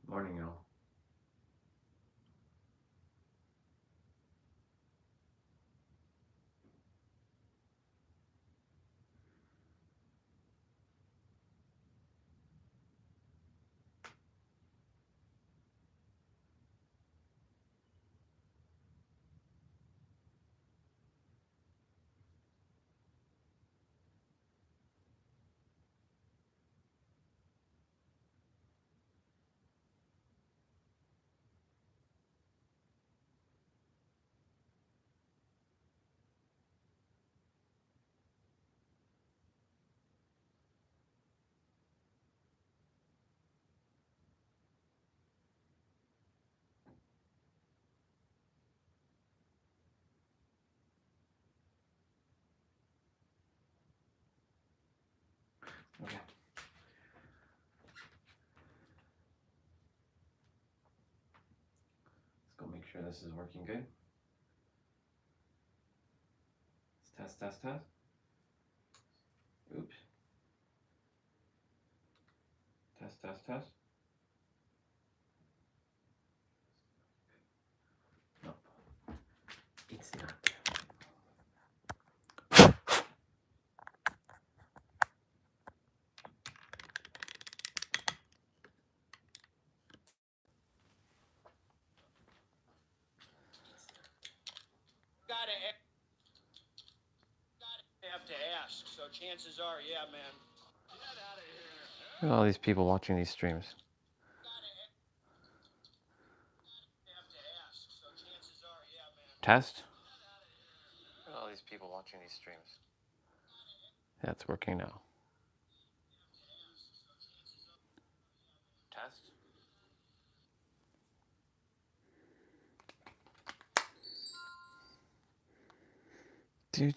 Morning, y'all. Okay. Let's go make sure this is working good. Let's test. Oops. Test. No, it's not. Have to ask, so chances are, yeah, man. Look at all these people watching these streams. Test. Look at all these people watching these streams. Yeah, it's working now. Test. Do.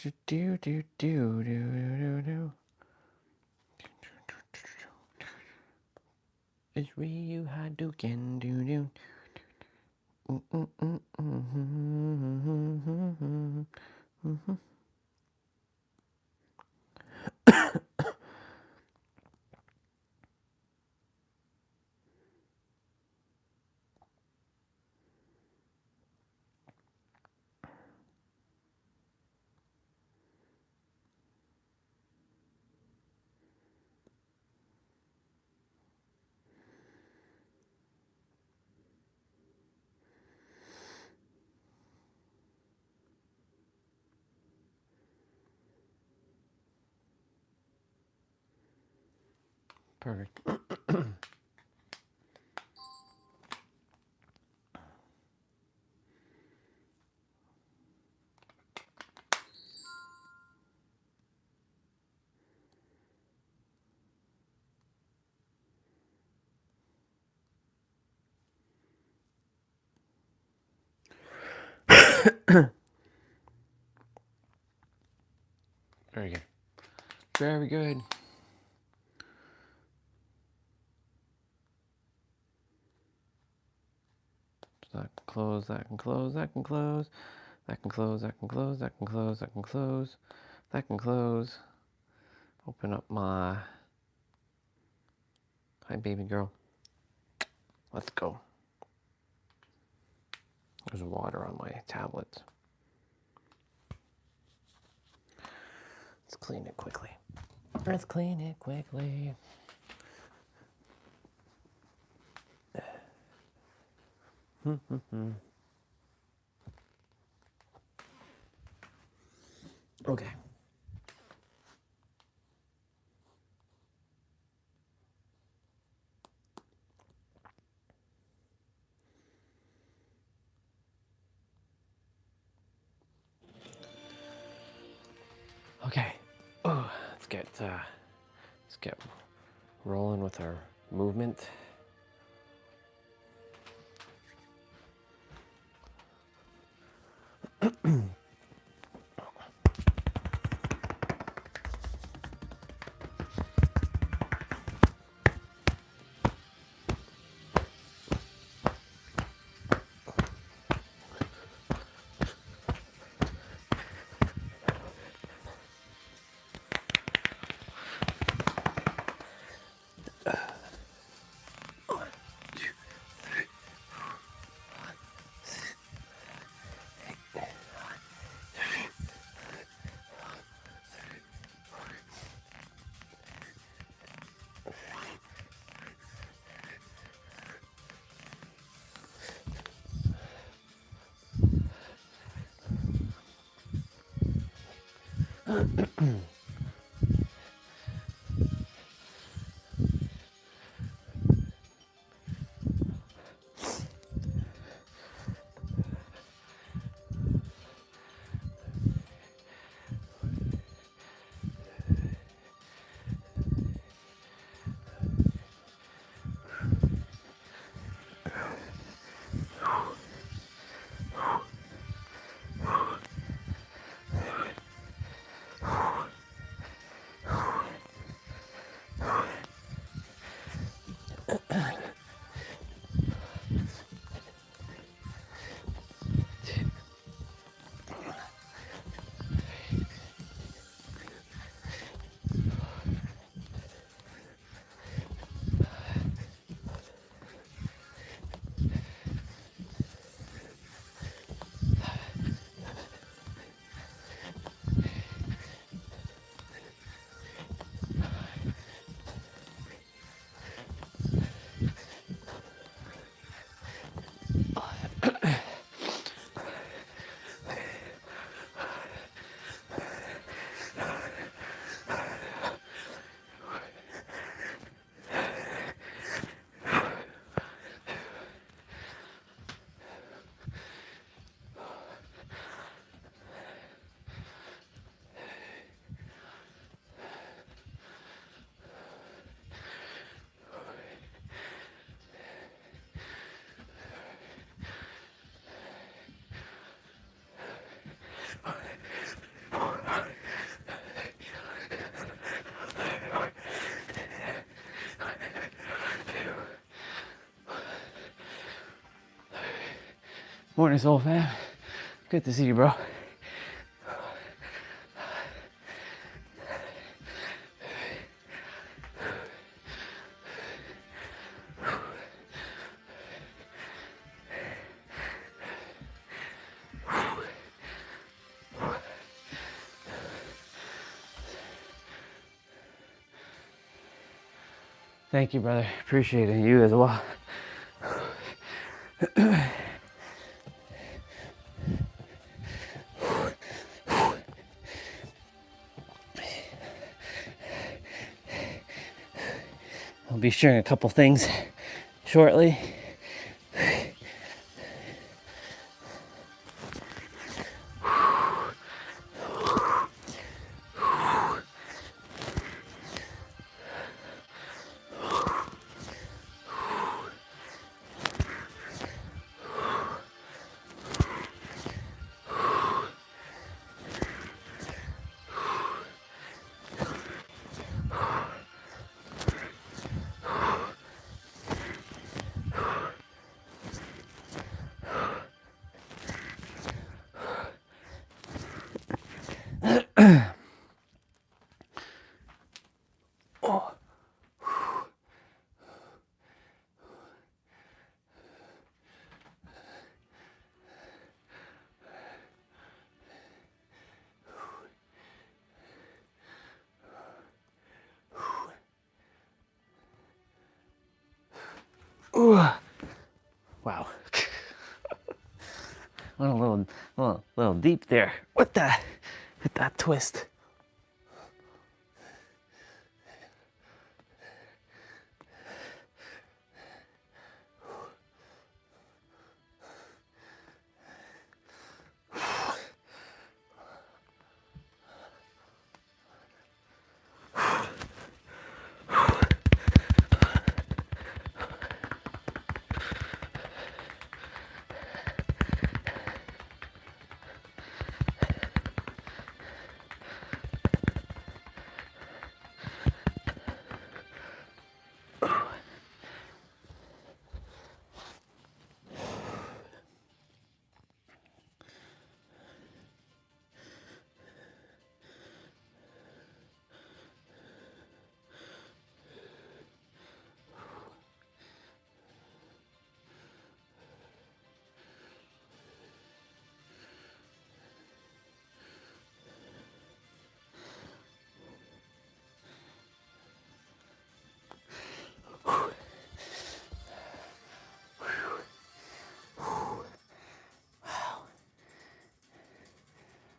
It's Ryu Hadouken, do. Perfect. Very good. Very good. So that can close, that can close, that can close, that can close, that can close, that can close, that can close, that can close. Open up my... Hi, baby girl. Let's go. There's water on my tablet. Let's clean it quickly. Let's clean it quickly. Okay. Okay. Oh, let's get rolling with our movement. Morning, Soul Fam. Good to see you, bro. Thank you, brother. Appreciate it. You as well. I'll be sharing a couple things shortly. Ooh. Wow. Went a little deep there. With that twist.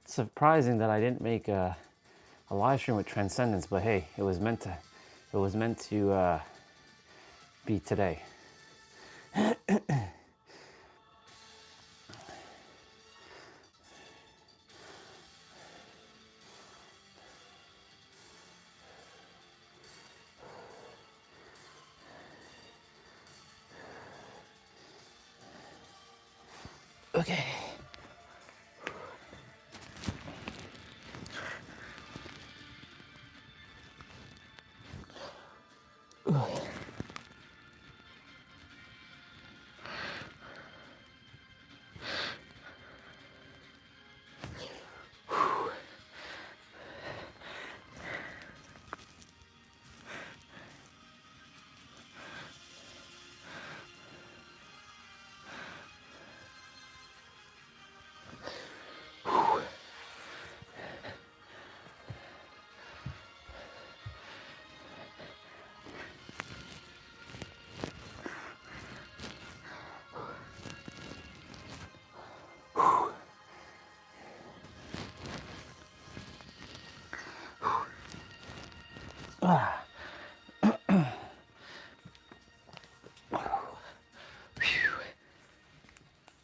Surprising that I didn't make a a live stream with Transcendence, but hey, it was meant to be today. Okay.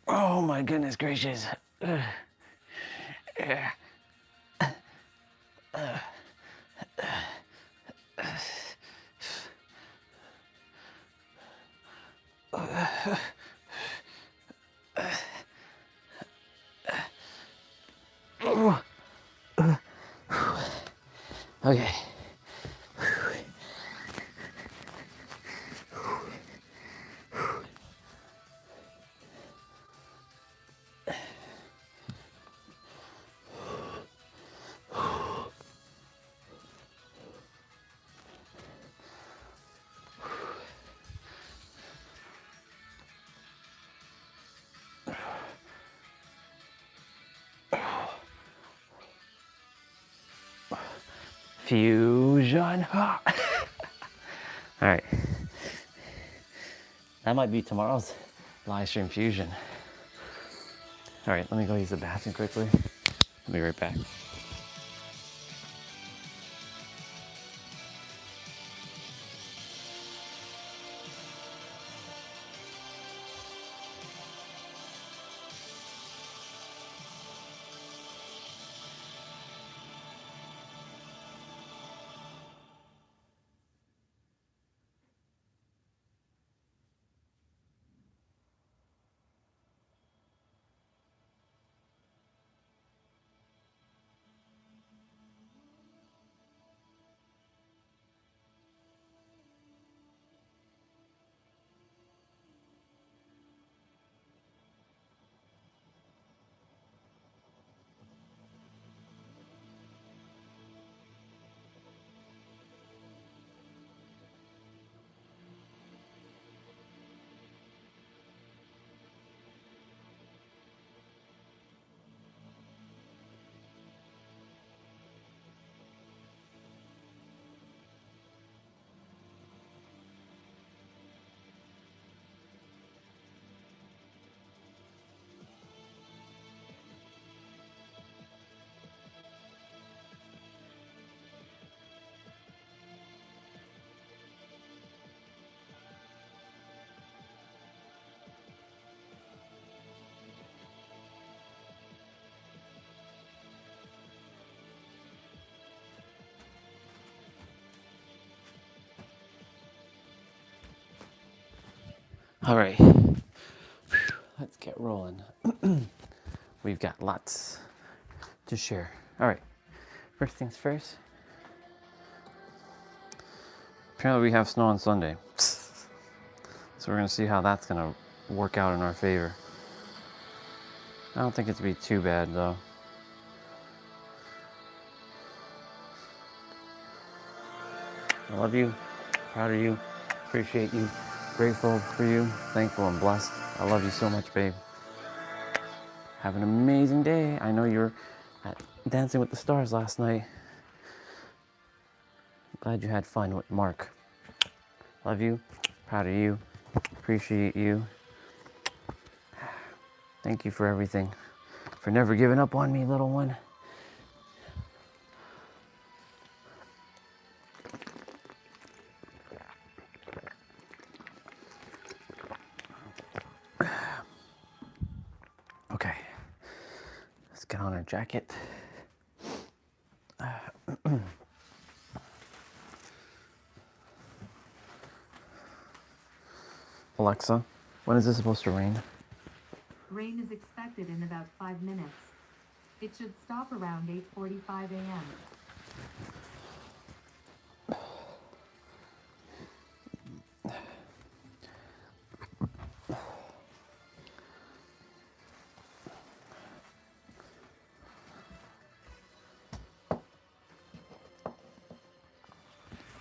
Oh my goodness gracious. Yeah. Okay. Fusion. All right. That might be tomorrow's live stream fusion. All right, let me go use the bathroom quickly. I'll be right back. All right, let's get rolling. We've got lots to share. All right, first things first. Apparently we have snow on Sunday. So we're gonna see how that's gonna work out in our favor. I don't think it's gonna be too bad though. I love you, proud of you, appreciate you, grateful for you, thankful and blessed. I love you so much, babe. Have an amazing day. I know you were at Dancing with the Stars last night. Glad you had fun with Mark. Love you, proud of you, appreciate you. Thank you for everything, for never giving up on me, little one. Get on her jacket. Alexa, when is this supposed to rain? Rain is expected in about 5 minutes. It should stop around 8:45 a.m.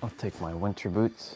I'll take my winter boots.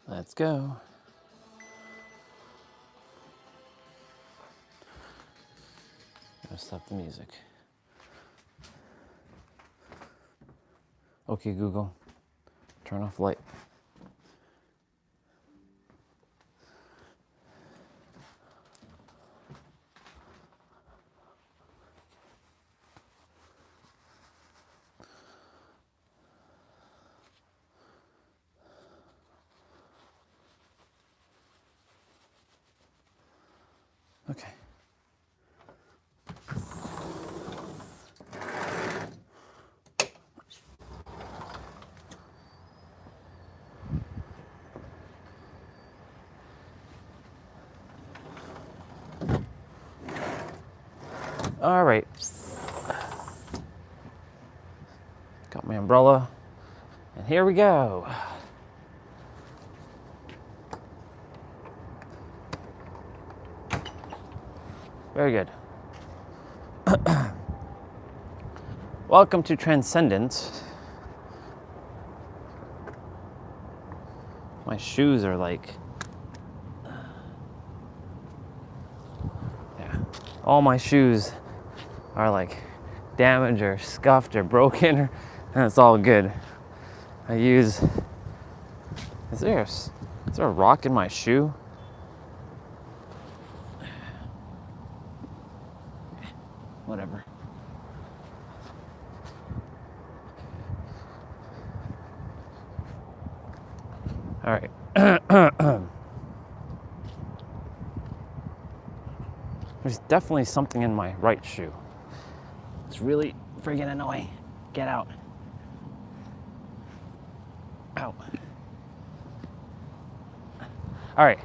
Let's go. Gotta stop the music. Okay, Google, turn off light. Okay. All right. Got my umbrella, and here we go. Very good. Welcome to Transcendence. My shoes are like, yeah, all my shoes are like damaged or scuffed or broken, and it's all good. I use, is there a rock in my shoe? Whatever. All right. There's definitely something in my right shoe. It's really friggin' annoying. Get out. Ow. All right.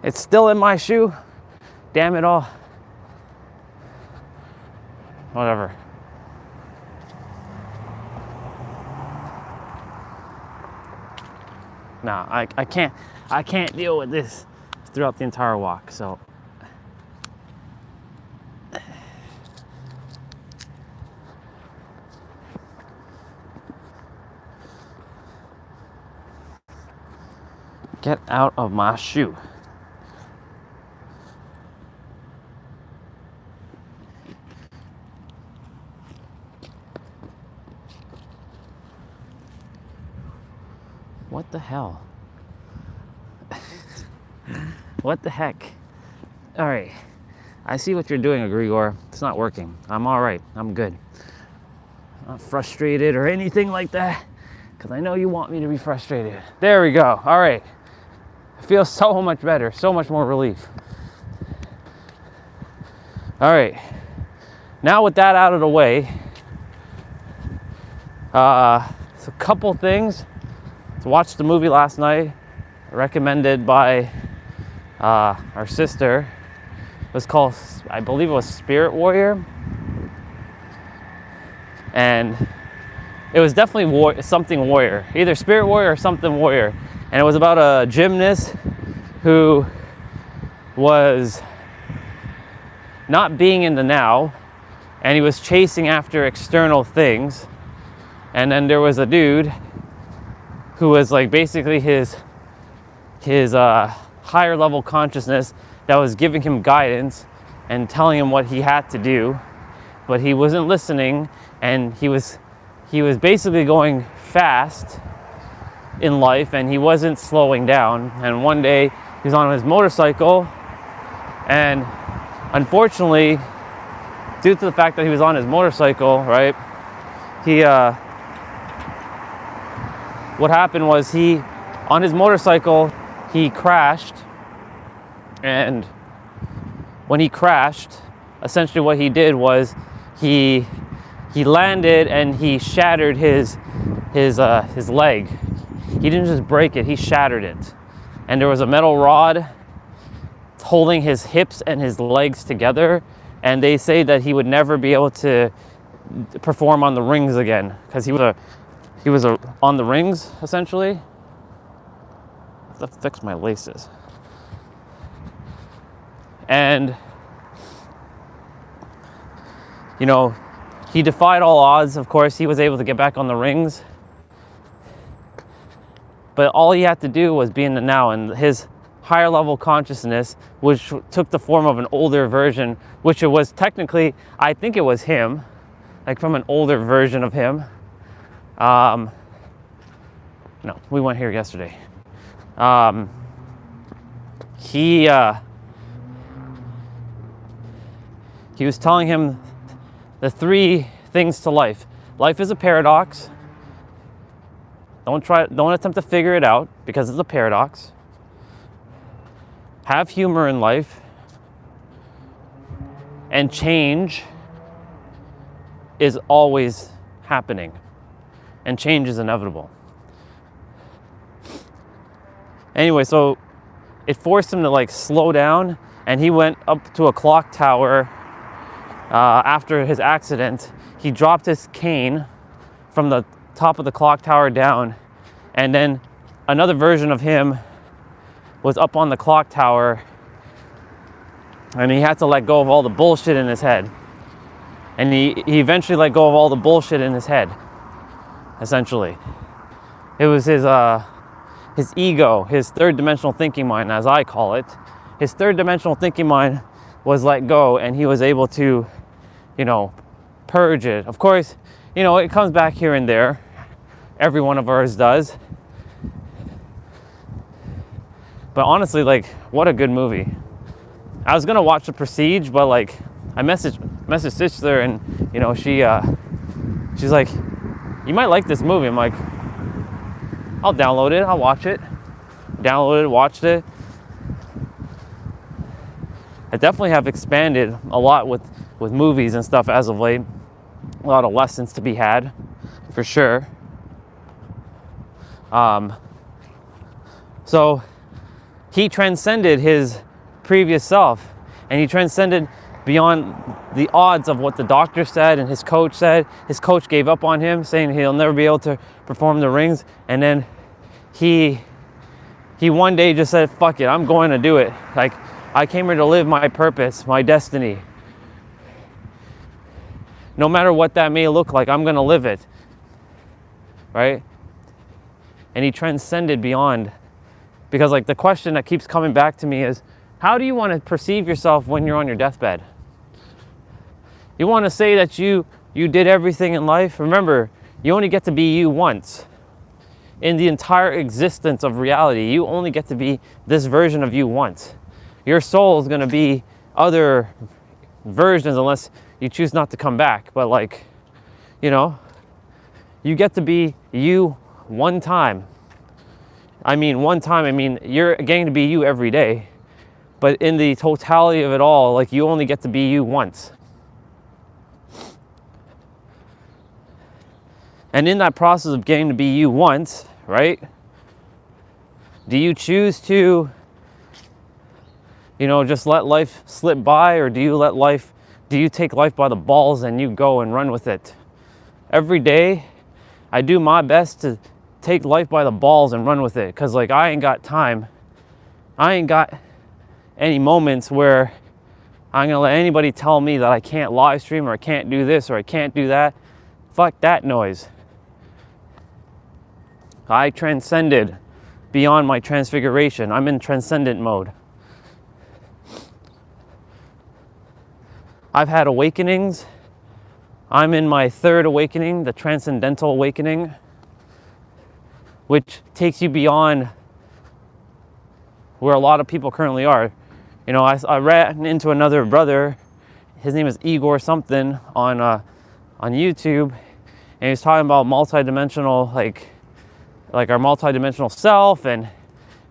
It's still in my shoe. Damn it all. Whatever. Nah, I can't deal with this throughout the entire walk, so. Get out of my shoe. What the hell? What the heck? All right. I see what you're doing, Grigor. It's not working. I'm all right. I'm good. I'm not frustrated or anything like that, because I know you want me to be frustrated. There we go. All right. I feel so much better. So much more relief. All right. Now with that out of the way, so a couple things. So watched the movie last night, recommended by our sister. It was called, I believe it was Spirit Warrior. And it was definitely something warrior, either Spirit Warrior or something warrior. And it was about a gymnast who was not being in the now, and he was chasing after external things. And then there was a dude who was like basically his higher level consciousness that was giving him guidance and telling him what he had to do, but he wasn't listening, and he was basically going fast in life, and he wasn't slowing down. And one day he was on his motorcycle, and unfortunately, due to the fact that he was on his motorcycle, right, what happened was on his motorcycle, he crashed. And when he crashed, essentially what he did was he landed and he shattered his leg. He didn't just break it, he shattered it. And there was a metal rod holding his hips and his legs together. And they say that he would never be able to perform on the rings again, because he was on the rings, essentially. I have to fix my laces. And, you know, he defied all odds. Of course, he was able to get back on the rings. But all he had to do was be in the now, and his higher level consciousness, which took the form of an older version, which it was technically, I think it was him, like from an older version of him. No, we went here yesterday. He was telling him the 3 things to life. Life is a paradox. Don't attempt to figure it out, because it's a paradox. Have humor in life. And change is always happening. And change is inevitable. Anyway, so it forced him to like slow down, and he went up to a clock tower after his accident. He dropped his cane from the top of the clock tower down, and then another version of him was up on the clock tower, and he had to let go of all the bullshit in his head. And he eventually let go of all the bullshit in his head, essentially. It was his ego, his third dimensional thinking mind, as I call it. His third dimensional thinking mind was let go, and he was able to, you know, purge it. Of course, you know, it comes back here and there. Every one of ours does. But honestly, like, what a good movie. I was gonna watch The Prestige, but like, I messaged sister, and you know, she's like, you might like this movie. I'm like, I'll download it, I'll watch it. Downloaded it, watched it. I definitely have expanded a lot with movies and stuff as of late. A lot of lessons to be had, for sure. So he transcended his previous self, and he transcended beyond the odds of what the doctor said and his coach said. His coach gave up on him, saying he'll never be able to perform the rings. And then he one day just said, fuck it, I'm going to do it. Like, I came here to live my purpose, my destiny. No matter what that may look like, I'm going to live it. Right? And he transcended beyond. Because like the question that keeps coming back to me is, how do you want to perceive yourself when you're on your deathbed? You want to say that you did everything in life? Remember, you only get to be you once. In the entire existence of reality, you only get to be this version of you once. Your soul is going to be other versions unless you choose not to come back. But like, you know, you get to be you one time. I mean, you're getting to be you every day. But in the totality of it all, like, you only get to be you once. And in that process of getting to be you once, right? Do you choose to, you know, just let life slip by, or do you take life by the balls and you go and run with it? Every day, I do my best to take life by the balls and run with it, because like, I ain't got time. I ain't got any moments where I'm gonna let anybody tell me that I can't live stream or I can't do this or I can't do that. Fuck that noise. I transcended beyond my transfiguration. I'm in transcendent mode. I've had awakenings. I'm in my third awakening, the transcendental awakening, which takes you beyond where a lot of people currently are. You know, I ran into another brother. His name is Igor something on YouTube, and he's talking about multidimensional, like our multidimensional self, and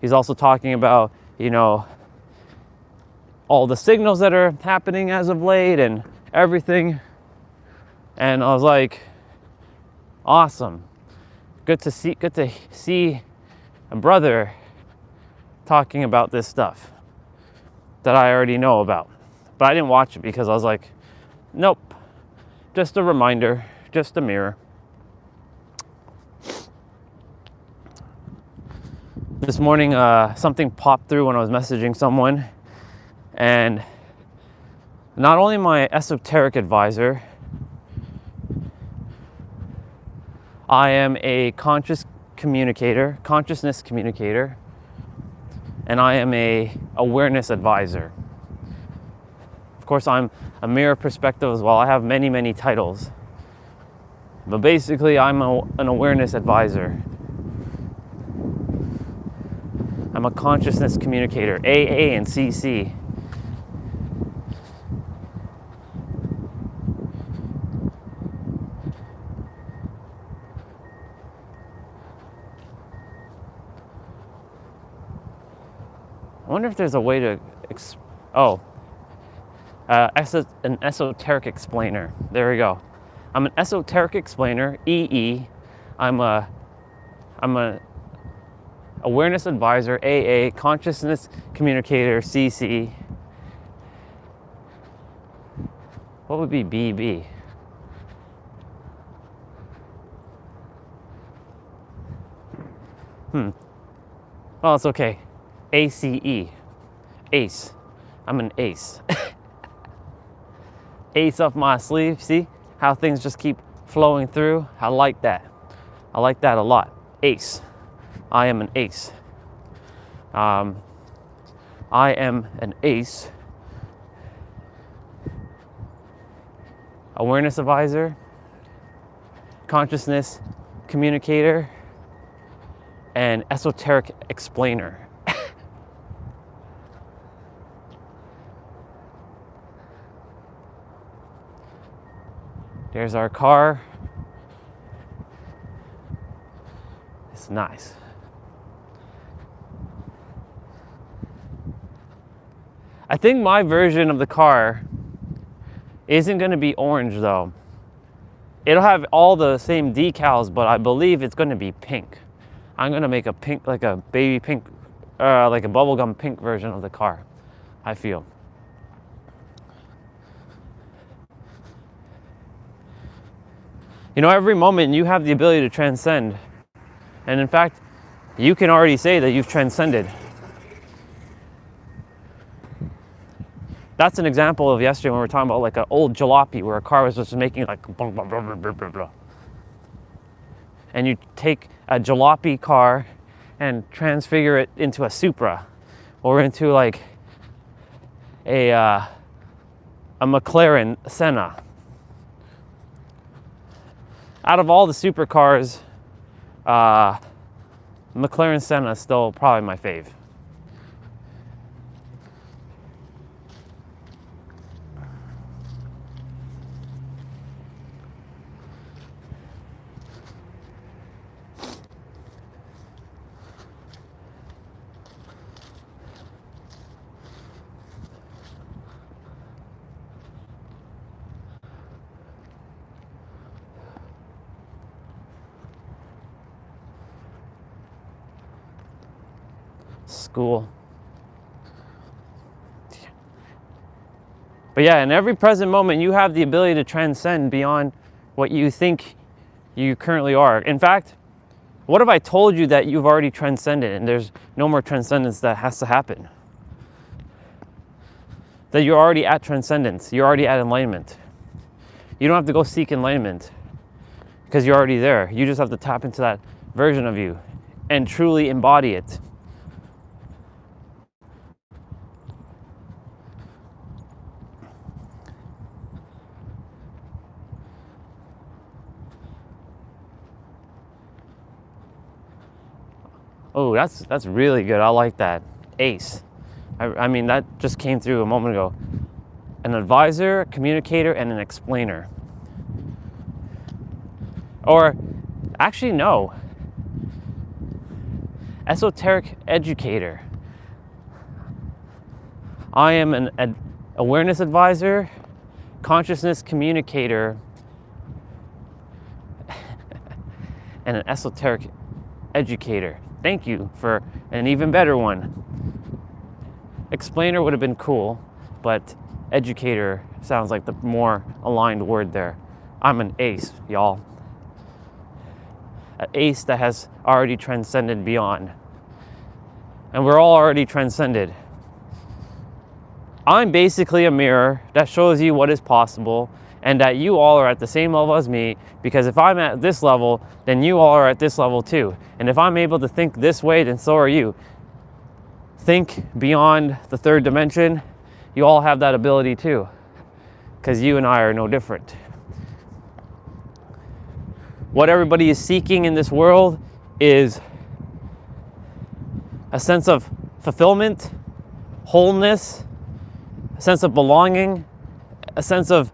he's also talking about, you know, all the signals that are happening as of late and everything. And I was like, awesome. Good to see a brother talking about this stuff that I already know about. But I didn't watch it because I was like, nope, just a reminder, just a mirror. This morning, something popped through when I was messaging someone, and not only my esoteric advisor, I am a consciousness communicator, and I am a awareness advisor. Of course, I'm a mirror perspective as well. I have many, many titles. But basically, I'm an awareness advisor. I'm a consciousness communicator, AA and CC. I wonder if there's a way to, an esoteric explainer. There we go. I'm an esoteric explainer, EE. I'm a awareness advisor, AA, consciousness communicator, CC. What would be BB? Well, it's okay. ACE, ace. I'm an ace. Ace up my sleeve. See how things just keep flowing through? I like that. I like that a lot. Ace. I am an ace. I am an ace. Awareness advisor, consciousness communicator, and esoteric explainer. There's our car. It's nice. I think my version of the car isn't going to be orange though. It'll have all the same decals, but I believe it's going to be pink. I'm going to make a pink, like a baby pink, like a bubblegum pink version of the car, I feel. You know, every moment you have the ability to transcend. And in fact, you can already say that you've transcended. That's an example of yesterday when we were talking about like an old jalopy where a car was just making like blah, blah, blah, blah, blah, blah. And you take a jalopy car and transfigure it into a Supra or into like a McLaren Senna. Out of all the supercars, McLaren Senna is still probably my fave. School. But yeah, in every present moment, you have the ability to transcend beyond what you think you currently are. In fact, what if I told you that you've already transcended and there's no more transcendence that has to happen? that you're already at transcendence. You're already at enlightenment. You don't have to go seek enlightenment because you're already there. You just have to tap into that version of you and truly embody it. Oh, that's really good. I like that. ACE. I mean, that just came through a moment ago. An advisor, a communicator, and an explainer. Or, actually, no. Esoteric educator. I am an awareness advisor, consciousness communicator, and an esoteric educator. Thank you for an even better one. Explainer would have been cool, but educator sounds like the more aligned word there. I'm an ace, y'all. An ace that has already transcended beyond. And we're all already transcended. I'm basically a mirror that shows you what is possible, and that you all are at the same level as me, because if I'm at this level, then you all are at this level too. And if I'm able to think this way, then so are you. Think beyond the third dimension. You all have that ability too, because you and I are no different. What everybody is seeking in this world is a sense of fulfillment, wholeness, a sense of belonging, a sense of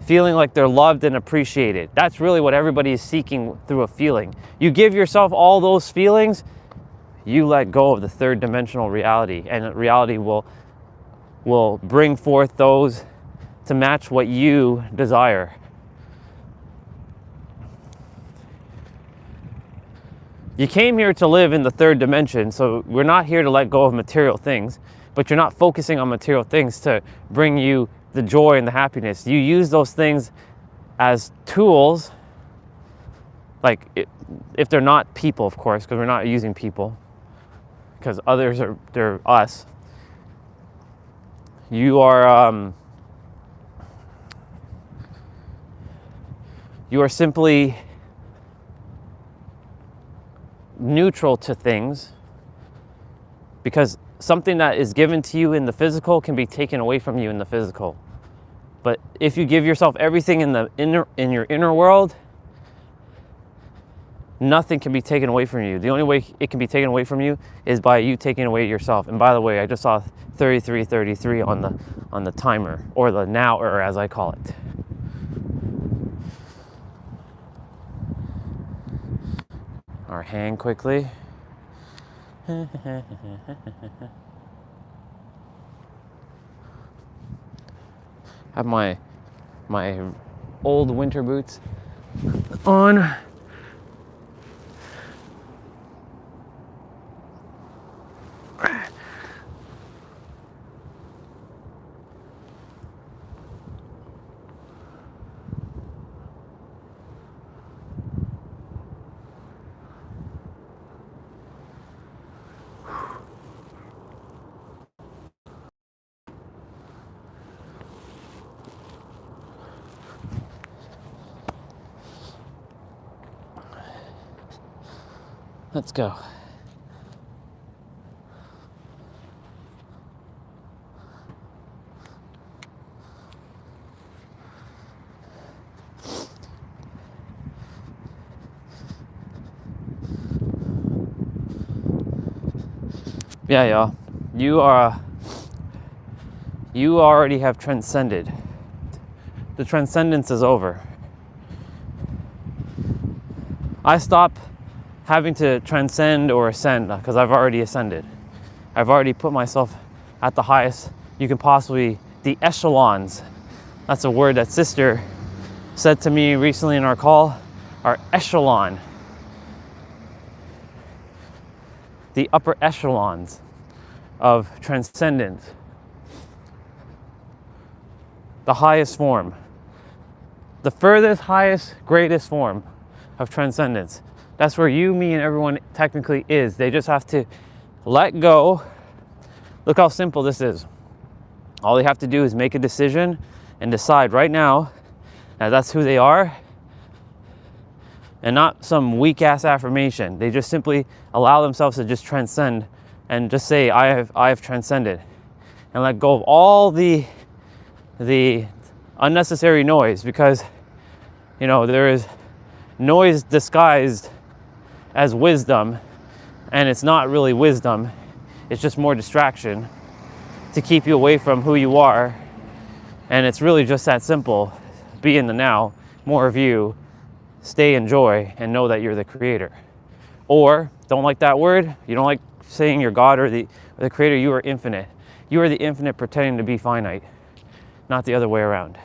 feeling like they're loved and appreciated. That's really what everybody is seeking through a feeling. You give yourself all those feelings, you let go of the third dimensional reality, and reality will bring forth those to match what you desire. You came here to live in the third dimension, so we're not here to let go of material things, but you're not focusing on material things to bring you the joy and the happiness. You use those things as tools, like if they're not people, of course, because we're not using people, because others they're us. You are simply neutral to things, because something that is given to you in the physical can be taken away from you in the physical. But if you give yourself everything in your inner world, nothing can be taken away from you. The only way it can be taken away from you is by you taking away yourself. And by the way, I just saw 3333 on the timer, or the now-er as I call it. Our hand quickly. Have my old winter boots on. Let's go. Yeah, y'all. You already have transcended. The transcendence is over. I stop having to transcend or ascend because I've already ascended. I've already put myself at the highest you can possibly, the echelons. That's a word that sister said to me recently in our call, our echelon. The upper echelons of transcendence. The highest form. The furthest, highest, greatest form of transcendence. That's where you, me, and everyone technically is. They just have to let go. Look how simple this is. All they have to do is make a decision and decide right now that that's who they are, and not some weak ass affirmation. They just simply allow themselves to just transcend and just say, I have transcended, and let go of all the unnecessary noise, because you know there is noise disguised as wisdom, and it's not really wisdom. It's just more distraction to keep you away from who you are. And it's really just that simple. Be in the now, more of you, stay in joy, and know that you're the creator. Or, don't like that word, you don't like saying you're God or the creator, you are infinite. You are the infinite pretending to be finite, not the other way around.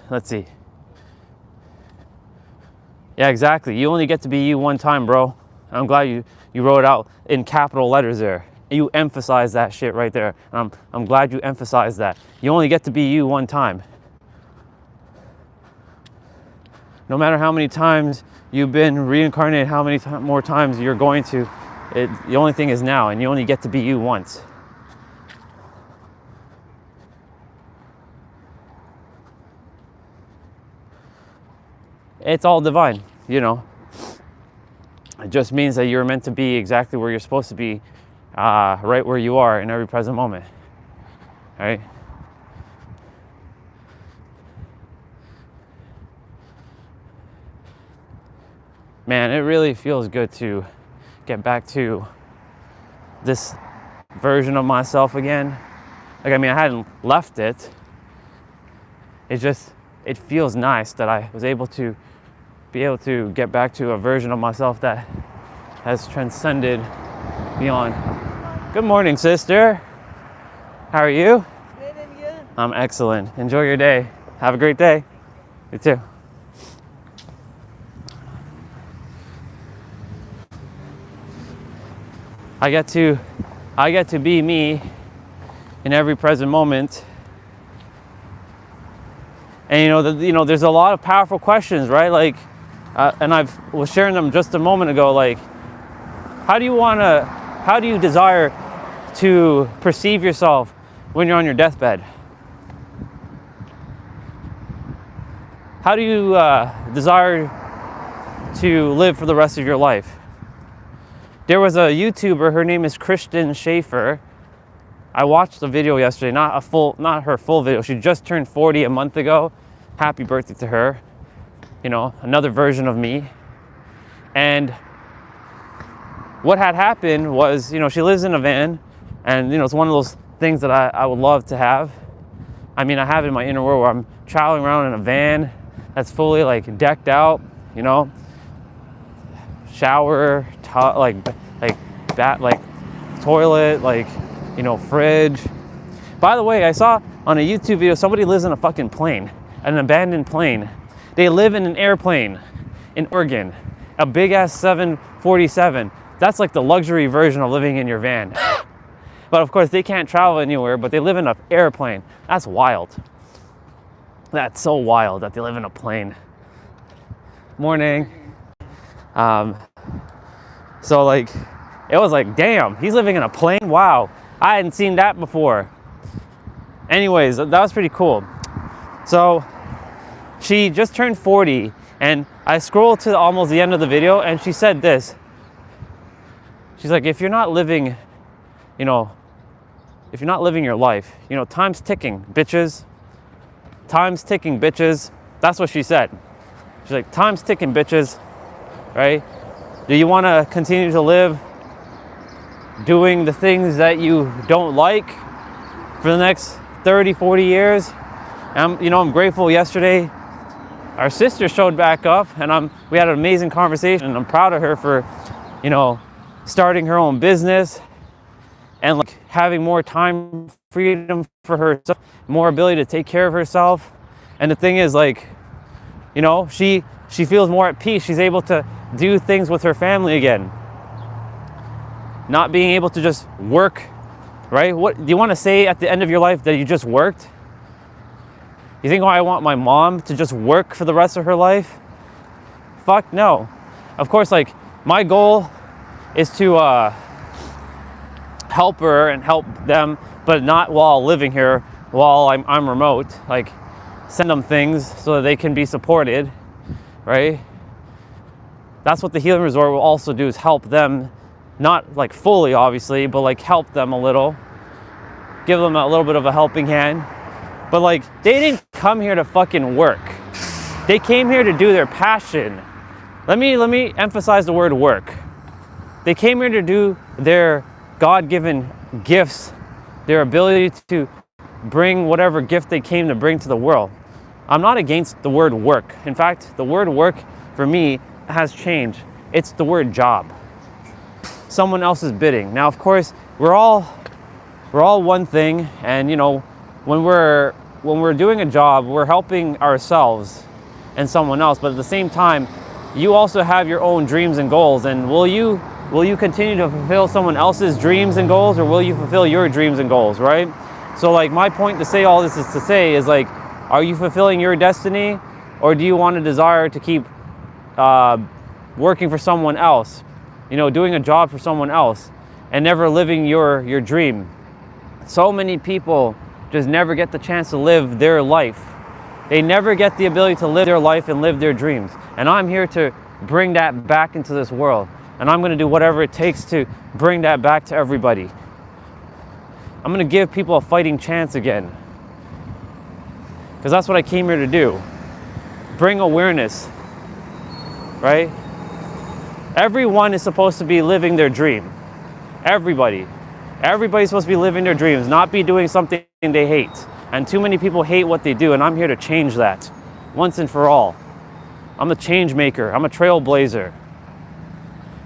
Let's see. Yeah, exactly. You only get to be you one time, bro. I'm glad you wrote it out in capital letters there. You emphasize that shit right there. I'm glad you emphasized that. You only get to be you one time. No matter how many times you've been reincarnated, how many more times you're going to, the only thing is now, and you only get to be you once. It's all divine, you know. It just means that you're meant to be exactly where you're supposed to be, right where you are in every present moment, right? Man, it really feels good to get back to this version of myself again. Like, I mean, I hadn't left it. It feels nice that I was able to get back to a version of myself that has transcended beyond. Good morning, sister. How are you? Good, and you? I'm excellent. Enjoy your day. Have a great day. You too. I get to be me in every present moment. And you know, there's a lot of powerful questions, right? Like, and I was sharing them just a moment ago. Like, how do you desire to perceive yourself when you're on your deathbed? How do you desire to live for the rest of your life? There was a YouTuber, her name is Kristen Schaefer. I watched the video yesterday, not her full video. She just turned 40 a month ago. Happy birthday to her. You know, another version of me. And what had happened was, you know, she lives in a van, and, you know, it's one of those things that I would love to have. I mean, I have it in my inner world where I'm traveling around in a van that's fully, like, decked out, you know, shower, toilet, like, you know, fridge. By the way, I saw on a YouTube video somebody lives in a fucking plane, an abandoned plane. They live in an airplane in Oregon, a big ass 747. That's like the luxury version of living in your van. But of course they can't travel anywhere, but they live in an airplane. That's wild. That's so wild that they live in a plane. Morning. So like, it was like, damn, he's living in a plane? Wow, I hadn't seen that before. Anyways, that was pretty cool. So she just turned 40, and I scrolled to almost the end of the video, and she said this. She's like, if you're not living, you know, if you're not living your life, you know, time's ticking, bitches. Time's ticking, bitches. That's what she said. She's like, time's ticking, bitches, right? Do you want to continue to live doing the things that you don't like for the next 30, 40 years? You know, I'm grateful yesterday. Our sister showed back up, and we had an amazing conversation, and I'm proud of her for, you know, starting her own business and like having more time freedom for herself, more ability to take care of herself. And the thing is, like, you know, she feels more at peace. She's able to do things with her family again. Not being able to just work, right? What do you want to say at the end of your life, that you just worked? You think, oh, I want my mom to just work for the rest of her life? Fuck no. Of course, like, my goal is to help her and help them but not while living here, while I'm remote. Like, send them things so that they can be supported, right? That's what the healing resort will also do, is help them, not like fully obviously, but like help them a little, give them a little bit of a helping hand. But like, they didn't come here to fucking work. They came here to do their passion. Let me emphasize the word work. They came here to do their God-given gifts, their ability to bring whatever gift they came to bring to the world. I'm not against the word work. In fact, the word work for me has changed. It's the word job. Someone else's bidding. Now, of course, we're all one thing, and you know, when we're doing a job, we're helping ourselves and someone else, but at the same time, you also have your own dreams and goals. And will you continue to fulfill someone else's dreams and goals, or will you fulfill your dreams and goals, right? So like, my point to say all this is to say is like, are you fulfilling your destiny, or do you want a desire to keep working for someone else, you know, doing a job for someone else and never living your dream? So many people just never get the chance to live their life. They never get the ability to live their life and live their dreams. And I'm here to bring that back into this world. And I'm going to do whatever it takes to bring that back to everybody. I'm going to give people a fighting chance again. Because that's what I came here to do. Bring awareness, right? Everyone is supposed to be living their dream. Everybody. Everybody's supposed to be living their dreams, not be doing something they hate. And too many people hate what they do, and I'm here to change that once and for all. I'm a change maker. I'm a trailblazer.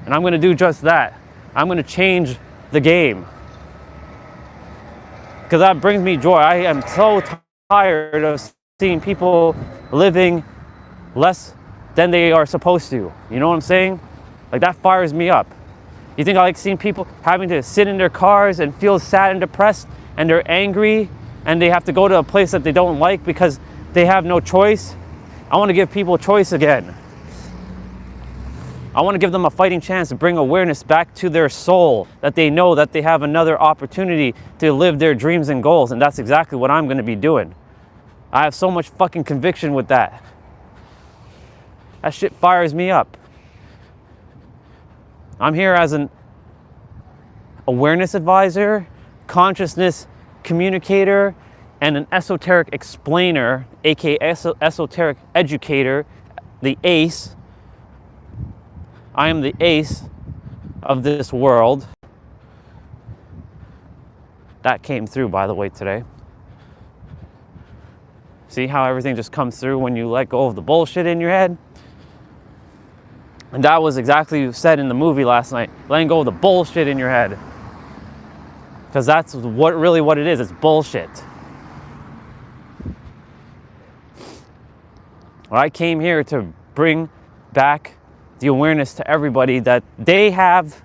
And I'm going to do just that. I'm going to change the game. Because that brings me joy. I am so tired of seeing people living less than they are supposed to. You know what I'm saying? Like, that fires me up. You think I like seeing people having to sit in their cars and feel sad and depressed, and they're angry, and they have to go to a place that they don't like because they have no choice? I want to give people choice again. I want to give them a fighting chance to bring awareness back to their soul, that they know that they have another opportunity to live their dreams and goals. And that's exactly what I'm going to be doing. I have so much fucking conviction with that. That shit fires me up. I'm here as an awareness advisor, consciousness communicator, and an esoteric explainer, aka esoteric educator, the ACE. I am the ace of this world. That came through, by the way, today. See how everything just comes through when you let go of the bullshit in your head? And that was exactly said in the movie last night. Letting go of the bullshit in your head. Because that's really what it is. It's bullshit. Well, I came here to bring back the awareness to everybody that they have,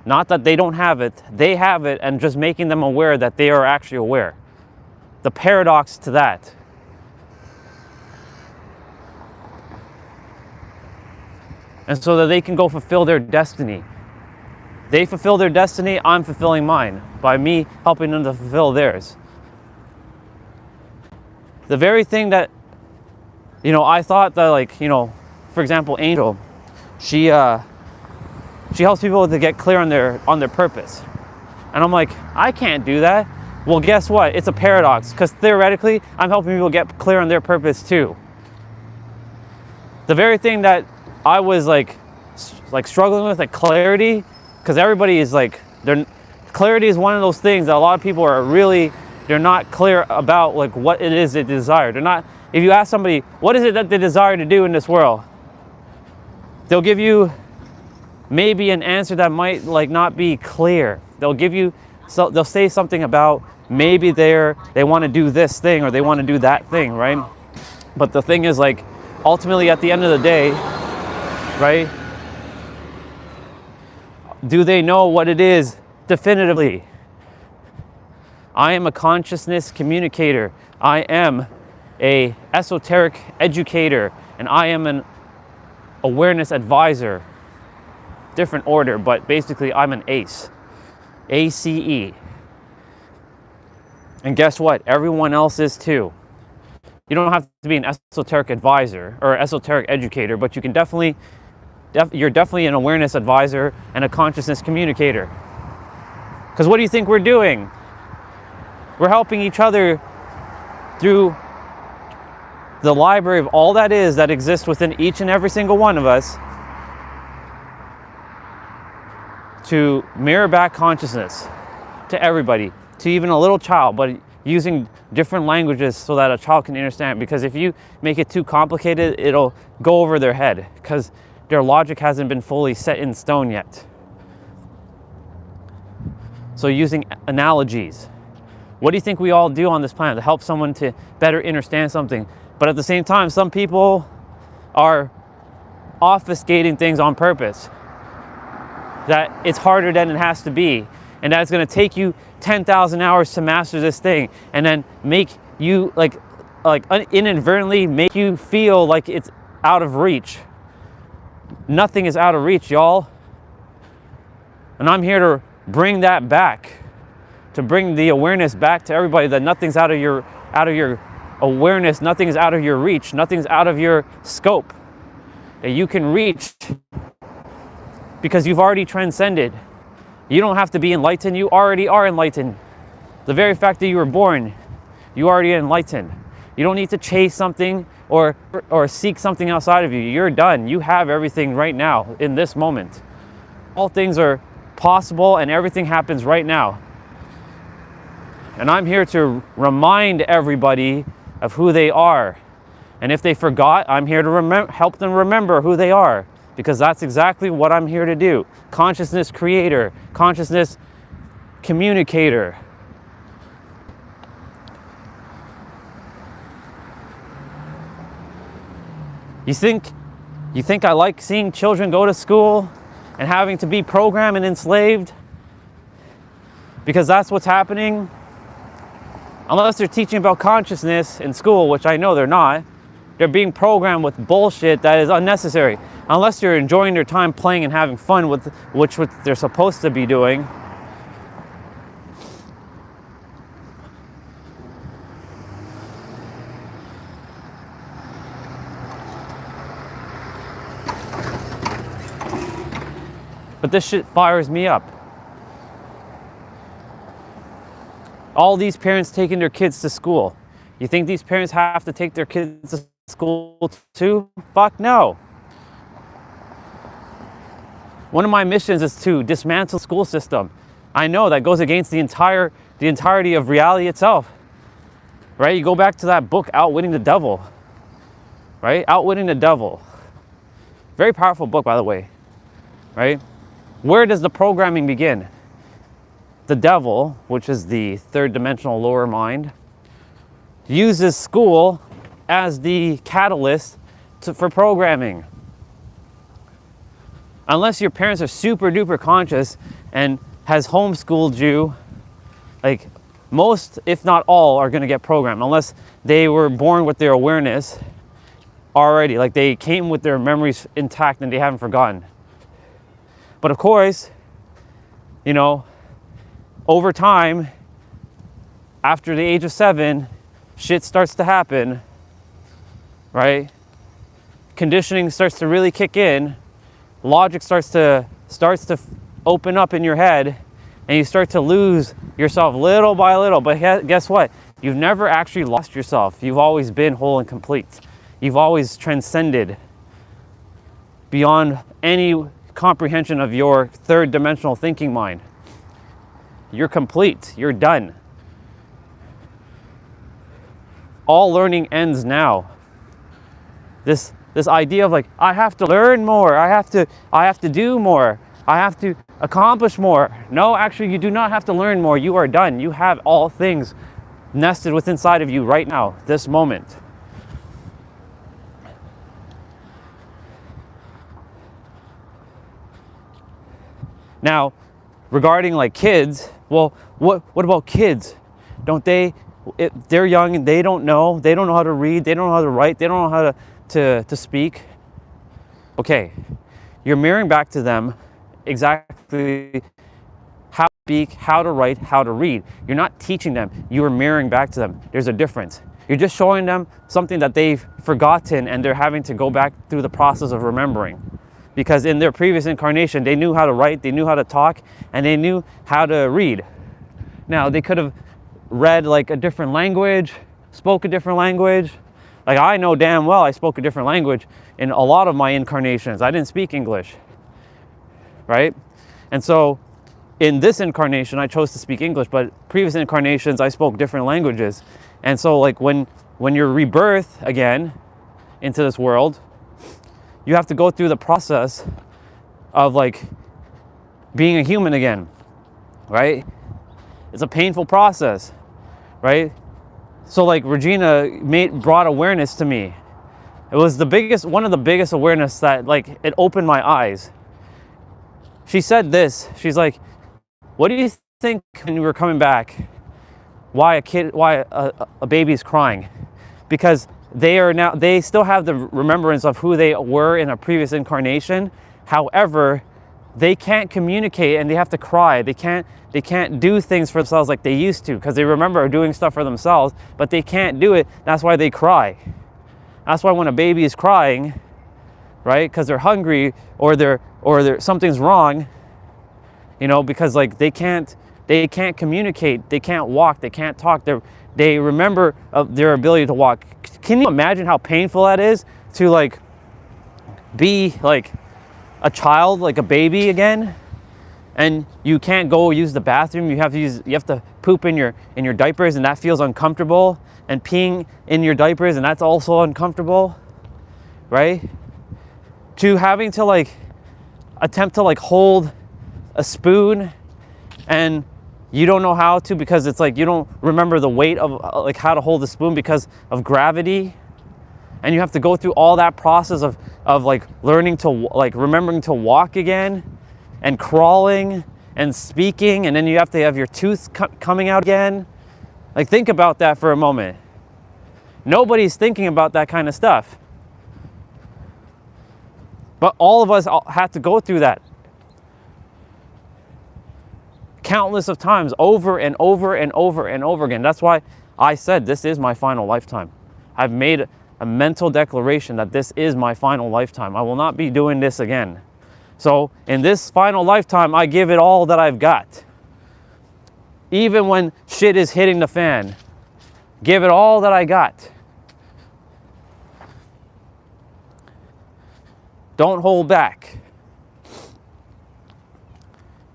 not that they don't have it, they have it, and just making them aware that they are actually aware. The paradox to that. And so that they can go fulfill their destiny. They fulfill their destiny, I'm fulfilling mine by me helping them to fulfill theirs. The very thing that, you know, I thought that, like, you know, for example, Angel, she helps people to get clear on their purpose. And I'm like, I can't do that. Well, guess what? It's a paradox, because theoretically, I'm helping people get clear on their purpose too. The very thing that I was like struggling with, like clarity, because everybody is like, clarity is one of those things that a lot of people are really, they're not clear about, like what it is they desire. They're not, if you ask somebody, what is it that they desire to do in this world? They'll give you maybe an answer that might like not be clear. They'll give you, so they'll say something about maybe they want to do this thing or they want to do that thing, right? But the thing is, like, ultimately at the end of the day, right? Do they know what it is definitively? I am a consciousness communicator. I am a esoteric educator, and I am an awareness advisor. Different order, but basically I'm an ACE. ACE. And guess what? Everyone else is too. You don't have to be an esoteric advisor or esoteric educator, but you can you're definitely an awareness advisor and a consciousness communicator. Because what do you think we're doing? We're helping each other through the library of all that exists within each and every single one of us to mirror back consciousness to everybody, to even a little child, but using different languages so that a child can understand. Because if you make it too complicated, it'll go over their head because their logic hasn't been fully set in stone yet. So using analogies. What do you think we all do on this planet to help someone to better understand something? But at the same time, some people are obfuscating things on purpose. That it's harder than it has to be. And that it's going to take you 10,000 hours to master this thing. And then make you inadvertently make you feel like it's out of reach. Nothing is out of reach, y'all. And I'm here to bring that back, to bring the awareness back to everybody that nothing's out of your awareness, nothing's out of your reach, nothing's out of your scope. That you can reach because you've already transcended. You don't have to be enlightened, you already are enlightened. The very fact that you were born, you already enlightened. You don't need to chase something or seek something outside of you. You're done. You have everything right now in this moment. All things are possible and everything happens right now. And I'm here to remind everybody of who they are. And if they forgot, I'm here to help them remember who they are, because that's exactly what I'm here to do. Consciousness creator, consciousness communicator. You think I like seeing children go to school and having to be programmed and enslaved? Because that's what's happening. Unless they're teaching about consciousness in school, which I know they're not, they're being programmed with bullshit that is unnecessary. Unless they're enjoying their time playing and having fun with what they're supposed to be doing. But this shit fires me up. All these parents taking their kids to school. You think these parents have to take their kids to school too? Fuck no. One of my missions is to dismantle the school system. I know that goes against the entirety of reality itself. Right? You go back to that book, Outwitting the Devil. Right? Outwitting the Devil. Very powerful book, by the way. Right? Where does the programming begin? The devil, which is the third dimensional lower mind, uses school as the catalyst for programming. Unless your parents are super duper conscious and has homeschooled you, like most, if not all, are going to get programmed. Unless they were born with their awareness already, like they came with their memories intact and they haven't forgotten. But of course, you know, over time, after the age of 7, shit starts to happen, right? Conditioning starts to really kick in. Logic starts to open up in your head, and you start to lose yourself little by little. But guess what? You've never actually lost yourself. You've always been whole and complete. You've always transcended beyond any comprehension of your third dimensional thinking mind. You're complete. You're done. All learning ends now. This idea of like, I have to learn more, I have to do more, I have to accomplish more. No, actually, you do not have to learn more. You are done. You have all things nested within inside of you right now, this moment. Now, regarding like kids, well, what about kids? Don't they, they're young and they don't know how to read, they don't know how to write, they don't know how to speak. Okay, you're mirroring back to them exactly how speak, how to write, how to read. You're not teaching them, you are mirroring back to them. There's a difference. You're just showing them something that they've forgotten and they're having to go back through the process of remembering. Because in their previous incarnation, they knew how to write, they knew how to talk, and they knew how to read. Now, they could have read like a different language, spoke a different language. Like I know damn well I spoke a different language in a lot of my incarnations. I didn't speak English, right? And so in this incarnation, I chose to speak English, but previous incarnations, I spoke different languages. And so like when you're rebirth again into this world, you have to go through the process of like being a human again, right? It's a painful process, right? So like Regina brought awareness to me. It was one of the biggest awareness that like it opened my eyes. She said this, she's like, what do you think when you were coming back, why a baby's crying? Because they still have the remembrance of who they were in a previous incarnation. However, they can't communicate and they have to cry. They can't do things for themselves like they used to because they remember doing stuff for themselves, but they can't do it. That's why they cry. That's why when a baby is crying, right? Because they're hungry or something's wrong, you know, because like they can't communicate, they can't walk, they can't talk. They remember their ability to walk. Can you imagine how painful that is to like be like a child, like a baby again, and you can't go use the bathroom? You have to poop in your diapers, and that feels uncomfortable, and peeing in your diapers, and that's also uncomfortable, right? To having to like attempt to like hold a spoon and you don't know how to because it's like you don't remember the weight of like how to hold the spoon because of gravity, and you have to go through all that process of like learning to like remembering to walk again and crawling and speaking, and then you have to have your tooth coming out again. Like think about that for a moment. Nobody's thinking about that kind of stuff, but all of us have to go through that countless of times, over and over and over and over again. That's why I said this is my final lifetime. I've made a mental declaration that this is my final lifetime. I will not be doing this again. So in this final lifetime, I give it all that I've got. Even when shit is hitting the fan, give it all that I got. Don't hold back.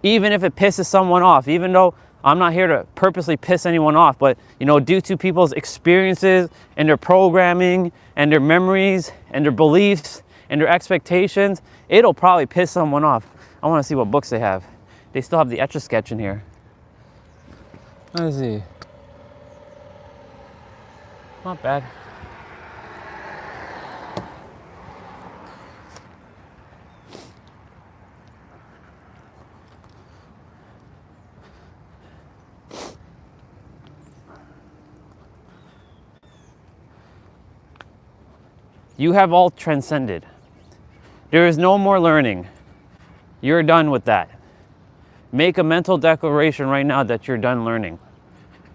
Even if it pisses someone off, even though I'm not here to purposely piss anyone off, but you know, due to people's experiences and their programming and their memories and their beliefs and their expectations, it'll probably piss someone off. I want to see what books they have. They still have the Etch-a-Sketch in here. Let's see. Not bad. You have all transcended. There is no more learning. You're done with that. Make a mental declaration right now that you're done learning.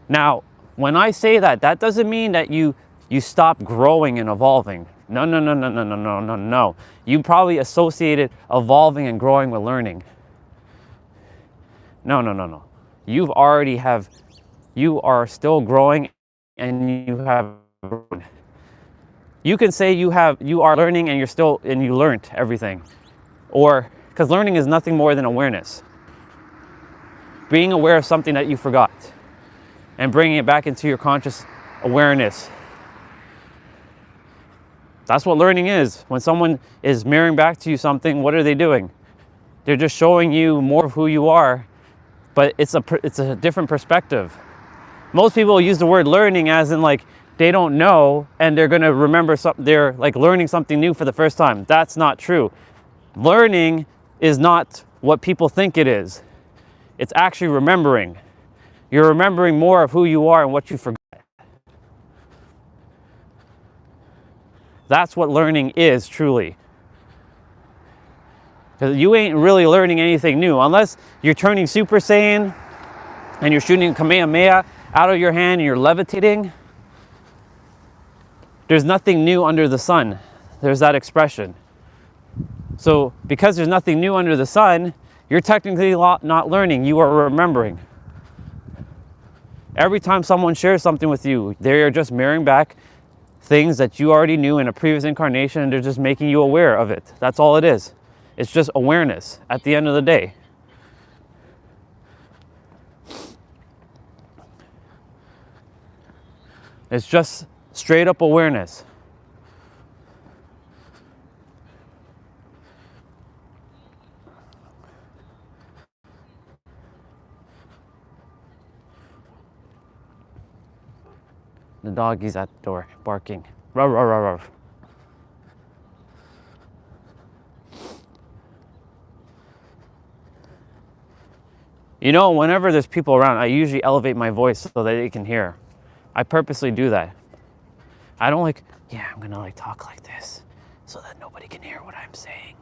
Now, when I say that, that doesn't mean that you stop growing and evolving. No, no, no, no, no, no, no, no, no. You probably associated evolving and growing with learning. No, no, no, no. You are still growing and you have grown. You can say you are learning and you learned everything. Or, because learning is nothing more than awareness. Being aware of something that you forgot and bringing it back into your conscious awareness. That's what learning is. When someone is mirroring back to you something, what are they doing? They're just showing you more of who you are, but it's a different perspective. Most people use the word learning as in like, they don't know and they're going to remember something. They're like learning something new for the first time. That's not true. Learning is not what people think it is. It's actually remembering. You're remembering more of who you are and what you forgot. That's what learning is truly. Because you ain't really learning anything new unless you're turning Super Saiyan and you're shooting Kamehameha out of your hand and you're levitating, there's nothing new under the sun. There's that expression. So because there's nothing new under the sun, you're technically not learning, you are remembering. Every time someone shares something with you, they're just mirroring back things that you already knew in a previous incarnation, and they're just making you aware of it. That's all it is. It's just awareness at the end of the day. It's just straight up awareness. The doggy's at the door, barking. Ruff, ruff, ruff, ruff. You know, whenever there's people around, I usually elevate my voice so that they can hear. I purposely do that. I don't I'm gonna talk like this so that nobody can hear what I'm saying.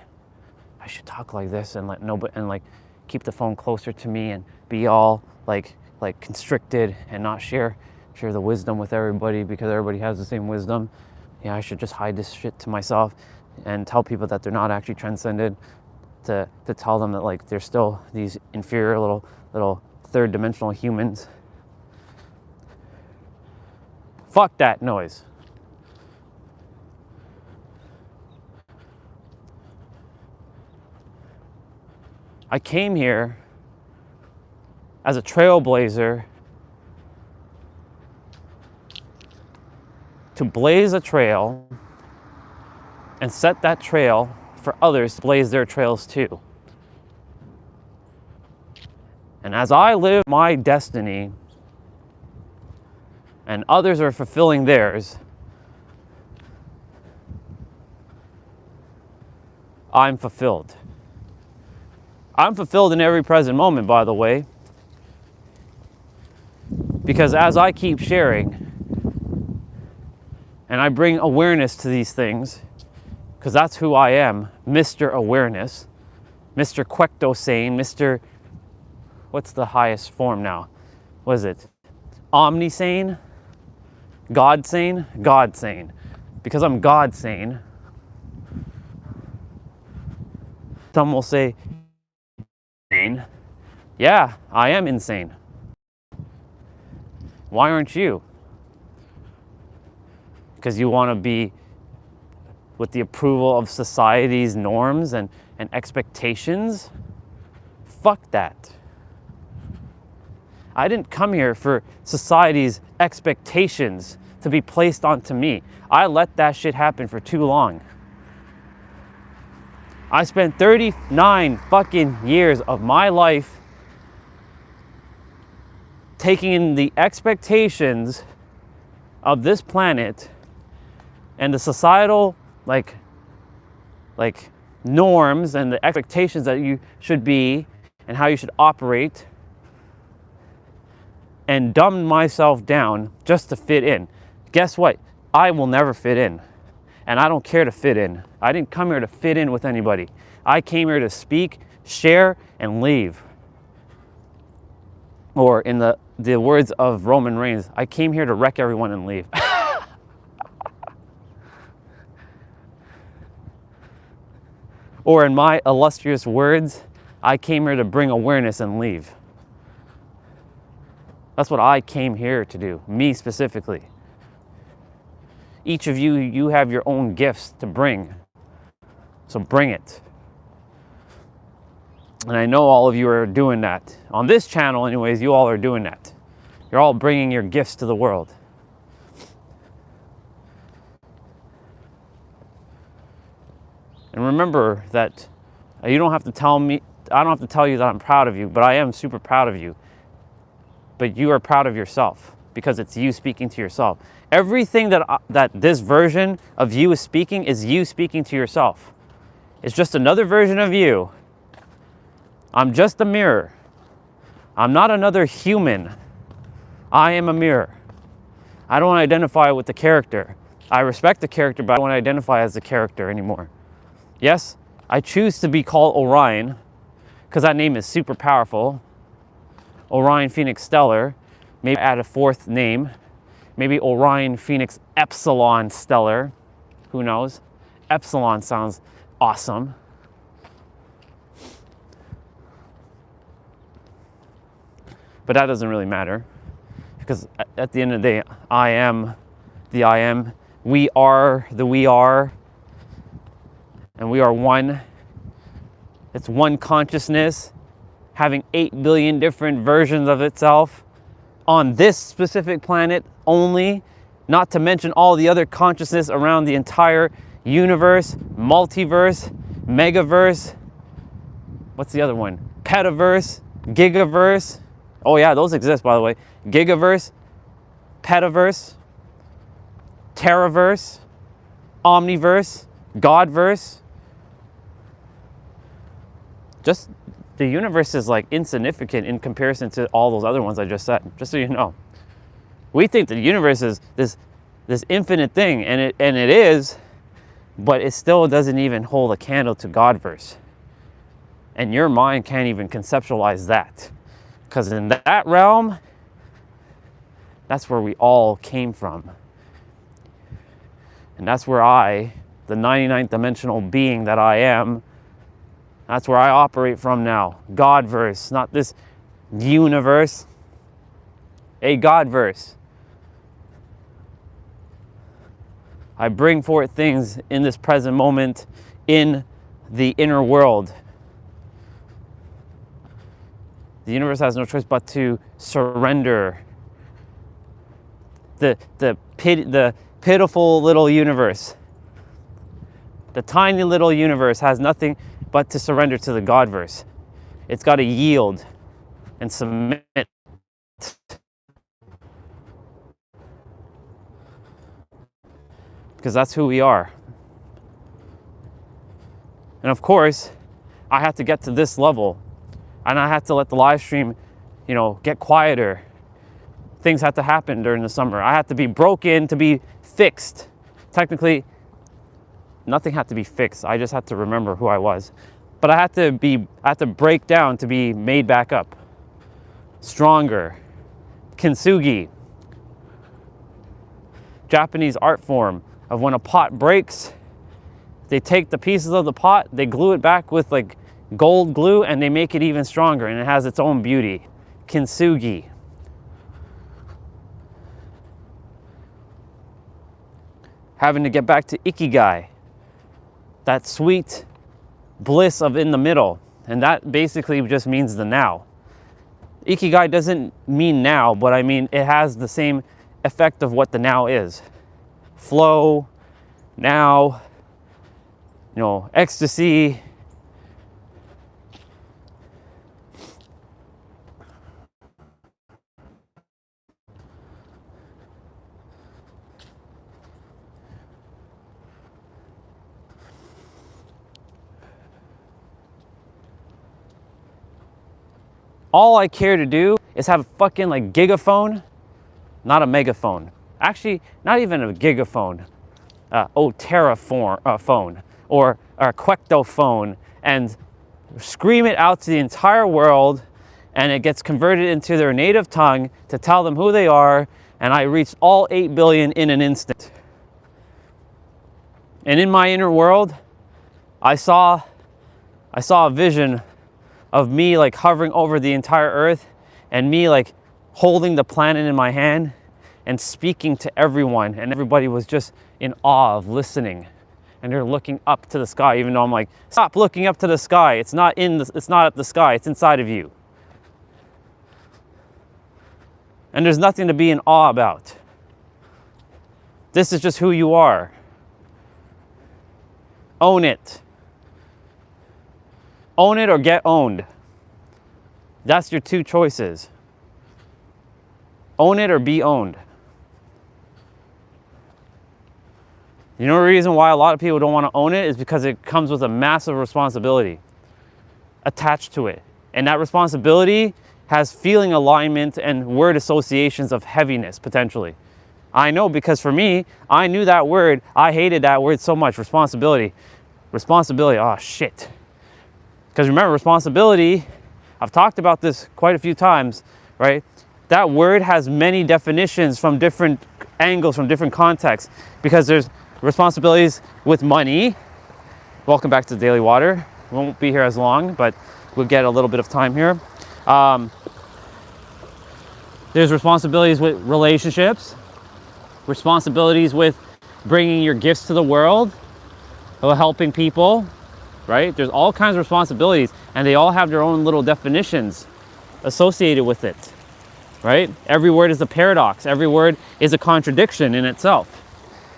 I should talk like this and let nobody, and keep the phone closer to me and be all like constricted and not share the wisdom with everybody because everybody has the same wisdom. Yeah, I should just hide this shit to myself and tell people that they're not actually transcended, to tell them that they're still these inferior little third dimensional humans. Fuck that noise. I came here as a trailblazer to blaze a trail and set that trail for others to blaze their trails too. And as I live my destiny and others are fulfilling theirs, I'm fulfilled. I'm fulfilled in every present moment, by the way, because as I keep sharing and I bring awareness to these things, because that's who I am, Mr. Awareness, Mr. Quectosane, Mr. What's the highest form now? What is it? Omnisane? God-sane? God-sane. Because I'm God-sane, some will say, insane. Yeah, I am insane. Why aren't you? Because you want to be with the approval of society's norms and expectations? Fuck that. I didn't come here for society's expectations to be placed onto me. I let that shit happen for too long. I spent 39 fucking years of my life taking in the expectations of this planet and the societal norms and the expectations that you should be and how you should operate, and dumbed myself down just to fit in. Guess what? I will never fit in. And I don't care to fit in. I didn't come here to fit in with anybody. I came here to speak, share, and leave. Or in the words of Roman Reigns, I came here to wreck everyone and leave. Or in my illustrious words, I came here to bring awareness and leave. That's what I came here to do, me specifically. Each of you, you have your own gifts to bring. So bring it. And I know all of you are doing that. On this channel anyways, you all are doing that. You're all bringing your gifts to the world. And remember that you don't have to tell me, I don't have to tell you that I'm proud of you, but I am super proud of you. But you are proud of yourself because it's you speaking to yourself. Everything that this version of you is you speaking to yourself. It's just another version of you. I'm just a mirror. I'm not another human. I am a mirror. I don't identify with the character. I respect the character, but I don't identify as the character anymore. Yes, I choose to be called Orion because that name is super powerful. Orion Phoenix Stellar, maybe add a fourth name, maybe Orion Phoenix Epsilon Stellar, who knows? Epsilon sounds awesome. But that doesn't really matter, because at the end of the day, I am the I am. We are the we are, and we are one. It's one consciousness having 8 billion different versions of itself on this specific planet only, not to mention all the other consciousness around the entire universe, multiverse, megaverse. What's the other one? Petaverse, gigaverse. Oh yeah, those exist, by the way. Gigaverse, petaverse, teraverse, omniverse, godverse. Just the universe is like insignificant in comparison to all those other ones I just said, just so you know. We think the universe is this infinite thing, and it is, but it still doesn't even hold a candle to Godverse. And your mind can't even conceptualize that. Because in that realm, that's where we all came from. And that's where I, the 99th dimensional being that I am, that's where I operate from now. Godverse, not this universe. A Godverse. I bring forth things in this present moment in the inner world. The universe has no choice but to surrender. The pitiful little universe, the tiny little universe has nothing but to surrender to the Godverse. It's got to yield and submit. Because that's who we are. And of course, I have to get to this level. And I had to let the live stream, get quieter. Things had to happen during the summer. I had to be broken to be fixed. Technically, nothing had to be fixed. I just had to remember who I was. But I had to break down to be made back up. Stronger. Kintsugi. Japanese art form of when a pot breaks, they take the pieces of the pot, they glue it back with like gold glue, and they make it even stronger, and it has its own beauty. Kintsugi. Having to get back to Ikigai, that sweet bliss of in the middle, and that basically just means the now. Ikigai doesn't mean now, but I mean it has the same effect of what the now is. Flow, now, ecstasy. All I care to do is have a fucking like gigaphone, not a megaphone. Actually, not even a gigaphone. Phone or a Quecto phone, and scream it out to the entire world, and it gets converted into their native tongue to tell them who they are, and I reached all 8 billion in an instant. And in my inner world, I saw a vision of me like hovering over the entire earth, and me like holding the planet in my hand and speaking to everyone, and everybody was just in awe of listening, and they're looking up to the sky, even though I'm like, stop looking up to the sky. It's not at the sky, it's inside of you. And there's nothing to be in awe about. This is just who you are. Own it. Own it or get owned. That's your two choices. Own it or be owned. You know the reason why a lot of people don't want to own it is because it comes with a massive responsibility attached to it. And that responsibility has feeling alignment and word associations of heaviness, potentially. I know, because for me, I knew that word. I hated that word so much. Responsibility. Responsibility. Oh, shit. Because remember, responsibility, I've talked about this quite a few times. right? That word has many definitions from different angles, from different contexts, because there's responsibilities with money. Welcome back to Daily Water. Won't be here as long, but we'll get a little bit of time here. There's responsibilities with relationships, responsibilities with bringing your gifts to the world, or helping people, right? There's all kinds of responsibilities, and they all have their own little definitions associated with it, right? Every word is a paradox. Every word is a contradiction in itself.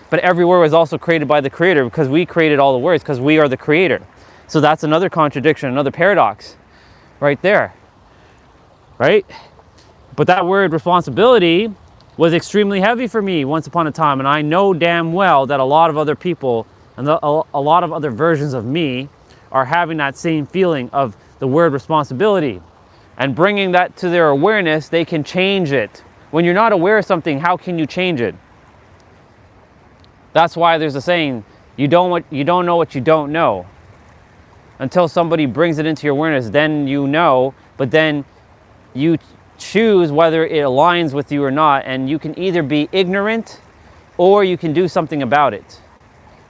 But every word was also created by the Creator, because we created all the words, because we are the Creator. So that's another contradiction, another paradox right there, right? But that word responsibility was extremely heavy for me once upon a time. And I know damn well that a lot of other people and a lot of other versions of me are having that same feeling of the word responsibility. And bringing that to their awareness, they can change it. When you're not aware of something, how can you change it? That's why there's a saying, you don't know what you don't know. Until somebody brings it into your awareness, then you know, but then you choose whether it aligns with you or not, and you can either be ignorant or you can do something about it.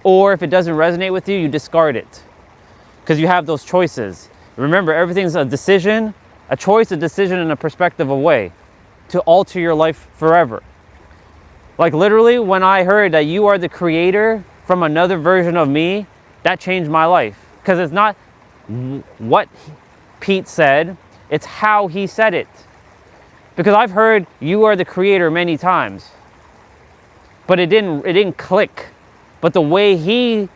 Or if it doesn't resonate with you, you discard it. Because you have those choices. Remember, everything's a decision, a choice, a decision, and a perspective away to alter your life forever. Like literally, when I heard that you are the creator from another version of me, that changed my life. Because it's not what Pete said, it's how he said it. Because I've heard you are the creator many times, but it didn't click. But the way he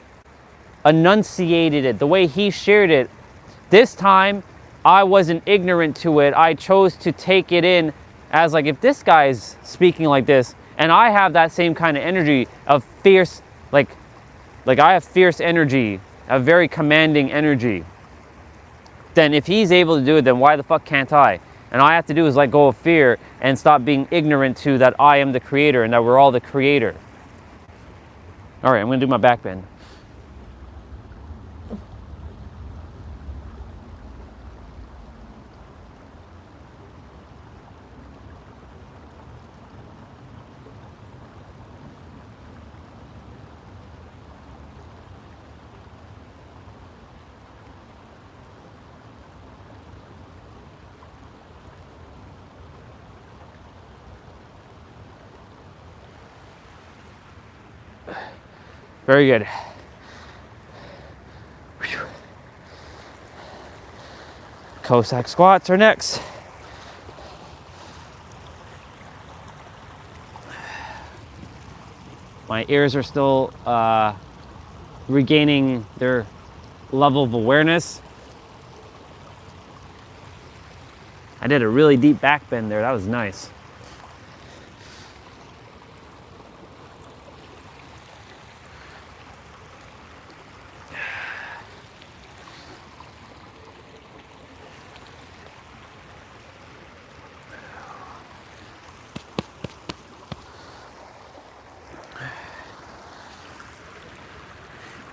enunciated it, the way he shared it, this time I wasn't ignorant to it. I chose to take it in as like, if this guy's speaking like this, and I have that same kind of energy of fierce, like I have fierce energy, a very commanding energy, then if he's able to do it, then why the fuck can't I? And all I have to do is let go of fear and stop being ignorant to that I am the creator and that we're all the creator. All right, I'm gonna do my back bend. Very good. Cossack squats are next. My ears are still regaining their level of awareness. I did a really deep back bend there. That was nice.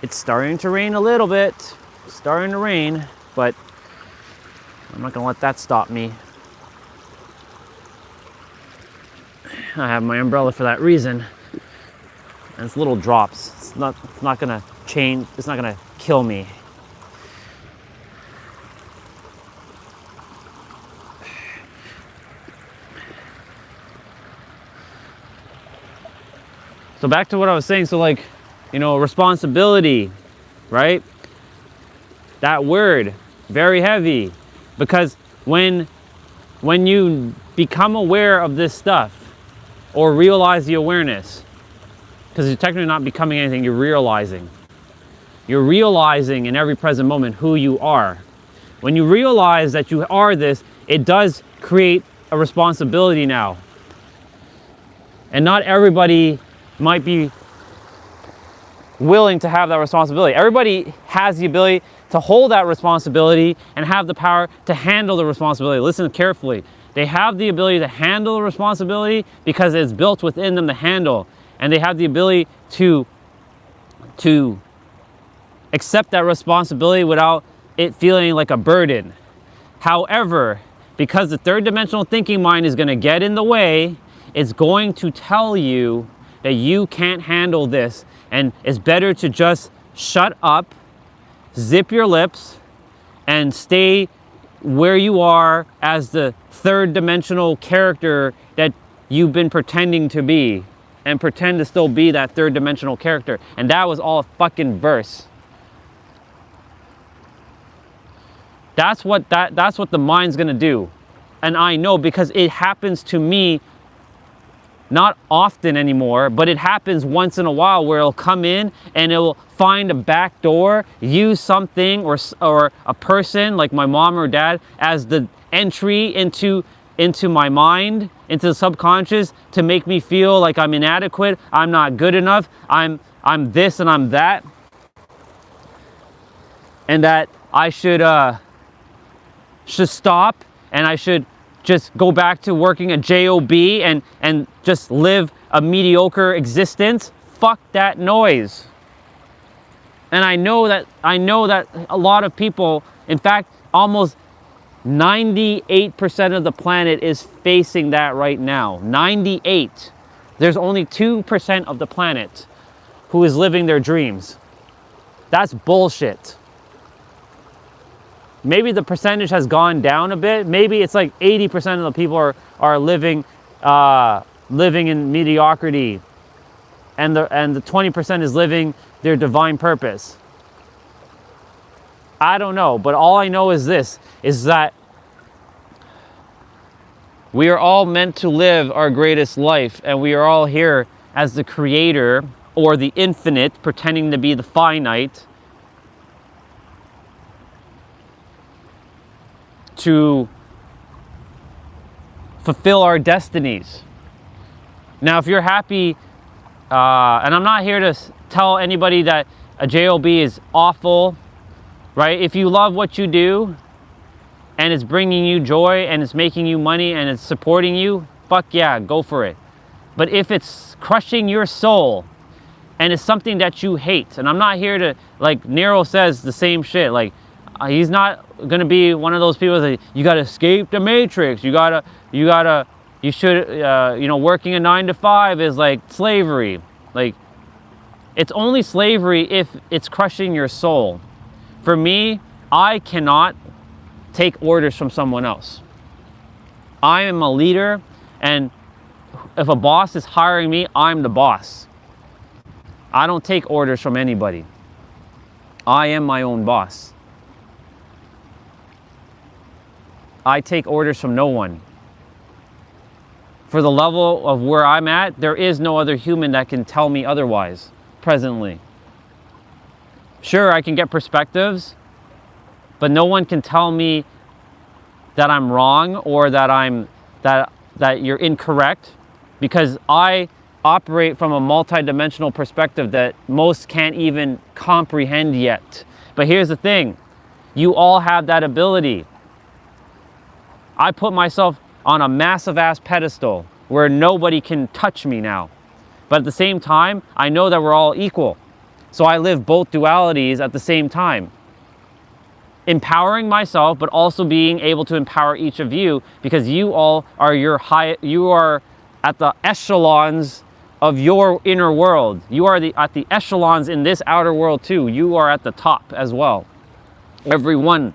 It's starting to rain a little bit. It's starting to rain, but I'm not gonna let that stop me. I have my umbrella for that reason. And it's little drops. It's not gonna change, it's not gonna kill me. So back to what I was saying, so like, you know, responsibility, right? That word, very heavy, because when you become aware of this stuff or realize the awareness, because you're technically not becoming anything, you're realizing. You're realizing in every present moment who you are. When you realize that you are this, it does create a responsibility now. And not everybody might be willing to have that responsibility. Everybody has the ability to hold that responsibility and have the power to handle the responsibility. Listen carefully. They have the ability to handle the responsibility because it's built within them to handle. And they have the ability to accept that responsibility without it feeling like a burden. However, because the third dimensional thinking mind is going to get in the way. It's going to tell you that you can't handle this, and it's better to just shut up, zip your lips, and stay where you are as the third dimensional character that you've been pretending to be, and pretend to still be that third dimensional character. And that was all a fucking verse. That's what the mind's gonna do. And I know, because it happens to me not often anymore, but it happens once in a while, where it'll come in and it'll find a back door, use something or a person like my mom or dad as the entry into my mind, into the subconscious, to make me feel like I'm inadequate, I'm not good enough, I'm this and I'm that, and that I should stop, and I should just go back to working a job and just live a mediocre existence. Fuck that noise. And I know that a lot of people, in fact, almost 98% of the planet is facing that right now. 98. There's only 2% of the planet who is living their dreams. That's bullshit. Maybe the percentage has gone down a bit. Maybe it's like 80% of the people are living in mediocrity, and the 20% is living their divine purpose. I don't know, but all I know is this, is that we are all meant to live our greatest life, and we are all here as the creator or the infinite pretending to be the finite, to fulfill our destinies. Now, if you're happy, and I'm not here to tell anybody that a job is awful, right? If you love what you do, and it's bringing you joy, and it's making you money, and it's supporting you, fuck yeah, go for it. But if it's crushing your soul, and it's something that you hate, and I'm not here to, like Nero says the same shit, like he's not gonna be one of those people that you gotta escape the matrix, you should, working a 9 to 5 is like slavery. Like, it's only slavery if it's crushing your soul. For me, I cannot take orders from someone else. I am a leader, and if a boss is hiring me, I'm the boss. I don't take orders from anybody. I am my own boss. I take orders from no one. For the level of where I'm at, there is no other human that can tell me otherwise, presently. Sure, I can get perspectives, but no one can tell me that I'm wrong or that you're incorrect, because I operate from a multidimensional perspective that most can't even comprehend yet. But here's the thing, you all have that ability. I put myself on a massive ass pedestal where nobody can touch me now. But at the same time, I know that we're all equal. So I live both dualities at the same time. Empowering myself, but also being able to empower each of you, because you all are you are at the echelons of your inner world. You are at the echelons in this outer world too. You are at the top as well. Everyone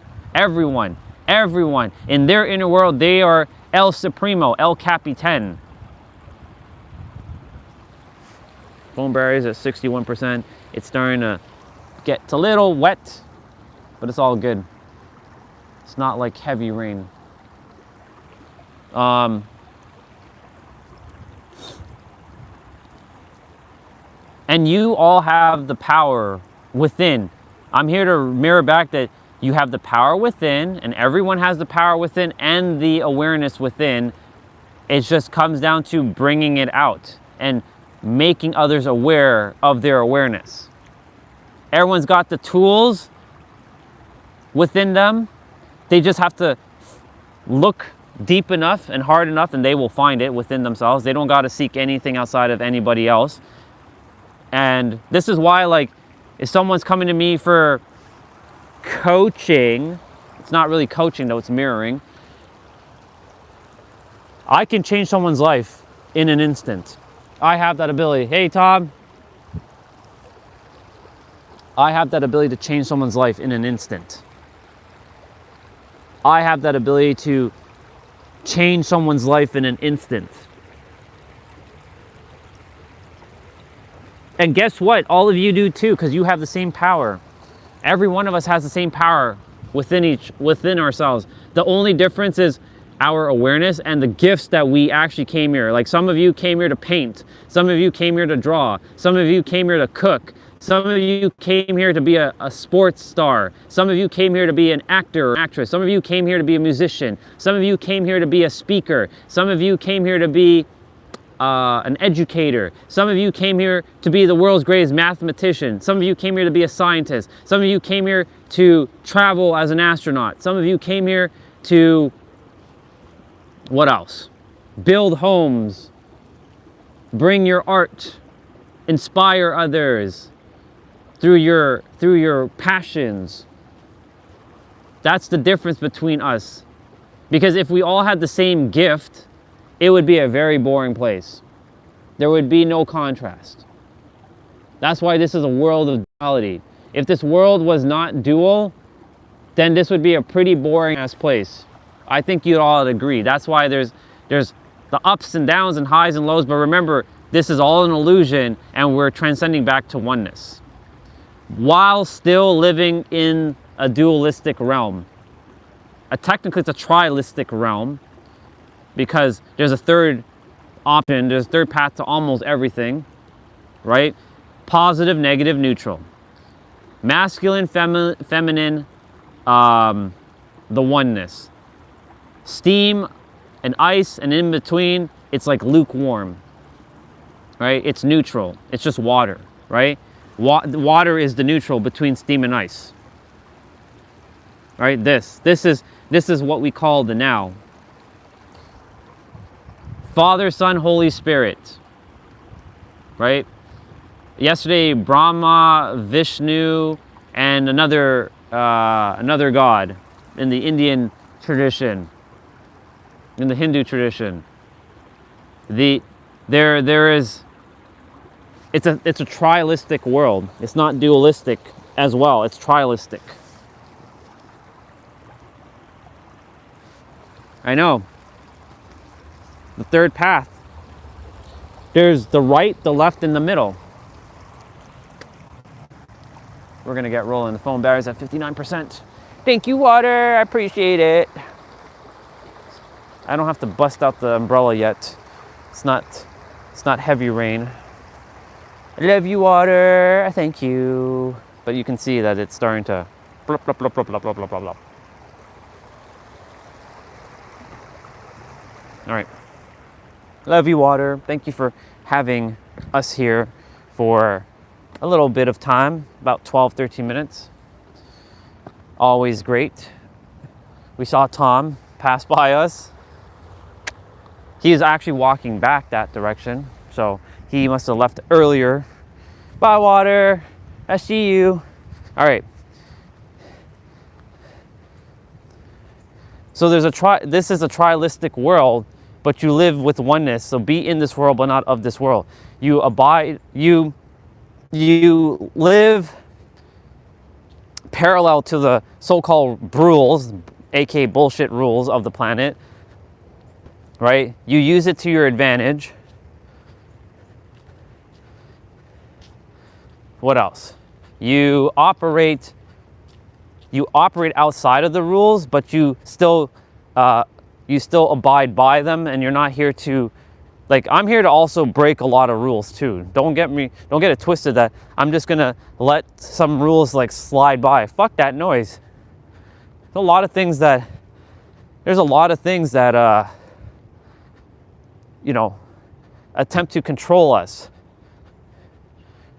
in their inner world, they are El Supremo, El Capitan. Phone battery's at 61%. It's starting to get a little wet, but it's all good. It's not like heavy rain. And you all have the power within. I'm here to mirror back that you have the power within, and everyone has the power within and the awareness within. It just comes down to bringing it out and making others aware of their awareness. Everyone's got the tools within them. They just have to look deep enough and hard enough, and they will find it within themselves. They don't got to seek anything outside of anybody else. And this is why, like, if someone's coming to me for coaching, it's not really coaching though, it's mirroring. I can change someone's life in an instant. I have that ability. Hey, Tom. I have that ability to change someone's life in an instant. I have that ability to change someone's life in an instant. And guess what? All of you do too, because you have the same power. Every one of us has the same power within ourselves. The only difference is our awareness and the gifts that we actually came here. Like some of you came here to paint. Some of you came here to draw. Some of you came here to cook. Some of you came here to be a sports star. Some of you came here to be an actor or actress. Some of you came here to be a musician. Some of you came here to be a speaker. Some of you came here to be an educator. Some of you came here to be the world's greatest mathematician. Some of you came here to be a scientist. Some of you came here to travel as an astronaut. Some of you came here to, what else? Build homes, bring your art, inspire others through your passions. That's the difference between us. Because if we all had the same gift, it would be a very boring place. There would be no contrast. That's why this is a world of duality. If this world was not dual, then this would be a pretty boring ass place. I think you'd all agree. That's why there's the ups and downs and highs and lows, but remember, this is all an illusion and we're transcending back to oneness, while still living in a dualistic realm. Technically it's a trialistic realm, because there's a third option, there's a third path to almost everything, right? Positive, negative, neutral. Masculine, feminine, the oneness. Steam and ice, and in between, it's like lukewarm, right? It's neutral, it's just water, right? Water is the neutral between steam and ice, right? This is what we call the now. Father, Son, Holy Spirit, right? Yesterday, Brahma, Vishnu, and another god in the Indian tradition, in the Hindu tradition. It's a trialistic world. It's not dualistic as well. It's trialistic. I know. The third path. There's the right, the left, and the middle. We're gonna get rolling. The phone battery's at 59%. Thank you, water. I appreciate it. I don't have to bust out the umbrella yet. It's not heavy rain. I love you, water. Thank you. But you can see that it's starting to blop, blop, blop, blop, blop, blop, blop, blop. All right. Love you, water. Thank you for having us here for a little bit of time, about 12, 13 minutes. Always great. We saw Tom pass by us. He is actually walking back that direction, so he must have left earlier. Bye, water. I see you. All right. So this is a trialistic world, but you live with oneness. So be in this world, but not of this world. You abide, you live parallel to the so-called rules, aka bullshit rules of the planet, right? You use it to your advantage. What else? You operate outside of the rules, but you still abide by them, and you're not here to, like, I'm here to also break a lot of rules too. Don't get it twisted that I'm just gonna let some rules like slide by. Fuck that noise. There's a lot of things that attempt to control us.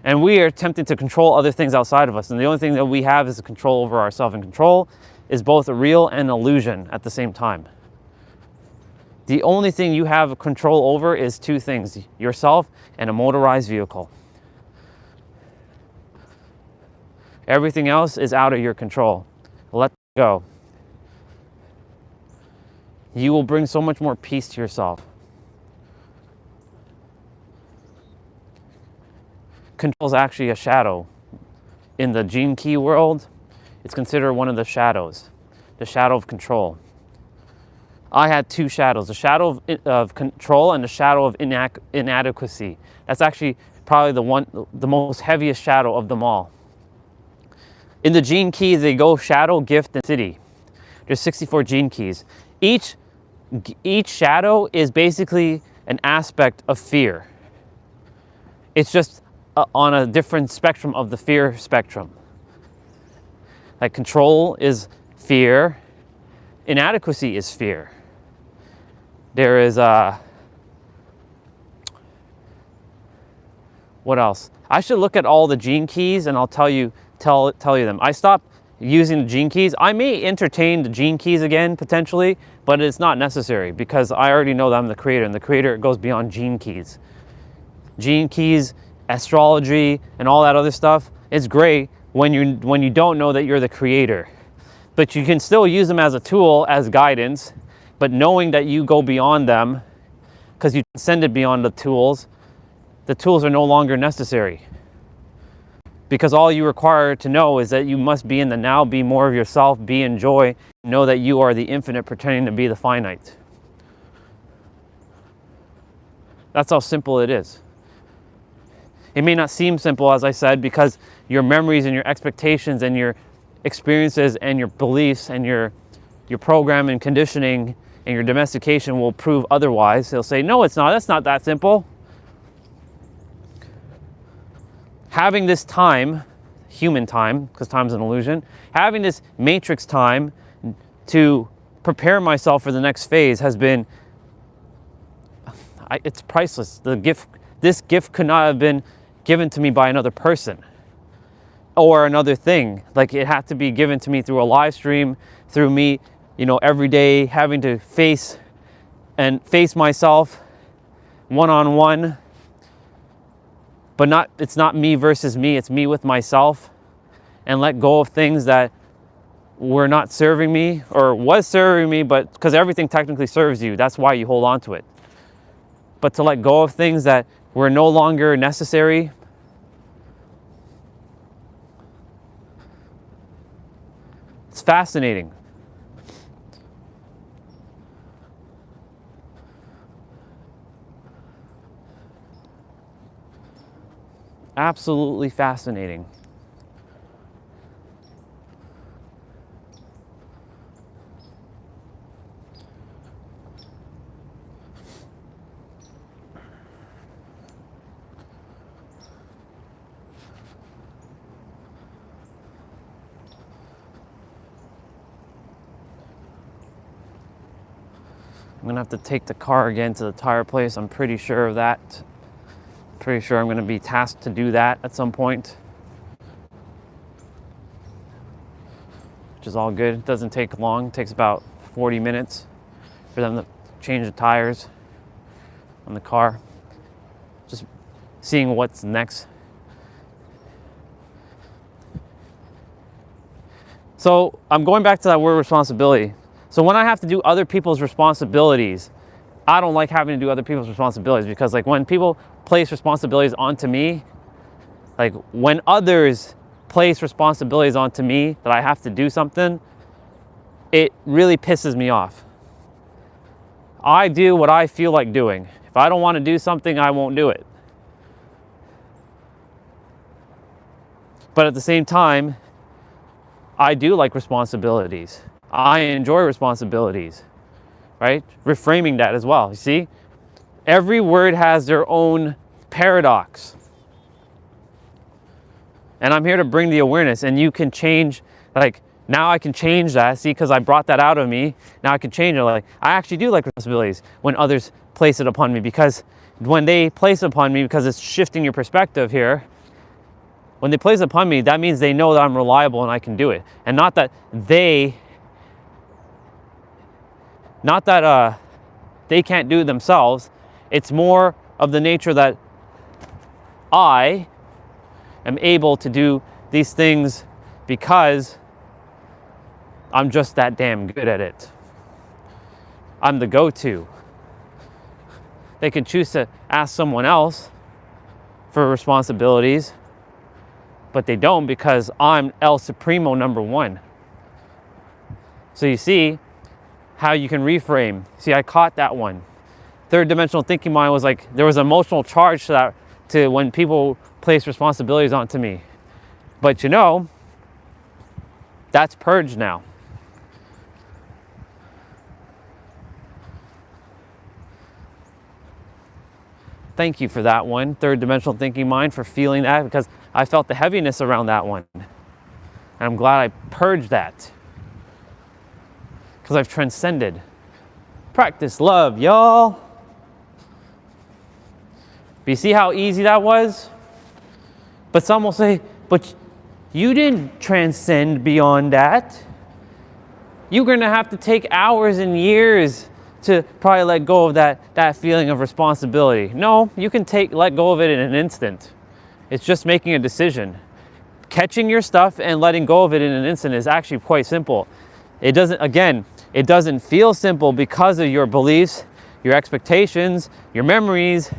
And we are attempting to control other things outside of us. And the only thing that we have is a control over ourselves. And control is both a real and illusion at the same time. The only thing you have control over is two things: yourself and a motorized vehicle. Everything else is out of your control. Let go. you will bring so much more peace to yourself. Control is actually a shadow. In the gene key world, it's considered one of the shadows of control. I had two shadows, the shadow of control and the shadow of inadequacy. That's actually probably the most heaviest shadow of them all. In the gene keys, they go shadow, gift, and city. There's 64 gene keys. Each shadow is basically an aspect of fear. It's just on a different spectrum of the fear spectrum. Like control is fear, inadequacy is fear. There is what else? I should look at all the gene keys and I'll tell you them. I stopped using the gene keys. I may entertain the gene keys again potentially, but it's not necessary because I already know that I'm the creator, and the creator goes beyond gene keys. Gene keys, astrology, and all that other stuff, it's great when you don't know that you're the creator. But you can still use them as a tool, as guidance, but knowing that you go beyond them, because you transcended beyond the tools are no longer necessary. Because all you require to know is that you must be in the now, be more of yourself, be in joy, know that you are the infinite pretending to be the finite. That's how simple it is. It may not seem simple, as I said, because your memories and your expectations and your experiences and your beliefs and your program and conditioning and your domestication will prove otherwise. They'll say, no, it's not. That's not that simple. Having this time, human time, because time's an illusion, having this matrix time to prepare myself for the next phase has been, it's priceless. This gift could not have been given to me by another person or another thing. Like, it had to be given to me through a live stream, through me, every day having to face myself one-on-one. But it's not me versus me, it's me with myself, and let go of things that were not serving me or was serving me, but because everything technically serves you, that's why you hold on to it. But to let go of things that were no longer necessary. It's fascinating. Absolutely fascinating. I'm gonna have to take the car again to the tire place. I'm pretty sure of that. Pretty sure I'm going to be tasked to do that at some point, which is all good. It doesn't take long. It takes about 40 minutes for them to change the tires on the car. Just seeing what's next. So I'm going back to that word responsibility. So when I have to do other people's responsibilities, I don't like having to do other people's responsibilities, because like when people place responsibilities onto me, like when others place responsibilities onto me that I have to do something, it really pisses me off. I do what I feel like doing. If I don't want to do something, I won't do it. But at the same time, I do like responsibilities. I enjoy responsibilities. Right? Reframing that as well. You see? Every word has their own paradox. And I'm here to bring the awareness, and you can change, like, now I can change that. See, because I brought that out of me. Now I can change it. Like, I actually do like responsibilities when others place it upon me, because when they place it upon me, because it's shifting your perspective here, when they place it upon me, that means they know that I'm reliable and I can do it. And not that they can't do it themselves. It's more of the nature that I am able to do these things because I'm just that damn good at it. I'm the go-to. They can choose to ask someone else for responsibilities, but they don't because I'm El Supremo number one. So you see how you can reframe. See, I caught that one. Third dimensional thinking mind was like, there was an emotional charge to that, to when people place responsibilities onto me. But you know, that's purged now. Thank you for that one, third dimensional thinking mind, for feeling that, because I felt the heaviness around that one. And I'm glad I purged that. Because I've transcended. Practice love, y'all. But you see how easy that was? But some will say, but you didn't transcend beyond that. You're going to have to take hours and years to probably let go of that feeling of responsibility. No, you can let go of it in an instant. It's just making a decision. Catching your stuff and letting go of it in an instant is actually quite simple. It doesn't feel simple because of your beliefs, your expectations, your memories,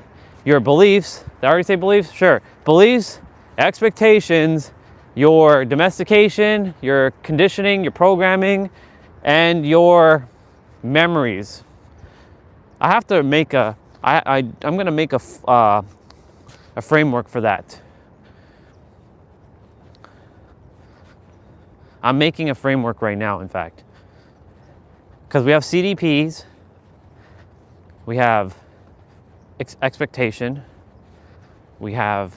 your beliefs. Did I already say beliefs? Sure. Beliefs, expectations, your domestication, your conditioning, your programming, and your memories. I have to make I'm going to make a framework for that. I'm making a framework right now, in fact. Because we have CDPs, we have expectation, we have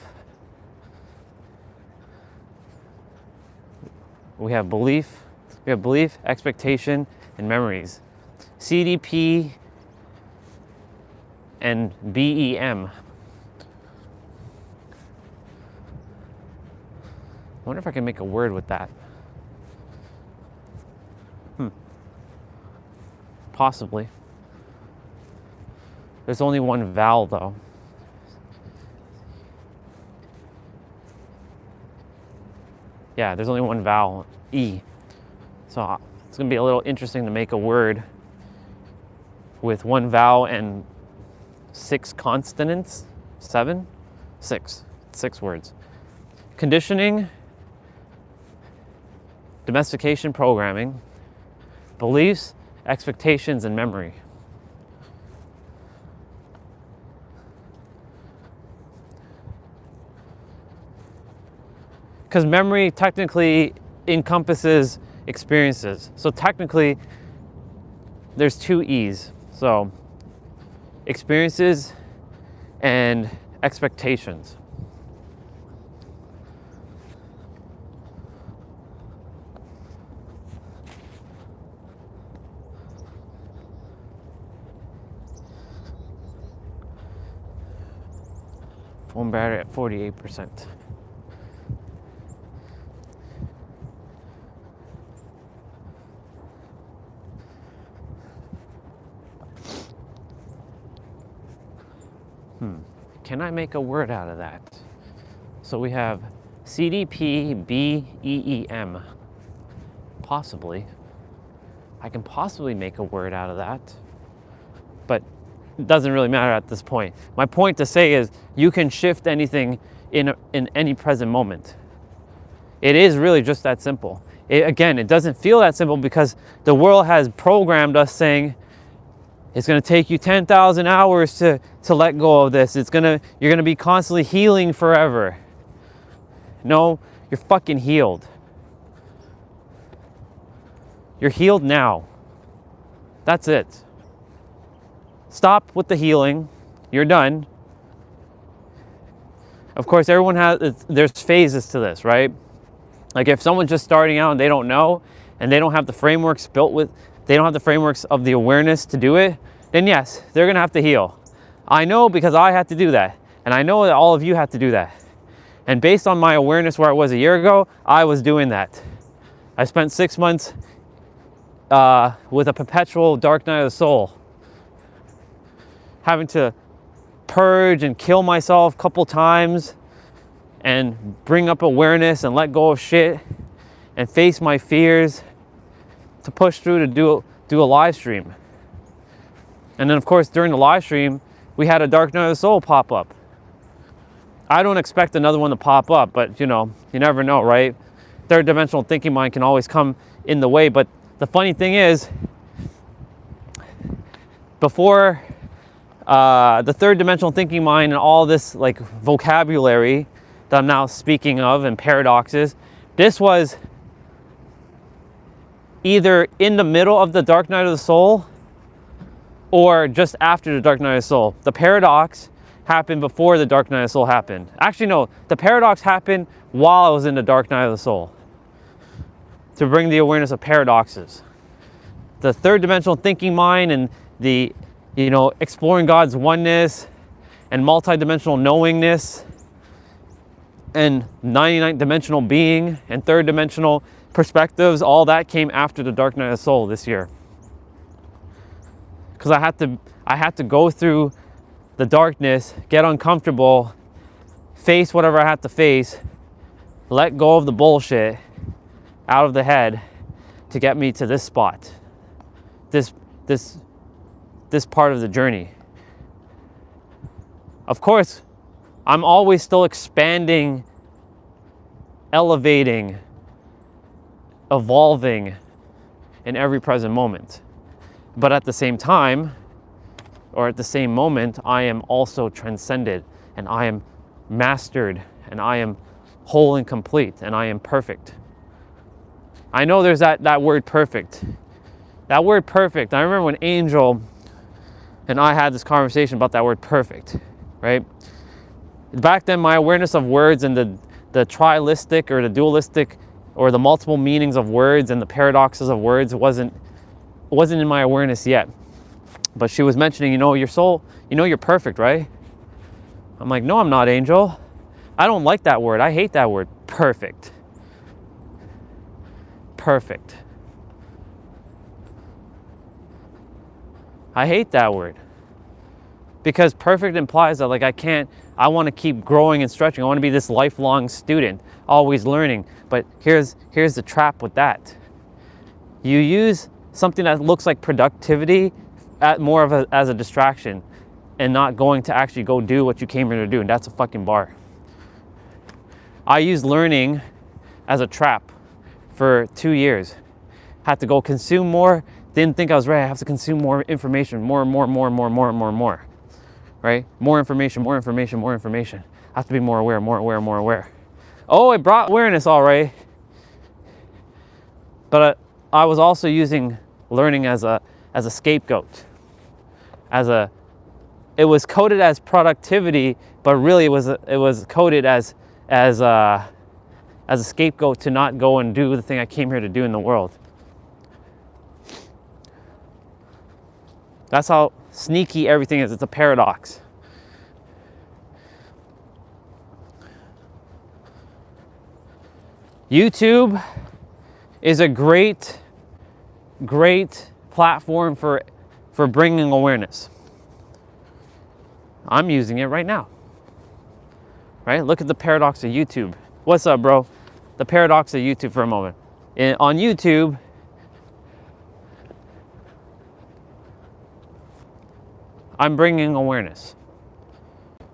belief, expectation, and memories. CDP and BEM. I wonder if I can make a word with that. Possibly. There's only one vowel though. Yeah, there's only one vowel, E. So it's gonna be a little interesting to make a word with one vowel and 6 consonants. 7? 6. 6 words. Conditioning, domestication, programming, beliefs, expectations, and memory. Because memory technically encompasses experiences. So technically, there's 2 E's. So experiences and expectations. Phone battery at 48%. Can I make a word out of that? So we have CDP, BEEM. Possibly. I can possibly make a word out of that. But it doesn't really matter at this point. My point to say is you can shift anything in any present moment. It is really just that simple. Again, it doesn't feel that simple because the world has programmed us saying it's going to take you 10,000 hours to let go of this. You're going to be constantly healing forever. No, you're fucking healed. You're healed now. That's it. Stop with the healing. You're done. Of course, there's phases to this, right? Like if someone's just starting out and they don't know, and they don't have the frameworks they don't have the frameworks of the awareness to do it, then yes, they're gonna have to heal. I know because I had to do that. And I know that all of you have to do that. And based on my awareness where I was a year ago, I was doing that. I spent 6 months with a perpetual dark night of the soul, having to purge and kill myself a couple times and bring up awareness and let go of shit and face my fears to push through to do a live stream. And then of course during the live stream, we had a dark night of the soul pop up. I don't expect another one to pop up, but you know, you never know, right? Third dimensional thinking mind can always come in the way. But the funny thing is, before the third dimensional thinking mind and all this like vocabulary that I'm now speaking of and paradoxes, this was either in the middle of the dark night of the soul or just after the dark night of the soul. The paradox happened before the dark night of the soul happened. Actually, no, the paradox happened while I was in the dark night of the soul, to bring the awareness of paradoxes. The third dimensional thinking mind and the, you know, exploring God's oneness and multi-dimensional knowingness and 99th dimensional being and third dimensional perspectives, all that came after the dark night of the soul this year. Because I had to go through the darkness, get uncomfortable, face whatever I had to face, let go of the bullshit out of the head to get me to this spot, this part of the journey. Of course, I'm always still expanding, elevating, evolving in every present moment. But at the same time, or at the same moment, I am also transcended, and I am mastered, and I am whole and complete, and I am perfect. I know there's that word perfect. That word perfect, I remember when Angel and I had this conversation about that word perfect, right? Back then, my awareness of words and the trialistic or the dualistic or the multiple meanings of words and the paradoxes of words wasn't in my awareness yet. But she was mentioning, you know, your soul, you know, you're perfect, right? I'm like, no, I'm not, Angel. I don't like that word. I hate that word. Perfect. Perfect. I hate that word. Because perfect implies that like I want to keep growing and stretching. I want to be this lifelong student, always learning. But here's the trap with that. You use something that looks like productivity as a distraction and not going to actually go do what you came here to do, and that's a fucking bar. I used learning as a trap for 2 years. Had to go consume more, didn't think I was ready. I have to consume more information, more, right? More information. I have to be more aware. Oh, it brought awareness, all right. But I was also using learning as a scapegoat. It was coded as productivity, but really it was coded as a scapegoat to not go and do the thing I came here to do in the world. That's how sneaky everything is. It's a paradox. YouTube is a great platform for bringing awareness. I'm using it right now. Right? Look at the paradox of YouTube. What's up, bro? The paradox of YouTube for a moment. On YouTube, I'm bringing awareness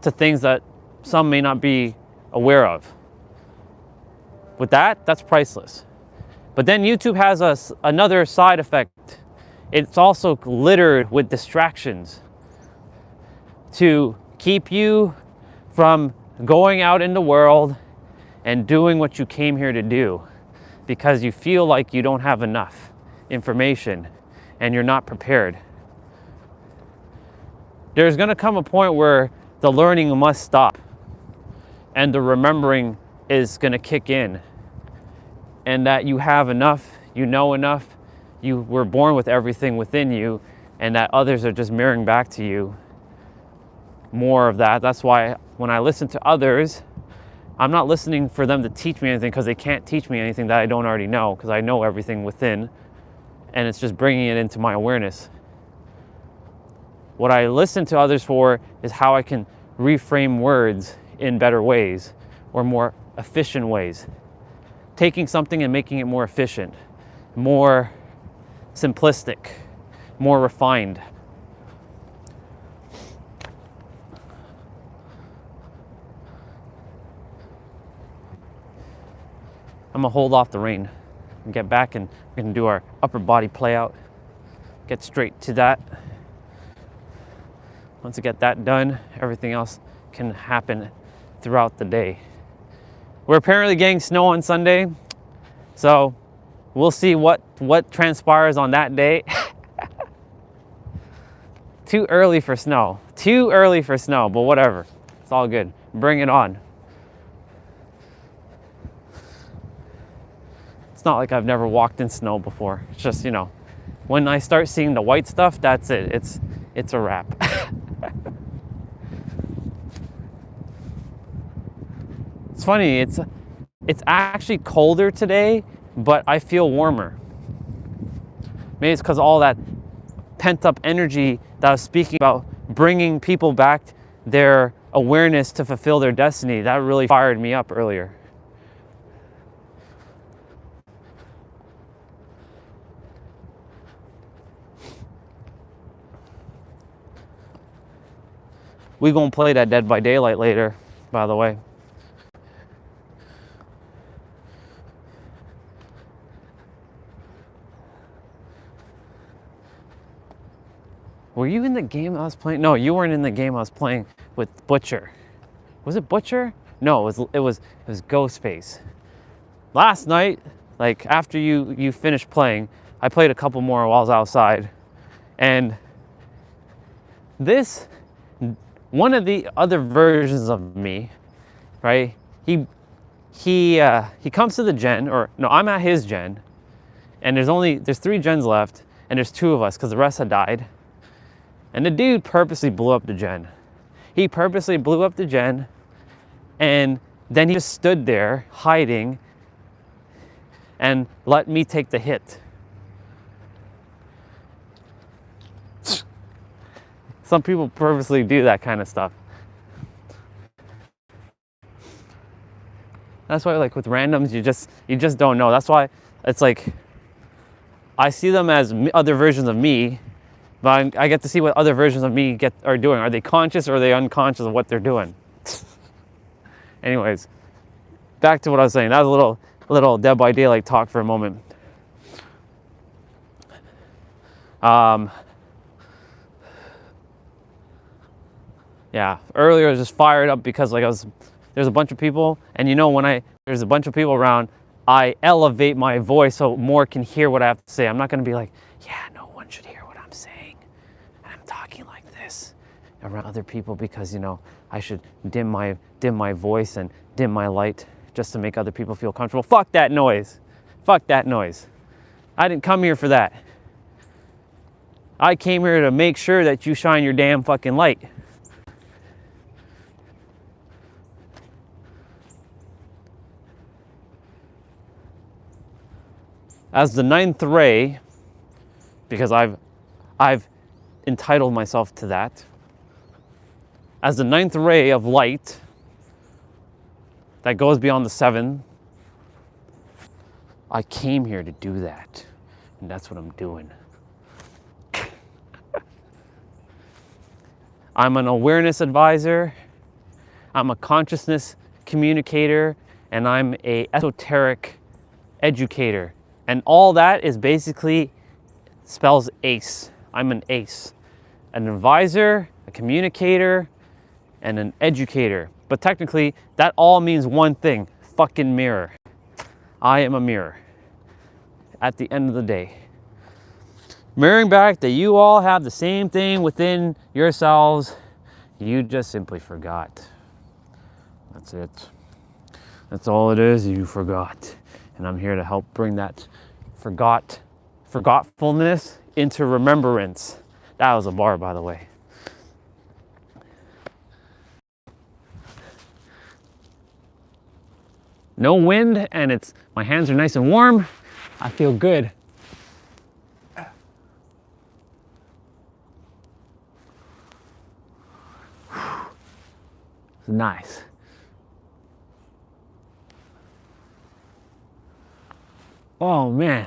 to things that some may not be aware of. With that's priceless. But then YouTube has another side effect. It's also littered with distractions to keep you from going out in the world and doing what you came here to do, because you feel like you don't have enough information and you're not prepared. There's going to come a point where the learning must stop and the remembering is going to kick in, and that you have enough, you know enough, you were born with everything within you, and that others are just mirroring back to you more of that. That's why when I listen to others, I'm not listening for them to teach me anything, because they can't teach me anything that I don't already know, because I know everything within, and it's just bringing it into my awareness. What I listen to others for is how I can reframe words in better ways or more efficient ways. Taking something and making it more efficient, more simplistic, more refined. I'm gonna hold off the rain and get back, and we're gonna do our upper body play out. Get straight to that. Once I get that done, everything else can happen throughout the day. We're apparently getting snow on Sunday, so we'll see what transpires on that day. Too early for snow. Too early for snow, but whatever. It's all good. Bring it on. It's not like I've never walked in snow before. It's just, you know, when I start seeing the white stuff, that's it. It's a wrap. It's funny, it's actually colder today, but I feel warmer. Maybe it's because all that pent up energy that I was speaking about, bringing people back their awareness to fulfill their destiny, that really fired me up earlier. We gonna play that Dead by Daylight later, by the way. Were you in the game I was playing? No, you weren't in the game I was playing with Butcher. Was it Butcher? No, it was Ghostface. Last night, like after you finished playing, I played a couple more while I was outside, and this one of the other versions of me, right? He comes to the gen, or no, I'm at his gen, and there's 3 gens left, and there's 2 of us because the rest had died. And the dude purposely blew up the gen. He purposely blew up the gen, and then he just stood there hiding and let me take the hit. Some people purposely do that kind of stuff. That's why, like with randoms, you just don't know. That's why it's like I see them as other versions of me, but I get to see what other versions of me are doing. Are they conscious or are they unconscious of what they're doing? Anyways, back to what I was saying. That was a little Dead by Daylight talk for a moment. Yeah, earlier I was just fired up because there's a bunch of people, and you know when there's a bunch of people around, I elevate my voice so more can hear what I have to say. I'm not going to be like, yeah, no one should hear what I'm saying. And I'm talking like this around other people because, you know, I should dim my voice and dim my light just to make other people feel comfortable. Fuck that noise. Fuck that noise. I didn't come here for that. I came here to make sure that you shine your damn fucking light. As the 9th ray, because I've entitled myself to that, as the 9th ray of light that goes beyond the 7, I came here to do that, and that's what I'm doing. I'm an awareness advisor, I'm a consciousness communicator, and I'm an esoteric educator. And all that is basically spells ACE. I'm an ACE. An advisor, a communicator, and an educator. But technically, that all means one thing, fucking mirror. I am a mirror at the end of the day. Mirroring back that you all have the same thing within yourselves. You just simply forgot. That's it. That's all it is, you forgot. And I'm here to help bring that forgetfulness into remembrance. That was a bar, by the way. No wind, and my hands are nice and warm. I feel good. It's nice. Oh man.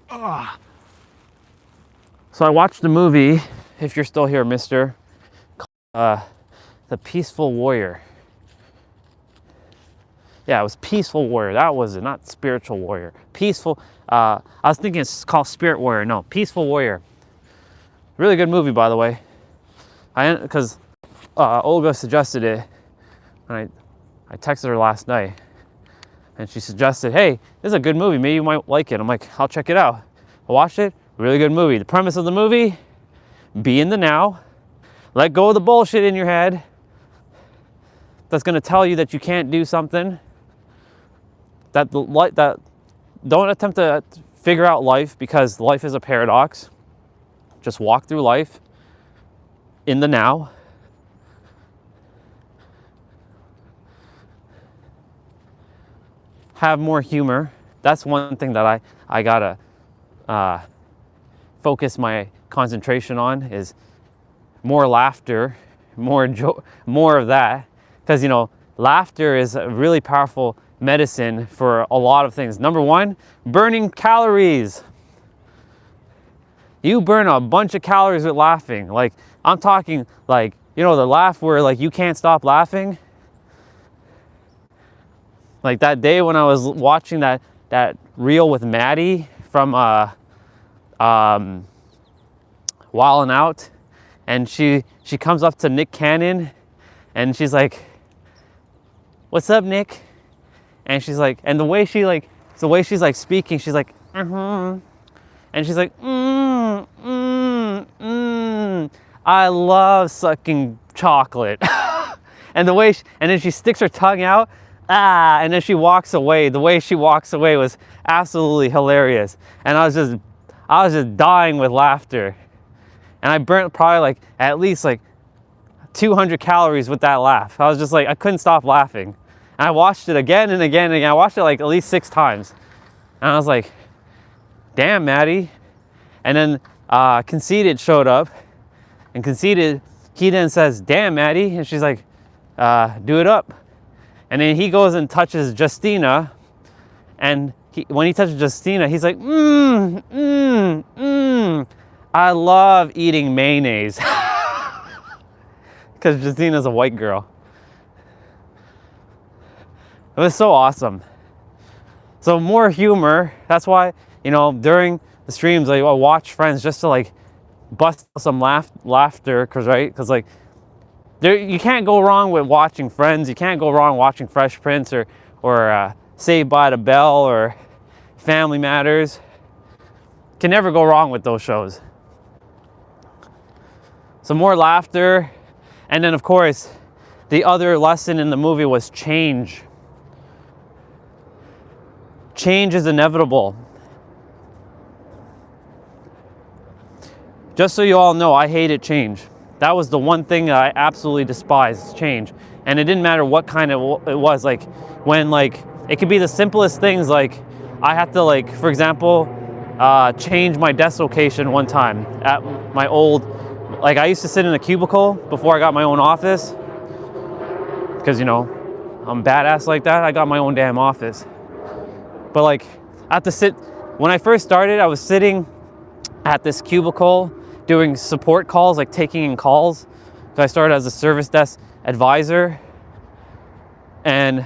Oh. So I watched the movie, if you're still here, mister, The Peaceful Warrior. Yeah, it was Peaceful Warrior. That was it, not Spiritual Warrior. Peaceful. I was thinking it's called Spirit Warrior. No, Peaceful Warrior. Really good movie, by the way. Because Olga suggested it, and I texted her last night, and she suggested, hey, this is a good movie. Maybe you might like it. I'm like, I'll check it out. I watched it. Really good movie. The premise of the movie: be in the now. Let go of the bullshit in your head that's going to tell you that you can't do something. That don't attempt to figure out life, because life is a paradox. Just walk through life in the now. Have more humor. That's one thing that I gotta focus my concentration on, is more laughter, more of that. Because, you know, laughter is a really powerful medicine for a lot of things. Number one, burning calories. You burn a bunch of calories with laughing. Like, I'm talking like, you know, the laugh where like you can't stop laughing. Like that day when I was watching that reel with Maddie from Wildin' Out, and she comes up to Nick Cannon and she's like, "What's up, Nick?" And she's like, and the way she's like speaking, she's like, and she's like, I love sucking chocolate. And the way and then she sticks her tongue out, and then she walks away. The way she walks away was absolutely hilarious, and I was just dying with laughter. And I burnt probably like at least like 200 calories with that laugh. I was just like, I couldn't stop laughing. And I watched it again and again and again. I watched it like at least 6 times. And I was like, damn, Maddie. And then Conceited showed up. And Conceited, he then says, damn, Maddie. And she's like, do it up. And then he goes and touches Justina. And when he touches Justina, he's like, I love eating mayonnaise. Because Justina's a white girl. It was so awesome. So more humor. That's why, you know, during the streams, I watch Friends just to like bust some laughter, because like you can't go wrong with watching Friends. You can't go wrong watching Fresh Prince or Saved by the Bell or Family Matters. Can never go wrong with those shows. So more laughter. And then of course, the other lesson in the movie was change. Change is inevitable. Just so you all know, I hated change. That was the one thing that I absolutely despised, change. And it didn't matter what kind of it was. Like when like, it could be the simplest things, like I had to like, for example, change my desk location one time at my old, like I used to sit in a cubicle before I got my own office. Because, you know, I'm badass like that. I got my own damn office. But like, I had to sit, when I first started, I was sitting at this cubicle doing support calls, like taking in calls. So I started as a service desk advisor. And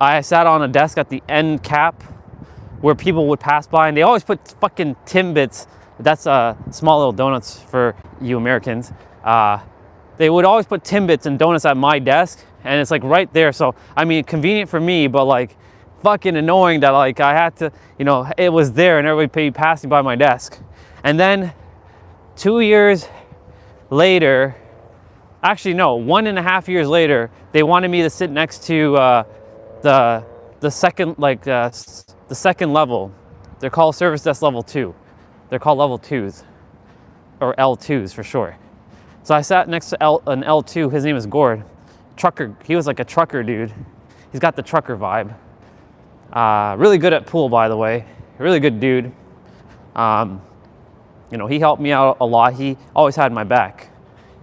I sat on a desk at the end cap where people would pass by, and they always put fucking Timbits. That's small little donuts for you Americans. They would always put Timbits and donuts at my desk, and it's like right there. So, I mean, convenient for me, but like fucking annoying that like I had to, you know, it was there and everybody passing by my desk. And then 2 years later, actually no, 1.5 years later, they wanted me to sit next to the second, like the second level. They're called service desk level 2. They're called level 2s, or L2s for sure. So I sat next to an L2. His name is Gord. Trucker. He was like a trucker dude. He's got the trucker vibe. Really good at pool, by the way. Really good dude. You know, he helped me out a lot. He always had my back.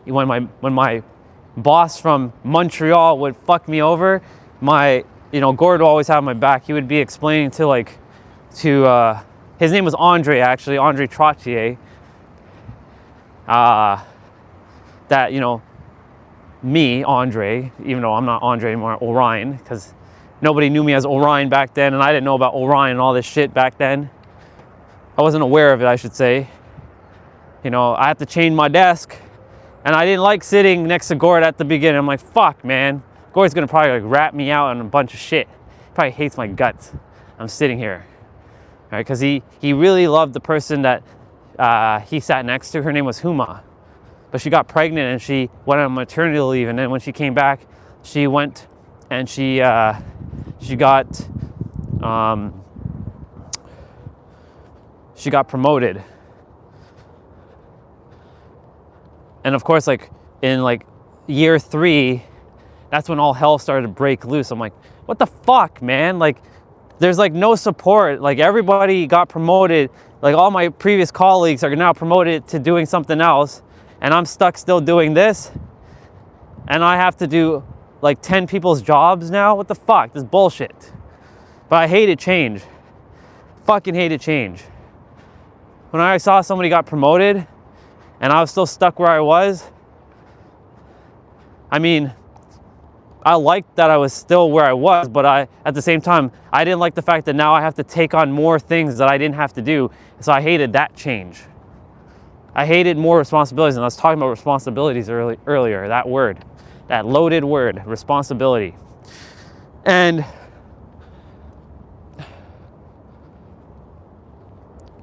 When my boss from Montreal would fuck me over, Gord would always have my back. He would be explaining to his name was Andre, actually, Andre Trottier. That, you know, me, Andre, even though I'm not Andre anymore, Orion, because nobody knew me as Orion back then, and I didn't know about Orion and all this shit back then. I wasn't aware of it, I should say. You know, I had to change my desk, and I didn't like sitting next to Gord at the beginning. I'm like, fuck, man. Gord's gonna probably like rat me out on a bunch of shit. He probably hates my guts. I'm sitting here, right? Because he really loved the person that he sat next to. Her name was Huma, but she got pregnant and she went on maternity leave. And then when she came back, she went and she got promoted. And of course, like in like year 3, that's when all hell started to break loose. I'm like, what the fuck, man? Like, there's like no support. Like, everybody got promoted. Like, all my previous colleagues are now promoted to doing something else, and I'm stuck still doing this. And I have to do like 10 people's jobs now. What the fuck? This is bullshit. But I hated change. Fucking hated change. When I saw somebody got promoted and I was still stuck where I was, I mean, I liked that I was still where I was, but at the same time, I didn't like the fact that now I have to take on more things that I didn't have to do. So I hated that change. I hated more responsibilities, and I was talking about responsibilities earlier, that word, that loaded word, responsibility. And,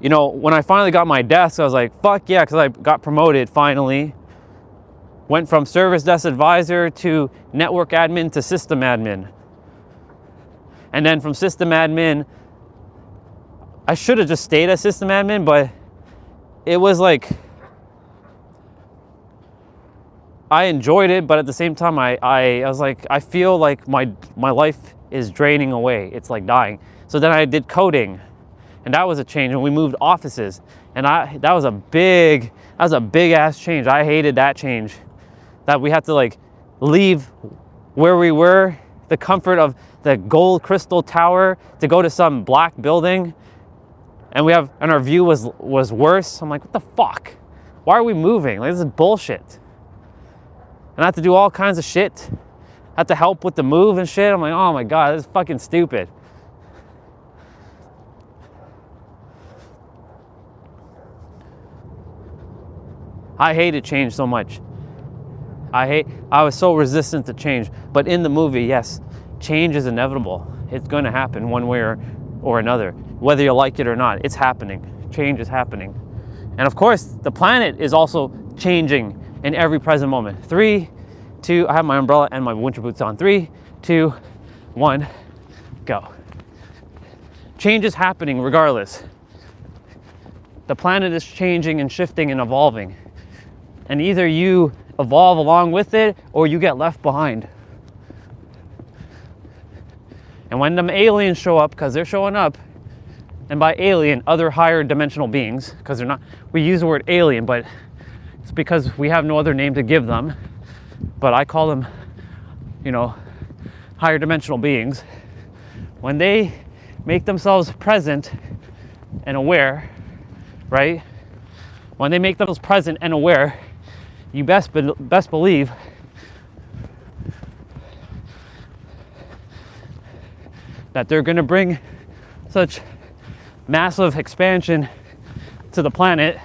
you know, when I finally got my desk, I was like, fuck yeah, because I got promoted finally. Went from service desk advisor to network admin to system admin. And then from system admin, I should have just stayed as system admin, but it was like, I enjoyed it, but at the same time, I was like, I feel like my life is draining away. It's like dying. So then I did coding, and that was a change, and we moved offices. And that was a big ass change. I hated that change. That we had to like leave where we were, the comfort of the gold crystal tower, to go to some black building, and our view was worse. I'm like, what the fuck? Why are we moving? Like, this is bullshit. And I had to do all kinds of shit. I had to help with the move and shit. I'm like, oh my God, this is fucking stupid. I hated change so much. I was so resistant to change. But in the movie, yes, change is inevitable. It's going to happen one way or another. Whether you like it or not, it's happening. Change is happening. And of course, the planet is also changing in every present moment. 3, 2, I have my umbrella and my winter boots on. 3, 2, 1, go. Change is happening regardless. The planet is changing and shifting and evolving. And either you evolve along with it or you get left behind. And when them aliens show up, because they're showing up, and by alien, other higher dimensional beings, because they're not, we use the word alien, but it's because we have no other name to give them. But I call them, you know, higher dimensional beings. When they make themselves present and aware, right? When they make themselves present and aware, you best believe that they're going to bring such massive expansion to the planet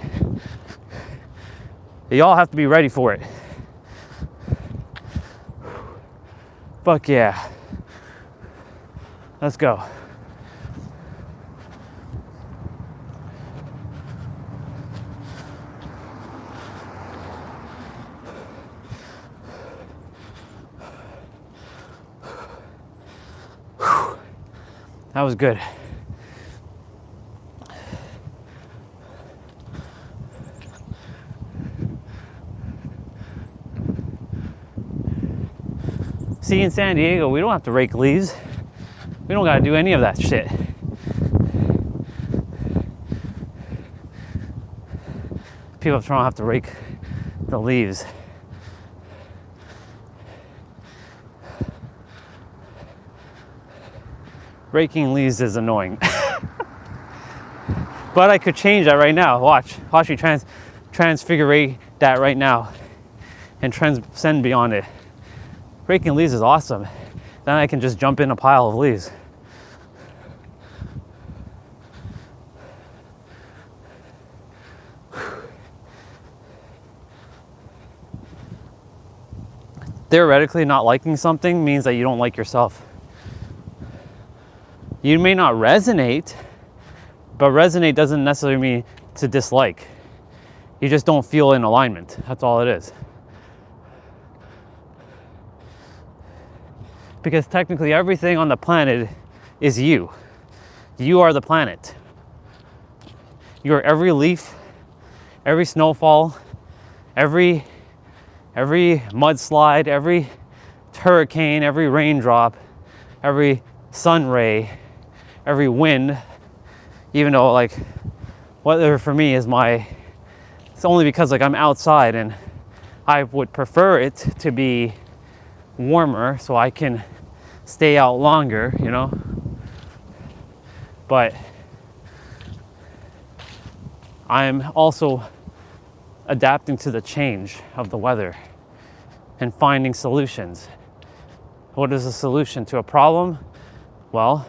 that y'all have to be ready for it. Fuck yeah. Let's go. That was good. See, in San Diego, we don't have to rake leaves. We don't got to do any of that shit. People don't have to rake the leaves. Raking leaves is annoying. But I could change that right now. Watch me transfigure that right now and transcend beyond it. raking leaves is awesome. Then I can just jump in a pile of leaves. Theoretically, not liking something means that you don't like yourself. You may not resonate, but resonate doesn't necessarily mean to dislike. You just don't feel in alignment. That's all it is. Because technically everything on the planet is you. You are the planet. You are every leaf, every snowfall, every mudslide, every hurricane, every raindrop, every sun ray, every wind. Even though like weather for me is it's only because like I'm outside and I would prefer it to be warmer so I can stay out longer, you know. But I'm also adapting to the change of the weather and finding solutions. What is a solution to a problem? Well,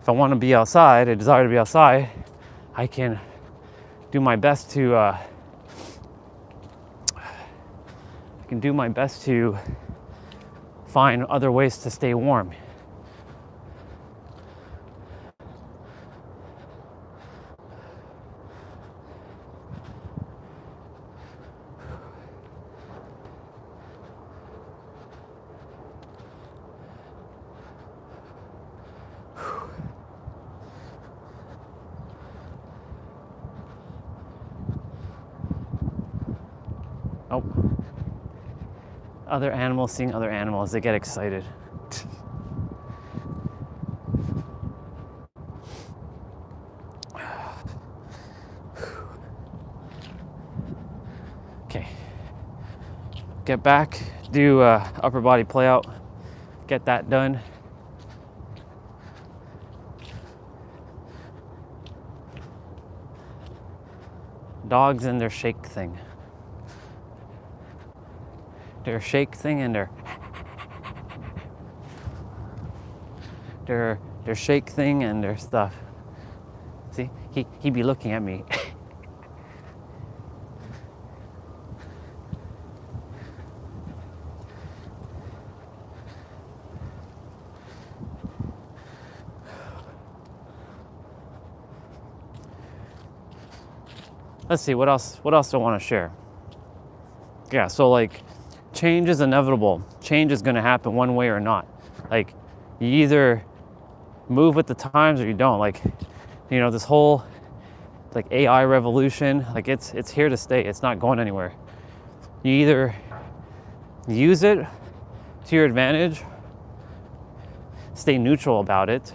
if I want to be outside, I desire to be outside, I can do my best to find other ways to stay warm. Oh. Other animals seeing other animals, they get excited. Okay. Get back, do upper body play out, get that done. Dogs and their shake thing. Their shake thing and their shake thing and their stuff. See, he be looking at me. Let's see, what else do I want to share? Yeah, so like change is inevitable. Change is going to happen one way or not. Like you either move with the times or you don't. Like, you know, this whole like AI revolution, like it's here to stay. It's not going anywhere. You either use it to your advantage, stay neutral about it,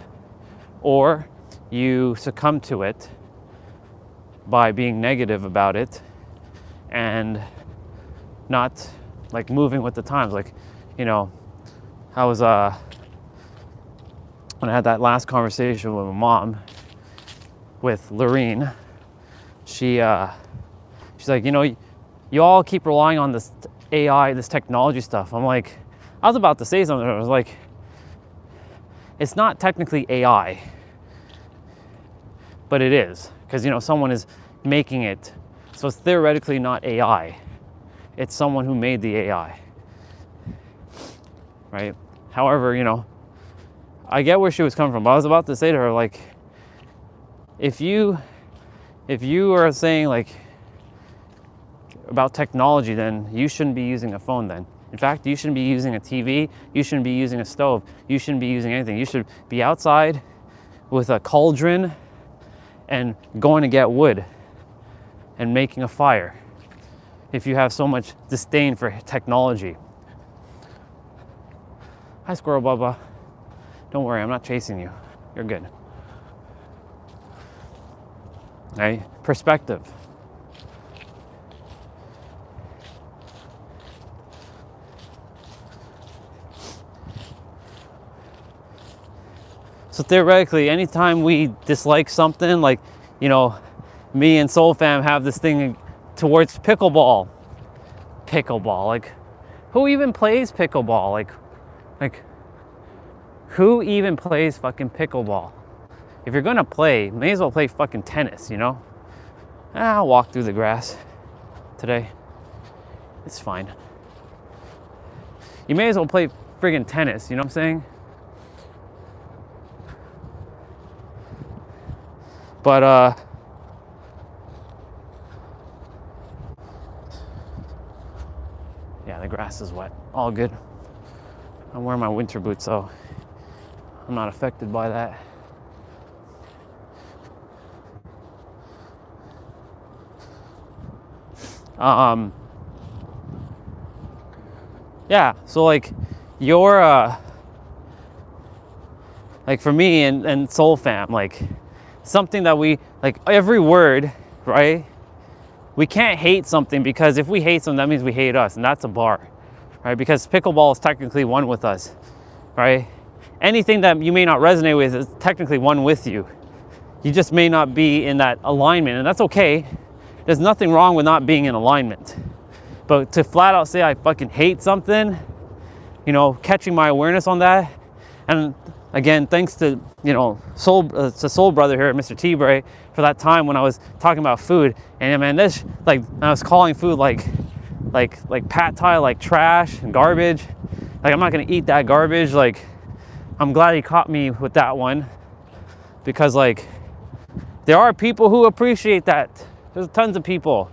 or you succumb to it by being negative about it and not like moving with the times. Like, you know, I was when I had that last conversation with my mom, with Lorene, she's like, you know, you all keep relying on this AI, this technology stuff. I'm like, I was about to say something. I was like, it's not technically AI, but it is, because, you know, someone is making it. So it's theoretically not AI. It's someone who made the AI, right? However, you know, I get where she was coming from, but I was about to say to her, like, if you are saying like about technology, then you shouldn't be using a phone then. In fact, you shouldn't be using a TV, you shouldn't be using a stove, you shouldn't be using anything. You should be outside with a cauldron and going to get wood and making a fire if you have so much disdain for technology. Hi, Squirrel Bubba. Don't worry, I'm not chasing you. You're good. Okay? Perspective. So theoretically, anytime we dislike something, like, you know, me and Soul Fam have this thing towards pickleball, like who even plays pickleball? Like who even plays fucking pickleball? If you're gonna play, may as well play fucking tennis, you know? I'll walk through the grass today. It's fine. You may as well play friggin' tennis, you know what I'm saying? But yeah, the grass is wet. All good. I'm wearing my winter boots, so I'm not affected by that. Yeah, so like your like for me and Soul Fam, like something that we like, every word, right? We can't hate something, because if we hate something, that means we hate us, and that's a bar, right? Because pickleball is technically one with us, right? Anything that you may not resonate with is technically one with you. You just may not be in that alignment, and that's okay. There's nothing wrong with not being in alignment. But to flat out say I fucking hate something, you know, catching my awareness on that, and again, thanks to, you know, Soul Brother here, Mr. T-Bray, for that time when I was talking about food. And man, this, like, I was calling food like pad thai, like trash and garbage. Like, I'm not gonna eat that garbage. Like, I'm glad he caught me with that one, because like, there are people who appreciate that. There's tons of people.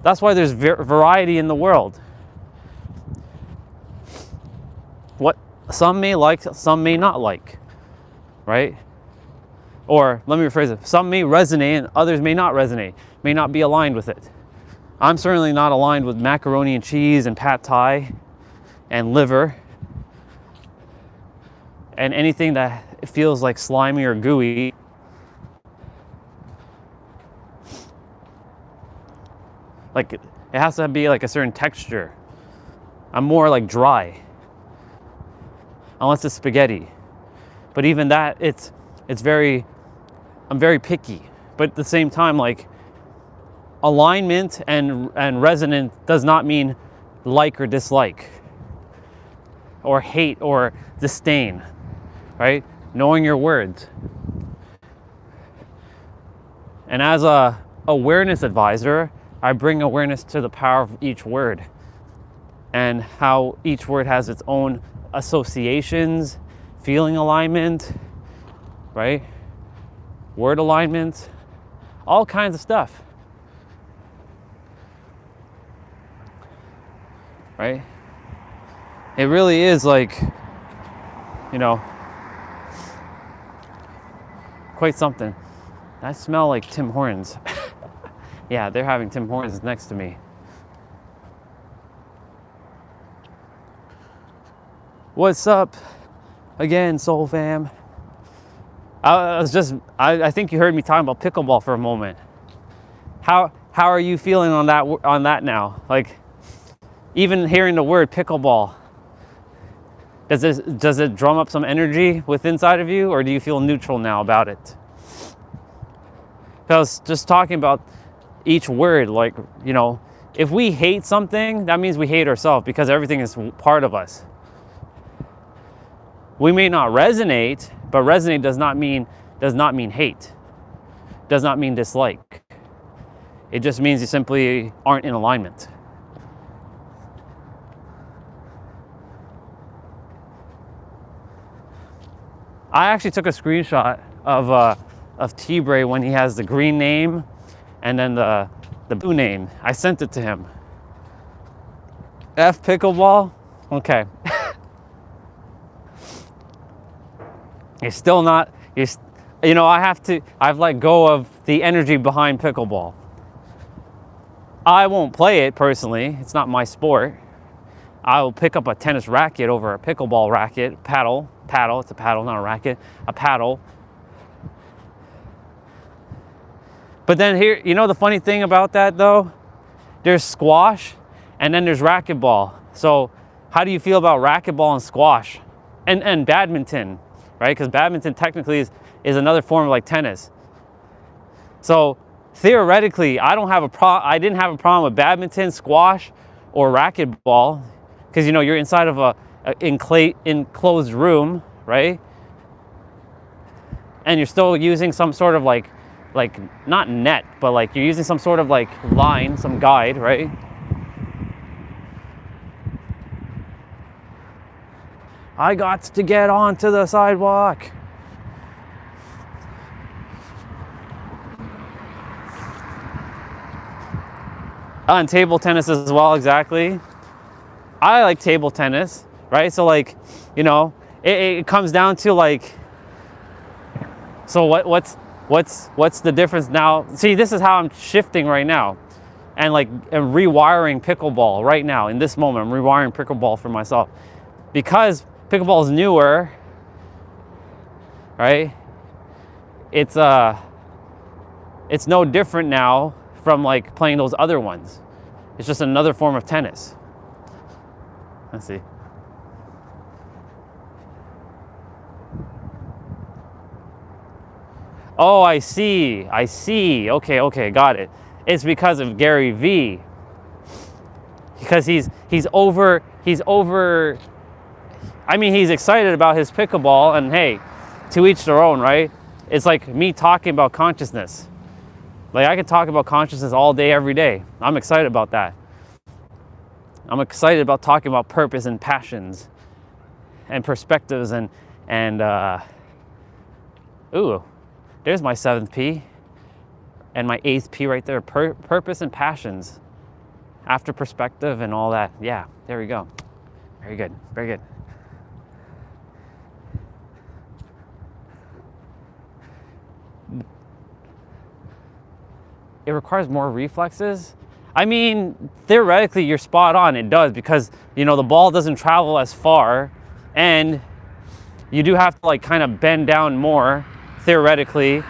That's why there's variety in the world. What some may like, some may not like, right? Or let me rephrase it. Some may resonate and others may not resonate, may not be aligned with it. I'm certainly not aligned with macaroni and cheese and pad thai and liver and anything that feels like slimy or gooey. Like, it has to be like a certain texture. I'm more like dry, unless it's spaghetti. But even that, I'm very picky. But at the same time, like, alignment and resonance does not mean like or dislike, or hate or disdain, right? Knowing your words. And as a awareness advisor, I bring awareness to the power of each word and how each word has its own associations, feeling alignment, right? Word alignment, all kinds of stuff, right? It really is like, you know, quite something. I smell like Tim Hortons. Yeah, they're having Tim Hortons next to me. What's up again, Soul Fam? I think you heard me talking about pickleball for a moment. How are you feeling on that now? Like, even hearing the word pickleball, does it drum up some energy within inside of you, or do you feel neutral now about it? Because just talking about each word, like, you know, if we hate something, that means we hate ourselves, because everything is part of us. We may not resonate, but resonate does not mean hate. Does not mean dislike. It just means you simply aren't in alignment. I actually took a screenshot of T-Bray when he has the green name and then the blue name. I sent it to him. F pickleball? Okay. You're still not, you know, I've let go of the energy behind pickleball. I won't play it personally. It's not my sport. I will pick up a tennis racket over a pickleball racket, paddle, it's a paddle, not a racket, a paddle. But then here, you know the funny thing about that though? There's squash and then there's racquetball. So how do you feel about racquetball and squash? And badminton, right? Because badminton technically is another form of like tennis. So theoretically, I didn't have a problem with badminton, squash, or racquetball, because you know you're inside of a enclosed room, right? And you're still using some sort of like not net, but like you're using some sort of like line, some guide, right? I got to get onto the sidewalk. And table tennis as well, exactly. I like table tennis, right? So like, you know, it comes down to like, so what's the difference now? See, this is how I'm shifting right now, and rewiring pickleball right now in this moment. I'm rewiring pickleball for myself because pickleball is newer, right? It's no different now from like playing those other ones. It's just another form of tennis. Let's see. Oh, I see. Okay, got it. It's because of Gary Vee. Because he's over, I mean, he's excited about his pickleball, and hey, to each their own, right? It's like me talking about consciousness. Like I can talk about consciousness all day, every day. I'm excited about that. I'm excited about talking about purpose and passions and perspectives and ooh, there's my 7th P and my 8th P right there. Purpose and passions after perspective and all that. Yeah, there we go. Very good, very good. It requires more reflexes. I mean, theoretically, you're spot on. It does, because you know the ball doesn't travel as far, and you do have to like kind of bend down more, theoretically,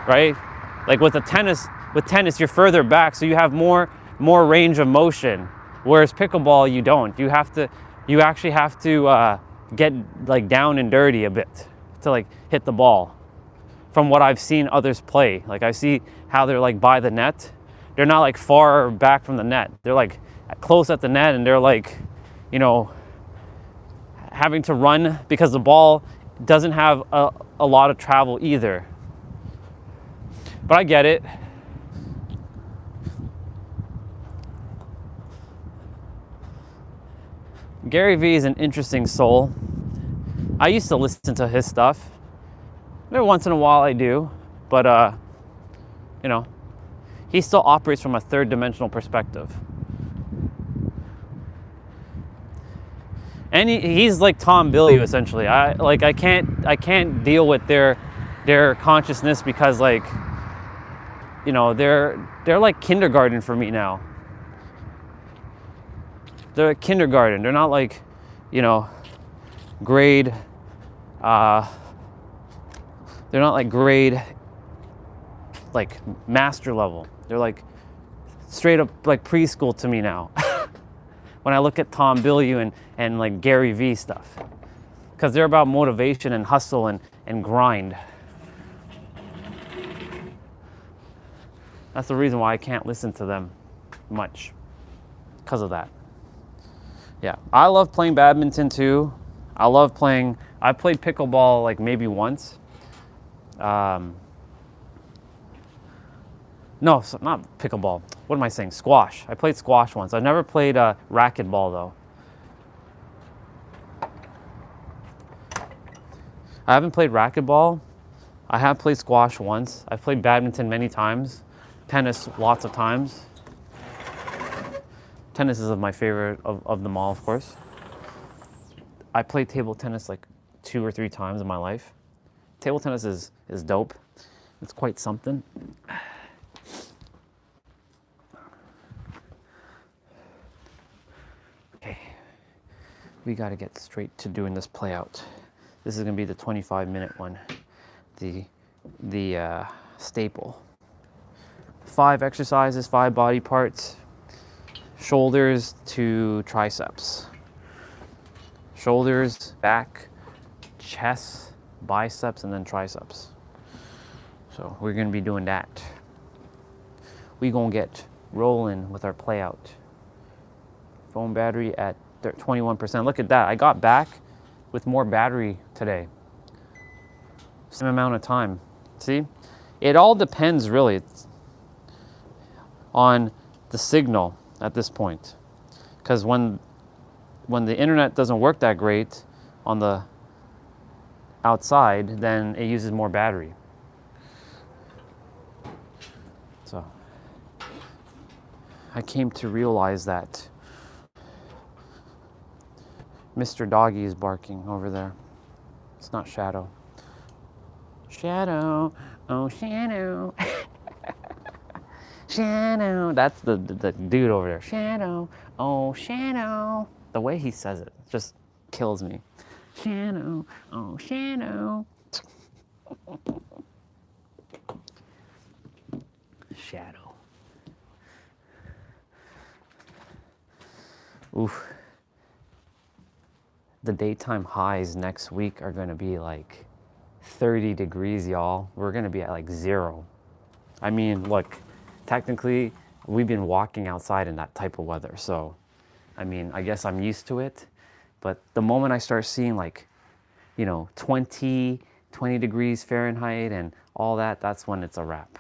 right? Like with tennis, you're further back, so you have more range of motion. Whereas pickleball, you don't. You actually have to get like down and dirty a bit to like hit the ball. From what I've seen others play, like I see how they're like by the net. They're not like far back from the net. They're like close at the net, and they're like, you know, having to run because the ball doesn't have a lot of travel either. But I get it. Gary Vee is an interesting soul. I used to listen to his stuff. Every once in a while I do, but you know, he still operates from a third dimensional perspective. And he's like Tom Bilyeu essentially. I can't deal with their consciousness, because like, you know, they're like kindergarten for me now. They're like kindergarten. They're not like, you know, grade they're not like grade like master level. They're like straight up like preschool to me now. When I look at Tom Bilyeu and like Gary Vee stuff, because they're about motivation and hustle and grind. That's the reason why I can't listen to them much, because of that. Yeah, I love playing badminton too. I played pickleball like maybe once. No, not pickleball. What am I saying? Squash. I played squash once. I've never played racquetball though. I haven't played racquetball. I have played squash once. I've played badminton many times. Tennis lots of times. Tennis is my favorite of them all, of course. I played table tennis like 2 or 3 times in my life. Table tennis is dope. It's quite something. Okay, we got to get straight to doing this play out. This is going to be the 25-minute one, the staple. 5 exercises, 5 body parts. Shoulders to triceps. Shoulders, back, chest, biceps, and then triceps. So we're gonna be doing that. We're gonna get rolling with our play out. Phone battery at 21%. Look at that. I got back with more battery today. Same amount of time. See? It all depends really on the signal at this point. Because when the internet doesn't work that great on the outside, then it uses more battery. So I came to realize that. Mr. Doggy is barking over there. It's not Shadow. Shadow, oh Shadow. Shadow, that's the dude over there. Shadow, oh Shadow. The way he says it just kills me. Shadow, oh Shadow. Shadow. Oof. The daytime highs next week are going to be like 30 degrees, y'all. We're going to be at like 0. I mean, look, technically, we've been walking outside in that type of weather. So, I mean, I guess I'm used to it. But the moment I start seeing like, 20 degrees Fahrenheit and all that, that's when it's a wrap.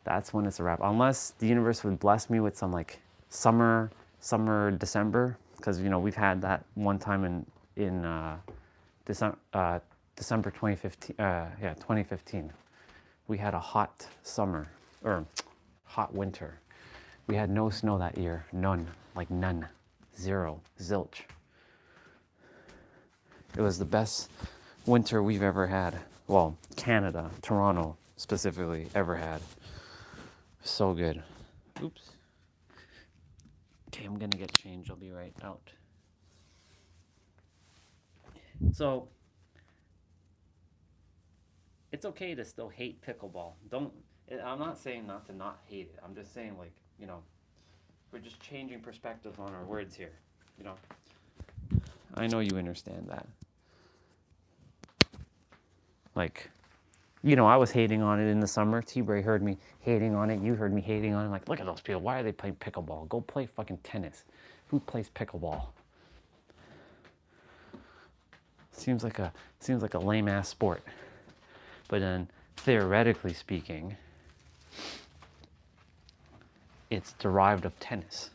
That's when it's a wrap. Unless the universe would bless me with some like summer December. Because we've had that one time in December 2015. 2015. We had a hot summer or hot winter. We had no snow that year. None, like none, 0, zilch. It was the best winter we've ever had. Well, Canada, Toronto specifically, ever had. So good. Oops. Okay, I'm gonna get changed. I'll be right out. So, it's okay to still hate pickleball. I'm not saying not hate it. I'm just saying we're just changing perspectives on our words here. I know you understand that. I was hating on it in the summer. T-Bray heard me hating on it. You heard me hating on it. Like, look at those people. Why are they playing pickleball? Go play fucking tennis. Who plays pickleball? Seems like a lame ass sport. But then, theoretically speaking, it's derived of tennis.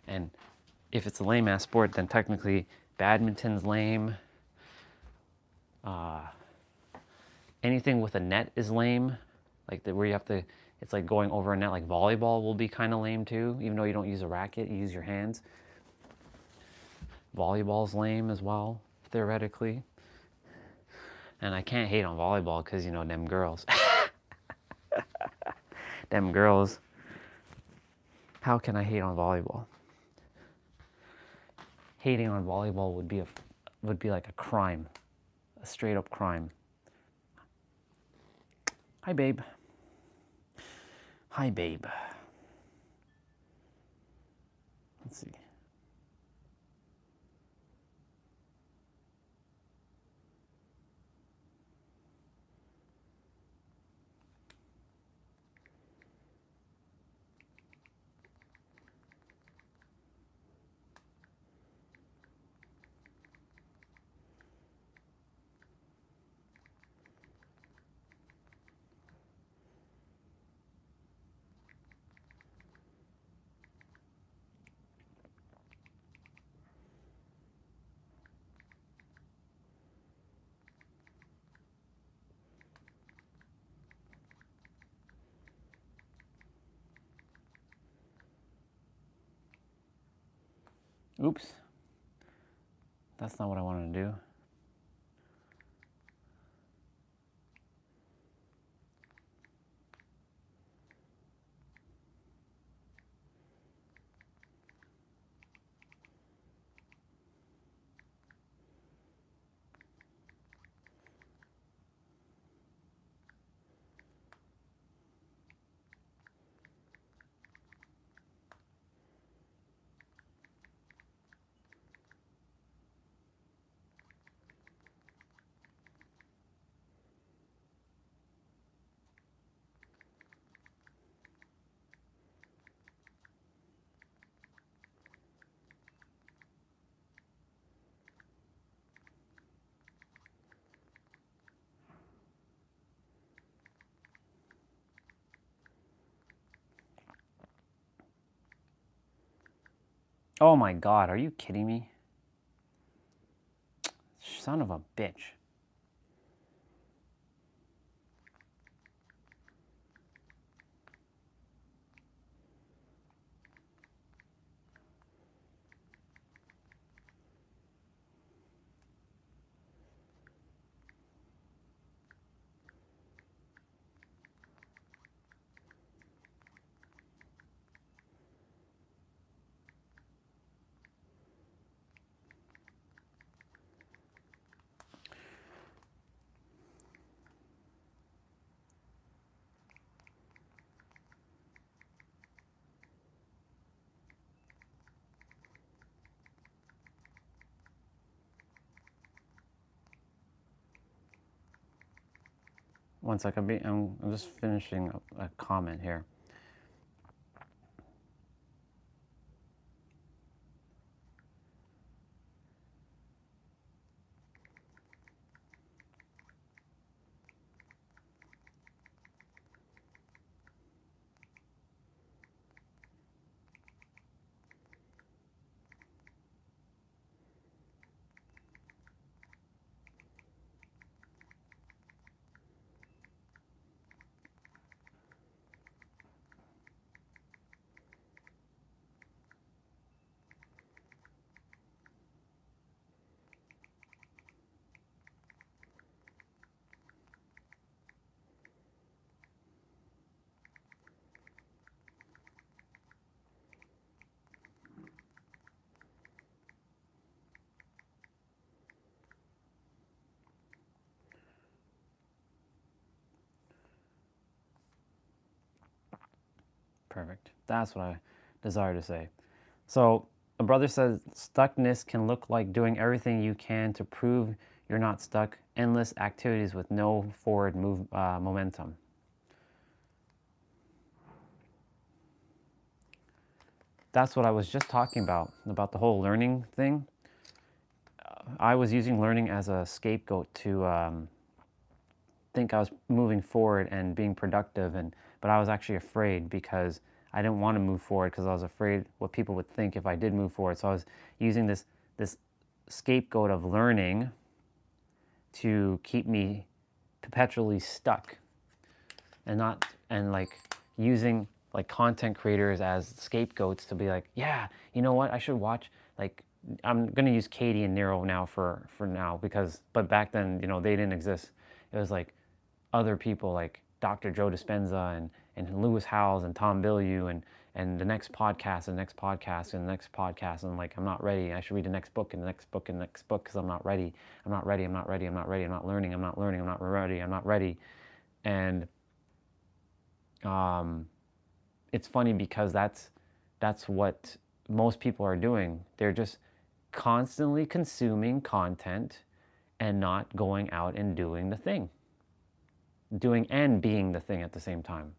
And if it's a lame ass sport, then technically badminton's lame. Anything with a net is lame. Where you have to, it's like going over a net. Like volleyball will be kind of lame too, even though you don't use a racket, you use your hands. Volleyball's lame as well, theoretically. And I can't hate on volleyball because, them girls. Them girls. How can I hate on volleyball? Hating on volleyball would be like a crime. A straight up crime. Hi, babe. Hi, babe. Let's see. Oops. That's not what I wanted to do. Oh my God, are you kidding me? Son of a bitch. One second, I'm just finishing a comment here. Perfect. That's what I desire to say. So a brother says stuckness can look like doing everything you can to prove you're not stuck, endless activities with no forward momentum. That's what I was just talking about the whole learning thing. I was using learning as a scapegoat to think I was moving forward and being productive, but I was actually afraid because I didn't want to move forward because I was afraid what people would think if I did move forward. So I was using this scapegoat of learning to keep me perpetually stuck, and like using like content creators as scapegoats to be like, yeah, you know what, I should watch, like, I'm gonna use Katie and Nero now for now, because but back then, you know, they didn't exist. It was like other people like Dr. Joe Dispenza and Lewis Howes and Tom Bilyeu and the next podcast and the next podcast and the next podcast, and like, I'm not ready, I should read the next book and the next book and the next book because I'm not ready, I'm not ready, I'm not ready, I'm not ready, I'm not learning, I'm not learning, I'm not ready, I'm not ready. And it's funny because that's what most people are doing. They're just constantly consuming content and not going out and doing the thing, doing and being the thing at the same time,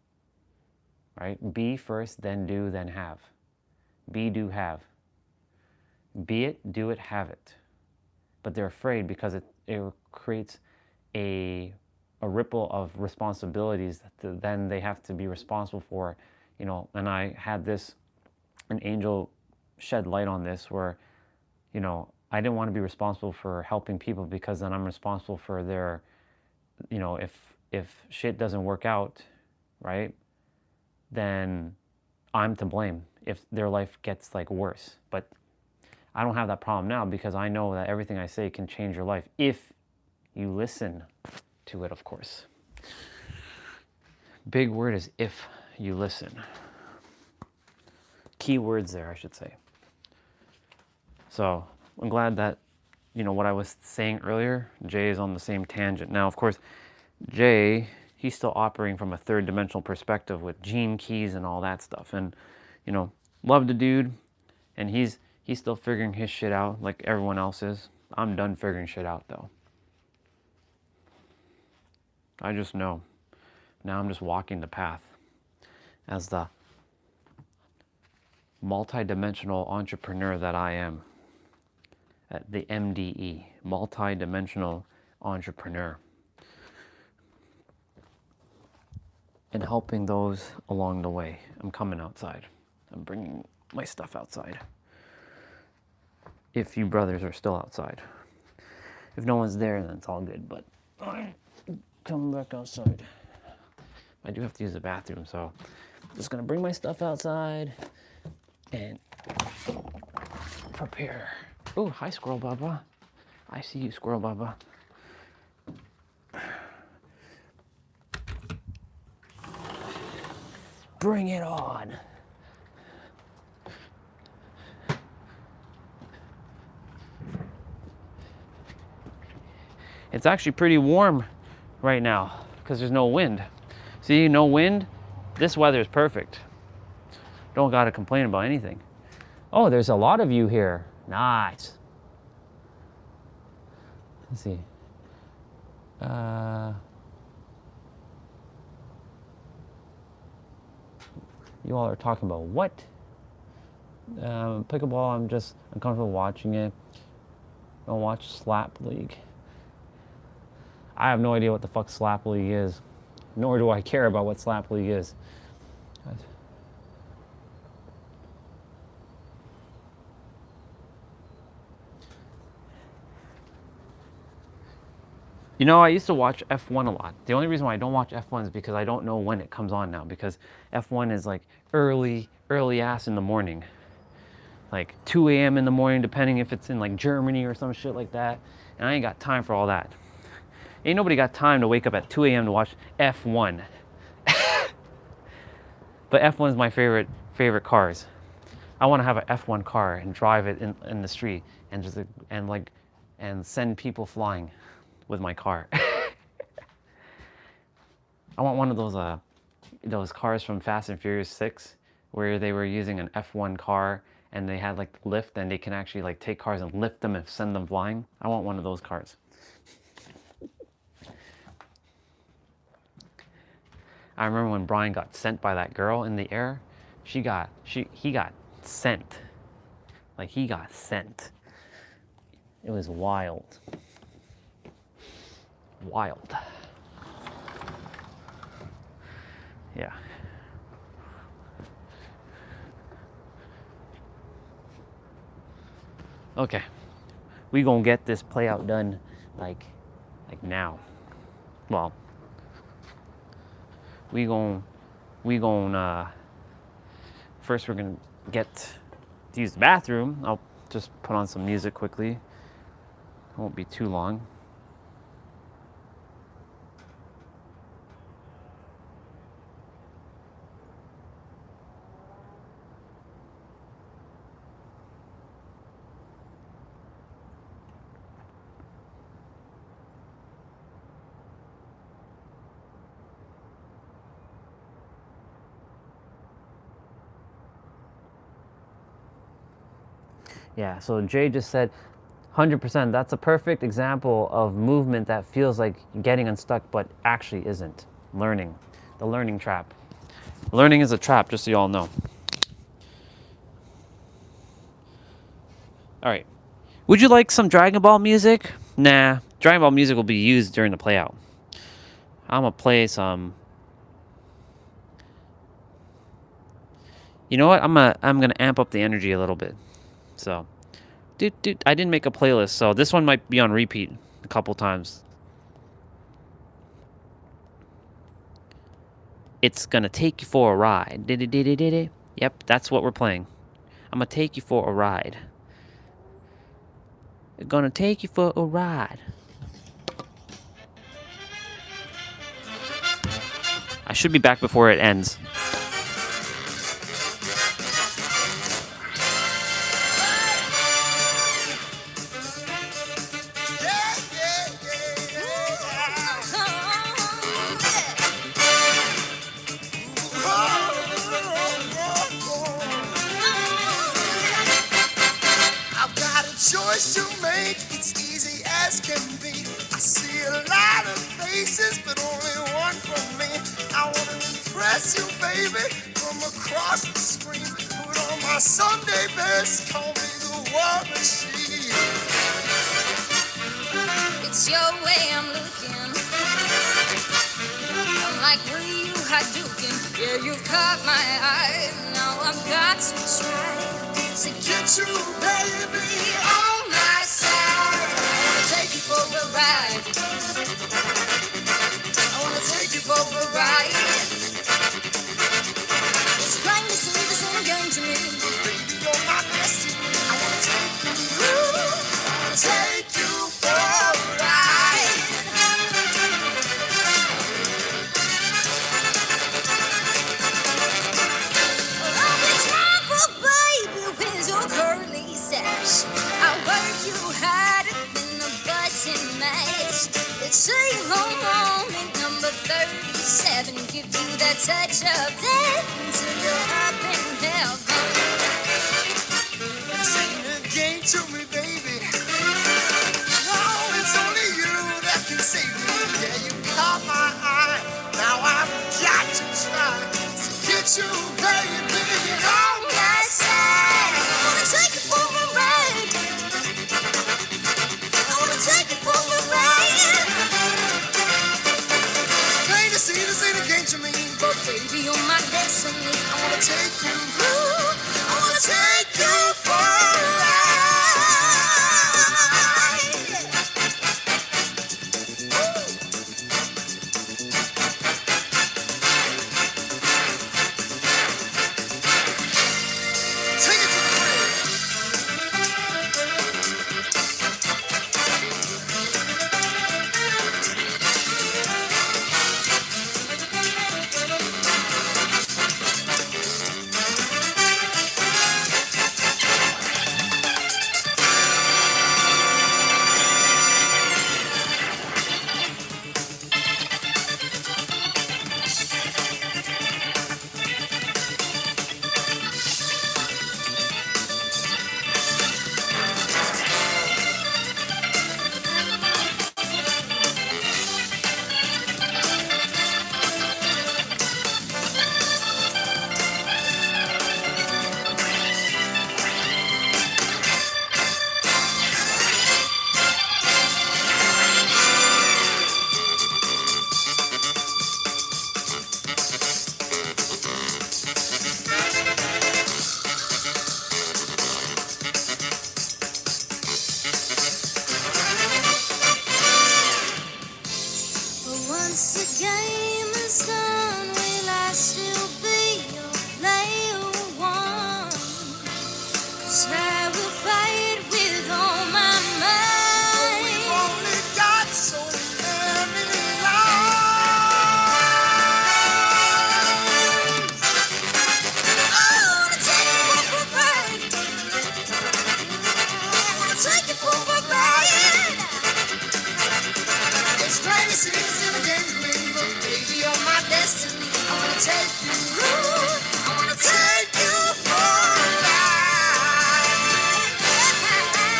right? Be first, then do, then have. Be, do, have. Be it, do it, have it. But they're afraid because it creates a ripple of responsibilities that then they have to be responsible for, you know. And I had an angel shed light on this where, you know, I didn't want to be responsible for helping people because then I'm responsible for their, you know, if shit doesn't work out, right, then I'm to blame if their life gets like worse. But I don't have that problem now because I know that everything I say can change your life if you listen to it, of course. Big word is if you listen. Key words there, I should say. So I'm glad that, you know, what I was saying earlier, Jay is on the same tangent. Now, of course, Jay, he's still operating from a third dimensional perspective with gene keys and all that stuff. And, you know, love the dude. And he's still figuring his shit out like everyone else is. I'm done figuring shit out though. I just know. Now I'm just walking the path as the multi-dimensional entrepreneur that I am. At the MDE, multi-dimensional entrepreneur. And helping those along the way. I'm coming outside. I'm bringing my stuff outside. if you brothers are still outside. If no one's there, then it's all good, but I'm coming back outside. I do have to use the bathroom, so I'm just gonna bring my stuff outside and prepare. Oh, hi, Squirrel Baba. I see you, Squirrel Baba. Bring it on. It's actually pretty warm right now because there's no wind. See, no wind. This weather is perfect. Don't gotta complain about anything. Oh, there's a lot of you here. Nice. Let's see. You all are talking about what? Pickleball, I'm just uncomfortable watching it. Don't watch Slap League. I have no idea what the fuck Slap League is. Nor do I care about what Slap League is. You know, I used to watch F1 a lot. The only reason why I don't watch F1 is because I don't know when it comes on now, because F1 is like early ass in the morning. Like 2 a.m. in the morning, depending if it's in like Germany or some shit like that. And I ain't got time for all that. Ain't nobody got time to wake up at 2 a.m. to watch F1. But F1 is my favorite cars. I want to have an F1 car and drive it in the street and just and send people flying with my car. I want one of those cars from Fast and Furious 6 where they were using an F1 car and they had like the lift and they can actually like take cars and lift them and send them flying. I want one of those cars. I remember when Brian got sent by that girl in the air. He got sent. Like he got sent. It was wild. Wild. Yeah. Okay. We gonna get this play out done like now. Well, we gonna first we're gonna get to use the bathroom. I'll just put on some music quickly. It won't be too long. Yeah, so Jay just said 100%. That's a perfect example of movement that feels like getting unstuck but actually isn't. Learning. The learning trap. Learning is a trap, just so you all know. All right. Would you like some Dragon Ball music? Nah. Dragon Ball music will be used during the play out. I'm going to play some... You know what? I'm gonna amp up the energy a little bit. So, I didn't make a playlist, so this one might be on repeat a couple times. It's gonna take you for a ride. Yep, that's what we're playing. I'm gonna take you for a ride. Gonna take you for a ride. I should be back before it ends. Choice to make, it's easy as can be. I see a lot of faces, but only one for me. I want to impress you, baby, from across the screen. Put on my Sunday best, call me the war machine. It's your way I'm looking. I'm like, what are you Hadouken? Yeah, you've caught my eye. Now I've got to try. to get you, baby, on my side. I wanna take you for a ride. I wanna take you for a ride. It's plain to see this ain't a game to me. Baby, you're my destiny. I wanna take you, I wanna take you for a ride. I'll be trouble, baby, with your curly sash. I'll work you harder than a button mash. It's same moment number 37. Give you that touch of death until you're up in heaven. This ain't a game to me, baby. No, it's only you that can save me. Yeah, you caught my eye. Now I've got to try to get you, baby, on my side. I wanna take you for a ride. I wanna take you for a ride. Plain to see, this ain't a game to me. But baby, you're my destiny. I wanna take you, I wanna take you for a ride. Take it to the crib. But once the game is done, will I still be your player one? 'Cause I will fight with all my might. We've only got so many lives. I wanna take you for a ride. I wanna take you for a ride. It's plain to see, this ain't a game to me. But baby, you're my destiny. I wanna take you, I wanna take you for a ride.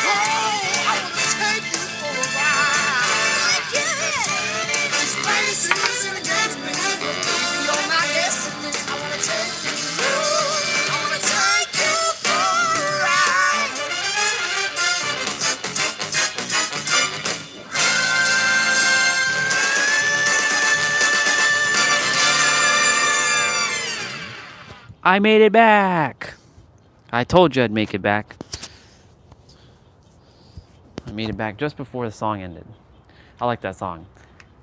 Oh, I wanna take you for a ride. It's plain to see, this ain't a game to me. But baby, you're my destiny. I wanna take you, I wanna take you for a ride. I made it back. I told you I'd make it back. I made it back just before the song ended. I like that song.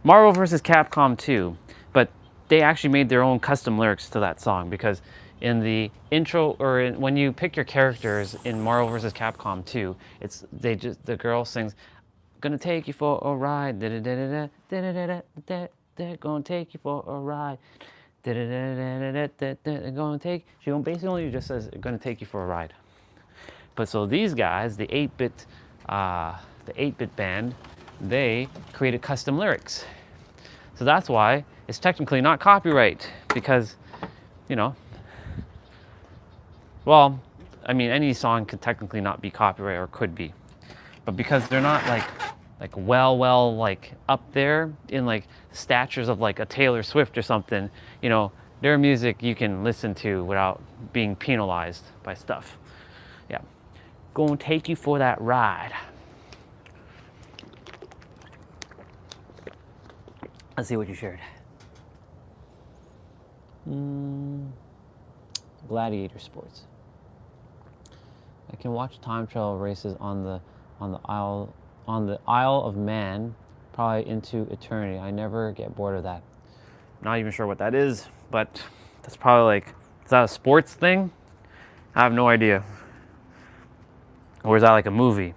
Marvel vs. Capcom 2, but they actually made their own custom lyrics to that song because in the intro when you pick your characters in Marvel vs. Capcom 2, the girl sings, "Gonna take you for a ride, da da da da da da da, gonna take you for a ride." She basically just says, "Gonna take you for a ride." But so these guys, the 8-bit band, they created custom lyrics. So that's why it's technically not copyright because, well, I mean, any song could technically not be copyright or could be, but because they're not like up there in like statures of like a Taylor Swift or something, their music you can listen to without being penalized by stuff. Yeah. Gonna take you for that ride. Let's see what you shared. Gladiator sports. I can watch time trial races on the Isle of Man, probably into eternity. I never get bored of that. Not even sure what that is, but that's probably like, is that a sports thing? I have no idea. Or is that like a movie?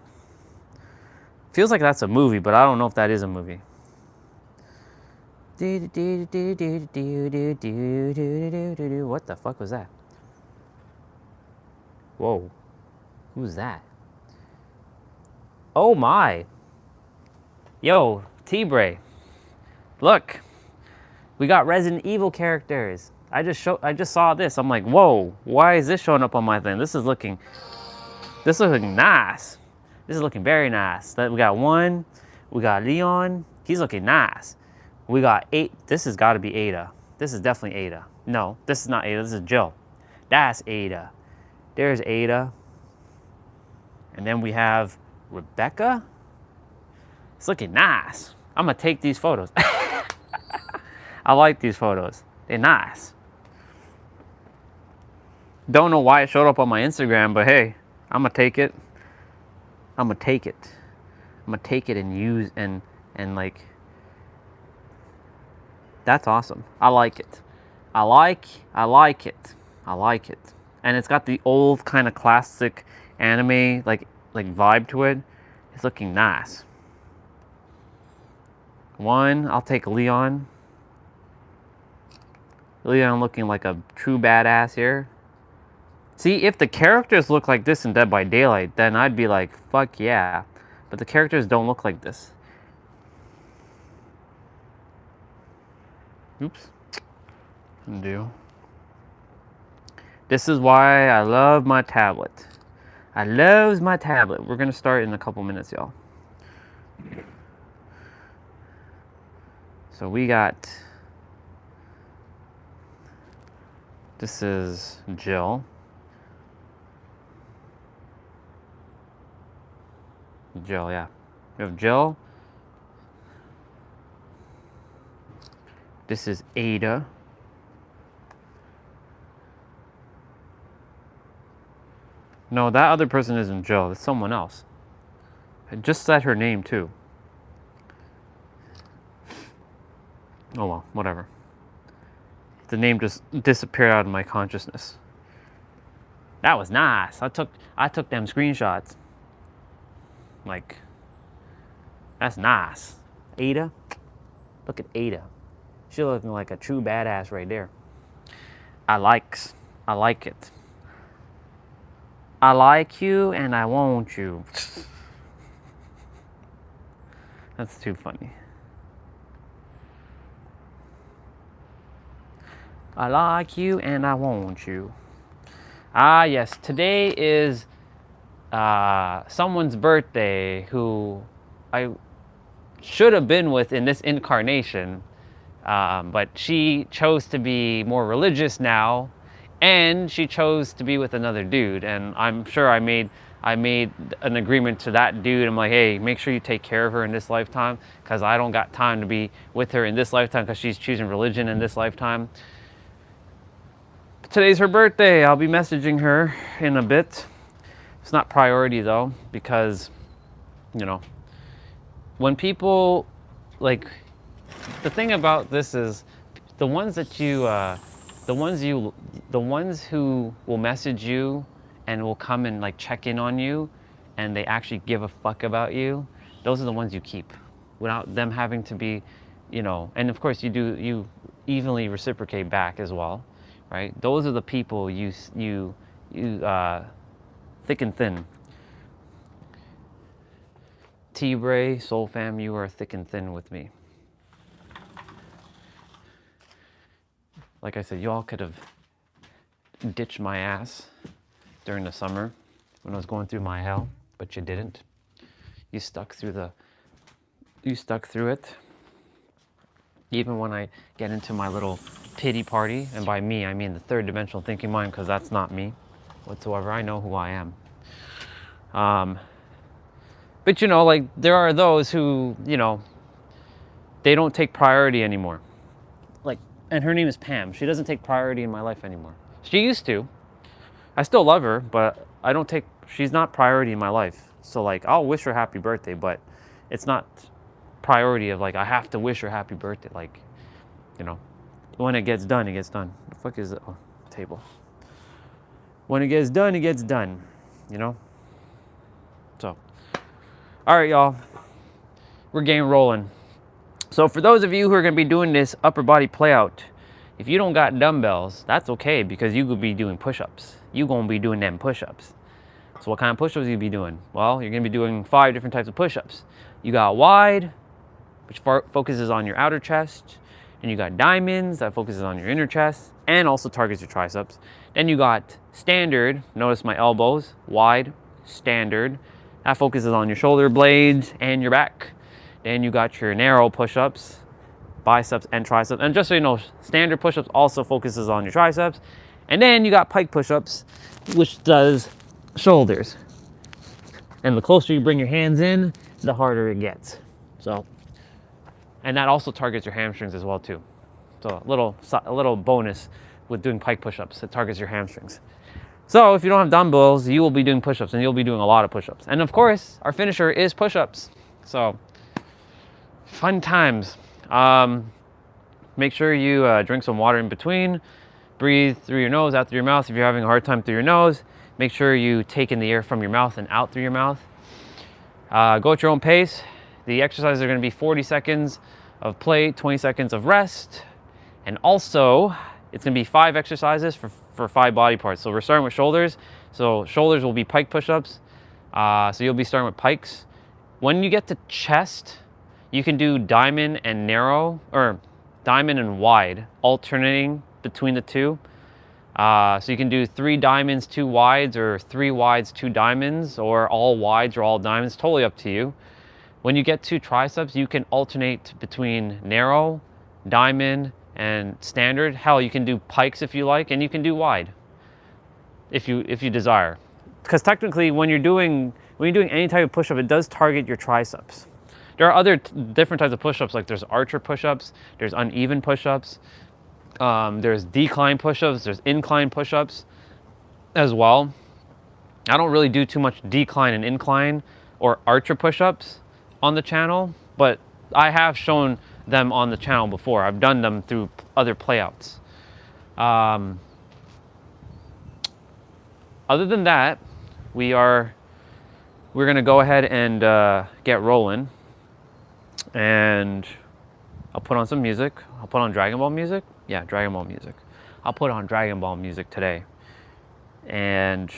Feels like that's a movie, but I don't know if that is a movie. What the fuck was that? Whoa. Who's that? Oh my. Yo, T-Bray. Look. We got Resident Evil characters. I just saw this. I'm like, whoa, why is this showing up on my thing? This is looking nice. This is looking very nice. We got one, we got Leon. He's looking nice. We got this has got to be Ada. This is definitely Ada. No, this is not Ada, this is Jill. That's Ada. There's Ada. And then we have Rebecca. It's looking nice. I'm gonna take these photos. I like these photos. They're nice. Don't know why it showed up on my Instagram, but hey, I'm gonna take it. I'm gonna take it. I'm gonna take it and use and like, that's awesome. I like it. I like it. I like it. And it's got the old kind of classic anime like vibe to it. It's looking nice. One, I'll take Leon. Leon looking like a true badass here. See, if the characters look like this in Dead by Daylight, then I'd be like, fuck yeah. But the characters don't look like this. Oops. Undo. This is why I love my tablet. I love my tablet. We're gonna start in a couple minutes, y'all. So we got, this is Jill. Jill, yeah. We have Jill. This is Ada. No, that other person isn't Jill. It's someone else. I just said her name too. Oh well, whatever. The name just disappeared out of my consciousness. That was nice. I took them screenshots. Like, that's nice. Ada, look at Ada. She's looking like a true badass right there. I like it. I like you and I want you. That's too funny. I like you and I want you. Ah yes, today is someone's birthday who I should have been with in this incarnation, but she chose to be more religious now, and she chose to be with another dude. And I'm sure I made an agreement to that dude. I'm like, hey, make sure you take care of her in this lifetime, because I don't got time to be with her in this lifetime because she's choosing religion in this lifetime. But today's her birthday. I'll be messaging her in a bit. It's not priority though, because, you know, when people, like, the thing about this is the ones that you, the ones who will message you and will come and like check in on you and they actually give a fuck about you, those are the ones you keep without them having to be, you know, and of course you evenly reciprocate back as well, right? Those are the people you thick and thin. T-Bray, Soul Fam, you are thick and thin with me. Like I said, y'all could have ditched my ass during the summer when I was going through my hell, but you didn't. You stuck through it. Even when I get into my little pity party, and by me, I mean the third dimensional thinking mind, because that's not me whatsoever. I know who I am. But you know, like, there are those who, you know, they don't take priority anymore. Like, and her name is Pam. She doesn't take priority in my life anymore. She used to. I still love her, but she's not priority in my life. So like, I'll wish her happy birthday, but it's not priority of like, I have to wish her happy birthday. Like, you know, when it gets done, it gets done. The fuck is it? Oh, table. When it gets done, it gets done, you know? So, all right, y'all, we're getting rolling. So for those of you who are gonna be doing this upper body play out, if you don't got dumbbells, that's okay, because you could be doing push-ups. You gonna be doing them push-ups. So what kind of push-ups you be doing? Well, you're gonna be doing 5 different types of push-ups. You got wide, which focuses on your outer chest. Then you got diamonds, that focuses on your inner chest and also targets your triceps. Then you got standard, notice my elbows, wide, standard. That focuses on your shoulder blades and your back. Then you got your narrow push-ups, biceps and triceps. And just so you know, standard push-ups also focuses on your triceps. And then you got pike push-ups, which does shoulders. And the closer you bring your hands in, the harder it gets. So, and that also targets your hamstrings as well too. So a little bonus with doing pike push-ups, it targets your hamstrings. So if you don't have dumbbells, you will be doing push-ups, and you'll be doing a lot of push-ups. And of course, our finisher is push-ups. So fun times. Make sure you drink some water in between. Breathe through your nose, out through your mouth. If you're having a hard time through your nose, make sure you take in the air from your mouth and out through your mouth. Go at your own pace. The exercises are going to be 40 seconds of play, 20 seconds of rest. And also, it's going to be 5 exercises for 5 body parts. So we're starting with shoulders. So shoulders will be pike push-ups. So you'll be starting with pikes. When you get to chest, you can do diamond and narrow, or diamond and wide, alternating between the two. So you can do 3 diamonds, 2 wides, or 3 wides, 2 diamonds, or all wides or all diamonds, totally up to you. When you get to triceps, you can alternate between narrow, diamond, and standard. Hell, you can do pikes if you like, and you can do wide if you desire. Because technically, when you're doing any type of push-up, it does target your triceps. There are other different types of push-ups, like there's archer push-ups, there's uneven push-ups, there's decline push-ups, there's incline push-ups as well. I don't really do too much decline and incline or archer push-ups on the channel, but I have shown them on the channel before. I've done them through other playouts. Other than that, we're gonna go ahead and get rolling, and I'll put on some music. I'll put on Dragon Ball music. Yeah, Dragon Ball music. I'll put on Dragon Ball music today. And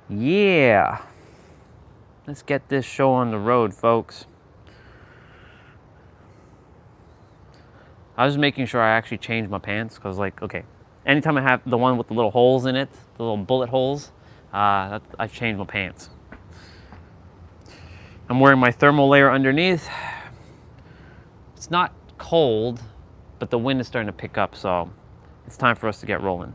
yeah, let's get this show on the road, folks. I was making sure I actually changed my pants, because like, okay, anytime I have the one with the little holes in it, the little bullet holes, I've changed my pants. I'm wearing my thermal layer underneath. It's not cold, but the wind is starting to pick up, so it's time for us to get rolling.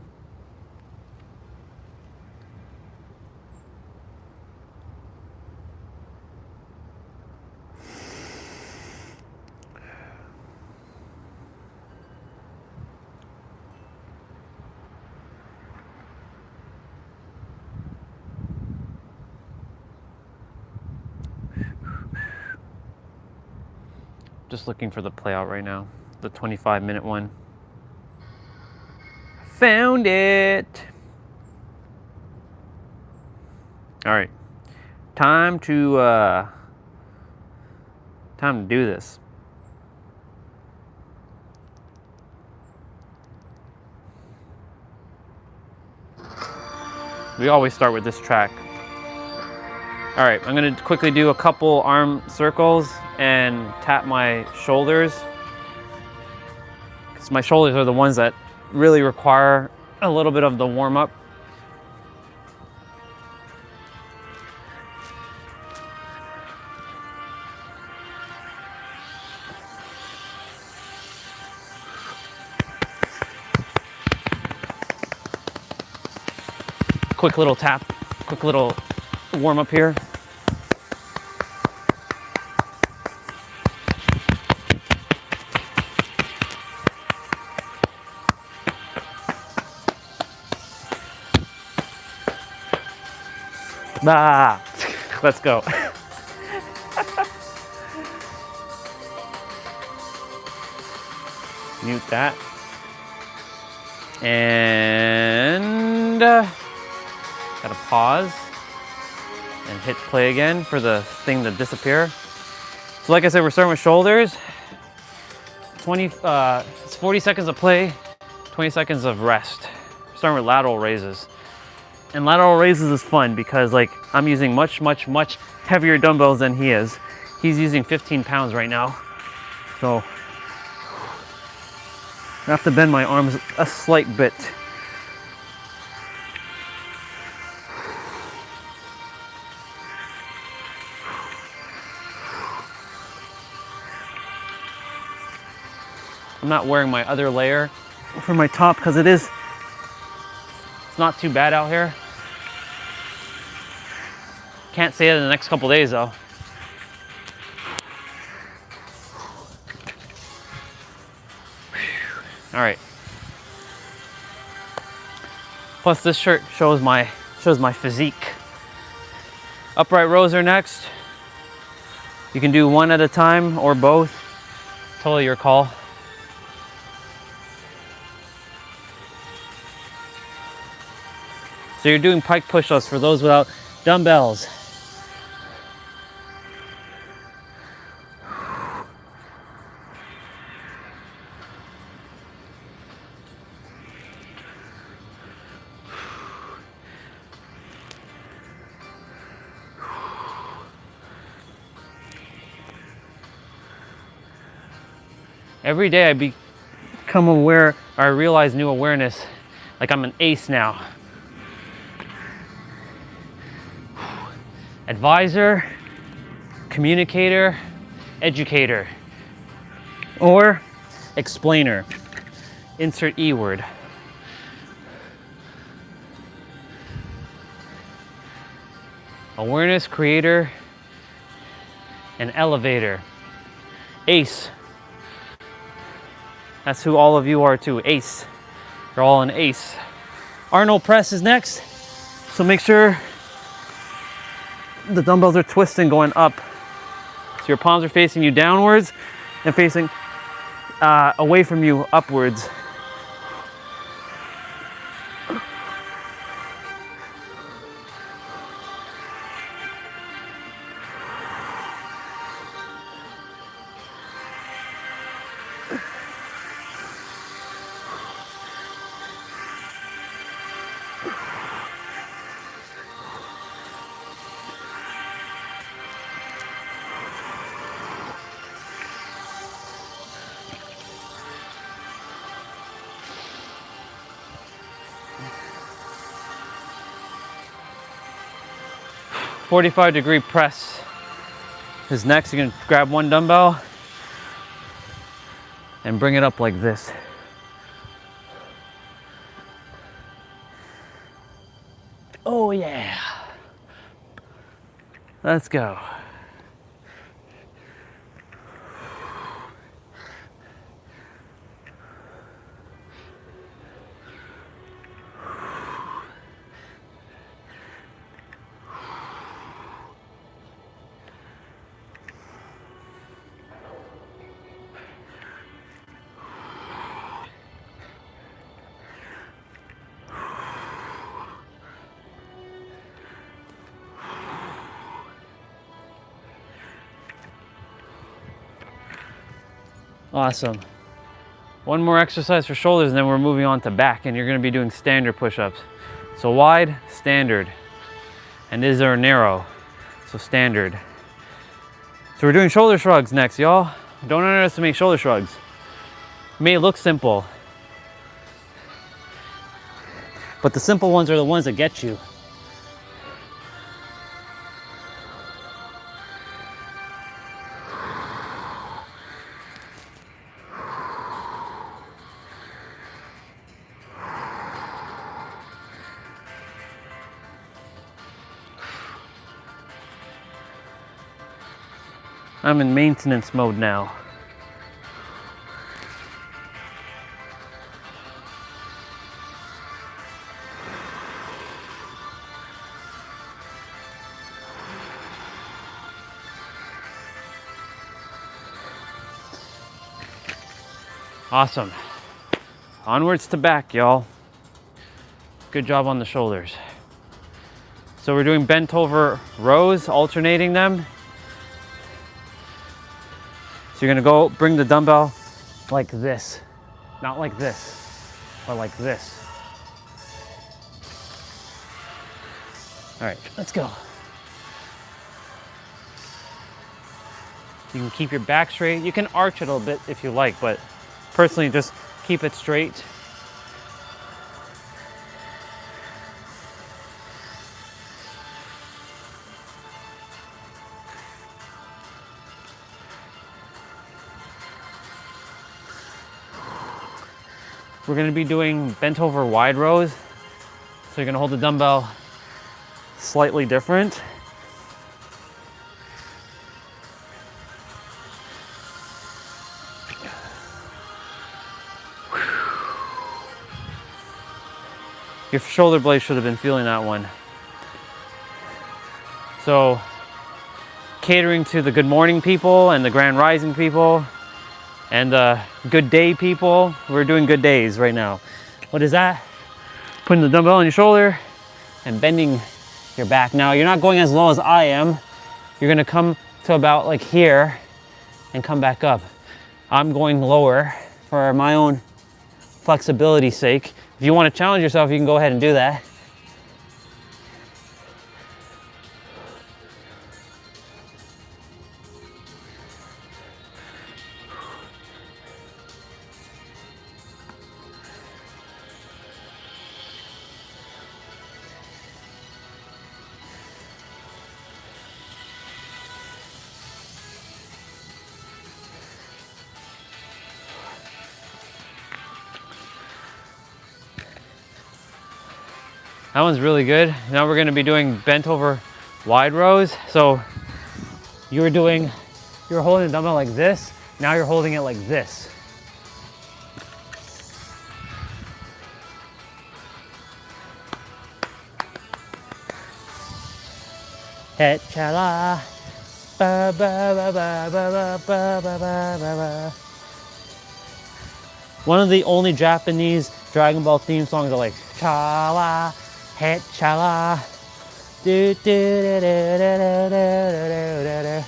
Just looking for the play out right now, the 25-minute one. Found it. All right, time to do this. We always start with this track. All right, I'm gonna quickly do a couple arm circles and tap my shoulders, because my shoulders are the ones that really require a little bit of the warm up. Quick little tap, quick little warm up here. Ah, let's go. Mute that. And gotta pause and hit play again for the thing to disappear. So like I said, we're starting with shoulders. It's 40 seconds of play, 20 seconds of rest. We're starting with lateral raises. And lateral raises is fun because like I'm using much heavier dumbbells than he is. He's using 15 pounds right now. So I have to bend my arms a slight bit. I'm not wearing my other layer for my top because it's not too bad out here. Can't say it in the next couple days though. All right. Plus this shirt shows my physique. Upright rows are next. You can do one at a time or both. Totally your call. So you're doing pike push-ups for those without dumbbells. Every day I become aware, or I realize new awareness, like I'm an ace now. Advisor, communicator, educator, or explainer. Insert E word. Awareness, creator, and elevator. Ace. That's who all of you are too, ace. You're all an ace. Arnold press is next. So make sure the dumbbells are twisting going up. So your palms are facing you downwards and facing away from you upwards. .45-degree press is next. You're gonna grab one dumbbell and bring it up like this. Oh yeah. Let's go. Awesome. One more exercise for shoulders and then we're moving on to back, and you're gonna be doing standard push-ups. So wide, standard. And these are narrow, so standard. So we're doing shoulder shrugs next, y'all. Don't underestimate shoulder shrugs. It may look simple, but the simple ones are the ones that get you. I'm in maintenance mode now. Awesome. Onwards to back, y'all. Good job on the shoulders. So we're doing bent over rows, alternating them. So you're gonna go bring the dumbbell like this. Not like this, but like this. All right, let's go. You can keep your back straight. You can arch it a little bit if you like, but personally just keep it straight. We're gonna be doing bent over wide rows. So you're gonna hold the dumbbell slightly different. Your shoulder blade should have been feeling that one. So, catering to the good morning people and the grand rising people and the good day people. We're doing good days right now. What is that? Putting the dumbbell on your shoulder and bending your back. Now, you're not going as low as I am. You're gonna come to about like here and come back up. I'm going lower for my own flexibility's sake. If you want to challenge yourself, you can go ahead and do that. That one's really good. Now we're gonna be doing bent over wide rows. So you were holding the dumbbell like this. Now you're holding it like this. Het chala. Ba ba ba ba ba ba ba ba ba. One of the only Japanese Dragon Ball theme songs are like chala. Het chala. Do do do do do do do do.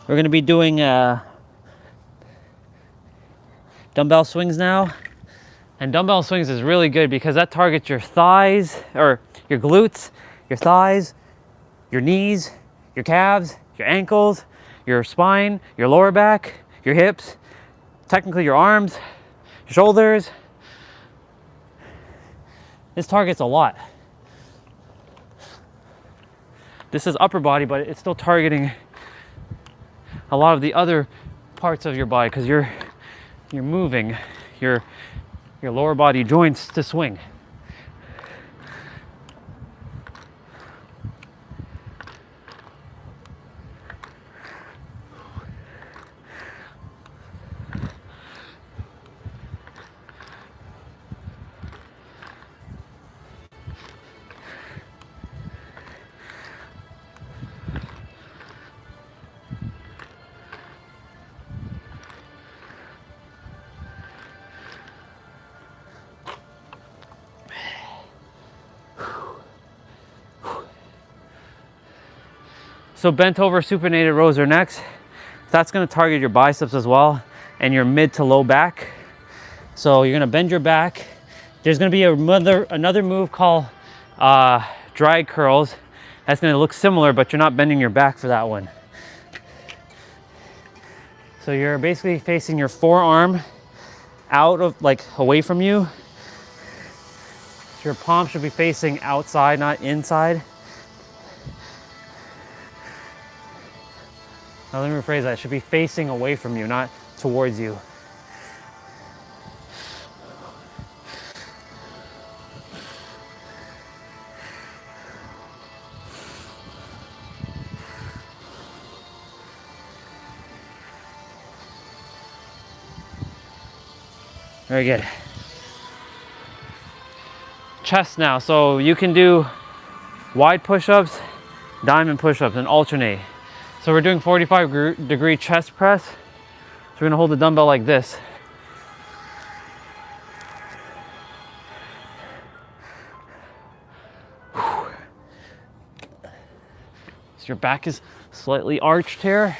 We're going to be doing dumbbell swings now. And dumbbell swings is really good because that targets your thighs, or your glutes, your thighs, your knees, your calves, your ankles, your spine, your lower back, your hips, technically your arms, your shoulders. This targets a lot. This is upper body, but it's still targeting a lot of the other parts of your body because you're moving your lower body joints to swing. So bent over supinated rows are next. That's gonna target your biceps as well and your mid to low back. So you're gonna bend your back. There's gonna be another move called drag curls. That's gonna look similar, but you're not bending your back for that one. So you're basically facing your forearm out of, like, away from you. So your palm should be facing outside, not inside. Now let me rephrase that. It should be facing away from you, not towards you. Very good. chest now. So you can do wide push-ups, diamond push-ups, and alternate. So we're doing 45-degree chest press. So we're gonna hold the dumbbell like this. So your back is slightly arched here.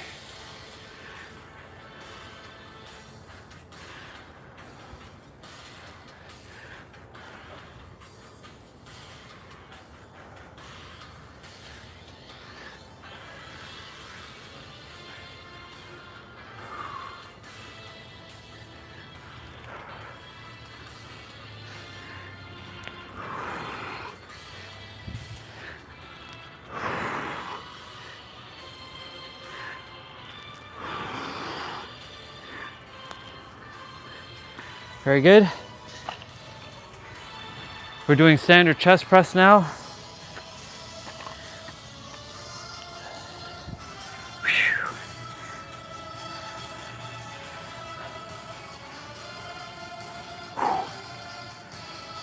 Very good. We're doing standard chest press now.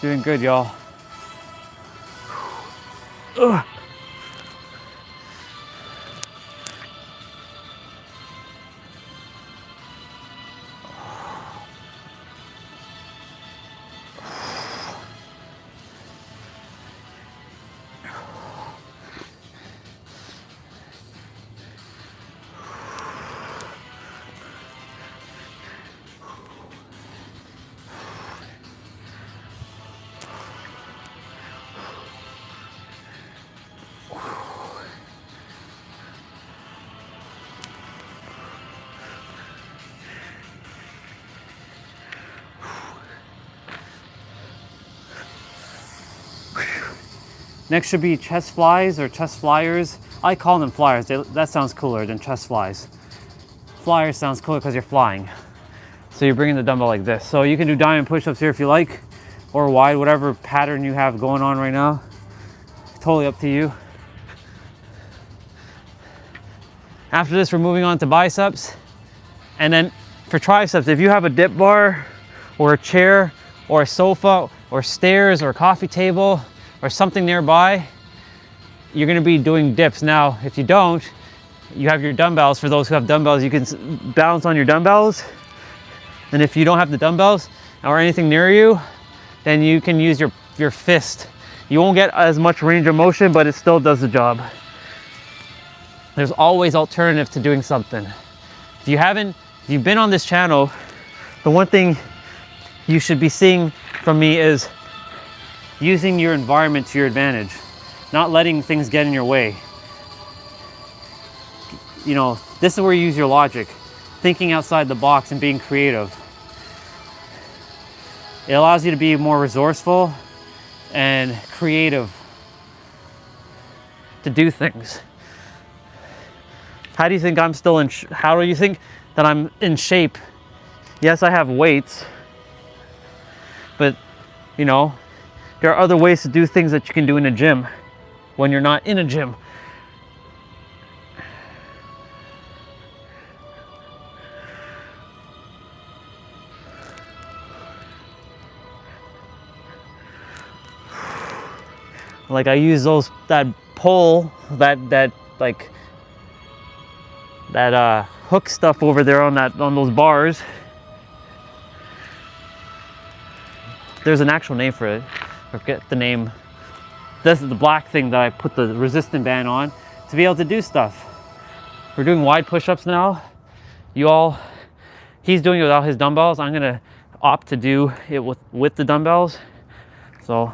Doing good, y'all. Ugh. Next should be chest flies or chest flyers. I call them flyers. That sounds cooler than chest flies. Flyers sounds cooler because you're flying. So you're bringing the dumbbell like this. So you can do diamond push-ups here if you like, or wide, whatever pattern you have going on right now. Totally up to you. After this, we're moving on to biceps. And then for triceps, if you have a dip bar or a chair or a sofa or stairs or a coffee table or something nearby, you're gonna be doing dips. Now, if you don't, you have your dumbbells. For those who have dumbbells, you can balance on your dumbbells. And if you don't have the dumbbells or anything near you, then you can use your fist. You won't get as much range of motion, but it still does the job. There's always alternative to doing something. If you've been on this channel, the one thing you should be seeing from me is using your environment to your advantage, not letting things get in your way. You know, this is where you use your logic, thinking outside the box and being creative. It allows you to be more resourceful and creative to do things. How do you think I'm still in, how do you think that I'm in shape? Yes, I have weights, but you know, there are other ways to do things that you can do in a gym when you're not in a gym. Like I use that pole, that hook stuff over there on those bars. There's an actual name for it. I forget the name. This is the black thing that I put the resistant band on to be able to do stuff. We're doing wide push-ups now. He's doing it without his dumbbells. I'm gonna opt to do it with the dumbbells. So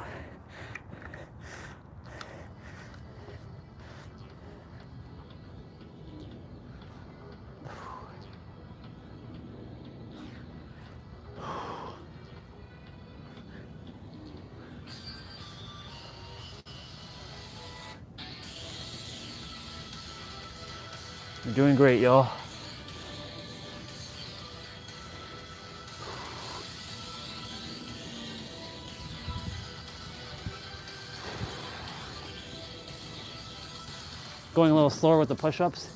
you're doing great, y'all. Going a little slower with the push-ups.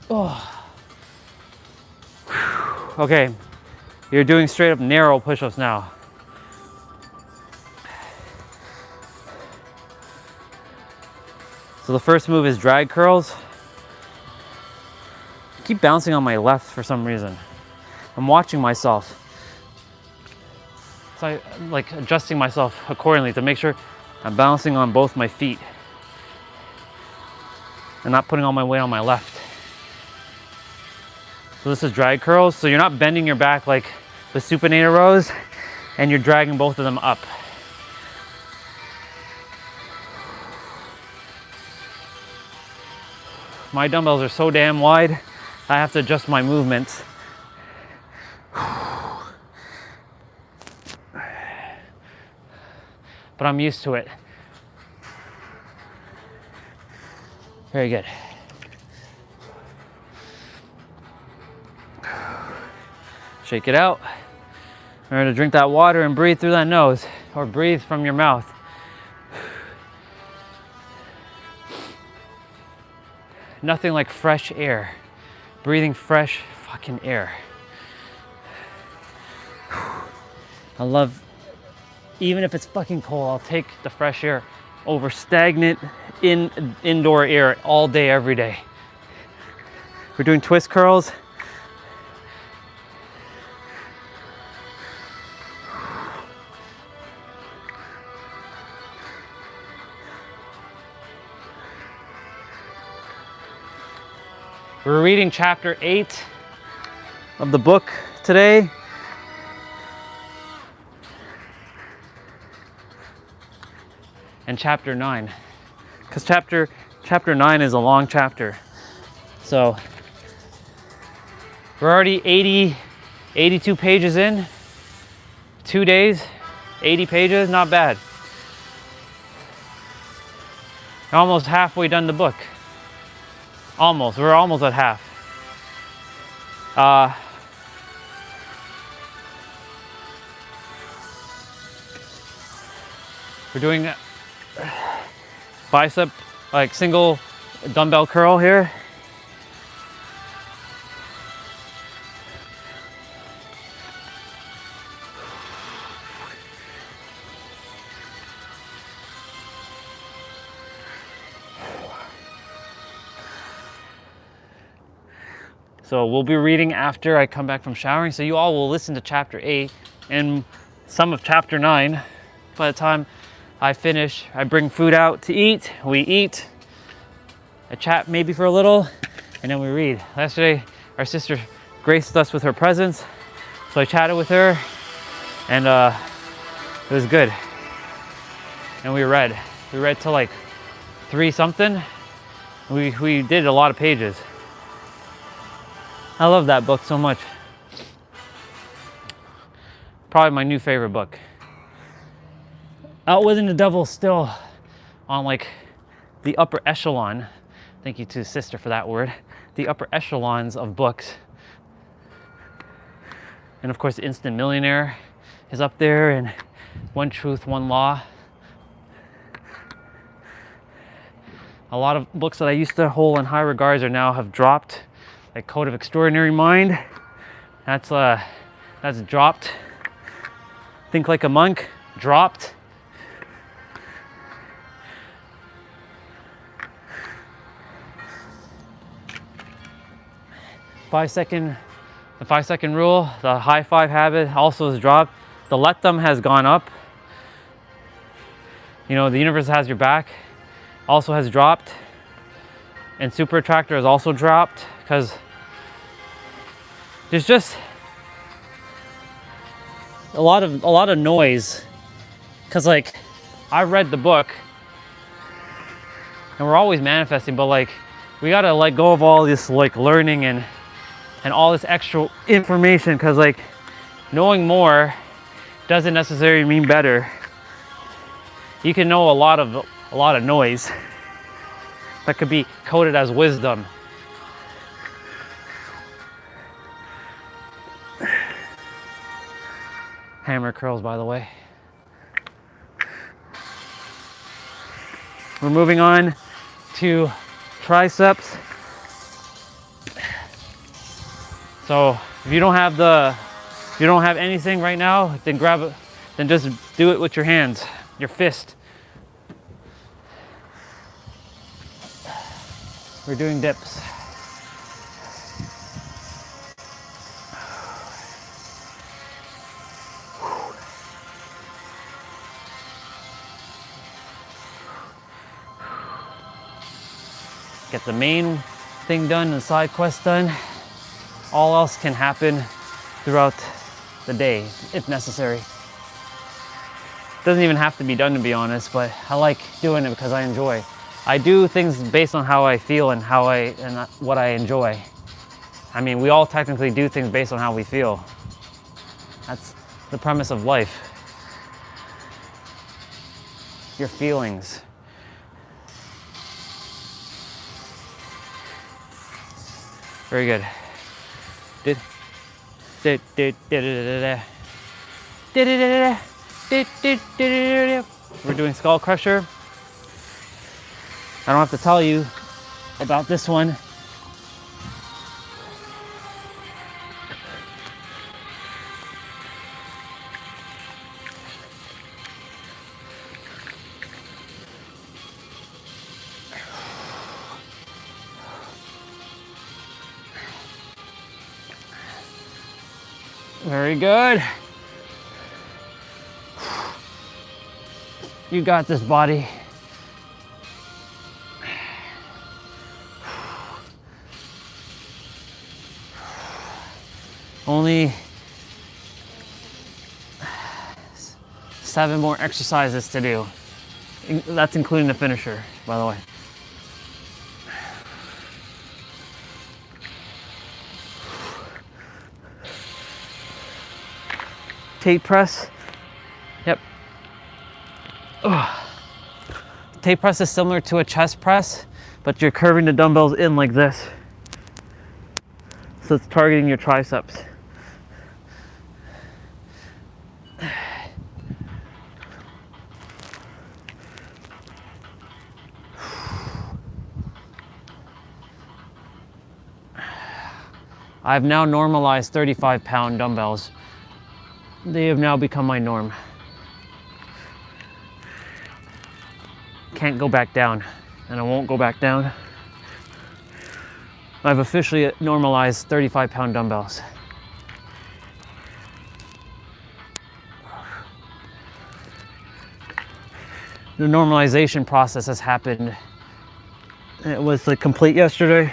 Oh. Okay, you're doing straight up narrow push-ups now. So the first move is drag curls. I keep bouncing on my left for some reason. I'm watching myself. So I'm like adjusting myself accordingly to make sure I'm balancing on both my feet and not putting all my weight on my left. So this is drag curls. So you're not bending your back like the supinator rows, and you're dragging both of them up. My dumbbells are so damn wide, I have to adjust my movements. But I'm used to it. Very good. Shake it out. Remember to drink that water and breathe through that nose, or breathe from your mouth. Nothing like fresh air. Breathing fresh fucking air. I love, even if it's fucking cold, I'll take the fresh air over stagnant indoor air all day, every day. We're doing twist curls. We're reading chapter 8 of the book today. And chapter 9. Because chapter 9 is a long chapter. So we're already 82 pages in. 2 days, 80 pages, not bad. We're almost halfway done the book. Almost, we're almost at half. We're doing bicep, like single dumbbell curl here. So we'll be reading after I come back from showering. So you all will listen to chapter 8 and some of chapter 9. By the time I finish, I bring food out to eat. We eat. I chat maybe for a little, and then we read. Yesterday, our sister graced us with her presence. So I chatted with her, and it was good. And we read. We read till like 3 something. We did a lot of pages. I love that book so much. Probably my new favorite book. Outwitting the Devil still on like the upper echelon. Thank you to sister for that word. The upper echelons of books. And of course, Instant Millionaire is up there, and One Truth, One Law. A lot of books that I used to hold in high regards are now have dropped. Like Code of Extraordinary Mind, that's dropped. Think Like a Monk, dropped. The 5-second rule, the high five habit also has dropped. The let them has gone up. You know, the universe has your back also has dropped. And Super Attractor has also dropped, because there's just a lot of noise. Because like, I read the book and we're always manifesting, but like, we gotta let go of all this like learning and all this extra information, because like, knowing more doesn't necessarily mean better. You can know a lot of noise that could be coded as wisdom. Hammer curls, by the way. We're moving on to triceps. So If you don't have anything right now, then grab it, then just do it with your hands, your fist. We're doing dips. Get the main thing done and side quest done. All else can happen throughout the day if necessary. Doesn't even have to be done, to be honest, but I like doing it because I enjoy. I do things based on how I feel and what I enjoy. I mean, we all technically do things based on how we feel. That's the premise of life. Your feelings. Very good. We're doing skull crusher. I don't have to tell you about this one. Very good. You got this, body. Only 7 more exercises to do. That's including the finisher, by the way. Tape press. Yep. Ugh. Tape press is similar to a chest press, but you're curving the dumbbells in like this. So it's targeting your triceps. I've now normalized 35-pound dumbbells. They have now become my norm. Can't go back down, and I won't go back down. I've officially normalized 35-pound dumbbells. The normalization process has happened. It was like complete yesterday.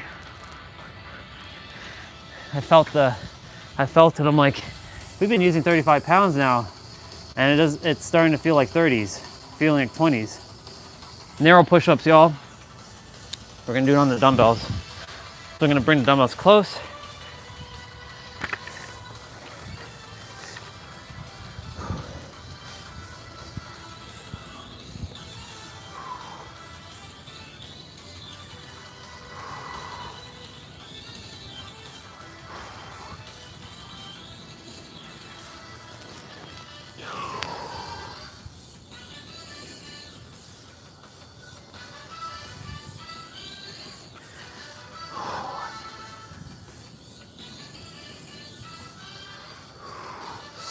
I felt it, I'm like, we've been using 35 pounds now, and it's starting to feel like 30s, feeling like 20s. Narrow push-ups, y'all. We're gonna do it on the dumbbells. So I'm gonna bring the dumbbells close.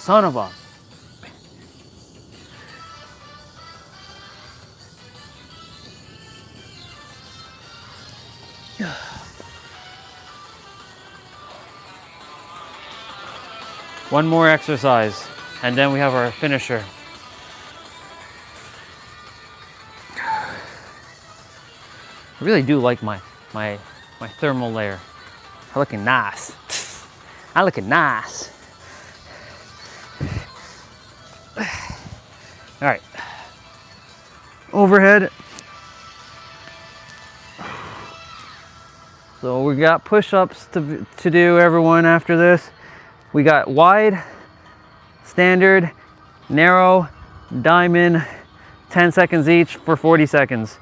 Son of a. One more exercise, and then we have our finisher. I really do like my thermal layer. I'm looking nice. I'm looking nice. All right, overhead. So we got push-ups to do, everyone, after this. We got wide, standard, narrow, diamond, 10 seconds each for 40 seconds.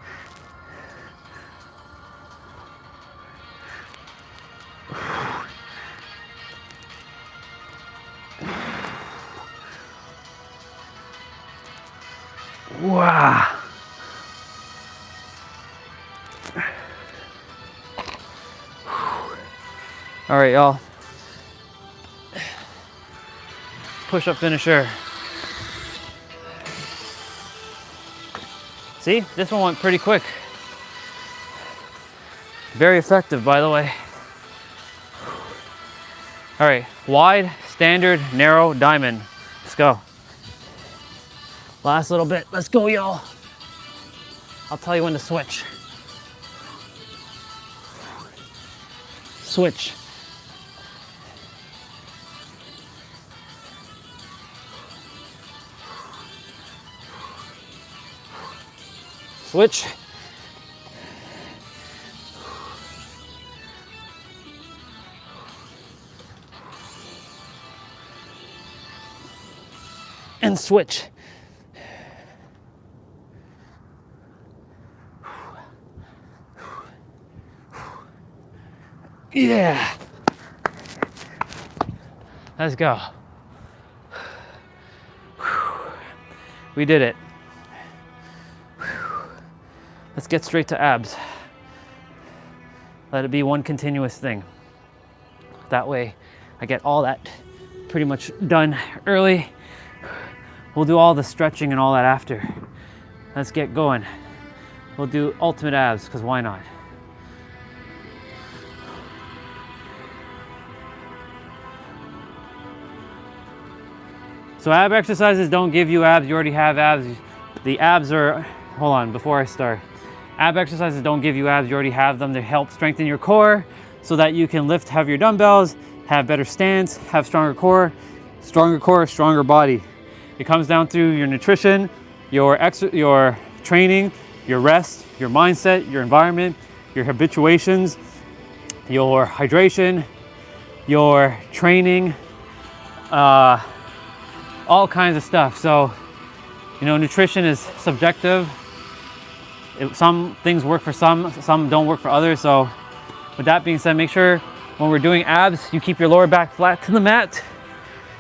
Wow. All right, y'all. push-up finisher. See, this one went pretty quick. Very effective, by the way. All right, wide, standard, narrow, diamond. Let's go. Last little bit. Let's go, y'all. I'll tell you when to switch. Switch. Switch. And switch. Yeah. Let's go. We did it. Let's get straight to abs. Let it be one continuous thing. That way I get all that pretty much done early. We'll do all the stretching and all that after. Let's get going. We'll do ultimate abs, because why not? So ab exercises don't give you abs, you already have abs. The abs are, hold on, before I start. Ab exercises don't give you abs, you already have them. They help strengthen your core so that you can lift heavier dumbbells, have better stance, have stronger core, stronger body. It comes down through your nutrition, your training, your rest, your mindset, your environment, your habituations, your hydration, your training, all kinds of stuff. So, you know, nutrition is subjective. Some things work for some don't work for others. So with that being said, make sure when we're doing abs, you keep your lower back flat to the mat.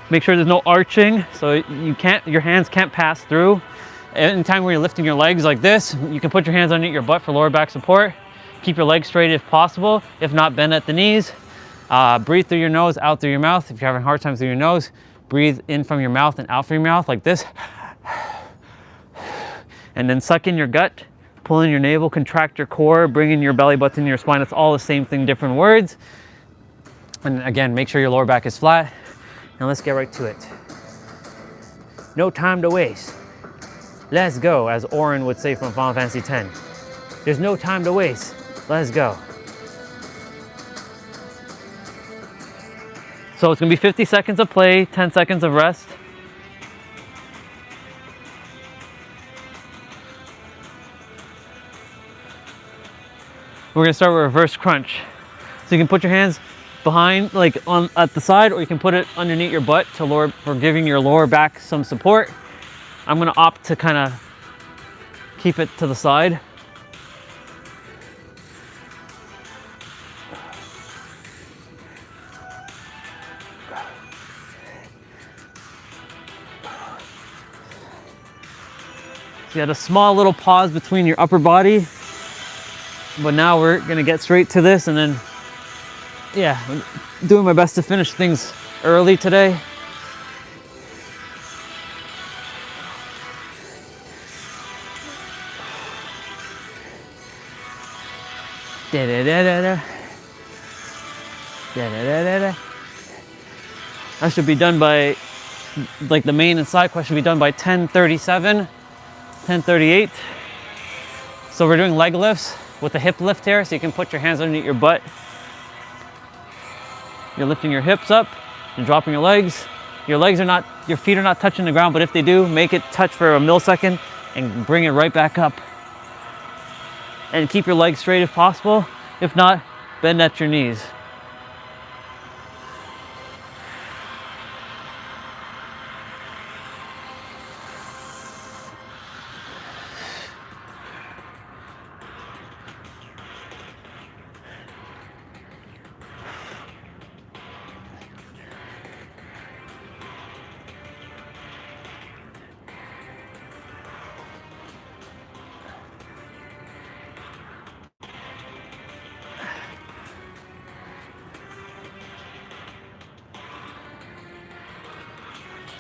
Make sure there's no arching, so your hands can't pass through. Anytime where you're lifting your legs like this, you can put your hands underneath your butt for lower back support. Keep your legs straight if possible. If not, bend at the knees. Breathe through your nose, out through your mouth. If you're having a hard time through your nose, breathe in from your mouth and out from your mouth like this. And then suck in your gut, pull in your navel, contract your core, bring in your belly button, your spine. It's all the same thing, different words. And again, make sure your lower back is flat. And let's get right to it. No time to waste. Let's go, as Orin would say from Final Fantasy X. There's no time to waste. Let's go. So it's gonna be 50 seconds of play, 10 seconds of rest. We're gonna start with reverse crunch. So you can put your hands behind, like at the side, or you can put it underneath your butt for giving your lower back some support. I'm gonna opt to kind of keep it to the side. So you had a small little pause between your upper body, but now we're gonna get straight to this, and then yeah, I'm doing my best to finish things early today. That should be done by, like the main and side quest should be done by 10:37, 10:38. So we're doing leg lifts with a hip lift here, so you can put your hands underneath your butt. You're lifting your hips up and dropping your legs. Your feet are not touching the ground, but if they do, make it touch for a millisecond and bring it right back up. And keep your legs straight if possible. If not, bend at your knees.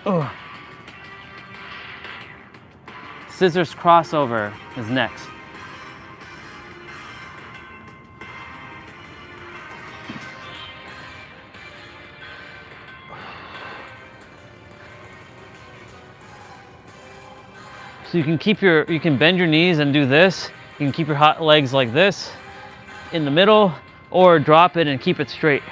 Ugh. Scissors crossover is next. So you can bend your knees and do this. You can keep your hot legs like this in the middle, or drop it and keep it straight.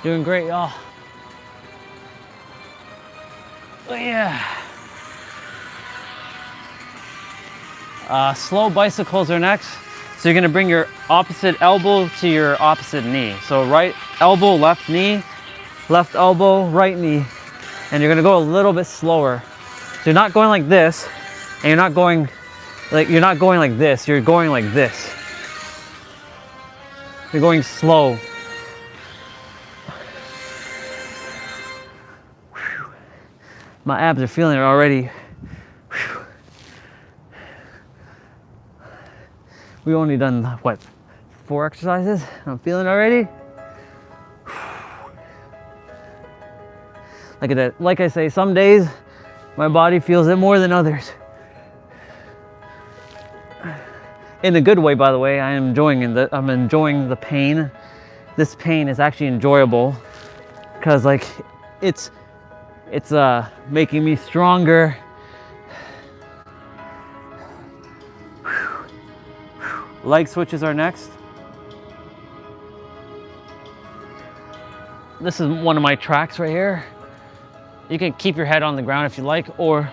Doing great, y'all. Oh, yeah. Slow bicycles are next. So you're gonna bring your opposite elbow to your opposite knee. So right elbow, left knee, left elbow, right knee. And you're gonna go a little bit slower. So you're not going like this, and you're not going like this, you're going like this. You're going slow. My abs are feeling it already. Whew. We've only done, what, 4 exercises? I'm feeling it already. Like I say, some days my body feels it more than others. In a good way, by the way. I'm enjoying the pain. This pain is actually enjoyable because like it's making me stronger. Leg switches are next. This is one of my tracks right here. You can keep your head on the ground if you like, or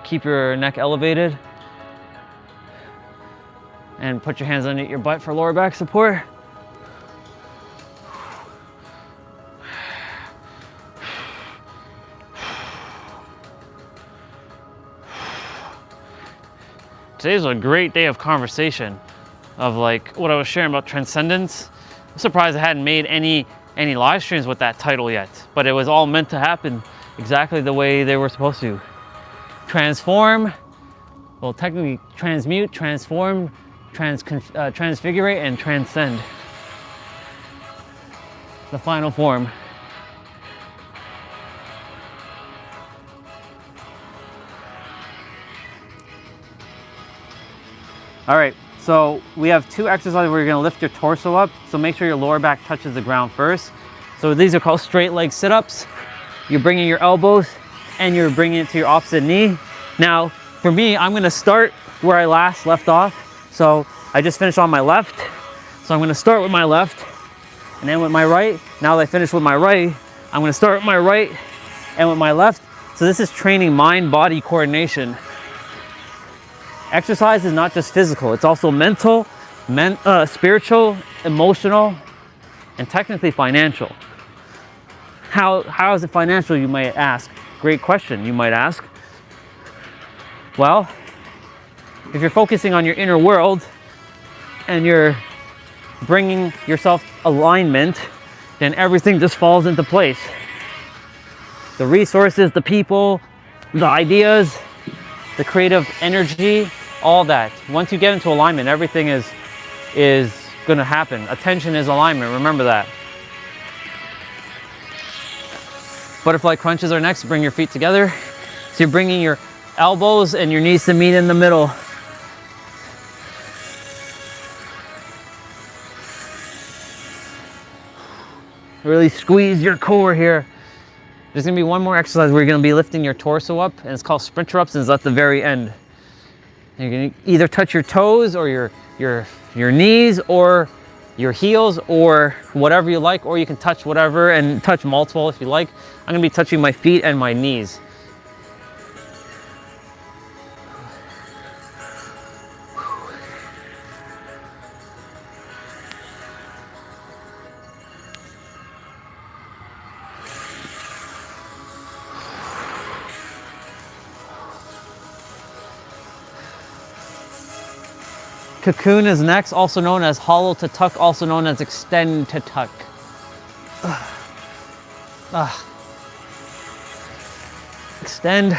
keep your neck elevated. And put your hands underneath your butt for lower back support. Today's a great day of conversation, of like what I was sharing about Transcendence. I'm surprised I hadn't made any live streams with that title yet, but it was all meant to happen exactly the way they were supposed to. Transform, well technically transmute, transform, transfigurate, and transcend. The final form. All right, so we have 2 exercises where you're gonna lift your torso up. So make sure your lower back touches the ground first. So these are called straight leg sit-ups. You're bringing your elbows and you're bringing it to your opposite knee. Now, for me, I'm gonna start where I last left off. So I just finished on my left. So I'm gonna start with my left and then with my right. Now that I finished with my right, I'm gonna start with my right and with my left. So this is training mind-body coordination. Exercise is not just physical, it's also mental, spiritual, emotional, and technically financial. How is it financial, you might ask? Great question, you might ask. Well, if you're focusing on your inner world and you're bringing yourself alignment, then everything just falls into place. The resources, the people, the ideas, the creative energy, all that. Once you get into alignment, everything is gonna happen. Attention is alignment, remember that. Butterfly crunches are next. Bring your feet together. So you're bringing your elbows and your knees to meet in the middle. Really squeeze your core here. There's gonna be one more exercise where you're gonna be lifting your torso up, and it's called sprinter ups, and it's at the very end. And you're gonna either touch your toes or your knees or your heels or whatever you like, or you can touch whatever and touch multiple if you like. I'm gonna be touching my feet and my knees. Cocoon is next, also known as hollow to tuck, also known as extend to tuck. Extend.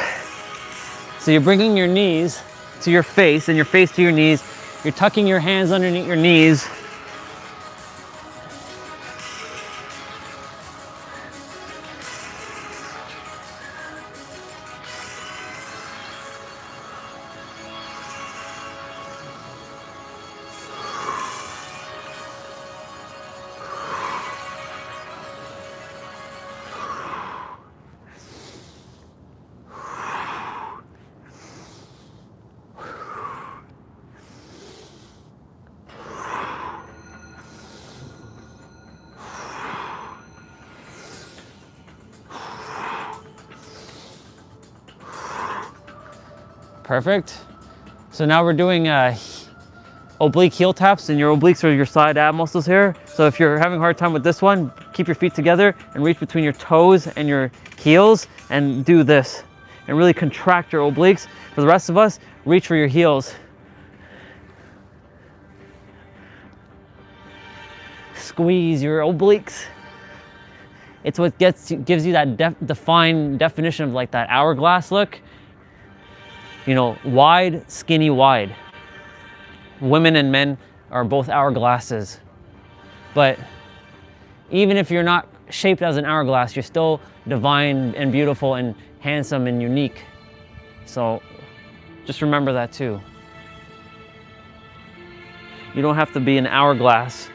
So you're bringing your knees to your face and your face to your knees. You're tucking your hands underneath your knees. Perfect. So now we're doing oblique heel taps, and your obliques are your side ab muscles here. So if you're having a hard time with this one, keep your feet together and reach between your toes and your heels and do this. And really contract your obliques. For the rest of us, reach for your heels. Squeeze your obliques. It's what gives you that defined definition of like that hourglass look. You know, wide, skinny, wide. Women and men are both hourglasses. But even if you're not shaped as an hourglass, you're still divine and beautiful and handsome and unique. So just remember that too. You don't have to be an hourglass.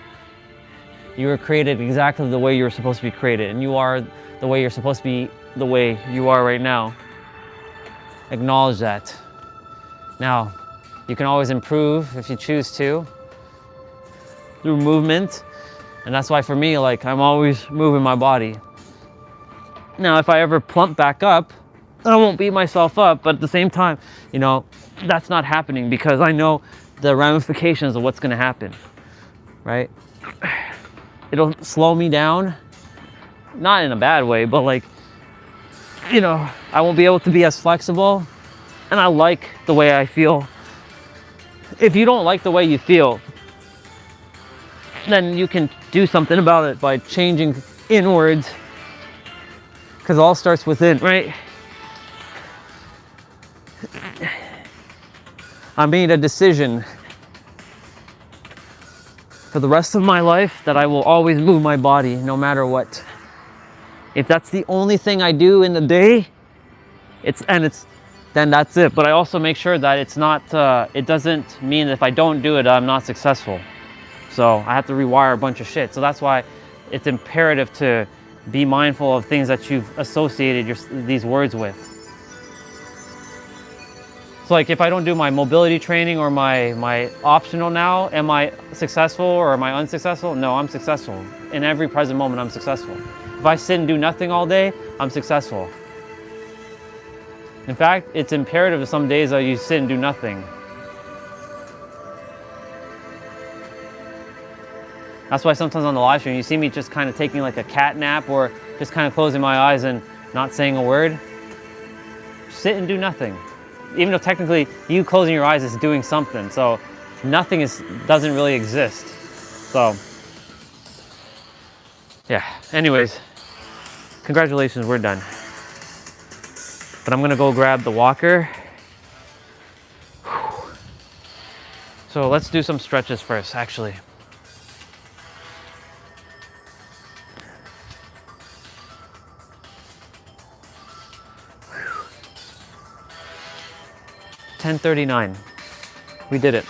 You were created exactly the way you were supposed to be created, and you are the way you're supposed to be, the way you are right now. Acknowledge that. Now, you can always improve if you choose to through movement, and that's why for me, like, I'm always moving my body. Now, if I ever plump back up, I won't beat myself up, but at the same time, you know, that's not happening because I know the ramifications of what's going to happen, right? It'll slow me down, not in a bad way, but like, you know, I won't be able to be as flexible, and I like the way I feel. If you don't like the way you feel, then you can do something about it by changing inwards, because it all starts within, right? I made a decision for the rest of my life that I will always move my body no matter what. If that's the only thing I do in the day, then that's it. But I also make sure that it's not, it doesn't mean that if I don't do it, I'm not successful. So I have to rewire a bunch of shit. So that's why it's imperative to be mindful of things that you've associated these words with. So like if I don't do my mobility training or my optional now, am I successful or am I unsuccessful? No, I'm successful. In every present moment, I'm successful. If I sit and do nothing all day, I'm successful. In fact, it's imperative that some days that you sit and do nothing. That's why sometimes on the live stream, you see me just kind of taking like a cat nap or just kind of closing my eyes and not saying a word. Sit and do nothing. Even though technically you closing your eyes is doing something. So nothing doesn't really exist. So yeah, anyways, congratulations, we're done. But I'm gonna go grab the walker. So let's do some stretches first, actually. Whew. 10:39. We did it.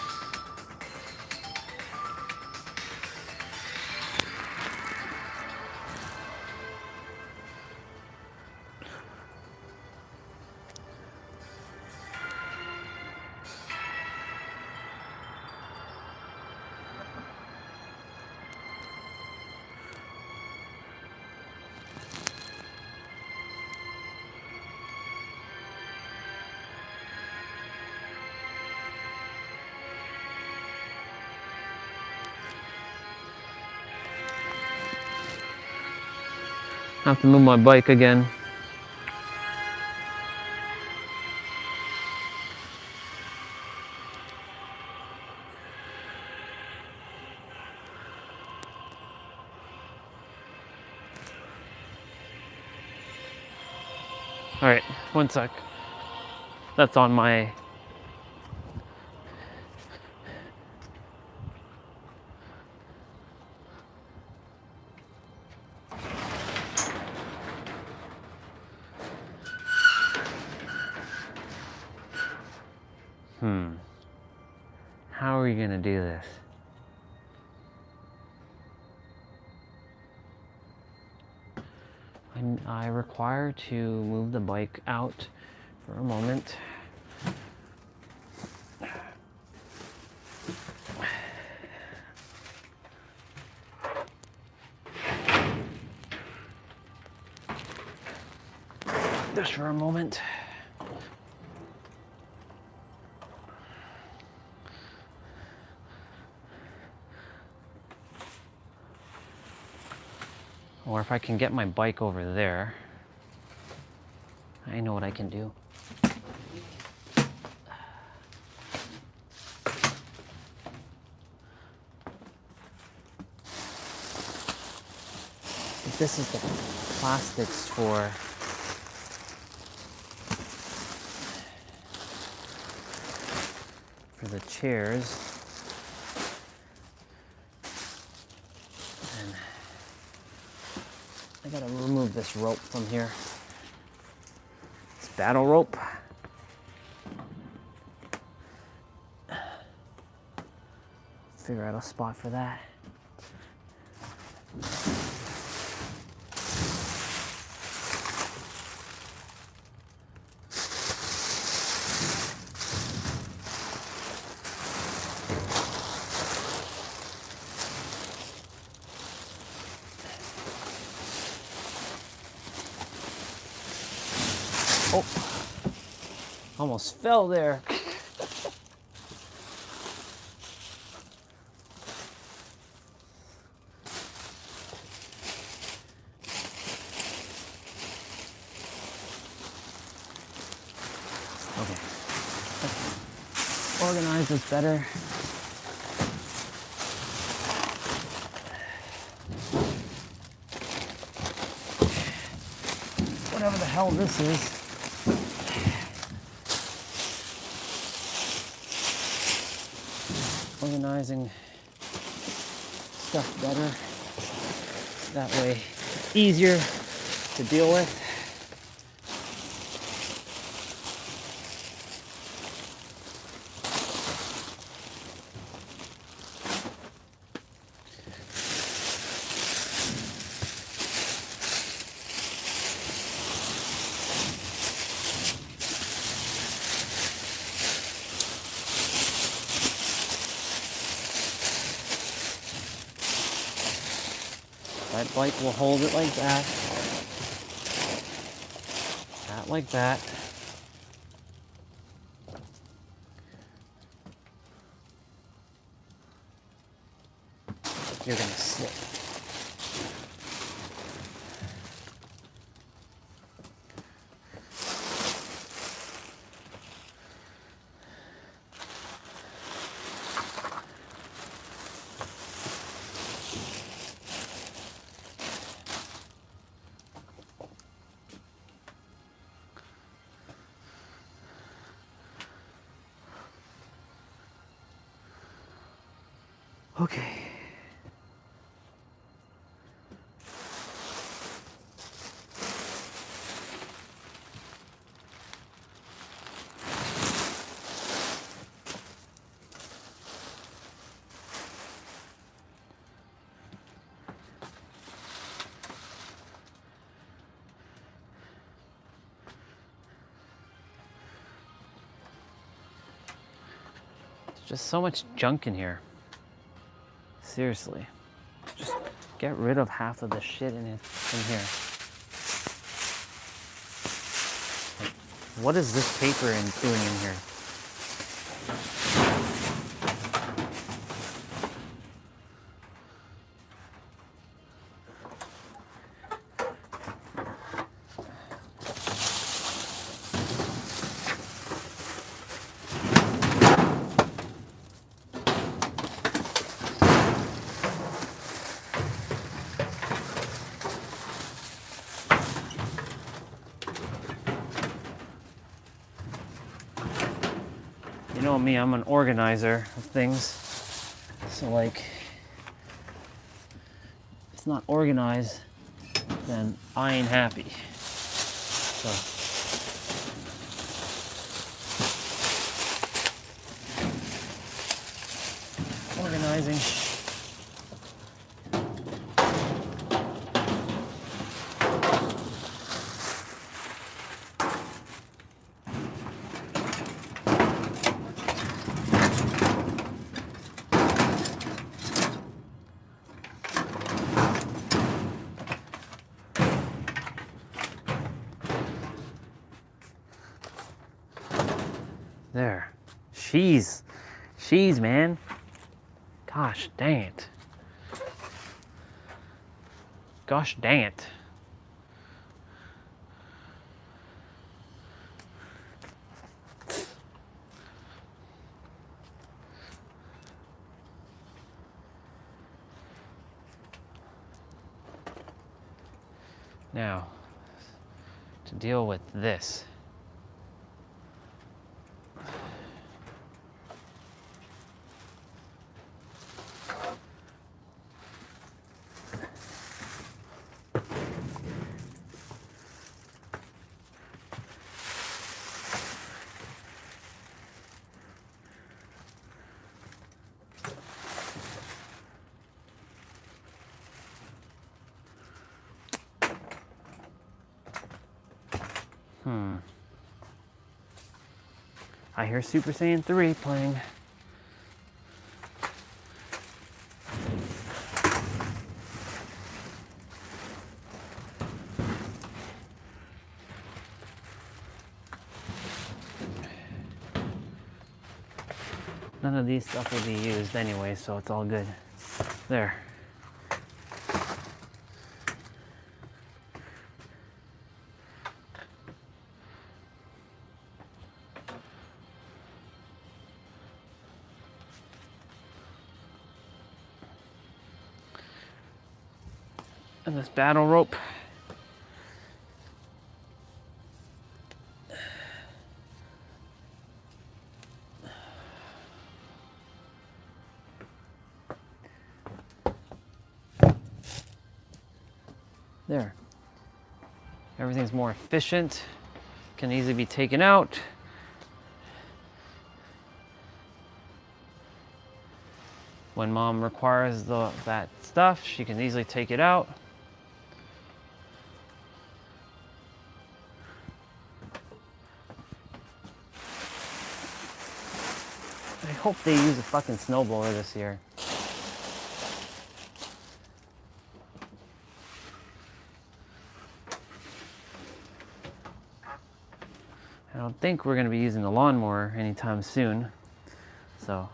I have to move my bike again. All right, one sec. That's on my... How are we gonna do this? I require to move the bike out for a moment. Just for a moment. Or if I can get my bike over there, I know what I can do. This is the plastics for the chairs. And I gotta remove this rope from here. It's battle rope. Figure out a spot for that. Oh, almost fell there. Okay. Organize this better. Whatever the hell this is. Organizing stuff better. That way, easier to deal with. That bike will hold it like that. That like that. You're gonna slip. Okay. There's just so much junk in here. Seriously, just get rid of half of the shit in here. Like, what is this paper doing in here? You know me, I'm an organizer of things. So like, if it's not organized, then I ain't happy. So organizing. There. She's, man. Gosh dang it. Gosh dang it. Now, to deal with this. I hear Super Saiyan 3 playing. None of these stuff will be used anyway, so it's all good. There. And this battle rope. There. Everything's more efficient, can easily be taken out. When mom requires that stuff, she can easily take it out. I hope they use a fucking snowblower this year. I don't think we're going to be using the lawnmower anytime soon, so.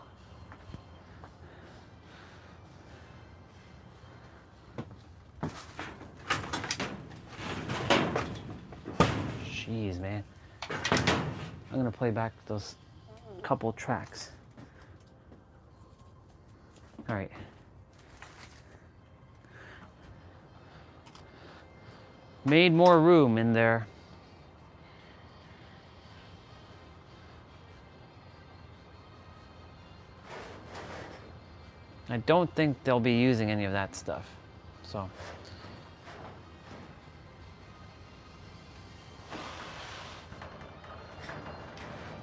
Jeez, man. I'm going to play back those couple tracks. All right. Made more room in there. I don't think they'll be using any of that stuff, so.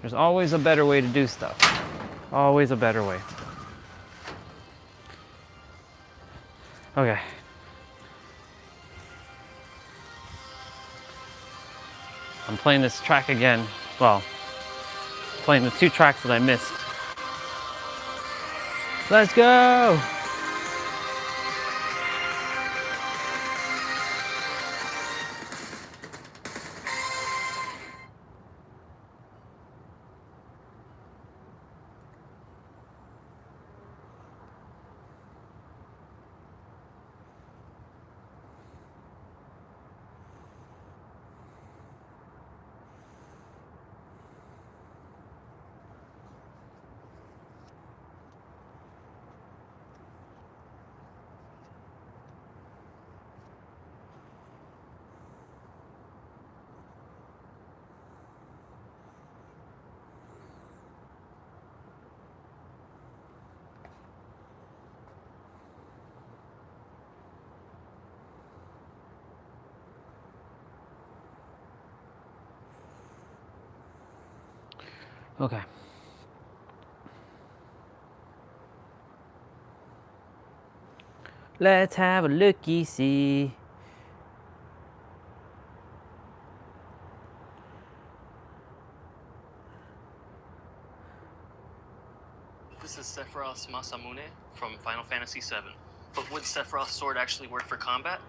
There's always a better way to do stuff. Always a better way. Okay. I'm playing this track again. Well, playing the 2 tracks that I missed. Let's go! Okay. Let's have a looky-see. This is Sephiroth Masamune from Final Fantasy VII. But would Sephiroth's sword actually work for combat?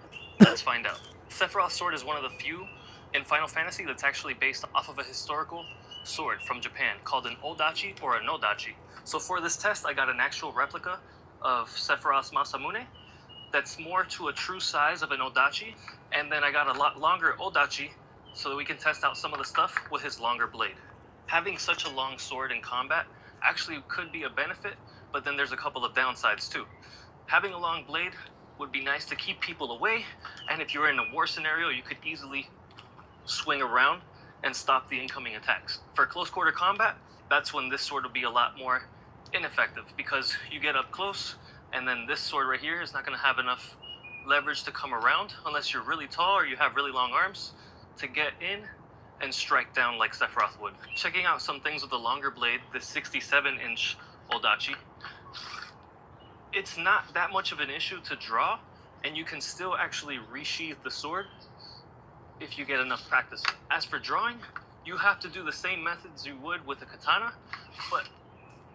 Let's find out. Sephiroth's sword is one of the few in Final Fantasy that's actually based off of a historical sword from Japan called an Odachi or a Nodachi. So for this test, I got an actual replica of Sephiroth's Masamune that's more to a true size of an Odachi, and then I got a lot longer Odachi so that we can test out some of the stuff with his longer blade. Having such a long sword in combat actually could be a benefit, but then there's a couple of downsides too. Having a long blade would be nice to keep people away, and if you're in a war scenario, you could easily swing around and stop the incoming attacks. For close quarter combat, that's when this sword will be a lot more ineffective, because you get up close, and then this sword right here is not going to have enough leverage to come around unless you're really tall or you have really long arms to get in and strike down like Sephiroth would. Checking out some things with the longer blade, this 67-inch Odachi, it's not that much of an issue to draw, and you can still actually resheath the sword if you get enough practice. As for drawing, you have to do the same methods you would with a katana, but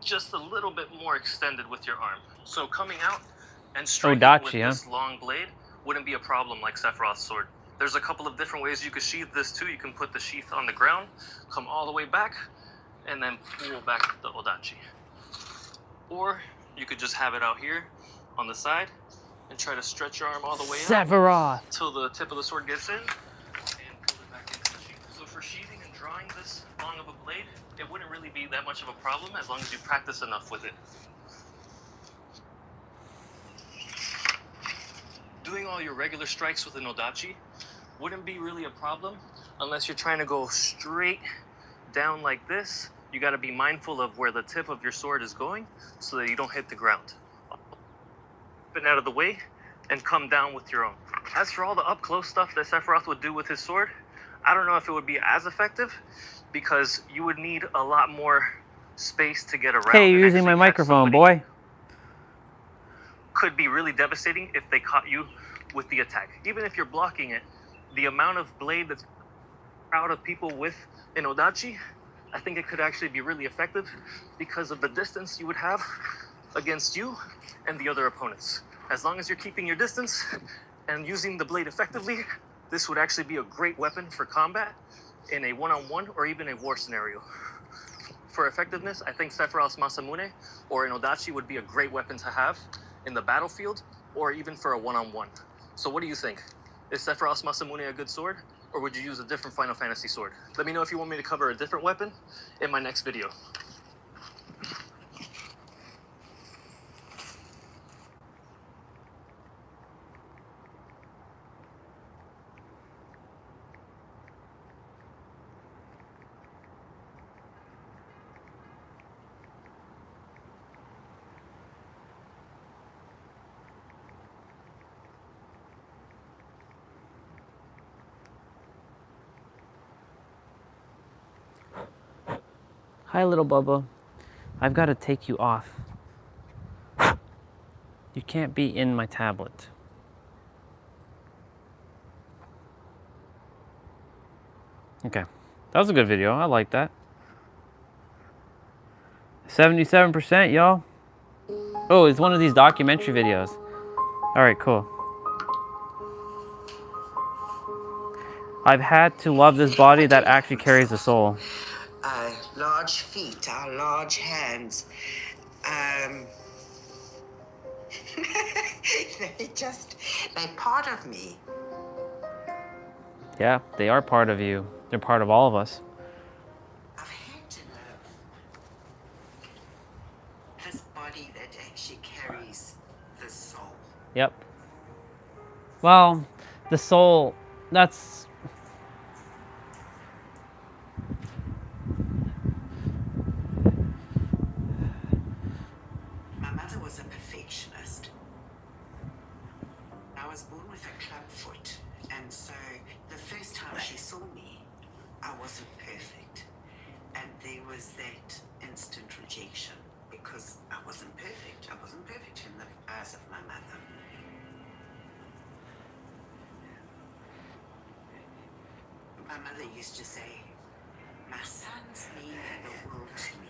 just a little bit more extended with your arm. So coming out and striking with this long blade wouldn't be a problem like Sephiroth's sword. There's a couple of different ways you could sheath this too. You can put the sheath on the ground, come all the way back, and then pull back the Odachi. Or you could just have it out here on the side and try to stretch your arm all the way Sephiroth! out until the tip of the sword gets in and pull it back into the sheath. So for sheathing and drawing this long of a blade, it wouldn't really be that much of a problem as long as you practice enough with it. Doing all your regular strikes with an Odachi wouldn't be really a problem unless you're trying to go straight down like this. You got to be mindful of where the tip of your sword is going so that you don't hit the ground. Get out of the way and come down with your own. As for all the up close stuff that Sephiroth would do with his sword, I don't know if it would be as effective because you would need a lot more space to get around. Hey, you're using my microphone, boy. Could be really devastating if they caught you with the attack. Even if you're blocking it, the amount of blade that's out of people with an Odachi, I think it could actually be really effective because of the distance you would have against you and the other opponents. As long as you're keeping your distance and using the blade effectively, this would actually be a great weapon for combat in a one-on-one or even a war scenario. For effectiveness, I think Sephiroth's Masamune or an Odachi would be a great weapon to have in the battlefield or even for a one-on-one. So what do you think? Is Sephiroth's Masamune a good sword, or would you use a different Final Fantasy sword? Let me know if you want me to cover a different weapon in my next video. Hi, little Bubba. I've got to take you off. You can't be in my tablet. Okay. That was a good video. I like that. 77%, y'all. Oh, it's one of these documentary videos. All right, cool. I've had to love this body that actually carries the soul. Large feet, our large hands. They're part of me. Yeah, they are part of you. They're part of all of us. I've had to love this body that actually carries the soul. Yep. Well, the soul, that's... My mother was a perfectionist. I was born with a club foot, and so the first time she saw me, I wasn't perfect. And there was that instant rejection because I wasn't perfect. I wasn't perfect in the eyes of my mother. My mother used to say, my sons mean the world to me.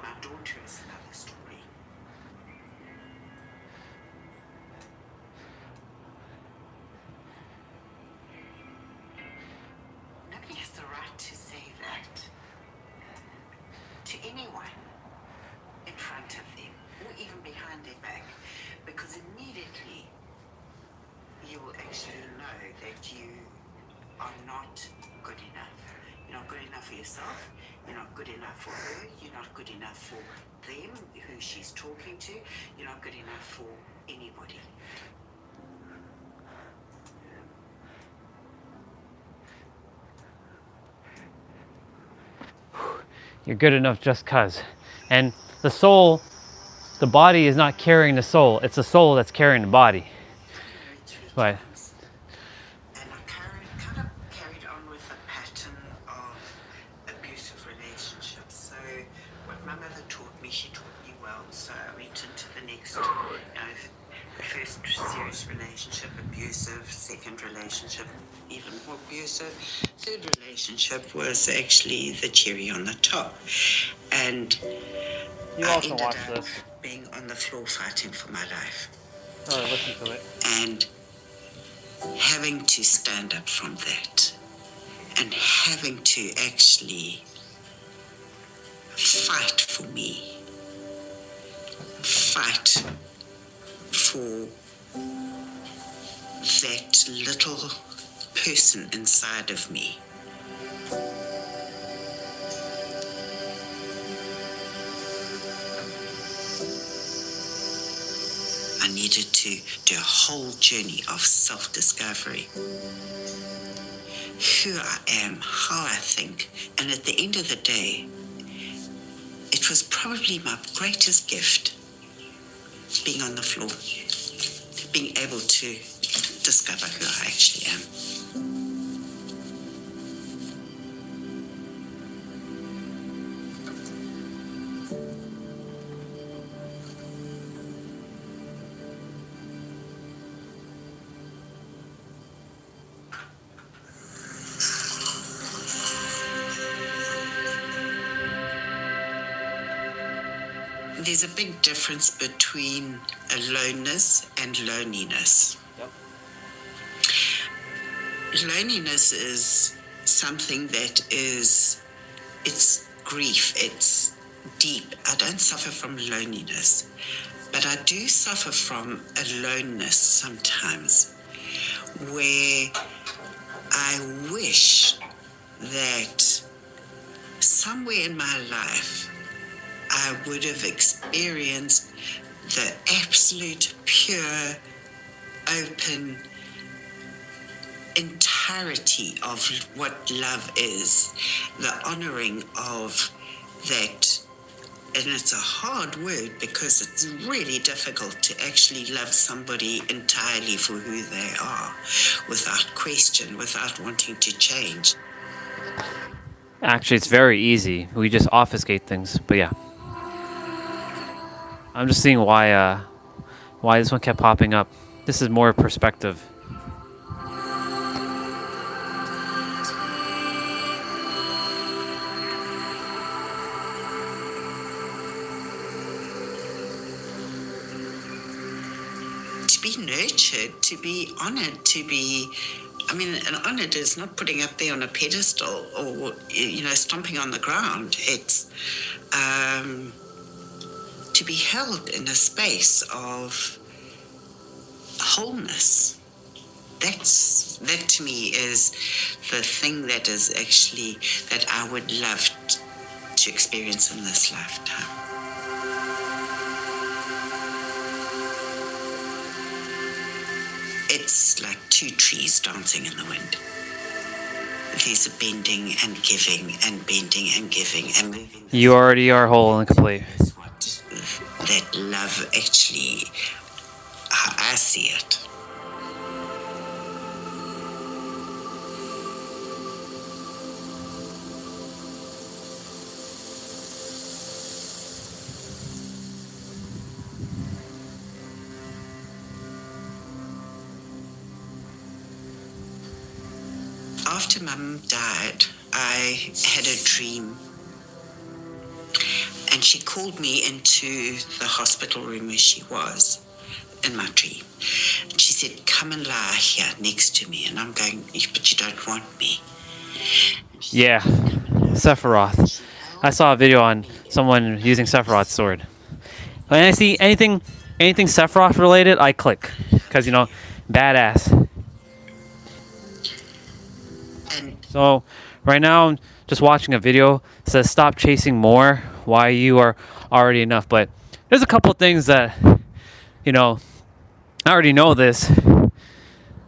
My daughter is another story. Nobody has the right to say that to anyone in front of them or even behind their back, because immediately you will actually know that you are not good enough. You're not good enough for yourself. You're not good enough for her. You're not good enough for them, who she's talking to. You're not good enough for anybody. You're good enough just cuz. And the soul, the body is not carrying the soul. It's the soul that's carrying the body. But And I kind of carried on with a pattern of abusive relationships. So what my mother taught me, she taught me well. So I went into the next, first serious relationship, abusive, second relationship, even more abusive. Third relationship was actually the cherry on the top. And you I also ended watch up this. being on the floor fighting for my life. Or listen to it. And having to stand up from that and having to actually fight for me, fight for that little person inside of me. I needed to do a whole journey of self-discovery. Who I am, how I think, and at the end of the day, it was probably my greatest gift, being on the floor, being able to discover who I actually am. There's a big difference between aloneness and loneliness. Yep. Loneliness is something that is, it's grief, it's deep. I don't suffer from loneliness, but I do suffer from aloneness sometimes, where I wish that somewhere in my life I would have experienced the absolute, pure, open entirety of what love is, the honoring of that. And it's a hard word because it's really difficult to actually love somebody entirely for who they are, without question, without wanting to change. Actually, it's very easy. We just obfuscate things. But yeah. I'm just seeing why this one kept popping up. This is more perspective. To be nurtured, to be honored, and honored is not putting up there on a pedestal or, stomping on the ground. It's to be held in a space of wholeness. That to me is the thing that is actually, that I would love to experience in this lifetime. It's like two trees dancing in the wind. There's a bending and giving and bending and giving and moving. You already are whole and complete. That's what that love actually, how I see it. after Mum died, I had a dream. And she called me into the hospital room where she was in my dream. And she said, come and lie here next to me. And I'm going, but you don't want me. Yeah, Sephiroth. I saw a video on someone using Sephiroth's sword. When I see anything Sephiroth related, I click. Because, you know, badass. And So, right now, I'm just watching a video. It says, stop chasing more. Why you are already enough. But there's a couple things that, you know, I already know this.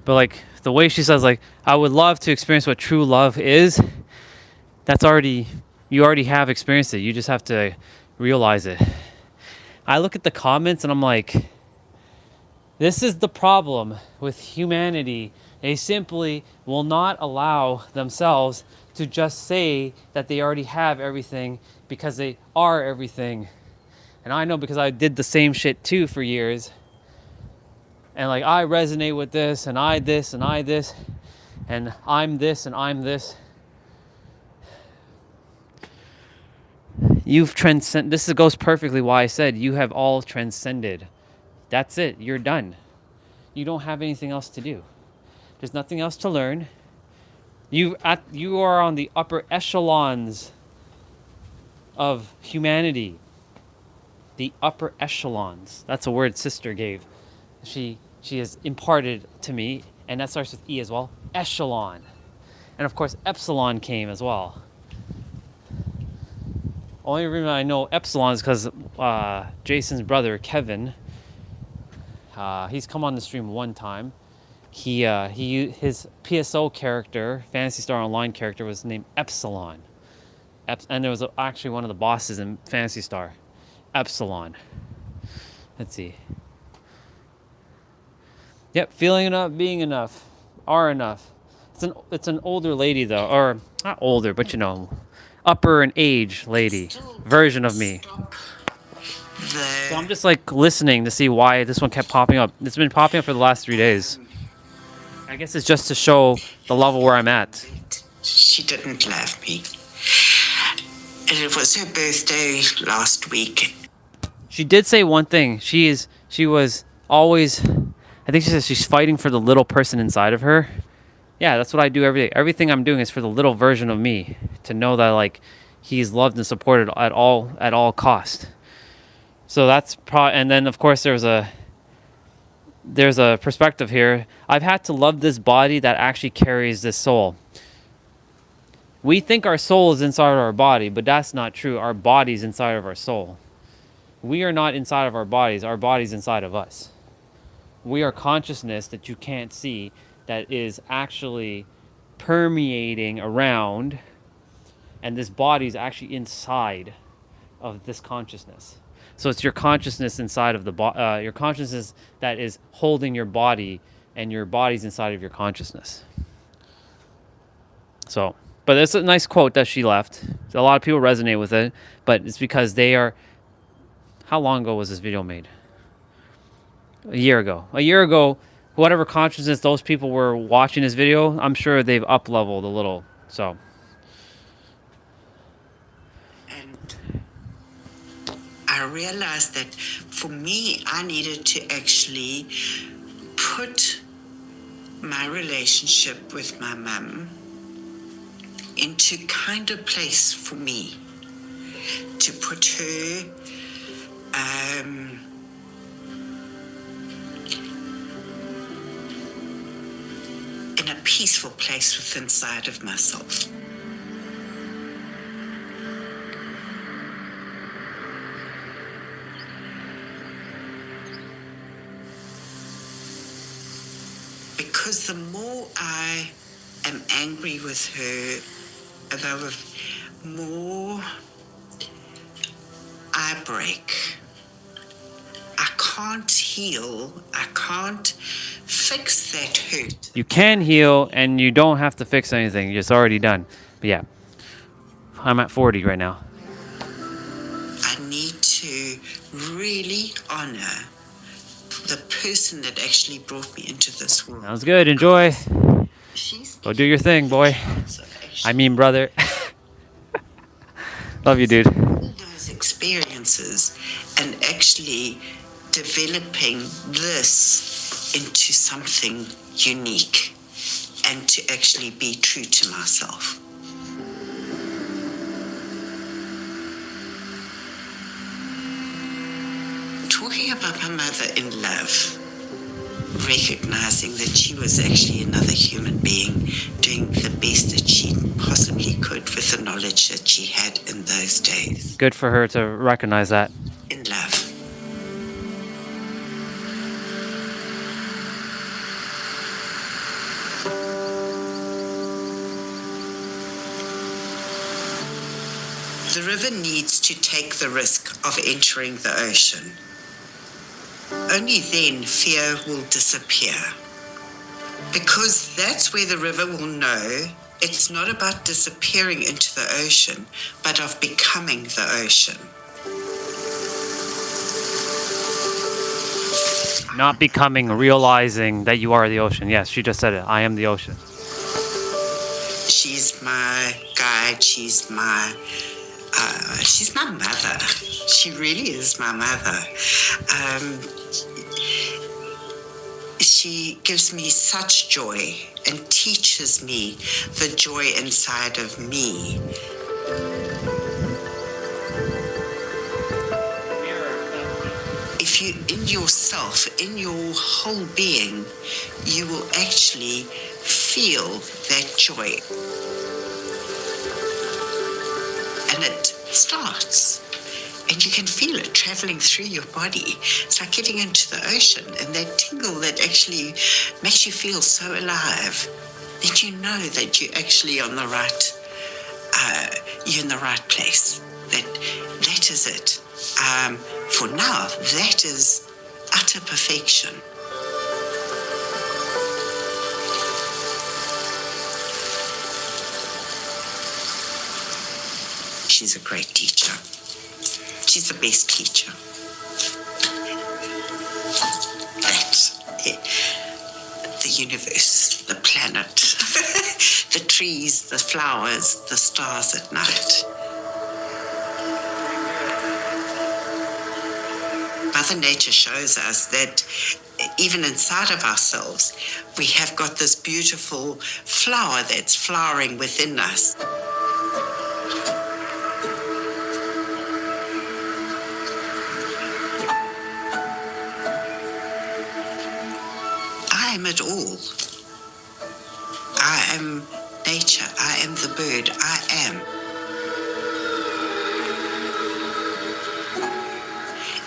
But, like, the way she says, like, I would love to experience what true love is. That's already, you already have experienced it. You just have to realize it. I look at the comments and I'm like, this is the problem with humanity. They simply will not allow themselves to just say that they already have everything because they are everything. And I know because I did the same shit too for years. And like, I resonate with this and I this and I this and I'm this and I'm this. You've transcended. This goes perfectly why I said you have all transcended. That's it. You're done. You don't have anything else to do. There's nothing else to learn. You are on the upper echelons of humanity. The upper echelons. That's a word Sister gave. She has imparted to me, and that starts with E as well. Echelon. And of course, epsilon came as well. Only reason I know epsilon is because Jason's brother, Kevin, he's come on the stream one time. His PSO character, Phantasy Star Online character, was named Epsilon. And there was actually one of the bosses in Phantasy Star, Epsilon. Let's see. Yep, feeling enough, being enough, are enough. It's an older lady though, or not older, but you know, upper in age lady version of me. So I'm just like listening to see why this one kept popping up. It's been popping up for the last 3 days. I guess it's just to show the level where I'm at. she didn't love me. And it was her birthday last week. She did say one thing. She was always, I think she says she's fighting for the little person inside of her. Yeah, that's what I do every day. Everything I'm doing is for the little version of me, to know that like he's loved and supported at all cost. So that's and then of course there's a perspective here. I've had to love this body that actually carries this soul. We think our soul is inside of our body, but that's not true. Our body's inside of our soul. We are not inside of our bodies. Our body's inside of us. We are consciousness that you can't see, that is actually permeating around, and this body is actually inside of this consciousness. So it's your consciousness inside of your consciousness that is holding your body, and your body's inside of your consciousness. So, but it's a nice quote that she left. A lot of people resonate with it, but it's because they are. How long ago was this video made? A year ago. A year ago, whatever consciousness those people were watching this video, I'm sure they've up-leveled a little. So. And I realized that for me, I needed to actually put my relationship with my mum into kind of place for me, to put her in a peaceful place within inside of myself. Because the more I am angry with her, the more I break. I can't heal. I can't fix that hurt. You can heal, and you don't have to fix anything. It's already done. But yeah, I'm at 40 right now. I need to really honor the person that actually brought me into this world. Sounds good. Enjoy. she's Go do your thing, boy. I mean, brother. Love you, dude. all those experiences and actually developing this into something unique and to actually be true to myself. Talking about my mother in love, recognizing that she was actually another human being doing the best that she possibly could with the knowledge that she had in those days. Good for her to recognize that. In love. The river needs to take the risk of entering the ocean. Only then fear will disappear. Because that's where the river will know it's not about disappearing into the ocean, but of becoming the ocean. Not becoming, realizing that you are the ocean. Yes, she just said it. I am the ocean. She's my guide. She's my mother. She really is my mother. She gives me such joy and teaches me the joy inside of me. If you, in yourself, in your whole being, you will actually feel that joy. And it starts. And you can feel it traveling through your body. It's like getting into the ocean, and that tingle that actually makes you feel so alive that you know that you're actually on the right, you're in the right place. That is it. For now, that is utter perfection. She's a great teacher. She's the best teacher. The universe, the planet, the trees, the flowers, the stars at night. Mother Nature shows us that even inside of ourselves, we have got this beautiful flower that's flowering within us. I am it all. I am nature. I am the bird. I am.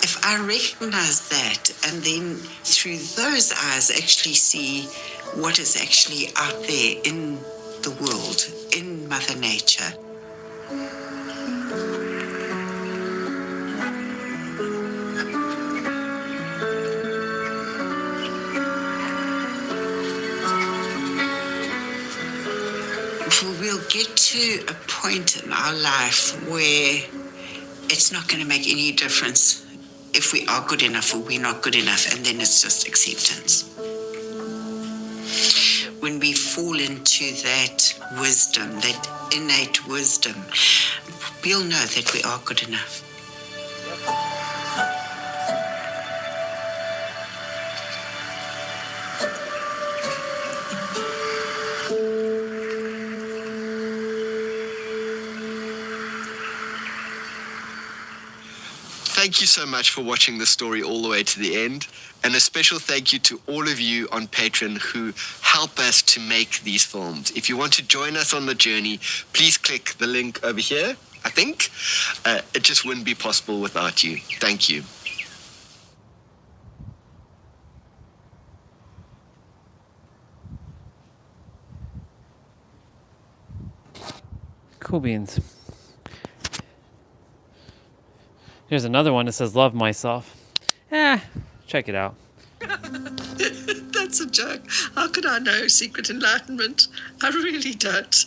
If I recognize that and then through those eyes actually see what is actually out there in the world, in Mother Nature, we'll get to a point in our life where it's not going to make any difference if we are good enough or we're not good enough, and then it's just acceptance. When we fall into that wisdom, that innate wisdom, we'll know that we are good enough. Thank you so much for watching the story all the way to the end. And a special thank you to all of you on Patreon who help us to make these films. If you want to join us on the journey, please click the link over here, I think. It just wouldn't be possible without you. Thank you. Cool beans. Here's another one that says, love myself. Check it out. That's a joke. How could I know secret enlightenment? I really don't.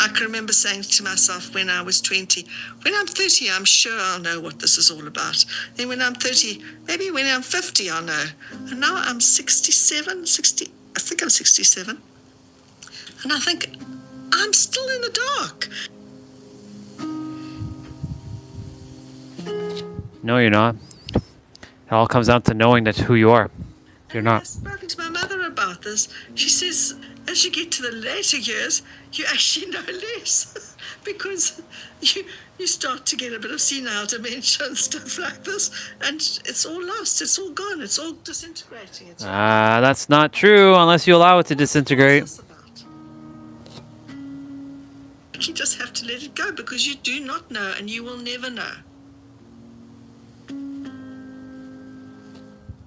I can remember saying to myself when I was 20, when I'm 30, I'm sure I'll know what this is all about. Then when I'm 30, maybe when I'm 50, I'll know. And now I'm 67, 60, I think I'm 67. And I think, I'm still in the dark. No, you're not. It all comes down to knowing that's who you are. You're And not. I've spoken to my mother about this. She says, as you get to the later years, you actually know less because you start to get a bit of senile dementia and stuff like this, and it's all lost, it's all gone, it's all disintegrating. It's That's not true unless you allow it to disintegrate. What's this about? You just have to let it go because you do not know and you will never know.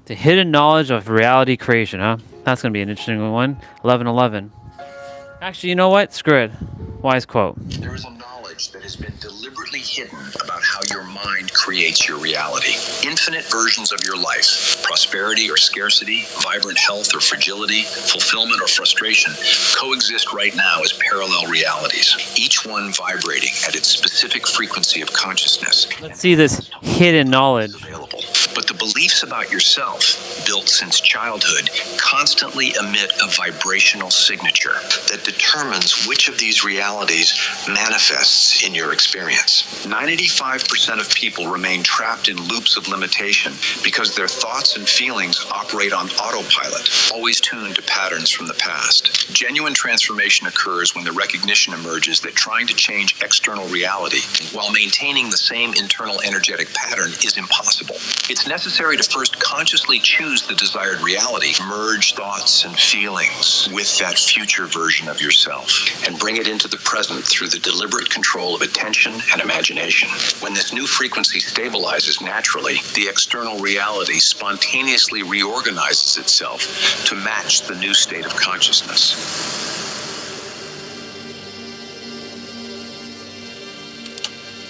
The hidden knowledge of reality creation, huh? That's going to be an interesting one. 11:11. Actually, you know what? Screw it. Wise quote. There is a knowledge that has been deliberately hidden about how your mind creates your reality. Infinite versions of your life, prosperity or scarcity, vibrant health or fragility, fulfillment or frustration, coexist right now as parallel realities, each one vibrating at its specific frequency of consciousness. Let's see this hidden knowledge. Available. But the beliefs about yourself, built since childhood, constantly emit a vibrational signature that determines which of these realities manifests in your experience. 95% of people remain trapped in loops of limitation because their thoughts and feelings operate on autopilot, always tuned to patterns from the past. Genuine transformation occurs when the recognition emerges that trying to change external reality while maintaining the same internal energetic pattern is impossible. It's necessary to first consciously choose the desired reality, merge thoughts and feelings with that future version of yourself, and bring it into the present through the deliberate control of attention and imagination. When this new frequency stabilizes naturally, the external reality spontaneously reorganizes itself to match the new state of consciousness.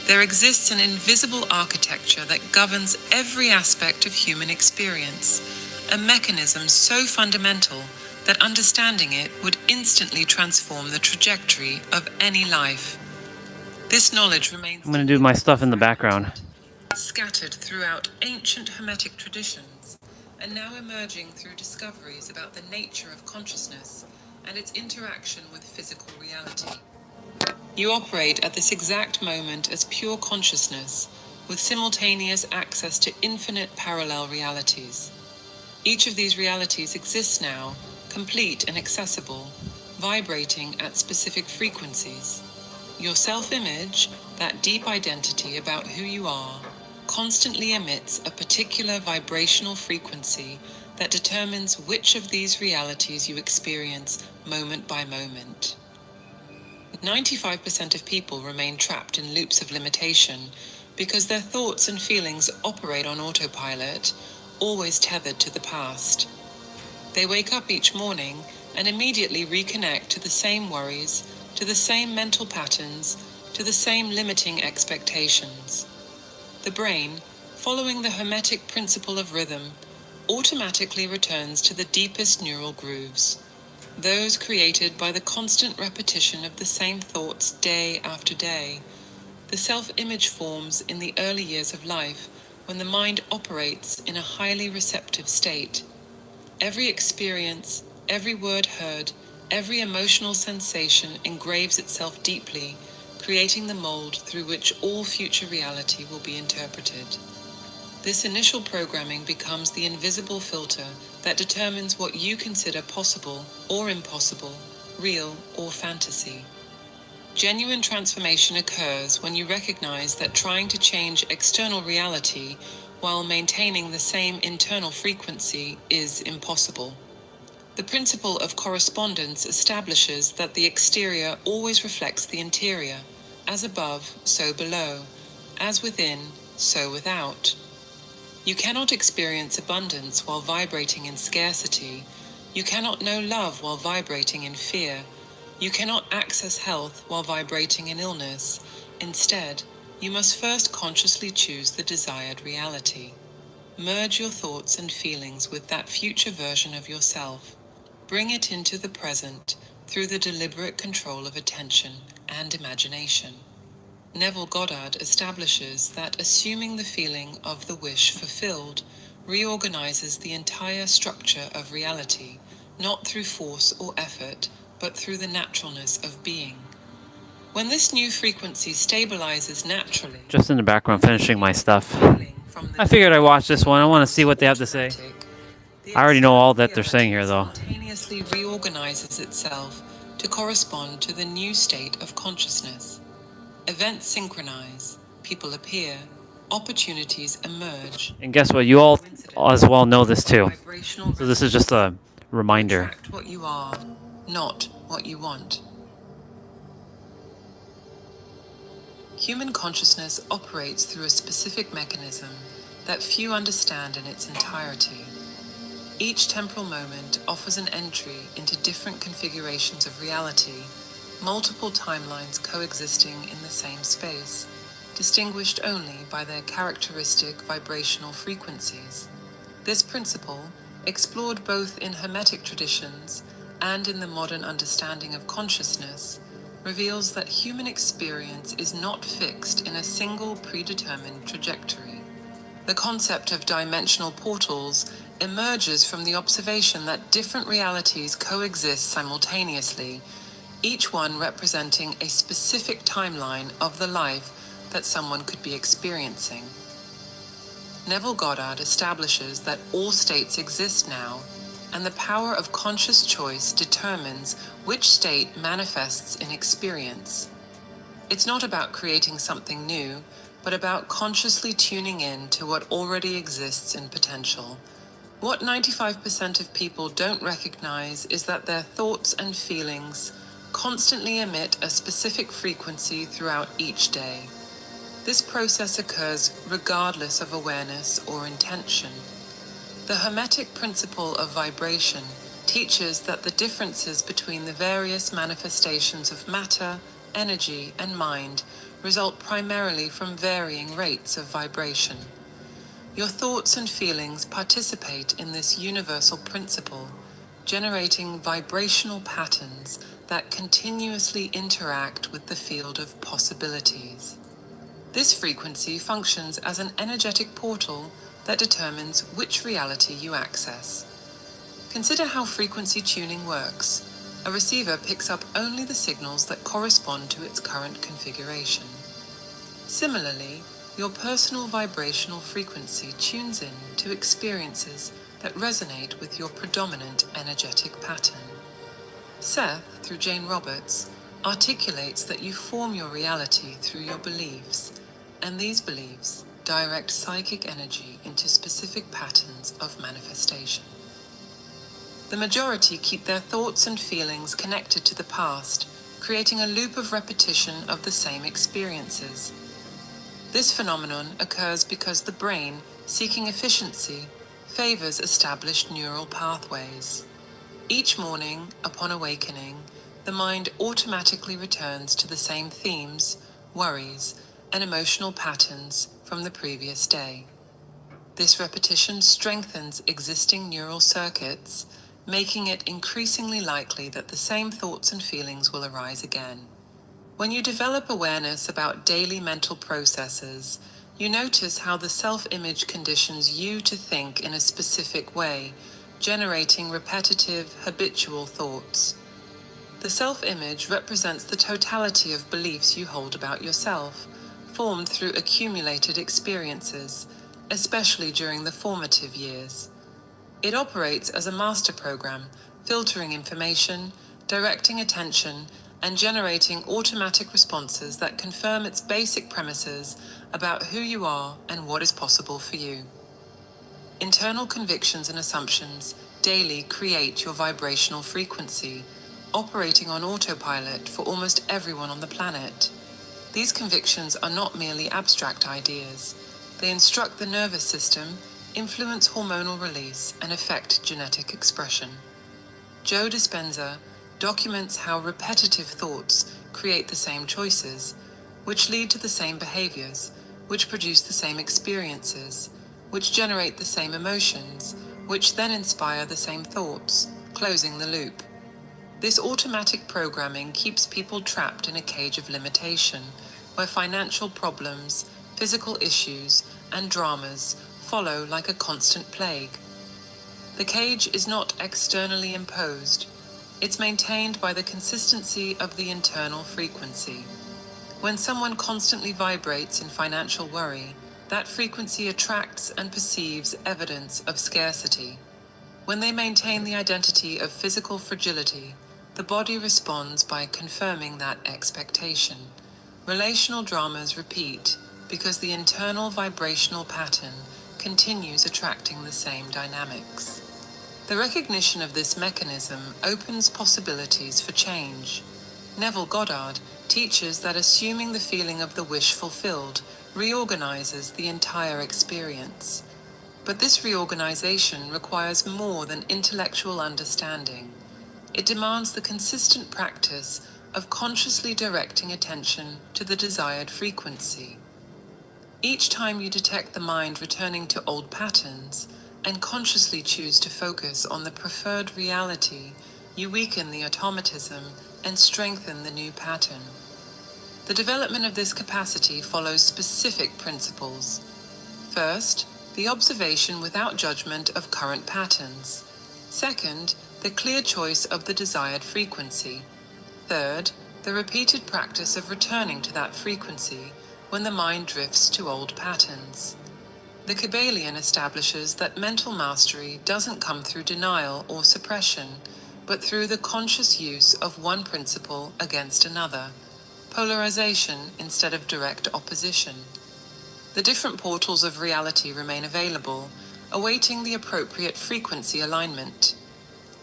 There exists an invisible architecture that governs every aspect of human experience, a mechanism so fundamental that understanding it would instantly transform the trajectory of any life. This knowledge remains... I'm going to do my stuff in the background. ...scattered throughout ancient Hermetic traditions, and now emerging through discoveries about the nature of consciousness and its interaction with physical reality. You operate at this exact moment as pure consciousness, with simultaneous access to infinite parallel realities. Each of these realities exists now, complete and accessible, vibrating at specific frequencies. Your self-image, that deep identity about who you are, constantly emits a particular vibrational frequency that determines which of these realities you experience moment by moment. 95% of people remain trapped in loops of limitation because their thoughts and feelings operate on autopilot, always tethered to the past. They wake up each morning and immediately reconnect to the same worries, to the same mental patterns, to the same limiting expectations. The brain, following the Hermetic principle of rhythm, automatically returns to the deepest neural grooves, those created by the constant repetition of the same thoughts day after day. The self-image forms in the early years of life when the mind operates in a highly receptive state. Every experience, every word heard, every emotional sensation engraves itself deeply, creating the mold through which all future reality will be interpreted. This initial programming becomes the invisible filter that determines what you consider possible or impossible, real or fantasy. Genuine transformation occurs when you recognize that trying to change external reality while maintaining the same internal frequency is impossible. The principle of correspondence establishes that the exterior always reflects the interior, as above, so below, as within, so without. You cannot experience abundance while vibrating in scarcity. You cannot know love while vibrating in fear. You cannot access health while vibrating in illness. Instead, you must first consciously choose the desired reality. Merge your thoughts and feelings with that future version of yourself. Bring it into the present through the deliberate control of attention and imagination. Neville Goddard establishes that assuming the feeling of the wish fulfilled reorganizes the entire structure of reality, not through force or effort, but through the naturalness of being. When this new frequency stabilizes naturally, Just in the background, finishing my stuff. I figured I'd watch this one. I want to see what they have to say. I already know all that they're saying here, though. Spontaneously reorganizes itself to correspond to the new state of consciousness. Events synchronize, people appear, opportunities emerge. And guess what? You all as well know this too. So this is just a reminder. Attract what you are, not what you want. Human consciousness operates through a specific mechanism that few understand in its entirety. Each temporal moment offers an entry into different configurations of reality, multiple timelines coexisting in the same space, distinguished only by their characteristic vibrational frequencies. This principle, explored both in Hermetic traditions and in the modern understanding of consciousness, reveals that human experience is not fixed in a single predetermined trajectory. The concept of dimensional portals emerges from the observation that different realities coexist simultaneously, each one representing a specific timeline of the life that someone could be experiencing. Neville Goddard establishes that all states exist now, and the power of conscious choice determines which state manifests in experience. It's not about creating something new, but about consciously tuning in to what already exists in potential. What 95% of people don't recognize is that their thoughts and feelings constantly emit a specific frequency throughout each day. This process occurs regardless of awareness or intention. The Hermetic principle of vibration teaches that the differences between the various manifestations of matter, energy, and mind result primarily from varying rates of vibration. Your thoughts and feelings participate in this universal principle, generating vibrational patterns that continuously interact with the field of possibilities. This frequency functions as an energetic portal that determines which reality you access. Consider how frequency tuning works. A receiver picks up only the signals that correspond to its current configuration. Similarly, your personal vibrational frequency tunes in to experiences that resonate with your predominant energetic pattern. Seth, through Jane Roberts, articulates that you form your reality through your beliefs, and these beliefs direct psychic energy into specific patterns of manifestation. The majority keep their thoughts and feelings connected to the past, creating a loop of repetition of the same experiences. This phenomenon occurs because the brain, seeking efficiency, favors established neural pathways. Each morning, upon awakening, the mind automatically returns to the same themes, worries, and emotional patterns from the previous day. This repetition strengthens existing neural circuits, making it increasingly likely that the same thoughts and feelings will arise again. When you develop awareness about daily mental processes, you notice how the self-image conditions you to think in a specific way, generating repetitive, habitual thoughts. The self-image represents the totality of beliefs you hold about yourself, formed through accumulated experiences, especially during the formative years. It operates as a master program, filtering information, directing attention, and generating automatic responses that confirm its basic premises about who you are and what is possible for you. Internal convictions and assumptions daily create your vibrational frequency, operating on autopilot for almost everyone on the planet. These convictions are not merely abstract ideas. They instruct the nervous system, influence hormonal release, and affect genetic expression. Joe Dispenza documents how repetitive thoughts create the same choices, which lead to the same behaviors, which produce the same experiences, which generate the same emotions, which then inspire the same thoughts, closing the loop. This automatic programming keeps people trapped in a cage of limitation, where financial problems, physical issues, and dramas follow like a constant plague. The cage is not externally imposed. It's maintained by the consistency of the internal frequency. When someone constantly vibrates in financial worry, that frequency attracts and perceives evidence of scarcity. When they maintain the identity of physical fragility, the body responds by confirming that expectation. Relational dramas repeat because the internal vibrational pattern continues attracting the same dynamics. The recognition of this mechanism opens possibilities for change. Neville Goddard teaches that assuming the feeling of the wish fulfilled reorganizes the entire experience. But this reorganization requires more than intellectual understanding. It demands the consistent practice of consciously directing attention to the desired frequency. Each time you detect the mind returning to old patterns and consciously choose to focus on the preferred reality, you weaken the automatism and strengthen the new pattern. The development of this capacity follows specific principles. First, the observation without judgment of current patterns. Second, the clear choice of the desired frequency. Third, the repeated practice of returning to that frequency when the mind drifts to old patterns. The Kybalion establishes that mental mastery doesn't come through denial or suppression, but through the conscious use of one principle against another, polarization instead of direct opposition. The different portals of reality remain available, awaiting the appropriate frequency alignment.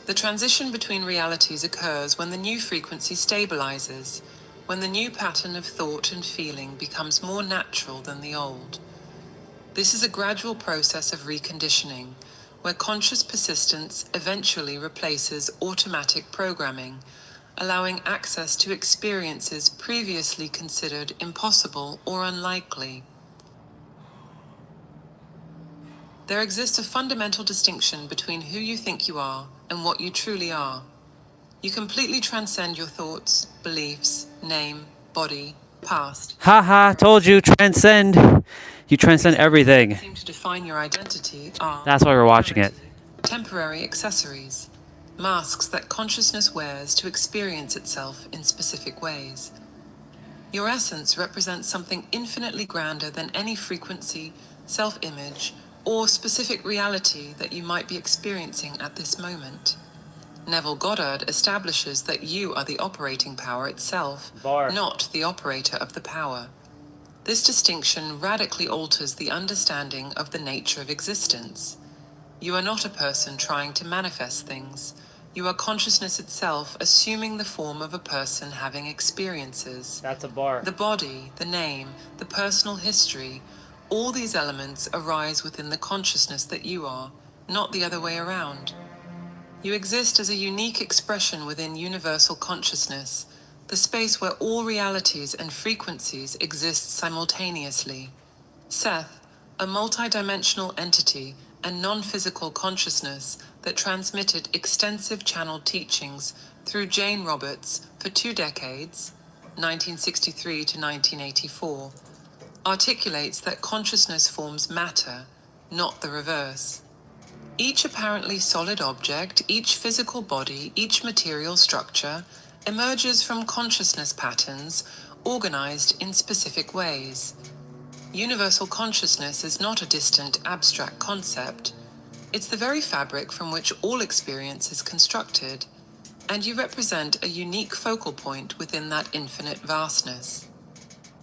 The transition between realities occurs when the new frequency stabilizes, when the new pattern of thought and feeling becomes more natural than the old. This is a gradual process of reconditioning, where conscious persistence eventually replaces automatic programming, allowing access to experiences previously considered impossible or unlikely. There exists a fundamental distinction between who you think you are and what you truly are. You completely transcend your thoughts, beliefs, name, body, past. Haha, told you, transcend. You transcend everything. Seem to define your identity are That's why we're watching it. temporary accessories, masks that consciousness wears to experience itself in specific ways. Your essence represents something infinitely grander than any frequency, self-image, or specific reality that you might be experiencing at this moment. Neville Goddard establishes that you are the operating power itself, not the operator of the power. This distinction radically alters the understanding of the nature of existence. You are not a person trying to manifest things. You are consciousness itself assuming the form of a person having experiences. That's a bar. The body, the name, the personal history, all these elements arise within the consciousness that you are, not the other way around. You exist as a unique expression within universal consciousness, the space where all realities and frequencies exist simultaneously. Seth, a multidimensional entity and non-physical consciousness that transmitted extensive channeled teachings through Jane Roberts for 2 decades, 1963 to 1984, articulates that consciousness forms matter, not the reverse. Each apparently solid object, each physical body, each material structure emerges from consciousness patterns organized in specific ways. Universal consciousness is not a distant, abstract concept. It's the very fabric from which all experience is constructed, and you represent a unique focal point within that infinite vastness.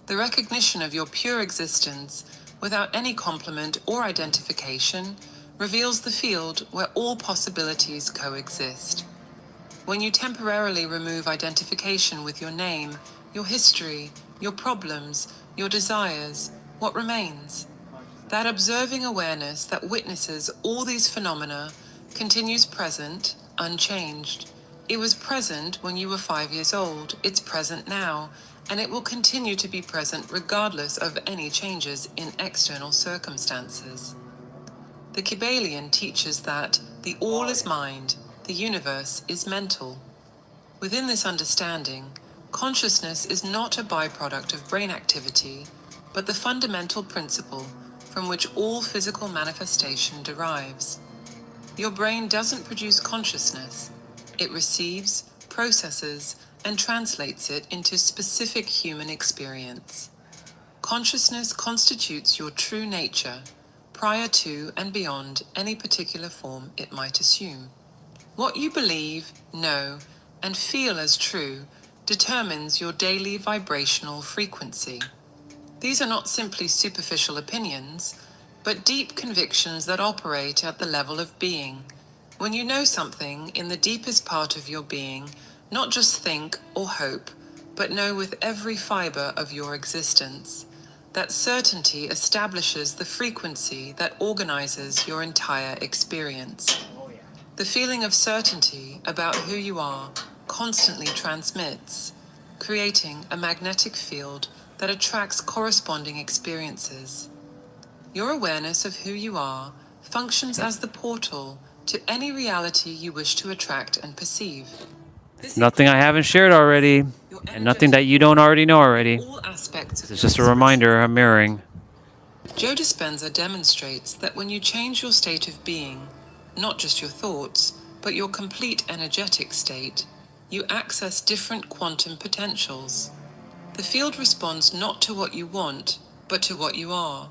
The recognition of your pure existence, without any complement or identification, reveals the field where all possibilities coexist. When you temporarily remove identification with your name, your history, your problems, your desires, what remains? That observing awareness that witnesses all these phenomena continues present, unchanged. It was present when you were 5 years old, it's present now, and it will continue to be present regardless of any changes in external circumstances. The Kybalion teaches that the all is mind, the universe is mental. Within this understanding, consciousness is not a byproduct of brain activity, but the fundamental principle from which all physical manifestation derives. Your brain doesn't produce consciousness. It receives, processes, and translates it into specific human experience. Consciousness constitutes your true nature, prior to and beyond any particular form it might assume. What you believe, know, and feel as true determines your daily vibrational frequency. These are not simply superficial opinions, but deep convictions that operate at the level of being. When you know something in the deepest part of your being, not just think or hope, but know with every fiber of your existence, that certainty establishes the frequency that organizes your entire experience. The feeling of certainty about who you are constantly transmits, creating a magnetic field that attracts corresponding experiences. Your awareness of who you are functions as the portal to any reality you wish to attract and perceive. Nothing I haven't shared already, and nothing that you don't already know already. All aspects of This is your just a reminder I'm mirroring. Joe Dispenza demonstrates that when you change your state of being, not just your thoughts, but your complete energetic state, you access different quantum potentials. The field responds not to what you want, but to what you are.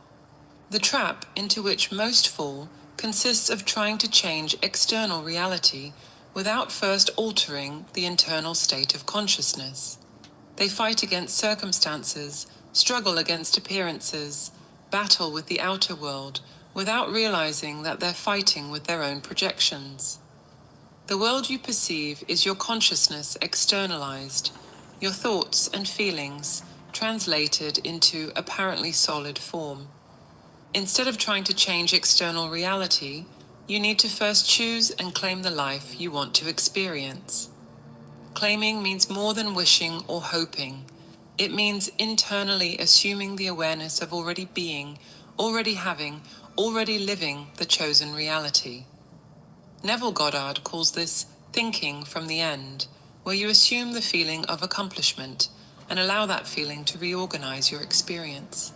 The trap into which most fall consists of trying to change external reality without first altering the internal state of consciousness. They fight against circumstances, struggle against appearances, battle with the outer world, without realizing that they're fighting with their own projections. The world you perceive is your consciousness externalized, your thoughts and feelings translated into apparently solid form. Instead of trying to change external reality, you need to first choose and claim the life you want to experience. Claiming means more than wishing or hoping. It means internally assuming the awareness of already being, already having, already living the chosen reality. Neville Goddard calls this thinking from the end, where you assume the feeling of accomplishment and allow that feeling to reorganize your experience.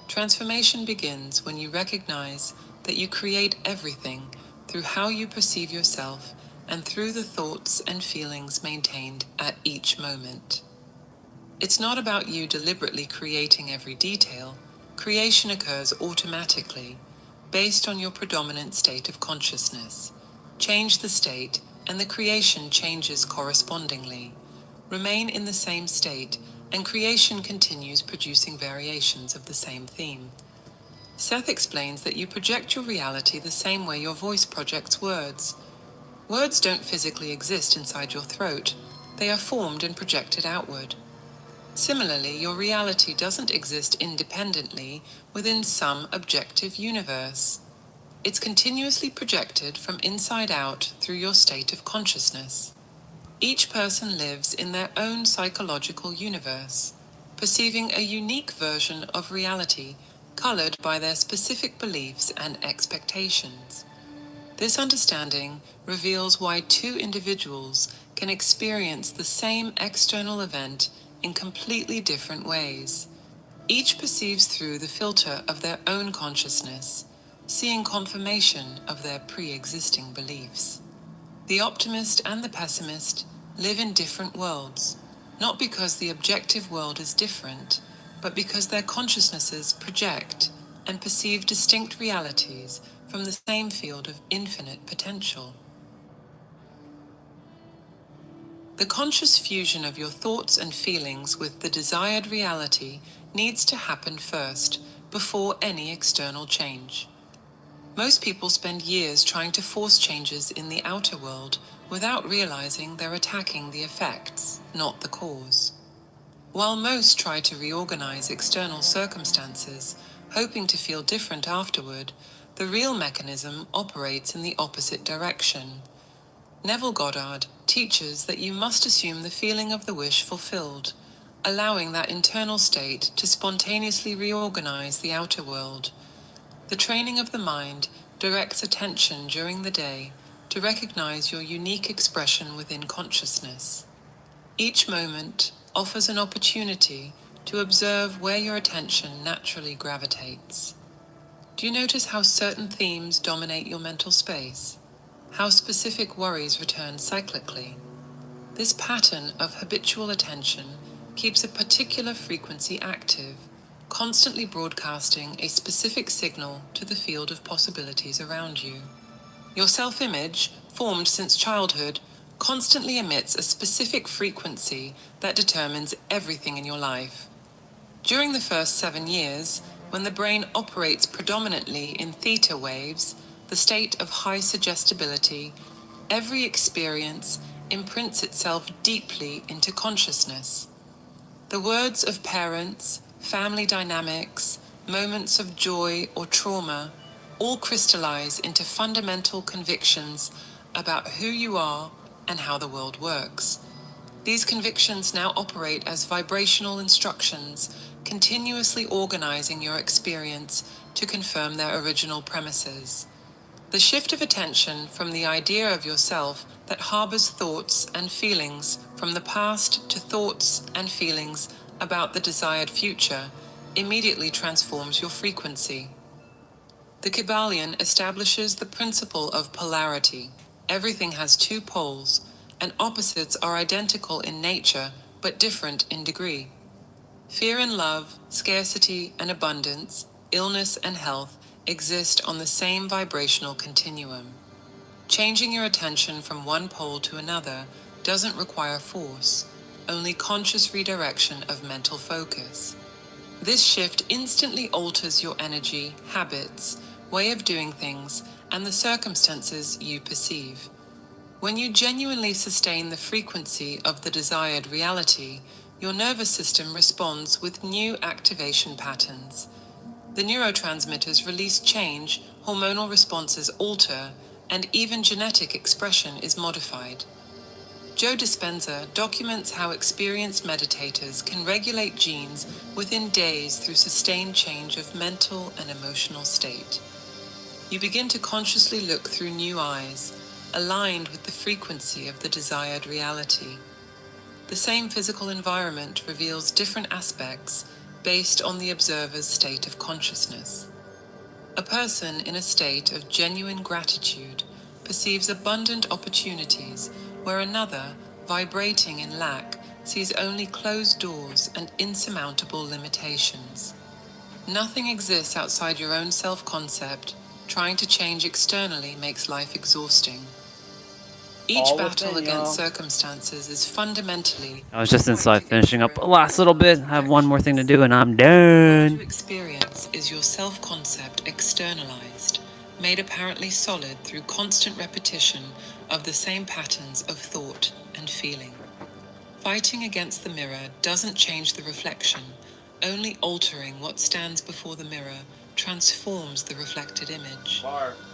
Transformation begins when you recognize that you create everything through how you perceive yourself and through the thoughts and feelings maintained at each moment. It's not about you deliberately creating every detail. Creation occurs automatically, based on your predominant state of consciousness. Change the state, and the creation changes correspondingly. Remain in the same state, and creation continues producing variations of the same theme. Seth explains that you project your reality the same way your voice projects words. Words don't physically exist inside your throat. They are formed and projected outward. Similarly, your reality doesn't exist independently within some objective universe. It's continuously projected from inside out through your state of consciousness. Each person lives in their own psychological universe, perceiving a unique version of reality colored by their specific beliefs and expectations. This understanding reveals why two individuals can experience the same external event in completely different ways. Each perceives through the filter of their own consciousness, seeing confirmation of their pre-existing beliefs. The optimist and the pessimist live in different worlds, not because the objective world is different, but because their consciousnesses project and perceive distinct realities from the same field of infinite potential. The conscious fusion of your thoughts and feelings with the desired reality needs to happen first, before any external change. Most people spend years trying to force changes in the outer world without realizing they're attacking the effects, not the cause. While most try to reorganize external circumstances, hoping to feel different afterward, the real mechanism operates in the opposite direction. Neville Goddard teaches that you must assume the feeling of the wish fulfilled, allowing that internal state to spontaneously reorganize the outer world. The training of the mind directs attention during the day to recognize your unique expression within consciousness. Each moment offers an opportunity to observe where your attention naturally gravitates. Do you notice how certain themes dominate your mental space? How specific worries return cyclically? This pattern of habitual attention keeps a particular frequency active, constantly broadcasting a specific signal to the field of possibilities around you. Your self-image, formed since childhood, constantly emits a specific frequency that determines everything in your life. During the first 7 years, when the brain operates predominantly in theta waves, the state of high suggestibility, every experience imprints itself deeply into consciousness. The words of parents, family dynamics, moments of joy or trauma all crystallize into fundamental convictions about who you are and how the world works. These convictions now operate as vibrational instructions, continuously organizing your experience to confirm their original premises. The shift of attention from the idea of yourself that harbors thoughts and feelings from the past to thoughts and feelings about the desired future immediately transforms your frequency. The Kybalion establishes the principle of polarity. Everything has two poles, and opposites are identical in nature but different in degree. Fear and love, scarcity and abundance, illness and health exist on the same vibrational continuum. Changing your attention from one pole to another doesn't require force, only conscious redirection of mental focus. This shift instantly alters your energy, habits, way of doing things, and the circumstances you perceive. When you genuinely sustain the frequency of the desired reality, your nervous system responds with new activation patterns. The neurotransmitters release change, hormonal responses alter, and even genetic expression is modified. Joe Dispenza documents how experienced meditators can regulate genes within days through sustained change of mental and emotional state. You begin to consciously look through new eyes, aligned with the frequency of the desired reality. The same physical environment reveals different aspects based on the observer's state of consciousness. A person in a state of genuine gratitude perceives abundant opportunities where another, vibrating in lack, sees only closed doors and insurmountable limitations. Nothing exists outside your own self-concept. Trying to change externally makes life exhausting. Each battle against circumstances is fundamentally... I was just inside finishing up the last little bit. I have one more thing to do and I'm What done. you experience is your self-concept externalized, made apparently solid through constant repetition of the same patterns of thought and feeling. Fighting against the mirror doesn't change the reflection, only altering what stands before the mirror transforms the reflected image.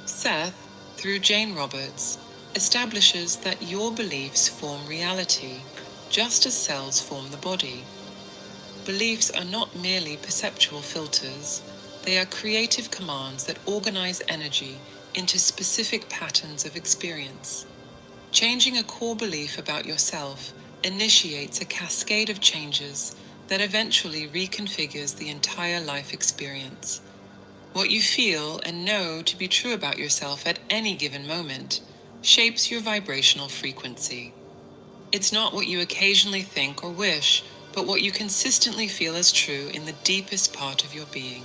Seth, through Jane Roberts, establishes that your beliefs form reality, just as cells form the body. Beliefs are not merely perceptual filters, they are creative commands that organize energy into specific patterns of experience. Changing a core belief about yourself initiates a cascade of changes that eventually reconfigures the entire life experience. What you feel and know to be true about yourself at any given moment shapes your vibrational frequency. It's not what you occasionally think or wish, but what you consistently feel as true in the deepest part of your being.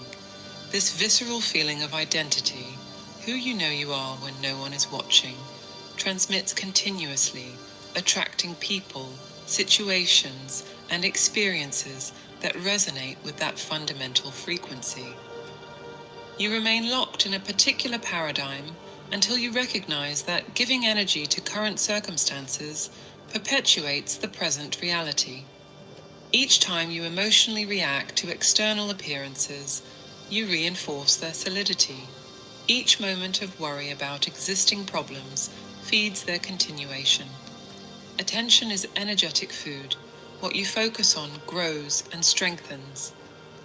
This visceral feeling of identity, who you know you are when no one is watching, transmits continuously, attracting people, situations, and experiences that resonate with that fundamental frequency. You remain locked in a particular paradigm until you recognize that giving energy to current circumstances perpetuates the present reality. Each time you emotionally react to external appearances, you reinforce their solidity. Each moment of worry about existing problems feeds their continuation. Attention is energetic food. What you focus on grows and strengthens.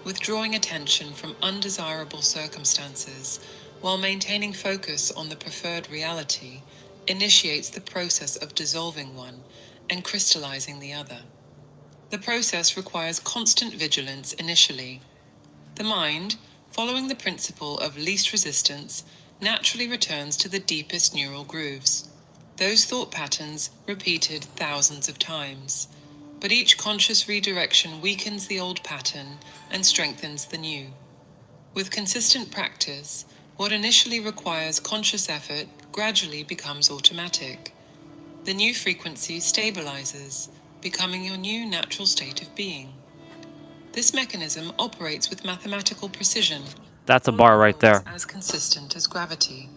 Withdrawing attention from undesirable circumstances while maintaining focus on the preferred reality initiates the process of dissolving one and crystallizing the other. The process requires constant vigilance initially. The mind, following the principle of least resistance, naturally returns to the deepest neural grooves. Those thought patterns repeated thousands of times, but each conscious redirection weakens the old pattern and strengthens the new. With consistent practice, what initially requires conscious effort gradually becomes automatic. The new frequency stabilizes, becoming your new natural state of being. This mechanism operates with mathematical precision. That's a bar right there. As consistent as gravity.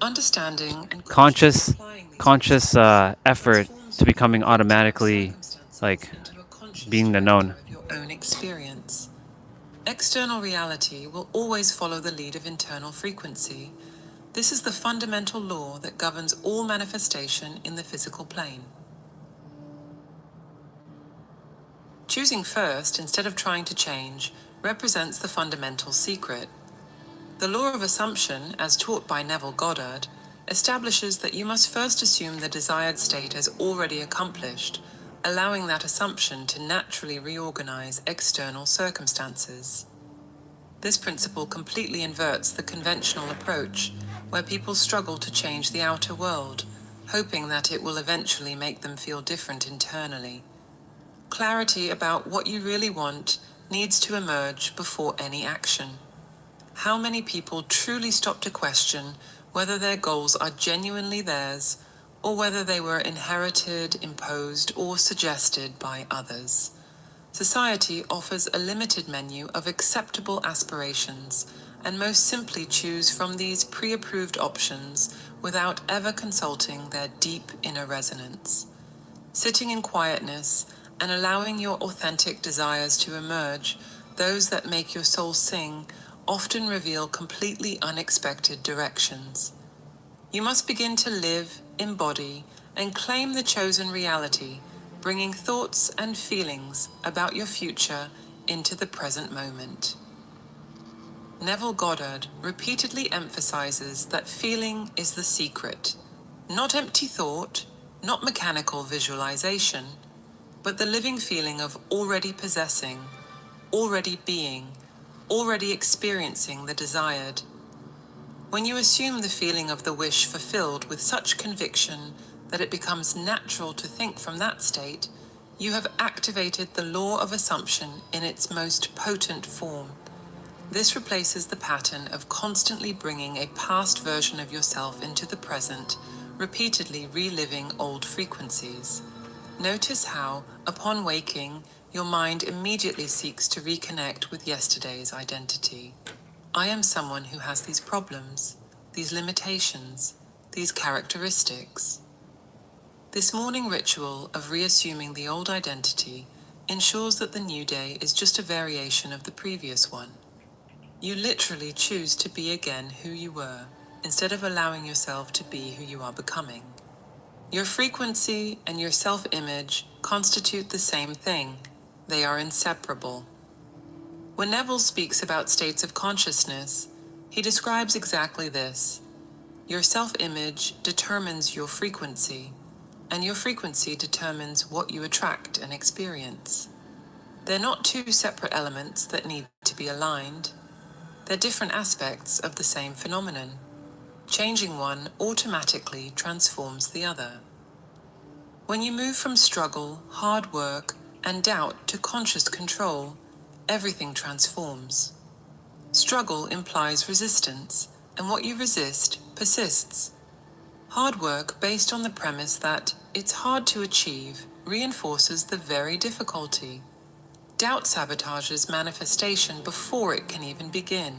Understanding and Conscious, applying these conscious effort to becoming automatically like into a conscious being the known. of your own experience. External reality will always follow the lead of internal frequency. This is the fundamental law that governs all manifestation in the physical plane. Choosing first instead of trying to change represents the fundamental secret. The law of assumption, as taught by Neville Goddard, establishes that you must first assume the desired state as already accomplished, allowing that assumption to naturally reorganize external circumstances. This principle completely inverts the conventional approach, where people struggle to change the outer world, hoping that it will eventually make them feel different internally. Clarity about what you really want needs to emerge before any action. How many people truly stop to question whether their goals are genuinely theirs or whether they were inherited, imposed, or suggested by others? Society offers a limited menu of acceptable aspirations and most simply choose from these pre-approved options without ever consulting their deep inner resonance. Sitting in quietness and allowing your authentic desires to emerge, those that make your soul sing, often reveal completely unexpected directions. You must begin to live, embody, and claim the chosen reality, bringing thoughts and feelings about your future into the present moment. Neville Goddard repeatedly emphasizes that feeling is the secret, not empty thought, not mechanical visualization, but the living feeling of already possessing, already being, already experiencing the desired. When you assume the feeling of the wish fulfilled with such conviction that it becomes natural to think from that state, you have activated the law of assumption in its most potent form. This replaces the pattern of constantly bringing a past version of yourself into the present, repeatedly reliving old frequencies. Notice how, upon waking, your mind immediately seeks to reconnect with yesterday's identity. I am someone who has these problems, these limitations, these characteristics. This morning ritual of reassuming the old identity ensures that the new day is just a variation of the previous one. You literally choose to be again who you were, instead of allowing yourself to be who you are becoming. Your frequency and your self-image constitute the same thing. They are inseparable. When Neville speaks about states of consciousness, he describes exactly this. Your self-image determines your frequency, and your frequency determines what you attract and experience. They're not two separate elements that need to be aligned. They're different aspects of the same phenomenon. Changing one automatically transforms the other. When you move from struggle, hard work, and doubt to conscious control, everything transforms. Struggle implies resistance, and what you resist persists. Hard work based on the premise that it's hard to achieve reinforces the very difficulty. Doubt sabotages manifestation before it can even begin.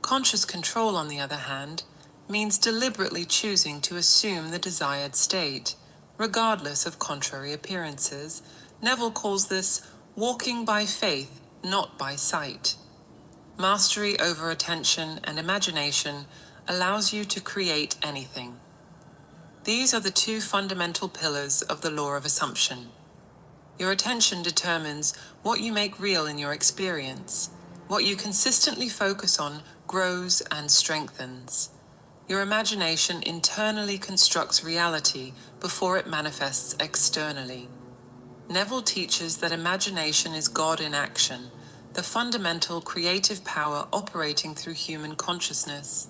Conscious control, on the other hand, means deliberately choosing to assume the desired state, regardless of contrary appearances. Neville calls this walking by faith, not by sight. Mastery over attention and imagination allows you to create anything. These are the two fundamental pillars of the law of assumption. Your attention determines what you make real in your experience. What you consistently focus on grows and strengthens. Your imagination internally constructs reality before it manifests externally. Neville teaches that imagination is God in action, the fundamental creative power operating through human consciousness.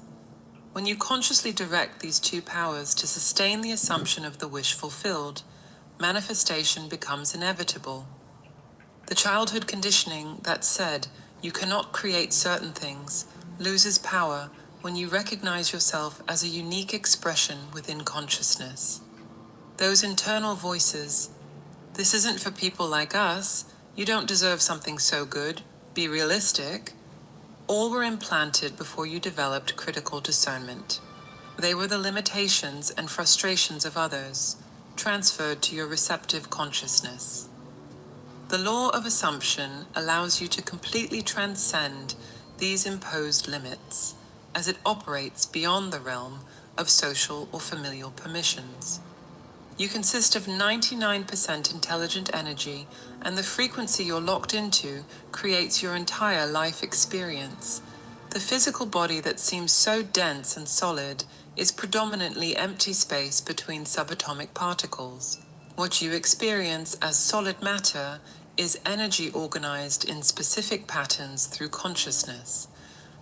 When you consciously direct these two powers to sustain the assumption of the wish fulfilled, manifestation becomes inevitable. The childhood conditioning that said you cannot create certain things loses power when you recognize yourself as a unique expression within consciousness. Those internal voices, "This isn't for people like us, you don't deserve something so good, be realistic," all were implanted before you developed critical discernment. They were the limitations and frustrations of others, transferred to your receptive consciousness. The law of assumption allows you to completely transcend these imposed limits, as it operates beyond the realm of social or familial permissions. You consist of 99% intelligent energy, and the frequency you're locked into creates your entire life experience. The physical body that seems so dense and solid is predominantly empty space between subatomic particles. What you experience as solid matter is energy organized in specific patterns through consciousness.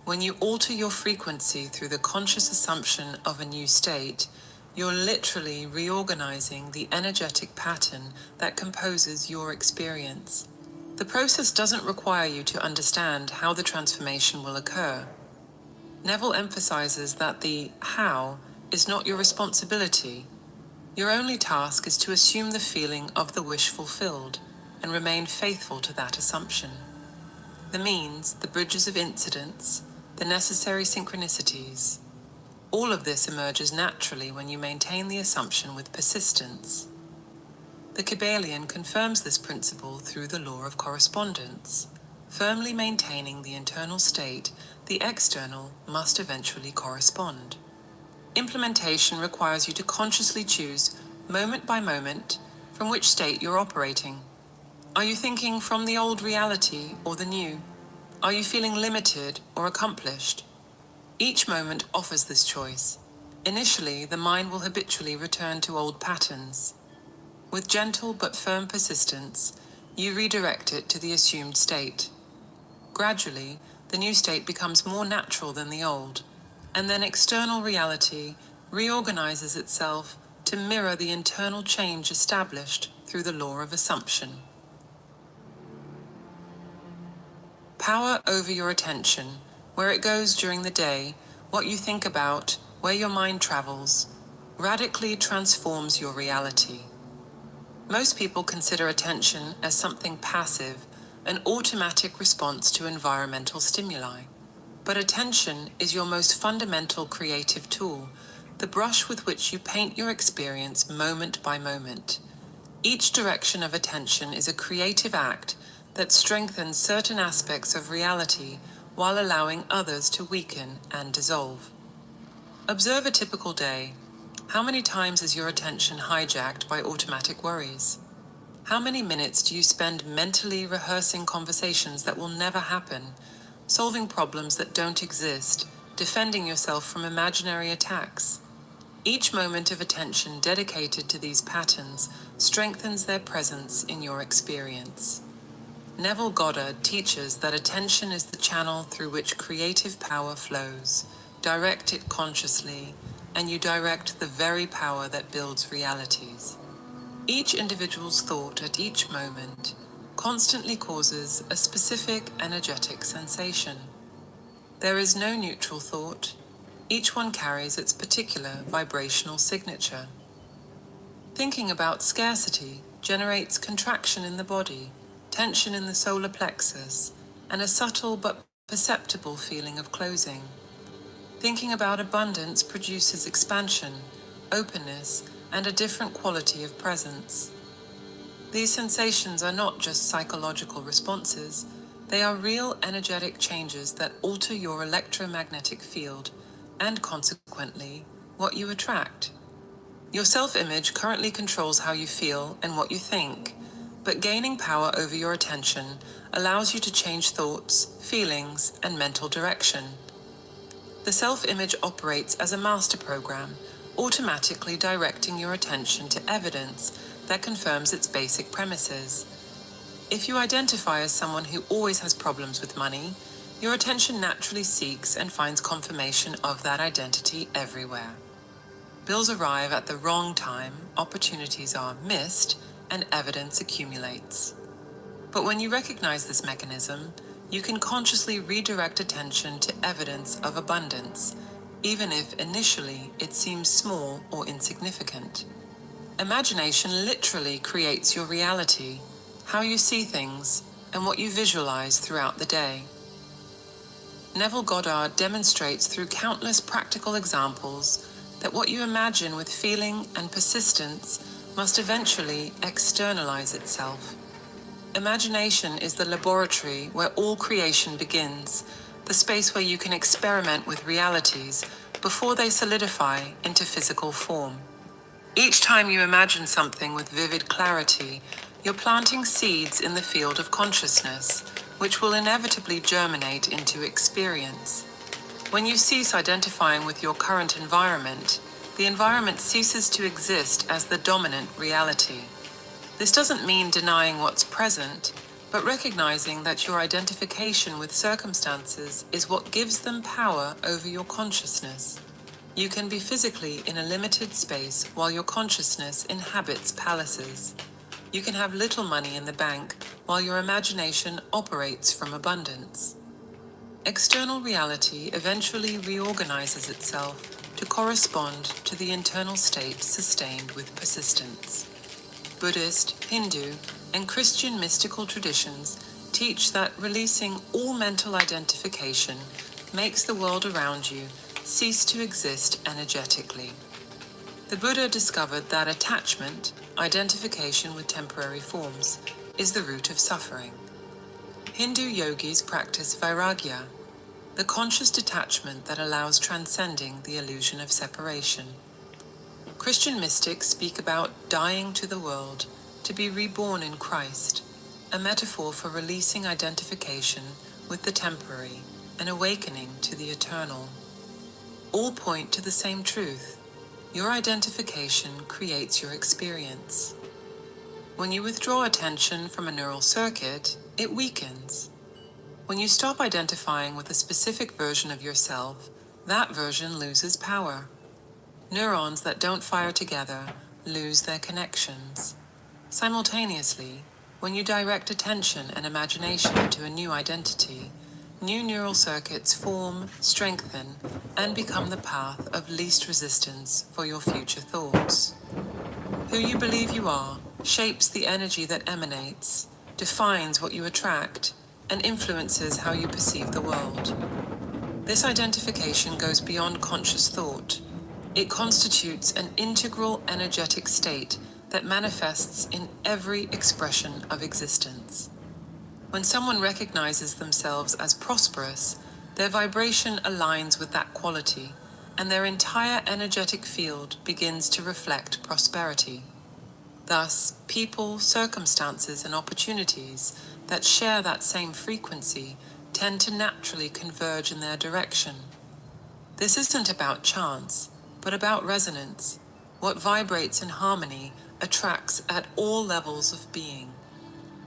When you alter your frequency through the conscious assumption of a new state, you're literally reorganizing the energetic pattern that composes your experience. The process doesn't require you to understand how the transformation will occur. Neville emphasizes that the how is not your responsibility. Your only task is to assume the feeling of the wish fulfilled and remain faithful to that assumption. The means, the bridges of incidents, the necessary synchronicities, all of this emerges naturally when you maintain the assumption with persistence. The Kybalion confirms this principle through the law of correspondence. Firmly maintaining the internal state, the external must eventually correspond. Implementation requires you to consciously choose, moment by moment, from which state you're operating. Are you thinking from the old reality or the new? Are you feeling limited or accomplished? Each moment offers this choice. Initially, the mind will habitually return to old patterns. With gentle but firm persistence, you redirect it to the assumed state. Gradually, the new state becomes more natural than the old, and then external reality reorganizes itself to mirror the internal change established through the law of assumption. Power over your attention, where it goes during the day, what you think about, where your mind travels, radically transforms your reality. Most people consider attention as something passive, an automatic response to environmental stimuli. But attention is your most fundamental creative tool, the brush with which you paint your experience moment by moment. Each direction of attention is a creative act that strengthens certain aspects of reality while allowing others to weaken and dissolve. Observe a typical day. How many times is your attention hijacked by automatic worries? How many minutes do you spend mentally rehearsing conversations that will never happen, solving problems that don't exist, defending yourself from imaginary attacks? Each moment of attention dedicated to these patterns strengthens their presence in your experience. Neville Goddard teaches that attention is the channel through which creative power flows. Direct it consciously, and you direct the very power that builds realities. Each individual's thought at each moment constantly causes a specific energetic sensation. There is no neutral thought. Each one carries its particular vibrational signature. Thinking about scarcity generates contraction in the body, tension in the solar plexus, and a subtle but perceptible feeling of closing. Thinking about abundance produces expansion, openness, and a different quality of presence. These sensations are not just psychological responses, they are real energetic changes that alter your electromagnetic field, and consequently, what you attract. Your self-image currently controls how you feel and what you think, but gaining power over your attention allows you to change thoughts, feelings, and mental direction. The self-image operates as a master program, automatically directing your attention to evidence that confirms its basic premises. If you identify as someone who always has problems with money, your attention naturally seeks and finds confirmation of that identity everywhere. Bills arrive at the wrong time, opportunities are missed, and evidence accumulates. But when you recognize this mechanism, you can consciously redirect attention to evidence of abundance, even if initially it seems small or insignificant. Imagination literally creates your reality, how you see things, and what you visualize throughout the day. Neville Goddard demonstrates through countless practical examples that what you imagine with feeling and persistence must eventually externalize itself. Imagination is the laboratory where all creation begins, the space where you can experiment with realities before they solidify into physical form. Each time you imagine something with vivid clarity, you're planting seeds in the field of consciousness, which will inevitably germinate into experience. When you cease identifying with your current environment, the environment ceases to exist as the dominant reality. This doesn't mean denying what's present, but recognizing that your identification with circumstances is what gives them power over your consciousness. You can be physically in a limited space while your consciousness inhabits palaces. You can have little money in the bank while your imagination operates from abundance. External reality eventually reorganizes itself to correspond to the internal state sustained with persistence. Buddhist, Hindu, and Christian mystical traditions teach that releasing all mental identification makes the world around you cease to exist energetically. The Buddha discovered that attachment, identification with temporary forms, is the root of suffering. Hindu yogis practice vairagya, the conscious detachment that allows transcending the illusion of separation. Christian mystics speak about dying to the world to be reborn in Christ, a metaphor for releasing identification with the temporary and awakening to the eternal. All point to the same truth. Your identification creates your experience. When you withdraw attention from a neural circuit, it weakens. When you stop identifying with a specific version of yourself, that version loses power. Neurons that don't fire together lose their connections. Simultaneously, when you direct attention and imagination to a new identity, new neural circuits form, strengthen, and become the path of least resistance for your future thoughts. Who you believe you are shapes the energy that emanates, defines what you attract, and influences how you perceive the world. This identification goes beyond conscious thought. It constitutes an integral energetic state that manifests in every expression of existence. When someone recognizes themselves as prosperous, their vibration aligns with that quality, and their entire energetic field begins to reflect prosperity. Thus, people, circumstances, and opportunities that share that same frequency tend to naturally converge in their direction. This isn't about chance, but about resonance. What vibrates in harmony attracts at all levels of being.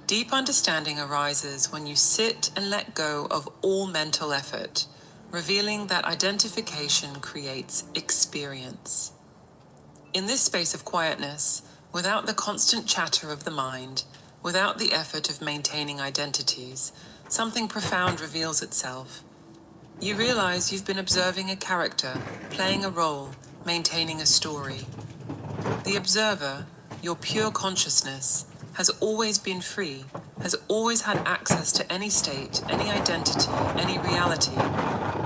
Deep understanding arises when you sit and let go of all mental effort, revealing that identification creates experience. In this space of quietness, without the constant chatter of the mind, without the effort of maintaining identities, something profound reveals itself. You realize you've been observing a character, playing a role, maintaining a story. The observer, your pure consciousness, has always been free, has always had access to any state, any identity, any reality.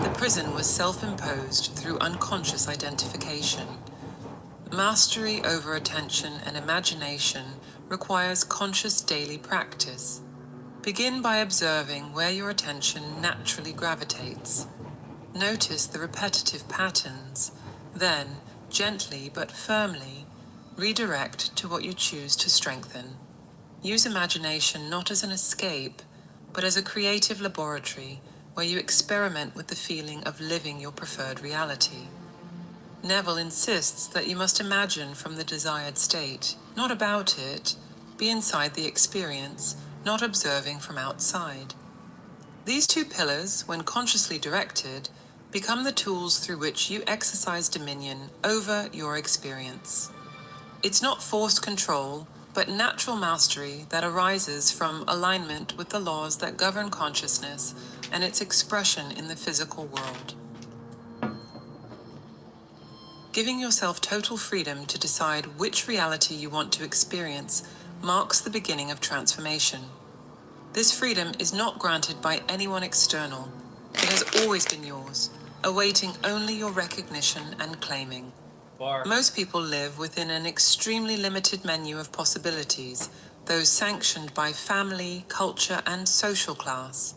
The prison was self-imposed through unconscious identification. Mastery over attention and imagination requires conscious daily practice. Begin by observing where your attention naturally gravitates. Notice the repetitive patterns, then, gently but firmly, redirect to what you choose to strengthen. Use imagination not as an escape, but as a creative laboratory where you experiment with the feeling of living your preferred reality. Neville insists that you must imagine from the desired state, not about it, be inside the experience, not observing from outside. These two pillars, when consciously directed, become the tools through which you exercise dominion over your experience. It's not forced control, but natural mastery that arises from alignment with the laws that govern consciousness and its expression in the physical world. Giving yourself total freedom to decide which reality you want to experience marks the beginning of transformation. This freedom is not granted by anyone external. It has always been yours, awaiting only your recognition and claiming. Most people live within an extremely limited menu of possibilities, those sanctioned by family, culture, and social class.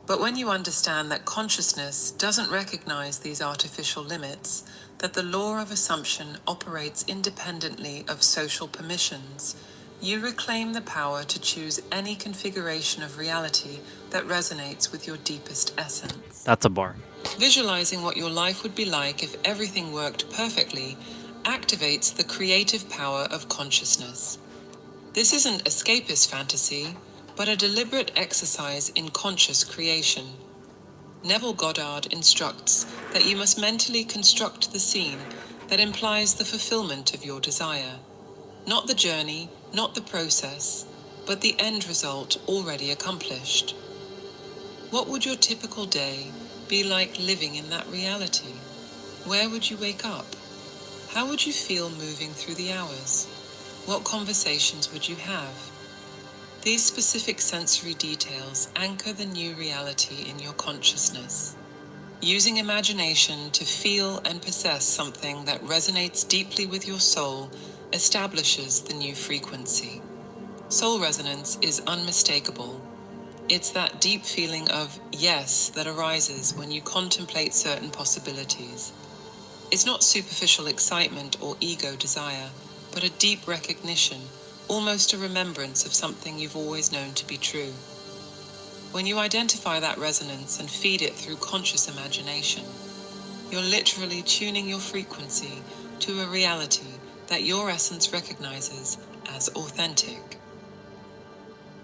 But when you understand that consciousness doesn't recognize these artificial limits, that the law of assumption operates independently of social permissions, you reclaim the power to choose any configuration of reality that resonates with your deepest essence. That's a bar. Visualizing what your life would be like if everything worked perfectly activates the creative power of consciousness. This isn't escapist fantasy, but a deliberate exercise in conscious creation. Neville Goddard instructs that you must mentally construct the scene that implies the fulfillment of your desire. Not the journey, not the process, but the end result already accomplished. What would your typical day be like living in that reality? Where would you wake up? How would you feel moving through the hours? What conversations would you have? These specific sensory details anchor the new reality in your consciousness. Using imagination to feel and possess something that resonates deeply with your soul establishes the new frequency. Soul resonance is unmistakable. It's that deep feeling of yes that arises when you contemplate certain possibilities. It's not superficial excitement or ego desire, but a deep recognition, almost a remembrance of something you've always known to be true. When you identify that resonance and feed it through conscious imagination, you're literally tuning your frequency to a reality that your essence recognizes as authentic.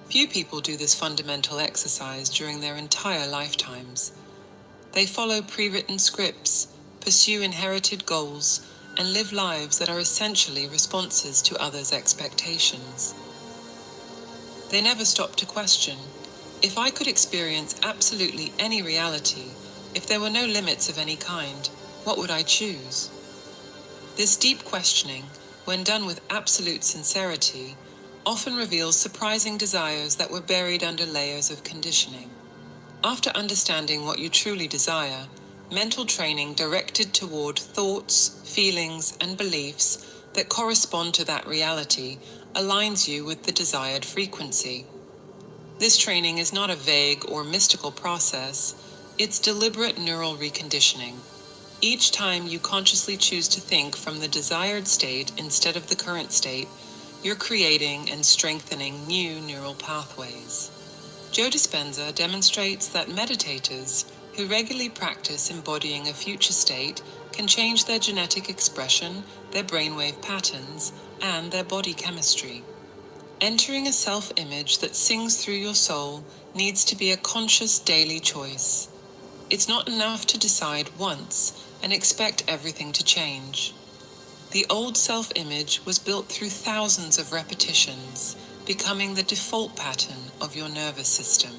Few people do this fundamental exercise during their entire lifetimes. They follow pre-written scripts, pursue inherited goals, and live lives that are essentially responses to others' expectations. They never stop to question, if I could experience absolutely any reality, if there were no limits of any kind, what would I choose? This deep questioning, when done with absolute sincerity, often reveals surprising desires that were buried under layers of conditioning. After understanding what you truly desire, mental training directed toward thoughts, feelings, and beliefs that correspond to that reality aligns you with the desired frequency. This training is not a vague or mystical process, it's deliberate neural reconditioning. Each time you consciously choose to think from the desired state instead of the current state, you're creating and strengthening new neural pathways. Joe Dispenza demonstrates that meditators who regularly practice embodying a future state can change their genetic expression, their brainwave patterns, and their body chemistry. Entering a self-image that sings through your soul needs to be a conscious daily choice. It's not enough to decide once and expect everything to change. The old self-image was built through thousands of repetitions, becoming the default pattern of your nervous system.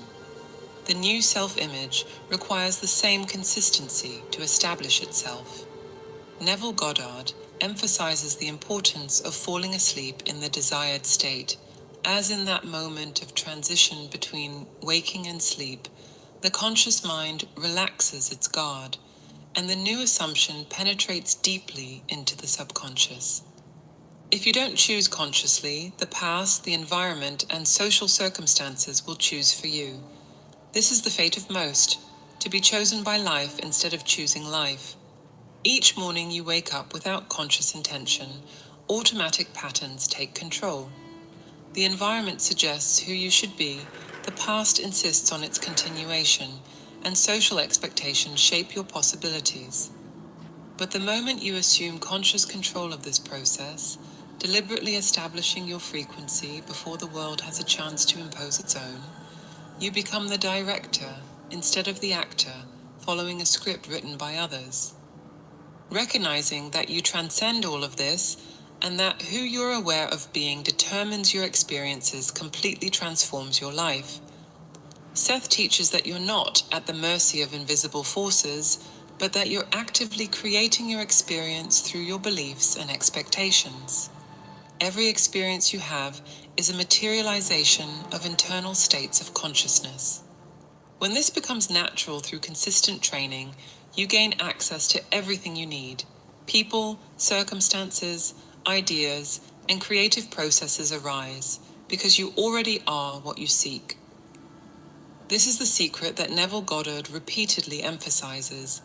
The new self-image requires the same consistency to establish itself. Neville Goddard emphasizes the importance of falling asleep in the desired state, as in that moment of transition between waking and sleep, the conscious mind relaxes its guard, and the new assumption penetrates deeply into the subconscious. If you don't choose consciously, the past, the environment, and social circumstances will choose for you. This is the fate of most, to be chosen by life instead of choosing life. Each morning you wake up without conscious intention, automatic patterns take control. The environment suggests who you should be, the past insists on its continuation, and social expectations shape your possibilities. But the moment you assume conscious control of this process, deliberately establishing your frequency before the world has a chance to impose its own, you become the director instead of the actor, following a script written by others. Recognizing that you transcend all of this and that who you're aware of being determines your experiences completely transforms your life. Seth teaches that you're not at the mercy of invisible forces, but that you're actively creating your experience through your beliefs and expectations. Every experience you have is a materialization of internal states of consciousness. When this becomes natural through consistent training, you gain access to everything you need. People, circumstances, ideas, and creative processes arise because you already are what you seek. This is the secret that Neville Goddard repeatedly emphasizes.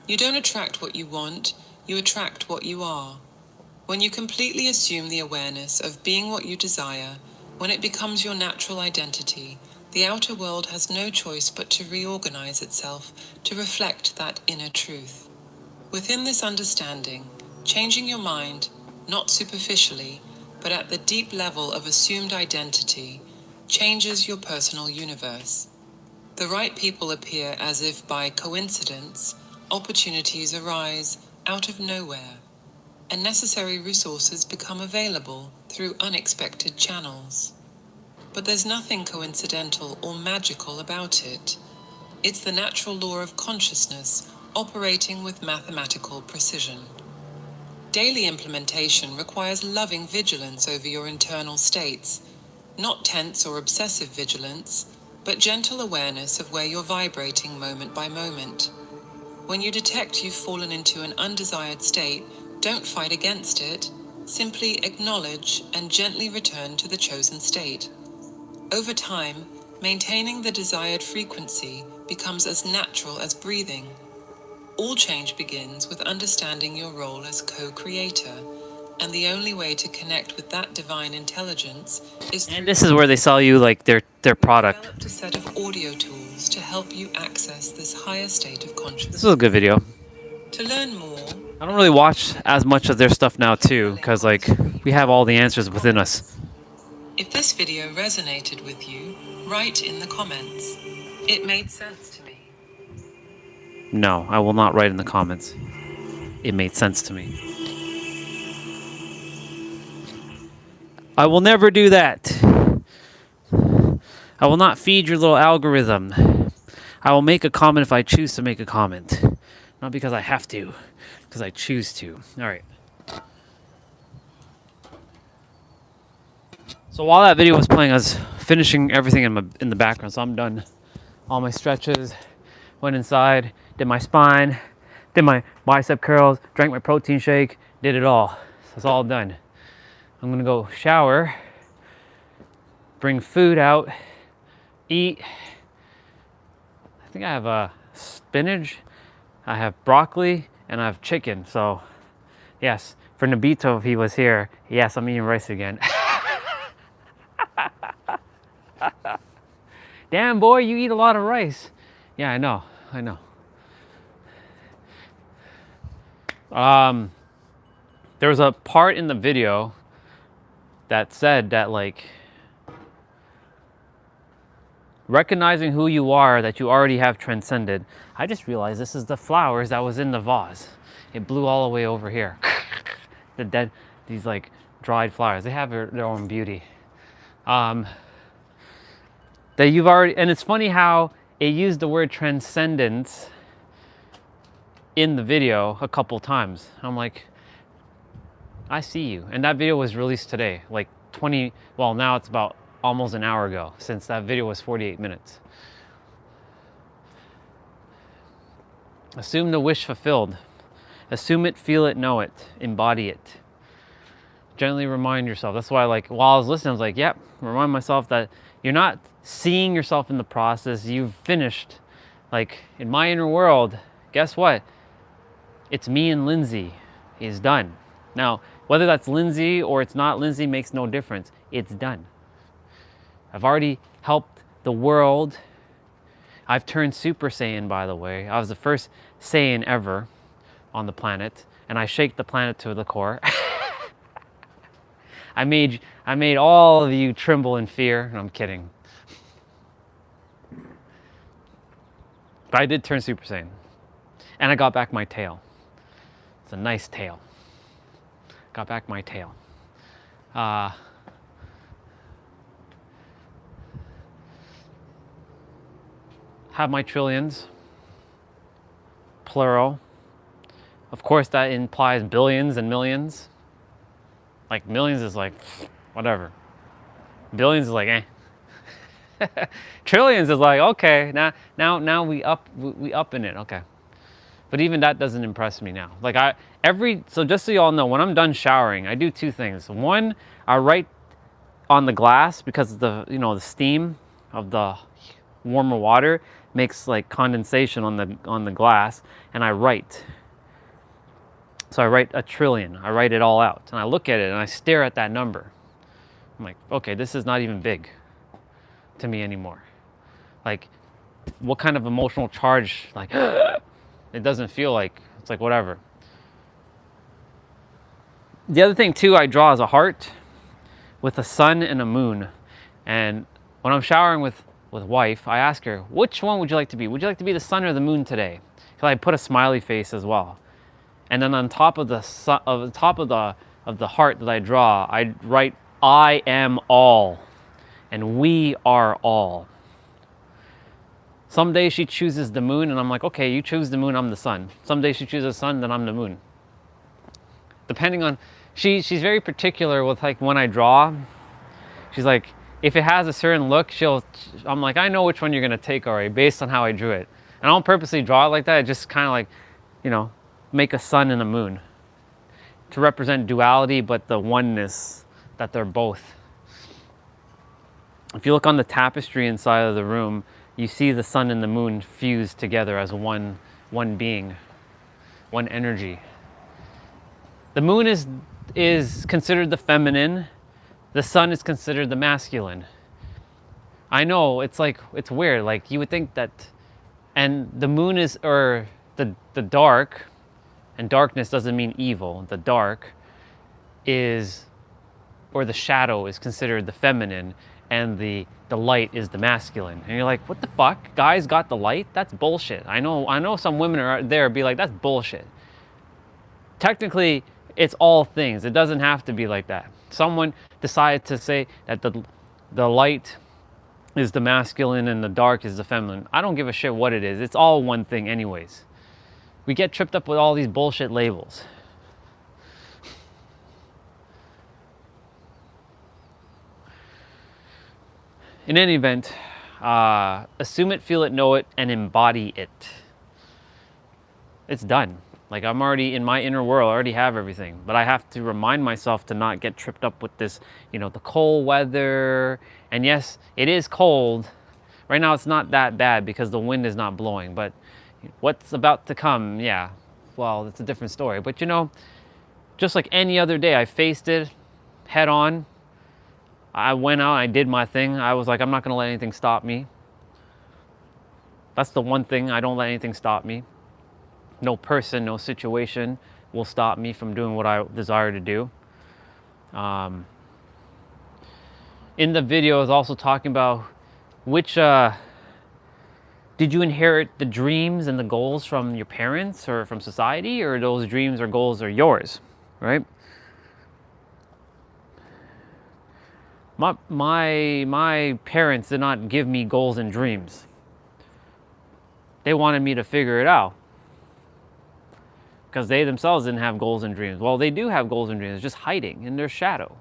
You don't attract what you want, you attract what you are. When you completely assume the awareness of being what you desire, when it becomes your natural identity, the outer world has no choice but to reorganize itself to reflect that inner truth. Within this understanding, changing your mind, not superficially, but at the deep level of assumed identity, changes your personal universe. The right people appear as if by coincidence, opportunities arise out of nowhere, and necessary resources become available through unexpected channels. But there's nothing coincidental or magical about it. It's the natural law of consciousness operating with mathematical precision. Daily implementation requires loving vigilance over your internal states, not tense or obsessive vigilance, but gentle awareness of where you're vibrating moment by moment. When you detect you've fallen into an undesired state, don't fight against it, simply acknowledge and gently return to the chosen state. Over time, maintaining the desired frequency becomes as natural as breathing. All change begins with understanding your role as co-creator, and the only way to connect with that divine intelligence is through... And this is where they sell you like their product. Developed a set of audio tools to help you access this higher state of consciousness. This was a good video. To learn more, I don't really watch as much of their stuff now too, because like we have all the answers within us. if this video resonated with you, write in the comments. It made sense to me. No, I will not write in the comments. It made sense to me. I will never do that. I will not feed your little algorithm. I will make a comment if I choose to make a comment. Not because I have to, because I choose to. All right. So while that video was playing, I was finishing everything in the background, so I'm done. All my stretches, went inside, did my spine, did my bicep curls, drank my protein shake, did it all. So it's all done. I'm gonna go shower, bring food out, eat. I think I have spinach, I have broccoli, and I have chicken. So yes, for Nabito, if he was here, yes, I'm eating rice again. Damn, boy, you eat a lot of rice. Yeah, I know. There was a part in the video that said that, like, recognizing who you are, that you already have transcended. I just realized this is the flowers that was in the vase. It blew all the way over here. These like dried flowers, they have their own beauty. That you've already, and it's funny how it used the word transcendence in the video a couple times. I'm like, I see you. And that video was released today, like now it's about almost an hour ago, since that video was 48 minutes. Assume the wish fulfilled. Assume it, feel it, know it, embody it. Gently remind yourself. That's why, like, while I was listening, I was like, yep, remind myself that you're not seeing yourself in the process. You've finished. Like, in my inner world, guess what? It's me and Lindsay. Is done. Now, whether that's Lindsay or it's not Lindsay makes no difference. It's done. I've already helped the world I've turned Super Saiyan, by the way. I was the first Saiyan ever on the planet, and I shake the planet to the core. I made all of you tremble in fear. No, I'm kidding. But I did turn Super Saiyan. And I got back my tail. It's a nice tail. Got back my tail. Have my trillions. Plural. Of course, that implies billions and millions. Like millions is like, whatever. Billions is like, eh. Trillions is like, okay, now we up in it, okay. But even that doesn't impress me now. Like so just so you all know, when I'm done showering, I do two things. One, I write on the glass because the steam of the warmer water makes like condensation on the glass, and I write. So I write a trillion. I write it all out, and I look at it and I stare at that number. I'm like, okay, this is not even big to me anymore. Like, what kind of emotional charge? Like, it doesn't feel like, it's like whatever. The other thing too, I draw is a heart with a sun and a moon. And when I'm showering with wife, I ask her, which one would you like to be? Would you like to be the sun or the moon today? Because I put a smiley face as well. And then on top of the heart that I draw, I write, I am all, and we are all. Some days she chooses the moon, and I'm like, okay, you choose the moon, I'm the sun. Some days she chooses the sun, then I'm the moon. Depending on, she's very particular with like when I draw. She's like, if it has a certain look, I'm like, I know which one you're gonna take already based on how I drew it. And I don't purposely draw it like that. I just kind of like, make a sun and a moon to represent duality, but the oneness that they're both. If you look on the tapestry inside of the room, you see the sun and the moon fused together as one being, one energy. The moon is considered the feminine. The sun is considered the masculine. I know, it's weird. Like, you would think that, and the moon is, or the dark, and darkness doesn't mean evil. The dark is, or the shadow is considered the feminine, and the light is the masculine. And you're like, what the fuck? Guys got the light? That's bullshit. I know some women are there be like, that's bullshit. Technically, it's all things. It doesn't have to be like that. Someone decided to say that the light is the masculine and the dark is the feminine. I don't give a shit what it is. It's all one thing anyways. We get tripped up with all these bullshit labels. In any event, assume it, feel it, know it, and embody it. It's done. Like, I'm already in my inner world, I already have everything. But I have to remind myself to not get tripped up with this, the cold weather. And yes, it is cold. Right now it's not that bad because the wind is not blowing. But what's about to come, yeah, well, it's a different story. But just like any other day, I faced it head on. I went out, I did my thing. I was like, I'm not gonna let anything stop me. That's the one thing, I don't let anything stop me. No person, no situation will stop me from doing what I desire to do. In the video, I was also talking about which, did you inherit the dreams and the goals from your parents or from society, or those dreams or goals are yours, right? My parents did not give me goals and dreams. They wanted me to figure it out. Because they themselves didn't have goals and dreams. Well, they do have goals and dreams, just hiding in their shadow.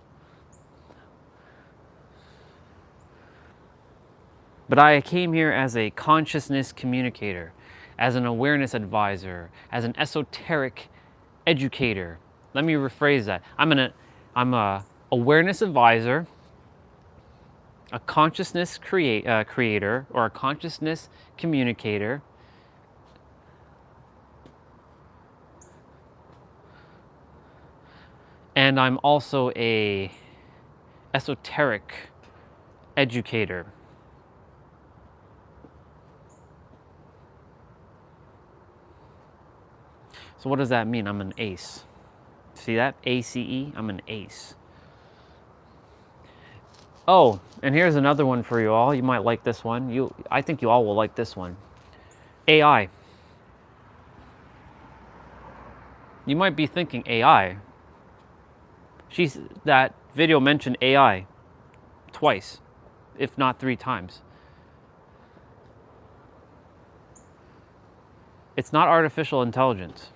But I came here as a consciousness communicator, as an awareness advisor, as an esoteric educator. Let me rephrase that. I'm a awareness advisor, a consciousness creator, or a consciousness communicator, and I'm also a esoteric educator. So what does that mean? I'm an ace. See that? ACE? I'm an ace. Oh, and here's another one for you all. You might like this one. I think you all will like this one. AI. You might be thinking AI. That video mentioned AI twice, if not 3 times. It's not artificial intelligence.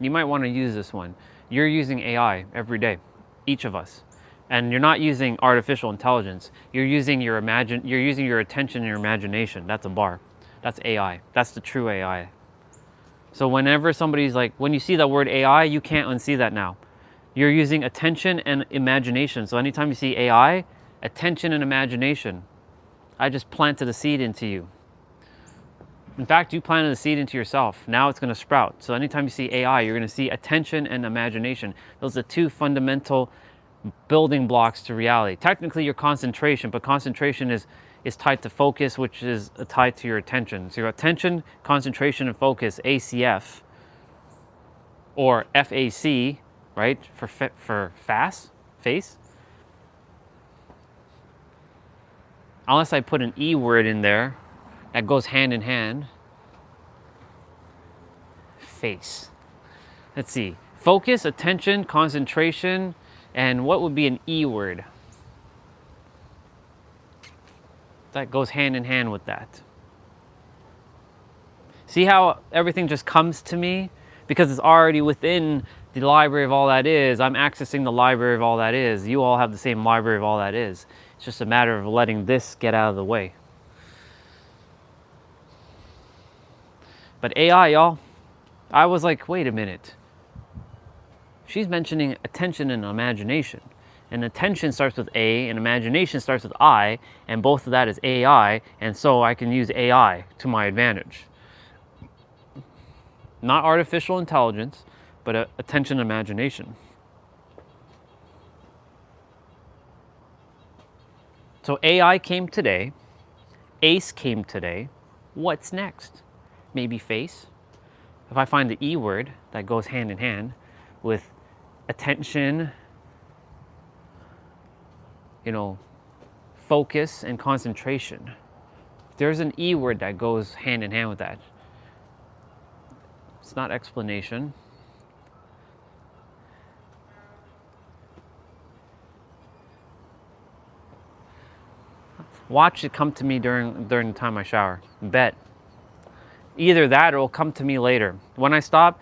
You might want to use this one. You're using AI every day, each of us. And you're not using artificial intelligence. You're using your attention and your imagination. That's a bar. That's AI. That's the true AI. So whenever somebody's like, when you see that word AI, you can't unsee that now. You're using attention and imagination. So anytime you see AI, attention and imagination. I just planted a seed into you. In fact, you planted a seed into yourself. Now it's going to sprout. So anytime you see AI, you're going to see attention and imagination. Those are 2 fundamental building blocks to reality. Technically, your concentration, but concentration is tied to focus, which is tied to your attention. So your attention, concentration, and focus, ACF, or FAC, right, for face. Unless I put an E word in there, that goes hand in hand. Face. Let's see. Focus, attention, concentration, and what would be an E word? That goes hand in hand with that. See how everything just comes to me? Because it's already within the library of all that is. I'm accessing the library of all that is. You all have the same library of all that is. It's just a matter of letting this get out of the way. But AI, y'all, I was like, wait a minute. She's mentioning attention and imagination. And attention starts with A, and imagination starts with I, and both of that is AI, and so I can use AI to my advantage. Not artificial intelligence, but attention and imagination. So AI came today, ACE came today. What's next? Maybe face. If I find the E word that goes hand in hand with attention, focus and concentration. If there's an E word that goes hand in hand with that, it's not explanation. Watch it come to me during the time I shower. Bet. Either that or it'll come to me later. When I stop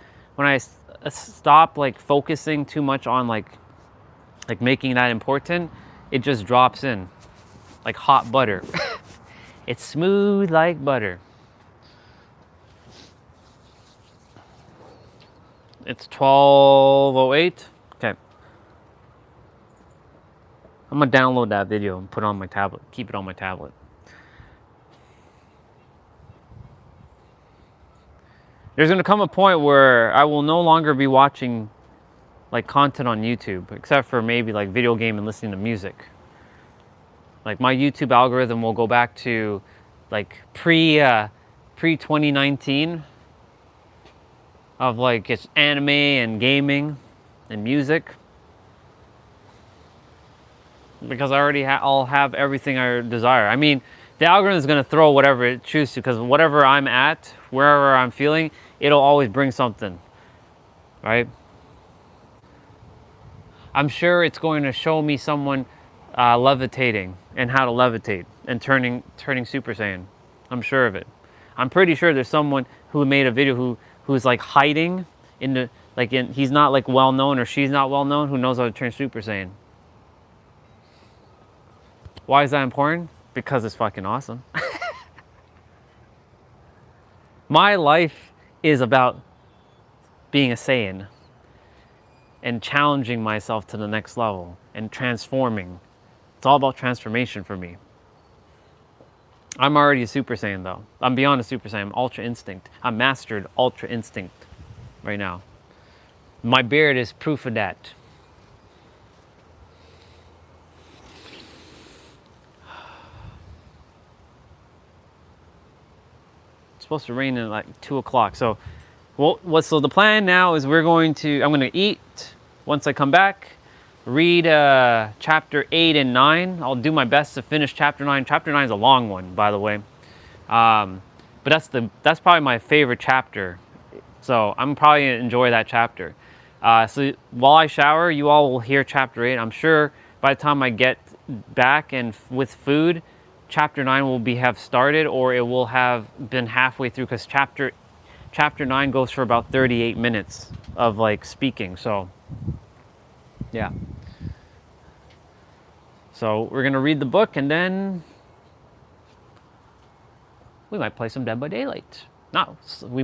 like focusing too much on like making that important, it just drops in like hot butter. It's smooth like butter. It's 12:08. Okay. I'm gonna download that video and put it on my tablet. Keep it on my tablet. There's gonna come a point where I will no longer be watching like content on YouTube, except for maybe like video game and listening to music. Like my YouTube algorithm will go back to like pre 2019 of like it's anime and gaming and music, because I already I'll have everything I desire. I mean, the algorithm is going to throw whatever it chooses to, because whatever I'm at, wherever I'm feeling, it'll always bring something, right? I'm sure it's going to show me someone levitating and how to levitate and turning Super Saiyan. I'm sure of it. I'm pretty sure there's someone who made a video who's like hiding in the he's not like well known, or she's not well known, who knows how to turn Super Saiyan. Why is that important? Because it's fucking awesome. My life is about being a Saiyan and challenging myself to the next level and transforming. It's all about transformation for me. I'm already a Super Saiyan though. I'm beyond a Super Saiyan. I'm Ultra Instinct. I'm mastered Ultra Instinct right now. My beard is proof of that. It's supposed to rain at like 2 o'clock. So So the plan now is I'm going to eat once I come back, read chapter 8 and 9. I'll do my best to finish chapter 9. Chapter 9 is a long one, by the way. But that's probably my favorite chapter. So I'm probably going to enjoy that chapter. So while I shower, you all will hear chapter 8. I'm sure by the time I get back and with food, chapter 9 will have started, or it will have been halfway through, because chapter 9 goes for about 38 minutes of like speaking. So yeah. So we're going to read the book, and then we might play some Dead by Daylight. No, we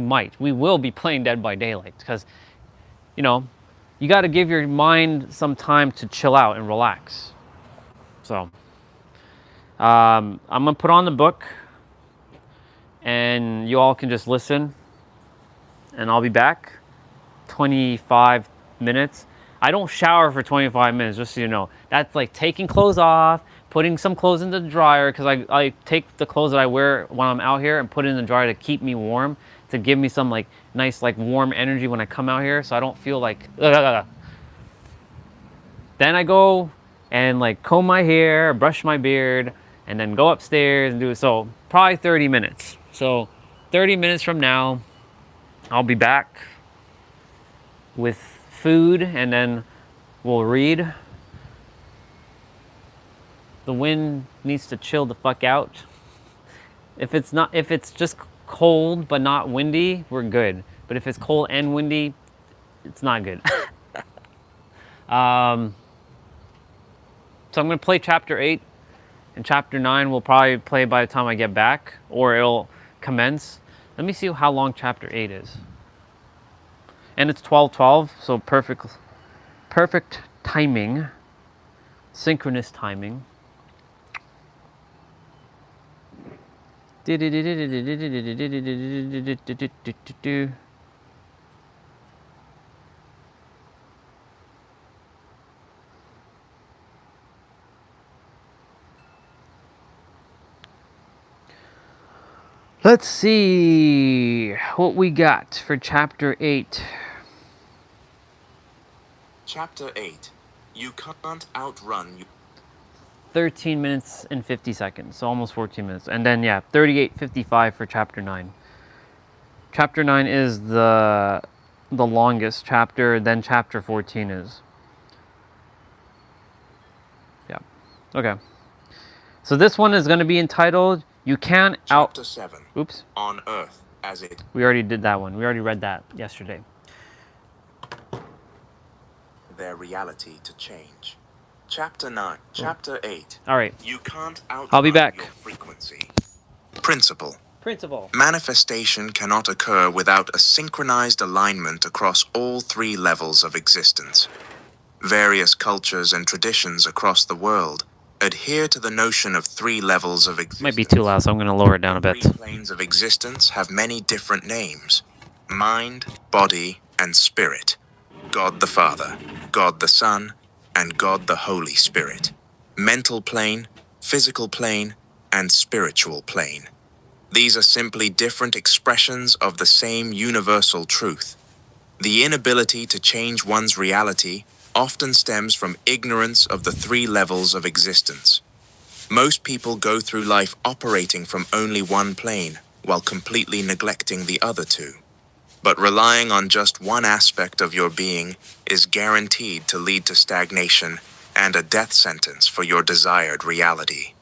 will be playing Dead by Daylight, because, you know, you got to give your mind some time to chill out and relax. So I'm going to put on the book, and you all can just listen, and I'll be back 25 minutes. I don't shower for 25 minutes, just so you know. That's like taking clothes off, putting some clothes in the dryer, because I take the clothes that I wear when I'm out here and put it in the dryer to keep me warm, to give me some like nice like warm energy when I come out here, so I don't feel like ugh. Then I go and like comb my hair, brush my beard, and then go upstairs and do it. So probably 30 minutes. So 30 minutes from now, I'll be back with food, and then we'll read. The wind needs to chill the fuck out. If it's just cold but not windy, we're good. But if it's cold and windy, it's not good. So I'm going to play chapter 8, and chapter 9 will probably play by the time I get back, or it'll commence. Let me see how long chapter 8 is. And it's 12:12, so perfect timing, synchronous timing. Let's see what we got for chapter 8. Chapter 8. You can't outrun you. 13 minutes and 50 seconds, so almost 14 minutes. And then, yeah, 38:55 for chapter 9. Chapter 9 is the longest chapter, then chapter 14 is. Yeah. Okay. So this one is going to be entitled, You Can't Chapter 7. Oops. On Earth as it... We already did that one. We already read that yesterday. Their reality to change. Chapter 9. Chapter 8. All right. You can't outrun I'll be back. your frequency. Principle. Principle. Manifestation cannot occur without a synchronized alignment across all three levels of existence. Various cultures and traditions across the world adhere to the notion of three levels of existence. Might be too loud, so I'm going to lower it down a bit. Three planes of existence have many different names: mind, body, and spirit. God the Father, God the Son, and God the Holy Spirit. Mental plane, physical plane, and spiritual plane. These are simply different expressions of the same universal truth. The inability to change one's reality often stems from ignorance of the three levels of existence. Most people go through life operating from only one plane, while completely neglecting the other two. But relying on just one aspect of your being is guaranteed to lead to stagnation and a death sentence for your desired reality.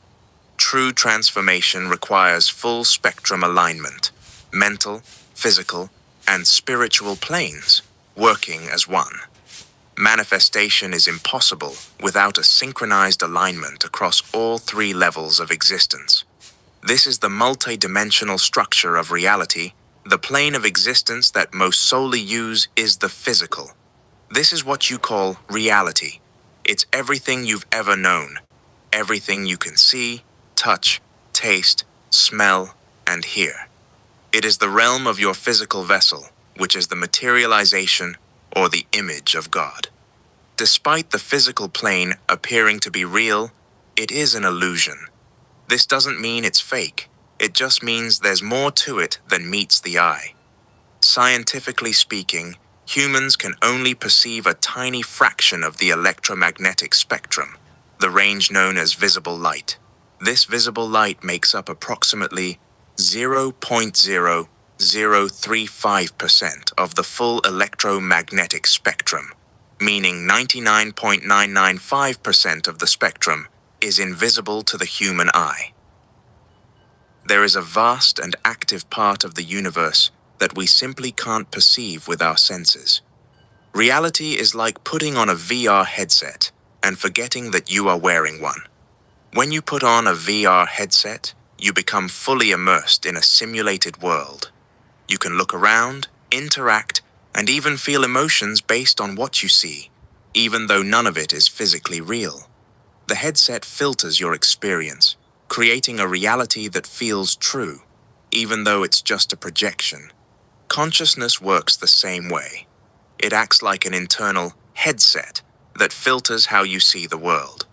True transformation requires full spectrum alignment, mental, physical, and spiritual planes working as one. Manifestation is impossible without a synchronized alignment across all three levels of existence. This is the multi-dimensional structure of reality. The plane of existence that most solely use is the physical. This is what you call reality. It's everything you've ever known, everything you can see, touch, taste, smell, and hear. It is the realm of your physical vessel, which is the materialization or the image of God. Despite the physical plane appearing to be real, it is an illusion. This doesn't mean it's fake. It just means there's more to it than meets the eye. Scientifically speaking, humans can only perceive a tiny fraction of the electromagnetic spectrum, the range known as visible light. This visible light makes up approximately 0.0035% of the full electromagnetic spectrum, meaning 99.995% of the spectrum is invisible to the human eye. There is a vast and active part of the universe that we simply can't perceive with our senses. Reality is like putting on a VR headset and forgetting that you are wearing one. When you put on a VR headset, you become fully immersed in a simulated world. You can look around, interact, and even feel emotions based on what you see, even though none of it is physically real. The headset filters your experience, creating a reality that feels true, even though it's just a projection. Consciousness works the same way. It acts like an internal headset that filters how you see the world.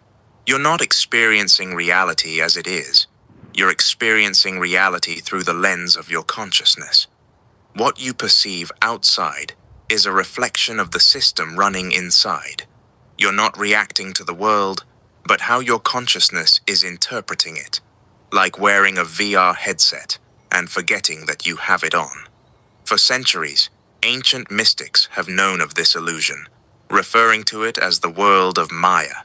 You're not experiencing reality as it is. You're experiencing reality through the lens of your consciousness. What you perceive outside is a reflection of the system running inside. You're not reacting to the world, but how your consciousness is interpreting it, like wearing a VR headset and forgetting that you have it on. For centuries, ancient mystics have known of this illusion, referring to it as the world of Maya.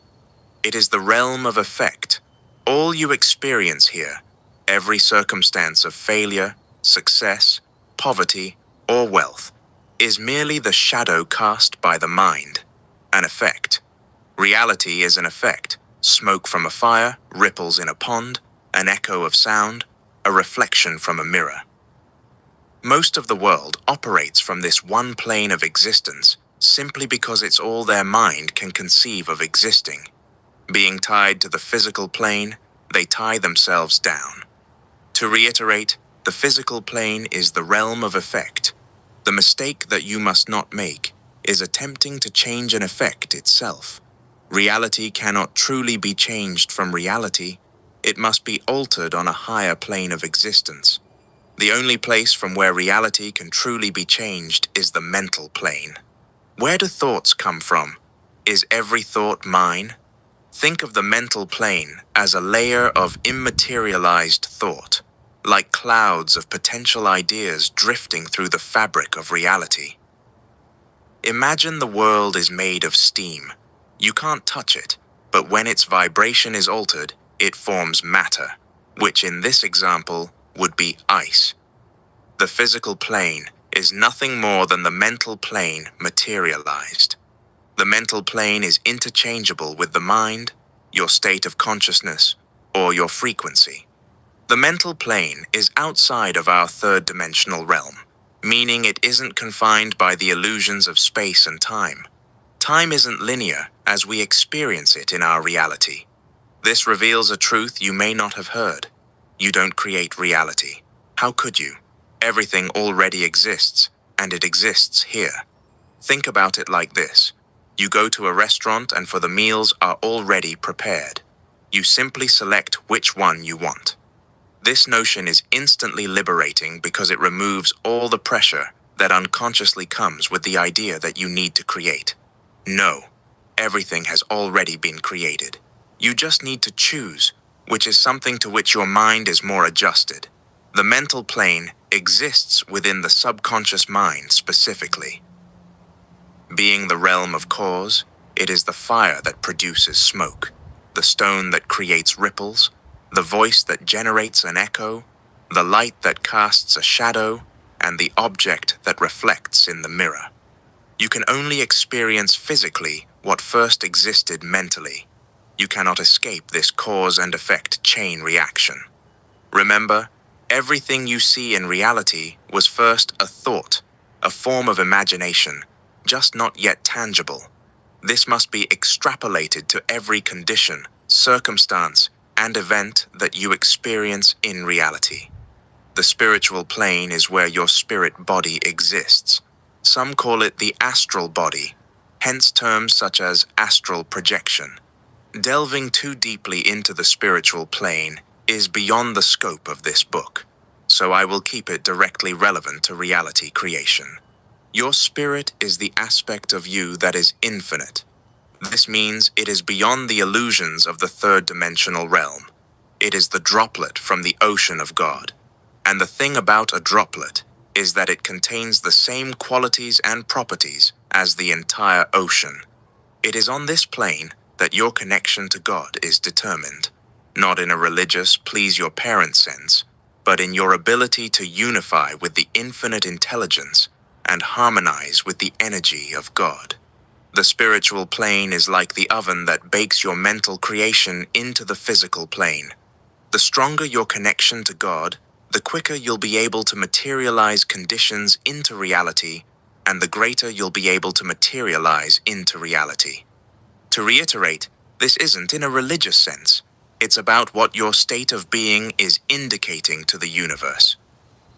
It is the realm of effect. All you experience here, every circumstance of failure, success, poverty, or wealth, is merely the shadow cast by the mind, an effect. Reality is an effect. Smoke from a fire, ripples in a pond, an echo of sound, a reflection from a mirror. Most of the world operates from this one plane of existence simply because it's all their mind can conceive of existing. Being tied to the physical plane, they tie themselves down. To reiterate, the physical plane is the realm of effect. The mistake that you must not make is attempting to change an effect itself. Reality cannot truly be changed from reality. It must be altered on a higher plane of existence. The only place from where reality can truly be changed is the mental plane. Where do thoughts come from? Is every thought mine? Think of the mental plane as a layer of immaterialized thought, like clouds of potential ideas drifting through the fabric of reality. Imagine the world is made of steam. You can't touch it, but when its vibration is altered, it forms matter, which in this example would be ice. The physical plane is nothing more than the mental plane materialized. The mental plane is interchangeable with the mind, your state of consciousness, or your frequency. The mental plane is outside of our third-dimensional realm, meaning it isn't confined by the illusions of space and time. Time isn't linear as we experience it in our reality. This reveals a truth you may not have heard. You don't create reality. How could you? Everything already exists, and it exists here. Think about it like this. You go to a restaurant and the meals are already prepared. You simply select which one you want. This notion is instantly liberating because it removes all the pressure that unconsciously comes with the idea that you need to create. No, everything has already been created. You just need to choose, which is something to which your mind is more adjusted. The mental plane exists within the subconscious mind specifically. Being the realm of cause, it is the fire that produces smoke, the stone that creates ripples, the voice that generates an echo, the light that casts a shadow, and the object that reflects in the mirror. You can only experience physically what first existed mentally. You cannot escape this cause and effect chain reaction. Remember, everything you see in reality was first a thought, a form of imagination, just not yet tangible. This must be extrapolated to every condition, circumstance, and event that you experience in reality. The spiritual plane is where your spirit body exists. Some call it the astral body, hence terms such as astral projection. Delving too deeply into the spiritual plane is beyond the scope of this book. so I will keep it directly relevant to reality creation. Your spirit is the aspect of you that is infinite. This means it is beyond the illusions of the third-dimensional realm. It is the droplet from the ocean of God. And the thing about a droplet is that it contains the same qualities and properties as the entire ocean. It is on this plane that your connection to God is determined, not in a religious please your parents sense, but in your ability to unify with the infinite intelligence and harmonize with the energy of God. The spiritual plane is like the oven that bakes your mental creation into the physical plane. The stronger your connection to God, the quicker you'll be able to materialize conditions into reality, and the greater you'll be able to materialize into reality. To reiterate, this isn't in a religious sense. It's about what your state of being is indicating to the universe.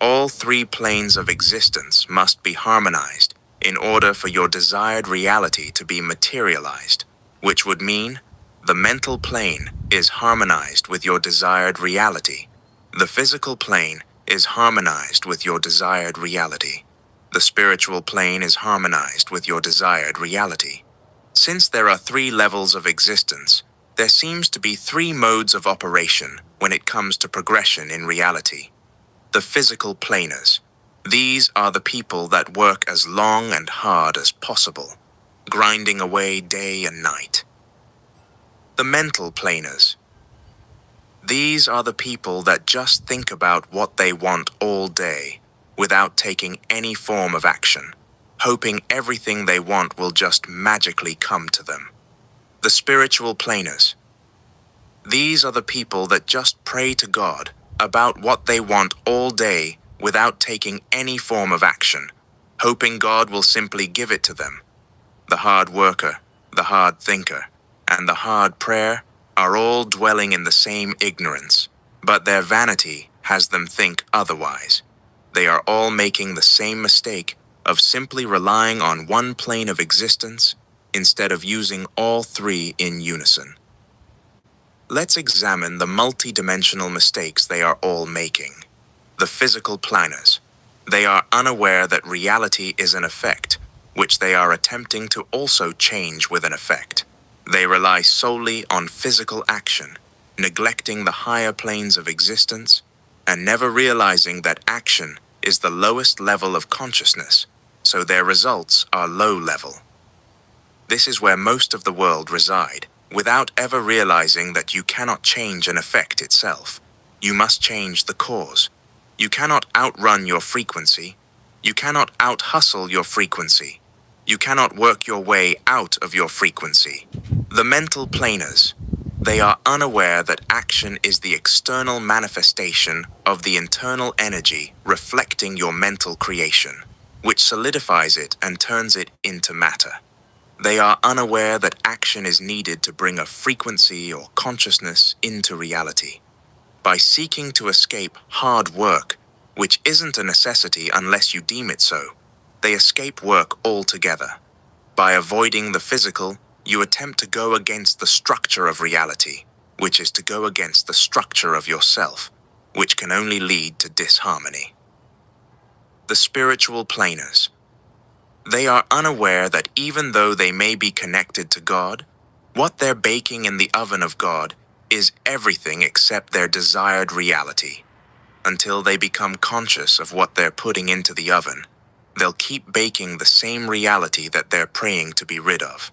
All three planes of existence must be harmonized in order for your desired reality to be materialized, which would mean the mental plane is harmonized with your desired reality. The physical plane is harmonized with your desired reality. The spiritual plane is harmonized with your desired reality. Since there are three levels of existence, there seems to be three modes of operation when it comes to progression in reality. The physical planers. These are the people that work as long and hard as possible, grinding away day and night. The mental planers. These are the people that just think about what they want all day, without taking any form of action, hoping everything they want will just magically come to them. The spiritual planers. These are the people that just pray to God about what they want all day without taking any form of action, hoping God will simply give it to them. The hard worker, the hard thinker, and the hard prayer are all dwelling in the same ignorance, but their vanity has them think otherwise. They are all making the same mistake of simply relying on one plane of existence instead of using all three in unison. Let's examine the multi-dimensional mistakes they are all making. The physical planners. They are unaware that reality is an effect, which they are attempting to also change with an effect. They rely solely on physical action, neglecting the higher planes of existence, and never realizing that action is the lowest level of consciousness, so their results are low level. This is where most of the world reside, without ever realizing that you cannot change an effect itself. You must change the cause. You cannot outrun your frequency. You cannot out-hustle your frequency. You cannot work your way out of your frequency. The mental planers. They are unaware that action is the external manifestation of the internal energy reflecting your mental creation, which solidifies it and turns it into matter. They are unaware that action is needed to bring a frequency or consciousness into reality. By seeking to escape hard work, which isn't a necessity unless you deem it so, they escape work altogether. By avoiding the physical, you attempt to go against the structure of reality, which is to go against the structure of yourself, which can only lead to disharmony. The spiritual planers. They are unaware that even though they may be connected to God, what they're baking in the oven of God is everything except their desired reality. Until they become conscious of what they're putting into the oven, they'll keep baking the same reality that they're praying to be rid of.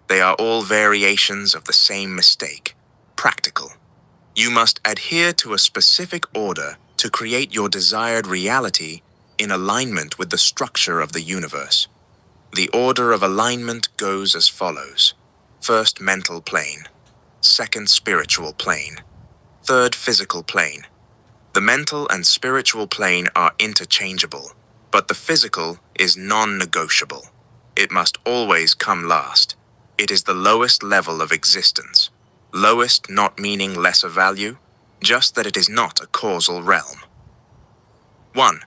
They are all variations of the same mistake, practical. You must adhere to a specific order to create your desired reality in alignment with the structure of the universe. The order of alignment goes as follows. First, mental plane. Second, spiritual plane. Third, physical plane. The mental and spiritual plane are interchangeable, but the physical is non-negotiable. It must always come last. It is the lowest level of existence. Lowest not meaning lesser value, just that it is not a causal realm. 1.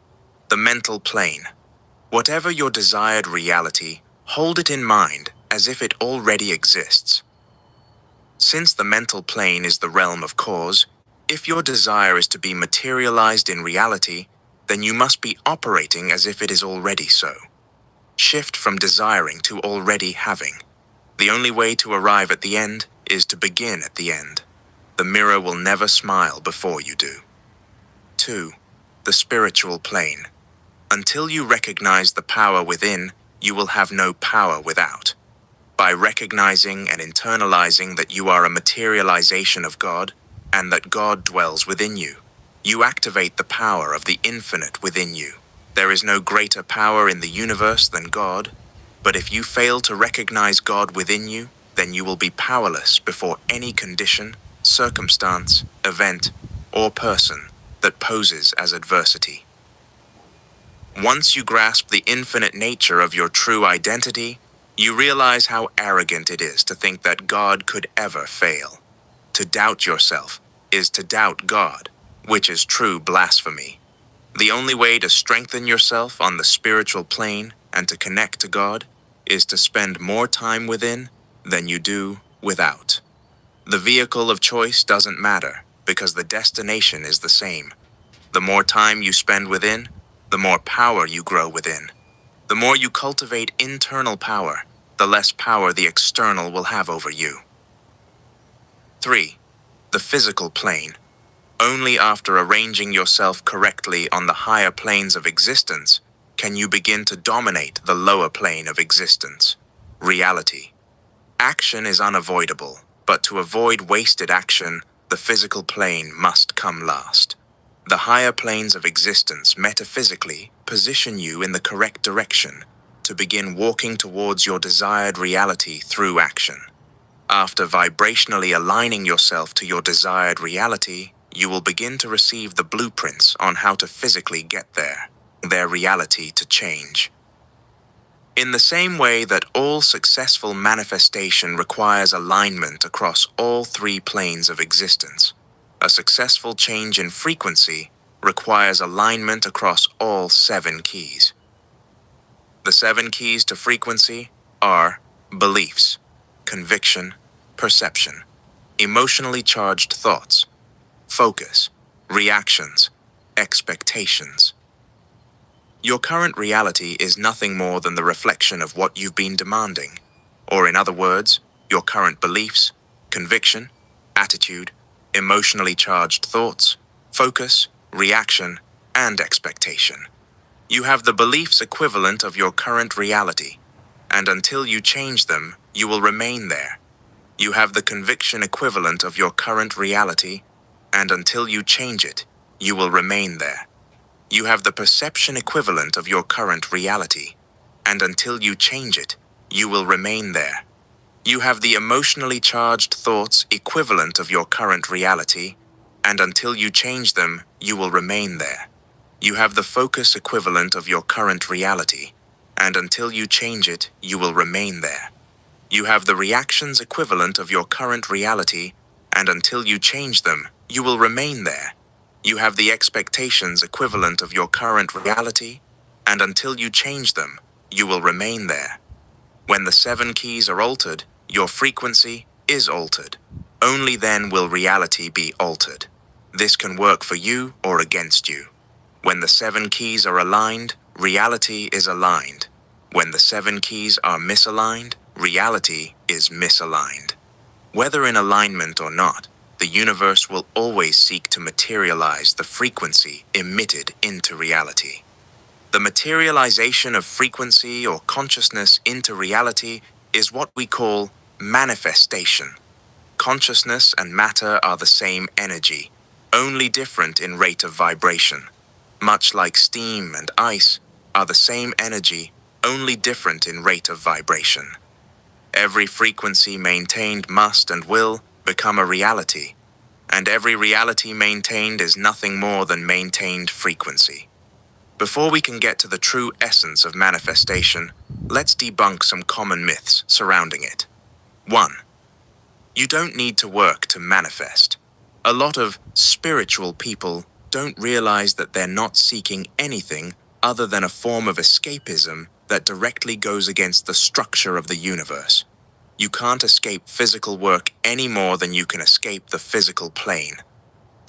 The mental plane. Whatever your desired reality, hold it in mind as if it already exists. Since the mental plane is the realm of cause, If your desire is to be materialized in reality, then you must be operating as if it is already so. Shift from desiring to already having. The only way to arrive at the end is to begin at the end. The mirror will never smile before you do. 2. The spiritual plane. Until you recognize the power within, you will have no power without. By recognizing and internalizing that you are a materialization of God and that God dwells within you, you activate the power of the infinite within you. There is no greater power in the universe than God, but if you fail to recognize God within you, then you will be powerless before any condition, circumstance, event, or person that poses as adversity. Once you grasp the infinite nature of your true identity, you realize how arrogant it is to think that God could ever fail. To doubt yourself is to doubt God, which is true blasphemy. The only way to strengthen yourself on the spiritual plane and to connect to God is to spend more time within than you do without. The vehicle of choice doesn't matter because the destination is the same. The more time you spend within, the more power you grow within. The more you cultivate internal power, the less power the external will have over you. 3. The physical plane. Only after arranging yourself correctly on the higher planes of existence can you begin to dominate the lower plane of existence, reality. Action is unavoidable, but to avoid wasted action, the physical plane must come last. The higher planes of existence metaphysically position you in the correct direction to begin walking towards your desired reality through action. After vibrationally aligning yourself to your desired reality, you will begin to receive the blueprints on how to physically get there, their reality to change. In the same way that all successful manifestation requires alignment across all 3 planes of existence, a successful change in frequency requires alignment across all 7 keys. The 7 keys to frequency are beliefs, conviction, perception, emotionally charged thoughts, focus, reactions, expectations. Your current reality is nothing more than the reflection of what you've been demanding, or in other words, your current beliefs, conviction, attitude, emotionally charged thoughts, focus, reaction, and expectation. You have the beliefs equivalent of your current reality, and until you change them, you will remain there. You have the conviction equivalent of your current reality, and until you change it, you will remain there. You have the perception equivalent of your current reality, and until you change it, you will remain there. You have the emotionally charged thoughts equivalent of your current reality, and until you change them, you will remain there. You have the focus equivalent of your current reality, and until you change it, you will remain there. You have the reactions equivalent of your current reality, and until you change them, you will remain there. You have the expectations equivalent of your current reality, and until you change them, you will remain there. When the 7 keys are altered, your frequency is altered. Only then will reality be altered. This can work for you or against you. When the 7 keys are aligned, reality is aligned. When the 7 keys are misaligned, reality is misaligned. Whether in alignment or not, the universe will always seek to materialize the frequency emitted into reality. The materialization of frequency or consciousness into reality is what we call manifestation. Consciousness and matter are the same energy, only different in rate of vibration. Much like steam and ice are the same energy, only different in rate of vibration. Every frequency maintained must and will become a reality, and every reality maintained is nothing more than maintained frequency. Before we can get to the true essence of manifestation, let's debunk some common myths surrounding it. 1. You don't need to work to manifest. A lot of spiritual people don't realize that they're not seeking anything other than a form of escapism that directly goes against the structure of the universe. You can't escape physical work any more than you can escape the physical plane.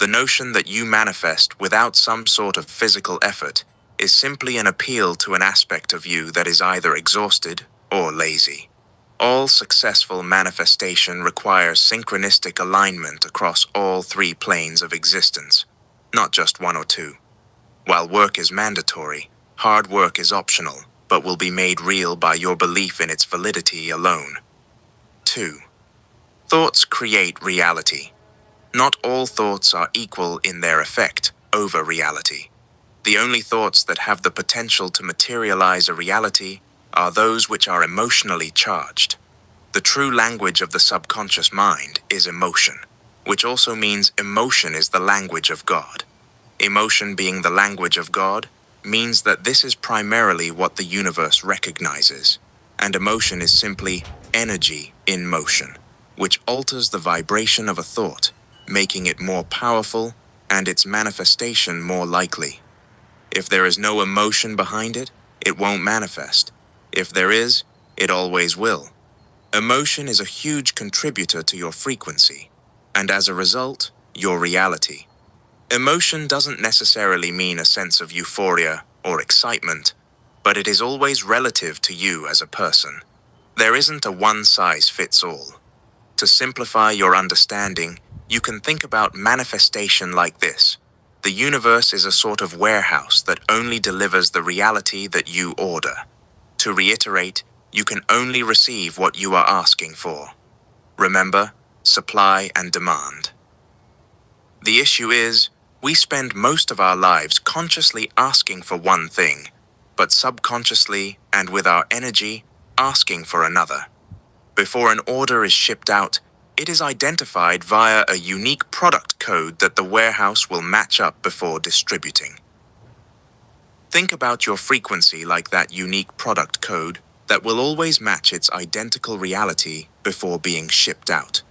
The notion that you manifest without some sort of physical effort is simply an appeal to an aspect of you that is either exhausted or lazy. All successful manifestation requires synchronistic alignment across all three planes of existence, not just one or two. While work is mandatory, hard work is optional, but will be made real by your belief in its validity alone. 2. Thoughts create reality. Not all thoughts are equal in their effect over reality. The only thoughts that have the potential to materialize a reality are those which are emotionally charged. The true language of the subconscious mind is emotion, which also means emotion is the language of God. Emotion being the language of God means that this is primarily what the universe recognizes, and emotion is simply energy in motion, which alters the vibration of a thought, making it more powerful and its manifestation more likely. If there is no emotion behind it, it won't manifest. If there is, it always will. Emotion is a huge contributor to your frequency, and as a result, your reality. Emotion doesn't necessarily mean a sense of euphoria or excitement, but it is always relative to you as a person. There isn't a one-size-fits-all. To simplify your understanding, you can think about manifestation like this. The universe is a sort of warehouse that only delivers the reality that you order. To reiterate, you can only receive what you are asking for. Remember, supply and demand. The issue is, we spend most of our lives consciously asking for one thing, but subconsciously and with our energy, asking for another. Before an order is shipped out, it is identified via a unique product code that the warehouse will match up before distributing. Think about your frequency like that unique product code that will always match its identical reality before being shipped out.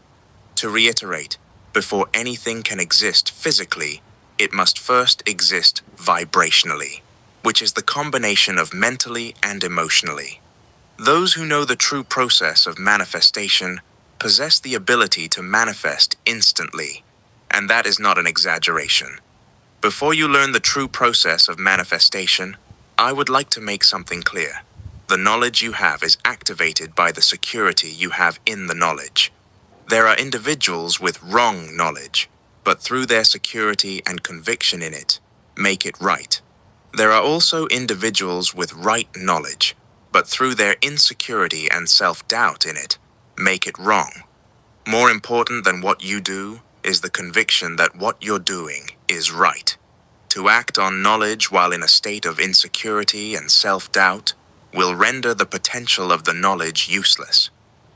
To reiterate, before anything can exist physically, it must first exist vibrationally, which is the combination of mentally and emotionally. Those who know the true process of manifestation possess the ability to manifest instantly, and that is not an exaggeration. Before you learn the true process of manifestation, I would like to make something clear. The knowledge you have is activated by the security you have in the knowledge. There are individuals with wrong knowledge, but through their security and conviction in it, make it right. There are also individuals with right knowledge, but through their insecurity and self-doubt in it, make it wrong. More important than what you do is the conviction that what you're doing is right. To act on knowledge while in a state of insecurity and self-doubt will render the potential of the knowledge useless.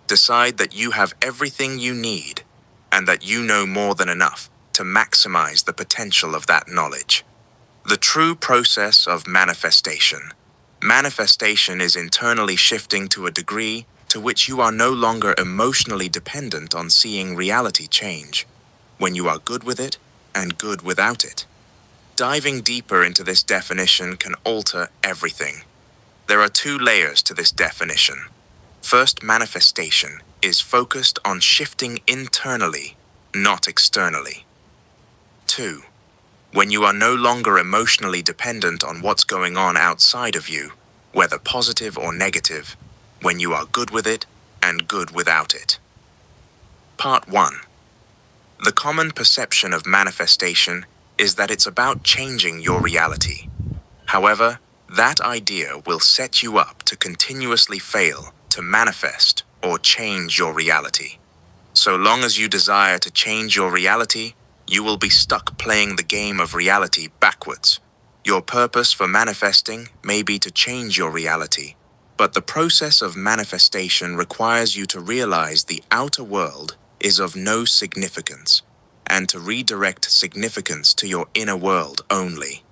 Decide that you have everything you need and that you know more than enough to maximize the potential of that knowledge. The true process of manifestation. Manifestation is internally shifting to a degree to which you are no longer emotionally dependent on seeing reality change, when you are good with it and good without it. Diving deeper into this definition can alter everything. There are two layers to this definition. First, manifestation is focused on shifting internally, not externally. 2. When you are no longer emotionally dependent on what's going on outside of you, whether positive or negative, when you are good with it and good without it. Part 1. The common perception of manifestation is that it's about changing your reality. However, that idea will set you up to continuously fail to manifest or change your reality. So long as you desire to change your reality, you will be stuck playing the game of reality backwards. Your purpose for manifesting may be to change your reality, but the process of manifestation requires you to realize the outer world is of no significance, and to redirect significance to your inner world only.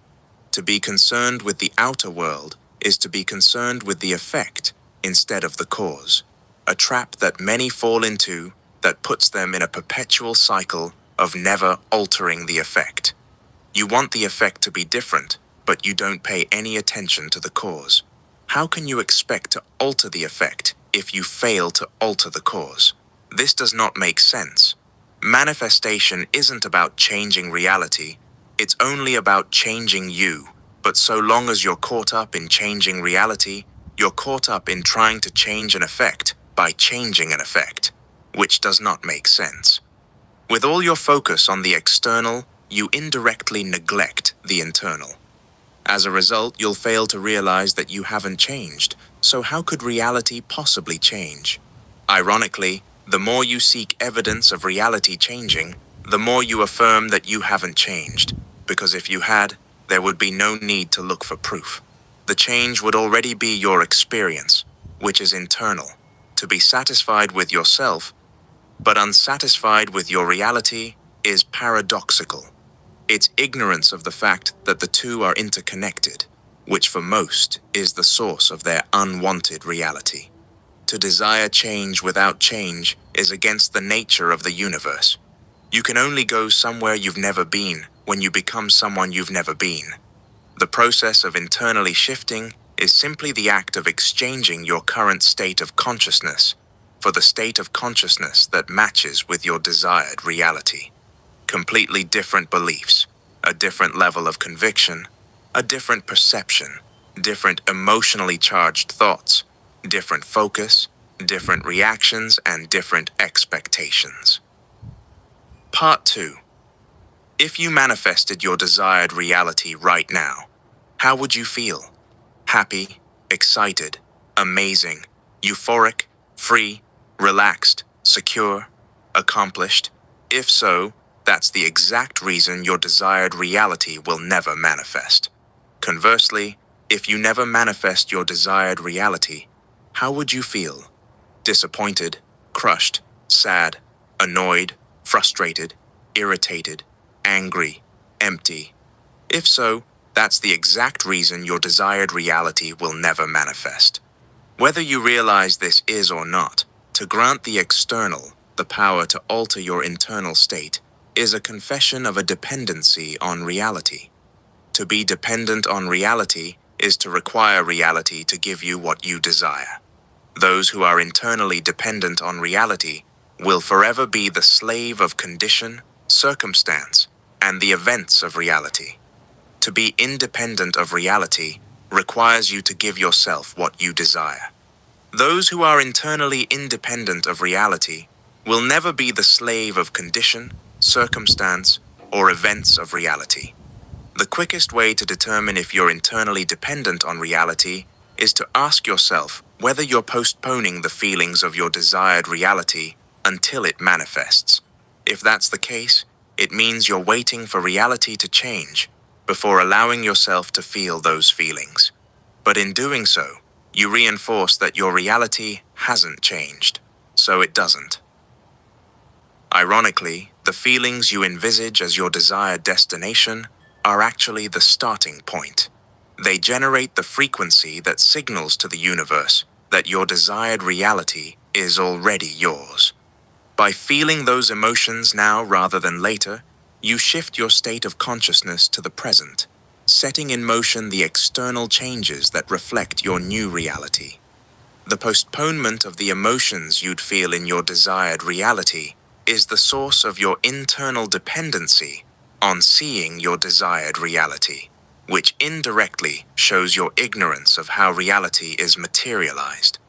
To be concerned with the outer world is to be concerned with the effect instead of the cause, a trap that many fall into that puts them in a perpetual cycle of never altering the effect. You want the effect to be different, but you don't pay any attention to the cause. How can you expect to alter the effect if you fail to alter the cause? This does not make sense. Manifestation isn't about changing reality, it's only about changing you. But so long as you're caught up in changing reality, you're caught up in trying to change an effect by changing an effect, which does not make sense. With all your focus on the external, you indirectly neglect the internal. As a result, you'll fail to realize that you haven't changed, so how could reality possibly change? Ironically, the more you seek evidence of reality changing, the more you affirm that you haven't changed, because if you had, there would be no need to look for proof. The change would already be your experience, which is internal. To be satisfied with yourself, but unsatisfied with your reality, is paradoxical. It's ignorance of the fact that the two are interconnected, which for most is the source of their unwanted reality. To desire change without change is against the nature of the universe. You can only go somewhere you've never been when you become someone you've never been. The process of internally shifting is simply the act of exchanging your current state of consciousness for the state of consciousness that matches with your desired reality. Completely different beliefs, a different level of conviction, a different perception, different emotionally charged thoughts, different focus, different reactions, and different expectations. Part 2. If you manifested your desired reality right now, how would you feel? Happy, excited, amazing, euphoric, free, relaxed, secure, accomplished? If so, that's the exact reason your desired reality will never manifest. Conversely, if you never manifest your desired reality, how would you feel? Disappointed, crushed, sad, annoyed, frustrated, irritated, angry, empty? If so, that's the exact reason your desired reality will never manifest. Whether you realize this is or not, to grant the external the power to alter your internal state is a confession of a dependency on reality. To be dependent on reality is to require reality to give you what you desire. Those who are internally dependent on reality will forever be the slave of condition, circumstance, and the events of reality. To be independent of reality requires you to give yourself what you desire. Those who are internally independent of reality will never be the slave of condition, circumstance, or events of reality. The quickest way to determine if you're internally dependent on reality is to ask yourself whether you're postponing the feelings of your desired reality until it manifests. If that's the case, it means you're waiting for reality to change before allowing yourself to feel those feelings. But in doing so, you reinforce that your reality hasn't changed, so it doesn't. Ironically, the feelings you envisage as your desired destination are actually the starting point. They generate the frequency that signals to the universe that your desired reality is already yours. By feeling those emotions now rather than later, you shift your state of consciousness to the present, setting in motion the external changes that reflect your new reality. The postponement of the emotions you'd feel in your desired reality is the source of your internal dependency on seeing your desired reality, which indirectly shows your ignorance of how reality is materialized.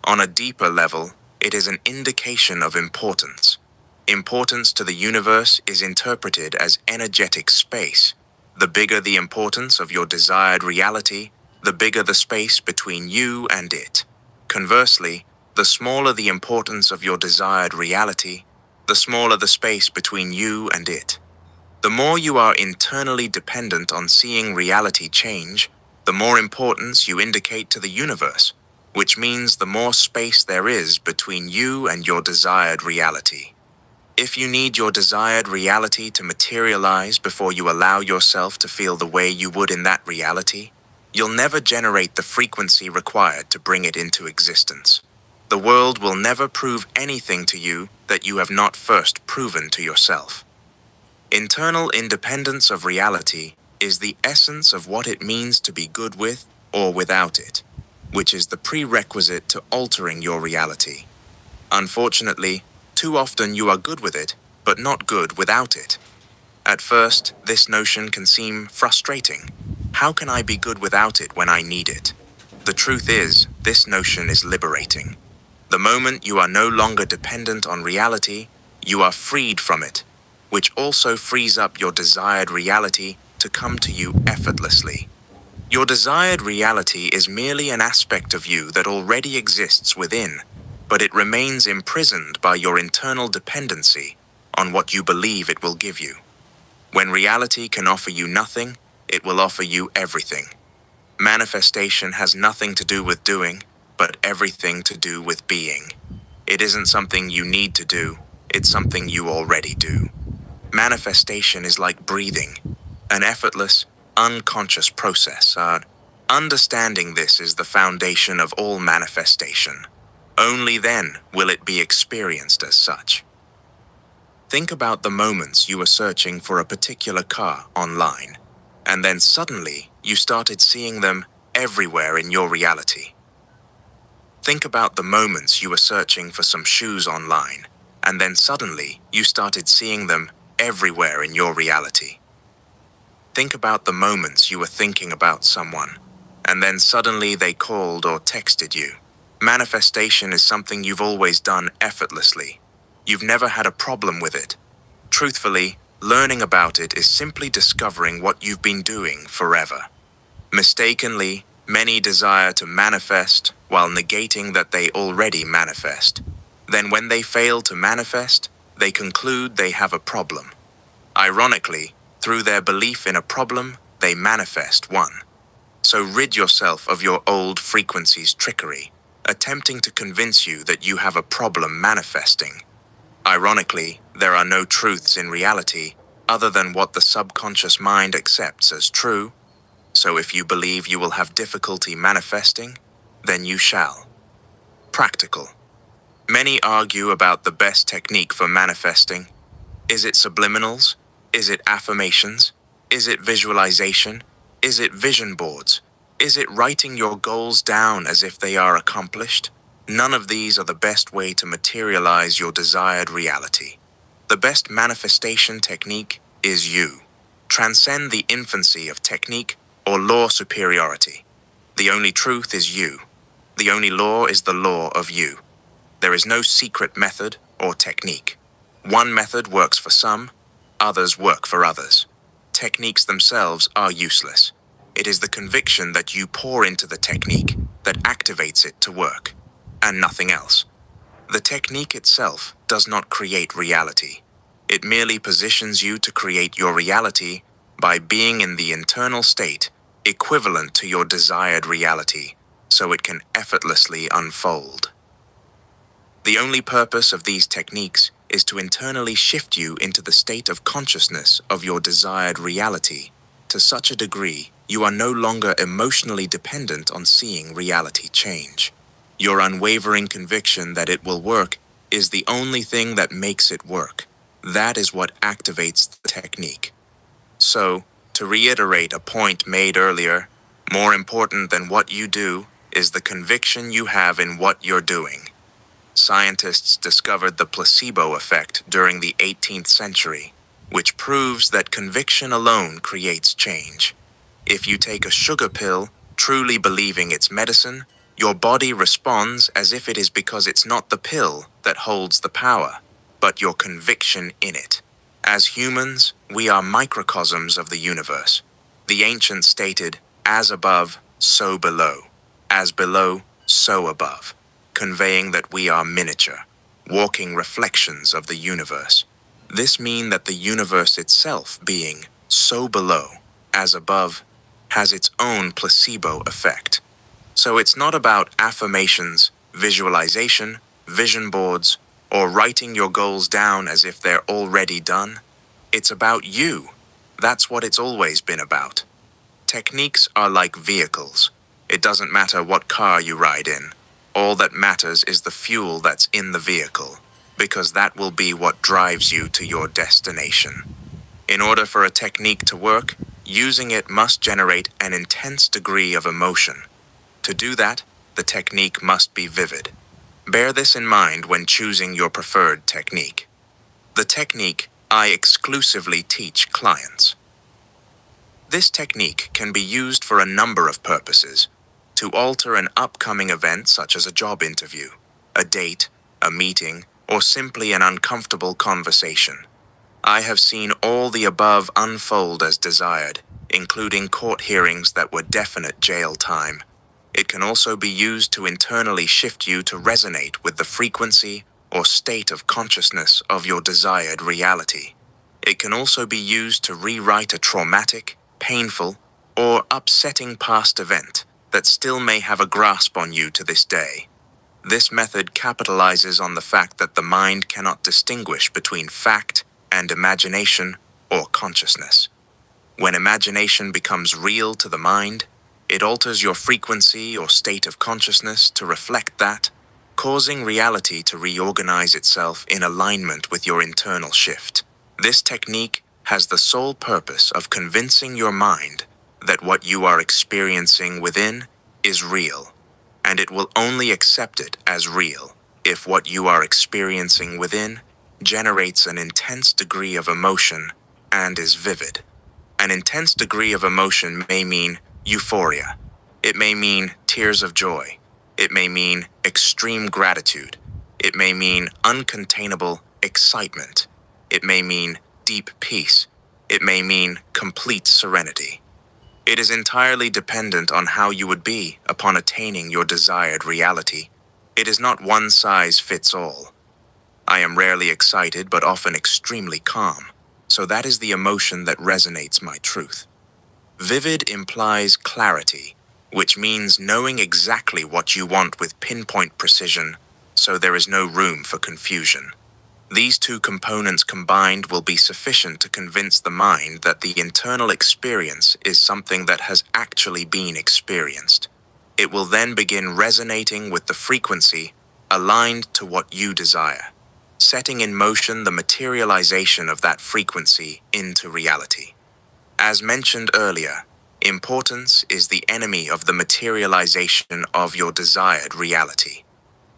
On a deeper level, it is an indication of importance. Importance to the universe is interpreted as energetic space. The bigger the importance of your desired reality, the bigger the space between you and it. Conversely, the smaller the importance of your desired reality, the smaller the space between you and it. The more you are internally dependent on seeing reality change, the more importance you indicate to the universe, which means the more space there is between you and your desired reality. If you need your desired reality to materialize before you allow yourself to feel the way you would in that reality, you'll never generate the frequency required to bring it into existence. The world will never prove anything to you that you have not first proven to yourself. Internal independence of reality is the essence of what it means to be good with or without it, which is the prerequisite to altering your reality. Unfortunately, too often you are good with it, but not good without it. At first, this notion can seem frustrating. How can I be good without it when I need it? The truth is, this notion is liberating. The moment you are no longer dependent on reality, you are freed from it, which also frees up your desired reality to come to you effortlessly. Your desired reality is merely an aspect of you that already exists within, but it remains imprisoned by your internal dependency on what you believe it will give you. When reality can offer you nothing, it will offer you everything. Manifestation has nothing to do with doing, but everything to do with being. It isn't something you need to do, it's something you already do. Manifestation is like breathing, an effortless, unconscious process. Understanding this is the foundation of all manifestation. Only then will it be experienced as such. Think about the moments you were searching for a particular car online, and then suddenly you started seeing them everywhere in your reality. Think about the moments you were searching for some shoes online, and then suddenly you started seeing them everywhere in your reality. Think about the moments you were thinking about someone, and then suddenly they called or texted you. Manifestation is something you've always done effortlessly. You've never had a problem with it. Truthfully, learning about it is simply discovering what you've been doing forever. Mistakenly, many desire to manifest while negating that they already manifest. Then when they fail to manifest, they conclude they have a problem. Ironically, through their belief in a problem, they manifest one. So rid yourself of your old frequency's trickery, attempting to convince you that you have a problem manifesting. Ironically, there are no truths in reality other than what the subconscious mind accepts as true. So if you believe you will have difficulty manifesting, then you shall. Practical. Many argue about the best technique for manifesting. Is it subliminals? Is it affirmations? Is it visualization? Is it vision boards? Is it writing your goals down as if they are accomplished? None of these are the best way to materialize your desired reality. The best manifestation technique is you. Transcend the infancy of technique or law superiority. The only truth is you. The only law is the law of you. There is no secret method or technique. One method works for some, others work for others. Techniques themselves are useless. It is the conviction that you pour into the technique that activates it to work, and nothing else. The technique itself does not create reality. It merely positions you to create your reality by being in the internal state equivalent to your desired reality, so it can effortlessly unfold. The only purpose of these techniques is to internally shift you into the state of consciousness of your desired reality, to such a degree you are no longer emotionally dependent on seeing reality change. Your unwavering conviction that it will work is the only thing that makes it work. That is what activates the technique. So, to reiterate a point made earlier, more important than what you do is the conviction you have in what you're doing. Scientists discovered the placebo effect during the 18th century, which proves that conviction alone creates change. If you take a sugar pill, truly believing it's medicine, your body responds as if it is because it's not the pill that holds the power, but your conviction in it. As humans, we are microcosms of the universe. The ancients stated, as above, so below. As below, so above, conveying that we are miniature, walking reflections of the universe. This means that the universe itself, being so below, as above, has its own placebo effect. So it's not about affirmations, visualization, vision boards, or writing your goals down as if they're already done. It's about you. That's what it's always been about. Techniques are like vehicles. It doesn't matter what car you ride in. All that matters is the fuel that's in the vehicle, because that will be what drives you to your destination. In order for a technique to work, using it must generate an intense degree of emotion. To do that, the technique must be vivid. Bear this in mind when choosing your preferred technique. The technique I exclusively teach clients. This technique can be used for a number of purposes: to alter an upcoming event such as a job interview, a date, a meeting, or simply an uncomfortable conversation. I have seen all the above unfold as desired, including court hearings that were definite jail time. It can also be used to internally shift you to resonate with the frequency or state of consciousness of your desired reality. It can also be used to rewrite a traumatic, painful, or upsetting past event that still may have a grasp on you to this day. This method capitalizes on the fact that the mind cannot distinguish between fact and imagination or consciousness. When imagination becomes real to the mind, it alters your frequency or state of consciousness to reflect that, causing reality to reorganize itself in alignment with your internal shift. This technique has the sole purpose of convincing your mind that what you are experiencing within is real, and it will only accept it as real if what you are experiencing within generates an intense degree of emotion and is vivid. An intense degree of emotion may mean euphoria. It may mean tears of joy. It may mean extreme gratitude. It may mean uncontainable excitement. It may mean deep peace. It may mean complete serenity. It is entirely dependent on how you would be upon attaining your desired reality. It is not one size fits all. I am rarely excited but often extremely calm, so that is the emotion that resonates my truth. Vivid implies clarity, which means knowing exactly what you want with pinpoint precision, so there is no room for confusion. These two components combined will be sufficient to convince the mind that the internal experience is something that has actually been experienced. It will then begin resonating with the frequency aligned to what you desire, setting in motion the materialization of that frequency into reality. As mentioned earlier, importance is the enemy of the materialization of your desired reality.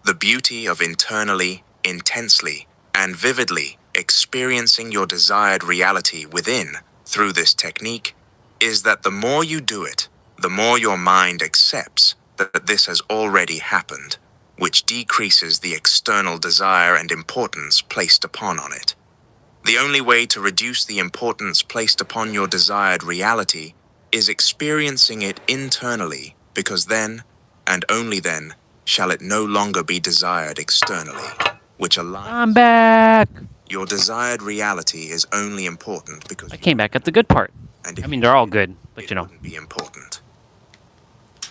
The beauty of internally, intensely, and vividly experiencing your desired reality within through this technique is that the more you do it, the more your mind accepts that this has already happened, which decreases the external desire and importance placed upon it. The only way to reduce the importance placed upon your desired reality is experiencing it internally, because then, and only then, shall it no longer be desired externally, which aligns. I'm back. Your desired reality is only important because I came back at the good part. and if I mean, they're all good, but it you know. wouldn't be important.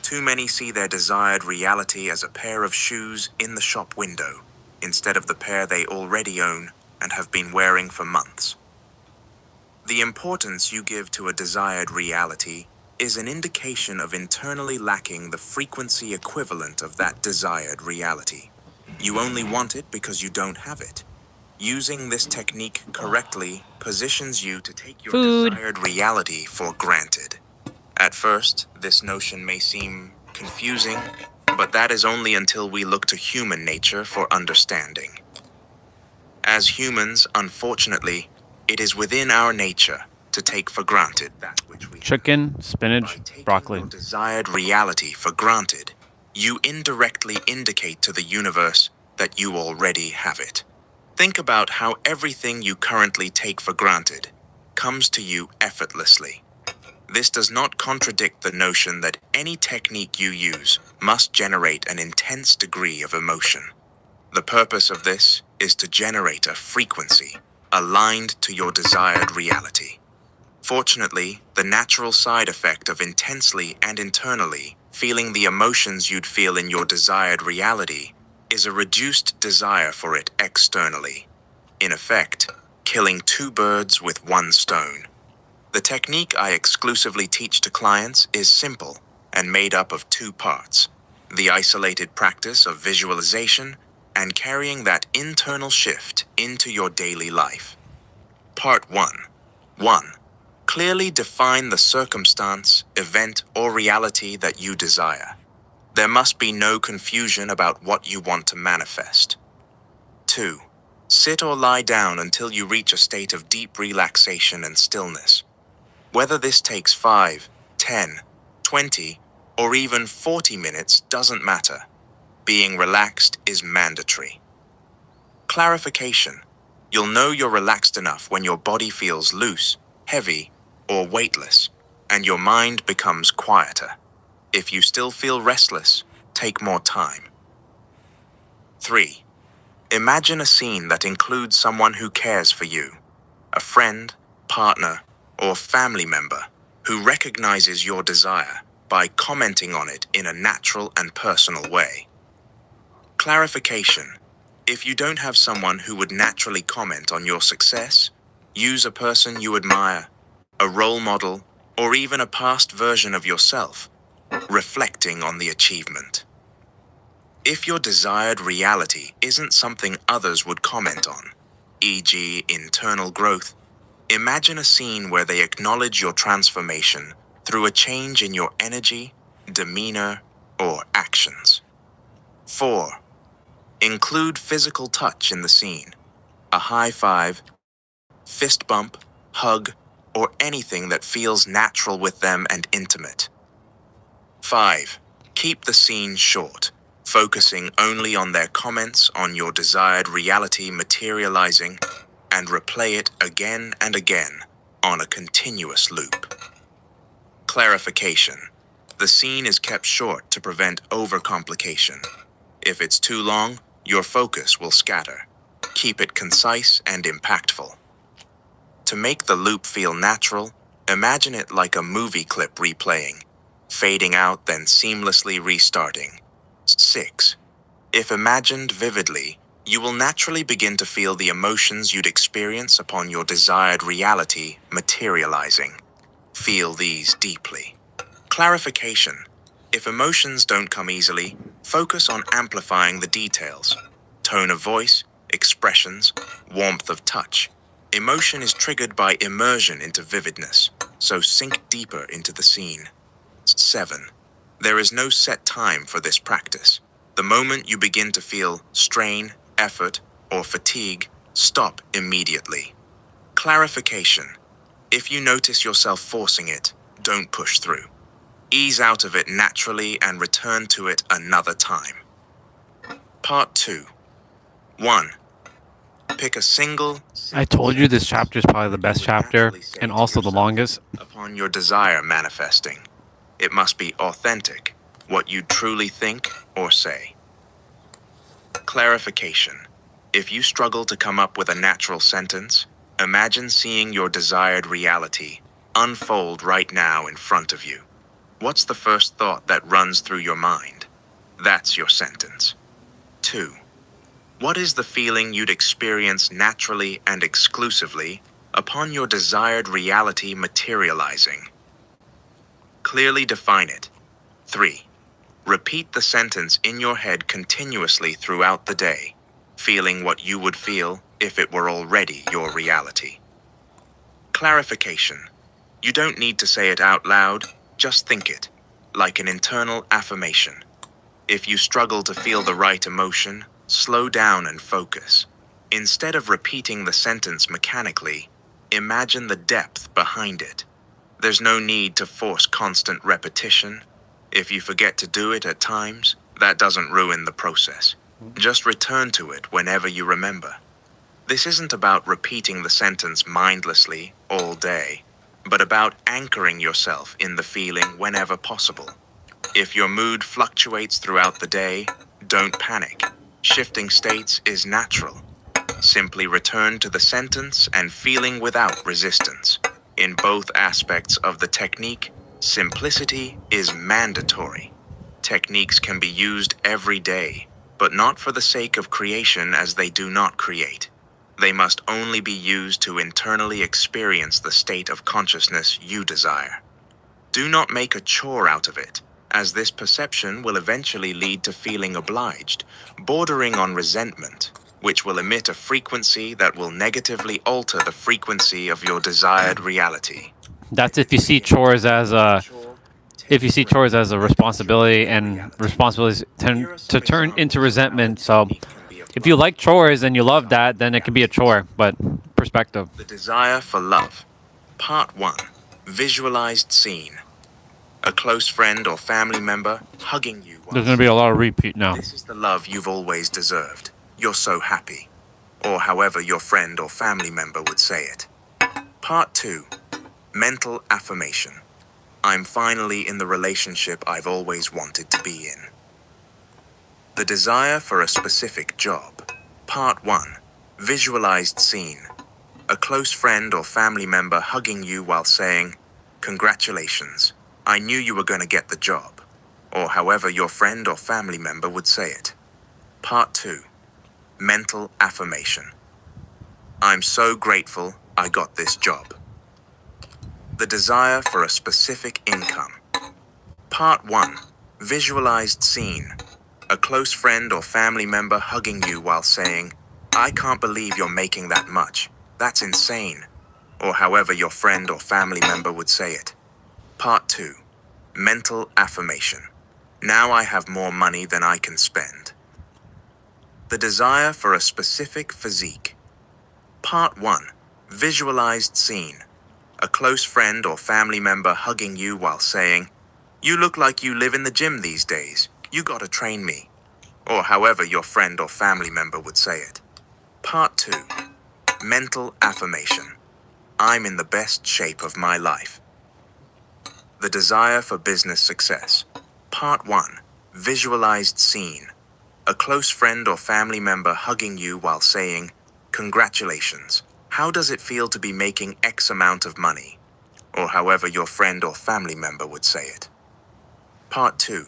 Too many see their desired reality as a pair of shoes in the shop window, instead of the pair they already own and have been wearing for months. The importance you give to a desired reality is an indication of internally lacking the frequency equivalent of that desired reality. You only want it because you don't have it. Using this technique correctly positions you to take your desired reality for granted. At first, this notion may seem confusing, but that is only until we look to human nature for understanding. As humans, unfortunately, it is within our nature to take for granted that which we Chicken, spinach, broccoli. your desired reality for granted. You indirectly indicate to the universe that you already have it. Think about how everything you currently take for granted comes to you effortlessly. This does not contradict the notion that any technique you use must generate an intense degree of emotion. The purpose of this is to generate a frequency aligned to your desired reality. Fortunately, the natural side effect of intensely and internally feeling the emotions you'd feel in your desired reality is a reduced desire for it externally. In effect, killing two birds with one stone. The technique I exclusively teach to clients is simple and made up of two parts: the isolated practice of visualization and carrying that internal shift into your daily life. Part 1. 1. Clearly define the circumstance, event, or reality that you desire. There must be no confusion about what you want to manifest. 2. Sit or lie down until you reach a state of deep relaxation and stillness. Whether this takes 5, 10, 20, or even 40 minutes doesn't matter. Being relaxed is mandatory. Clarification. You'll know you're relaxed enough when your body feels loose, heavy, or weightless, and your mind becomes quieter. If you still feel restless, take more time. 3. Imagine a scene that includes someone who cares for you, a friend, partner, or family member who recognizes your desire by commenting on it in a natural and personal way. Clarification. If you don't have someone who would naturally comment on your success, use a person you admire, a role model, or even a past version of yourself, reflecting on the achievement. If your desired reality isn't something others would comment on, e.g., internal growth, imagine a scene where they acknowledge your transformation through a change in your energy, demeanor, or actions. 4. Include physical touch in the scene. A high five, fist bump, hug, or anything that feels natural with them and intimate. 5. Keep the scene short, focusing only on their comments on your desired reality materializing, and replay it again and again on a continuous loop. Clarification. The scene is kept short to prevent overcomplication. If it's too long, your focus will scatter. Keep it concise and impactful. To make the loop feel natural, imagine it like a movie clip replaying, fading out then seamlessly restarting. 6. If imagined vividly, you will naturally begin to feel the emotions you'd experience upon your desired reality materializing. Feel these deeply. Clarification. If emotions don't come easily, focus on amplifying the details. Tone of voice, expressions, warmth of touch. Emotion is triggered by immersion into vividness, so sink deeper into the scene. 7. There is no set time for this practice. The moment you begin to feel strain, effort, or fatigue, stop immediately. Clarification. If you notice yourself forcing it, don't push through. Ease out of it naturally and return to it another time. Part 2. 1. Pick a single... I told you this chapter is probably the best chapter and also the longest. ...upon your desire manifesting. It must be authentic, what you truly think or say. Clarification. If you struggle to come up with a natural sentence, imagine seeing your desired reality unfold right now in front of you. What's the first thought that runs through your mind? That's your sentence. 2. What is the feeling you'd experience naturally and exclusively upon your desired reality materializing? Clearly define it. 3. Repeat the sentence in your head continuously throughout the day, feeling what you would feel if it were already your reality. Clarification. You don't need to say it out loud, just think it, like an internal affirmation. If you struggle to feel the right emotion, slow down and focus. Instead of repeating the sentence mechanically, imagine the depth behind it. There's no need to force constant repetition. If you forget to do it at times, that doesn't ruin the process. Just return to it whenever you remember. This isn't about repeating the sentence mindlessly all day, but about anchoring yourself in the feeling whenever possible. If your mood fluctuates throughout the day, don't panic. Shifting states is natural. Simply return to the sentence and feeling without resistance. In both aspects of the technique, simplicity is mandatory. Techniques can be used every day, but not for the sake of creation, as they do not create. They must only be used to internally experience the state of consciousness you desire. Do not make a chore out of it, as this perception will eventually lead to feeling obliged, bordering on resentment, which will emit a frequency that will negatively alter the frequency of your desired reality. That's if you see chores as a responsibility, and responsibilities tend to turn into resentment. So If you like chores and you love that, then it can be a chore, but perspective. The desire for love. Part 1. Visualized scene. A close friend or family member hugging you while There's going to be a lot of repeat now. this is the love you've always deserved. You're so happy. Or however your friend or family member would say it. Part 2. Mental affirmation. I'm finally in the relationship I've always wanted to be in. The desire for a specific job. Part 1. Visualized scene. A close friend or family member hugging you while saying, "Congratulations, I knew you were going to get the job." Or however your friend or family member would say it. Part 2. Mental affirmation. I'm so grateful I got this job. The desire for a specific income. Part 1. Visualized scene. A close friend or family member hugging you while saying, "I can't believe you're making that much. That's insane." Or however your friend or family member would say it. Part 2. Mental affirmation. Now I have more money than I can spend. The desire for a specific physique. Part 1. Visualized scene. A close friend or family member hugging you while saying, "You look like you live in the gym these days. You gotta train me." Or however your friend or family member would say it. Part 2. Mental affirmation. I'm in the best shape of my life. The desire for business success. Part 1. Visualized scene. A close friend or family member hugging you while saying, "Congratulations. How does it feel to be making X amount of money?" Or however your friend or family member would say it. Part 2.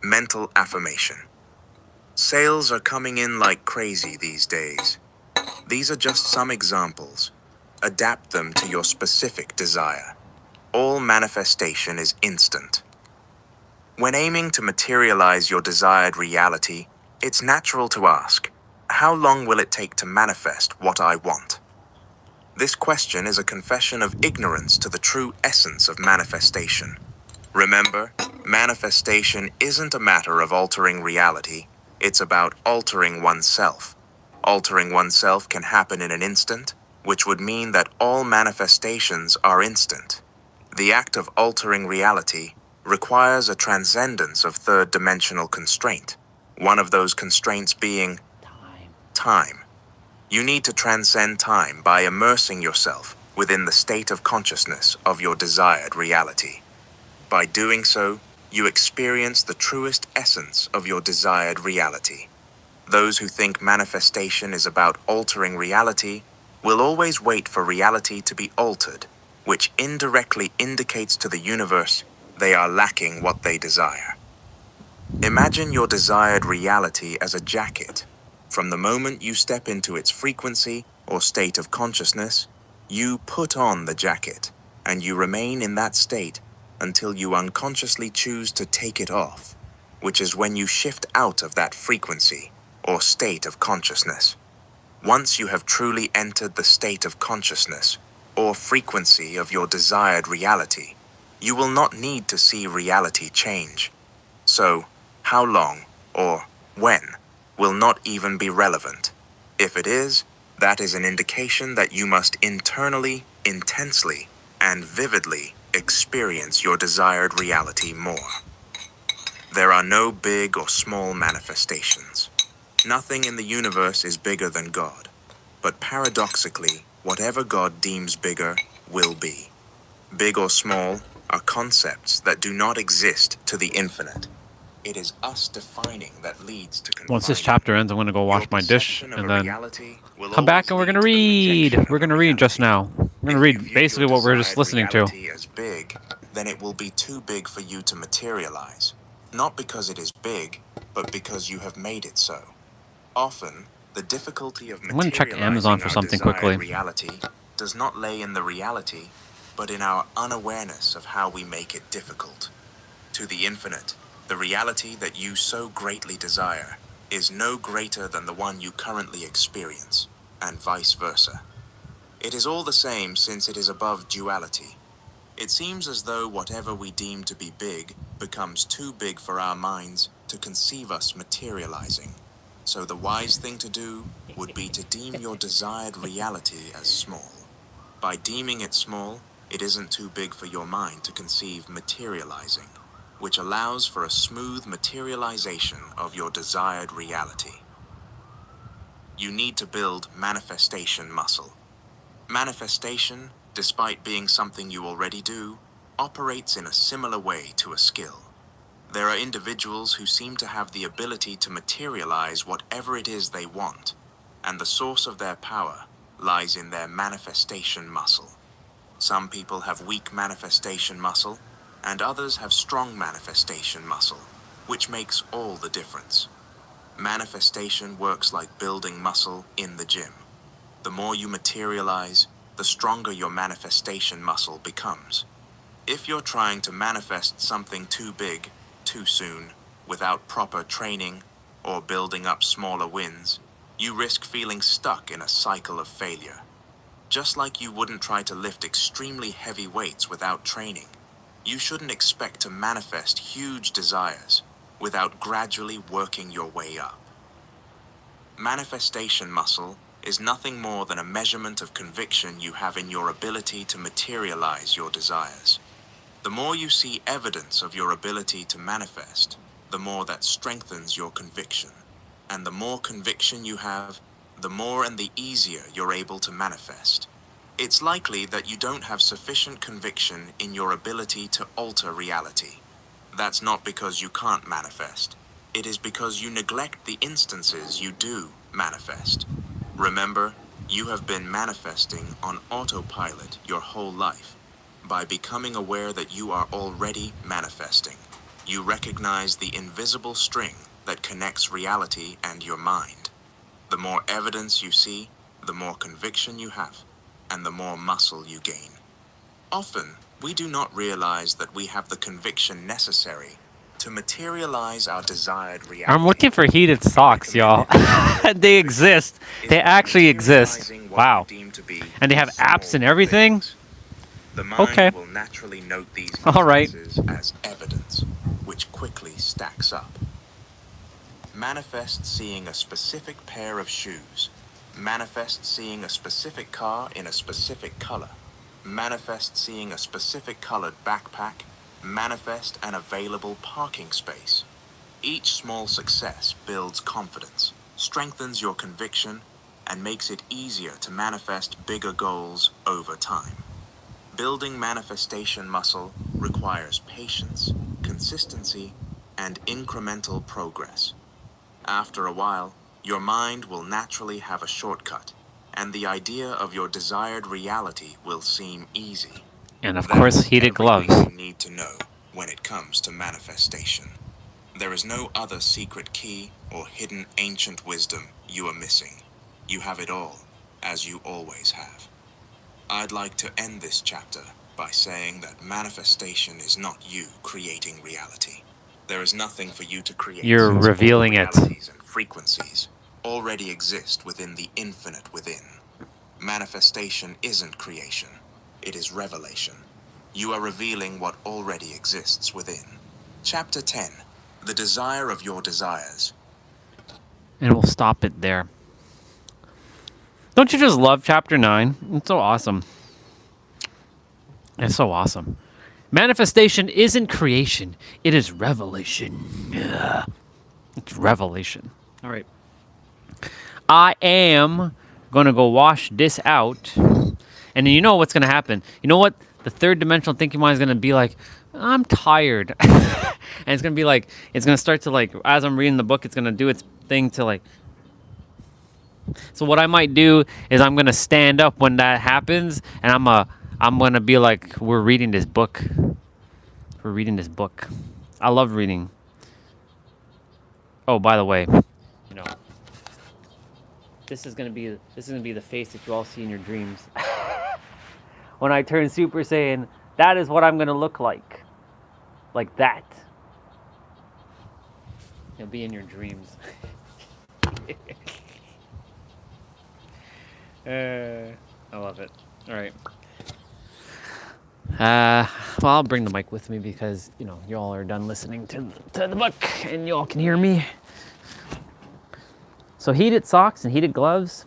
Mental affirmation. Sales are coming in like crazy these days. These are just some examples. Adapt them to your specific desire. All manifestation is instant. When aiming to materialize your desired reality, it's natural to ask, how long will it take to manifest what I want? This question is a confession of ignorance to the true essence of manifestation. Remember, manifestation isn't a matter of altering reality, it's about altering oneself. Altering oneself can happen in an instant, which would mean that all manifestations are instant. The act of altering reality requires a transcendence of third-dimensional constraint, one of those constraints being time. You need to transcend time by immersing yourself within the state of consciousness of your desired reality. By doing so, you experience the truest essence of your desired reality. Those who think manifestation is about altering reality will always wait for reality to be altered, which indirectly indicates to the universe they are lacking what they desire. Imagine your desired reality as a jacket. From the moment you step into its frequency or state of consciousness, you put on the jacket, and you remain in that state until you unconsciously choose to take it off, which is when you shift out of that frequency or state of consciousness. Once you have truly entered the state of consciousness or frequency of your desired reality, you will not need to see reality change. So, how long or when will not even be relevant. If it is, that is an indication that you must internally, intensely, and vividly experience your desired reality more. There are no big or small manifestations. Nothing in the universe is bigger than God. But paradoxically, whatever God deems bigger will be. Big or small are concepts that do not exist to the infinite. It is us defining that leads to confinement. Once this chapter ends, I'm going to go wash my dish and then come back and we're going to read. We're going to read just now. We're going to read basically what we're just listening to. As big, then it will be too big for you to materialize. Not because it is big, but because you have made it so. Often, the difficulty of I'm going to check Amazon for something quickly. Reality does not lay in the reality, but in our unawareness of how we make it difficult. To the infinite, the reality that you so greatly desire is no greater than the one you currently experience, and vice versa. It is all the same since it is above duality. It seems as though whatever we deem to be big becomes too big for our minds to conceive us materializing. So the wise thing to do would be to deem your desired reality as small. By deeming it small, it isn't too big for your mind to conceive materializing, which allows for a smooth materialization of your desired reality. You need to build manifestation muscle. Manifestation, despite being something you already do, operates in a similar way to a skill. There are individuals who seem to have the ability to materialize whatever it is they want, and the source of their power lies in their manifestation muscle. Some people have weak manifestation muscle, and others have strong manifestation muscle, which makes all the difference. Manifestation works like building muscle in the gym. The more you materialize, the stronger your manifestation muscle becomes. If you're trying to manifest something too big, too soon, without proper training, or building up smaller wins, you risk feeling stuck in a cycle of failure. Just like you wouldn't try to lift extremely heavy weights without training, you shouldn't expect to manifest huge desires without gradually working your way up. Manifestation muscle is nothing more than a measurement of conviction you have in your ability to materialize your desires. The more you see evidence of your ability to manifest, the more that strengthens your conviction. And the more conviction you have, the more and the easier you're able to manifest. It's likely that you don't have sufficient conviction in your ability to alter reality. That's not because you can't manifest. It is because you neglect the instances you do manifest. Remember, you have been manifesting on autopilot your whole life. By becoming aware that you are already manifesting, you recognize the invisible string that connects reality and your mind. The more evidence you see, the more conviction you have, and the more muscle you gain. Often, we do not realize that we have the conviction necessary to materialize our desired reality. I'm looking for heated socks, y'all. They exist. They actually exist. Wow. And they have apps and everything? The mind will naturally note these instances as evidence, which quickly stacks up. Manifest seeing a specific pair of shoes. Manifest seeing a specific car in a specific color. Manifest seeing a specific colored backpack. Manifest an available parking space. Each small success builds confidence, strengthens your conviction, and makes it easier to manifest bigger goals over time. Building manifestation muscle requires patience, consistency, and incremental progress. After a while, your mind will naturally have a shortcut, and the idea of your desired reality will seem easy. And of course, heated gloves. That's everything you need to know when it comes to manifestation. There is no other secret key or hidden ancient wisdom you are missing. You have it all, as you always have. I'd like to end this chapter by saying that manifestation is not you creating reality. There is nothing for you to create. You're revealing it. Realities and frequencies already exist within the infinite within. Manifestation isn't creation. It is revelation. You are revealing what already exists within. Chapter 10. The desire of your desires. And we'll stop it there. Don't you just love chapter 9? It's so awesome. It's so awesome. Manifestation isn't creation. It is revelation. Yeah. It's revelation. All right. I am going to go wash this out. And you know what's going to happen. You know what? The third dimensional thinking mind is going to be like, I'm tired. And it's going to be like, it's going to start to like, as I'm reading the book, it's going to do its thing to like. So what I might do is I'm going to stand up when that happens. And I'm going to be like, we're reading this book. We're reading this book. I love reading. Oh, by the way, you know, this is gonna be the face that you all see in your dreams. When I turn Super Saiyan, that is what I'm gonna look like that. It'll be in your dreams. I love it. All right. Well, I'll bring the mic with me because, you know, you all are done listening to the book and you all can hear me. So heated socks and heated gloves.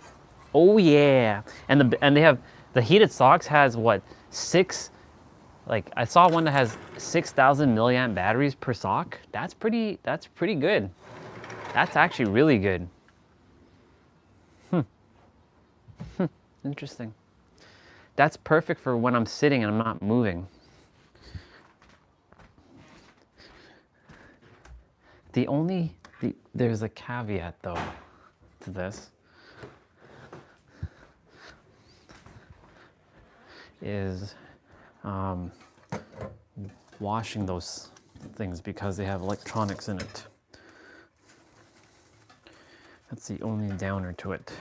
Oh yeah. And they have the heated socks has what, 6, like I saw one that has 6,000 milliamp batteries per sock. That's pretty good. That's actually really good. Interesting. That's perfect for when I'm sitting and I'm not moving. There's a caveat though to this, is washing those things because they have electronics in it. That's the only downer to it.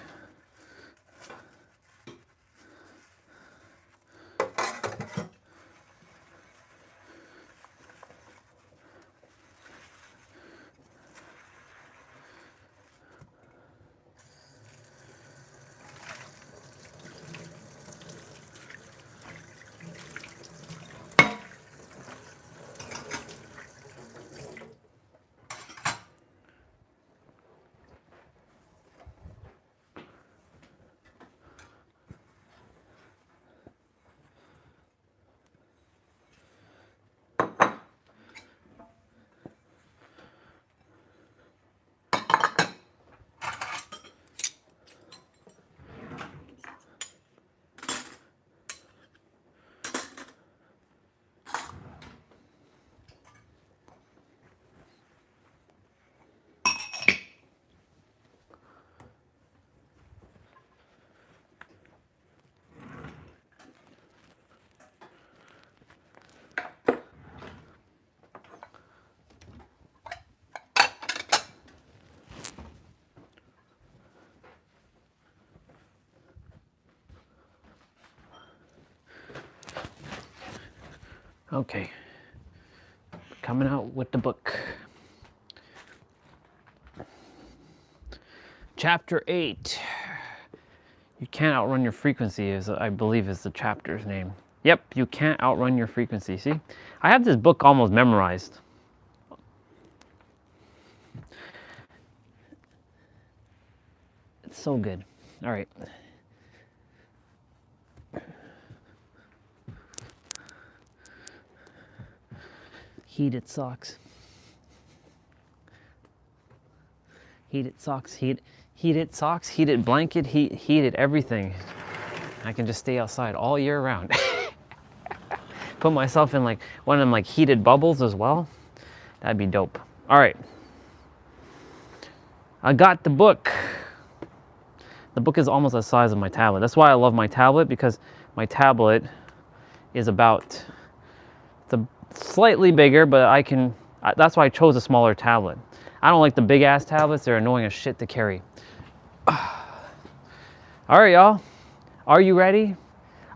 Okay, coming out with the book. Chapter 8. You can't outrun your frequency, I believe is the chapter's name. Yep, you can't outrun your frequency. See, I have this book almost memorized. It's so good. All right. Heated socks. Heated socks, heated socks, heated blanket, heated everything. I can just stay outside all year round. Put myself in like one of them like heated bubbles as well. That'd be dope. All right. I got the book. The book is almost the size of my tablet. That's why I love my tablet, because my tablet is slightly bigger, but that's why I chose a smaller tablet. I don't like the big ass tablets. They're annoying as shit to carry. All right, y'all. Are you ready?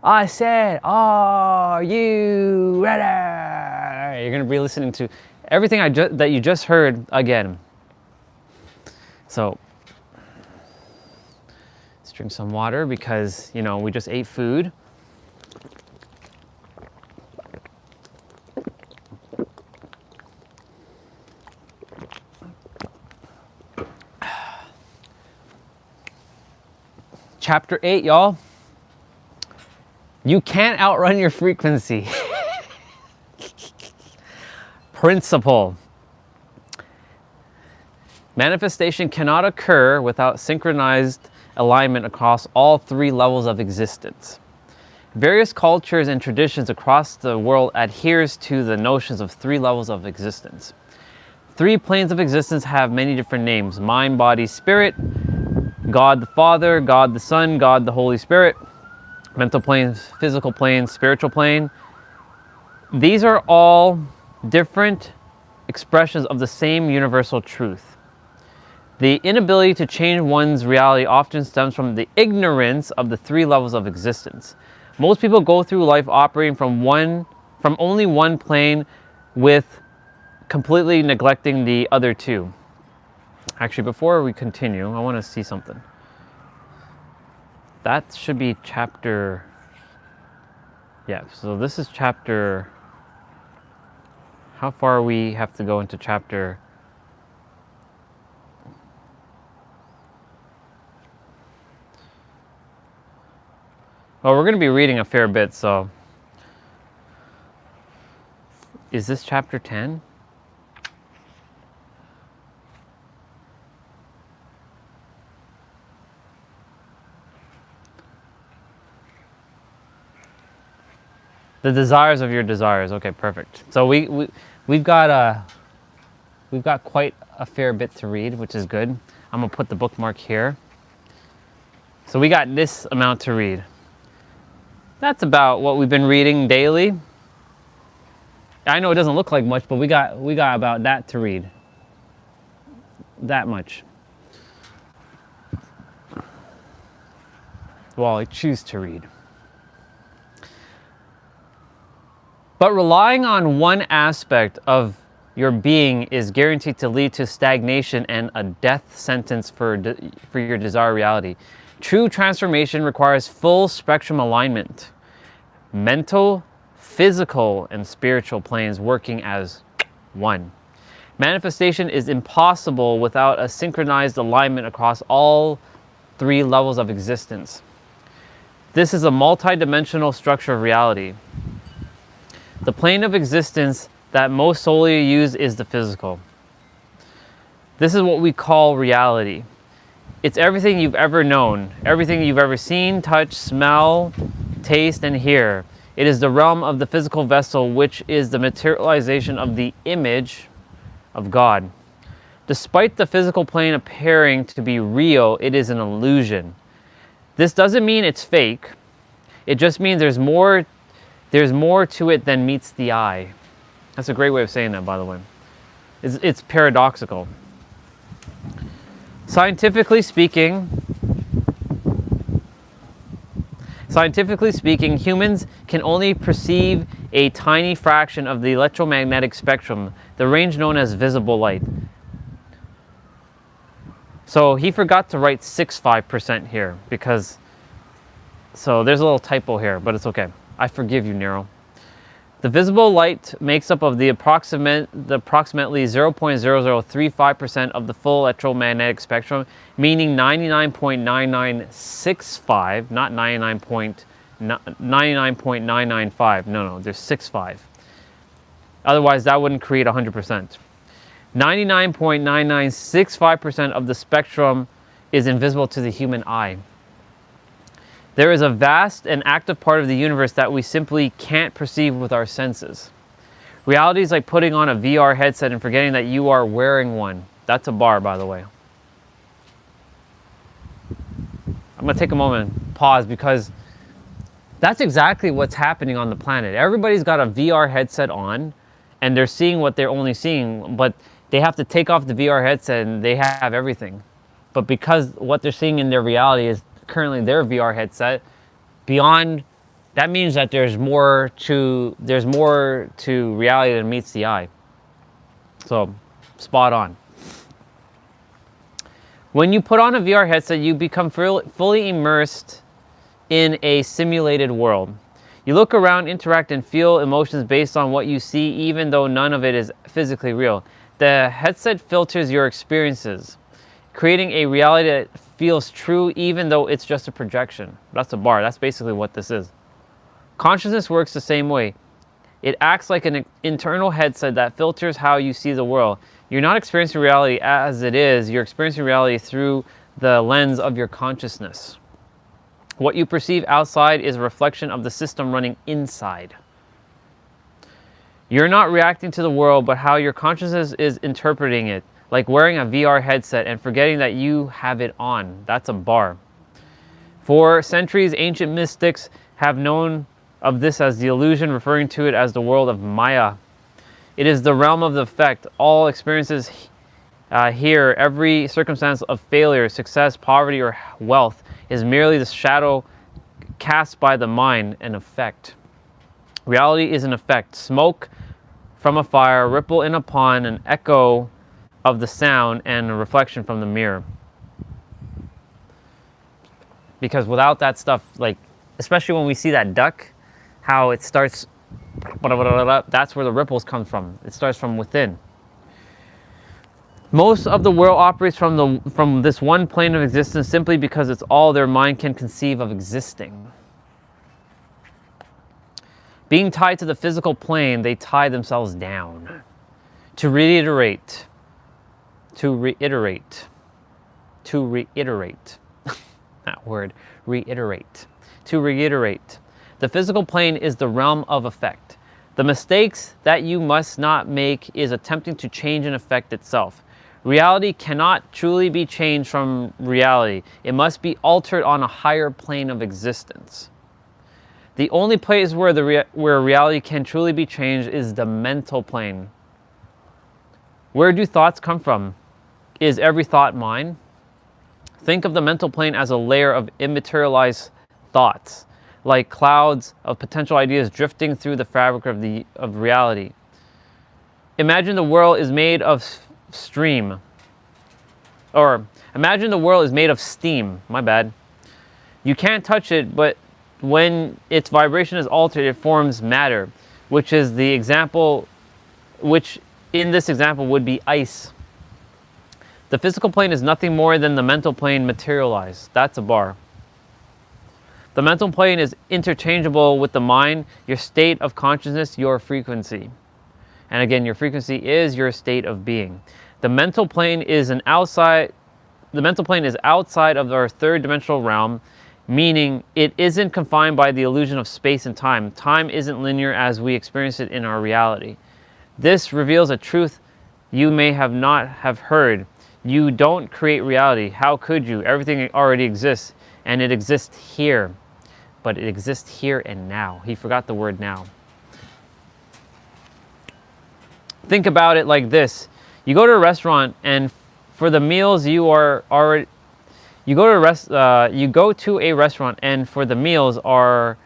I said, are you ready? You're gonna be listening to everything that you just heard again. So let's drink some water because, you know, we just ate food. Chapter 8, y'all. You can't outrun your frequency. Principle. Manifestation cannot occur without synchronized alignment across all 3 levels of existence. Various cultures and traditions across the world adheres to the notions of 3 levels of existence. 3 planes of existence have many different names: mind, body, spirit. God the Father, God the Son, God the Holy Spirit. Mental plane, physical plane, spiritual plane. These are all different expressions of the same universal truth. The inability to change one's reality often stems from the ignorance of the 3 levels of existence. Most people go through life operating from only one plane, with completely neglecting the other 2. Actually, before we continue, I want to see something. That should be chapter... Yeah, so this is chapter... How far we have to go into chapter... Well, we're going to be reading a fair bit, so. Is this chapter 10? The desires of your desires. Okay, perfect. So we've got quite a fair bit to read, which is good. I'm gonna put the bookmark here. So we got this amount to read. That's about what we've been reading daily. I know it doesn't look like much, but we got about that to read. That much. Well, I choose to read. But relying on one aspect of your being is guaranteed to lead to stagnation and a death sentence for your desired reality. True transformation requires full spectrum alignment. Mental, physical, and spiritual planes working as one. Manifestation is impossible without a synchronized alignment across all three levels of existence. This is a multi-dimensional structure of reality. The plane of existence that most solely use is the physical. This is what we call reality. It's everything you've ever known, everything you've ever seen, touch, smell, taste, and hear. It is the realm of the physical vessel, which is the materialization of the image of God. Despite the physical plane appearing to be real, it is an illusion. This doesn't mean it's fake. It just means there's more to it than meets the eye. That's a great way of saying that, by the way. It's paradoxical. Scientifically speaking, humans can only perceive a tiny fraction of the electromagnetic spectrum, the range known as visible light. So he forgot to write 65% here so there's a little typo here, but it's okay. I forgive you, Nero. The visible light makes up of the approximately 0.0035% of the full electromagnetic spectrum, meaning 99.9965, not 99.995. No, there's 65. Otherwise, that wouldn't create 100%. 99.9965% of the spectrum is invisible to the human eye. There is a vast and active part of the universe that we simply can't perceive with our senses. Reality is like putting on a VR headset and forgetting that you are wearing one. That's a bar, by the way. I'm going to take a moment and pause because that's exactly what's happening on the planet. Everybody's got a VR headset on and they're seeing what they're only seeing, but they have to take off the VR headset and they have everything. But because what they're seeing in their reality is currently their VR headset, beyond that means that there's more to reality than meets the eye. So, spot on. When you put on a VR headset, you become fully immersed in a simulated world. You look around, interact, and feel emotions based on what you see, even though none of it is physically real. The headset filters your experiences, creating a reality that feels true even though it's just a projection. That's a bar. That's basically what this is. Consciousness works the same way. It acts like an internal headset that filters how you see the world. You're not experiencing reality as it is. You're experiencing reality through the lens of your consciousness. What you perceive outside is a reflection of the system running inside. You're not reacting to the world, but how your consciousness is interpreting it. Like wearing a VR headset and forgetting that you have it on. That's a bar. For centuries, ancient mystics have known of this as the illusion, referring to it as the world of Maya. It is the realm of the effect. All experiences here, every circumstance of failure, success, poverty, or wealth is merely the shadow cast by the mind, an effect. Reality is an effect. Smoke from a fire, ripple in a pond, an echo of the sound, and a reflection from the mirror. Because without that stuff, like, especially when we see that duck, how it starts, that's where the ripples come from. It starts from within. Most of the world operates from this one plane of existence simply because it's all their mind can conceive of existing. Being tied to the physical plane, they tie themselves down. To reiterate, that word, reiterate. To reiterate, the physical plane is the realm of effect. The mistakes that you must not make is attempting to change an effect itself. Reality cannot truly be changed from reality. It must be altered on a higher plane of existence. The only place where reality can truly be changed is the mental plane. Where do thoughts come from? Is every thought mine? Think of the mental plane as a layer of immaterialized thoughts, like clouds of potential ideas drifting through the fabric of reality. Imagine the world is made of steam. My bad. You can't touch it, but when its vibration is altered, it forms matter, which in this example would be ice. The physical plane is nothing more than the mental plane materialized. That's a bar. The mental plane is interchangeable with the mind, your state of consciousness, your frequency. And again, your frequency is your state of being. The mental plane is outside of our third dimensional realm, meaning it isn't confined by the illusion of space and time. Time isn't linear as we experience it in our reality. This reveals a truth you may not have heard. You don't create reality. How could you? Everything already exists, and it exists here. But it exists here and now. He forgot the word now. Think about it like this. You go to a restaurant, and for the meals you go to a restaurant, and for the meals are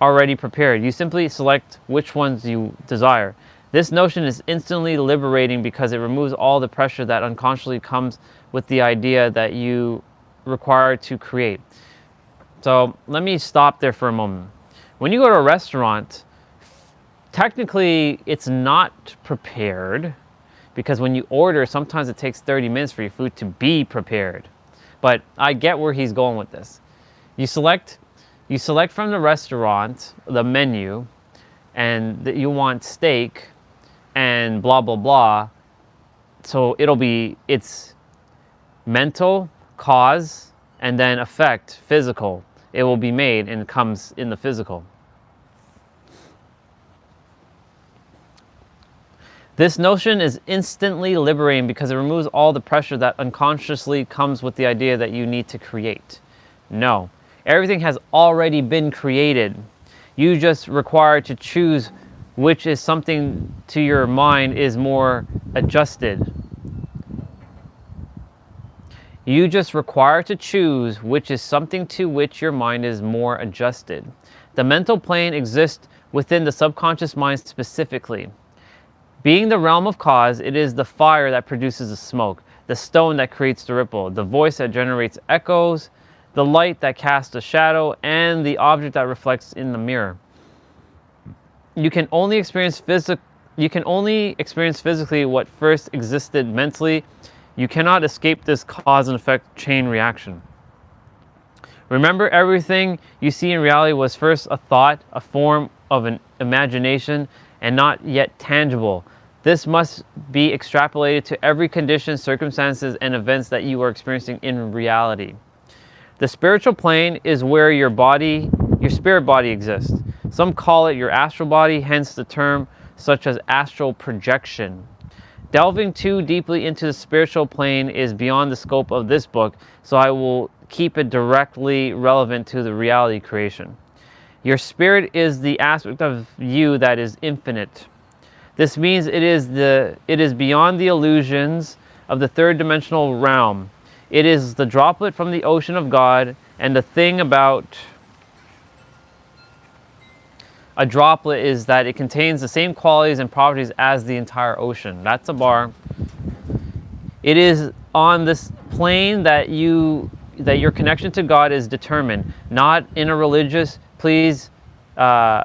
already prepared. You simply select which ones you desire. This notion is instantly liberating because it removes all the pressure that unconsciously comes with the idea that you require to create. So let me stop there for a moment. When you go to a restaurant, technically it's not prepared, because when you order, sometimes it takes 30 minutes for your food to be prepared. But I get where he's going with this. You select from the restaurant the menu, and that you want steak and blah blah blah. So it's mental, cause, and then effect, physical. It will be made and it comes in the physical. This notion is instantly liberating because it removes all the pressure that unconsciously comes with the idea that you need to create. No, everything has already been created. You just require to choose which is something to your mind is more adjusted. You just require to choose which is something to which your mind is more adjusted. The mental plane exists within the subconscious mind specifically. Being the realm of cause, it is the fire that produces the smoke, the stone that creates the ripple, the voice that generates echoes, the light that casts a shadow, and the object that reflects in the mirror. You can only experience physically what first existed mentally. You cannot escape this cause and effect chain reaction. Remember, everything you see in reality was first a thought, a form of an imagination, and not yet tangible. This must be extrapolated to every condition, circumstances, and events that you are experiencing in reality. The spiritual plane is where your spirit body exists. Some call it your astral body, hence the term such as astral projection. Delving too deeply into the spiritual plane is beyond the scope of this book, so I will keep it directly relevant to the reality creation. Your spirit is the aspect of you that is infinite. This means it is beyond the illusions of the third dimensional realm. It is the droplet from the ocean of God, and the thing about a droplet is that it contains the same qualities and properties as the entire ocean. That's a bar. It is on this plane that your connection to God is determined, not in a religious please your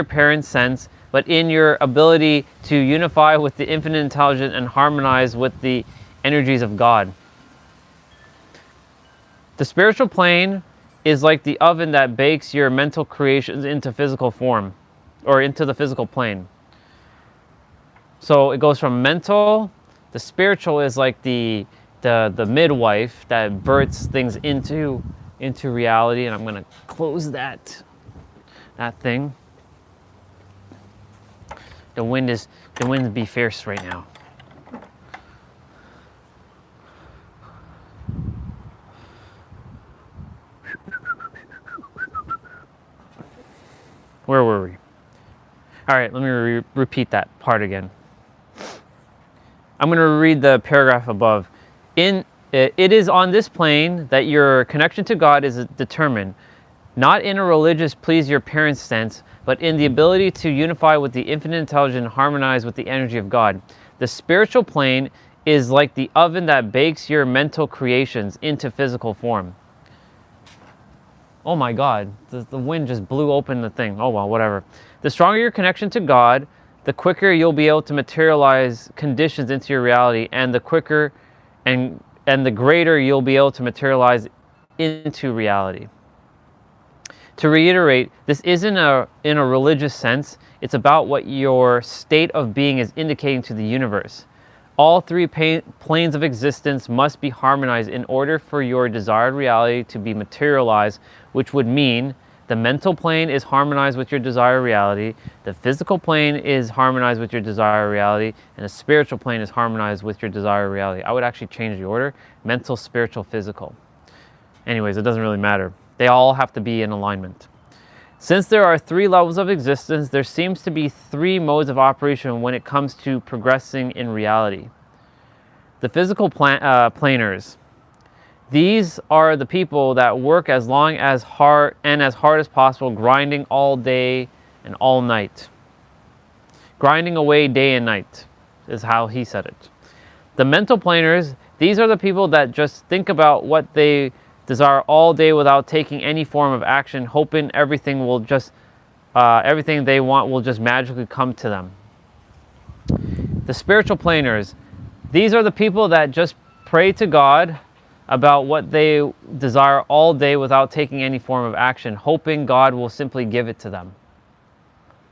parents sense, but in your ability to unify with the infinite intelligence and harmonize with the energies of God. The spiritual plane is like the oven that bakes your mental creations into physical form, or into the physical plane. So it goes from mental. The spiritual is like the midwife that births things into reality. And I'm gonna close that thing. The wind be fierce right now. Where were we? All right, let me repeat that part again. I'm going to read the paragraph above. It is on this plane that your connection to God is determined, not in a religious please your parents sense, but in the ability to unify with the infinite intelligence and harmonize with the energy of God. The spiritual plane is like the oven that bakes your mental creations into physical form. Oh my God, the wind just blew open the thing. Oh well, whatever. The stronger your connection to God, the quicker you'll be able to materialize conditions into your reality, and the quicker and the greater you'll be able to materialize into reality. To reiterate, this isn't in a religious sense. It's about what your state of being is indicating to the universe. All three planes of existence must be harmonized in order for your desired reality to be materialized, which would mean the mental plane is harmonized with your desired reality, the physical plane is harmonized with your desired reality, and the spiritual plane is harmonized with your desired reality. I would actually change the order: mental, spiritual, physical. Anyways, it doesn't really matter. They all have to be in alignment. Since there are three levels of existence, there seems to be three modes of operation when it comes to progressing in reality. The physical planers. These are the people that work as hard as possible, grinding all day and all night. Grinding away day and night is how he said it. The mental planers, these are the people that just think about what they desire all day without taking any form of action, hoping everything they want will just magically come to them. The spiritual planers, these are the people that just pray to God about what they desire all day without taking any form of action, hoping God will simply give it to them.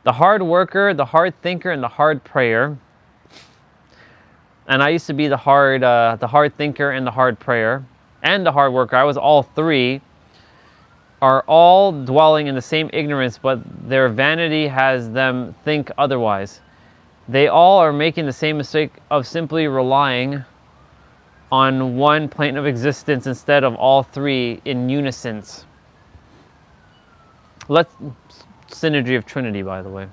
The hard worker, the hard thinker, and the hard prayer. And I used to be the hard thinker and the hard prayer and the hard worker. I was all three. Are all dwelling in the same ignorance, but their vanity has them think otherwise. They all are making the same mistake of simply relying on one plane of existence instead of all three in unison. Synergy of Trinity, by the way.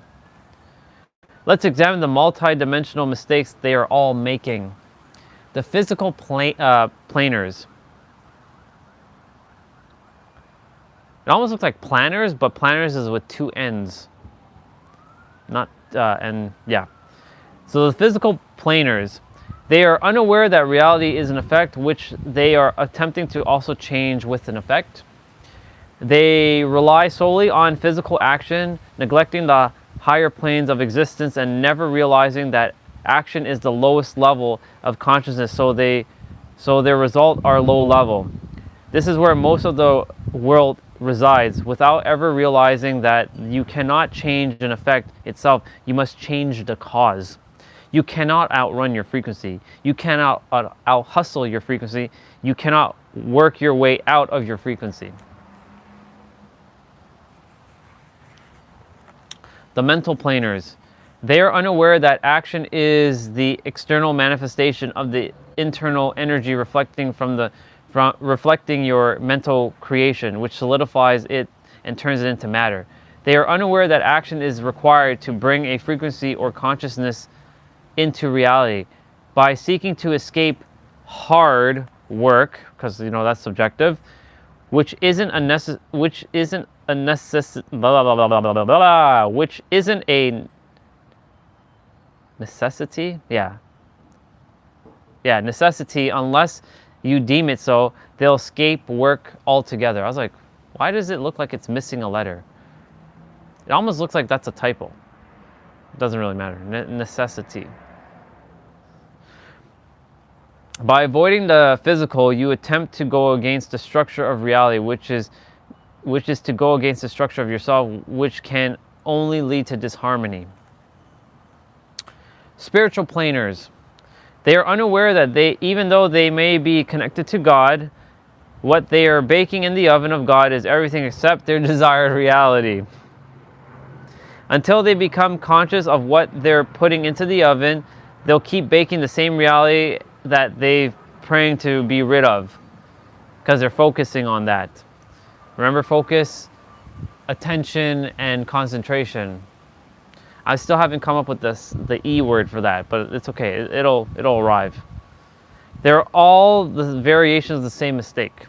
Let's examine the multi-dimensional mistakes they are all making. The physical planers. It almost looks like planners, but planners is with two N's. So the physical planers, they are unaware that reality is an effect which they are attempting to also change with an effect. They rely solely on physical action, neglecting the higher planes of existence and never realizing that action is the lowest level of consciousness, so their results are low level. This is where most of the world resides, without ever realizing that you cannot change an effect itself. You must change the cause. You cannot outrun your frequency. You cannot out-hustle your frequency. You cannot work your way out of your frequency. The mental planers. They are unaware that action is the external manifestation of the internal energy reflecting reflecting your mental creation, which solidifies it and turns it into matter. They are unaware that action is required to bring a frequency or consciousness into reality. By seeking to escape hard work, because that's subjective, which isn't a necessity, necessity unless you deem it so, they'll escape work altogether. I was like, why does it look like it's missing a letter? It almost looks like that's a typo. It doesn't really matter. Necessity. By avoiding the physical, you attempt to go against the structure of reality, which is which is to go against the structure of yourself, which can only lead to disharmony. Spiritual planers. They are unaware that even though they may be connected to God, what they are baking in the oven of God is everything except their desired reality. Until they become conscious of what they're putting into the oven, they'll keep baking the same reality that they're praying to be rid of, because they're focusing on that. Remember, focus, attention, and concentration. I still haven't come up with the E word for that, but it's okay. It'll arrive. They're all the variations of the same mistake.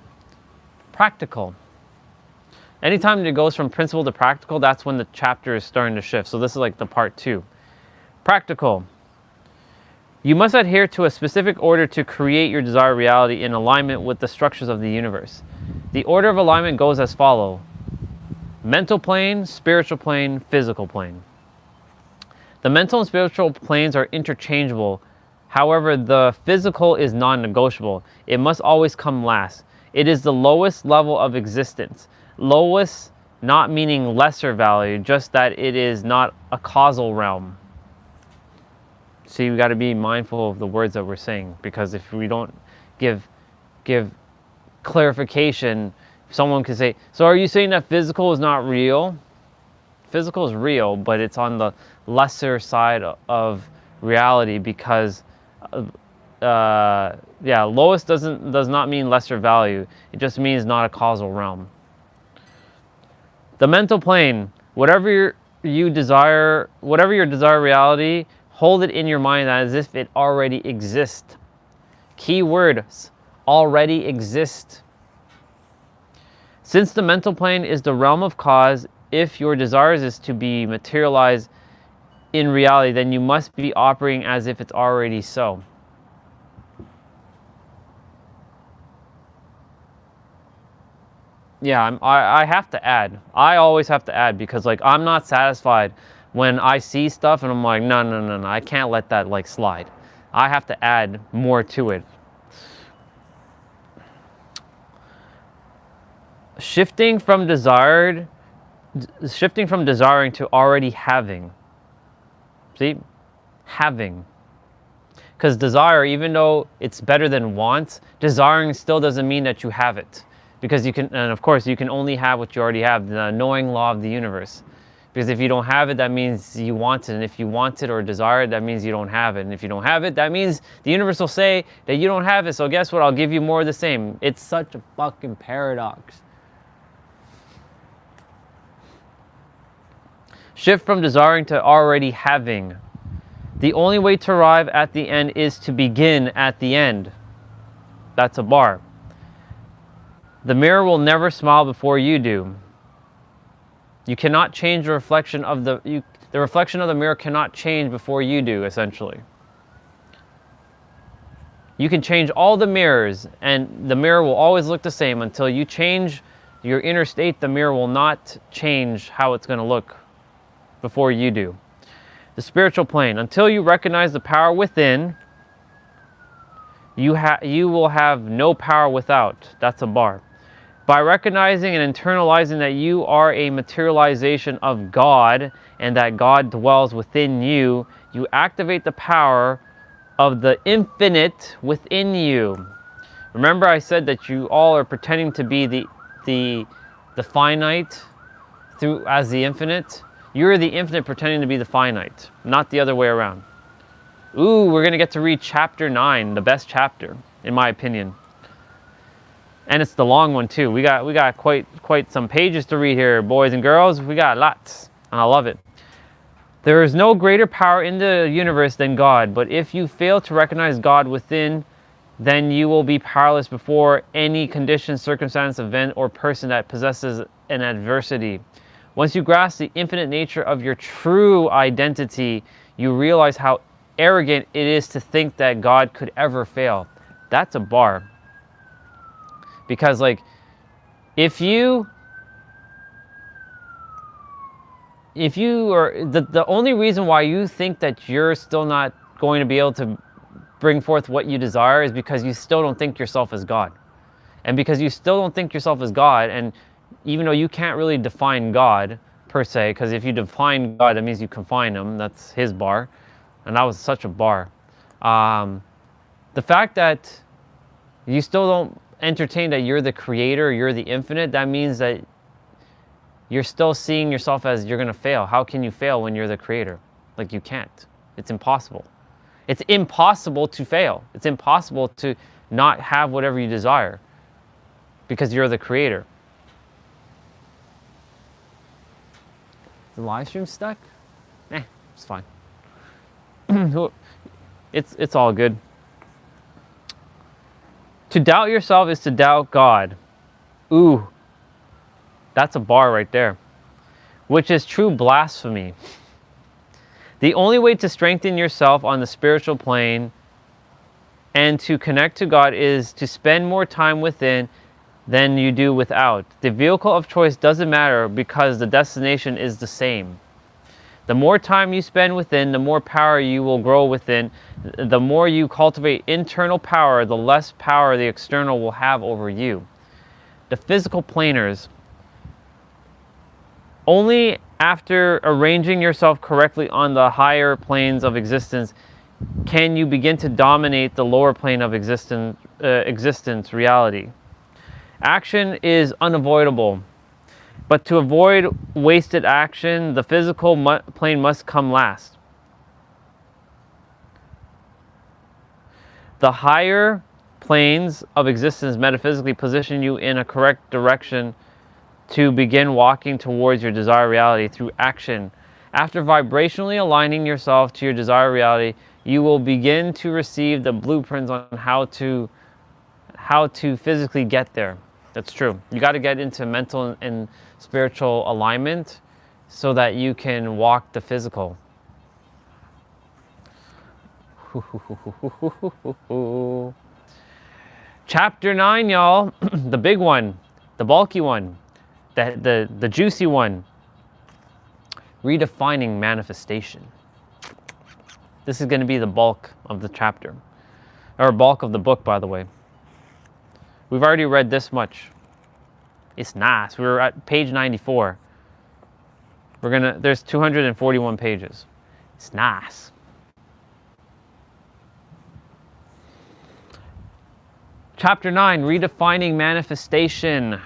Practical. Anytime it goes from principle to practical, that's when the chapter is starting to shift. So this is like the part 2. Practical. You must adhere to a specific order to create your desired reality in alignment with the structures of the universe. The order of alignment goes as follows: mental plane, spiritual plane, physical plane. The mental and spiritual planes are interchangeable. However, the physical is non-negotiable. It must always come last. It is the lowest level of existence. Lowest not meaning lesser value, just that it is not a causal realm. See, we got to be mindful of the words that we're saying, because if we don't give clarification, someone could say, so are you saying that physical is not real? Physical is real, but it's on the lesser side of reality, because lowest does not mean lesser value. It just means not a causal realm. The mental plane, whatever your desired reality, hold it in your mind as if it already exists. Key words: already exist. Since the mental plane is the realm of cause, if your desires is to be materialized in reality, then you must be operating as if it's already so. Yeah, I have to add. I always have to add, because like I'm not satisfied when I see stuff and I'm like, no, I can't let that like slide. I have to add more to it. Shifting from desiring to already having. See? Having. Because desire, even though it's better than want, desiring still doesn't mean that you have it. Because you can, and of course, you can only have what you already have, the knowing law of the universe. Because if you don't have it, that means you want it. And if you want it or desire it, that means you don't have it. And if you don't have it, that means the universe will say that you don't have it. So guess what? I'll give you more of the same. It's such a fucking paradox. Shift from desiring to already having. The only way to arrive at the end is to begin at the end. That's a bar. The mirror will never smile before you do. You cannot change the reflection of the reflection of the mirror cannot change before you do, essentially. You can change all the mirrors, and the mirror will always look the same. Until you change your inner state, the mirror will not change how it's going to look before you do. The spiritual plane. Until you recognize the power within, you will have no power without. That's a bar. By recognizing and internalizing that you are a materialization of God and that God dwells within you, you activate the power of the infinite within you. Remember, I said that you all are pretending to be the finite as the infinite. You're the infinite pretending to be the finite, not the other way around. Ooh, we're gonna get to read chapter 9, the best chapter, in my opinion. And it's the long one too. We got quite some pages to read here, boys and girls. We got lots, and I love it. There is no greater power in the universe than God, but if you fail to recognize God within, then you will be powerless before any condition, circumstance, event, or person that possesses an adversity. Once you grasp the infinite nature of your true identity, you realize how arrogant it is to think that God could ever fail. That's a bar. Because like, if you are, the only reason why you think that you're still not going to be able to bring forth what you desire is because you still don't think yourself as God. And because you still don't think yourself as God, and even though you can't really define God per se, because if you define God, that means you confine him. That's his bar. And that was such a bar. The fact that you still don't entertain that you're the creator, you're the infinite, that means that you're still seeing yourself as you're going to fail. How can you fail when you're the creator? Like, you can't. It's impossible. It's impossible to fail. It's impossible to not have whatever you desire because you're the creator. The live stream stuck? It's fine. It's all good. To doubt yourself is to doubt God. Ooh, that's a bar right there. Which is true blasphemy. The only way to strengthen yourself on the spiritual plane and to connect to God is to spend more time within than you do without. The vehicle of choice doesn't matter because the destination is the same. The more time you spend within, the more power you will grow within. The more you cultivate internal power, the less power the external will have over you. The physical planers. Only after arranging yourself correctly on the higher planes of existence can you begin to dominate the lower plane of existence reality. Action is unavoidable. But to avoid wasted action, the physical plane must come last. The higher planes of existence metaphysically position you in a correct direction to begin walking towards your desired reality through action. After vibrationally aligning yourself to your desired reality, you will begin to receive the blueprints on how to physically get there. That's true. You got to get into mental and spiritual alignment so that you can walk the physical. Chapter 9, y'all. The big one, the bulky one, the juicy one. Redefining manifestation. This is going to be the bulk of the chapter, or bulk of the book, by the way. We've already read this much. It's nice. We're at page 94. There's 241 pages. It's nice. Chapter 9, redefining manifestation.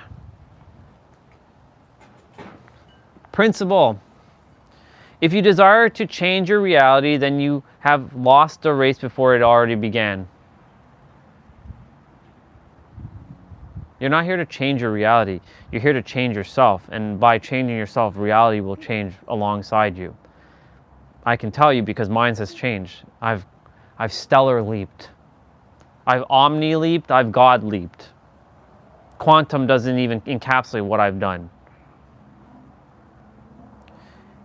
Principle. If you desire to change your reality, then you have lost the race before it already began. You're not here to change your reality. You're here to change yourself. And by changing yourself, reality will change alongside you. I can tell you because mine has changed. I've stellar leaped. I've omni leaped. I've God leaped. Quantum doesn't even encapsulate what I've done.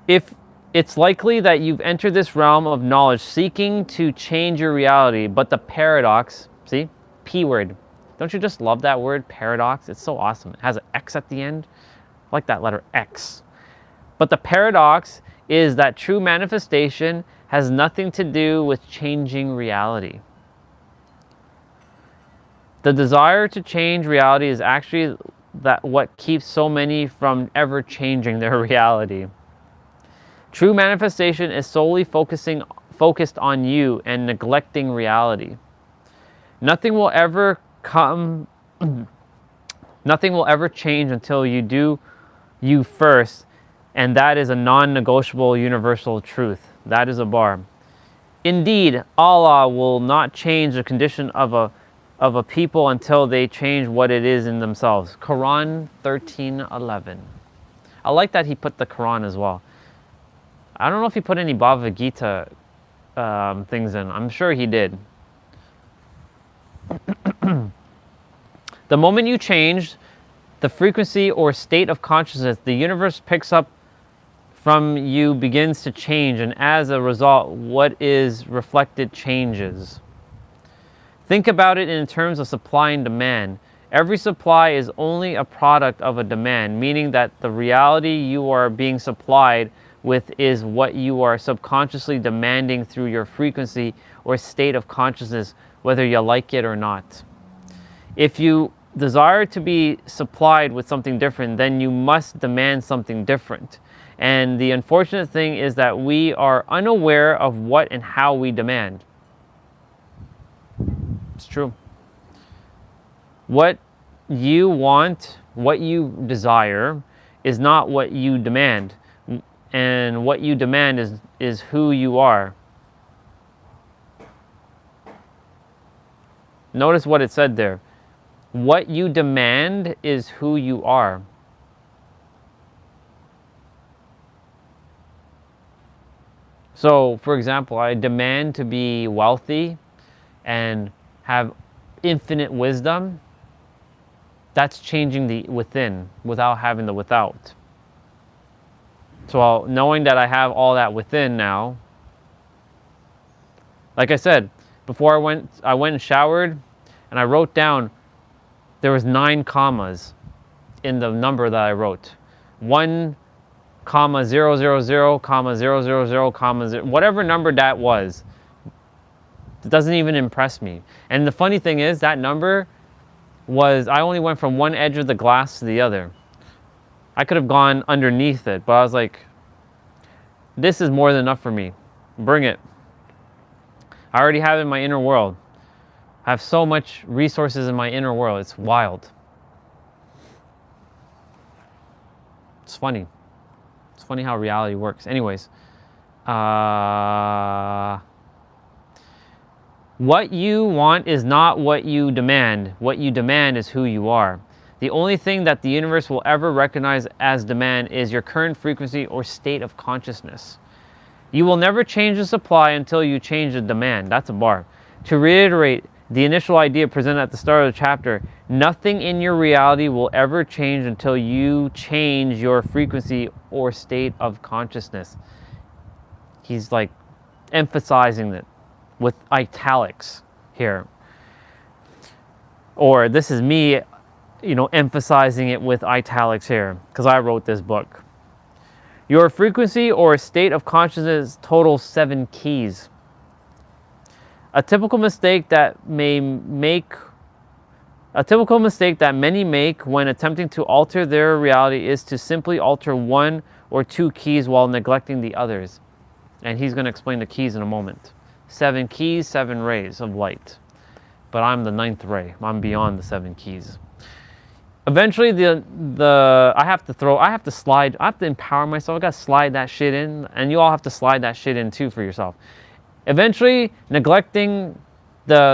If it's likely that you've entered this realm of knowledge seeking to change your reality, but the paradox, see, P word. Don't you just love that word, paradox? It's so awesome. It has an X at the end. I like that letter X. But the paradox is that true manifestation has nothing to do with changing reality. The desire to change reality is actually what keeps so many from ever changing their reality. True manifestation is solely focused on you and neglecting reality. Nothing will ever change until you do you first, and that is a non-negotiable universal truth. That is a bar. Indeed, Allah will not change the condition of a people until they change what it is in themselves. Quran 13:11. I like that he put the Quran as well. I don't know if he put any Bhagavad Gita things in. I'm sure he did. The moment you change the frequency or state of consciousness, the universe picks up from you begins to change, and as a result, what is reflected changes. Think about it in terms of supply and demand. Every supply is only a product of a demand, meaning that the reality you are being supplied with is what you are subconsciously demanding through your frequency or state of consciousness, whether you like it or not. If you desire to be supplied with something different, then you must demand something different. And the unfortunate thing is that we are unaware of what and how we demand. It's true. What you want, what you desire, is not what you demand. And what you demand is who you are. Notice what it said there. What you demand is who you are. So, for example, I demand to be wealthy and have infinite wisdom. That's changing the within without having the without. So, knowing that I have all that within now, like I said, before I went and showered, and I wrote down, there was 9 commas in the number that I wrote. 1, 000, 000, whatever number that was. It doesn't even impress me. And the funny thing is, that number was, I only went from one edge of the glass to the other. I could have gone underneath it, but I was like, this is more than enough for me. Bring it. I already have it in my inner world. I have so much resources in my inner world. It's wild. It's funny. It's funny how reality works. Anyways, what you want is not what you demand. What you demand is who you are. The only thing that the universe will ever recognize as demand is your current frequency or state of consciousness. You will never change the supply until you change the demand. That's a bar. To reiterate the initial idea presented at the start of the chapter, nothing in your reality will ever change until you change your frequency or state of consciousness. He's like emphasizing it with italics here. Or this is me, emphasizing it with italics here, because I wrote this book. Your frequency or state of consciousness totals 7 keys. A typical mistake that many make when attempting to alter their reality is to simply alter 1 or 2 keys while neglecting the others. And he's going to explain the keys in a moment. 7 keys, 7 rays of light. But I'm the 9th ray. I'm beyond the 7 keys. Eventually, I have to empower myself. I got to slide that shit in, and you all have to slide that shit in too for yourself. Eventually, the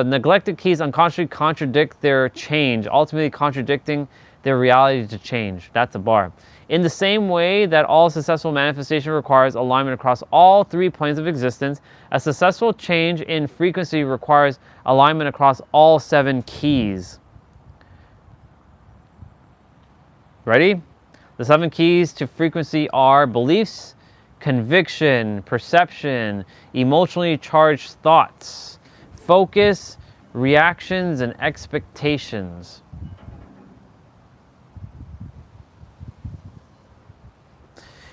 neglected keys unconsciously contradict their change, ultimately contradicting their reality to change. That's a bar. In the same way that all successful manifestation requires alignment across all 3 planes of existence, a successful change in frequency requires alignment across all 7 keys. Ready? The 7 keys to frequency are beliefs, conviction, perception, emotionally charged thoughts, focus, reactions, and expectations.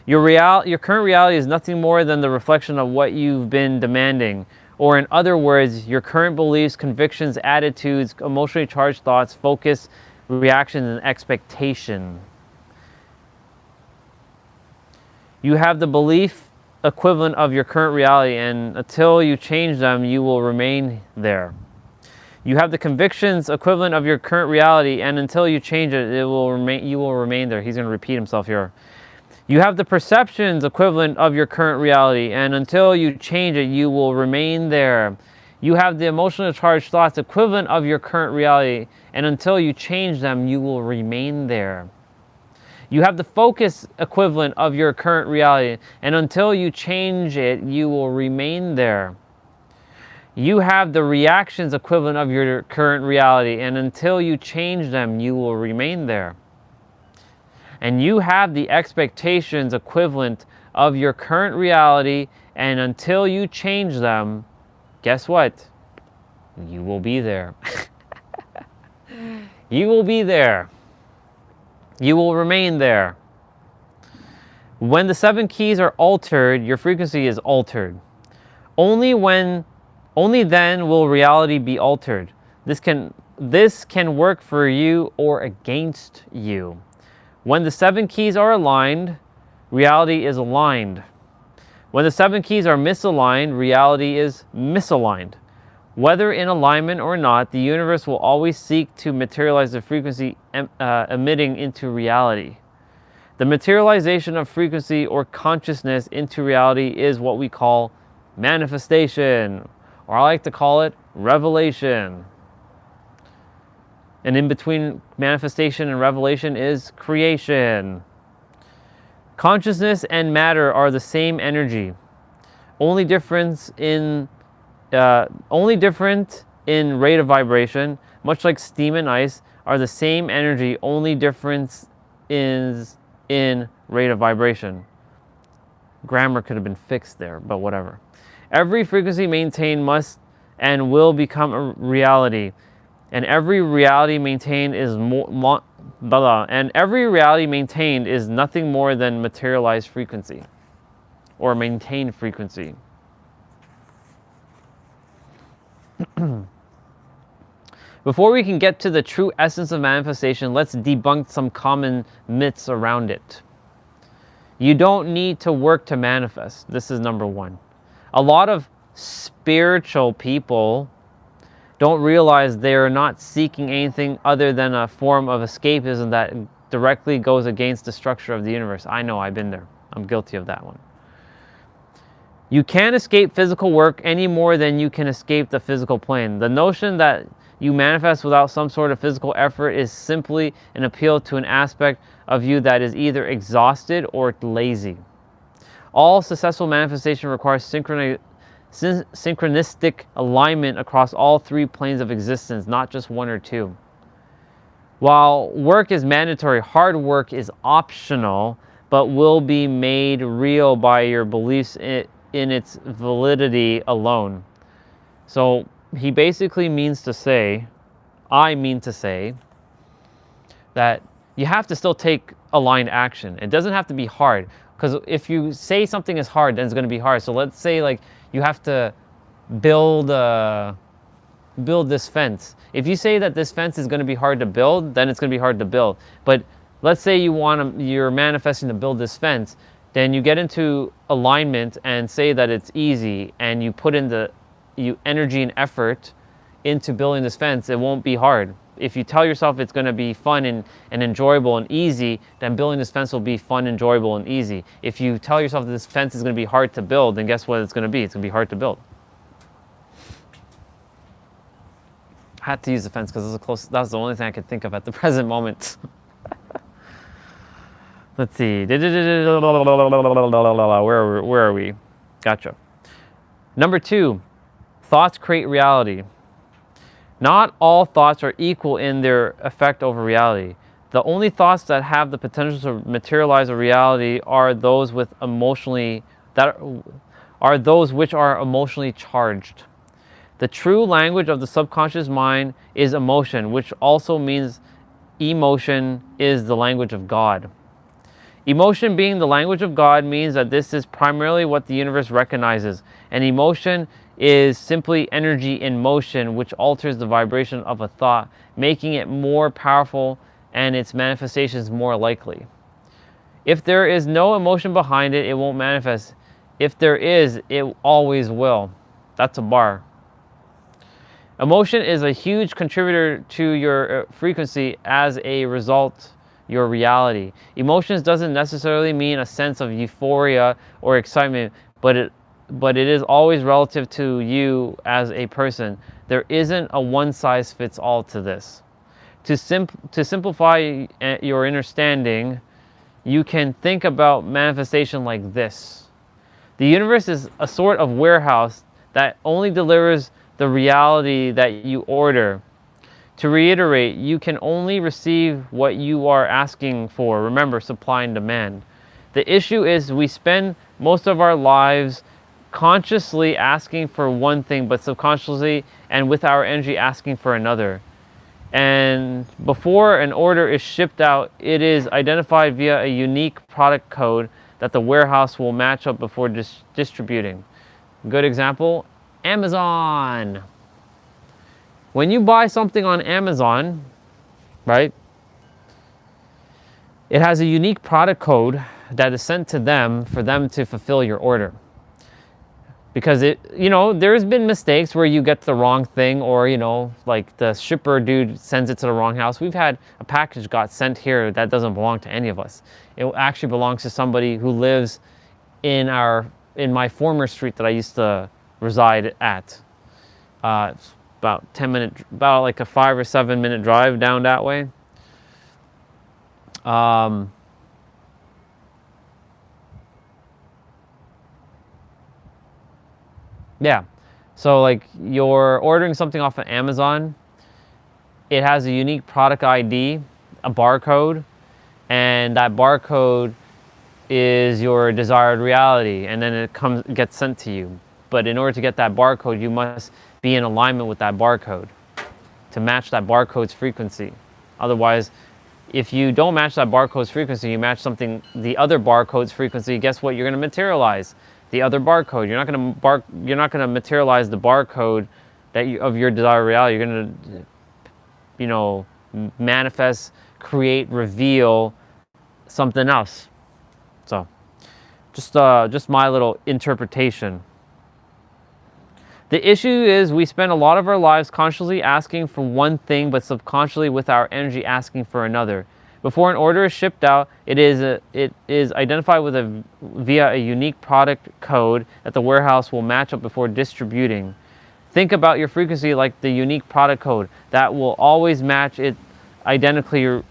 Your current reality is nothing more than the reflection of what you've been demanding. Or in other words, your current beliefs, convictions, attitudes, emotionally charged thoughts, focus, reactions, and expectation. You have the belief equivalent of your current reality, and until you change them, you will remain there. You have the convictions equivalent of your current reality, and until you change it, you will remain there. He's going to repeat himself here. You have the perceptions equivalent of your current reality, and until you change it, you will remain there. You have the emotionally charged thoughts equivalent of your current reality, and until you change them, you will remain there. You have the focus equivalent of your current reality, and until you change it, you will remain there. You have the reactions equivalent of your current reality, and until you change them, you will remain there. And you have the expectations equivalent of your current reality, and until you change them, guess what? You will be there. You will be there. You will remain there. When the 7 keys are altered, your frequency is altered. Only then will reality be altered. This can this can work for you or against you. When the 7 keys are aligned, reality is aligned. When the 7 keys are misaligned, reality is misaligned. Whether in alignment or not, the universe will always seek to materialize the frequency emitting into reality. The materialization of frequency or consciousness into reality is what we call manifestation, or I like to call it revelation. And in between manifestation and revelation is creation. Consciousness and matter are the same energy. Only different in rate of vibration, much like steam and ice are the same energy, only difference is in rate of vibration. Grammar could have been fixed there, but whatever. Every frequency maintained must and will become a reality, and every reality maintained is nothing more than materialized frequency or maintained frequency. Before we can get to the true essence of manifestation, let's debunk some common myths around it. You don't need to work to manifest. This is number one. A lot of spiritual people don't realize they are not seeking anything other than a form of escapism that directly goes against the structure of the universe. I know, I've been there. I'm guilty of that one. You can't escape physical work any more than you can escape the physical plane. The notion that you manifest without some sort of physical effort is simply an appeal to an aspect of you that is either exhausted or lazy. All successful manifestation requires synchronistic alignment across all 3 planes of existence, not just 1 or 2. While work is mandatory, hard work is optional, but will be made real by your beliefs in its validity alone. So he basically means to say, I mean to say, that you have to still take aligned action. It doesn't have to be hard, because if you say something is hard, then it's going to be hard. So let's say like you have to build this fence. If you say that this fence is going to be hard to build, then it's going to be hard to build. But let's say you're manifesting to build this fence, then you get into alignment and say that it's easy, and you put in the energy and effort into building this fence. It won't be hard. If you tell yourself it's going to be fun and enjoyable and easy, then building this fence will be fun, enjoyable, and easy. If you tell yourself that this fence is going to be hard to build, then guess what it's going to be? It's going to be hard to build. I had to use the fence because that's the only thing I could think of at the present moment. Let's see. Where are we? Gotcha. Number 2, thoughts create reality. Not all thoughts are equal in their effect over reality. The only thoughts that have the potential to materialize a reality are those which are emotionally charged. The true language of the subconscious mind is emotion, which also means emotion is the language of God. Emotion being the language of God means that this is primarily what the universe recognizes, and emotion is simply energy in motion, which alters the vibration of a thought, making it more powerful and its manifestations more likely. If there is no emotion behind it, it won't manifest. If there is, it always will. That's a bar. Emotion is a huge contributor to your frequency. As a result, your reality. Emotions doesn't necessarily mean a sense of euphoria or excitement, but it is always relative to you as a person. There isn't a one-size-fits-all to this. To simplify your understanding, you can think about manifestation like this. The universe is a sort of warehouse that only delivers the reality that you order. To reiterate, you can only receive what you are asking for. Remember, supply and demand. The issue is we spend most of our lives consciously asking for one thing, but subconsciously and with our energy asking for another. And before an order is shipped out, it is identified via a unique product code that the warehouse will match up before distributing. Good example, Amazon. when you buy something on Amazon, right, it has a unique product code that is sent to them for them to fulfill your order. Because there's been mistakes where you get the wrong thing, or, like the shipper dude sends it to the wrong house. We've had a package got sent here that doesn't belong to any of us. It actually belongs to somebody who lives in my former street that I used to reside at. It's about like a 5 or 7 minute drive down that way. Yeah, so like you're ordering something off of Amazon, it has a unique product ID, a barcode, and that barcode is your desired reality, and then it gets sent to you. But in order to get that barcode, you must be in alignment with that barcode to match that barcode's frequency. Otherwise, if you don't match that barcode's frequency, you match the other barcode's frequency, guess what you're going to materialize? The other barcode. You're not going to materialize the barcode of your desired reality. You're going to, manifest, create, reveal something else. So, just my little interpretation. The issue is we spend a lot of our lives consciously asking for one thing, but subconsciously with our energy asking for another. Before an order is shipped out, it is identified via a unique product code that the warehouse will match up before distributing. Think about your frequency like the unique product code that will always match its identical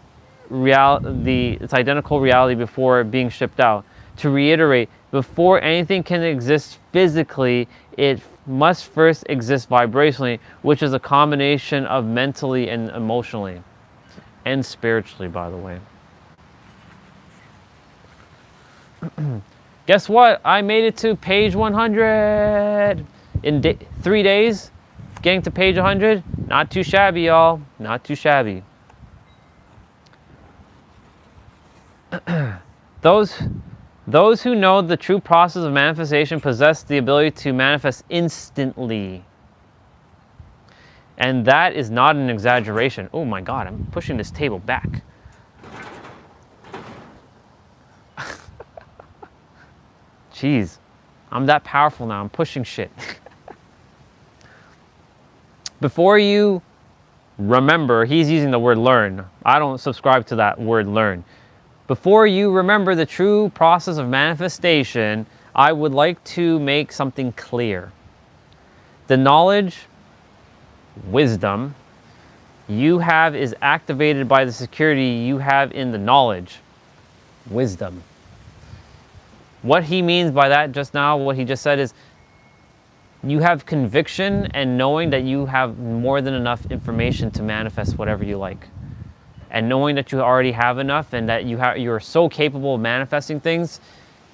reality before being shipped out. To reiterate, before anything can exist physically, it must first exist vibrationally, which is a combination of mentally and emotionally. And spiritually, by the way. Guess what? I made it to page 100 in 3 days. Getting to page 100, not too shabby, y'all. Not too shabby. Those who know the true process of manifestation possess the ability to manifest instantly. And that is not an exaggeration. Oh my God, I'm pushing this table back. Jeez, I'm that powerful now. I'm pushing shit. Before you remember, he's using the word learn. I don't subscribe to that word learn. Before you remember the true process of manifestation, I would like to make something clear. The knowledge, wisdom you have is activated by the security you have in the knowledge, wisdom. What he means by that just now, what he just said is you have conviction and knowing that you have more than enough information to manifest whatever you like. And knowing that you already have enough and that you're so capable of manifesting things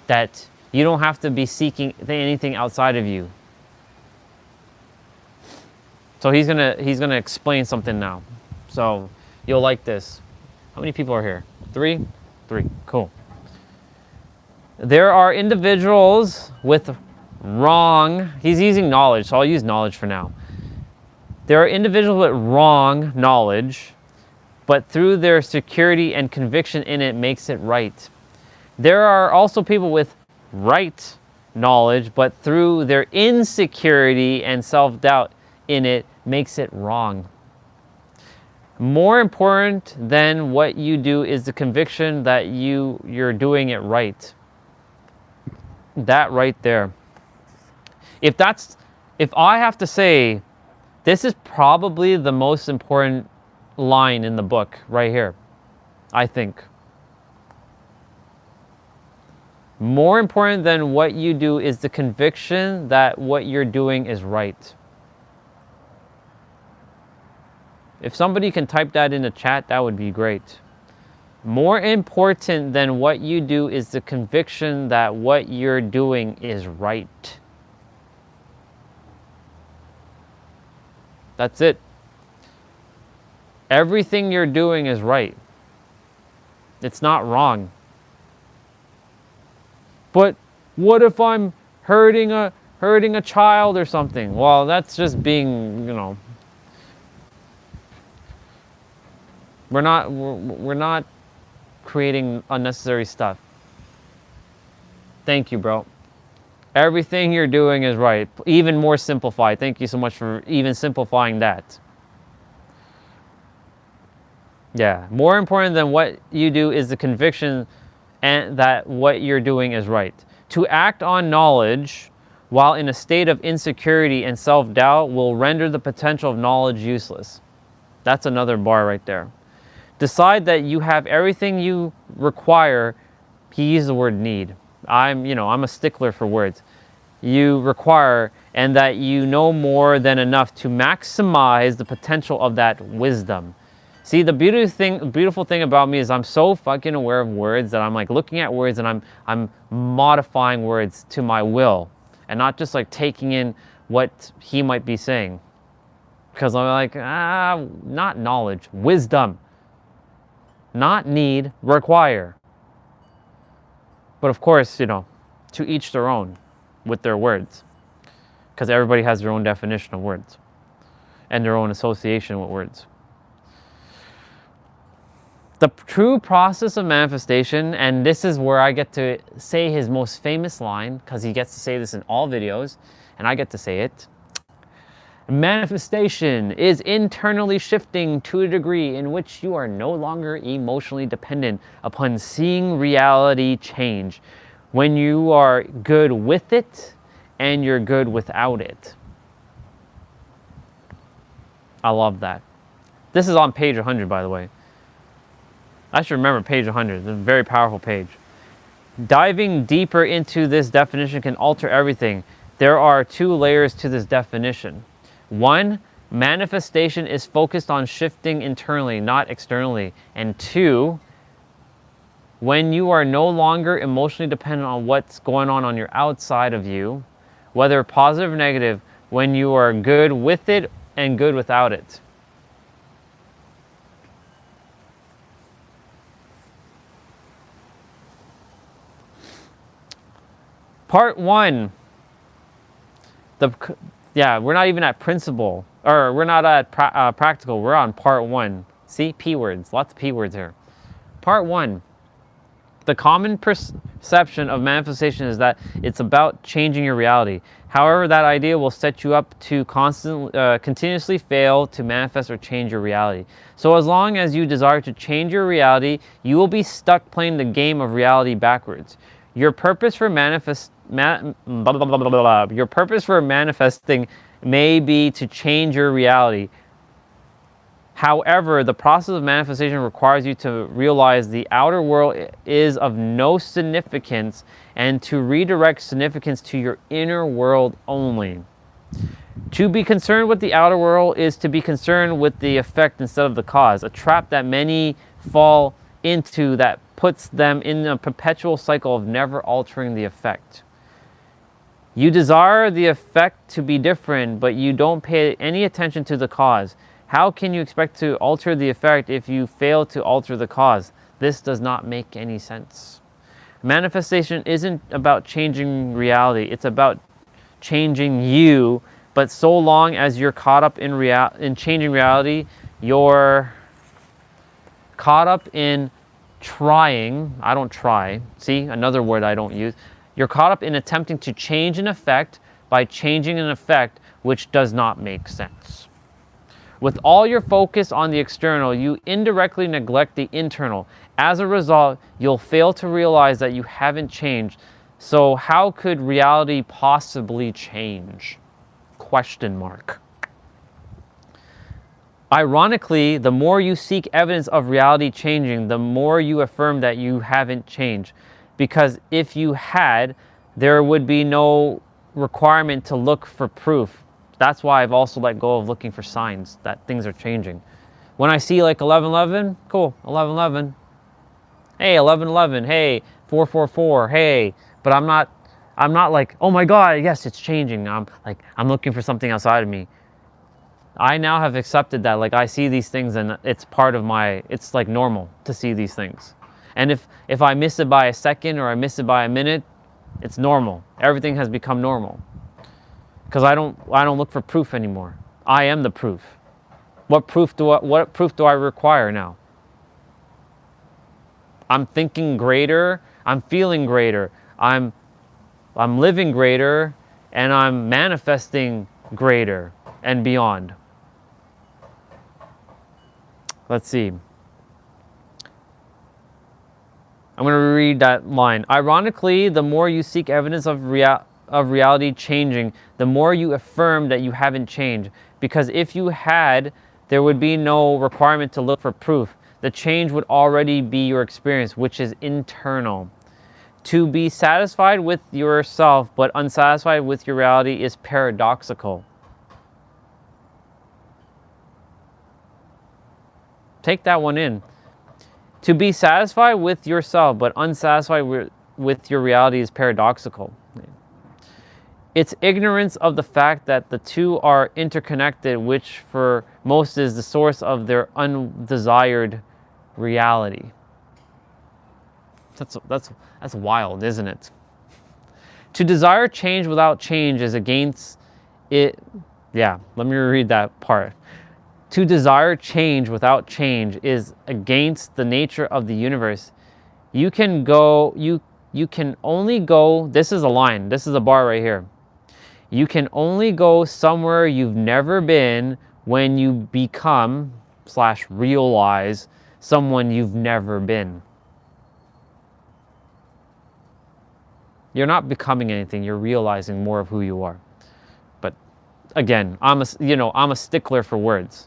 that you don't have to be seeking anything outside of you. So he's gonna explain something now. So you'll like this. How many people are here? 3? 3. Cool. There are individuals with wrong, he's using knowledge, so I'll use knowledge for now. There are individuals with wrong knowledge, but through their security and conviction in it makes it right. There are also people with right knowledge, but through their insecurity and self-doubt in it makes it wrong. More important than what you do is the conviction that you're doing it right. That right there. If I have to say, this is probably the most important line in the book right here, I think. More important than what you do is the conviction that what you're doing is right. If somebody can type that in the chat, that would be great. More important than what you do is the conviction that what you're doing is right. That's it. Everything you're doing is right. It's not wrong. But what if I'm hurting a child or something? Well, that's just being, We're not creating unnecessary stuff. Thank you, bro. Everything you're doing is right. Even more simplified. Thank you so much for even simplifying that. Yeah. More important than what you do is the conviction and that what you're doing is right. To act on knowledge while in a state of insecurity and self-doubt will render the potential of knowledge useless. That's another bar right there. Decide that you have everything you require. He used the word need. I'm a stickler for words. You require, and that you know more than enough to maximize the potential of that wisdom. See, the beautiful thing about me is I'm so fucking aware of words that I'm like looking at words and I'm modifying words to my will and not just like taking in what he might be saying. Because I'm like, not knowledge, wisdom. Not need, require. But of course, to each their own with their words. Because everybody has their own definition of words and their own association with words. The true process of manifestation, and this is where I get to say his most famous line, because he gets to say this in all videos, and I get to say it. Manifestation is internally shifting to a degree in which you are no longer emotionally dependent upon seeing reality change when you are good with it and you're good without it. I love that. This is on page 100, by the way. I should remember page 100. It's a very powerful page. Diving deeper into this definition can alter everything. There are 2 layers to this definition. 1, manifestation is focused on shifting internally, not externally. And 2, when you are no longer emotionally dependent on what's going on your outside of you, whether positive or negative, when you are good with it and good without it. Part 1. We're not even at principle, or we're not at practical. We're on part 1. See, P words, lots of P words here. Part 1. The common perception of manifestation is that it's about changing your reality. However, that idea will set you up to continuously fail to manifest or change your reality. So as long as you desire to change your reality, you will be stuck playing the game of reality backwards. Your purpose for manifesting may be to change your reality. However, the process of manifestation requires you to realize the outer world is of no significance and to redirect significance to your inner world only. To be concerned with the outer world is to be concerned with the effect instead of the cause, a trap that many fall into that puts them in a perpetual cycle of never altering the effect. You desire the effect to be different, but you don't pay any attention to the cause. How can you expect to alter the effect if you fail to alter the cause? This does not make any sense. Manifestation isn't about changing reality. It's about changing you. But so long as you're caught up in changing reality, you're caught up in trying. I don't try. See, another word I don't use. You're caught up in attempting to change an effect by changing an effect which does not make sense. With all your focus on the external, you indirectly neglect the internal. As a result, you'll fail to realize that you haven't changed. So how could reality possibly change? Question mark. Ironically, the more you seek evidence of reality changing, the more you affirm that you haven't changed. Because if you had, there would be no requirement to look for proof. That's why I've also let go of looking for signs that things are changing. When I see like 1111, cool, 1111. Hey, 1111, hey, 444, hey. But I'm not like, oh my God, yes, it's changing. I'm looking for something outside of me. I now have accepted that, like, I see these things and it's part of it's like normal to see these things. And if I miss it by a second or I miss it by a minute, it's normal. Everything has become normal. Because I don't look for proof anymore. I am the proof. What proof do I require now? I'm thinking greater, I'm feeling greater, I'm living greater, and I'm manifesting greater and beyond. Let's see. I'm going to read that line. Ironically, the more you seek evidence of reality changing, the more you affirm that you haven't changed. Because if you had, there would be no requirement to look for proof. The change would already be your experience, which is internal. To be satisfied with yourself but unsatisfied with your reality is paradoxical. Take that one in. To be satisfied with yourself but unsatisfied with your reality is paradoxical. It's ignorance of the fact that the two are interconnected, which for most is the source of their undesired reality. That's wild, isn't it? To desire change without change is against it. Yeah, let me read that part. To desire change without change is against the nature of the universe. You can only go, this is a line, this is a bar right here. You can only go somewhere you've never been when you become / realize someone you've never been. You're not becoming anything, you're realizing more of who you are. But again, I'm a stickler for words.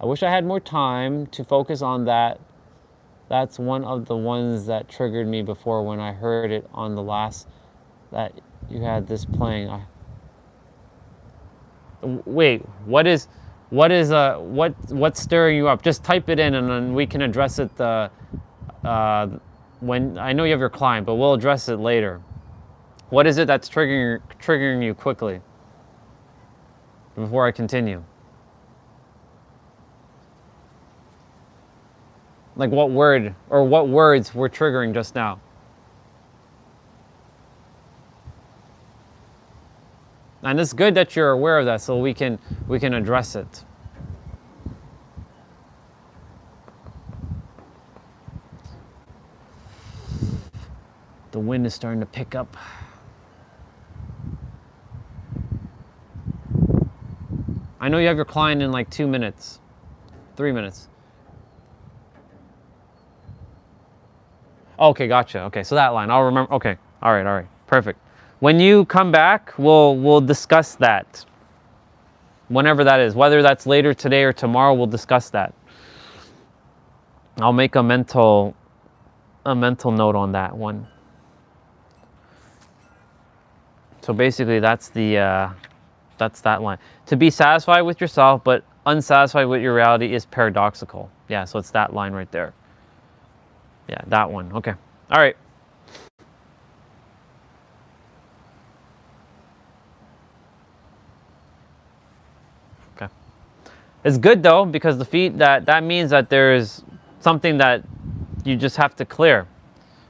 I wish I had more time to focus on that. That's one of the ones that triggered me before when I heard it on the last that you had this playing. Wait, what's stirring you up? Just type it in and then we can address it when I know you have your client, but we'll address it later. What is it that's triggering you quickly before I continue? Like what word or what words were triggering just now? And it's good that you're aware of that so we can address it. The wind is starting to pick up. I know you have your client in like 2 minutes, 3 minutes. Okay, gotcha. Okay, so that line, I'll remember. Okay, all right, perfect. When you come back, we'll discuss that. Whenever that is, whether that's later today or tomorrow, we'll discuss that. I'll make a mental note on that one. So basically, that's that line. To be satisfied with yourself but unsatisfied with your reality is paradoxical. Yeah, so it's that line right there. Yeah, that one. Okay. All right. Okay. It's good though because that means that there's something that you just have to clear,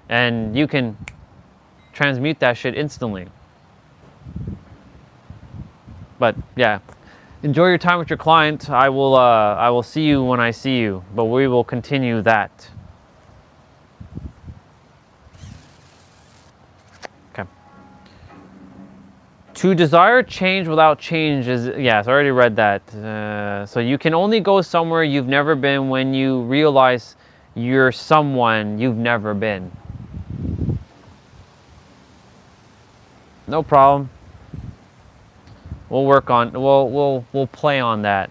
and you can transmute that shit instantly. But yeah, enjoy your time with your client. I will see you when I see you, but we will continue that. To desire change without change is, yes, I already read that. So you can only go somewhere you've never been when you realize you're someone you've never been. No problem. We'll work on, we'll play on that.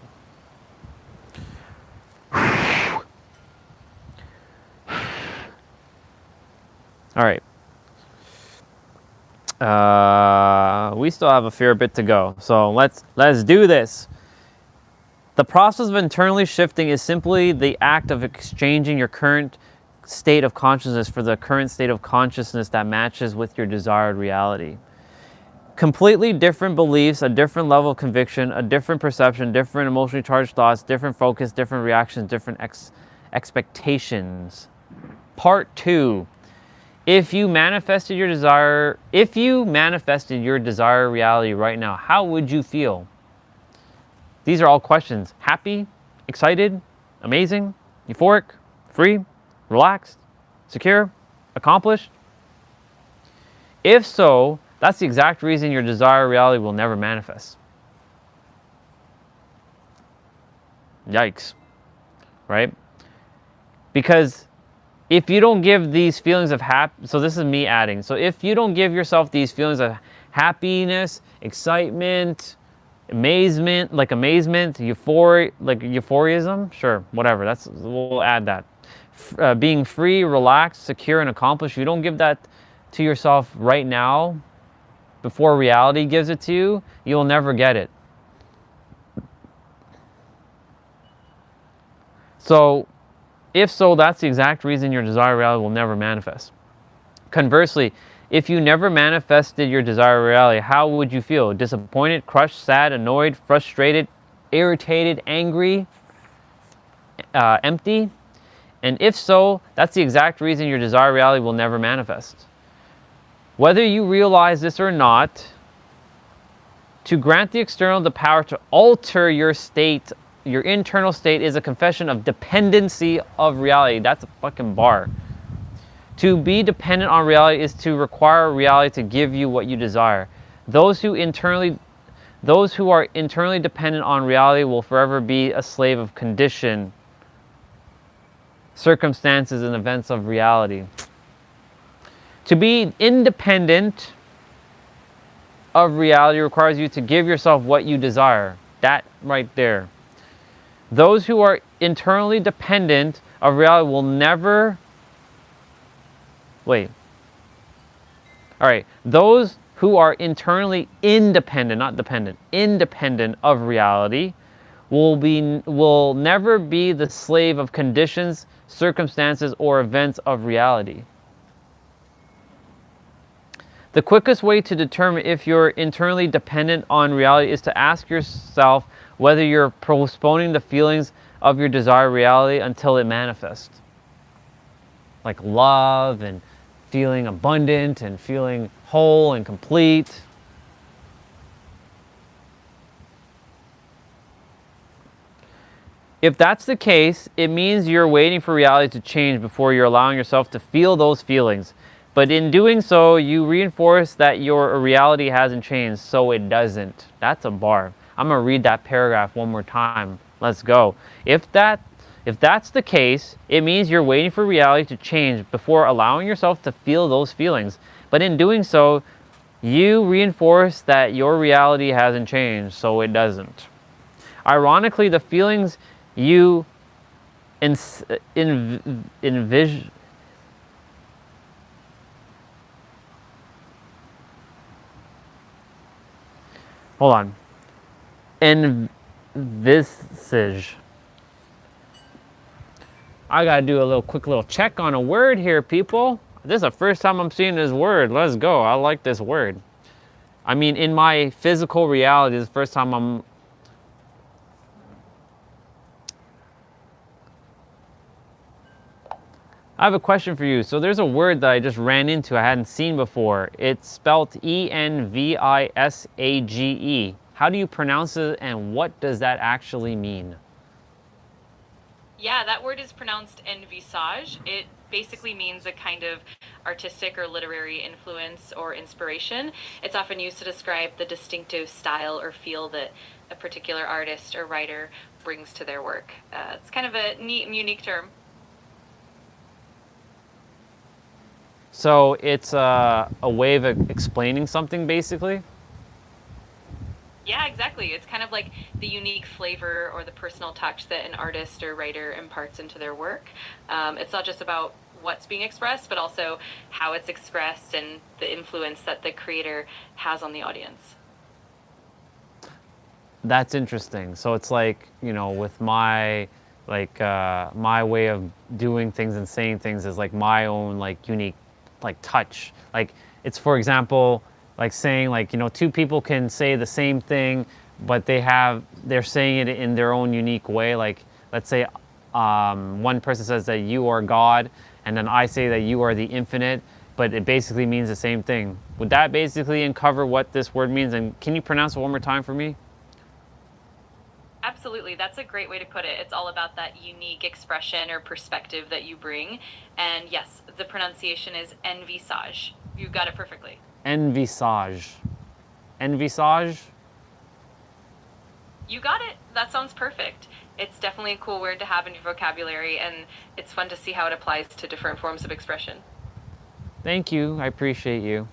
All right. We still have a fair bit to go, so let's do this. The process of internally shifting is simply the act of exchanging your current state of consciousness for the current state of consciousness that matches with your desired reality. Completely different beliefs, a different level of conviction, a different perception, different emotionally charged thoughts, different focus, different reactions, different expectations. Part 2. If you manifested your desired reality right now, how would you feel? These are all questions. Happy, excited, amazing, euphoric, free, relaxed, secure, accomplished? If so, that's the exact reason your desired reality will never manifest. Yikes, right? Because if you don't give these feelings of so this is me adding. So if you don't give yourself these feelings of happiness, excitement, amazement, euphoria, like euphorism, sure, whatever. We'll add that. Being free, relaxed, secure, and accomplished. You don't give that to yourself right now, before reality gives it to you, you'll never get it. So, if so, that's the exact reason your desired reality will never manifest. Conversely, if you never manifested your desired reality, how would you feel? Disappointed, crushed, sad, annoyed, frustrated, irritated, angry, empty? And if so, that's the exact reason your desired reality will never manifest. Whether you realize this or not, to grant the external the power to alter your state, your internal state, is a confession of dependency of reality. That's a fucking bar. To be dependent on reality is to require reality to give you what you desire. Those who are internally dependent on reality will forever be a slave of condition, circumstances, and events of reality. To be independent of reality requires you to give yourself what you desire. That right there. Those who are internally dependent of reality will never... Wait. All right. Those who are internally independent, not dependent, independent of reality will never be the slave of conditions, circumstances, or events of reality. The quickest way to determine if you're internally dependent on reality is to ask yourself whether you're postponing the feelings of your desired reality until it manifests. Like love and feeling abundant and feeling whole and complete. If that's the case, it means you're waiting for reality to change before you're allowing yourself to feel those feelings. But in doing so, you reinforce that your reality hasn't changed, so it doesn't. That's a bar. I'm going to read that paragraph one more time. Let's go. If that's the case, it means you're waiting for reality to change before allowing yourself to feel those feelings. But in doing so, you reinforce that your reality hasn't changed, so it doesn't. Ironically, the feelings you envision... Hold on. Envisage. I gotta do a quick little check on a word here, people. This is the first time I'm seeing this word. Let's go. I like this word. I mean, in my physical reality, this is the first time I have a question for you. So there's a word that I just ran into I hadn't seen before. It's spelled E-N-V-I-S-A-G-E. How do you pronounce it, and what does that actually mean? Yeah, that word is pronounced envisage. It basically means a kind of artistic or literary influence or inspiration. It's often used to describe the distinctive style or feel that a particular artist or writer brings to their work. It's kind of a neat and unique term. So it's a way of explaining something, basically? Yeah, exactly. It's kind of like the unique flavor or the personal touch that an artist or writer imparts into their work. It's not just about what's being expressed, but also how it's expressed and the influence that the creator has on the audience. That's interesting. So it's like, with my my way of doing things and saying things is like my own unique touch. It's, for example, saying two people can say the same thing, but they're saying it in their own unique way. Let's say one person says that you are God, and then I say that you are the infinite, but it basically means the same thing. Would that basically uncover what this word means? And can you pronounce it one more time for me? Absolutely. That's a great way to put it. It's all about that unique expression or perspective that you bring. And yes, the pronunciation is envisage. You got it perfectly. Envisage. Envisage? You got it. That sounds perfect. It's definitely a cool word to have in your vocabulary, and it's fun to see how it applies to different forms of expression. Thank you. I appreciate you.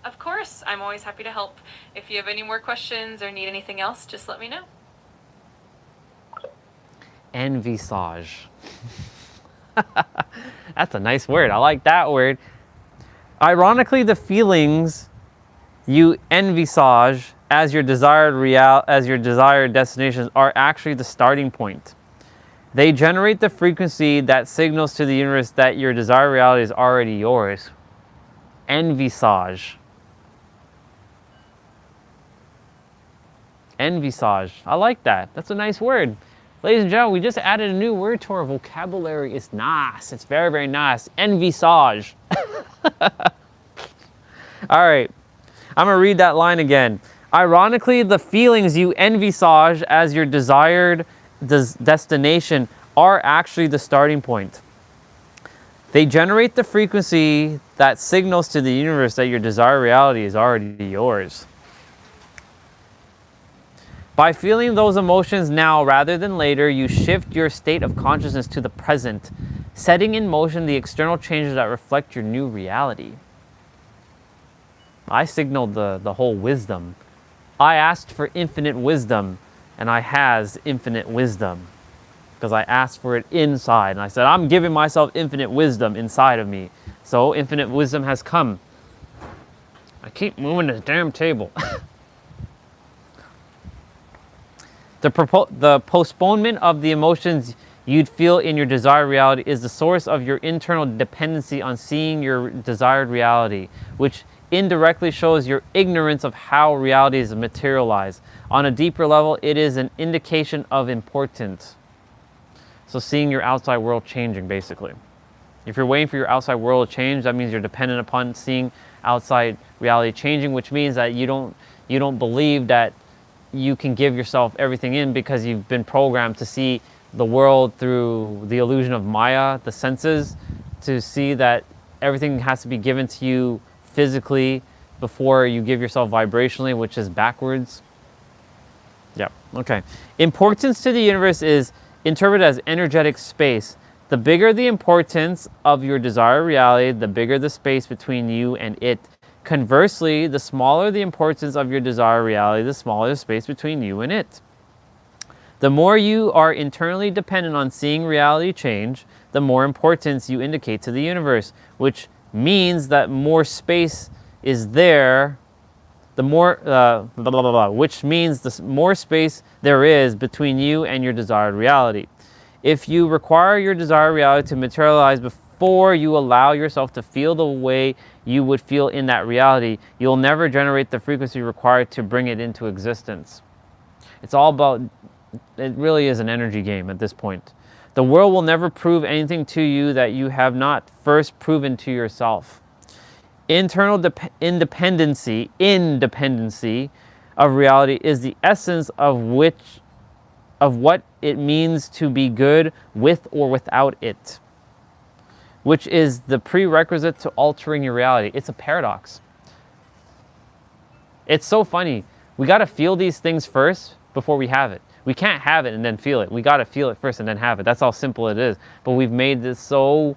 Of course, I'm always happy to help. If you have any more questions or need anything else, just let me know. Envisage. That's a nice word. I like that word. Ironically, the feelings you envisage as your desired destinations are actually the starting point. They generate the frequency that signals to the universe that your desired reality is already yours. Envisage. Envisage. I like that. That's a nice word. Ladies and gentlemen, we just added a new word to our vocabulary. It's nice. It's very, very nice. Envisage. All right. I'm going to read that line again. Ironically, the feelings you envisage as your desired destination are actually the starting point. They generate the frequency that signals to the universe that your desired reality is already yours. By feeling those emotions now rather than later, you shift your state of consciousness to the present, setting in motion the external changes that reflect your new reality. I signaled the whole wisdom. I asked for infinite wisdom, and I has infinite wisdom. Because I asked for it inside, and I said, I'm giving myself infinite wisdom inside of me. So infinite wisdom has come. I keep moving this damn table. The postponement of the emotions you'd feel in your desired reality is the source of your internal dependency on seeing your desired reality, which indirectly shows your ignorance of how reality is materialized. On a deeper level, it is an indication of importance. So seeing your outside world changing, basically. If you're waiting for your outside world to change, that means you're dependent upon seeing outside reality changing, which means that you don't believe that you can give yourself everything in because you've been programmed to see the world through the illusion of Maya, the senses, to see that everything has to be given to you physically before you give yourself vibrationally, which is backwards. Yeah, okay. Importance to the universe is interpreted as energetic space. The bigger the importance of your desired reality, the bigger the space between you and it. Conversely, the smaller the importance of your desired reality, the smaller the space between you and it. The more you are internally dependent on seeing reality change, the more importance you indicate to the universe, which means that more space is there, the more, which means the more space there is between you and your desired reality. If you require your desired reality to materialize before you allow yourself to feel the way you would feel in that reality, you'll never generate the frequency required to bring it into existence. It's all about, it really is an energy game at this point. The world will never prove anything to you that you have not first proven to yourself. Internal independency of reality is the essence of what it means to be good with or without it, which is the prerequisite to altering your reality. It's a paradox. It's so funny. We got to feel these things first before we have it. We can't have it and then feel it. We got to feel it first and then have it. That's how simple it is. But we've made this so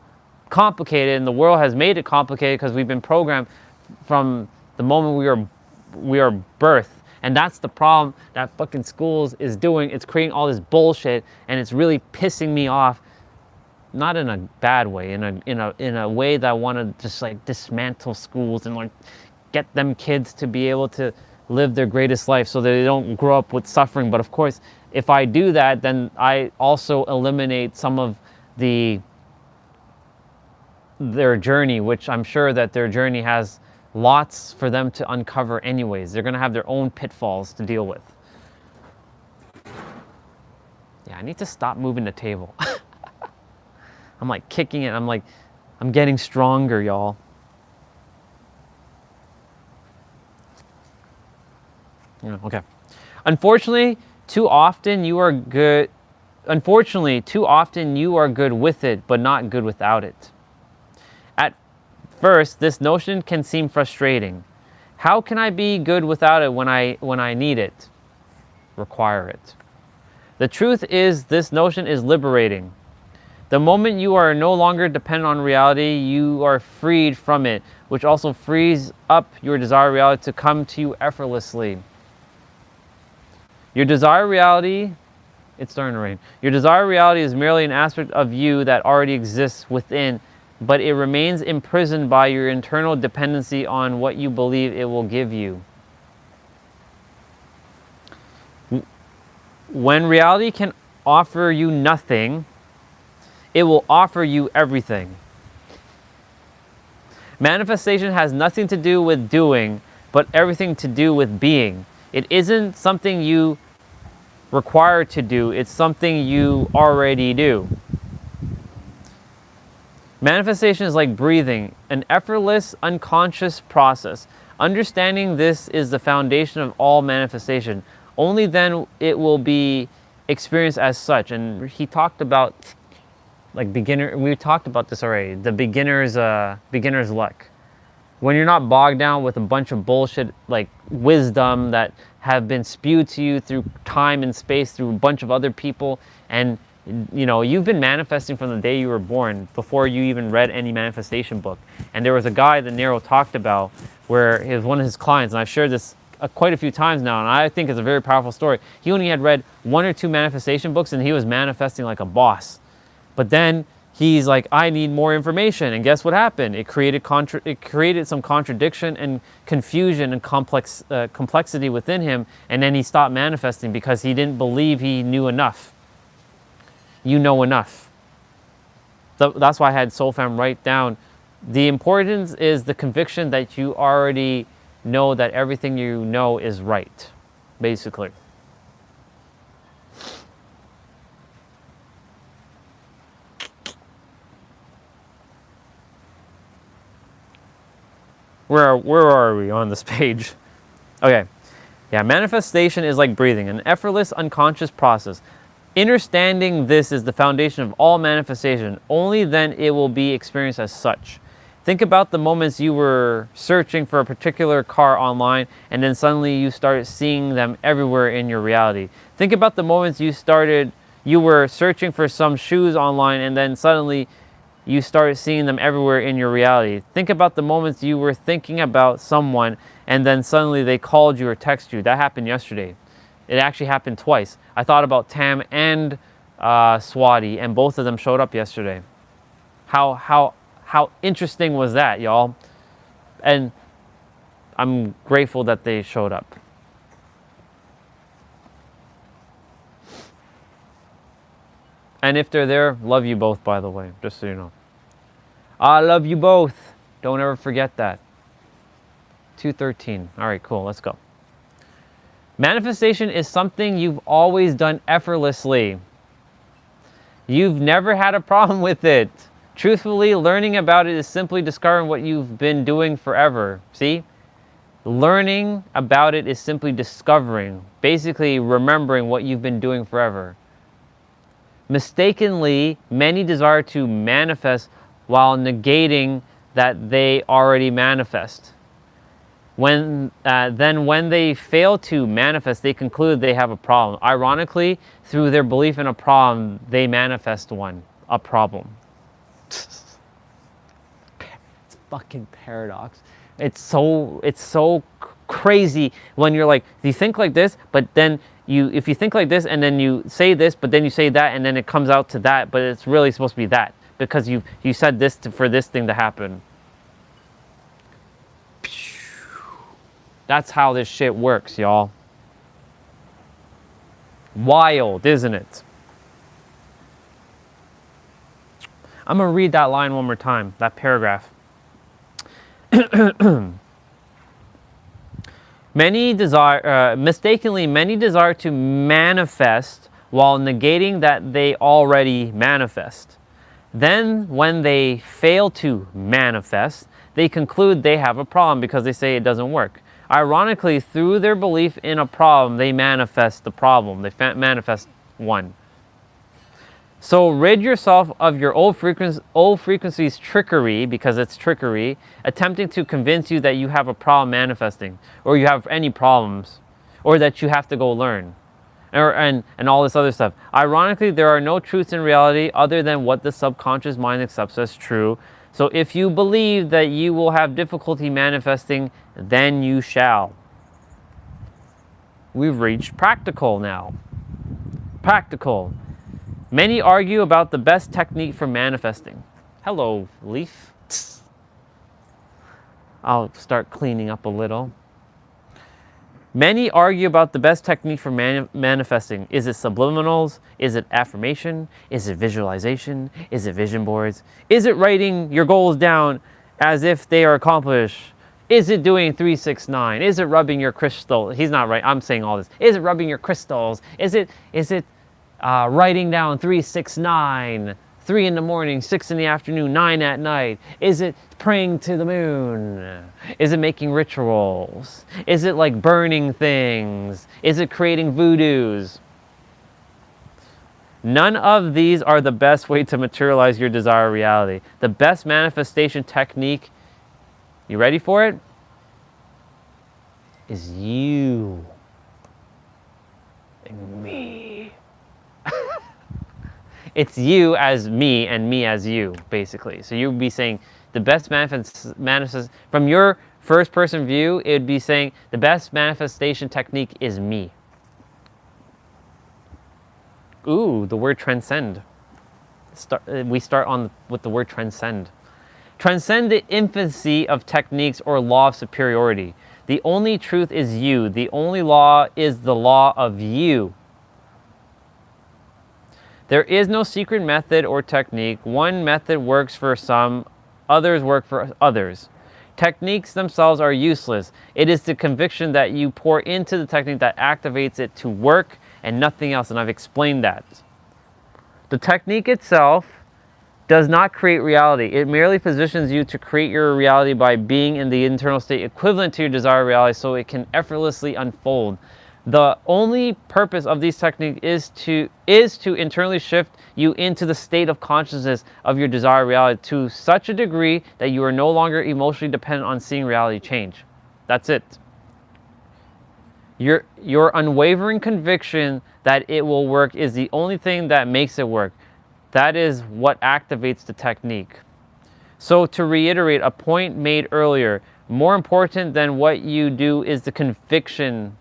complicated, and the world has made it complicated because we've been programmed from the moment we are birthed. And that's the problem that fucking schools is doing. It's creating all this bullshit, and it's really pissing me off. Not in a bad way, in a way that I want to just like dismantle schools and like get them kids to be able to live their greatest life so that they don't grow up with suffering. But of course, if I do that, then I also eliminate some of their journey, which I'm sure that their journey has lots for them to uncover anyways. They're going to have their own pitfalls to deal with. Yeah, I need to stop moving the table. I'm like kicking it. I'm getting stronger, y'all. Yeah, okay. Unfortunately, Too often you are good, unfortunately, too often you are good with it, but not good without it. At first, this notion can seem frustrating. How can I be good without it when I need it? Require it. The truth is, this notion is liberating. The moment you are no longer dependent on reality, you are freed from it, which also frees up your desired reality to come to you effortlessly. Your desired reality, it's starting to rain. Your desired reality is merely an aspect of you that already exists within, but it remains imprisoned by your internal dependency on what you believe it will give you. When reality can offer you nothing, it will offer you everything. Manifestation has nothing to do with doing, but everything to do with being. It isn't something you require to do, it's something you already do. Manifestation is like breathing, an effortless, unconscious process. Understanding this is the foundation of all manifestation. Only then it will be experienced as such. And he talked about like we talked about this already, the beginner's luck. When you're not bogged down with a bunch of bullshit like wisdom that have been spewed to you through time and space through a bunch of other people, and you know, you've been manifesting from the day you were born before you even read any manifestation book. And there was a guy that Nero talked about where it was one of his clients, and I've shared this quite a few times now, and I think it's a very powerful story. He only had read 1 or 2 manifestation books and he was manifesting like a boss. But then he's like, I need more information. And guess what happened? It created some contradiction and confusion and complexity within him. And then he stopped manifesting because he didn't believe he knew enough. You know enough. That's why I had Soul Fam write down, the importance is the conviction that you already know that everything you know is right, basically. Where are we on this page? Okay. Yeah, manifestation is like breathing, an effortless, unconscious process. Understanding this is the foundation of all manifestation. Only then it will be experienced as such. Think about the moments you were searching for a particular car online and then suddenly you started seeing them everywhere in your reality. Think about the moments you were searching for some shoes online and then suddenly you started seeing them everywhere in your reality. Think about the moments you were thinking about someone and then suddenly they called you or texted you. That happened yesterday. It actually happened twice. I thought about Tam and Swati, and both of them showed up yesterday. How interesting was that, y'all? And I'm grateful that they showed up. And if they're there, love you both, by the way, just so you know. I love you both. Don't ever forget that. 213. All right, cool. Let's go. Manifestation is something you've always done effortlessly. You've never had a problem with it. Truthfully, learning about it is simply discovering what you've been doing forever. See? Learning about it is simply discovering, basically remembering what you've been doing forever. Mistakenly, many desire to manifest while negating that they already manifest. Then when they fail to manifest, they conclude they have a problem. Ironically, through their belief in a problem, they manifest a problem. It's fucking paradox. It's so crazy when you're like, you think like this, but then if you think like this and then you say this, but then you say that and then it comes out to that, but it's really supposed to be that because you said this for this thing to happen. That's how this shit works, y'all. Wild, isn't it? I'm going to read that line one more time, that paragraph. Mistakenly, many desire to manifest while negating that they already manifest. Then, when they fail to manifest, they conclude they have a problem because they say it doesn't work. Ironically, through their belief in a problem, they manifest the problem. They manifest one. So rid yourself of your old frequency's trickery, because it's trickery, attempting to convince you that you have a problem manifesting, or you have any problems, or that you have to go learn, and all this other stuff. Ironically, there are no truths in reality other than what the subconscious mind accepts as true. So if you believe that you will have difficulty manifesting, then you shall. We've reached practical now. Practical. Many argue about the best technique for manifesting. Hello, Leaf. I'll start cleaning up a little. Many argue about the best technique for manifesting. Is it subliminals? Is it affirmation? Is it visualization? Is it vision boards? Is it writing your goals down as if they are accomplished? Is it doing 369? Is it rubbing your crystal? He's not right. I'm saying all this. Is it rubbing your crystals? Is it writing down 369, 3 in the morning, 6 in the afternoon, 9 at night? Is it praying to the moon? Is it making rituals? Is it like burning things? Is it creating voodoos? None of these are the best way to materialize your desired reality. The best manifestation technique, you ready for it? Is you and me. It's you as me and me as you, basically. So you would be saying the best manifest from your first person view, it would be saying the best manifestation technique is me. Ooh, the word transcend. We start with the word transcend. Transcend the infancy of techniques or law of superiority. The only truth is you. The only law is the law of you. There is no secret method or technique. One method works for some, others work for others. Techniques themselves are useless. It is the conviction that you pour into the technique that activates it to work and nothing else, and I've explained that. The technique itself does not create reality. It merely positions you to create your reality by being in the internal state equivalent to your desired reality so it can effortlessly unfold. The only purpose of these techniques is to internally shift you into the state of consciousness of your desired reality to such a degree that you are no longer emotionally dependent on seeing reality change. That's it. Your unwavering conviction that it will work is the only thing that makes it work. That is what activates the technique. So to reiterate a point made earlier, more important than what you do is the conviction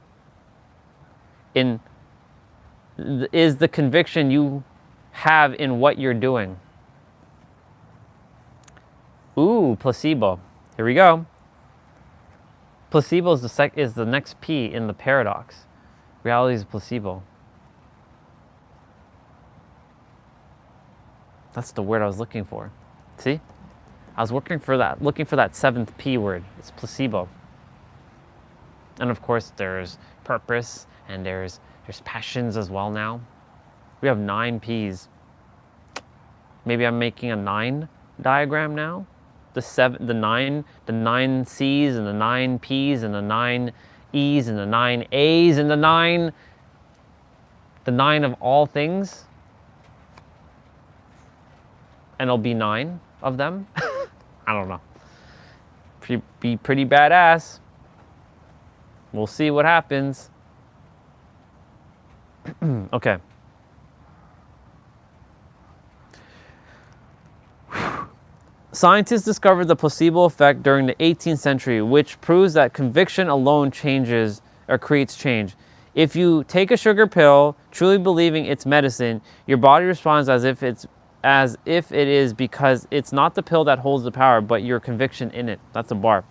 you have in what you're doing. Ooh, placebo. Here we go. Placebo is the next P in the paradox. Reality is a placebo. That's the word I was looking for. See? I was looking for that seventh P word. It's placebo. And of course there's purpose and there's passions as well now. We have 9 P's. Maybe I'm making a 9 diagram now. The 9 C's and the 9 P's and the 9 E's and the 9 A's and the 9 of all things. And it'll be 9 of them. I don't know. Be pretty badass. We'll see what happens. Okay. Scientists discovered the placebo effect during the 18th century, which proves that conviction alone changes or creates change. If you take a sugar pill, truly believing it's medicine, your body responds as if it is because it's not the pill that holds the power, but your conviction in it. That's a bar.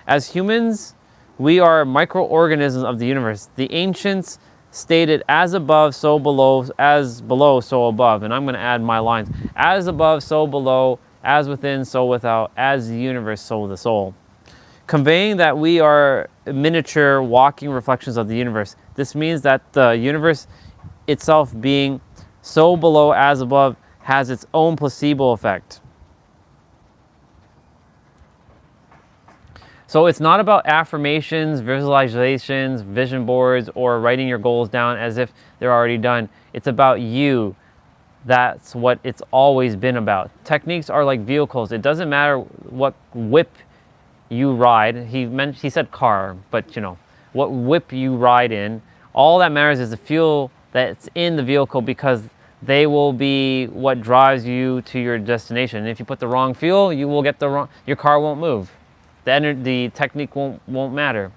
As humans, we are microorganisms of the universe. The ancients stated, as above, so below, as below, so above. And I'm going to add my lines. As above, so below, as within, so without, as the universe, so the soul. Conveying that we are miniature walking reflections of the universe. This means that the universe itself being so below as above has its own placebo effect. So it's not about affirmations, visualizations, vision boards, or writing your goals down as if they're already done. It's about you. That's what it's always been about. Techniques are like vehicles. It doesn't matter what whip you ride. He said car, but you know, what whip you ride in. All that matters is the fuel that's in the vehicle, because they will be what drives you to your destination. And if you put the wrong fuel, you will get your car won't move. The technique won't matter.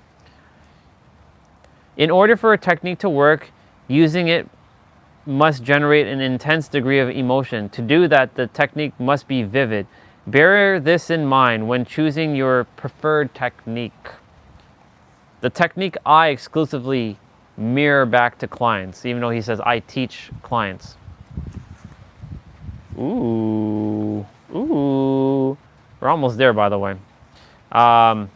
In order for a technique to work, using it must generate an intense degree of emotion. To do that, the technique must be vivid. Bear this in mind when choosing your preferred technique. The technique I exclusively mirror back to clients, even though he says I teach clients. Ooh. We're almost there, by the way. The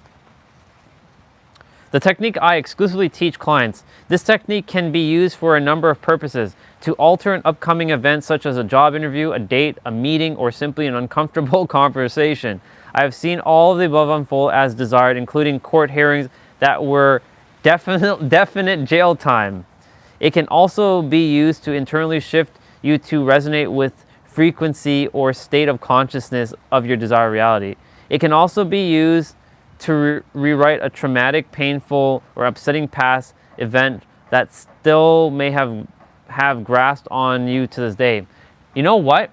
technique I exclusively teach clients. This technique can be used for a number of purposes: to alter an upcoming event such as a job interview, a date, a meeting, or simply an uncomfortable conversation. I have seen all of the above unfold as desired, including court hearings that were definite jail time. It can also be used to internally shift you to resonate with frequency or state of consciousness of your desired reality. It can also be used to rewrite a traumatic, painful, or upsetting past event that still may have grasped on you to this day. You know what?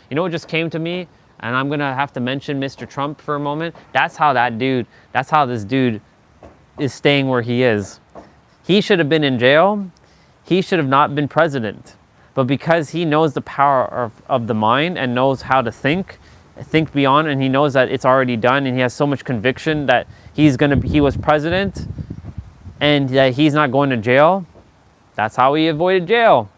You know what just came to me? And I'm gonna have to mention Mr. Trump for a moment. That's how this dude is staying where he is. He should have been in jail. He should have not been president. But because he knows the power of the mind and knows how to think beyond, and he knows that it's already done, and he has so much conviction that he was president and that he's not going to jail, that's how he avoided jail.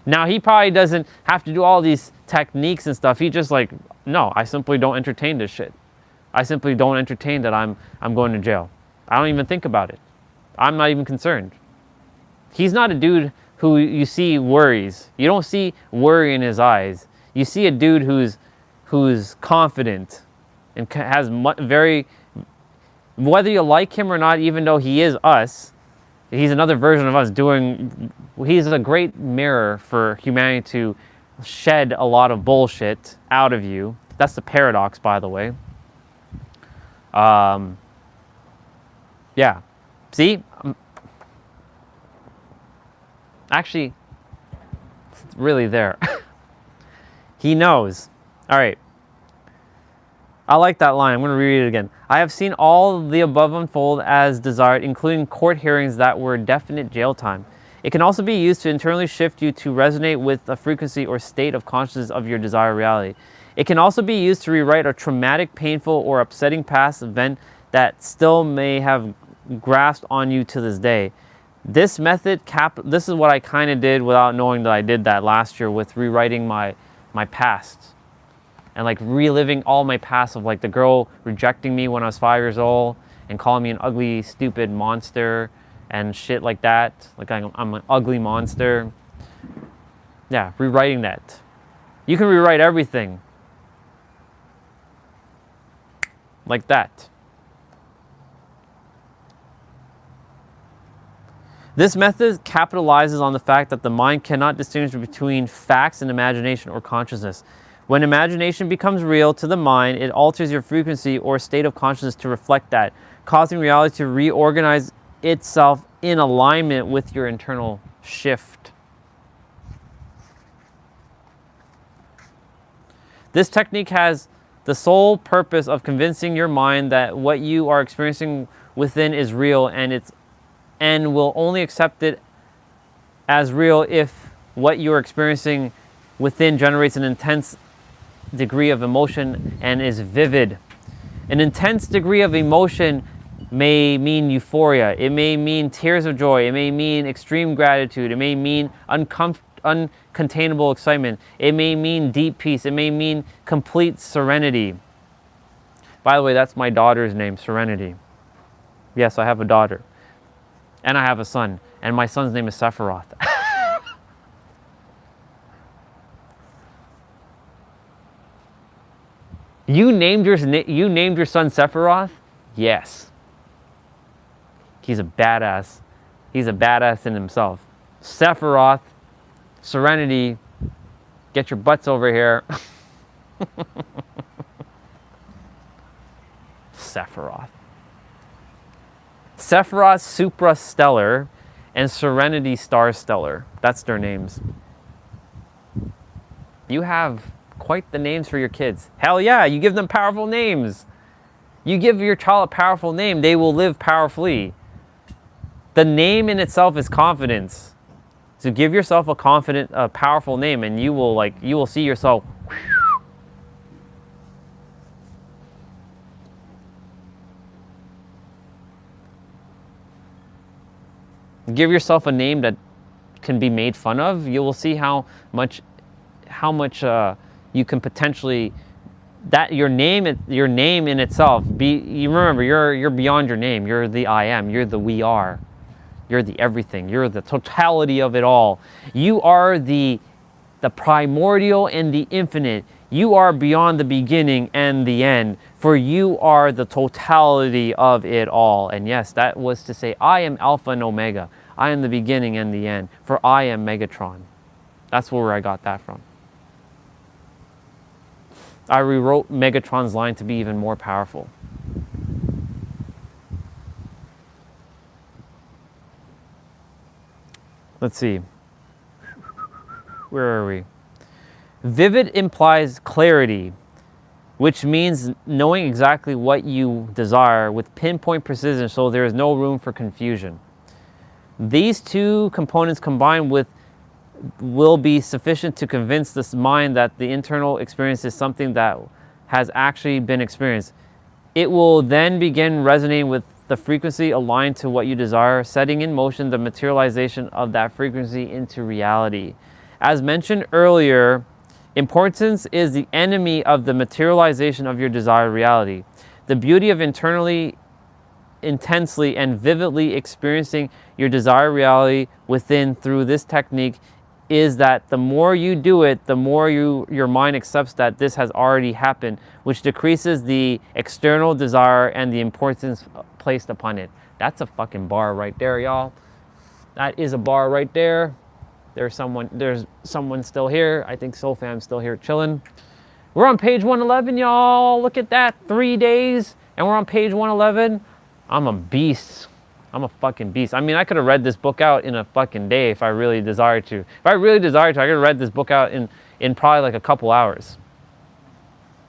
Now, he probably doesn't have to do all these techniques and stuff. He just like, no, I simply don't entertain this shit. I simply don't entertain that I'm going to jail. I don't even think about it. I'm not even concerned. He's not a dude who you see worries. You don't see worry in his eyes. You see a dude who's confident and has whether you like him or not, even though he is us, he's another version of us he's a great mirror for humanity to shed a lot of bullshit out of you. That's the paradox, by the way. Yeah. See? Actually, it's really there. He knows. All right. I like that line. I'm going to reread it again. I have seen all the above unfold as desired, including court hearings that were definite jail time. It can also be used to internally shift you to resonate with a frequency or state of consciousness of your desired reality. It can also be used to rewrite a traumatic, painful, or upsetting past event that still may have grasped on you to this day. This method, this is what I kind of did without knowing that I did that last year with rewriting my past. And like reliving all my past of like the girl rejecting me when I was 5 years old and calling me an ugly, stupid monster and shit like that. Like I'm an ugly monster. Yeah, rewriting that. You can rewrite everything. Like that. This method capitalizes on the fact that the mind cannot distinguish between facts and imagination or consciousness. When imagination becomes real to the mind, it alters your frequency or state of consciousness to reflect that, causing reality to reorganize itself in alignment with your internal shift. This technique has the sole purpose of convincing your mind that what you are experiencing within is real, and will only accept it as real if what you are experiencing within generates an intense degree of emotion and is vivid. An intense degree of emotion may mean euphoria. It may mean tears of joy. It may mean extreme gratitude. It may mean uncontainable excitement. It may mean deep peace. It may mean complete serenity. By the way, that's my daughter's name, Serenity. Yes, I have a daughter. And I have a son. And my son's name is Sephiroth. You named your son Sephiroth? Yes. He's a badass. He's a badass in himself. Sephiroth, Serenity, get your butts over here. Sephiroth. Sephiroth Suprastellar and Serenity Starstellar. That's their names. You have quite the names for your kids. Hell yeah, you give them powerful names. You give your child a powerful name, they will live powerfully. The name in itself is confidence. So give yourself a confident, powerful name, and you will see yourself. Give yourself a name that can be made fun of. You will see how much you can potentially, that your name in itself. You remember, you're beyond your name. You're the I am. You're the we are. You're the everything. You're the totality of it all. You are the primordial and the infinite. You are beyond the beginning and the end, for you are the totality of it all. And yes, that was to say, I am Alpha and Omega. I am the beginning and the end, for I am Megatron. That's where I got that from. I rewrote Megatron's line to be even more powerful. Let's see. Where are we? Vivid implies clarity, which means knowing exactly what you desire with pinpoint precision, so there is no room for confusion. These two components combined will be sufficient to convince this mind that the internal experience is something that has actually been experienced. It will then begin resonating with the frequency aligned to what you desire, setting in motion the materialization of that frequency into reality. As mentioned earlier, importance is the enemy of the materialization of your desired reality. The beauty of internally, intensely, and vividly experiencing your desired reality within through this technique is that the more you do it, the more your mind accepts that this has already happened, which decreases the external desire and the importance placed upon it. That's a fucking bar right there, y'all. That is a bar right there. There's someone still here. I think Soul Fam's still here chilling. We're on page 111, y'all. Look at that. 3 days, and we're on page 111. I'm a beast. I'm a fucking beast. I mean, I could have read this book out in a fucking day if I really desired to. If I really desired to, I could have read this book out in probably like a couple hours.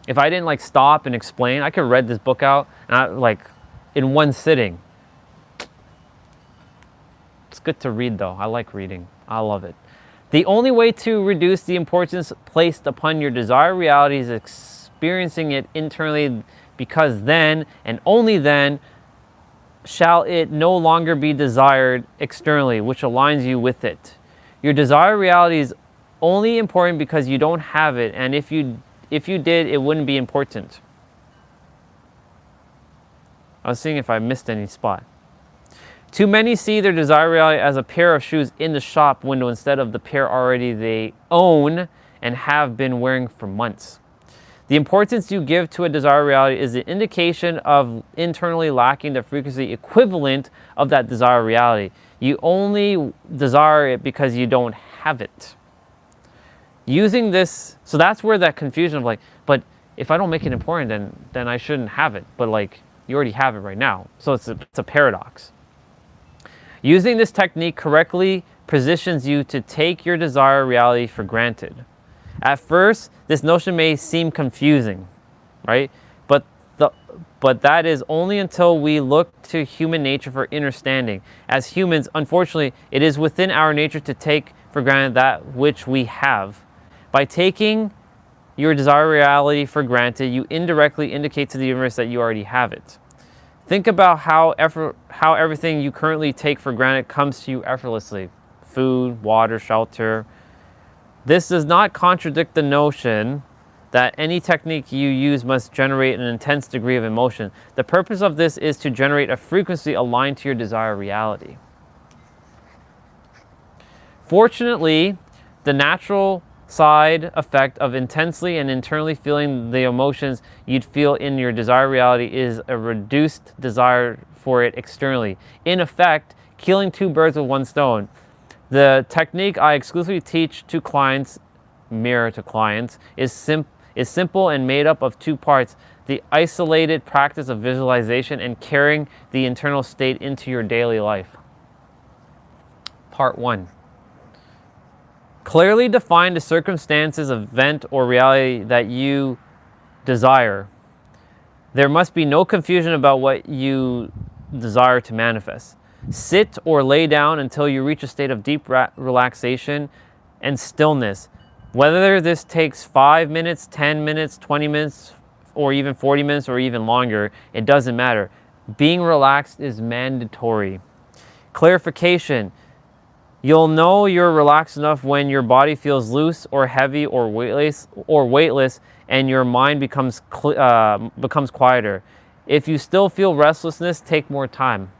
If I didn't like stop and explain, I could have read this book out and in one sitting. It's good to read though. I like reading. I love it. The only way to reduce the importance placed upon your desired reality is experiencing it internally, because then and only then shall it no longer be desired externally, which aligns you with it. Your desired reality is only important because you don't have it, and if you did, it wouldn't be important. I was seeing if I missed any spot. Too many see their desired reality as a pair of shoes in the shop window instead of the pair already they own and have been wearing for months. The importance you give to a desired reality is the indication of internally lacking the frequency equivalent of that desired reality. You only desire it because you don't have it. Using this, so that's where that confusion of but if I don't make it important, then I shouldn't have it. But you already have it right now. So it's a paradox. Using this technique correctly positions you to take your desired reality for granted. At first, this notion may seem confusing, right? But that is only until we look to human nature for understanding. As humans, unfortunately, it is within our nature to take for granted that which we have. By taking your desired reality for granted, you indirectly indicate to the universe that you already have it. Think about how everything you currently take for granted comes to you effortlessly. Food, water, shelter. This does not contradict the notion that any technique you use must generate an intense degree of emotion. The purpose of this is to generate a frequency aligned to your desired reality. Fortunately, the natural side effect of intensely and internally feeling the emotions you'd feel in your desired reality is a reduced desire for it externally. In effect, killing two birds with one stone. The technique I exclusively teach to clients, mirror to clients, is simple and made up of two parts: the isolated practice of visualization and carrying the internal state into your daily life. Part 1. Clearly define the circumstances, event, or reality that you desire. There must be no confusion about what you desire to manifest. Sit or lay down until you reach a state of deep relaxation and stillness. Whether this takes 5 minutes, 10 minutes, 20 minutes, or even 40 minutes, or even longer, it doesn't matter. Being relaxed is mandatory. Clarification. You'll know you're relaxed enough when your body feels loose or heavy or weightless, and your mind becomes quieter. If you still feel restlessness, take more time.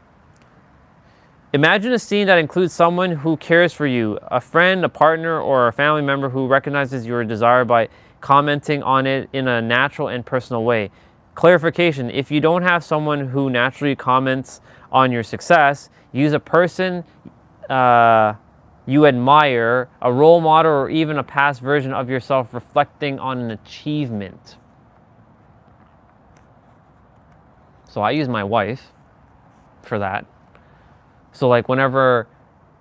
Imagine a scene that includes someone who cares for you, a friend, a partner, or a family member who recognizes your desire by commenting on it in a natural and personal way. Clarification: if you don't have someone who naturally comments on your success, use a person you admire, a role model, or even a past version of yourself reflecting on an achievement. So I use my wife for that. So like whenever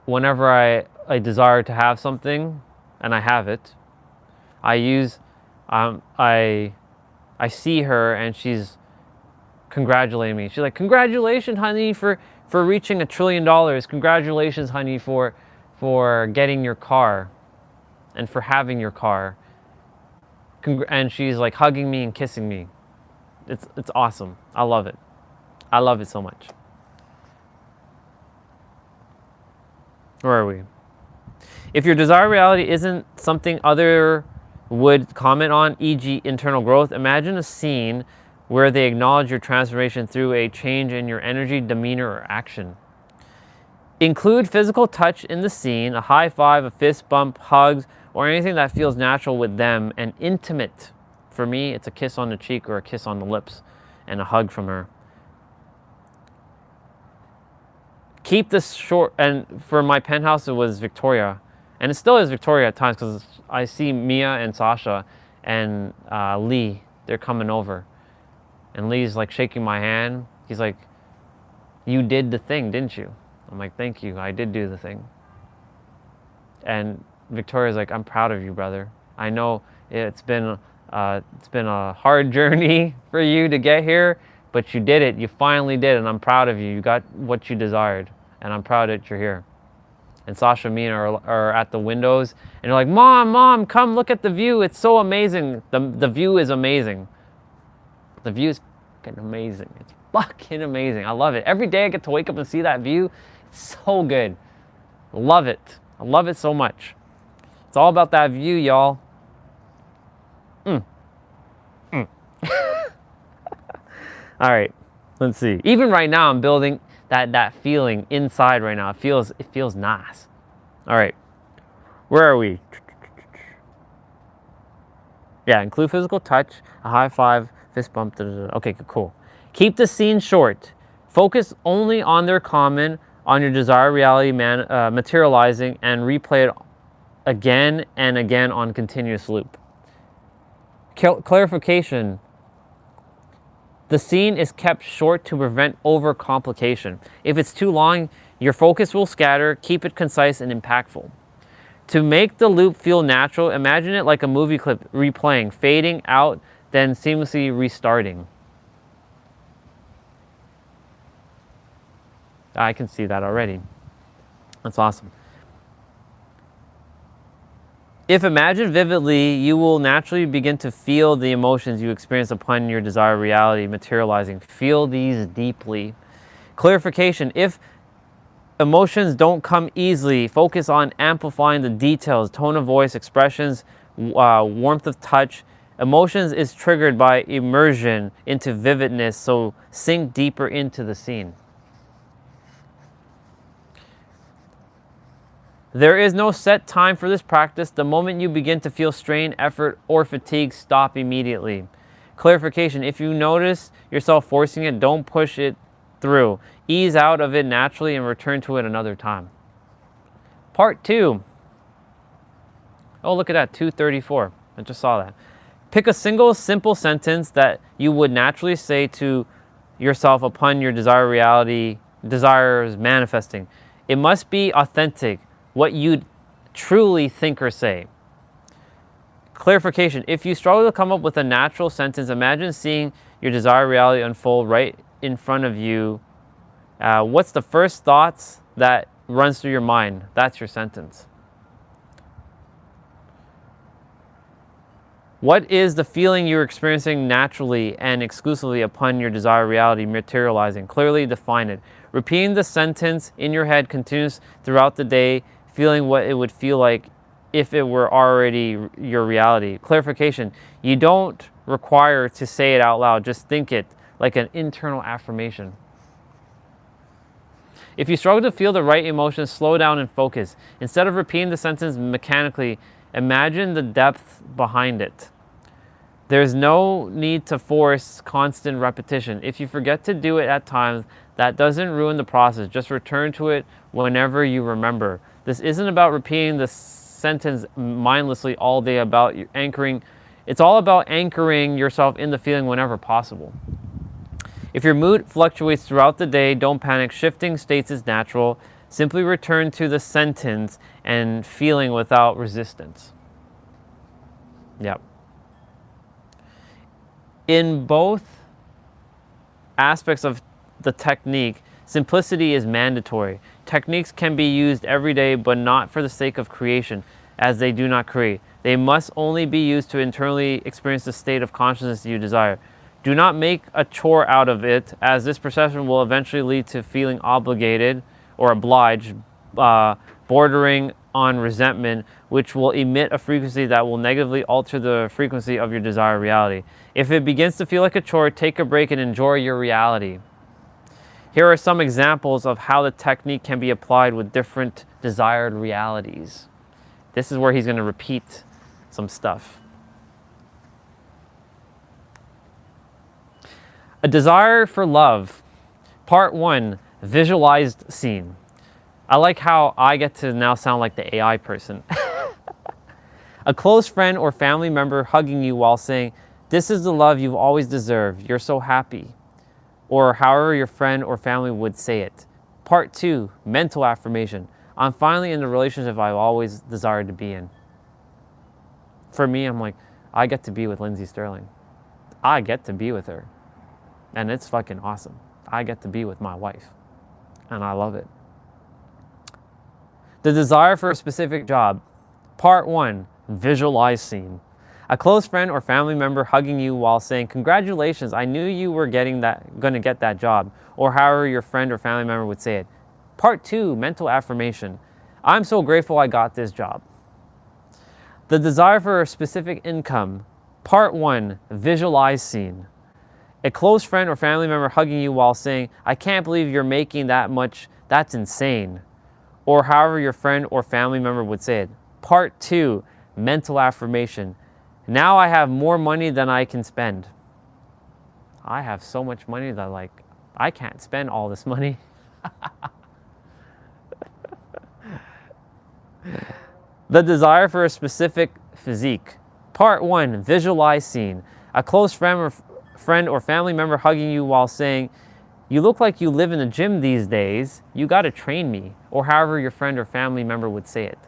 I desire to have something and I have it, I use I see her and she's congratulating me. She's like, "Congratulations, honey, for reaching $1 trillion. Congratulations, honey, for getting your car and for having your car." And she's like hugging me and kissing me. It's awesome. I love it. I love it so much. Where are we? If your desired reality isn't something other would comment on, e.g. internal growth, imagine a scene where they acknowledge your transformation through a change in your energy, demeanor, or action. Include physical touch in the scene, a high five, a fist bump, hugs, or anything that feels natural with them and intimate. For me, it's a kiss on the cheek or a kiss on the lips and a hug from her. Keep this short, and for my penthouse, it was Victoria. And it still is Victoria at times because I see Mia and Sasha and Lee, they're coming over. And Lee's like shaking my hand. He's like, "You did the thing, didn't you?" I'm like, "Thank you, I did do the thing." And Victoria's like, "I'm proud of you, brother. I know it's been a hard journey for you to get here, but you did it. You finally did, and I'm proud of you. You got what you desired, and I'm proud that you're here." And Sasha and Mina are at the windows, and they're like, Mom, come look at the view. It's so amazing. The view is amazing. The view is fucking amazing. It's fucking amazing. I love it. Every day I get to wake up and see that view. It's so good. Love it. I love it so much. It's all about that view, y'all. All right, let's see. Even right now, I'm building that feeling inside right now. It feels nice. All right, where are we? Yeah, include physical touch, a high five, fist bump. Okay, cool. Keep the scene short. Focus only on their comment on your desired reality materializing, and replay it again and again on continuous loop. Clarification. The scene is kept short to prevent overcomplication. If it's too long, your focus will scatter. Keep it concise and impactful. To make the loop feel natural, imagine it like a movie clip replaying, fading out, then seamlessly restarting. I can see that already. That's awesome. If imagined vividly, you will naturally begin to feel the emotions you experience upon your desired reality materializing. Feel these deeply. Clarification. If emotions don't come easily, focus on amplifying the details, tone of voice, expressions, warmth of touch. Emotions is triggered by immersion into vividness, so sink deeper into the scene. There is no set time for this practice. The moment you begin to feel strain, effort, or fatigue, stop immediately. Clarification: if you notice yourself forcing it, don't push it through. Ease out of it naturally and return to it another time. Part 2. Oh, look at that, 234. I just saw that. Pick a single simple sentence that you would naturally say to yourself upon your desires manifesting. It must be authentic, what you'd truly think or say. Clarification: if you struggle to come up with a natural sentence, imagine seeing your desired reality unfold right in front of you. What's the first thoughts that runs through your mind? That's your sentence. What is the feeling you're experiencing naturally and exclusively upon your desired reality materializing? Clearly define it. Repeating the sentence in your head continues throughout the day, feeling what it would feel like if it were already your reality. Clarification: you don't require to say it out loud, just think it like an internal affirmation. If you struggle to feel the right emotions, slow down and focus. Instead of repeating the sentence mechanically, imagine the depth behind it. There's no need to force constant repetition. If you forget to do it at times, that doesn't ruin the process. Just return to it whenever you remember. This isn't about repeating the sentence mindlessly all day, about anchoring. It's all about anchoring yourself in the feeling whenever possible. If your mood fluctuates throughout the day, don't panic. Shifting states is natural. Simply return to the sentence and feeling without resistance. Yep. In both aspects of the technique, simplicity is mandatory. Techniques can be used every day, but not for the sake of creation, as they do not create. They must only be used to internally experience the state of consciousness you desire. Do not make a chore out of it, as this perception will eventually lead to feeling obligated or obliged, bordering on resentment, which will emit a frequency that will negatively alter the frequency of your desired reality. If it begins to feel like a chore, take a break and enjoy your reality. Here are some examples of how the technique can be applied with different desired realities. This is where he's going to repeat some stuff. A desire for love. Part 1, visualized scene. I like how I get to now sound like the AI person. A close friend or family member hugging you while saying, "This is the love you've always deserved. You're so happy." Or however your friend or family would say it. Part 2, mental affirmation. I'm finally in the relationship I've always desired to be in. For me, I'm like, I get to be with Lindsay Sterling. I get to be with her. And it's fucking awesome. I get to be with my wife. And I love it. The desire for a specific job. Part 1, visualize scene. A close friend or family member hugging you while saying, "Congratulations, I knew you were gonna get that job," or however your friend or family member would say it. Part 2, mental affirmation. I'm so grateful I got this job. The desire for a specific income. Part 1, visualize scene. A close friend or family member hugging you while saying, "I can't believe you're making that much, that's insane," or however your friend or family member would say it. Part 2, mental affirmation. Now I have more money than I can spend. I have so much money that I can't spend all this money. The desire for a specific physique. Part 1, visualize scene. A close friend or family member hugging you while saying, "You look like you live in the gym these days. You gotta train me," or however your friend or family member would say it.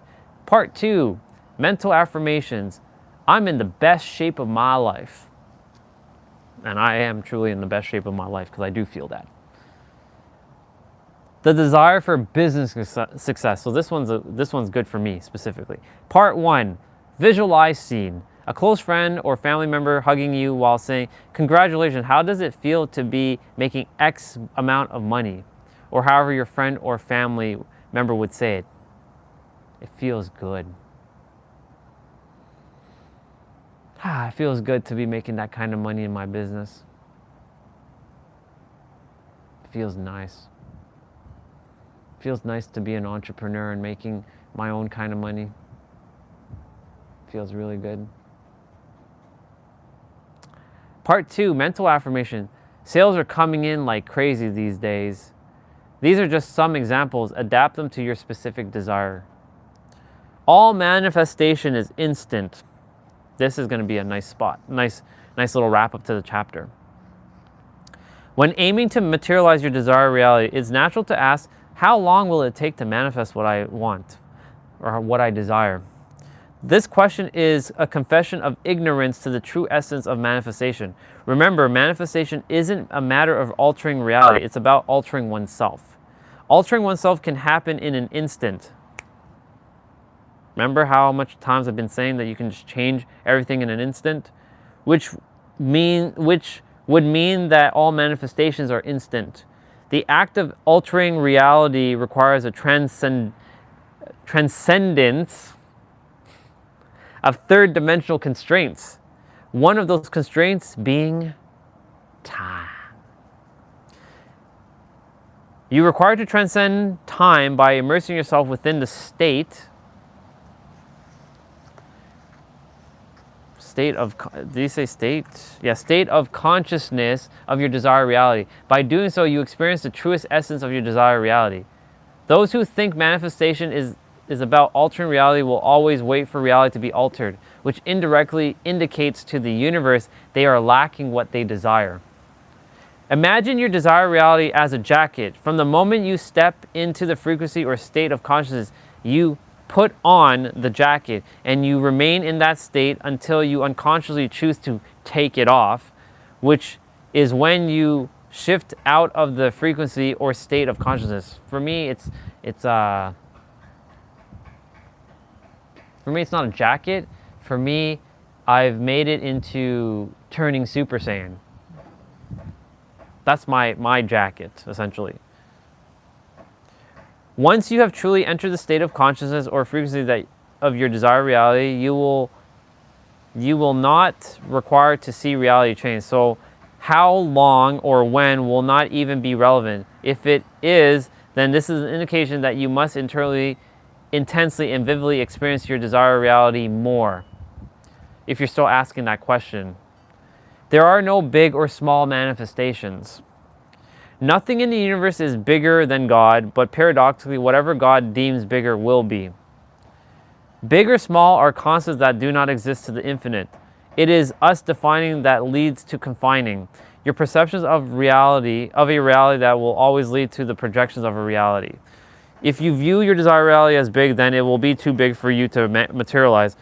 Part 2, mental affirmations. I'm in the best shape of my life. And I am truly in the best shape of my life because I do feel that. The desire for business success. So this one's good for me specifically. Part 1, visualize scene. A close friend or family member hugging you while saying, "Congratulations, how does it feel to be making X amount of money?" Or however your friend or family member would say it. It feels good. It feels good to be making that kind of money in my business. It feels nice. It feels nice to be an entrepreneur and making my own kind of money. Feels really good. Part 2, mental affirmation. Sales are coming in like crazy these days. These are just some examples. Adapt them to your specific desire. All manifestation is instant. This is going to be a nice spot. Nice little wrap up to the chapter. When aiming to materialize your desired reality, it's natural to ask, how long will it take to manifest what I want or what I desire? This question is a confession of ignorance to the true essence of manifestation. Remember, manifestation isn't a matter of altering reality. It's about altering oneself. Altering oneself can happen in an instant. Remember how much times I've been saying that you can just change everything in an instant? Which would mean that all manifestations are instant. The act of altering reality requires a transcendence of third-dimensional constraints. One of those constraints being time. You require to transcend time by immersing yourself within the state of, did you say state? Yeah, state of consciousness of your desired reality. By doing so, you experience the truest essence of your desired reality. Those who think manifestation is about altering reality will always wait for reality to be altered, which indirectly indicates to the universe they are lacking what they desire. Imagine your desired reality as a jacket. From the moment you step into the frequency or state of consciousness, you put on the jacket and you remain in that state until you unconsciously choose to take it off, which is when you shift out of the frequency or state of consciousness. For me, it's not a jacket. For me, I've made it into turning Super Saiyan. That's my jacket, essentially. Once you have truly entered the state of consciousness or frequency of your desired reality, you will not require to see reality change. So how long or when will not even be relevant. If it is, then this is an indication that you must intensely and vividly experience your desired reality more. If you're still asking that question. There are no big or small manifestations. Nothing in the universe is bigger than God, but paradoxically, whatever God deems bigger will be. Big or small are constants that do not exist to the infinite. It is us defining that leads to confining. Your perceptions of a reality that will always lead to the projections of a reality. If you view your desired reality as big, then it will be too big for you to materialize.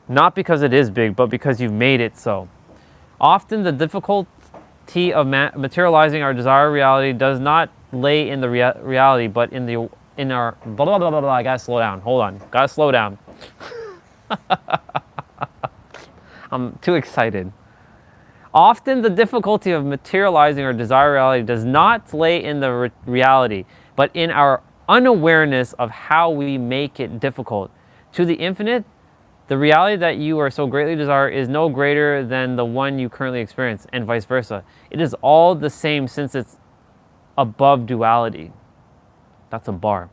Not because it is big, but because you've made it so. Often the difficulty of materializing our desired reality does not lay in the reality, but in our blah, blah, blah, blah, blah. I gotta slow down. Hold on. Gotta slow down. I'm too excited. Often the difficulty of materializing our desired reality does not lay in the reality, but in our unawareness of how we make it difficult. To the infinite, the reality that you are so greatly desire is no greater than the one you currently experience, and vice versa. It is all the same since it's above duality. That's a bar.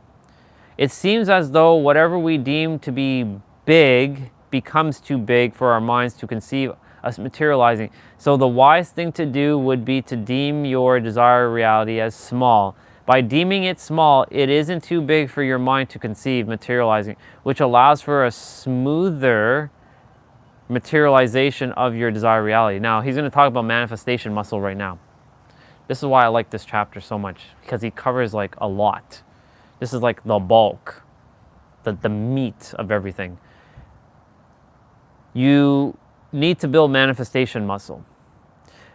It seems as though whatever we deem to be big becomes too big for our minds to conceive us materializing. So the wise thing to do would be to deem your desired reality as small. By deeming it small, it isn't too big for your mind to conceive materializing, which allows for a smoother materialization of your desired reality. Now, he's going to talk about manifestation muscle right now. This is why I like this chapter so much, because he covers like a lot. This is like the bulk, the meat of everything. You need to build manifestation muscle.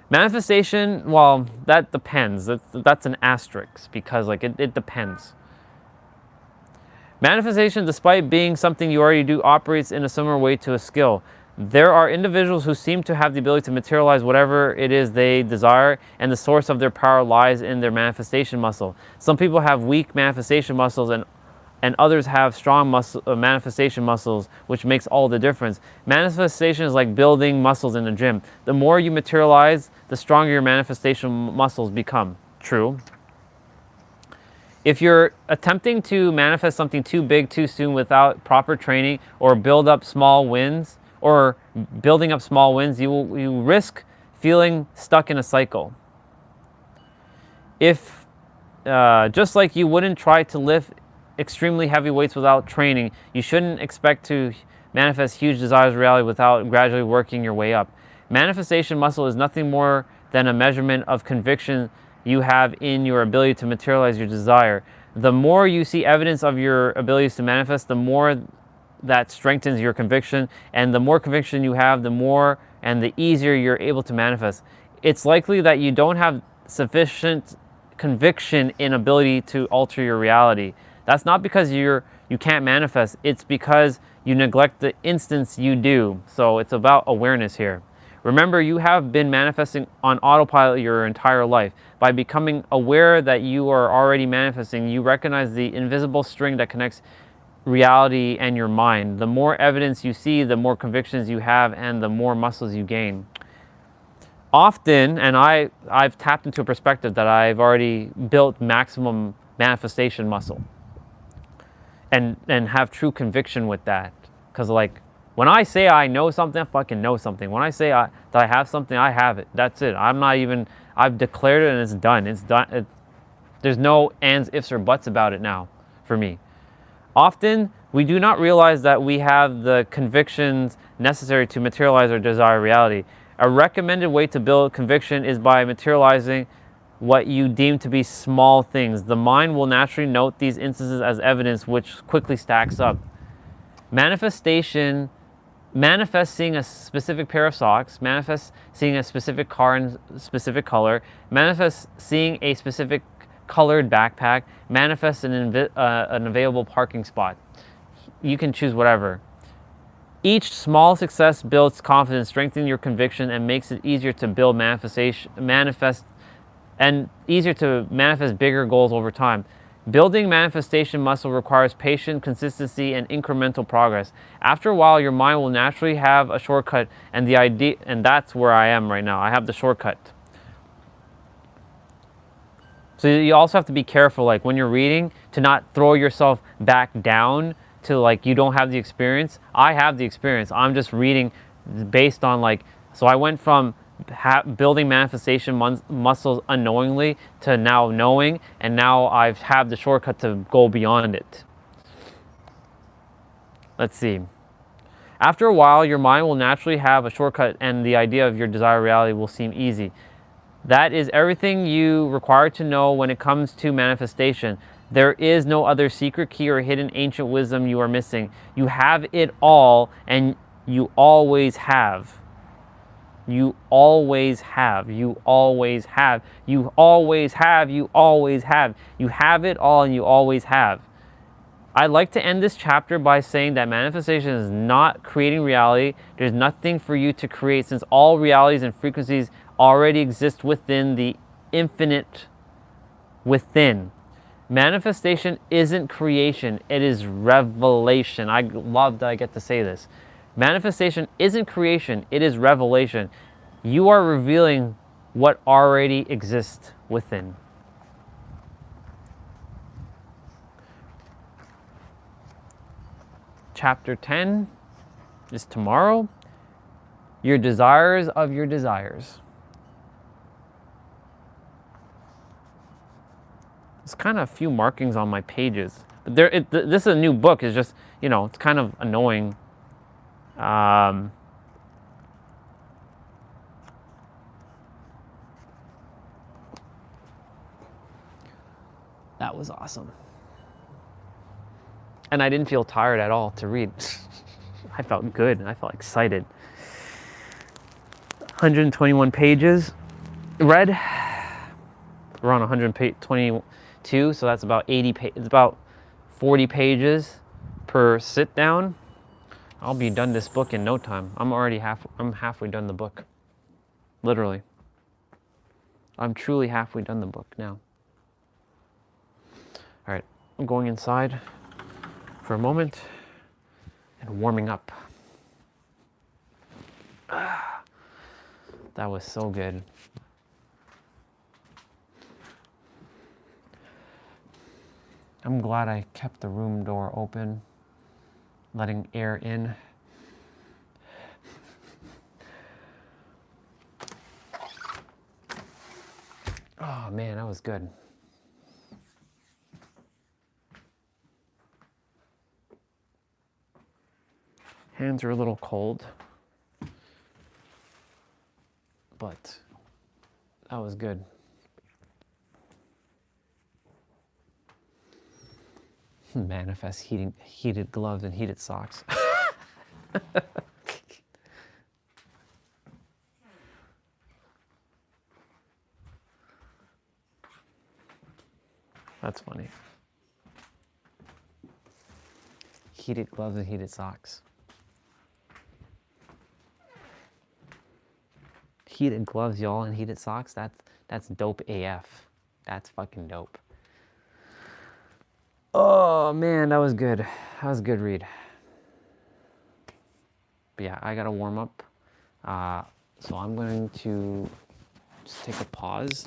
Manifestation, well, that depends. That's an asterisk because like it depends. Manifestation, despite being something you already do, operates in a similar way to a skill. There are individuals who seem to have the ability to materialize whatever it is they desire, and the source of their power lies in their manifestation muscle. Some people have weak manifestation muscles and others have strong manifestation muscles, which makes all the difference. Manifestation is like building muscles in the gym. The more you materialize, the stronger your manifestation muscles become. True. If you're attempting to manifest something too big too soon without proper training or building up small wins, you risk feeling stuck in a cycle. If just like you wouldn't try to lift extremely heavy weights without training, you shouldn't expect to manifest huge desires of reality without gradually working your way up. Manifestation muscle is nothing more than a measurement of conviction you have in your ability to materialize your desire. The more you see evidence of your abilities to manifest, the more that strengthens your conviction, and the more conviction you have, the more and the easier you're able to manifest. It's likely that you don't have sufficient conviction in ability to alter your reality. That's not because you can't manifest, it's because you neglect the instance you do. So it's about awareness here. Remember, you have been manifesting on autopilot your entire life. By becoming aware that you are already manifesting, you recognize the invisible string that connects reality and your mind. The more evidence you see, the more convictions you have, and the more muscles you gain. Often, and I've tapped into a perspective that I've already built maximum manifestation muscle and have true conviction with that. Because like, when I say I know something, I fucking know something. When I say that I have something, I have it. That's it. I've declared it and it's done. It's done. There's no ands, ifs, or buts about it now for me. Often, we do not realize that we have the convictions necessary to materialize our desired reality. A recommended way to build conviction is by materializing what you deem to be small things. The mind will naturally note these instances as evidence, which quickly stacks up. Manifesting a specific pair of socks, manifest seeing a specific car in a specific color, manifest seeing a specific colored backpack, manifest an available parking spot. You can choose whatever. Each small success builds confidence, strengthening your conviction, and makes it easier to build manifest bigger goals over time. Building manifestation muscle requires patience, consistency, and incremental progress. After a while, your mind will naturally have a shortcut, and that's where I am right now. I have the shortcut. So you also have to be careful, like when you're reading, to not throw yourself back down to like you don't have the experience. I have the experience. I'm just reading based on so I went from building manifestation muscles unknowingly to now knowing, and now I have the shortcut to go beyond it. Let's see. After a while, your mind will naturally have a shortcut, and the idea of your desired reality will seem easy. That is everything you require to know when it comes to manifestation. There is no other secret key or hidden ancient wisdom you are missing. You have it all, and you always have. You always have. You always have. You always have. You always have. You have it all, and you always have. I'd like to end this chapter by saying that manifestation is not creating reality. There's nothing for you to create, since all realities and frequencies already exist within the infinite within. Manifestation isn't creation, it is revelation. I love that I get to say this. Manifestation isn't creation, it is revelation. You are revealing what already exists within. Chapter 10 is tomorrow. Your desires of your desires. There's kind of a few markings on my pages. But this is a new book. It's just, it's kind of annoying. That was awesome. And I didn't feel tired at all to read. I felt good. I felt excited. 121 pages read. We're on 122, so that's about 80 pages. It's about 40 pages per sit down. I'll be done this book in no time. I'm halfway done the book. Literally. I'm truly halfway done the book now. All right, I'm going inside for a moment and warming up. That was so good. I'm glad I kept the room door open, letting air in. Oh man, that was good. Hands are a little cold, but that was good. Manifest heated gloves and heated socks. That's funny. Heated gloves and heated socks. Heated gloves, y'all, and heated socks. That's dope AF. That's fucking dope. Oh man, that was good. That was a good read. But yeah, I gotta warm up. So I'm going to just take a pause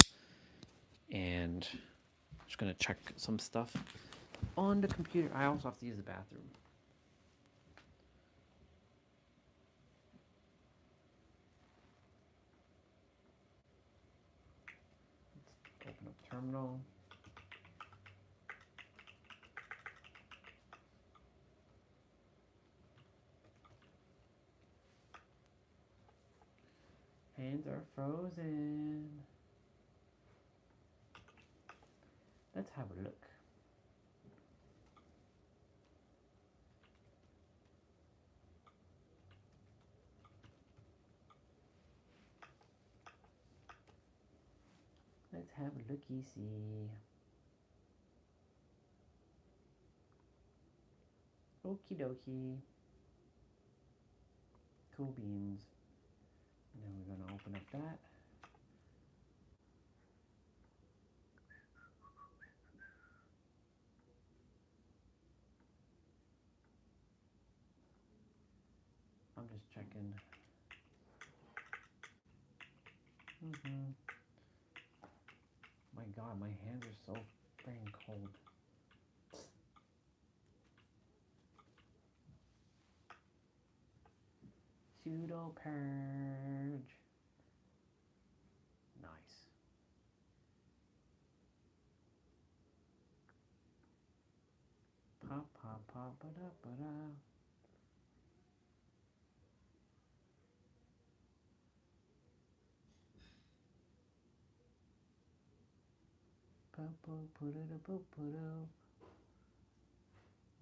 and just gonna check some stuff on the computer. I also have to use the bathroom. Let's open up terminal. Hands are frozen. Let's have a look. Let's have a looky-see. Okie dokie. Cool beans. And then we're gonna open up that. I'm just checking. My God, my hands are so freaking cold. Pseudo purge. Nice. Pop, pop, pop, ba-da, ba-da.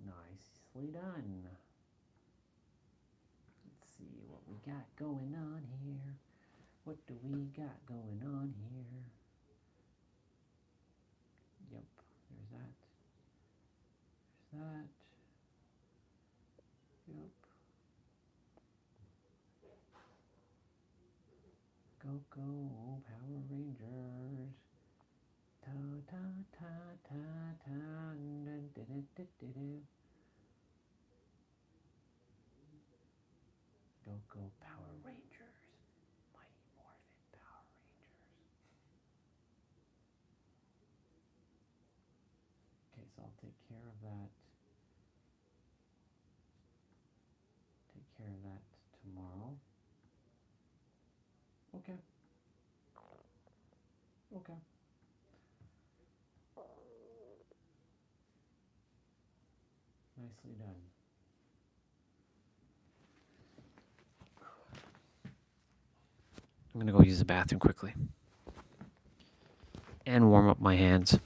Nicely done. Let's see what we got going on here. What do we got going on here? Yep, there's that. There's that. Yep. Go, go, Power Rangers. Ta ta ta ta ta. Dun, dun, dun, dun, dun, dun. Go, go, Power Rangers. Mighty Morphin Power Rangers. Okay, so I'll take care of that. Take care of that tomorrow. Okay. Okay. Nicely done. I'm gonna go use the bathroom quickly. And warm up my hands.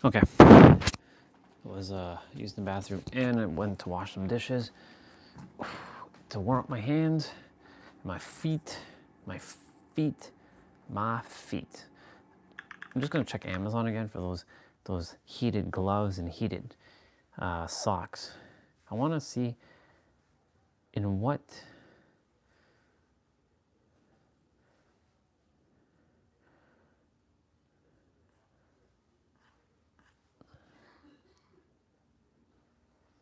Okay. Was using the bathroom and I went to wash some dishes to warm up my hands, my feet. I'm just gonna check Amazon again for those heated gloves and heated socks. I want to see in what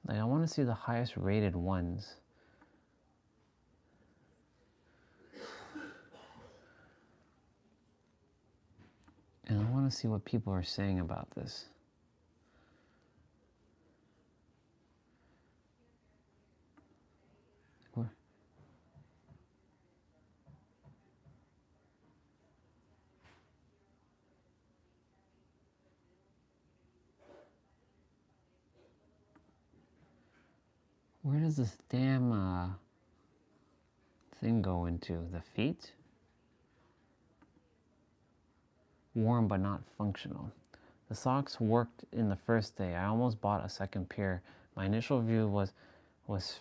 I want to see the highest rated ones. And I want to see what people are saying about this. Where does this damn thing go into? The feet? Warm but not functional. The socks worked in the first day. I almost bought a second pair. My initial view was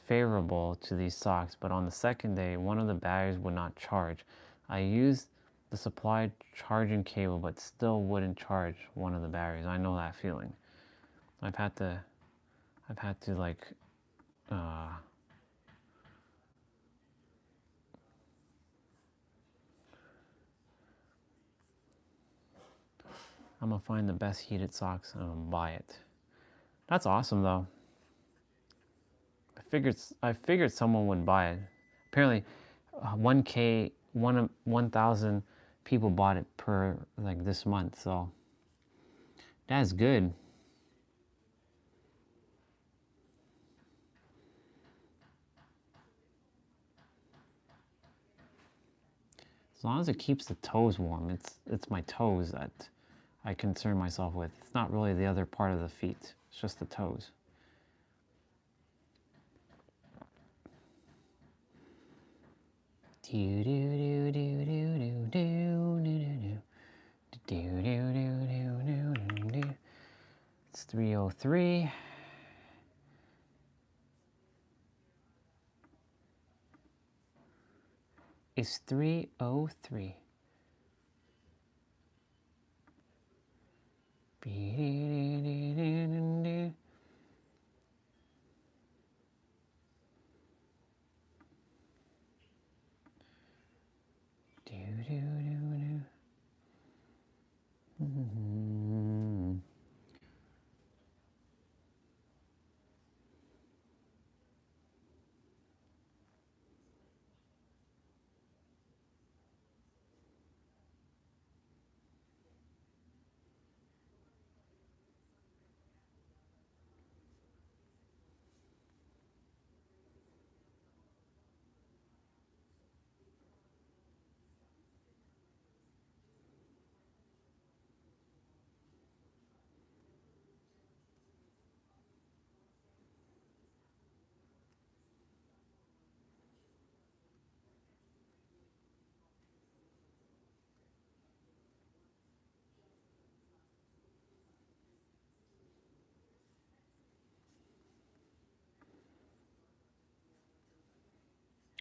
favorable to these socks, but on the second day, one of the batteries would not charge. I used the supplied charging cable, but still wouldn't charge one of the batteries. I know that feeling. I've had to like, I'm gonna find the best heated socks and I'm gonna buy it. That's awesome though. I figured someone would buy it. Apparently, 1,000 people bought it per like this month. So that's good. As long as it keeps the toes warm. It's my toes that I concern myself with. It's not really the other part of the feet. It's just the toes. It's 3:03. It's 3:03.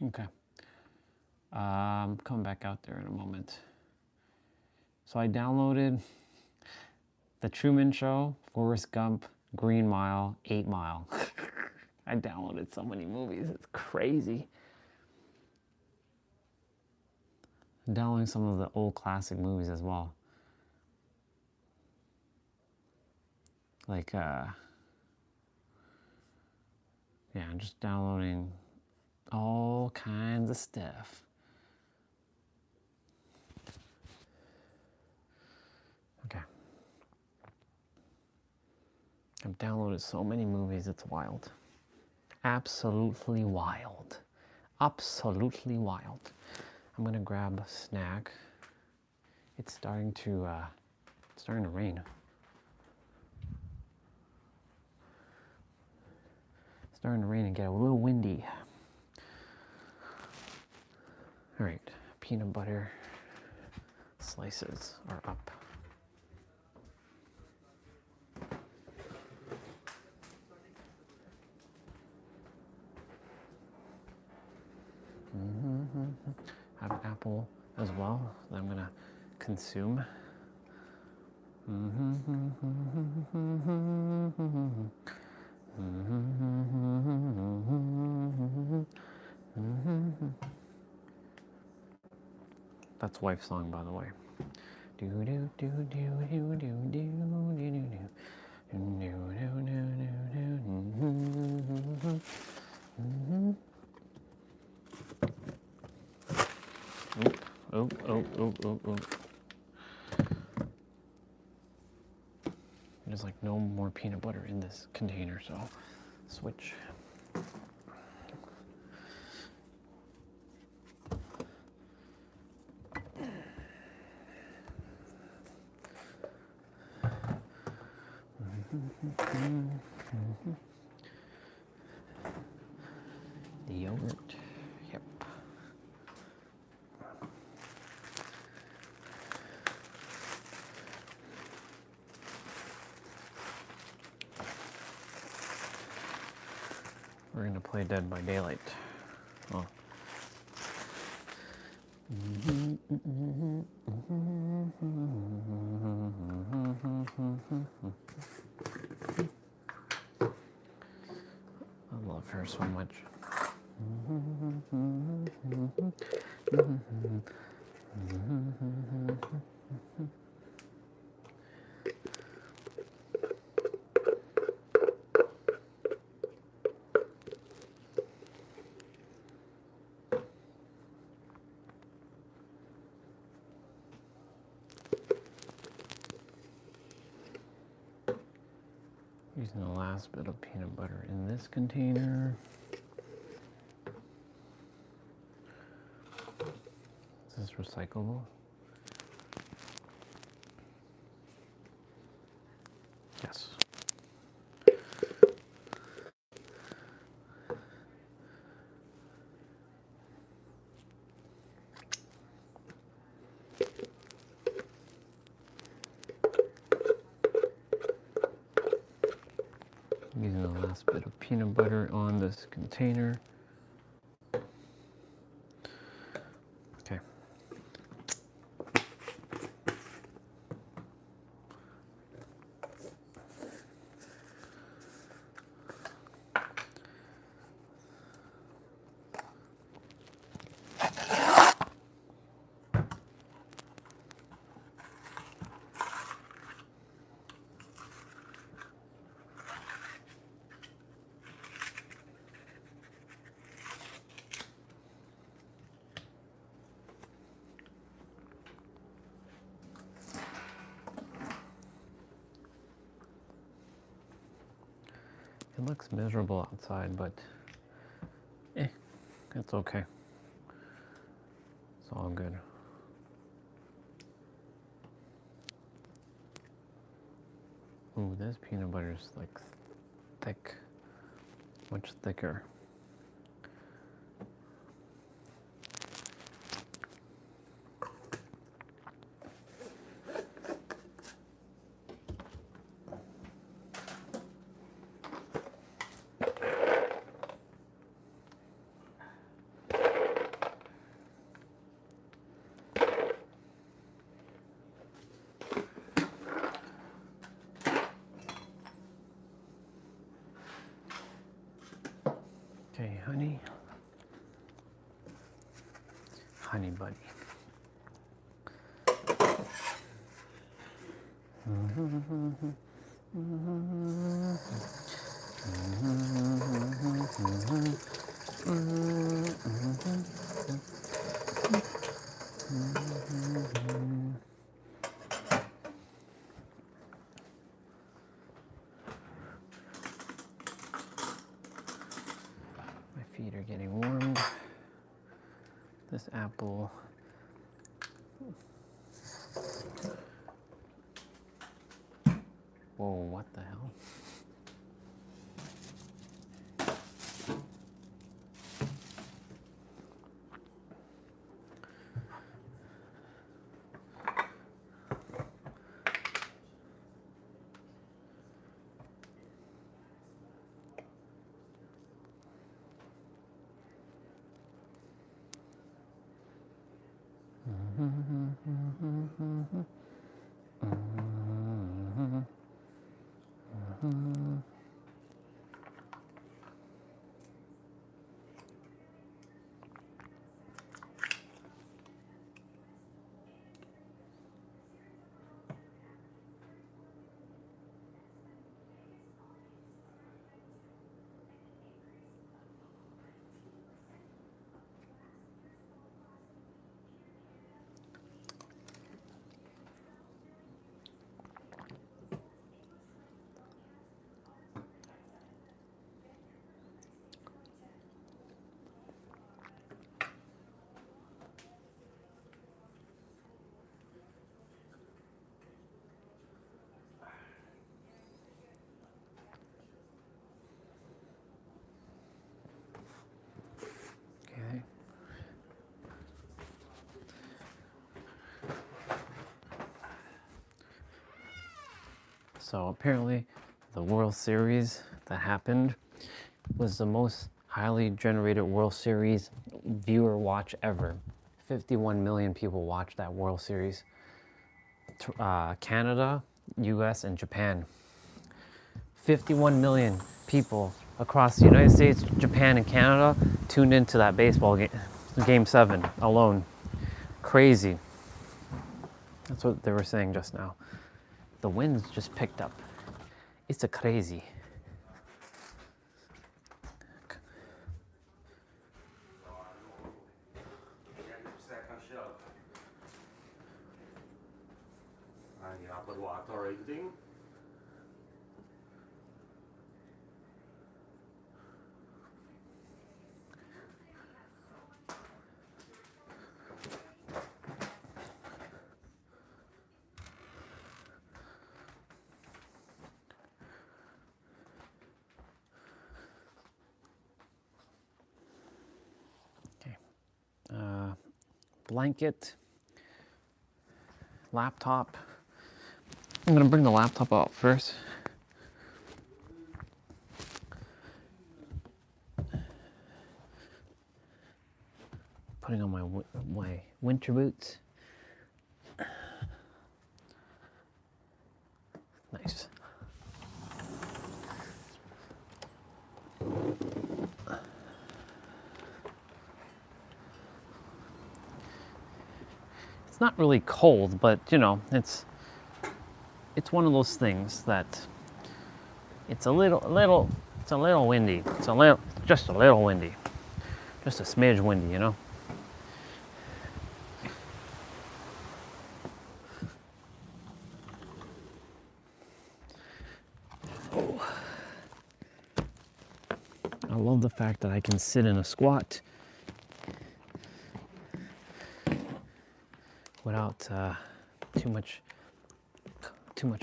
Okay. Coming back out there in a moment. So I downloaded The Truman Show, Forrest Gump, Green Mile, 8 Mile. I downloaded so many movies, it's crazy. I'm downloading some of the old classic movies as well. Like, yeah, I'm just downloading all kinds of stuff. Okay. I've downloaded so many movies, it's wild. Absolutely wild. Absolutely wild. I'm gonna grab a snack. It's starting to rain. It's starting to rain and get a little windy. All right, peanut butter slices are up. I have an apple as well that I'm gonna consume. That's wife's song, by the way. Do do do do do do do do do. Oh. There's like no more peanut butter in this container, so switch. The yogurt, yep. We're gonna play Dead by Daylight. Oh. I love her so much. Using the last bit of peanut butter in this container. Is this recyclable? Yes. Using the last bit of peanut butter on this container. Okay. It looks miserable outside, but it's okay. It's all good. Ooh, this peanut butter is like thick, much thicker. Okay, honey. Honey buddy. My feet are getting warmed. This apple. Whoa, what the hell? So apparently the World Series that happened was the most highly generated World Series viewer watch ever. 51 million people watched that World Series. Canada, US, and Japan. 51 million people across the United States, Japan, and Canada tuned into that baseball game, Game 7 alone. Crazy. That's what they were saying just now. The winds just picked up. It's a crazy. Blanket, laptop. I'm gonna bring the laptop out first. Putting on my winter boots. Nice. It's not really cold, but you know, it's one of those things that it's a little windy. Just a little windy. Just a smidge windy, you know? Oh. I love the fact that I can sit in a squat without too much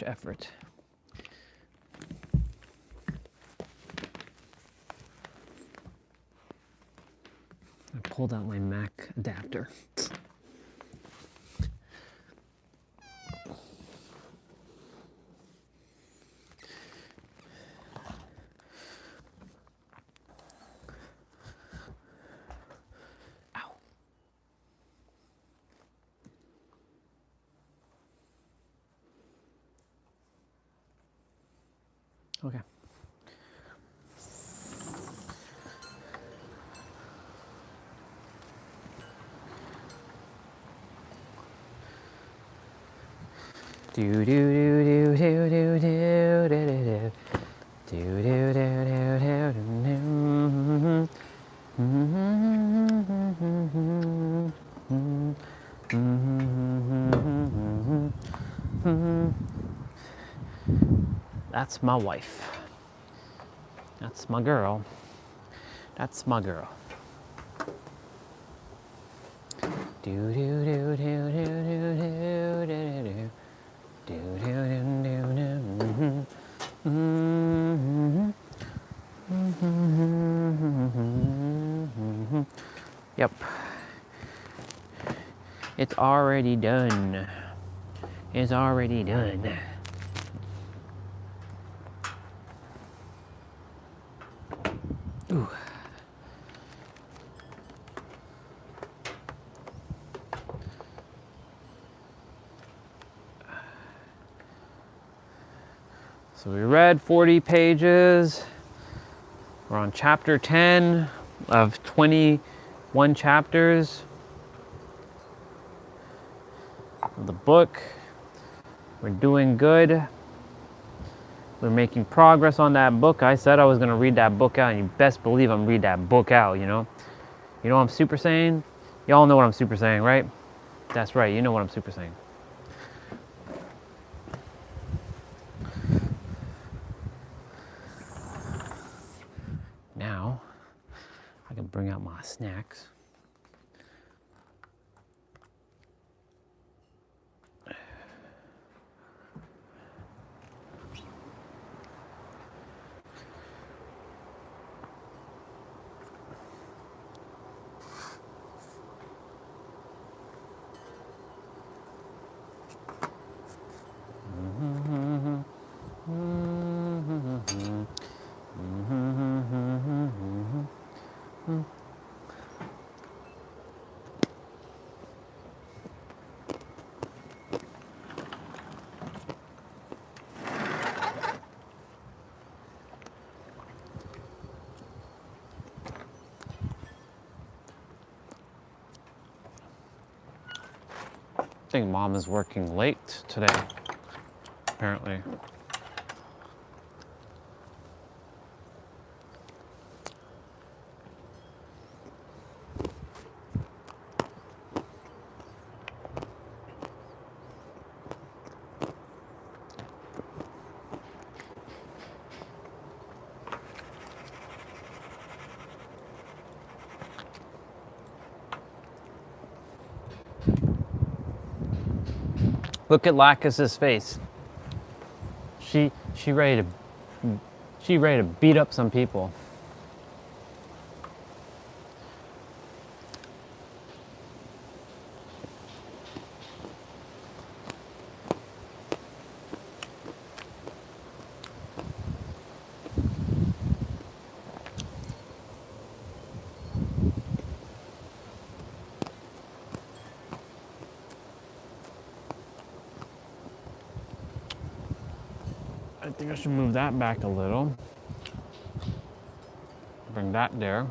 effort. I pulled out my Mac adapter. Ow. Okay. Do do do do do do do do do do do do do do. That's my wife. That's my girl. That's my girl. Do do do do do do do do do. Do, do, do, do, do. Yep. It's already done. It's already done. Ooh. So we read 40 pages. We're on chapter 10 of 21 chapters of the book. We're doing good. We're making progress on that book. I said I was going to read that book out, and you best believe I'm read that book out, you know? You know what I'm super saying? Y'all know what I'm super saying, right? That's right, you know what I'm super saying. Now, I can bring out my snacks. think Mom is working late today, apparently. Look at Lacus's face. She ready to beat up some people. I think I should move that back a little. Bring that there.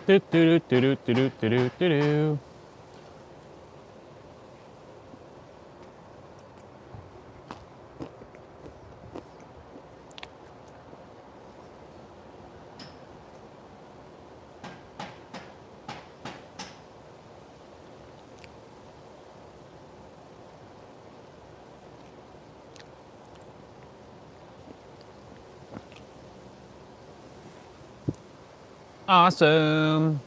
Do do do do do do do do do do. Awesome.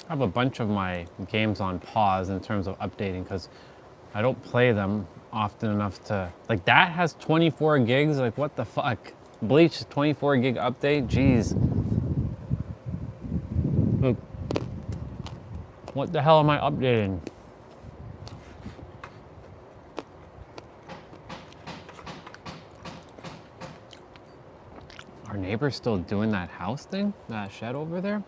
I have a bunch of my games on pause in terms of updating because I don't play them often enough to, like, that has 24 gigs, like what the fuck? Bleach 24 gig update, jeez. Look, what the hell am I updating? Our neighbor's still doing that house thing, that shed over there?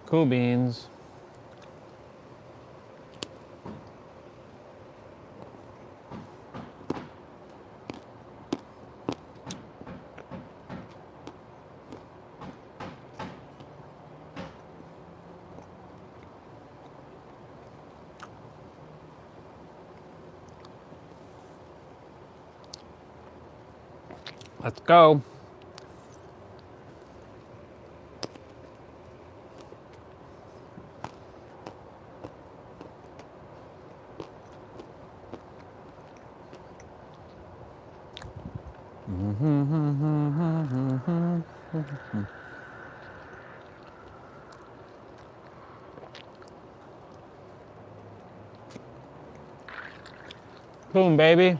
Cool beans. Let's go. Boom, baby.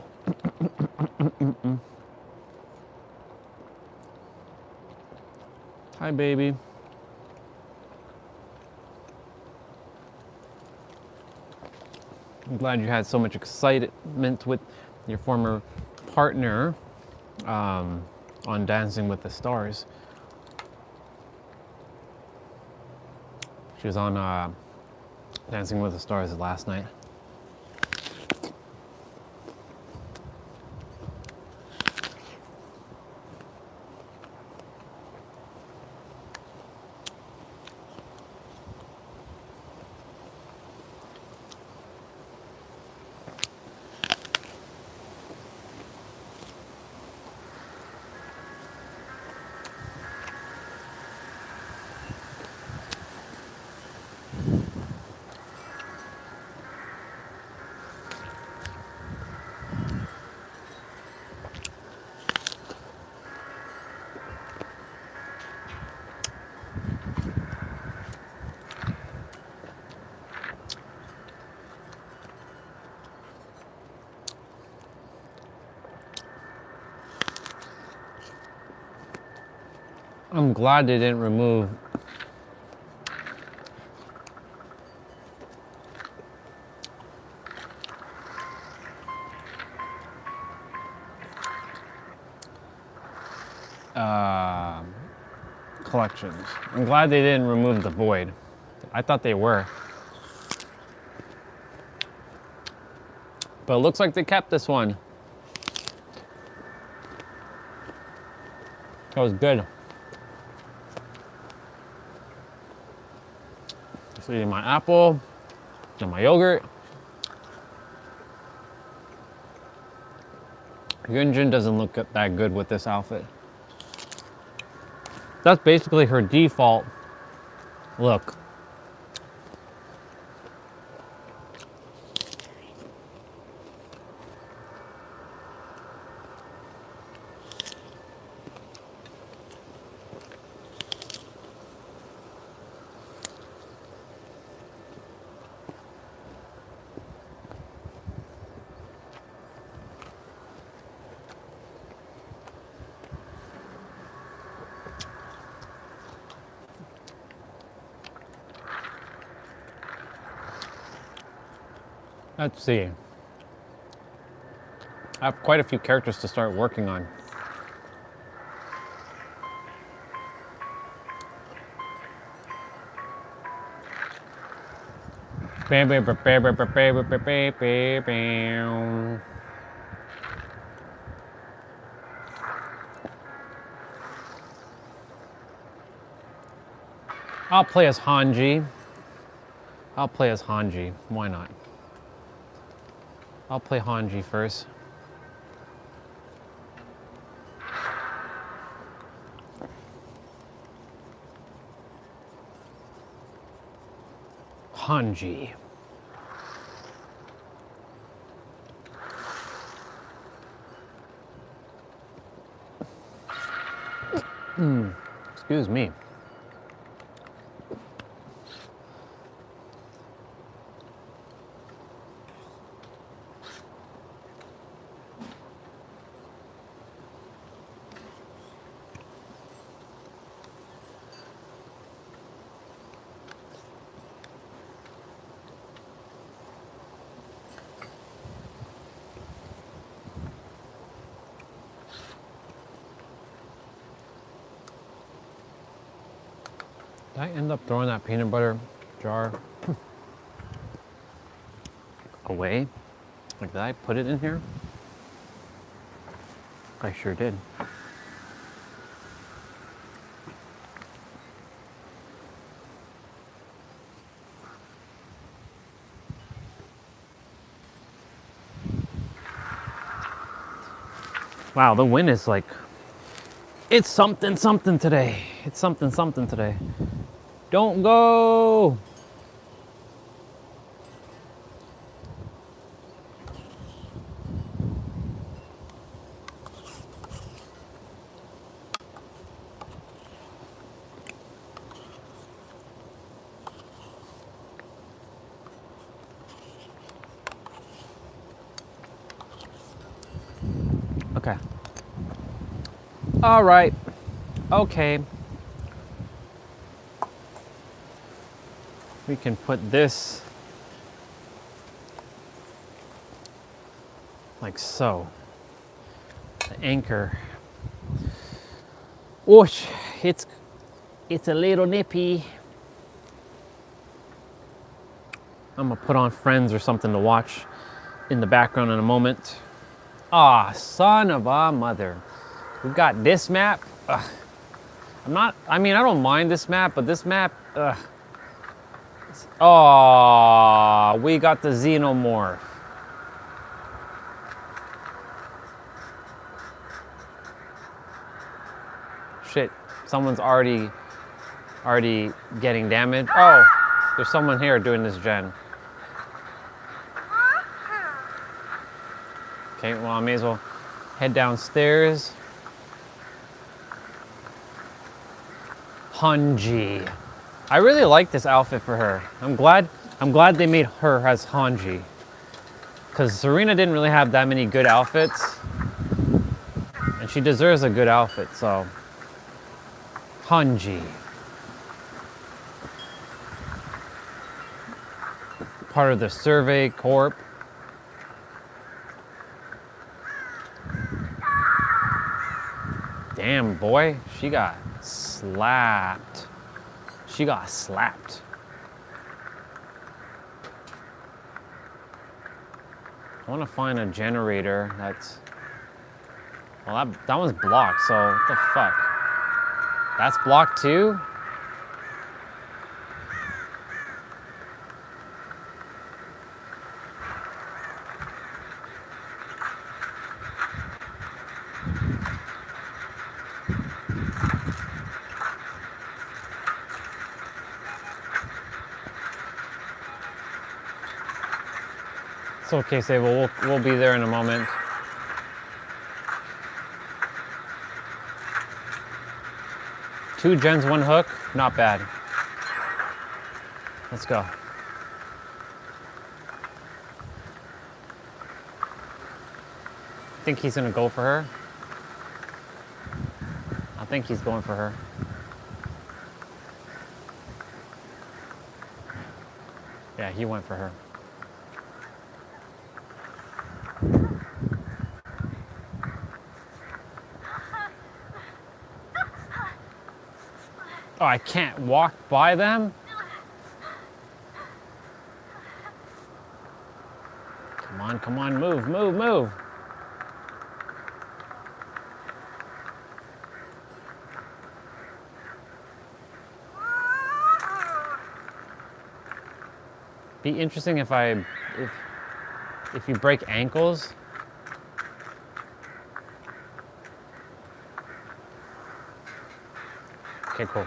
Hi, baby. I'm glad you had so much excitement with your former partner on Dancing with the Stars. She was on Dancing with the Stars last night. I'm glad they didn't remove collections. I'm glad they didn't remove the void. I thought they were. But it looks like they kept this one. That was good. Just eating my apple and my yogurt. Yunjin doesn't look that good with this outfit. That's basically her default look. Let's see. I have quite a few characters to start working on. I'll play as Hanji. Why not? I'll play Hanji first. Hanji. Excuse me. Did I end up throwing that peanut butter jar away? Like, did I put it in here? I sure did. Wow, the wind is like It's something something today. It's something something today. Don't go. Okay. All right. Okay. We can put this like so. The anchor. Whoosh, it's a little nippy. I'm gonna put on Friends or something to watch in the background in a moment. Ah, son of a mother. We've got this map. Ugh. I don't mind this map, but this map, ugh. Oh, we got the xenomorph. Shit, someone's already getting damaged. Oh, there's someone here doing this gen. Okay, well, I may as well head downstairs. Hanji. I really like this outfit for her. I'm glad they made her as Hanji. Because Serena didn't really have that many good outfits. And she deserves a good outfit, so. Hanji. Part of the Survey Corp. Damn, boy, she got slapped. She got slapped. I want to find a generator that's... Well, that one's blocked, so what the fuck? That's blocked too? It's okay, Sable. We'll be there in a moment. Two gens, one hook. Not bad. Let's go. Think he's gonna go for her? I think he's going for her. Yeah, he went for her. Oh, I can't walk by them? Come on, move, move, move. Be interesting if you break ankles. Okay, cool.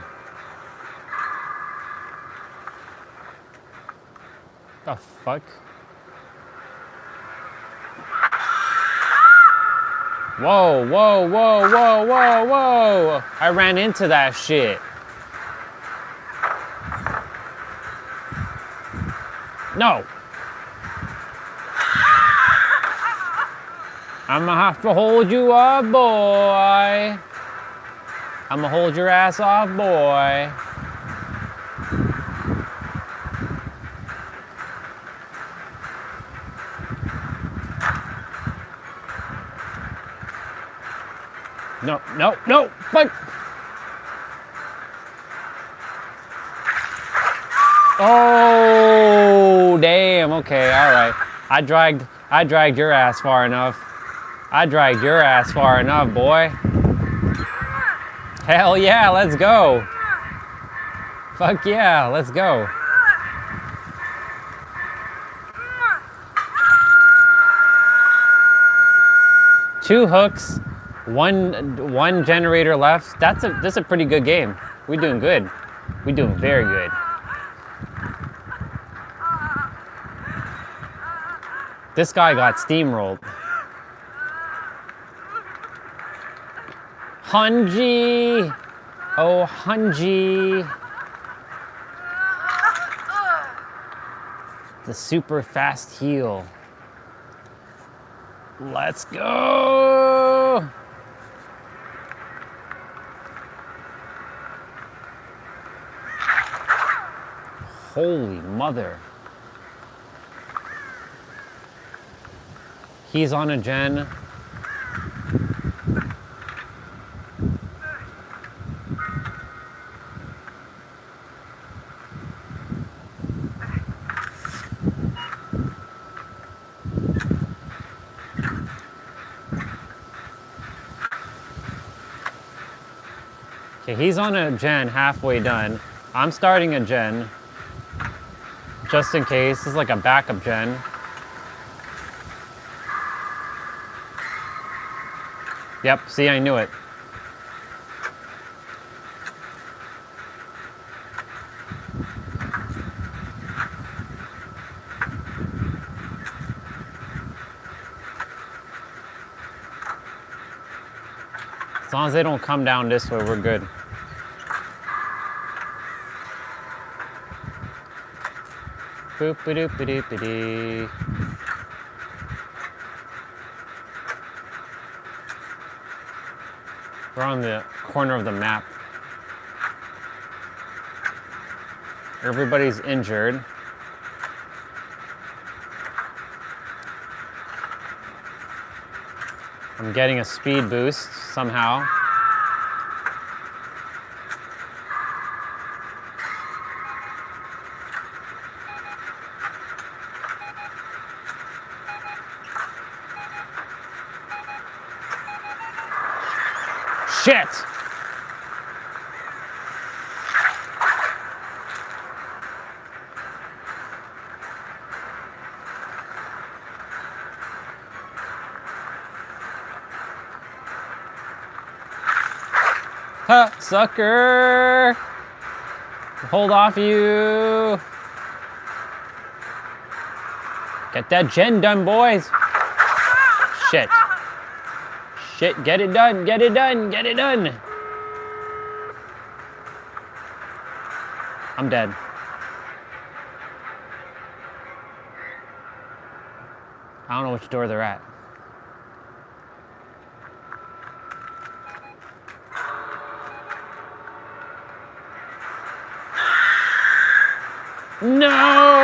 The fuck? Whoa, whoa, whoa, whoa, whoa, whoa! I ran into that shit. No! I'ma have to hold you up, boy. I'ma hold your ass off, boy. No, no, no, fuck! Oh, damn, okay, all right. I dragged your ass far enough. I dragged your ass far enough, boy. Hell yeah, let's go. Fuck yeah, let's go. Two hooks, One generator left. That's a pretty good game. We're doing good. We're doing very good. This guy got steamrolled. Hunji! Oh, Hunji! The super fast heal. Let's go! Holy mother. He's on a gen. Okay, he's on a gen, halfway done. I'm starting a gen, just in case. This is like a backup gen. Yep, see, I knew it. As long as they don't come down this way, we're good. Boop-a-doop-a-doop-a-dee. We're on the corner of the map. Everybody's injured. I'm getting a speed boost somehow. Shit! Ha, sucker! Hold off you! Get that gen done, boys! Shit. Shit, get it done, get it done, get it done! I'm dead. I don't know which door they're at. No!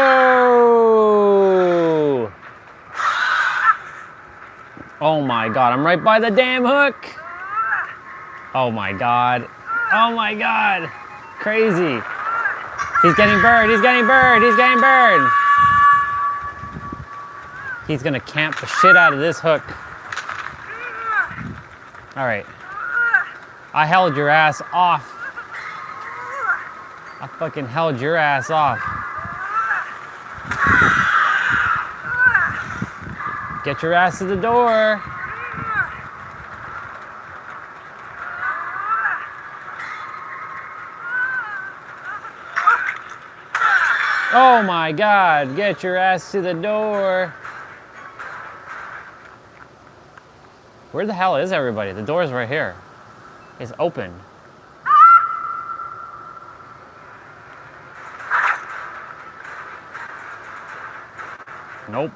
Oh my god, I'm right by the damn hook! Oh my god. Oh my god! Crazy! He's getting burned, he's getting burned, he's getting burned! He's gonna camp the shit out of this hook. Alright. I held your ass off. I fucking held your ass off. Get your ass to the door. Oh my god, get your ass to the door. Where the hell is everybody? The door's right here. It's open. Nope.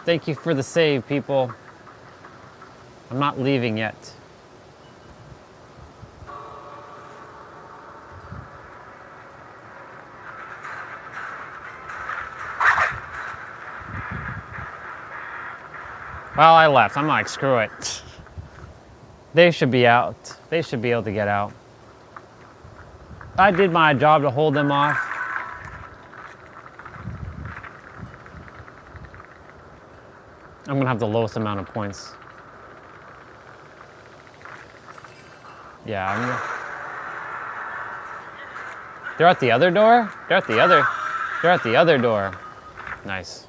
Thank you for the save, people. I'm not leaving yet. Well, I left. I'm like, screw it. They should be out. They should be able to get out. I did my job to hold them off. I'm gonna have the lowest amount of points. Yeah, they're at the other door? They're at the other door. Nice.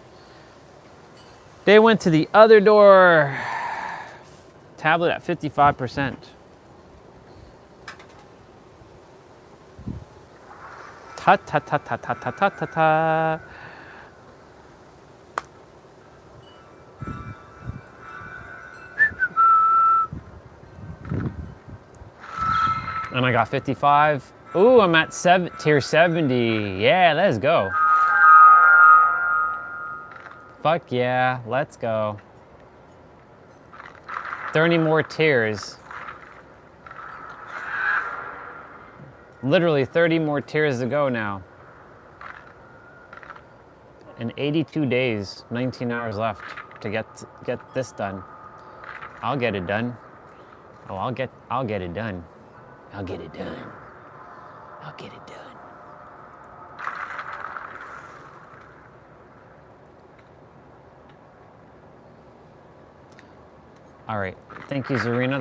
They went to the other door. Tablet at 55%. Ta ta ta ta ta ta ta ta ta. And I got 55. Ooh, I'm at tier 70. Yeah, let's go. Fuck yeah, let's go. 30 more tiers. Literally 30 more tiers to go now. In 82 days, 19 hours left to get this done. I'll get it done. Oh, I'll get it done. I'll get it done. I'll get it done. All right, thank you, Zarina.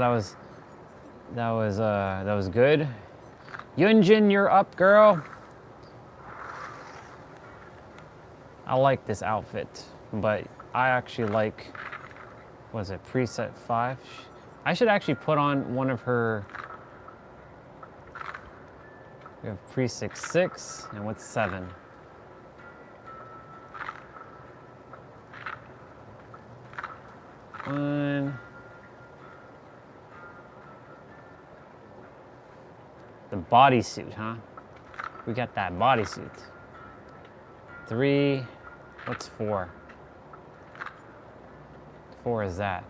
That was good. Yunjin, you're up, girl. I like this outfit, but I actually like, was it preset 5? I should actually put on one of her. We have preset 6, and what's 7? The bodysuit, huh? We got that bodysuit. 3, what's 4? 4 is that.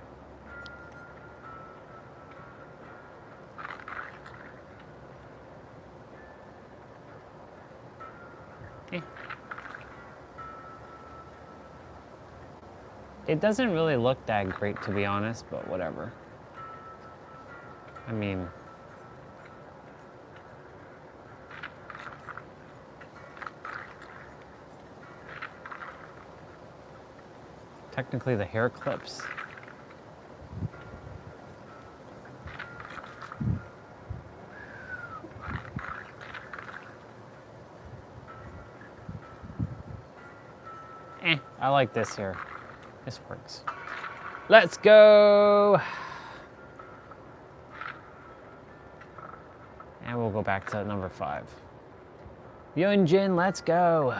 It doesn't really look that great, to be honest, but whatever. I mean, technically the hair clips. I like this here. This works. Let's go. And we'll go back to number 5. Yunjin, let's go.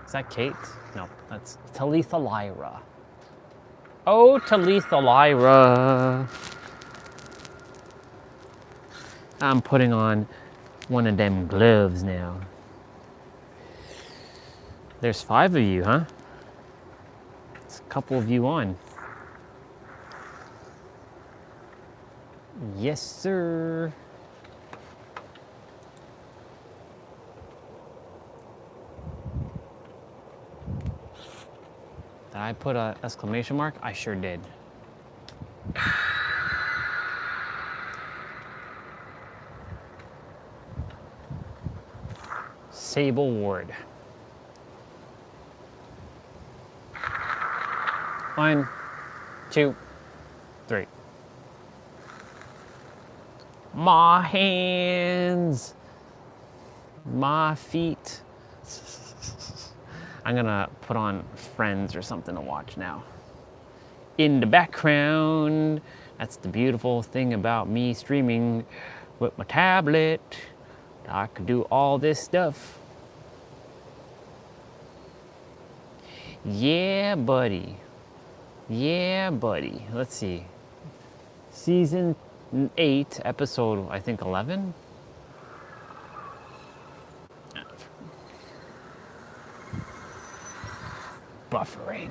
Is that Kate? No, that's Talitha Lyra. Oh, Talitha Lyra. I'm putting on one of them gloves now. There's 5 of you, huh? It's a couple of you on. Yes, sir. Did I put an exclamation mark? I sure did. Sable Ward. 1, 2, 3. My hands, my feet. I'm gonna put on Friends or something to watch now. In the background, that's the beautiful thing about me streaming with my tablet. I could do all this stuff. Yeah, buddy. Yeah, buddy. Let's see. Season 8, episode, I think 11. Buffering.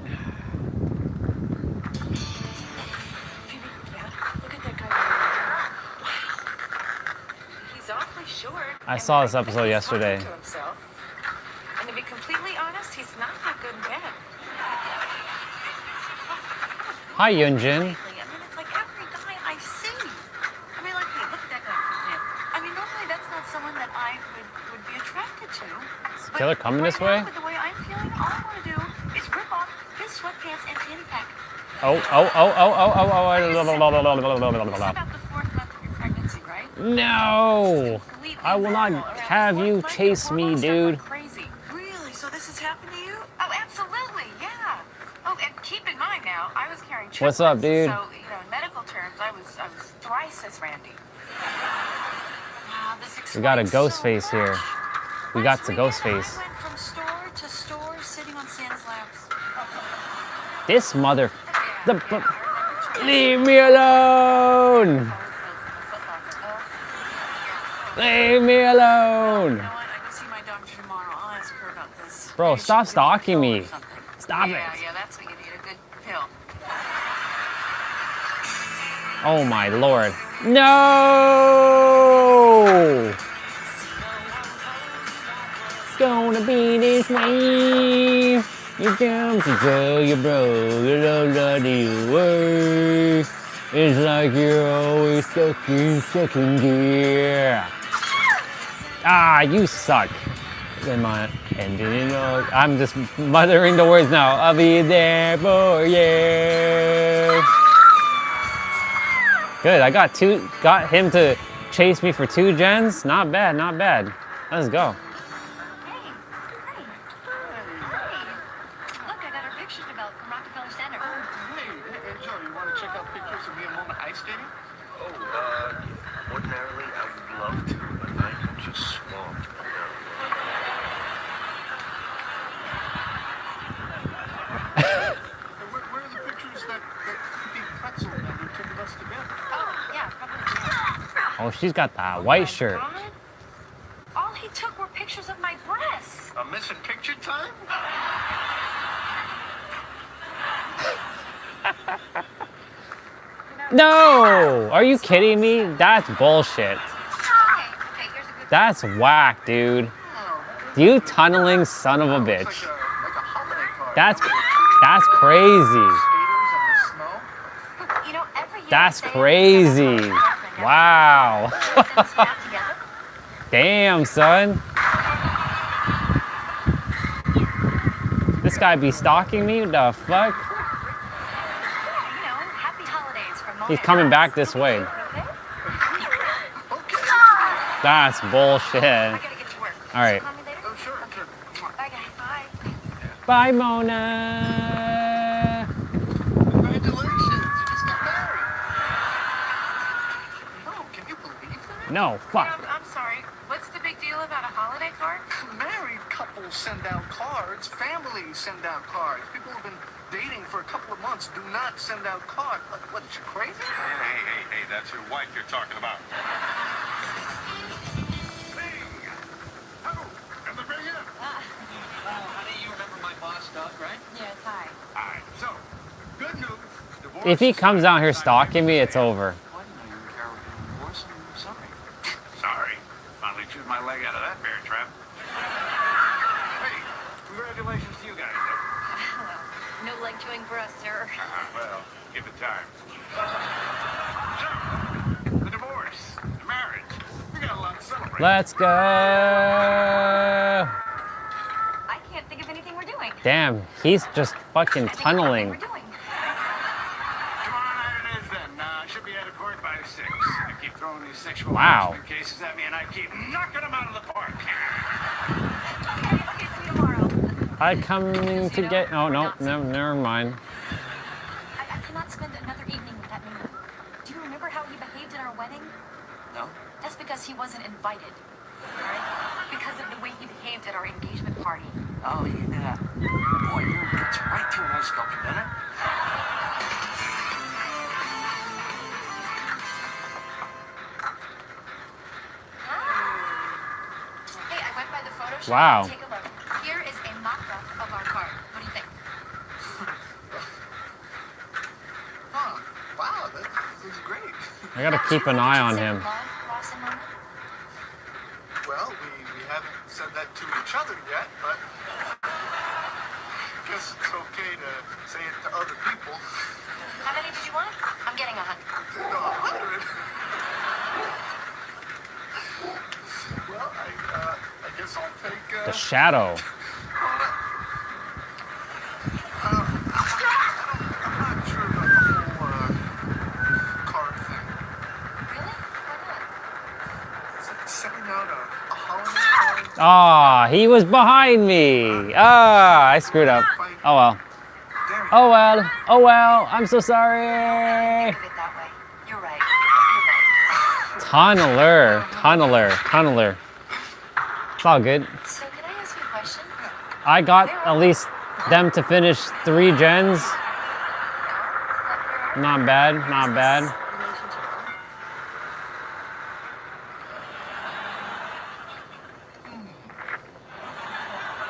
Look at that guy. He's awfully short. I saw this episode yesterday. To himself. And to be completely honest, he's not that good in bed. Hi, Yunjin. I mean, it's like every guy I see. I mean, like, hey, look at that guy for example. I mean, normally that's not someone that I would be attracted to. Is the killer coming this way? With the way I'm feeling, all I want to do is rip off his sweatpants and tin pack. Oh. No! I will not have you chase me, dude. Crazy. Really? So this has happened to you? Oh, absolutely, yeah. Oh, and keep in mind now, I was carrying triplets. What's up, dude? So, you know, in medical terms, I was thrice as randy. Wow, this We got a explains ghost so face here. much. We got Last the ghost weekend, face. I went from store to store, sitting on Santa's laps. This mother... Leave me alone! Leave me alone! You know what? I can see my doctor tomorrow. I'll ask her about this. Bro, Maybe stop she'll give me a stalking pill me. or something. Stop it. Yeah, that's what you need, a good pill. Oh my lord. No! It's gonna be this way. You jump to tell your bro you don't love you way. It's like you're always stuck in second gear. Ah, you suck. Am I ending it? I'm just muttering the words now. I'll be there for you. Good, I got him to chase me for 2 gens. Not bad, not bad. Let's go. Look, I got our picture developed from Rockefeller Center. Hey, Joe, you want to check out pictures of me and Mona ice skating? Ordinarily, I would love to, but I'm just swamped. Where are the pictures that creepy pretzel member took of us together? Oh, yeah, probably. Oh, she's got that white shirt. God. All he took were pictures of my breasts. A missing picture time? No! Are you kidding me? That's bullshit. Okay, here's a good That's whack, dude. You tunneling son of a bitch. Like a holiday card. That's crazy. Skaters in the snow. You know, every year That's they say crazy. it's a Wow. Send snap together. Damn, son. This guy be stalking me? The fuck? Yeah, you know, happy holidays from Mona. He's coming back this way. Okay? That's bullshit. I gotta get to work. All right. Call me later? Oh, sure. Bye, guys. Bye. Bye, Mona. Congratulations, you just got married. Oh, can you believe that? No, fuck. I'm sorry. What's the big deal about a holiday card? Married couples send out cards. Families send out cards. People who've been dating for a couple of months do not send out cards. What, you crazy? Hey, that's your wife you're talking about. Yes, hi. Alright, so, good news. Divorce If he is comes signed. out here stalking me, it's over. Well, you know, you and Carol are getting divorced, and I'm sorry. Sorry. Finally chewed my leg out of that bear trap. Hey, congratulations to you guys. No leg chewing for us, sir. Well, give it time. So, the divorce, the marriage. We got a lot to celebrate. Let's go. I can't think of anything we're doing. Damn, he's just fucking tunneling. We're doing. Come on, there it is then. I should be out of court by 6. You keep throwing these sexual Wow. harassment cases at me, and I keep knocking them out of the park. Okay, see you tomorrow. I coming to get. Oh no, never mind. I cannot spend another evening with that man. Do you remember how he behaved at our wedding? No? That's because he wasn't invited. Alright? Because of the way he behaved at our engagement party. Oh, yeah. Boy, you gets right to an ice sculpture, doesn't it? Hey, I went by the photo shop. Wow. Take a look. Here is a mock-up of our card. What do you think? Huh. Wow, this is great. I gotta keep an eye on him. Love, Ross and Mona? Well, we haven't said that to each other yet, but I guess it's okay to say it to other people. How many did you want? I'm getting 100. No, 100. Well, I guess I'll take The shadow. Ah, he was behind me. Ah, I screwed up. Oh well. Oh well. Oh well. I'm so sorry. Think of it that way. You're right. Tunneler. It's all good. So can I ask you a question? I got at least them to finish 3 gens. Not bad.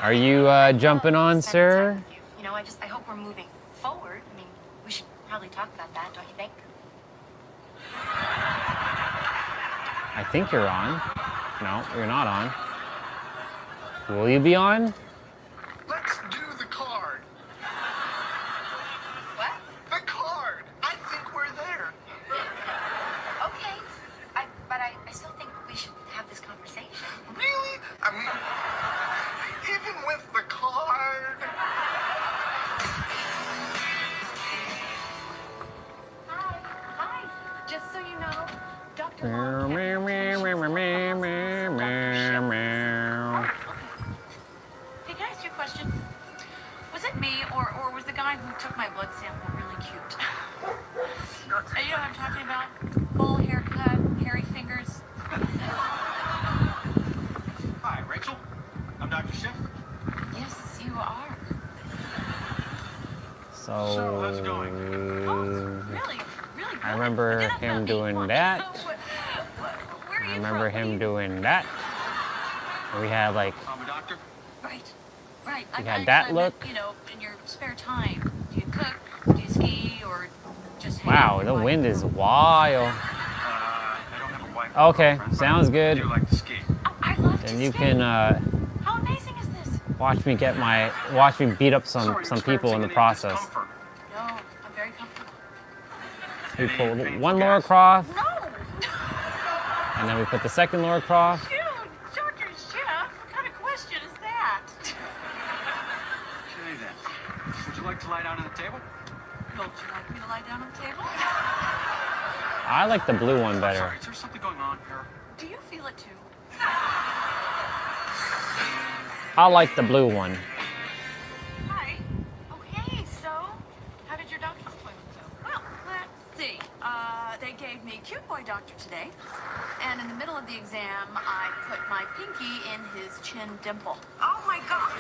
Are you jumping on, sir? You know, I hope we're moving forward. I mean, we should probably talk about that, don't you think? I think you're on. No, you're not on. Will you be on? Let's do the card. What? The card. I think we're there. Okay. But I still think we should have this conversation. Really? I mean, even with the card. Hi. Just so you know, Dr. Meow, Long meow, meow, meow, meow, meow, meow, meow. Hey, can I ask you a question? Was it me, or was the guy who took my blood sample really cute? You know what I'm talking about? Full haircut, hairy fingers. Hi, Rachel. I'm Dr. Schiff. Yes, you are. So how's it going? Really good. I remember him doing that. Where are you I remember from? him doing that. We had like I'm a doctor. Right. You had that look. You know, in your spare time, do you cook? Do you ski? Or just hang out wow, with the your wind wife? is wild. I don't have a wife. Okay, sounds I good. do like to ski. Oh, I love to Then you ski. can How amazing is this? watch me beat up some people in the process. No, I'm very comfortable. We pull one lower across, No! and then we put the second lower across. Dude, Dr. Chef, what kind of question is that? Okay then. Would you like to lie down on the table? Don't you like me to lie down on the table? I like the blue one better. Sorry, is there something going on here? Do you feel it too? I like the blue one. Hi. Okay, so how did your doctor's appointment go? Well, let's see. They gave me cute boy doctor today, and in the middle of the exam, I put my pinky in his chin dimple. Oh my God.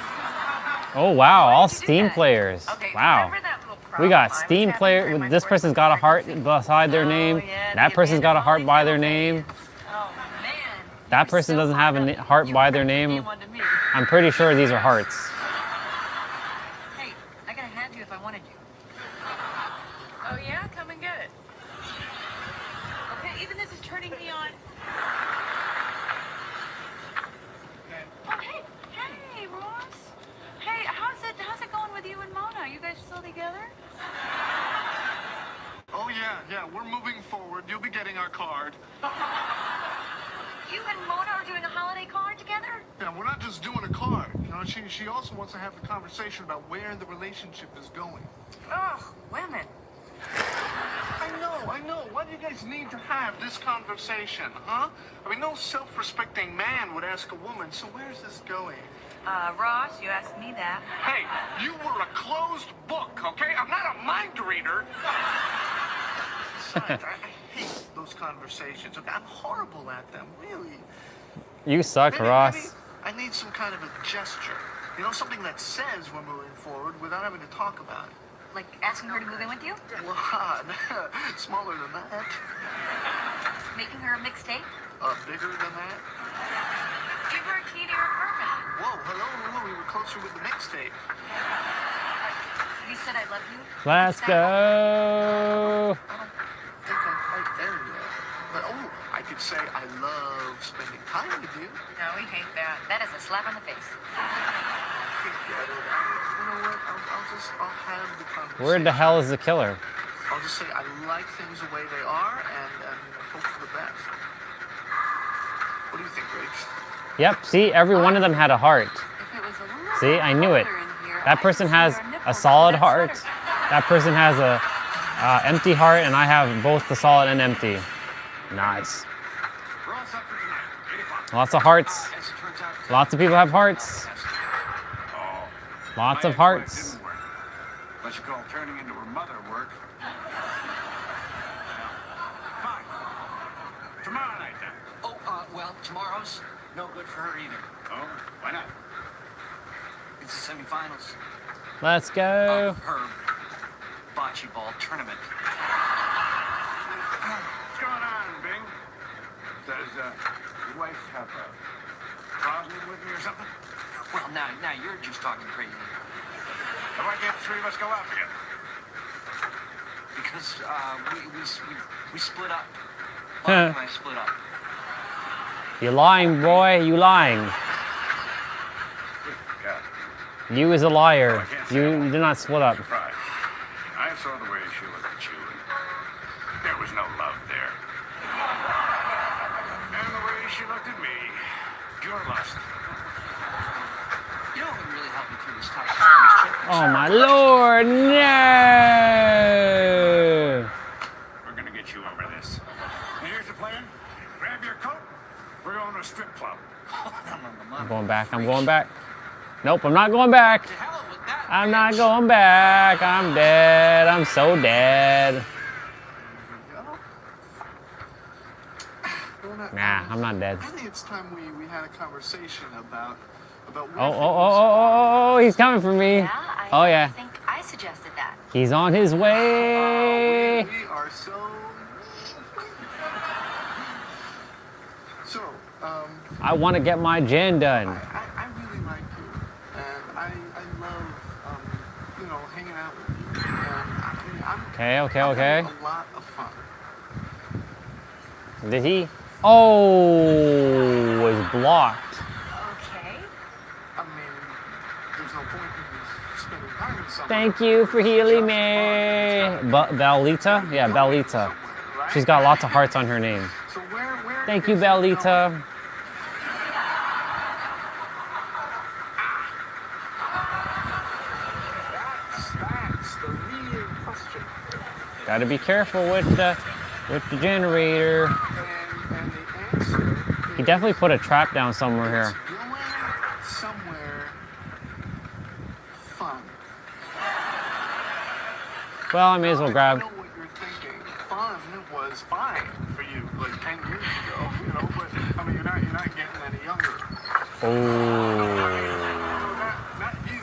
Oh wow, all Steam players. Okay, Wow. remember that little We problem got I was Steam having player. during my This fourth person's month got a heart pregnancy? beside their name. yeah, That the person's got a heart abandoned by their Molly name. Oh man. That person doesn't have a heart by their name. One to me. I'm pretty sure these are hearts. Hey, I could have had you if I wanted you. Oh yeah, come and get it. Okay, even this is turning me on. Oh, hey, Ross. Hey, how's it going with you and Mona? You guys still together? Oh yeah, we're moving forward. You'll be getting our card. You and Mona are doing a holiday card together? Yeah, we're not just doing a card. You know, she also wants to have the conversation about where the relationship is going. Ugh, women. I know. Why do you guys need to have this conversation, huh? I mean, no self-respecting man would ask a woman, so where's this going? Ross, you asked me that. Hey, you were a closed book, okay? I'm not a mind reader. Besides, I hate those conversations. Okay, I'm horrible at them, really. You suck, Maybe Ross. I need some kind of a gesture. You know, something that says we're moving forward without having to talk about it. Like asking her to move in with you? What? Smaller than that? Making her a mixtape? Bigger than that? Give her a key to your apartment. Whoa, hello, we were closer with the mixtape. You said I love you? Let's go. I don't think I'm quite there yet. But, I could say I love spending time with you. No, we hate that. That is a slap on the face. Forget it. You know what? I'll have the conversation. Where the hell is the killer? I'll just say I like things the way they are and hope for the best. What do you think, Rach? Yep, see, every one of them had a heart. If it was a little See, I knew it. colder in here, That I person could see has our a nipples solid on that heart. sweater. That person has a empty heart, and I have both the solid and empty. Nice. We're all set for tonight. 8 o'clock. Lots of hearts. As it turns out, Lots of people have hearts. Oh. Lots of My ex-wife hearts. didn't work. What you call turning into her mother work. Fine. Tomorrow night then. Oh, well, tomorrow's no good for her either. Oh, why not? It's the semifinals Let's go. of her bocce ball tournament. What's going on, Bing? Does your wife have a problem with me or something? Well, now you're just talking crazy. Why can't the three of us go out together? Because we split up. Monica and I split up. You lying, boy. You lying. God. You is a liar. You did not split up. Surprised. I saw the way she looked at you, and there was no love there. And the way she looked at me, pure lust. You know what would really help me through this tough time is chicken. Oh my lord, no! We're gonna get you over this. And here's the plan. Grab your coat. We're going to a strip club. I'm going back. I'm going back. Nope, I'm not going back. I'm not going back. I'm dead. I'm so dead. Nah, I'm not dead. I think it's time we had a conversation about Oh, he's coming for me. Oh, yeah. I think I suggested that. He's on his way. We are so... I want to get my gen done. I really like you, and I love, hanging out with you. And I'm Okay. having a lot of fun. Did he? Oh, was blocked. Okay. I mean, there's no point in spending time with someone. Thank you for healing me. Bellita? Yeah, Bellita. She's got lots of hearts on her name. So where Thank you, Bellita. That's the real question. Gotta be careful with the generator. And the answer He definitely put a trap down somewhere here. going somewhere fun. Well, I may as well grab. I know what you're thinking. Fun was fine for you like 10 years ago, but I mean you're not getting any younger. Oh. Not you.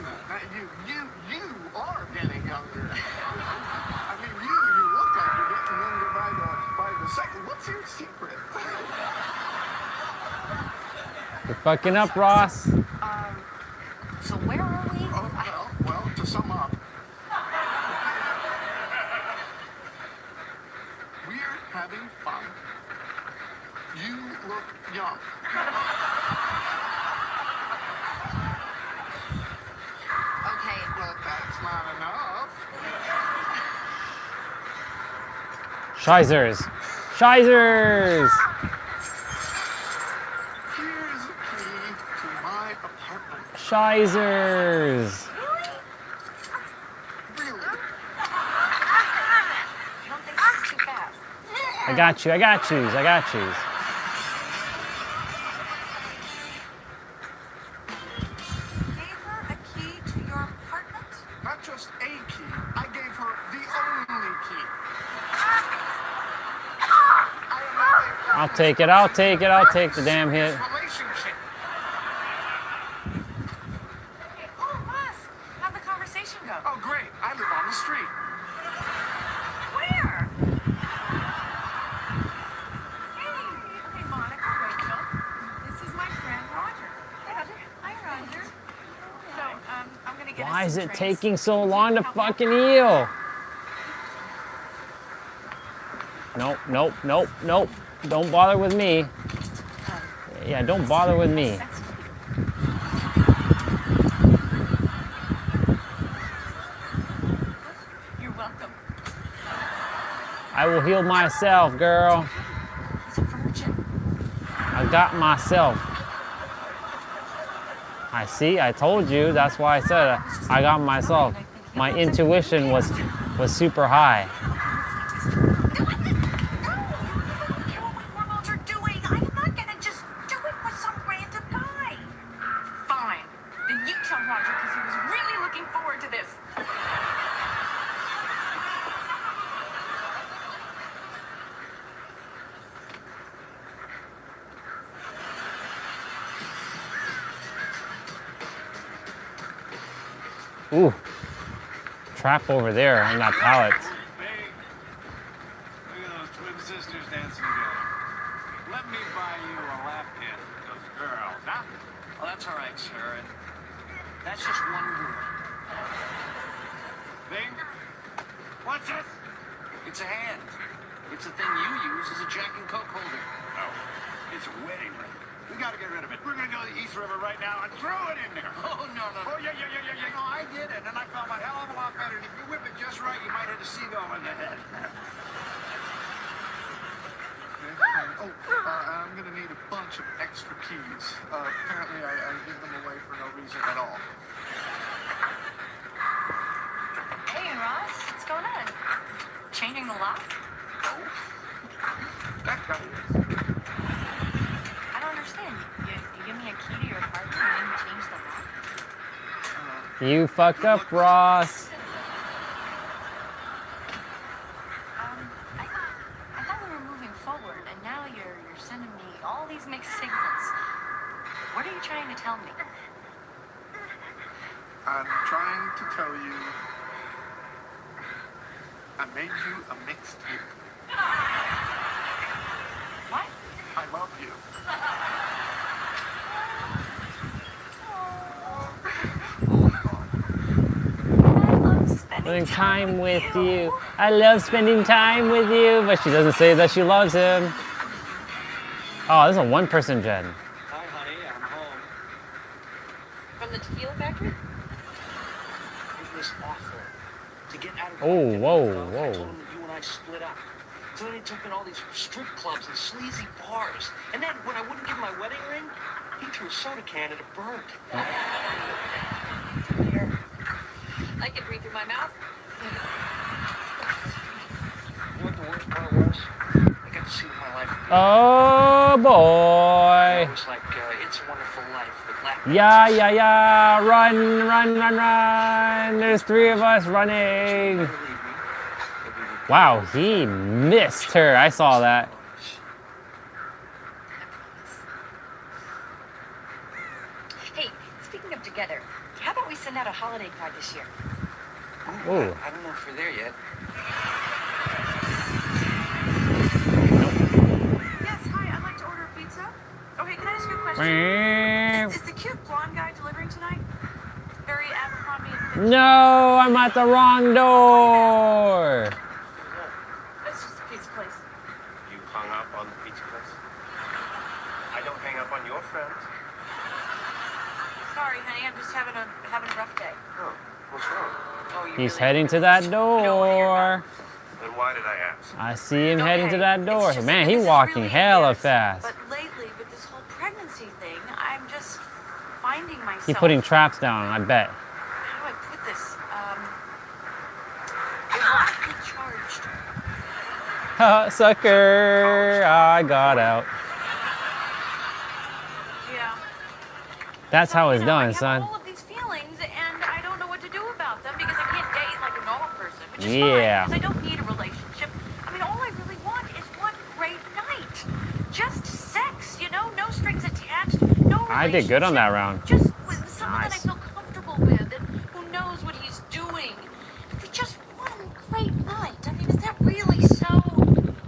You are getting younger. I mean you look like you're getting younger by the second. What's your secret? You're fucking up, Ross. So where are we? Well, to sum up, we're having fun. You look young. Okay. Well, that's not enough. Shizers. Here's a key to my apartment. Shizers. Really? You don't think this is too fast? I got you. Gave her a key to your apartment? Not just a key. I gave her the only key. I'll take it. I'll take the damn hit. Relationship. Oh, Ross, how'd the conversation go? Oh, great. I live on the street. Where? Hey, Monica, Rachel. This is my friend Roger. Hi, Roger. So, I'm gonna get Why us is some it drinks. taking so long to fucking heal? Nope. Don't bother with me. Yeah, don't bother with me. You're welcome. I will heal myself, girl. He's a virgin. I got myself. I told you. That's why I said I got myself. My intuition was super high. Ooh. Trap over there on that pallet. Big. Look at those twin sisters dancing together. Let me buy you a lap dance with those girls, huh? Well, that's all right, sir. And that's just one girl. Bing? What's this? It's a hand. It's a thing you use as a Jack and Coke holder. Oh, it's a wedding ring. We gotta get rid of it. We're gonna go to the East River right now and throw it in there. Oh, no. Oh, yeah. No, I did it, and I felt a hell of a lot better. And if you whip it just right, you might hit a seagull in the head. I'm gonna need a bunch of extra keys. Apparently, I give them away for no reason at all. Hey, Ross, what's going on? Changing the lock? Oh, that guy is. I don't understand. You give me a key to your apartment and then you change the lock? You fucked up, Ross. I thought we were moving forward, and now you're sending me all these mixed signals. What are you trying to tell me? I'm trying to tell you I made you a mixtape. What? I love you. Spending time with you. I love spending time with you, but she doesn't say that she loves him. Oh, this is a one-person jet. Hi, honey. I'm home. From the tequila factory? It was awful. To get out of Oh, whoa, I told whoa. him that you and I split up. So then he took me to all these strip clubs and sleazy bars. And then when I wouldn't give him my wedding ring, he threw a soda can and it burned. Here. I could breathe through my mouth. You know what the worst part was? I got to see what my life would be. Oh, boy. It was like It's a Wonderful Life with Latin. Yeah. Run. There's three of us running. Wow, he missed her. I saw that. Hey, speaking of together, how about we send out a holiday card this year? Ooh. I don't know if we're there yet. Yes, hi, I'd like to order a pizza. Okay, can I ask you a question? Is the cute blonde guy delivering tonight? Very Abercrombie and Fitch. No, I'm at the wrong door. It's just a pizza place. You hung up on the pizza place? I don't hang up on your friends. Sorry, honey, I'm just having a rough day. Oh, what's wrong? Oh, you He's really heading to that door. Then why did I ask? I see him heading to Okay, that door. it's just Man, that he's this is walking really hella weird, fast. But lately, with this whole pregnancy thing, I'm just finding myself. He's putting traps down, I bet. How do I put this? Irrationally charged. Sucker, I got out. Yeah. That's how it's I done, have son. all of these feelings, and I don't know what to do about them because I can't date like a normal person, which is Yeah. fine because I don't need a relationship. I mean, all I really want is one great night. Just sex, you know, no strings attached, no I did good on that round. Just with someone that I Nice. feel comfortable with and who knows what he's doing. For just one great night. I mean, is that really so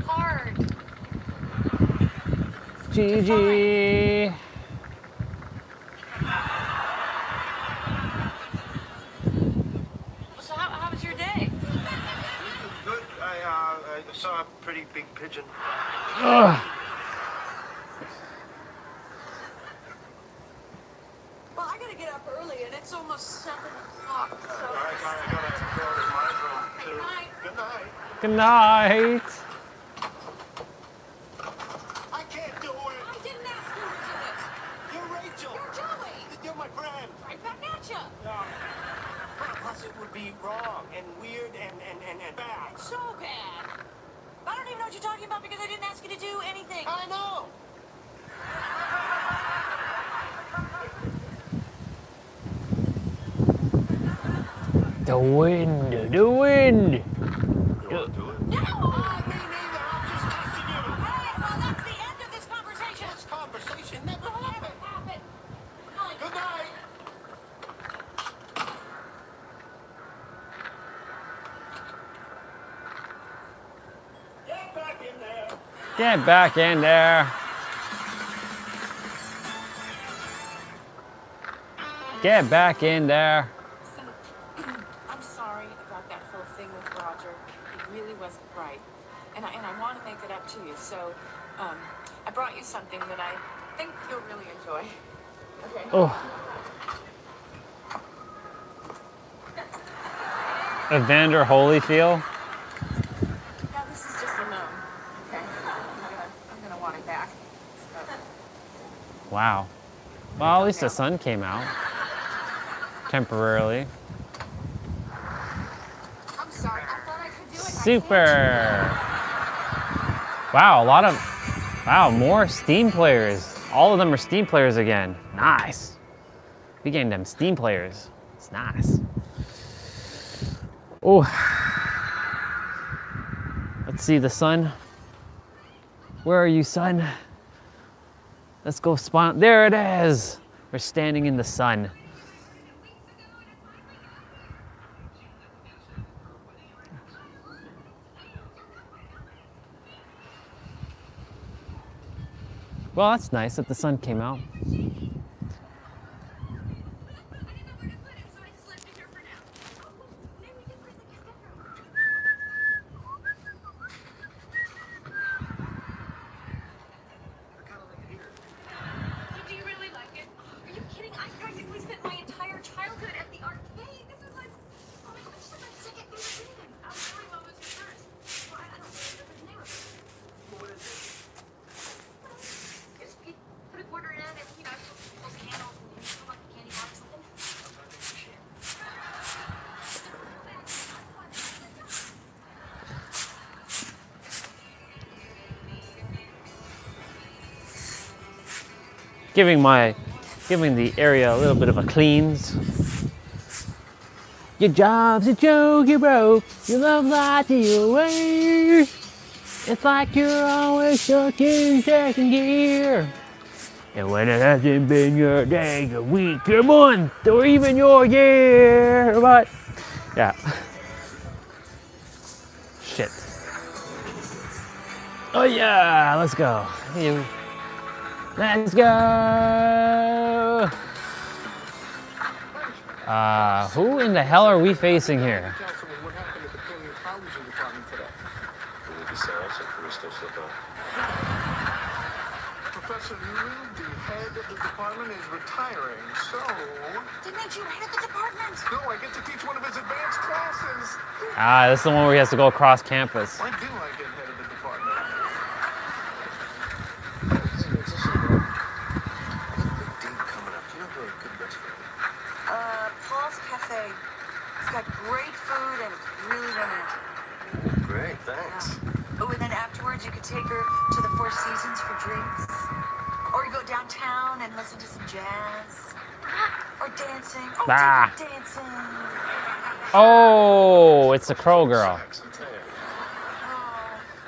hard? GG. So how was your day? Good. I saw a pretty big pigeon. Ugh. Well, I gotta get up early, and it's almost 7 o'clock. So. I gotta go to my room too. Good night. Good night. Good night. I can't do it. I didn't ask you to do it. You're Rachel. You're Joey. You're my friend. Right back at you. Plus, it would be wrong and weird and bad. So bad. I don't even know what you're talking about because I didn't ask you to do anything. I know. The wind. You want to do it? No! Me neither. I'm just testing you. Hey, well, that's the end of this conversation. This conversation never happened. Happen. Good night. Get back in there. Get back in there. So, I'm sorry about that whole thing with Roger. It really wasn't right. And I want to make it up to you. So, I brought you something that I think you'll really enjoy. Okay. Oh. Evander Holyfield. Now, this is just a loan. Okay. I'm gonna want it back. So. Wow. Well, at least the sun came out. Temporarily. I'm sorry. I thought I could do it. Super. Wow, a lot of, more Steam players. All of them are Steam players again. Nice. We getting them Steam players. It's nice. Oh. Let's see the sun. Where are you, sun? Let's go spawn. There it is. We're standing in the sun. Well, that's nice that the sun came out. Do you really like it? Are you kidding? I practically spent my entire childhood at the arcade. This is like, oh my God, this is my second favorite game. I'm sorry, what was your first? Well, I don't really know the name of it. What is it? Just you put a quarter in and, you know, those candles and you fill up the candy bar or something. Giving the area a little bit of a cleanse. Your job's a joke, you broke. Your love lies to your way. It's like you're always stuck in second gear. And when it hasn't been your day, your week, your month, or even your year, but yeah. Shit. Oh yeah, let's go. Let's go! Who in the hell are we facing here? What happened at the paleontology department today? Professor Newman, the head of the department, is retiring, so... Didn't you head of the department? No, I get to teach one of his advanced classes. This is the one where he has to go across campus. When do I get head of the department? Paul's Cafe. It's got great food and it's really romantic. Great, thanks. Oh, and then afterwards you could take her to the Four Seasons for drinks. Or you go downtown and listen to some jazz. Or dancing. Oh, Ah. take her dancing. Oh, it's the Crow Girl. Oh,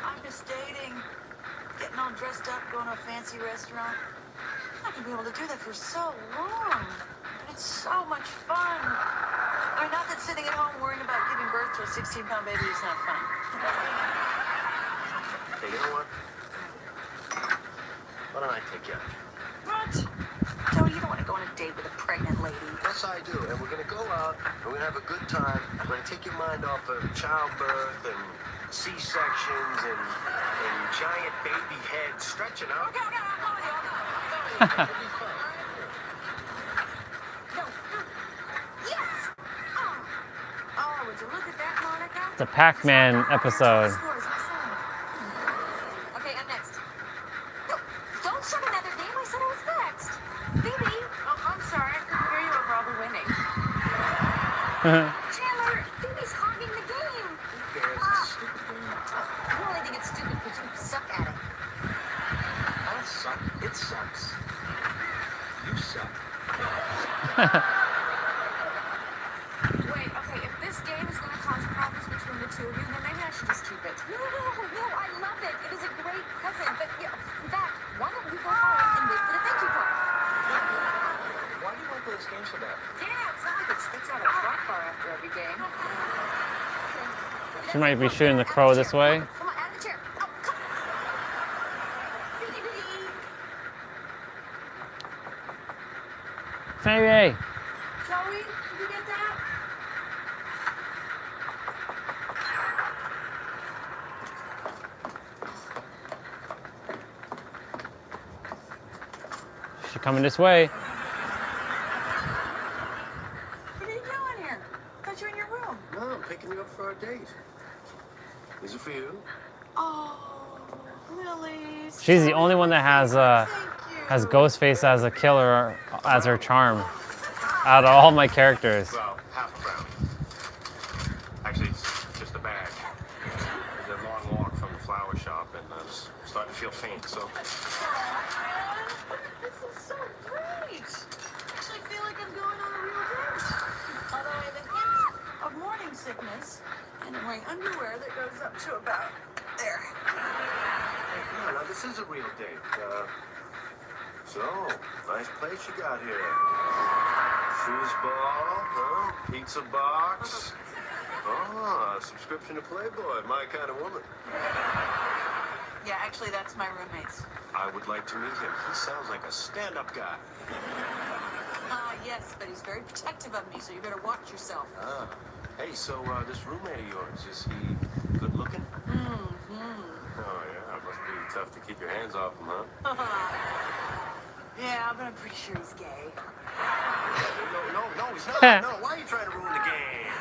I'm just dating. Getting all dressed up, going to a fancy restaurant. I'm not going to be able to do that for so long. But it's so much fun. I mean, not that sitting at home worrying about giving birth to a 16-pound baby is not fun. Hey, you know what? Why don't I take you out? What? Joey, you don't want to go on a date with a pregnant lady. Yes, I do. And we're going to go out, and we're going to have a good time. I'm going to take your mind off of childbirth and C-sections and giant baby heads stretching out. Okay, I'm going. It'll be fun. No. Yes! Oh, would you look at that, Monica? It's a Pac-Man episode. Okay, I'm next. No, don't start another game. I said I was next. Phoebe. Oh, I'm sorry. I couldn't hear you over all the winning. Chandler, Phoebe's hogging the game. Who cares? It's a stupid game. You only think it's stupid because you suck at it. I don't suck. It sucks. You suck. Wait, okay, if this game is going to cause problems between the two of you, then maybe I should just keep it. No, I love it. It is a great present. But yeah, in fact, why don't we go home and wait for the thank you card? Why do you want those games so bad? Yeah, it's not like it spits out a rock bar after every game. She might be shooting the crow this way. Come on, out of the chair. Oh, come. maybe. Joey, did you get that? She's coming this way. What are you doing here? I thought you were in your room. No, I'm picking you up for our date. Is it for you? Oh, Lily's. She's the only one that has Ghostface as a killer as her charm out of all my characters. Well, half a brown. Actually, it's just a bag. It's a long walk from the flower shop, and I'm starting to feel faint, so... This is so great. I actually feel like I'm going on a real date. Although I have a hint of morning sickness, and I'm wearing underwear that goes up to about there. Yeah, now this is a real date. So, nice place you got here. Foosball, huh? Pizza box. Oh, subscription to Playboy, my kind of woman. Yeah, actually, that's my roommate's. I would like to meet him. He sounds like a stand-up guy. Yes, but he's very protective of me, so you better watch yourself. Ah. Hey, so this roommate of yours, is he good looking? Mm-hmm. Oh, yeah, it must be tough to keep your hands off him, huh? Yeah, but I'm pretty sure he's gay. No, he's not. No, why are you trying to ruin the game?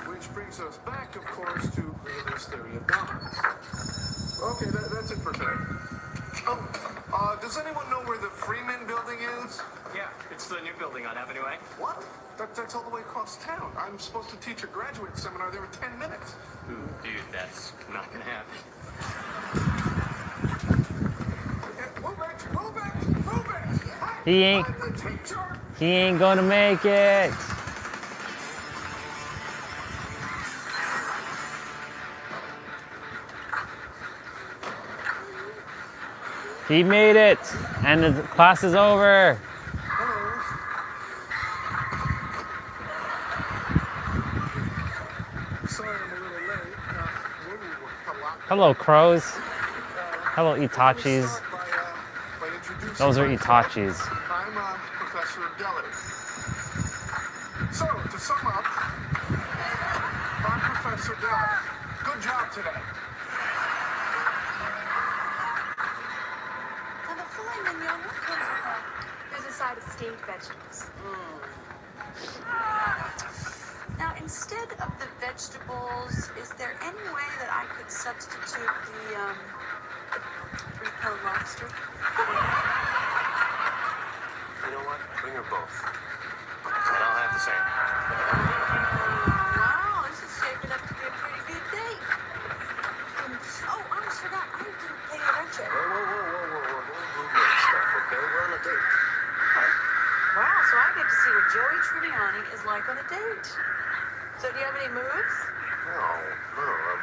Which brings us back, of course, to Greater's theory of dominance. Okay, that's it for today. Oh, does anyone know where the Freeman building is? Yeah, it's the new building on Avenue A. What? That's all the way across town. I'm supposed to teach a graduate seminar there in 10 minutes. Dude, that's not gonna happen. Move it! He ain't gonna make it. He made it, and the class is over. Sorry I'm a little late. Hello, crows. Hello, Itachis. Those are Itachis. I'm Professor Deli. So, to sum up, I'm Professor Deli. Good job today. And the filet mignon, what comes with that? There's a side of steamed vegetables. Now, instead of the vegetables, is there any way that I could substitute the three-pound lobster? You know what? Bring her both. And I'll have the same. Wow, this is shaping up to be a pretty good date. Oh, I almost forgot. I didn't pay your rent check. Whoa. Roommate stuff, okay? We're on a date. Wow, so I get to see what Joey Tribbiani is like on a date. So do you have any moves? No, I'm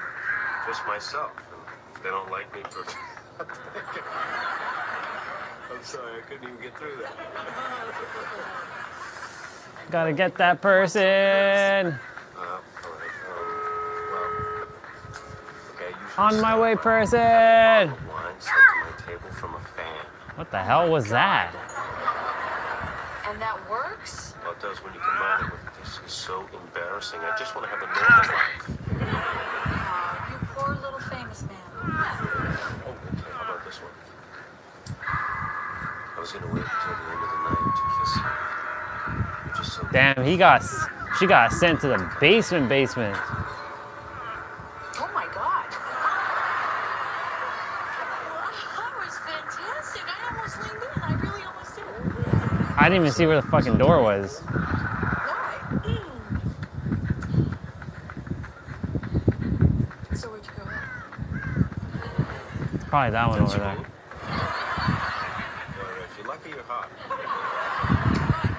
just myself. If they don't like me for... I'm sorry, I couldn't even get through that. Gotta get that person. All right. Okay, On my way, person. wine sent to my table from a fan. What the hell was that? And that works? Well, it does when you combine it with this. Is so embarrassing. I just want to have a normal life. You poor little famous man. Oh, okay. How about this one? I was gonna wait until the end of the night to kiss you. You're just so... Damn, she got sent to the basement. Oh my God. That was fantastic. I almost leaned in. I really almost did. I didn't even see where the fucking door was. So where'd you go? It's probably that one over there. If you're lucky, you're hot.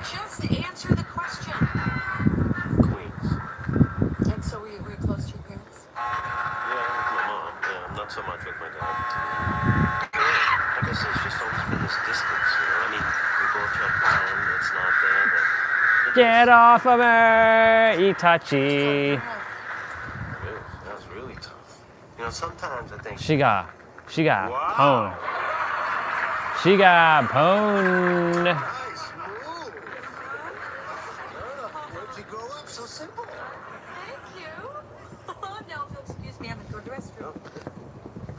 Just answer the question. Queens. And so were you close to your parents? Yeah, with my mom. Yeah, not so much with my dad. I guess there's just always been this distance, you know? I mean, we both try to pretend it's not there, but... Get off of her, Itachi. That was really tough. You know, sometimes I think... She got Wow. pwned. She got pwned. Nice move. Where'd you grow up? So simple. Thank you. Now, if you'll excuse me, I'm gonna go to the restroom.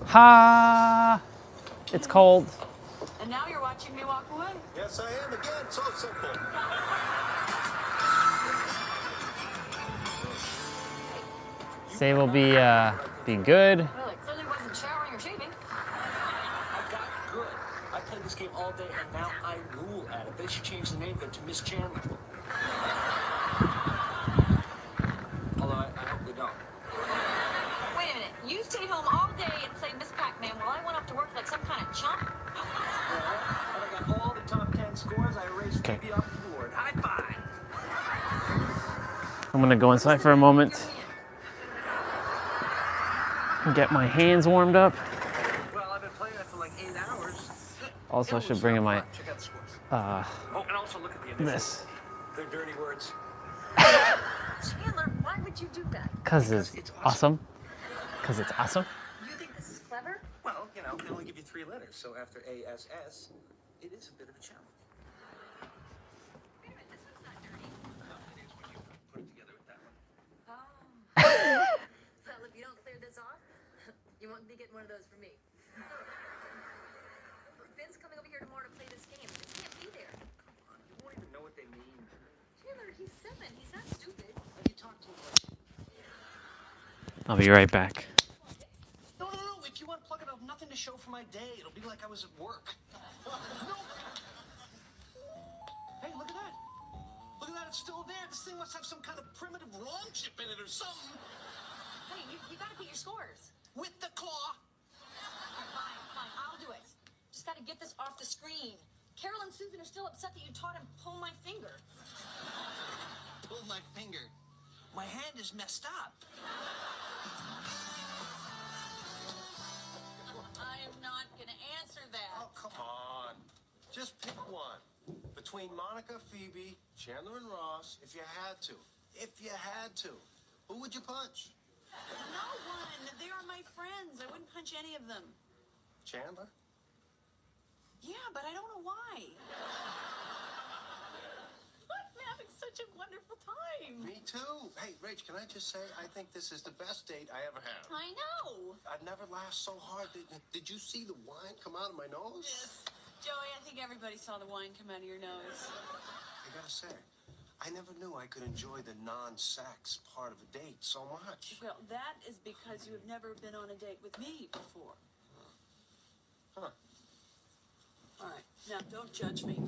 Ha! It's cold. And now you're watching me walk away. Yes, I am. Again, so simple. Say we'll be good. Well, it clearly wasn't showering or shaving. I got good. I played this game all day, and now I rule at it. They should change the name of it to Miss Chandler. Although I hope they don't. Wait a minute. You stayed home all day and played Miss Pac-Man while I went off to work like some kind of chump? And I got all the top 10 scores. I erased Phoebe off the board. High five. I'm gonna go inside for a moment and get my hands warmed up. Well, I've been playing it for like 8 hours. Also, I should bring in my Check out the scores. uh, And also look at the initials. this, They're dirty words. Chandler, why would you do that? cause it's awesome. Cause it's awesome. You think this is clever? Well, you know, they only give you 3 letters, so after ASS, it is a bit of a challenge. Wait a minute, this one's not dirty. It is when you put it together with that one. Well, if you don't clear this off, you won't be getting one of those from me. Ben's coming over here tomorrow to play this game. He can't be there. You won't even know what they mean. Chandler, he's 7. He's not stupid. Have you talked to him? I'll be right back. No. If you unplug it, I'll have nothing to show for my day. It'll be like I was at work. No. Hey, look at that. Look at that. It's still there. This thing must have some kind of primitive ROM chip in it or something. Hey, you gotta put your scores. With the claw. Fine, I'll do it. Just gotta get this off the screen. Carol and Susan are still upset that you taught him pull my finger. Pull my finger. My hand is messed up. I am not gonna answer that. Oh, come on. Just pick one. Between Monica, Phoebe, Chandler, and Ross, if you had to. If you had to. Who would you punch? No one. They are my friends. I wouldn't punch any of them. Chandler? Yeah, but I don't know why. I'm having such a wonderful time. Me too. Hey, Rach, can I just say, I think this is the best date I ever had. I know. I've never laughed so hard. Did you see the wine come out of my nose? Yes. Joey, I think everybody saw the wine come out of your nose. I gotta say, I never knew I could enjoy the non-sex part of a date so much. Well, that is because you have never been on a date with me before. Huh. All right, now don't judge me.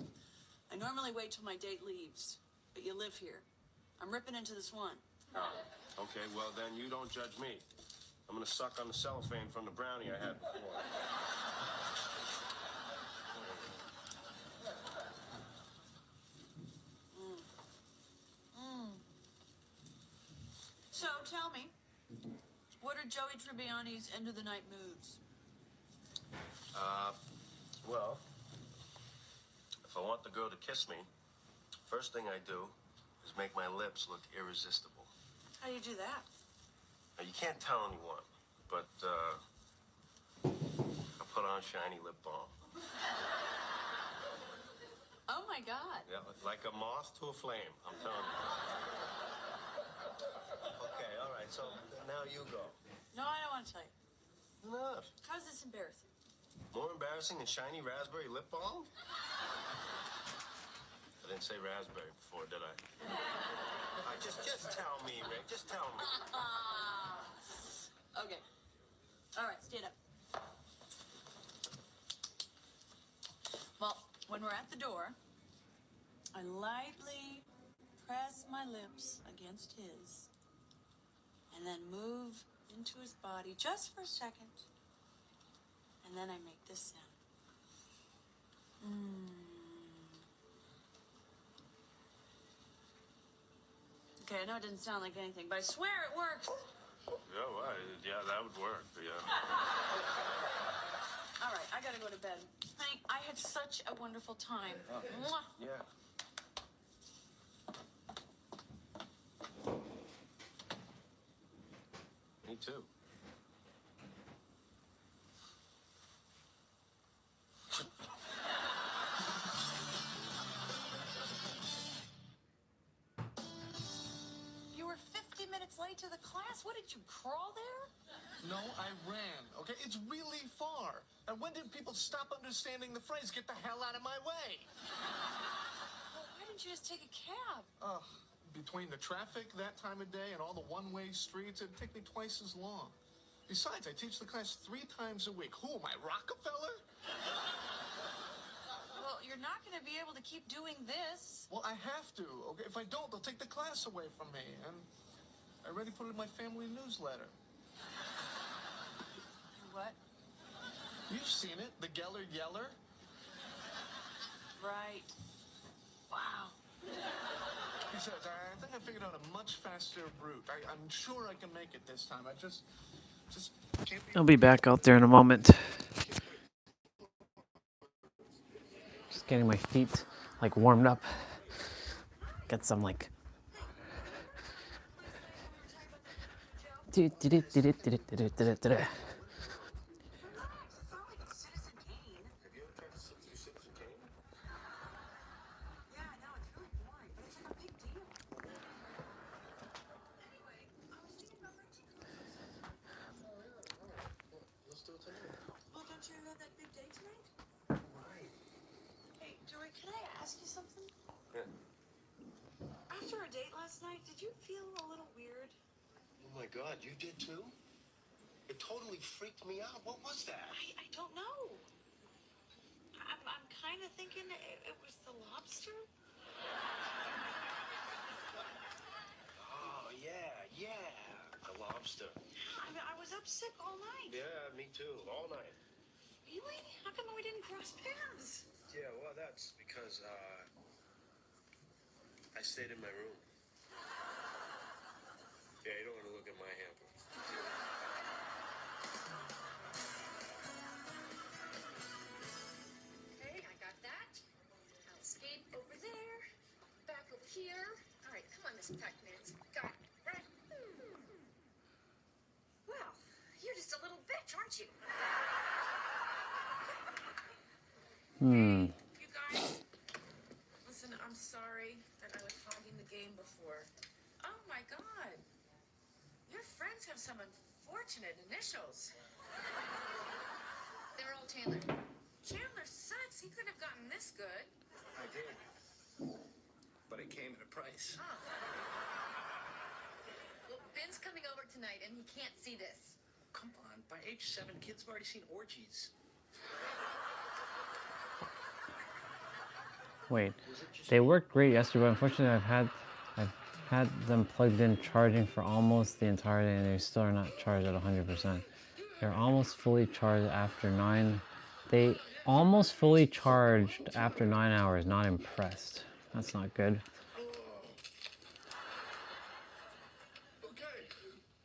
I normally wait till my date leaves, but you live here. I'm ripping into this one. Oh, okay, well then you don't judge me. I'm gonna suck on the cellophane from the brownie I had before. So tell me, what are Joey Tribbiani's end of the night moves? Well, if I want the girl to kiss me, first thing I do is make my lips look irresistible. How do you do that? Now, you can't tell anyone, but I put on shiny lip balm. Oh my God. Yeah, like a moth to a flame, I'm telling you. Okay, all right, so now you go. No, I don't want to tell you. Enough. How's this embarrassing? More embarrassing than shiny raspberry lip balm? I didn't say raspberry before, did I? Just tell me, Rick. Just tell me. Okay. All right, stand up. Well, when we're at the door, I lightly press my lips against his and then move into his body just for a second. And then I make this sound. Okay, I know it didn't sound like anything, but I swear it works. Yeah, well, yeah, that would work, yeah. All right, I gotta go to bed. Honey, I had such a wonderful time. Mwah. Yeah. Me too. way to the class? What, did you crawl there? No, I ran, okay? It's really far. And when did people stop understanding the phrase, get the hell out of my way? Well, why didn't you just take a cab? Between the traffic that time of day and all the one-way streets, it'd take me twice as long. Besides, I teach the class 3 times a week. Who am I, Rockefeller? Well, you're not going to be able to keep doing this. Well, I have to, okay? If I don't, they'll take the class away from me. And I already put it in my family newsletter. What? You've seen it, the Geller Yeller. Right. Wow. Besides, I think I figured out a much faster route. I'm sure I can make it this time. I just can't be... I'll be back out there in a moment. Just getting my feet like warmed up. Get some like Well, don't you have that big day tonight? Hey, Joey, can I ask you something? Yeah. After our date last night, did you feel a little weird? Oh my God, you did too? It totally freaked me out. What was that? I don't know. I'm kind of thinking it was the lobster. Oh, yeah. The lobster. I was up sick all night. Yeah, me too. All night. Really? How come we didn't cross paths? Yeah, well, that's because, I stayed in my room. Yeah, you don't want to look at my hamper. Okay, I got that. I'll skate over there. Back over here. All right, come on, Miss Pac-Man. Got it. Right. Well, you're just a little bitch, aren't you? Hmm. You guys, listen, I'm sorry that I was hogging the game before. Oh my God. Your friends have some unfortunate initials. They're all Chandler. Chandler sucks. He couldn't have gotten this good. I did. But it came at a price. Well, Ben's coming over tonight, and he can't see this. Come on, by age 7, kids have already seen orgies. Wait, they worked great yesterday, but unfortunately I've had them plugged in charging for almost the entire day and they still are not charged at 100%. They're almost fully charged after 9. They almost fully charged after 9 hours. Not impressed. That's not good.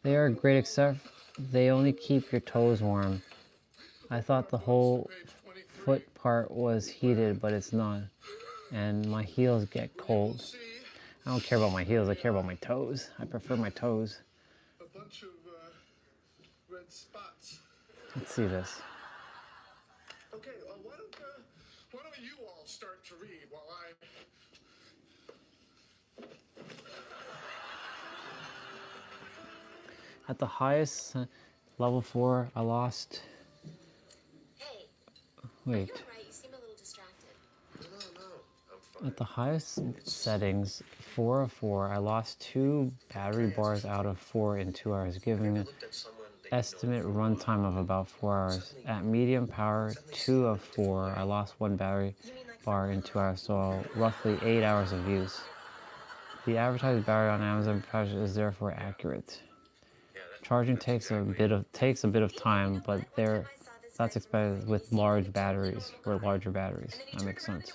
They are great except they only keep your toes warm. I thought the whole foot part was heated, but it's not. And my heels get cold. I don't care about my heels, I care about my toes. I prefer my toes. A bunch of red spots. Let's see this. Okay, why don't you all start to read while I... At the highest, level 4, I lost... Hey. Wait. You're right. You seem a little distracted. No, I'm fine. At the highest settings, 4 of 4, I lost 2 battery bars out of 4 in 2 hours, giving an estimate runtime of about 4 hours. At medium power, 2 of 4, I lost 1 battery bar in 2 hours, so roughly 8 hours of use. The advertised battery on Amazon price is therefore accurate. Charging takes a bit of time, but that's expected with large batteries or larger batteries. That makes sense.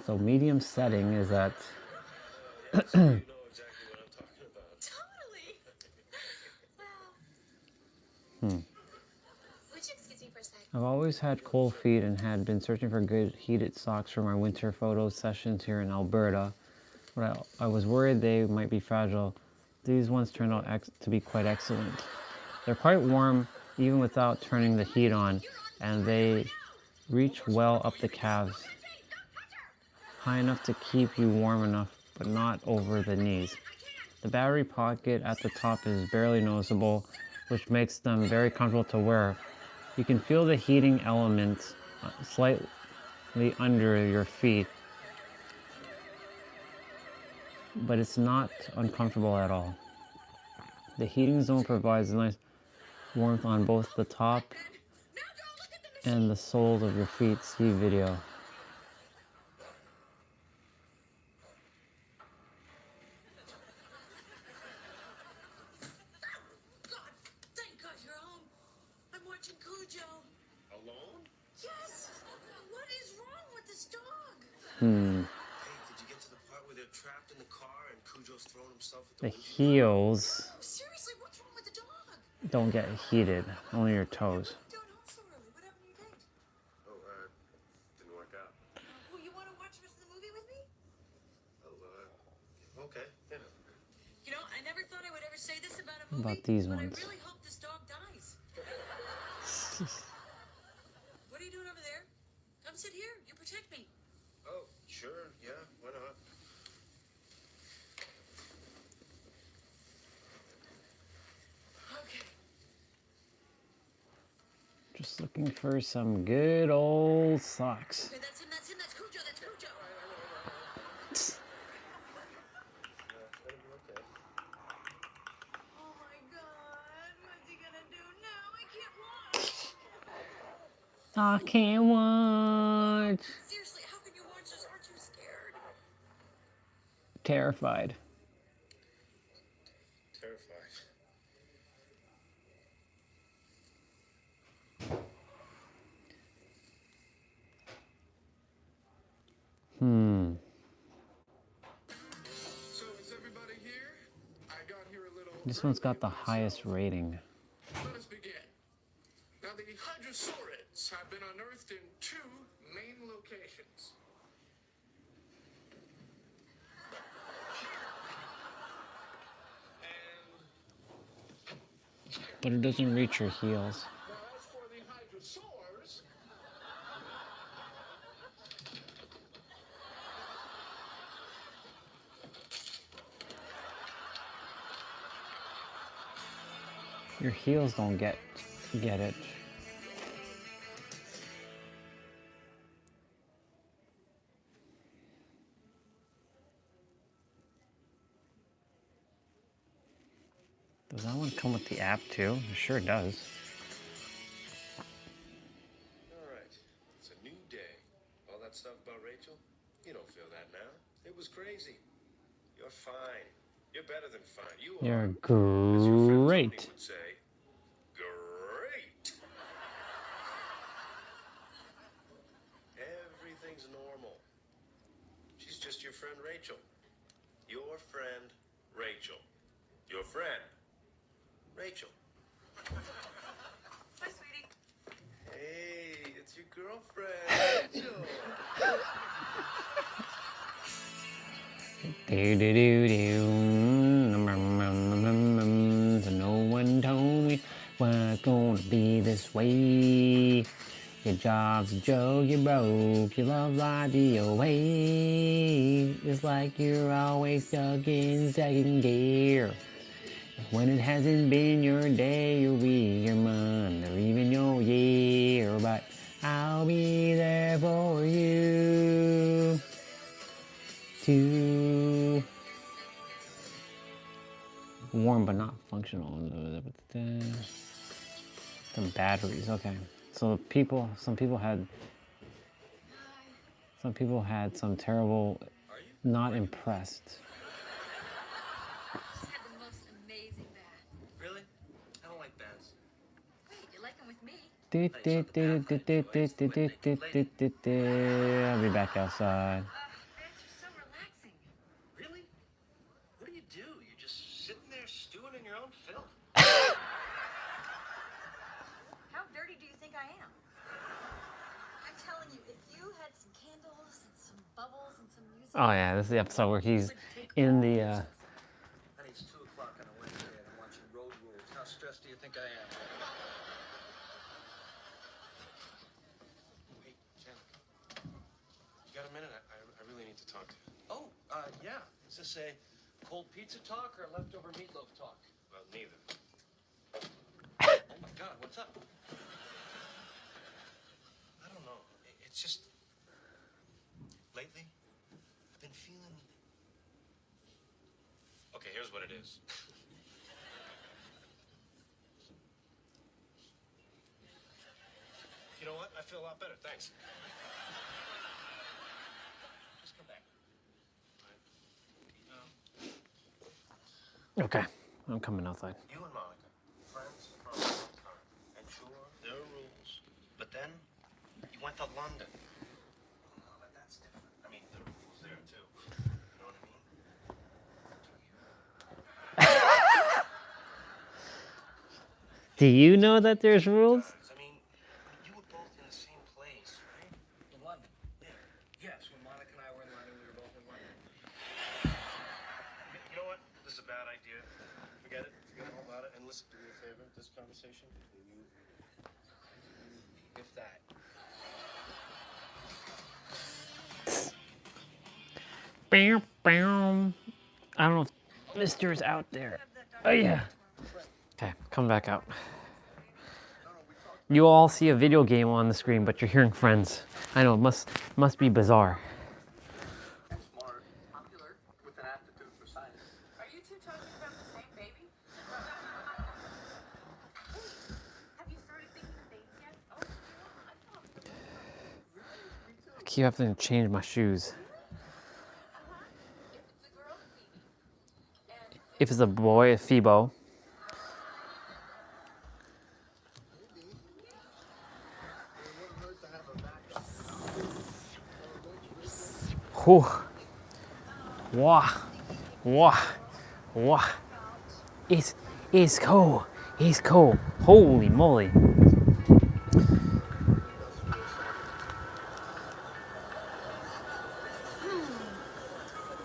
So medium setting is at Totally. Well. Would you excuse me for a second? I've always had cold feet and had been searching for good heated socks for my winter photo sessions here in Alberta. But I was worried they might be fragile. These ones turned out to be quite excellent. They're quite warm even without turning the heat on, and they reach well up the calves, high enough to keep you warm enough but not over the knees. The battery pocket at the top is barely noticeable, which makes them very comfortable to wear. You can feel the heating element slightly under your feet, but it's not uncomfortable at all. The heating zone provides nice warmth on both the top and the soles of your feet. See video. God, thank God you're home. I'm watching Cujo. Alone? Yes. What is wrong with this dog? Hey, did you get to the part where they're trapped in the car and Cujo's throwing himself at The the window? heels No, seriously, what's wrong with the dog? don't get heated, only your toes. Doing home so early. What happened to your date? Oh, didn't work out. Well, you want to watch the rest of the movie with me? Oh, okay. Yeah. You know, I never thought I would ever say this about a movie, About these but ones. I really hope this dog dies. What are you doing over there? Come sit here. You protect me. Oh, sure. Yeah, why not? Okay. Just looking for some good old socks. Okay, that's him. That's him. That's Cujo. That's Cujo. Oh my God. What's he gonna do now? I can't watch. I can't watch. Seriously, how can you watch this? Aren't you scared? Terrified. Terrified. So is everybody here? I got here a little. This one's got the highest rating. Let us begin. Now, the hadrosaurids have been unearthed in 2 main locations. But it doesn't reach your heels. Now, as for the hadrosaurs, Your heels don't get it. Does that one come with the app too? It sure does. All right. It's a new day. All that stuff about Rachel, you don't feel that now. It was crazy. You're fine. You're better than fine. You are. You're As your friend Tony great. would say, great. Everything's normal. She's just your friend Rachel. Your friend Rachel. Your friend Rachel. Hi, sweetie. Hey, it's your girlfriend, Rachel. Do do do do. So no one told me was gonna be this way. Your job's a joke, you broke, your love life DOA. It's like you're always stuck in second gear. When it hasn't been your day, your week, your month, or even your year, but I'll be there for you. To warm but not functional. Some batteries, okay. So some people had some terrible, not impressed. She's had the most amazing bath. Really? I don't like baths. Wait, you like them with me? I'll be back outside. Baths are so relaxing. Really? What do? You're just sitting there stewing in your own filth. How dirty do you think I am? I'm telling you, if you had some candles and some bubbles and some music. Oh yeah, this is the episode where he's in the Honey, it's 2 o'clock on a Wednesday and I'm watching Road Rules. How stressed do you think I am? Hey, Jen. You got a minute? I really need to talk to you. Oh, yeah. Is to say cold pizza talk or leftover meatloaf talk? Well, neither. Oh my God, what's up? I don't know. It's just lately I've been feeling. Okay, here's what it is. You know what? I feel a lot better. Thanks. Just come back. Okay, I'm coming outside. You and Monica, friends for a long time. And sure, there are rules. But then you went to London. Oh, but that's different. I mean, there are rules there too. You know what I mean? Do you know that there's rules? I mean, you were both in the same place, right? In London. Yeah. Yes, when Monica and I were in London, we were both in London. You know what? This is a bad idea. Forget it. Forget all about it. And listen, do me a favor. This conversation between you, if that. Bam, bam. I don't know if Mister's out there. Oh yeah. Okay, come back out. You all see a video game on the screen, but you're hearing friends. I know, it must be bizarre. Smart, popular, with an aptitude for science. Are you two talking about the same baby? Have you started thinking of names yet? I keep having to change my shoes. If it's a boy, Phoebo. Whew. Wah. Wah. Wah. It's cold. It's cold. Holy moly.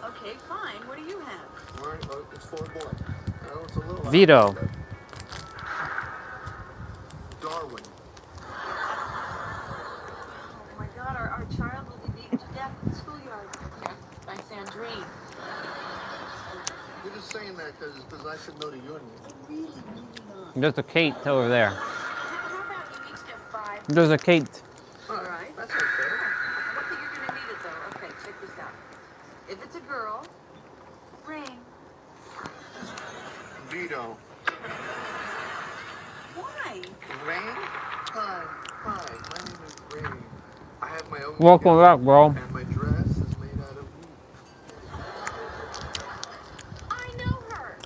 Okay, fine. What do you have? All right, it's for a boy. I know it's a little Vito. Darwin. Oh my God, our child will be beaten to death in the schoolyard. Yeah, by Sandrine. You're just saying that because I should know the union. Really moving on. There's a Kate over there. How about you each get 5? There's a Kate. All right. That's okay. I don't think you're gonna need it though. Okay, check this out. If it's a girl, Rain. Vito. Why? Rain? Hi. My name is Rain. I have my own. Welcome back, bro. And my dress is made out of wool. I know her.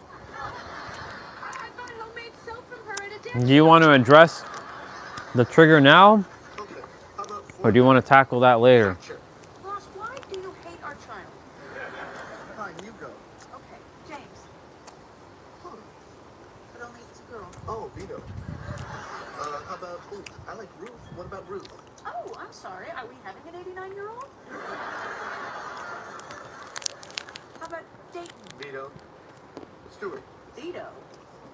I bought homemade soap from her at a dance. Do you want to address the trigger now? Okay. How about Or do you want to tackle that later? Ross, why do you hate our child? Fine, you go. Okay, James. Huh. But only if it's a girl. Oh, Vito. How about, ooh, I like Ruth. What about Ruth? Oh, I'm sorry. Are we having an 89-year-old? How about Dayton? Vito. Stewart. Vito.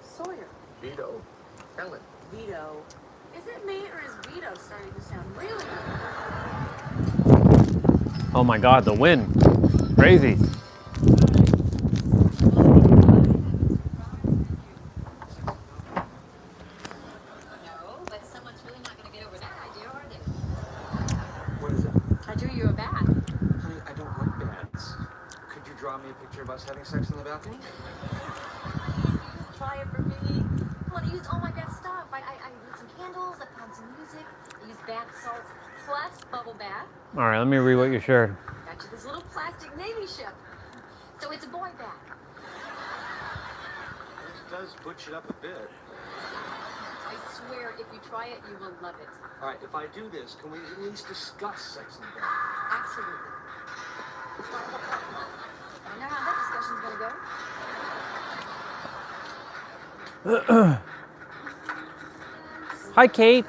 Sawyer. Vito. Ellen. Vito. Is it me or is Vito starting to sound really good? Oh my God, the wind. Crazy. No, but someone's really not going to get over that idea, are they? What is it? I drew you a bat. Honey, I don't like bats. Could you draw me a picture of us having sex on the balcony? Try it for me. Well, I used all my best stuff. I lit some candles, I found some music, I used bath salts, plus bubble bath. All right, let me read what you shared. Got you this little plastic Navy ship. So it's a boy bath. This does butch it up a bit. I swear, if you try it, you will love it. All right, if I do this, can we at least discuss sex in the bed? Absolutely. I know how that discussion's gonna go. Hi, Kate.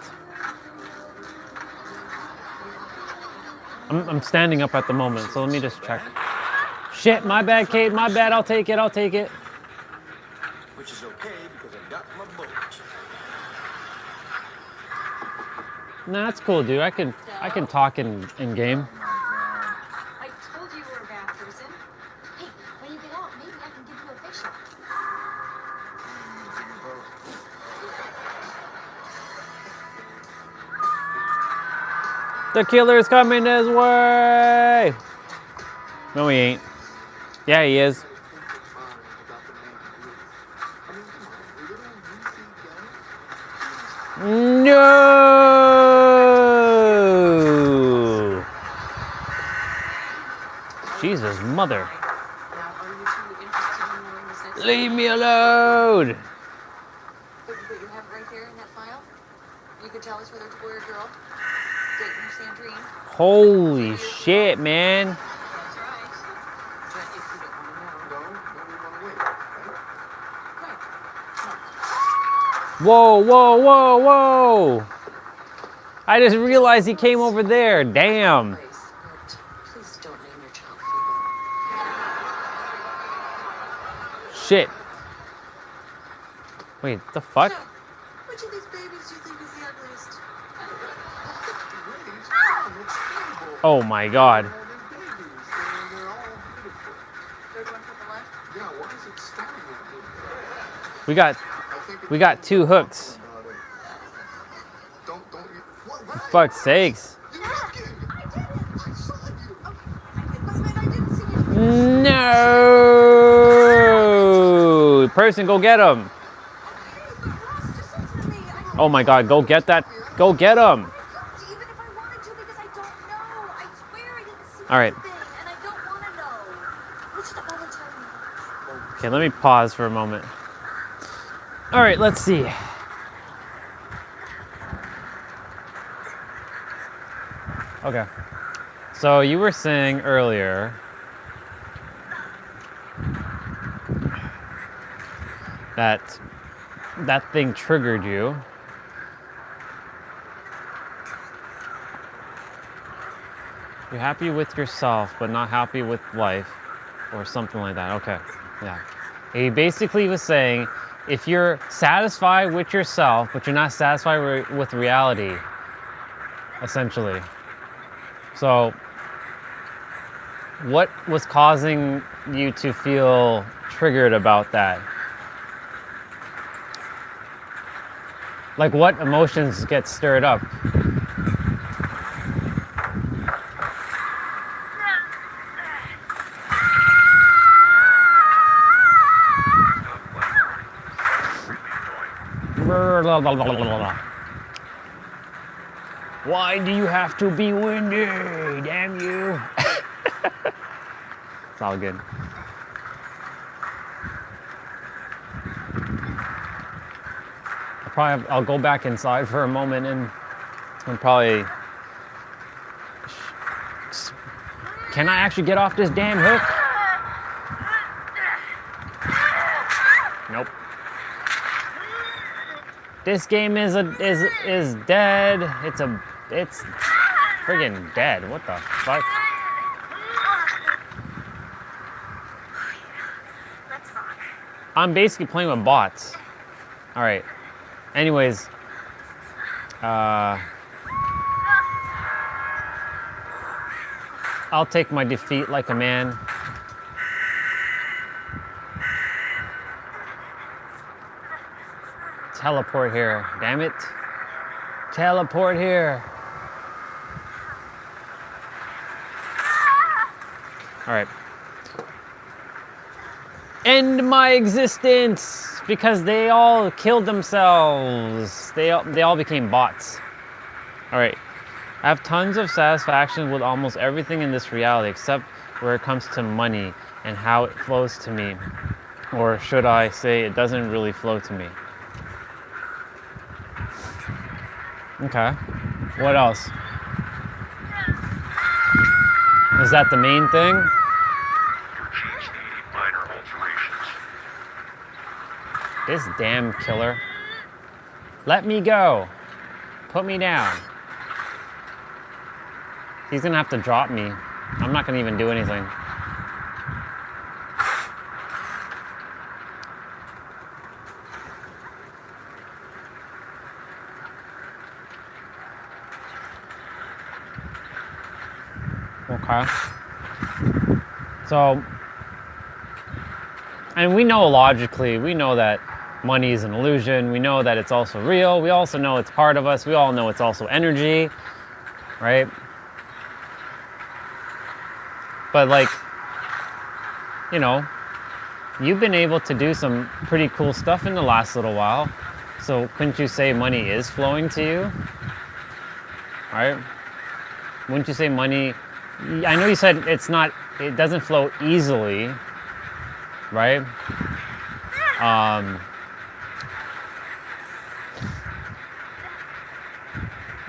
I'm standing up at the moment, so let me just check. Shit, my bad, Kate. My bad. I'll take it. I'll take it. Which is okay because I got my boat. Nah, that's cool, dude. I can talk in game. I told you you were a bath person. Hey, when you some. The killer's coming this way! No, he ain't. Yeah, he is. No! Jesus, mother. Leave me alone! But you have it right there in that file? You could tell us whether it's a boy or girl? Dayton or Sandrine? Holy shit, man. That's right. But if you don't want to know... No, we want to wait, right? Whoa, whoa, whoa, whoa! I just realized he came over there. Damn. Please don't name your child Phoebe. Shit. Wait, the fuck? Which of these babies do you think is the ugliest? Oh my god. Third one from the left? Yeah, why is it staring at me? We got 2 hooks. For fuck's sakes. No! Person, go get him. Oh my god, go get that. Go get him. All right. Okay, let me pause for a moment. All right, let's see. Okay. So you were saying earlier that that thing triggered you. You're happy with yourself, but not happy with life, or something like that. Okay, yeah. He basically was saying, if you're satisfied with yourself, but you're not satisfied with reality, essentially. So, what was causing you to feel triggered about that? Like, what emotions get stirred up? Why do you have to be windy? Damn you. It's all good. I'll go back inside for a moment and probably... Can I actually get off this damn hook? Nope. This game is dead. It's friggin' dead. What the fuck? I'm basically playing with bots. All right. Anyways, I'll take my defeat like a man. Teleport here, damn it. Teleport here. All right. End my existence because they all killed themselves. They all became bots. All right. I have tons of satisfaction with almost everything in this reality except where it comes to money and how it flows to me. Or should I say it doesn't really flow to me. Okay. What else? Is that the main thing? This damn killer. Let me go. Put me down. He's gonna have to drop me. I'm not gonna even do anything. Okay. So, And we know logically, we know that money is an illusion. We know that it's also real. We also know it's part of us. We all know it's also energy, right? But like, you know, you've been able to do some pretty cool stuff in the last little while. So couldn't you say money is flowing to you? Right? Wouldn't you say money, I know you said it doesn't flow easily, right?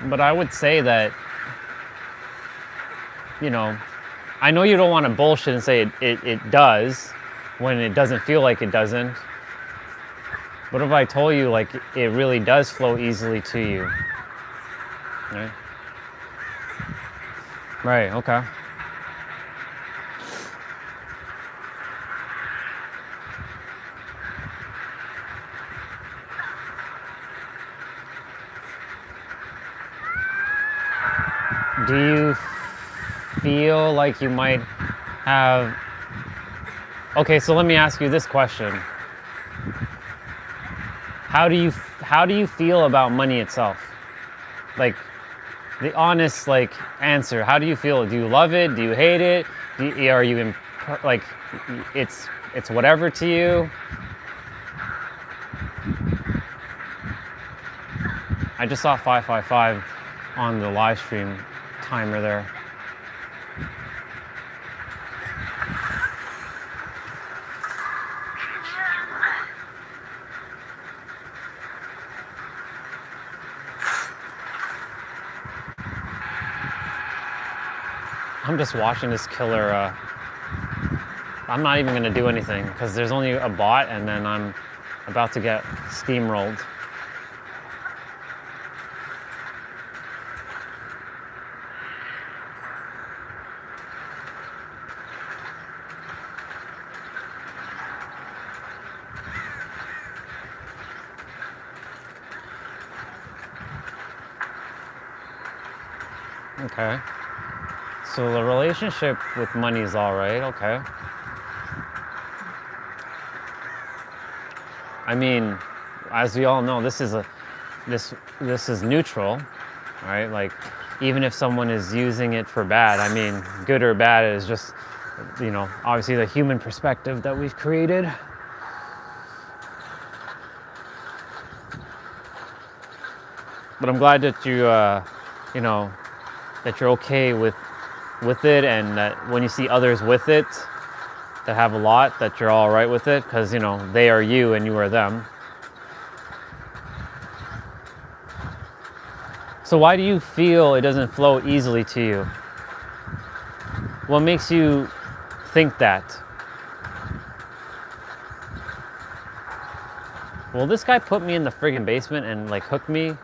But I would say that, you know, I know you don't want to bullshit and say it does when it doesn't feel like it doesn't. What if I told you like it really does flow easily to you? Right? Right, okay. Do you feel like you might have... Okay, so let me ask you this question. How do you feel about money itself? Like, the honest like answer. How do you feel? Do you love it? Do you hate it? Are you like it's whatever to you? I just saw 555 on the live stream timer there. I'm just watching this killer. I'm not even gonna do anything because there's only a bot and then I'm about to get steamrolled. Okay. So the relationship with money is all right, okay. I mean, as we all know, this is neutral, right? Like, even if someone is using it for bad, I mean, good or bad is just, you know, obviously the human perspective that we've created. But I'm glad that you know, that you're okay with it, and that when you see others with it that have a lot, that you're all right with it, because, you know, they are you and you are them. So why do you feel it doesn't flow easily to you? What makes you think that? Will this guy put me in the friggin' basement and like hook me?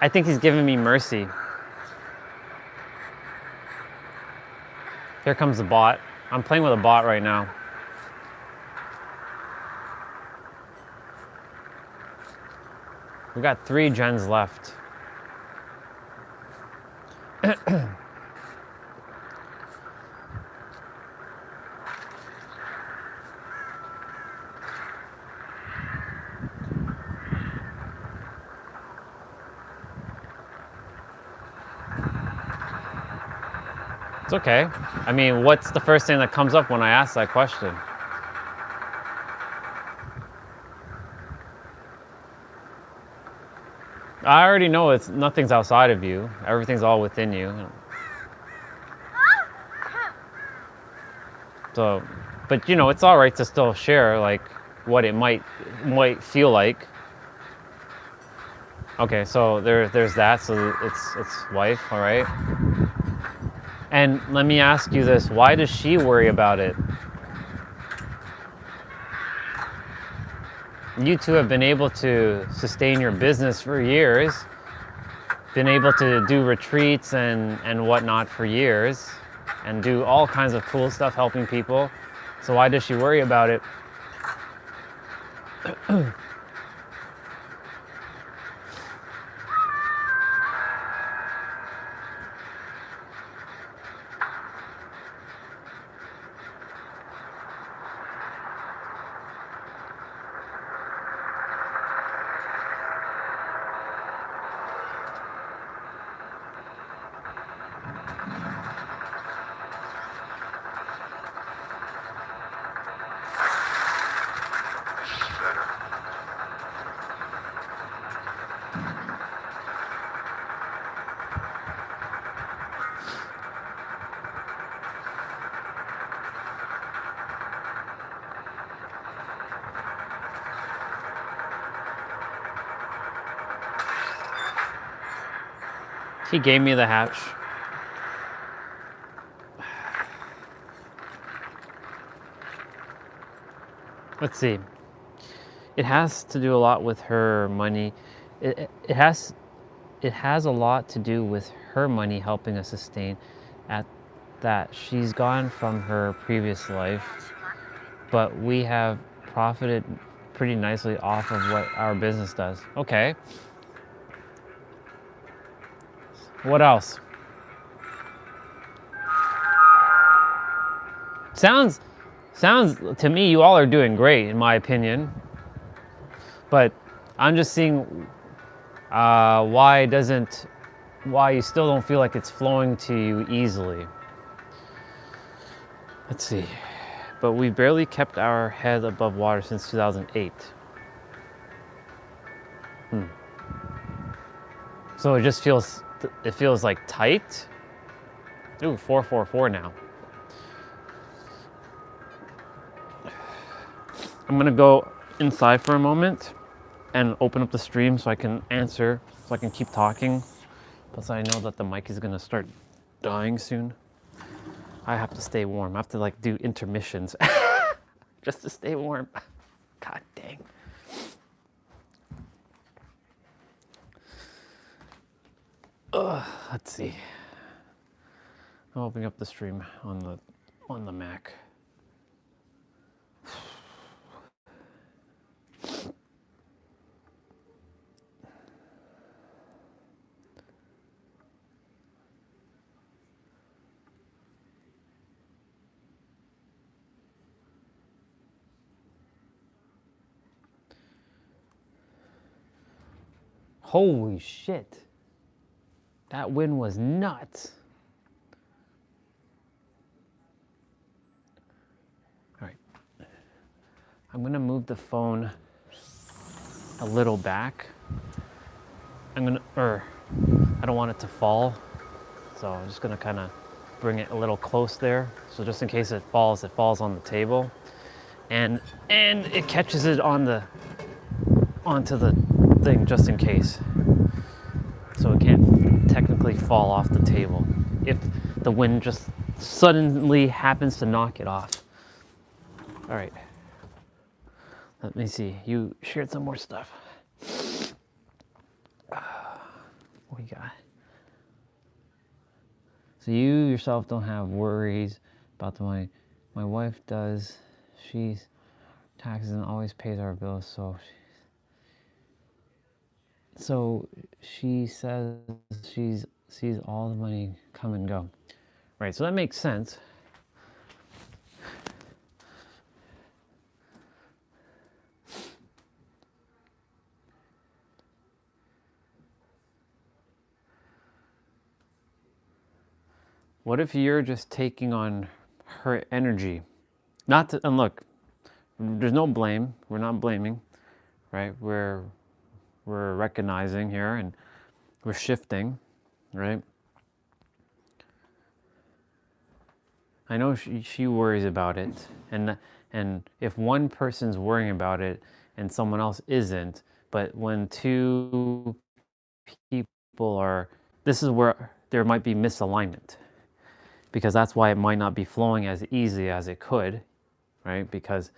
I think he's giving me mercy. Here comes the bot. I'm playing with a bot right now. We got 3 gens left. It's okay. I mean, what's the first thing that comes up when I ask that question? I already know nothing's outside of you. Everything's all within you. So, but you know, it's all right to still share like what it might feel like. Okay, so there's that. So it's wife, all right. And let me ask you this: why does she worry about it? You two have been able to sustain your business for years, been able to do retreats and whatnot for years, and do all kinds of cool stuff helping people. So why does she worry about it? He gave me the hatch. Let's see. It has to do a lot with her money. It has a lot to do with her money helping us sustain at that. She's gone from her previous life, but we have profited pretty nicely off of what our business does. Okay. What else? Sounds to me you all are doing great in my opinion. But I'm just seeing why you still don't feel like it's flowing to you easily. Let's see. But we've barely kept our head above water since 2008. So it just feels like tight. Ooh, 444 now. I'm gonna go inside for a moment and open up the stream so I can answer, so I can keep talking. Plus I know that the mic is gonna start dying soon. I have to stay warm. I have to like do intermissions just to stay warm. God dang. Let's see. I'm opening up the stream on the Mac. Holy shit. That wind was nuts. All right. I'm gonna move the phone a little back. I don't want it to fall. So I'm just gonna kind of bring it a little close there. So just in case it falls on the table. And it catches it onto the thing just in case. So it can't technically fall off the table if the wind just suddenly happens to knock it off. All right. Let me see. You shared some more stuff. What you got? So you yourself don't have worries about the money. My wife does. She's taxes and always pays our bills, so she says she sees all the money come and go. Right, so that makes sense. What if you're just taking on her energy? And look, there's no blame. We're not blaming, right? We're recognizing here and we're shifting, right? I know she worries about it, and if one person's worrying about it and someone else isn't, but when two people are, this is where there might be misalignment, because that's why it might not be flowing as easy as it could, right? Because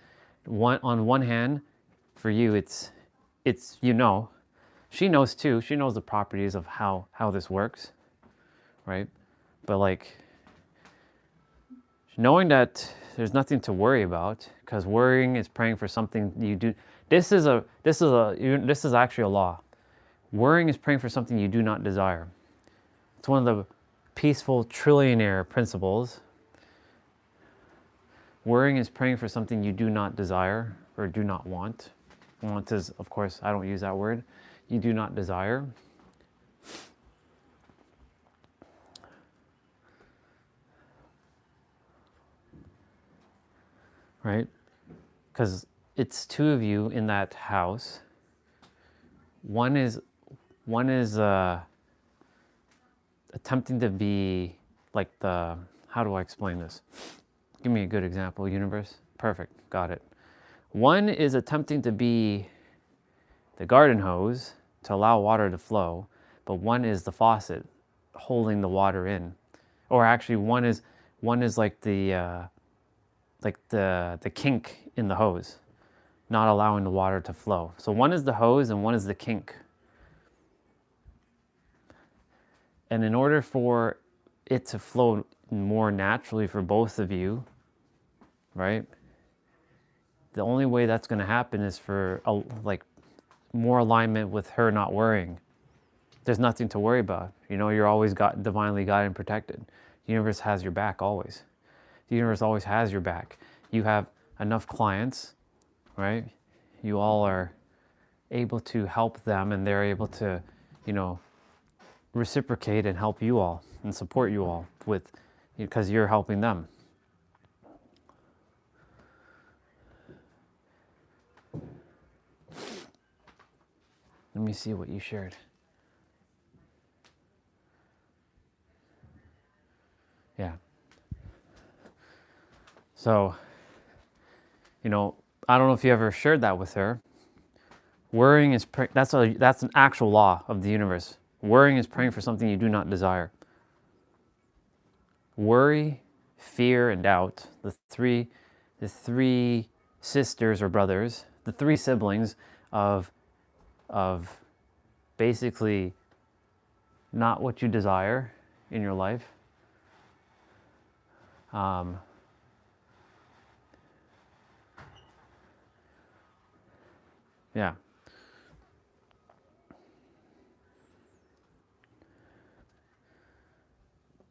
on one hand, for you, it's she knows too. She knows the properties of how this works, right? But like, knowing that there's nothing to worry about, because worrying is praying for something you do. This is actually a law. Worrying is praying for something you do not desire. It's one of the peaceful trillionaire principles. Worrying is praying for something you do not desire or do not want. Want is, of course, I don't use that word. You do not desire. Right? Because it's two of you in that house. One is attempting to be like how do I explain this? Give me a good example, universe. Perfect, got it. One is attempting to be the garden hose to allow water to flow, but one is the faucet holding the water in, or actually one is like the kink in the hose, not allowing the water to flow. So one is the hose and one is the kink. And in order for it to flow more naturally for both of you, right? The only way that's going to happen is for like more alignment with her not worrying. There's nothing to worry about. You know, you're always divinely guided and protected. The universe has your back always. The universe always has your back. You have enough clients, right? You all are able to help them, and they're able to, you know, reciprocate and help you all and support you all with, because you're helping them. Let me see what you shared. Yeah. So, you know, I don't know if you ever shared that with her. Worrying is that's an actual law of the universe. Worrying is praying for something you do not desire. Worry, fear, and doubt, the three sisters or brothers, the three siblings of basically not what you desire in your life. Yeah.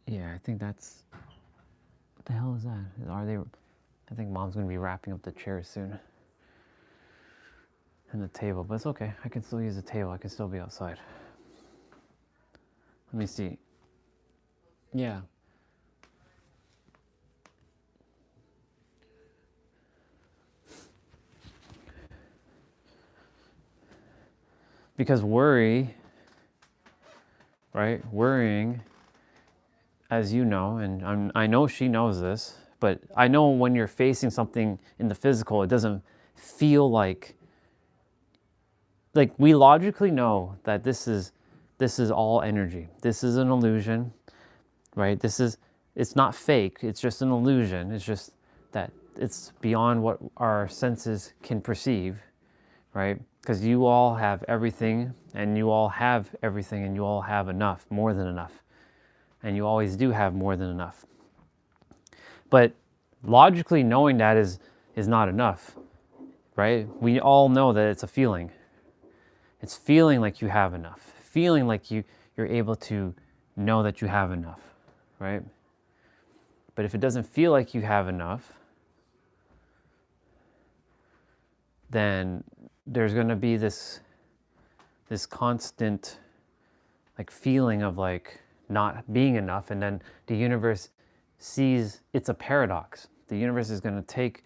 Yeah, I think that's... What the hell is that? Are they... I think Mom's going to be wrapping up the chairs soon. And the table, but it's okay. I can still use the table. I can still be outside. Let me see. Yeah. Because worry, right? Worrying, as you know, and I know she knows this, but I know when you're facing something in the physical, it doesn't feel like we logically know that this is all energy. This is an illusion, right? It's not fake. It's just an illusion. It's just that it's beyond what our senses can perceive, right? Because you all have everything, and you all have everything, and you all have enough, more than enough. And you always do have more than enough. But logically knowing that is not enough, right? We all know that it's a feeling. It's feeling like you have enough. Feeling like you're able to know that you have enough, right? But if it doesn't feel like you have enough, then there's going to be this constant like feeling of like not being enough, and then the universe sees it's a paradox. The universe is going to take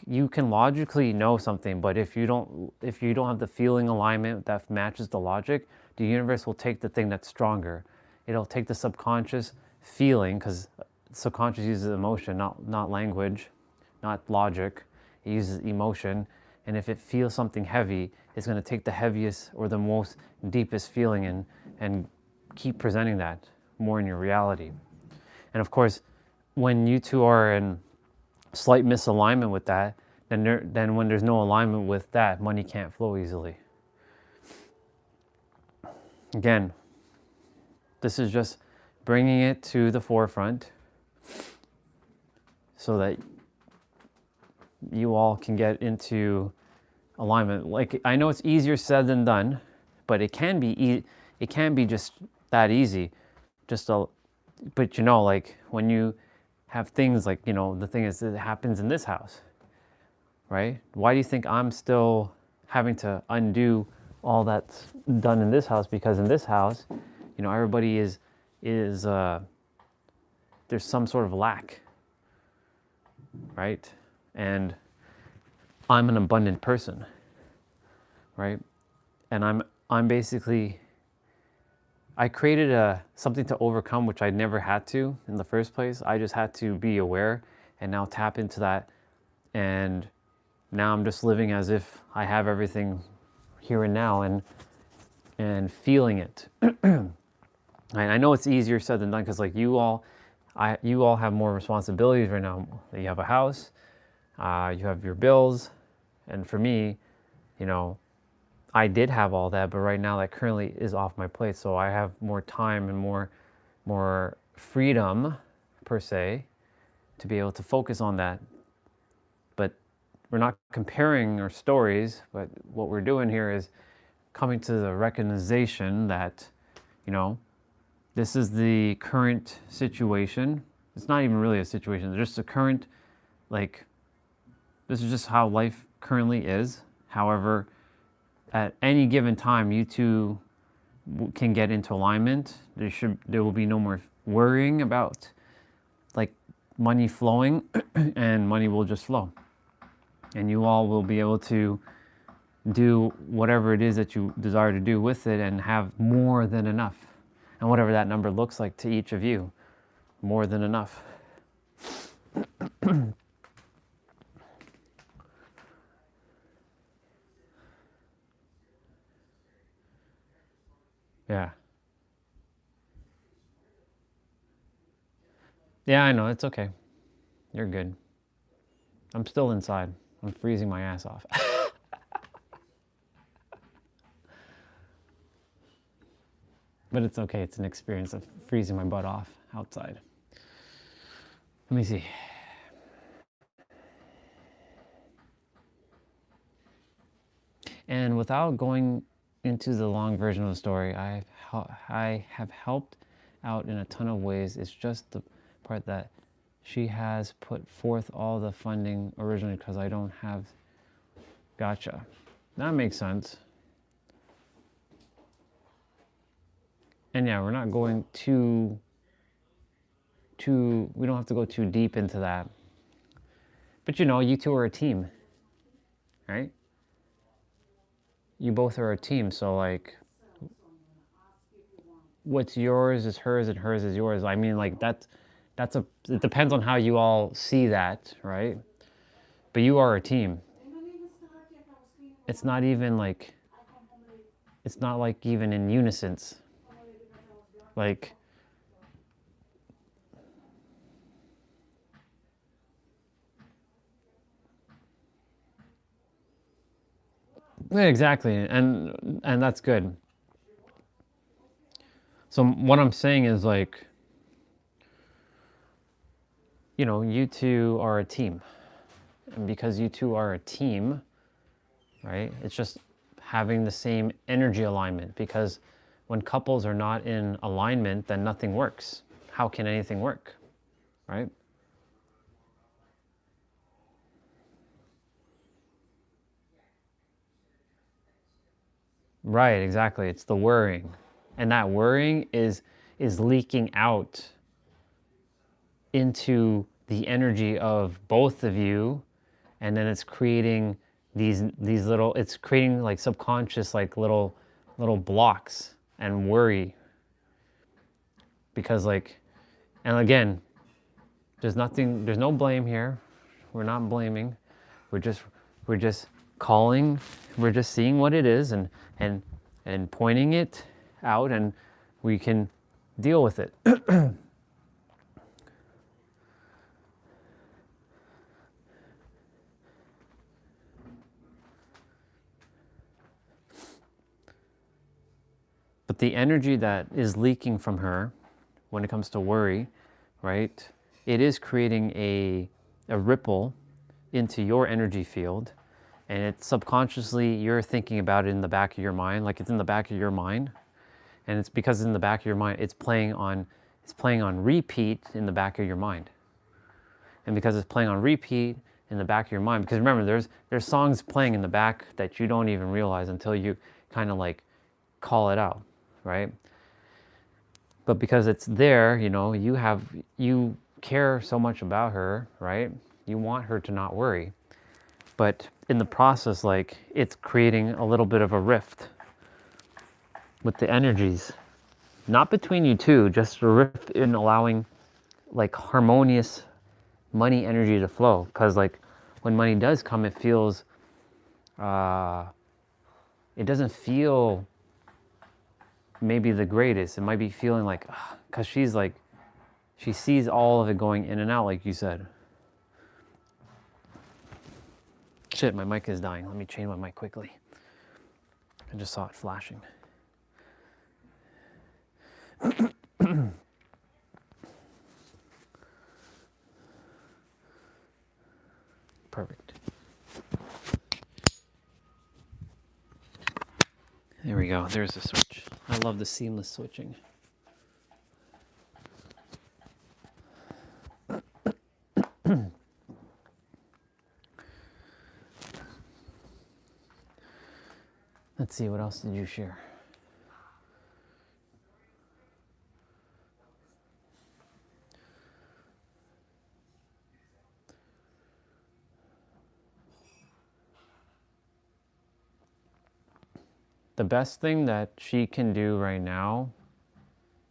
you can logically know something, but if you don't have the feeling alignment that matches the logic, the universe will take the thing that's stronger. It'll take the subconscious feeling, because subconscious uses emotion, not language, not logic. It uses emotion. And if it feels something heavy, it's going to take the heaviest or the most deepest feeling and keep presenting that more in your reality. And of course, when you two are in slight misalignment with that, then when there's no alignment with that, money can't flow easily. Again, this is just bringing it to the forefront so that you all can get into alignment. Like, I know it's easier said than done, but it can be just that easy. But you know, like when you have things like, you know, the thing is, it happens in this house, right? Why do you think I'm still having to undo all that's done in this house? Because in this house, you know, everybody is there's some sort of lack, right? And I'm an abundant person, right? And I'm basically, I created something to overcome, which I never had to in the first place. I just had to be aware and now tap into that. And now I'm just living as if I have everything here and now and feeling it. And I know it's easier said than done because like you all have more responsibilities right now. You have a house, you have your bills, and for me, you know, I did have all that, but right now that currently is off my plate. So I have more time and more freedom per se to be able to focus on that. But we're not comparing our stories, but what we're doing here is coming to the recognition that, you know, this is the current situation. It's not even really a situation, it's just a current, like, this is just how life currently is. However, at any given time, you two can get into alignment. There will be no more worrying about like money flowing and money will just flow. And you all will be able to do whatever it is that you desire to do with it and have more than enough. And whatever that number looks like to each of you, more than enough. Yeah. Yeah, I know, it's okay. You're good. I'm still inside. I'm freezing my ass off. But it's okay, it's an experience of freezing my butt off outside. Let me see. And without going into the long version of the story, I have helped out in a ton of ways. It's just the part that she has put forth all the funding originally because I don't have. Gotcha. That makes sense. And yeah, we're not going too, we don't have to go too deep into that. But you know, you two are a team, right? You both are a team, so like, what's yours is hers and hers is yours. I mean, like it depends on how you all see that, right? But you are a team. It's not even like, it's not like even in unison. Like, yeah, exactly, and that's good. So what I'm saying is like, you know, you two are a team. And because you two are a team, right, it's just having the same energy alignment. Because when couples are not in alignment, then nothing works. How can anything work, right? Right, exactly. It's the worrying. And that worrying is leaking out into the energy of both of you, and then it's creating these little, it's creating like subconscious like little blocks and worry. Because like, and again, there's no blame here. We're not blaming. We're just calling, we're just seeing what it is and pointing it out, and we can deal with it. But the energy that is leaking from her when it comes to worry, right? It is creating a ripple into your energy field, and it's subconsciously you're thinking about it in the back of your mind, like it's in the back of your mind, and it's because in the back of your mind it's playing on repeat in the back of your mind, and because it's playing on repeat in the back of your mind, because remember there's songs playing in the back that you don't even realize until you kind of like call it out, right? But because it's there, you know, you care so much about her, right? You want her to not worry. But in the process, like, it's creating a little bit of a rift with the energies. Not between you two, just a rift in allowing, like, harmonious money energy to flow. Because, like, when money does come, it feels, it doesn't feel maybe the greatest. It might be feeling like, because she's like, she sees all of it going in and out, like you said. Shit, my mic is dying. Let me change my mic quickly. I just saw it flashing. Perfect. There we go. There's the switch. I love the seamless switching. Let's see, what else did you share? The best thing that she can do right now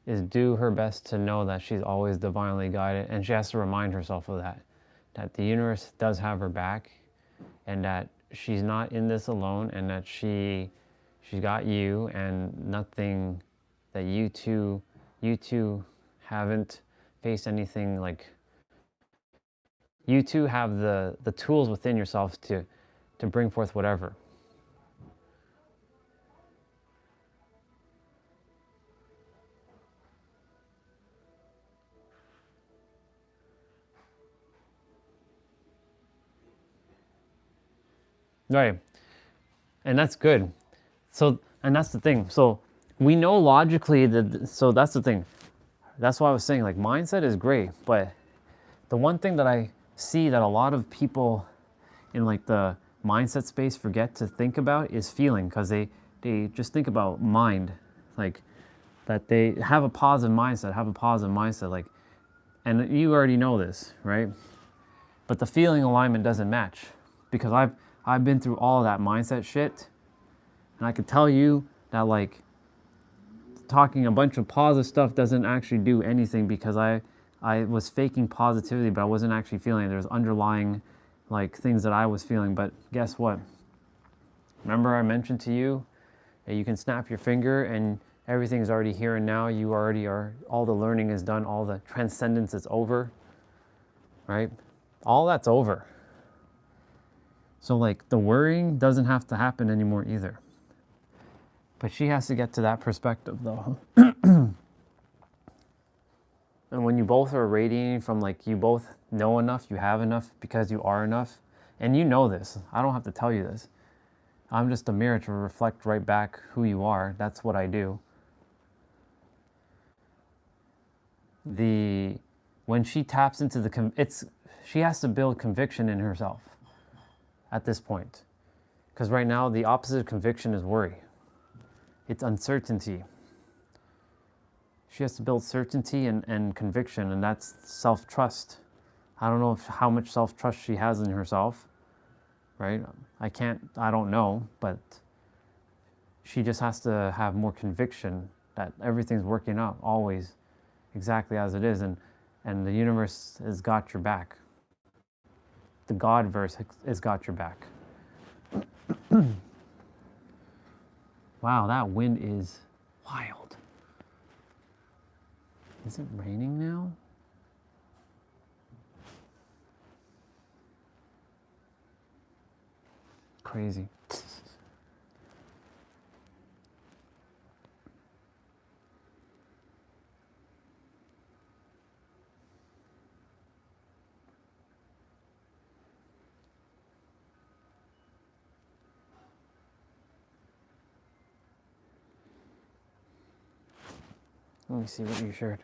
is do her best to know that she's always divinely guided, and she has to remind herself of that the universe does have her back, and that she's not in this alone, and that she's got you, and nothing, that you two haven't faced anything, like you two have the tools within yourselves to bring forth whatever. Right. And that's good. So, and that's the thing. So we know logically that, so that's the thing. That's why I was saying, like, mindset is great, but the one thing that I see that a lot of people in like the mindset space forget to think about is feeling, because they just think about mind, like that they have a positive mindset, like, and you already know this, right? But the feeling alignment doesn't match, because I've been through all of that mindset shit, and I could tell you that, like, talking a bunch of positive stuff doesn't actually do anything, because I was faking positivity, but I wasn't actually feeling it. There's underlying, like, things that I was feeling. But guess what? Remember I mentioned to you that you can snap your finger and everything's already here and now. You already are, all the learning is done, all the transcendence is over, right? All that's over. So, like, the worrying doesn't have to happen anymore either. But she has to get to that perspective, though. And when you both are radiating from, like, you both know enough, you have enough because you are enough, and you know this, I don't have to tell you this. I'm just a mirror to reflect right back who you are. That's what I do. When she taps into she has to build conviction in herself at this point. Because right now, the opposite of conviction is worry. It's uncertainty. She has to build certainty and conviction, and that's self-trust. I don't know how much self-trust she has in herself, right? I don't know, but she just has to have more conviction that everything's working out always exactly as it is, and the universe has got your back. The God-verse has got your back. Wow, that wind is wild. Is it raining now? Crazy. Let me see what you shared.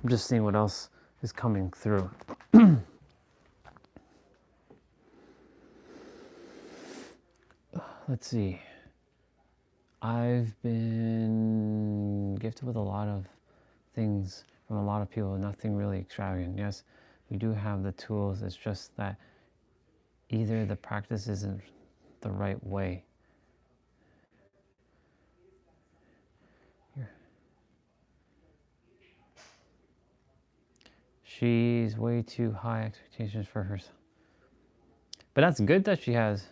I'm just seeing what else is coming through. Let's see. I've been gifted with a lot of things from a lot of people, nothing really extravagant. Yes, we do have the tools. It's just that either the practice isn't the right way. She's way too high expectations for herself. But that's good that she has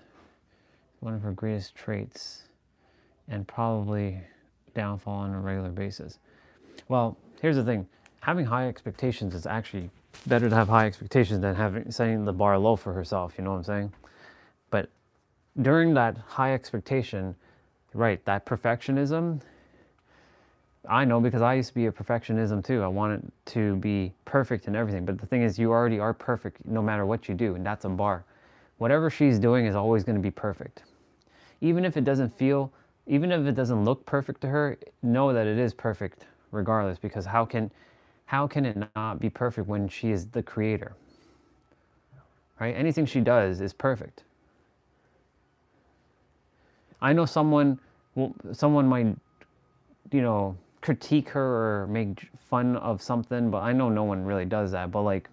one of her greatest traits, and probably downfall on a regular basis. Well, here's the thing. Having high expectations is actually better to have high expectations than setting the bar low for herself, you know what I'm saying? But during that high expectation, right, that perfectionism, I know because I used to be a perfectionism too. I wanted to be perfect in everything. But the thing is, you already are perfect no matter what you do, and that's a bar. Whatever she's doing is always going to be perfect. Even if it doesn't look perfect to her, know that it is perfect regardless, because how can it not be perfect when she is the creator? Right? Anything she does is perfect. I know someone might, critique her or make fun of something, but I know no one really does that. But like,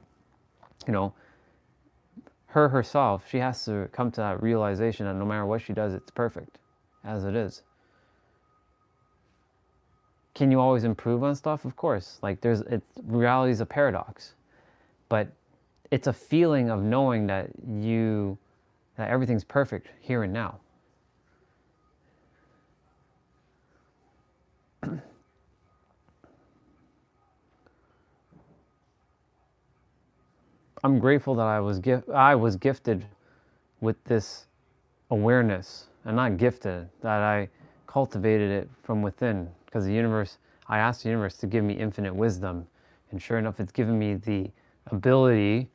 her herself, she has to come to that realization that no matter what she does, it's perfect as it is. Can you always improve on stuff? Of course. Like reality is a paradox, but it's a feeling of knowing that everything's perfect here and now. I'm grateful that I was gifted with this awareness, and not gifted, that I cultivated it from within, because I asked the universe to give me infinite wisdom, and sure enough, it's given me the ability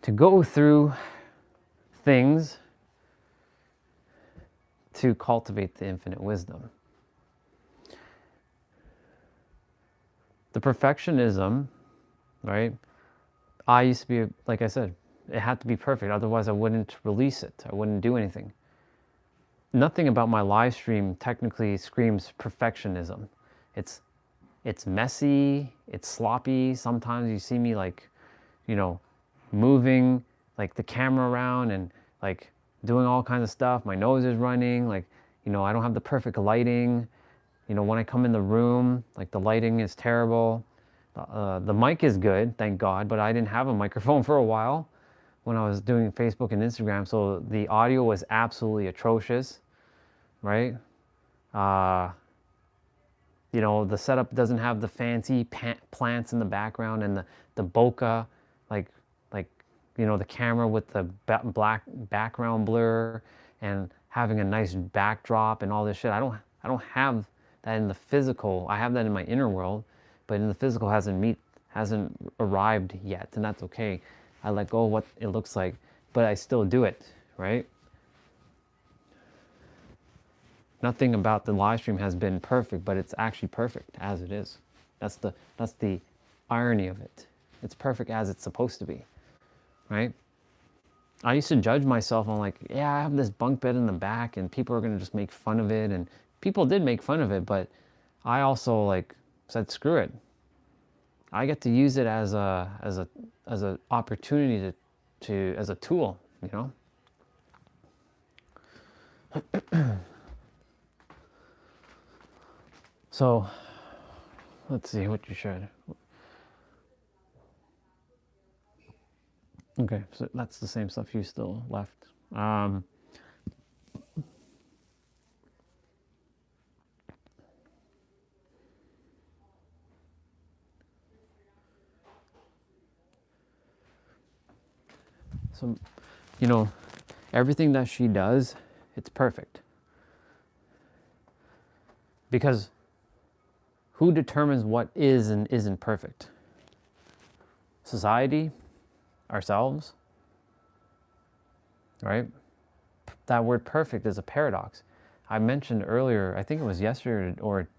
to go through things to cultivate the infinite wisdom. The perfectionism, right? I used to be, like I said, it had to be perfect. Otherwise, I wouldn't release it. I wouldn't do anything. Nothing about my live stream technically screams perfectionism. It's messy. It's sloppy. Sometimes you see me moving like the camera around and like doing all kinds of stuff. My nose is running. I don't have the perfect lighting. When I come in the room, like the lighting is terrible. The mic is good, thank God, but I didn't have a microphone for a while when I was doing Facebook and Instagram, so the audio was absolutely atrocious, right? The setup doesn't have the fancy plants in the background and the bokeh, the camera with the black background blur and having a nice backdrop and all this shit. I don't have that in the physical. I have that in my inner world, but in the physical hasn't arrived yet, and that's okay. I let go of what it looks like, but I still do it, right? Nothing about the live stream has been perfect, but it's actually perfect as it is. That's the irony of it. It's perfect as it's supposed to be, right? I used to judge myself on like, yeah, I have this bunk bed in the back and people are gonna just make fun of it, and people did make fun of it, but I also said, screw it. I get to use it as a opportunity as a tool, So, let's see what you shared. Okay, so that's the same stuff you still left. So, everything that she does, it's perfect. Because who determines what is and isn't perfect? Society? Ourselves? Right? That word perfect is a paradox. I mentioned earlier, I think it was yesterday, or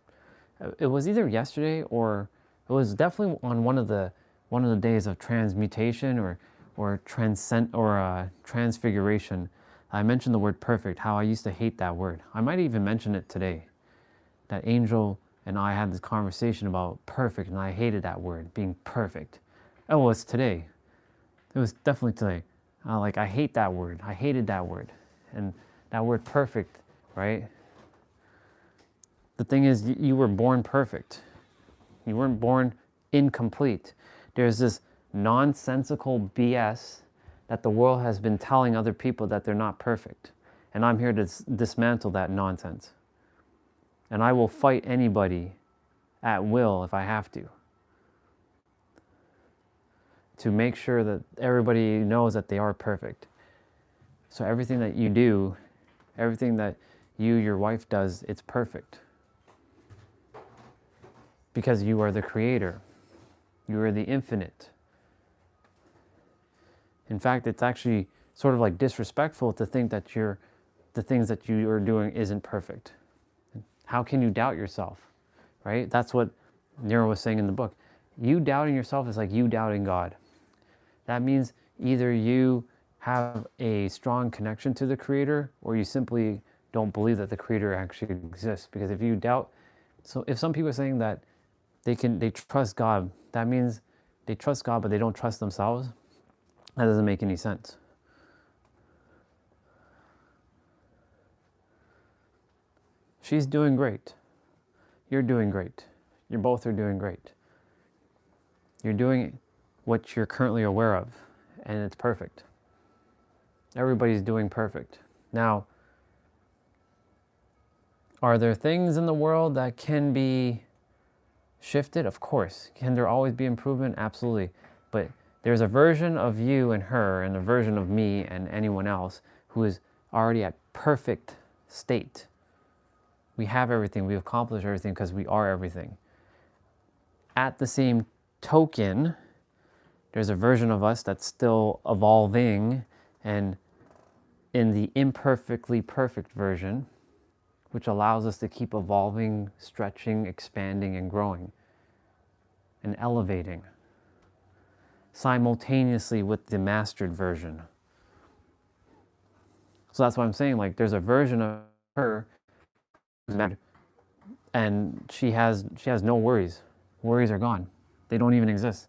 it was either yesterday or it was definitely on one of the days of transmutation or transfiguration. I mentioned the word perfect, how I used to hate that word. I might even mention it today. That Angel and I had this conversation about perfect, and I hated that word, being perfect. Oh, it was today. It was definitely today. I hate that word. I hated that word. And that word perfect, right? The thing is, you were born perfect. You weren't born incomplete. There's this nonsensical BS that the world has been telling other people that they're not perfect. And I'm here to dismantle that nonsense. And I will fight anybody at will if I have to make sure that everybody knows that they are perfect. So everything that you do, everything that your wife does, it's perfect. Because you are the creator. You are the infinite. In fact, it's actually sort of like disrespectful to think that the things that you are doing isn't perfect. How can you doubt yourself, right? That's what Nero was saying in the book. You doubting yourself is like you doubting God. That means either you have a strong connection to the Creator, or you simply don't believe that the Creator actually exists. Because if you doubt, so if some people are saying that they trust God, that means they trust God but they don't trust themselves. That doesn't make any sense. She's doing great. You're doing great. You both are doing great. You're doing what you're currently aware of, and it's perfect. Everybody's doing perfect. Now, are there things in the world that can be shifted? Of course. Can there always be improvement? Absolutely. But there's a version of you and her, and a version of me and anyone else who is already at perfect state. We have everything. We've accomplished everything because we are everything. At the same token, there's a version of us that's still evolving, and in the imperfectly perfect version, which allows us to keep evolving, stretching, expanding, and growing, and elevating simultaneously with the mastered version. So that's why I'm saying, like, there's a version of her, and she has no worries. Worries are gone. They don't even exist.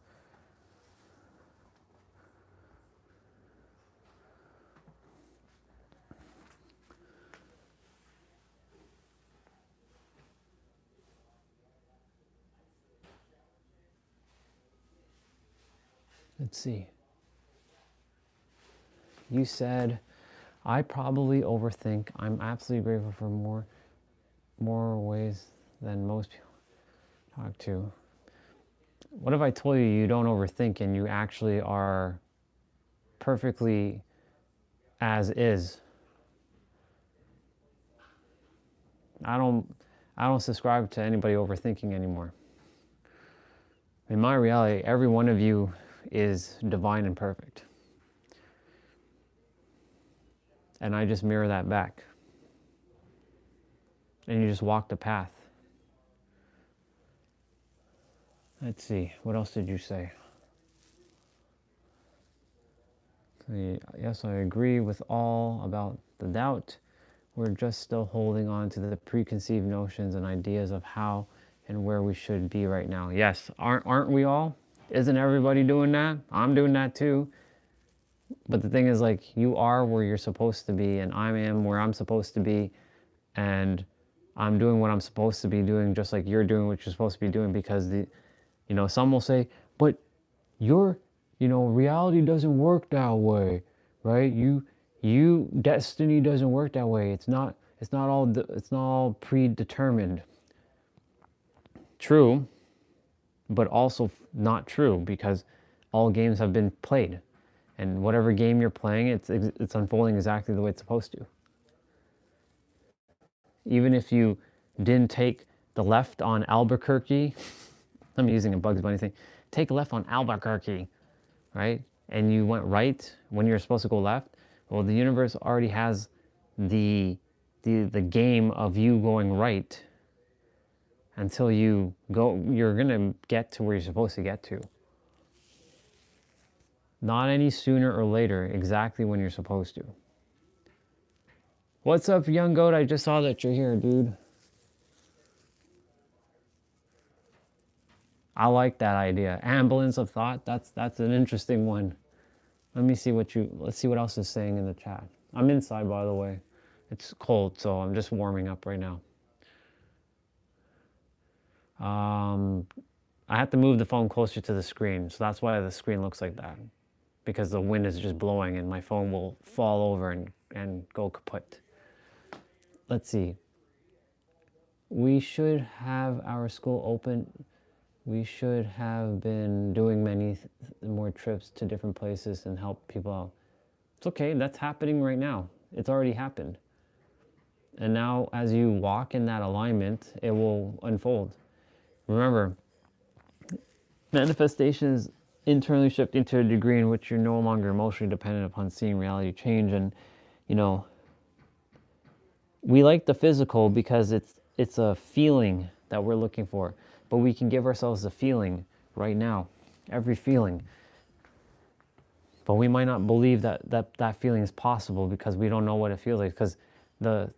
Let's see. You said, I probably overthink. I'm absolutely grateful for more ways than most people talk to. What if I told you you don't overthink and you actually are perfectly as is? I don't subscribe to anybody overthinking anymore. In my reality, every one of you is divine and perfect. And I just mirror that back. And you just walk the path. Let's see, what else did you say? Yes, I agree with all about the doubt. We're just still holding on to the preconceived notions and ideas of how and where we should be right now. Yes, aren't we all? Isn't everybody doing that? I'm doing that too. But the thing is, like, you are where you're supposed to be, and I am where I'm supposed to be, and I'm doing what I'm supposed to be doing, just like you're doing what you're supposed to be doing. Because some will say, but reality doesn't work that way, right? Destiny doesn't work that way. It's not all predetermined. True, but also not true, because all games have been played, and whatever game you're playing, it's unfolding exactly the way it's supposed to. Even if you didn't take the left on Albuquerque, I'm using a Bugs Bunny thing. Take left on Albuquerque, right? And you went right when you're supposed to go left. Well, the universe already has the game of you going right until you're gonna get to where you're supposed to get to. Not any sooner or later, exactly when you're supposed to. What's up, young goat? I just saw that you're here, dude. I like that idea. Ambulance of thought. That's an interesting one. Let's see what else is saying in the chat. I'm inside, by the way. It's cold, so I'm just warming up right now. I have to move the phone closer to the screen, so that's why the screen looks like that. Because the wind is just blowing and my phone will fall over and go kaput. Let's see. we should have our school open. We should have been doing many more trips to different places and help people out. It's okay, that's happening right now. It's already happened. And now as you walk in that alignment, it will unfold. Remember, manifestation is internally shifting to a degree in which you're no longer emotionally dependent upon seeing reality change. And, you know, we like the physical because it's a feeling that we're looking for. But we can give ourselves a feeling right now, every feeling. But we might not believe that feeling is possible because we don't know what it feels like. Because the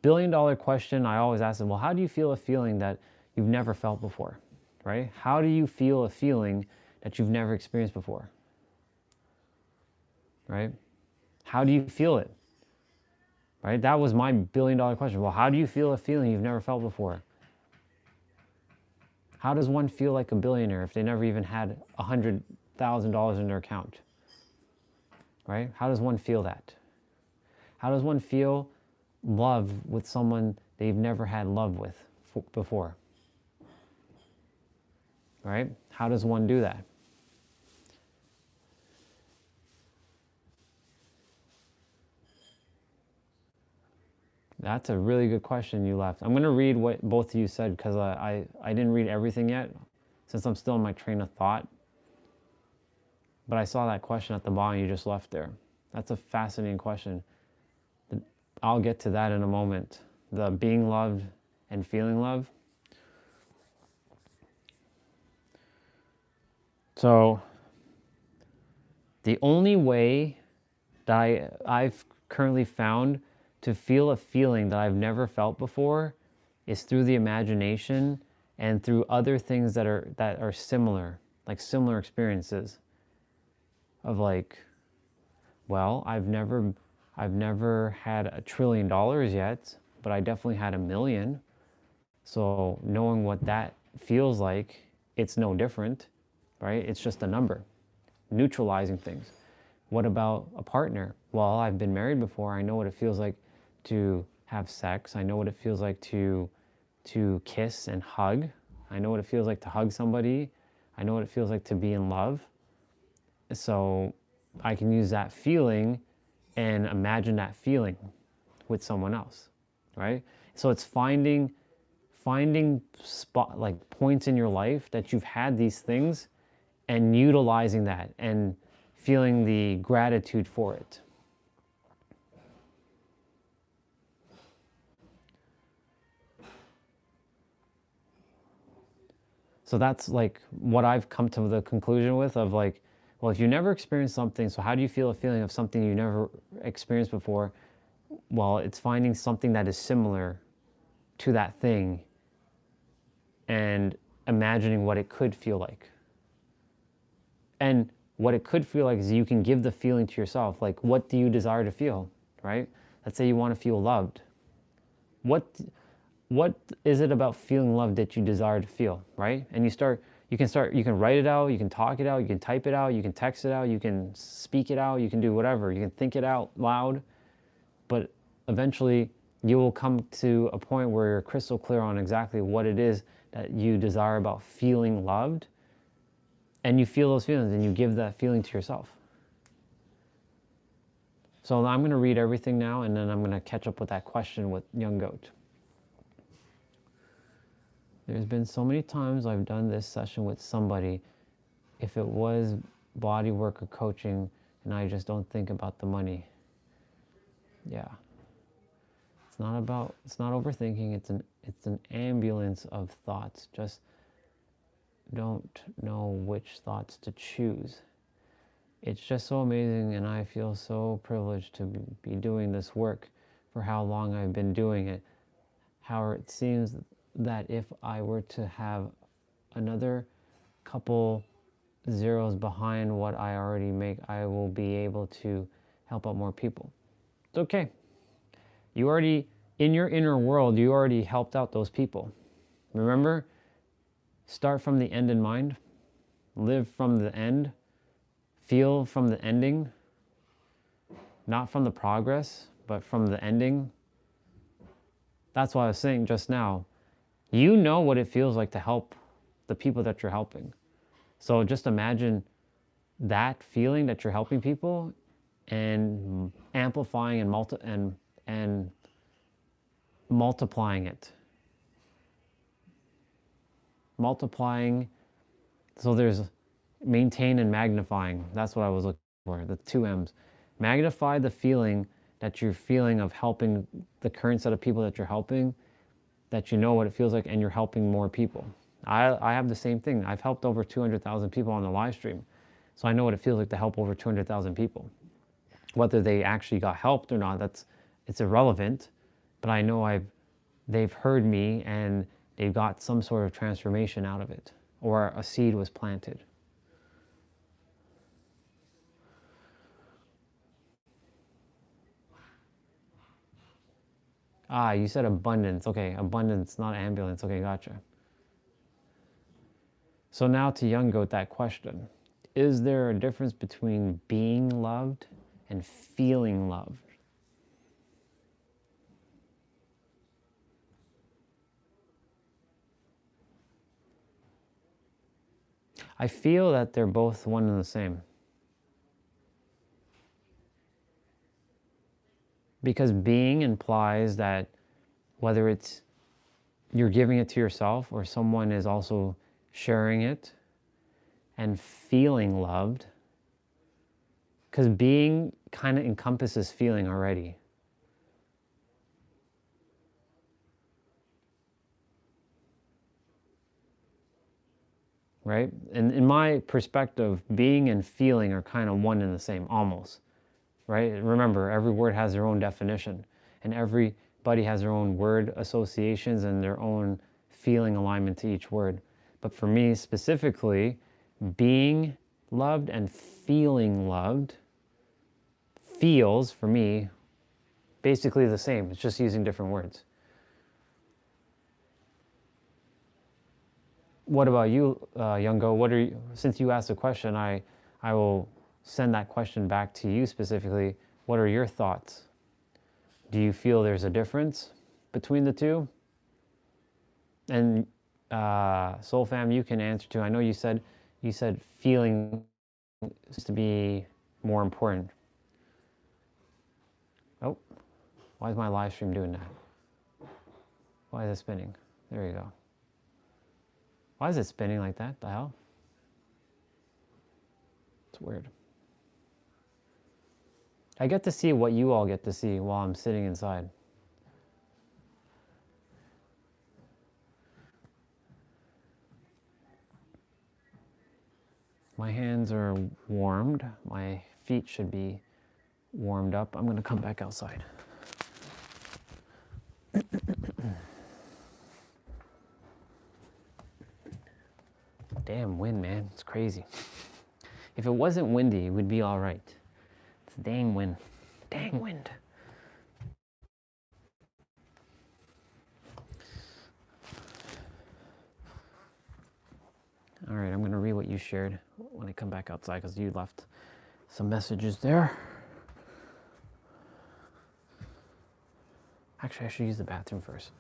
billion-dollar question I always ask them, well, how do you feel a feeling that you've never felt before, right? How do you feel a feeling that you've never experienced before, right? How do you feel it, right? That was my billion-dollar question. Well, how do you feel a feeling you've never felt before? How does one feel like a billionaire if they never even had $100,000 in their account, right? How does one feel that? How does one feel love with someone they've never had love with before, right? How does one do that? That's a really good question you left. I'm going to read what both of you said because I didn't read everything yet since I'm still in my train of thought. But I saw that question at the bottom you just left there. That's a fascinating question. I'll get to that in a moment. The being loved and feeling love. So the only way that I've currently found to feel a feeling that I've never felt before is through the imagination and through other things that are similar, like similar experiences of like, well, I've never had $1 trillion yet, but I definitely had 1 million. So knowing what that feels like, it's no different, right? It's just a number, neutralizing things. What about a partner? Well, I've been married before. I know what it feels like to have sex. I know what it feels like to kiss and hug. I know what it feels like to hug somebody. I know what it feels like to be in love. So I can use that feeling and imagine that feeling with someone else, right? So it's finding spot, like points in your life that you've had these things and utilizing that and feeling the gratitude for it. So that's like what I've come to the conclusion with of like, well, if you never experienced something, so how do you feel a feeling of something you never experienced before? Well, it's finding something that is similar to that thing and imagining what it could feel like. And what it could feel like is you can give the feeling to yourself. Like, what do you desire to feel, right? Let's say you want to feel loved. What is it about feeling loved that you desire to feel, right? And you can write it out, you can talk it out, you can type it out, you can text it out, you can speak it out, you can do whatever. You can think it out loud, but eventually you will come to a point where you're crystal clear on exactly what it is that you desire about feeling loved, and you feel those feelings and you give that feeling to yourself. So I'm going to read everything now, and then I'm going to catch up with that question with Young Goat. There's been so many times I've done this session with somebody, if it was body work or coaching, and I just don't think about the money. Yeah. It's not overthinking, it's an ambulance of thoughts. Just don't know which thoughts to choose. It's just so amazing, and I feel so privileged to be doing this work for how long I've been doing it. How it seems that if I were to have another couple zeros behind what I already make, I will be able to help out more people. It's okay. You already, in your inner world, you already helped out those people. Remember, start from the end in mind, live from the end, feel from the ending, not from the progress, but from the ending. That's why I was saying just now, you know what it feels like to help the people that you're helping. So just imagine that feeling that you're helping people and amplifying and multiplying it. Multiplying, so there's maintain and magnifying. That's what I was looking for, the 2 M's. Magnify the feeling that you're feeling of helping the current set of people that you're helping, that you know what it feels like, and you're helping more people. I have the same thing. I've helped over 200,000 people on the live stream. So I know what it feels like to help over 200,000 people. Whether they actually got helped or not, it's irrelevant. But I know they've heard me and they've got some sort of transformation out of it, or a seed was planted. Ah, you said abundance. Okay, abundance, not ambulance. Okay, gotcha. So now to Young Goat, that question. Is there a difference between being loved and feeling loved? I feel that they're both one and the same. Because being implies that whether it's you're giving it to yourself or someone is also sharing it, and feeling loved, because being kind of encompasses feeling already. Right? And in my perspective, being and feeling are kind of one and the same, almost. Right? Remember, every word has their own definition, and everybody has their own word associations and their own feeling alignment to each word. But for me specifically, being loved and feeling loved feels, for me, basically the same. It's just using different words. What about you, Youngo? What are you, since you asked the question, I will send that question back to you specifically. What are your thoughts? Do you feel there's a difference between the two? And Soul Fam, you can answer too. I know you said feeling is to be more important. Oh, why is my live stream doing that? Why is it spinning? There you go. Why is it spinning like that? The hell? It's weird. I get to see what you all get to see while I'm sitting inside. My hands are warmed. My feet should be warmed up. I'm gonna come back outside. Damn wind, man. It's crazy. If it wasn't windy, we'd be all right. It's dang wind. Dang wind. All right, I'm going to read what you shared when I come back outside because you left some messages there. Actually, I should use the bathroom first.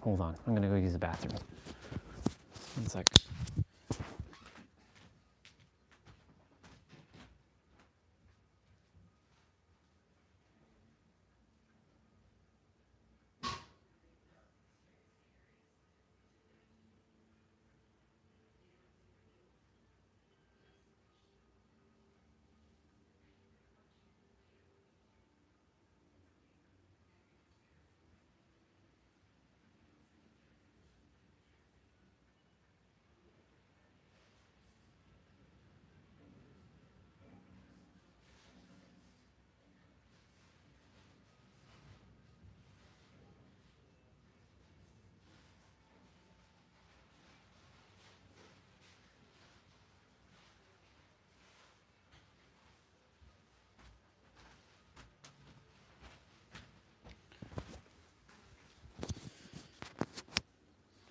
Hold on. I'm going to go use the bathroom. 1 sec.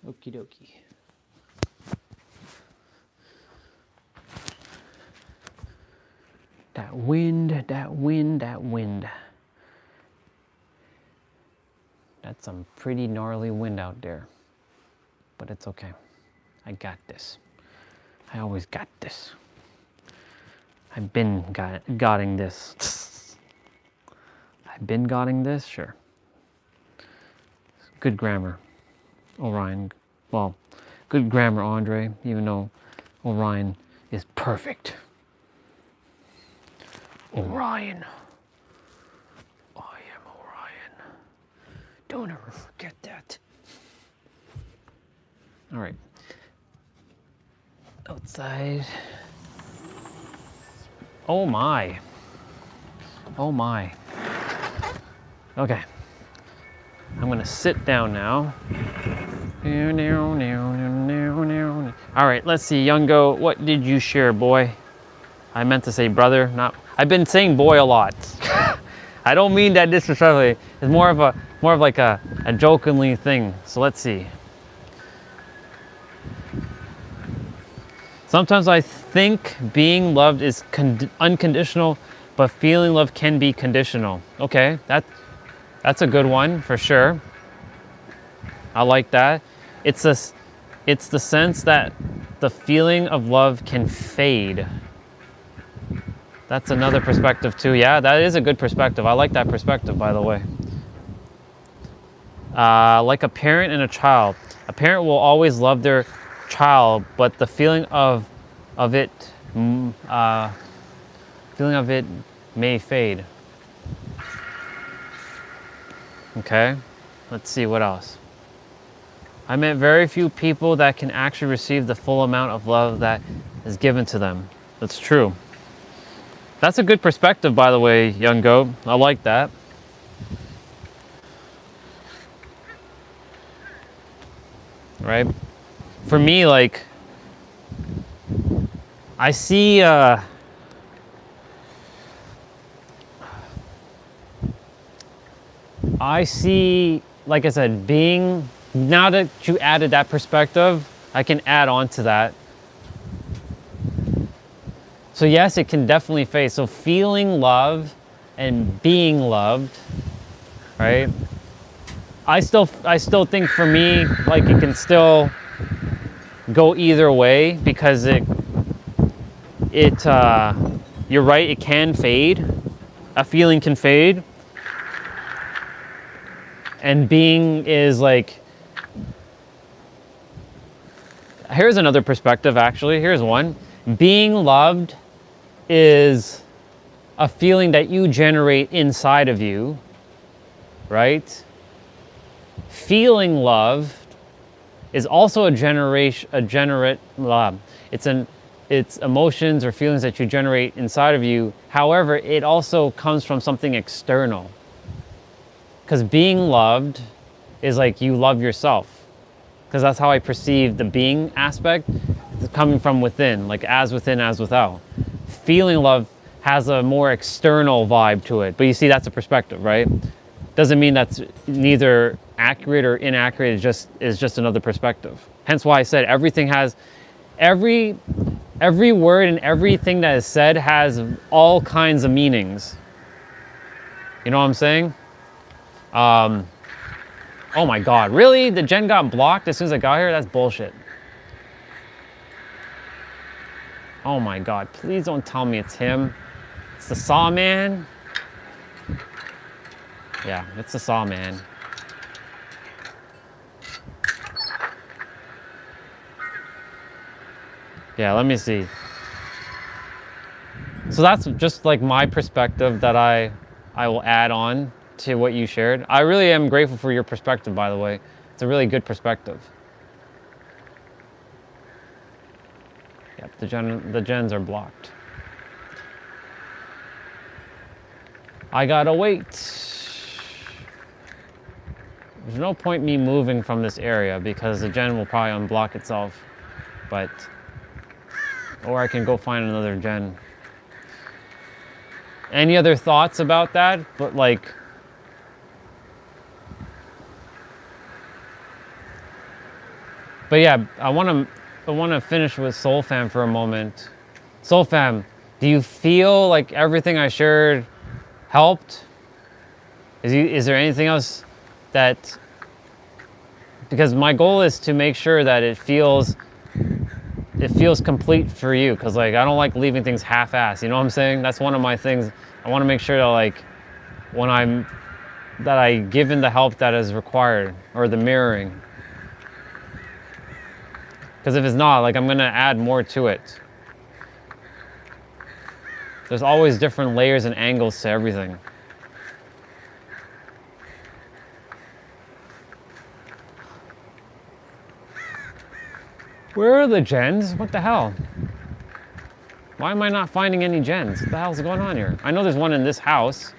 Okie dokie. That wind, that wind, that wind. some pretty gnarly wind out there, but it's okay. I got this. I always got this. I've been gotting this. I've been gotting this? Sure. Good grammar, Orion. Well, good grammar, Andre, even though Orion is perfect. Orion. I am Orion. Don't ever forget that. All right. Outside. Oh my. Oh my. Okay. I'm gonna sit down now. All right, let's see, Youngo, what did you share, boy? I meant to say brother, not. I've been saying boy a lot. I don't mean that disrespectfully. It's more of like a jokingly thing. So let's see. Sometimes I think being loved is unconditional, but feeling love can be conditional. Okay, that's a good one for sure. I like that. It's the sense that the feeling of love can fade. That's another perspective too. Yeah, that is a good perspective. I like that perspective, by the way. Like a parent and a child. A parent will always love their child, but the feeling of it may fade. Okay, let's see what else. I met very few people that can actually receive the full amount of love that is given to them. That's true. That's a good perspective, by the way, young goat. I like that. Right? For me, like, I see like I said, being, now that you added that perspective, I can add on to that. So yes, it can definitely fade. So feeling love and being loved, right? I still think for me, like, it can still go either way, because you're right, it can fade. A feeling can fade. And being is like, here's another perspective actually, here's one. Being loved is a feeling that you generate inside of you, right? Feeling loved is also it's emotions or feelings that you generate inside of you. However, it also comes from something external. Because being loved is like you love yourself. Because that's how I perceive the being aspect. It's coming from within, like as within, as without. Feeling love has a more external vibe to it. But you see, that's a perspective, right? Doesn't mean that's neither accurate or inaccurate. It's just another perspective. Hence why I said everything has, every word and everything that is said has all kinds of meanings. You know what I'm saying? Oh my God, really? The gen got blocked as soon as I got here? That's bullshit. Oh my God, please don't tell me it's him. It's the Saw Man. Yeah, it's the Saw Man. Yeah, let me see. So that's just like my perspective that I will add on to what you shared. I really am grateful for your perspective, by the way. It's a really good perspective. Yep, the gens are blocked. I gotta wait. There's no point me moving from this area because the gen will probably unblock itself. Or I can go find another gen. Any other thoughts about that? But like, yeah, I want to finish with Soul Fam for a moment. Soul Fam, do you feel like everything I shared helped? Is there anything else that because my goal is to make sure that it feels complete for you, because like I don't like leaving things half-assed, you know what I'm saying? That's one of my things. I want to make sure that like when I give in the help that is required, or the mirroring, because if it's not, like I'm gonna add more to it. There's always different layers and angles to everything. Where are the gens? What the hell? Why am I not finding any gens? What the hell's going on here? I know there's one in this house.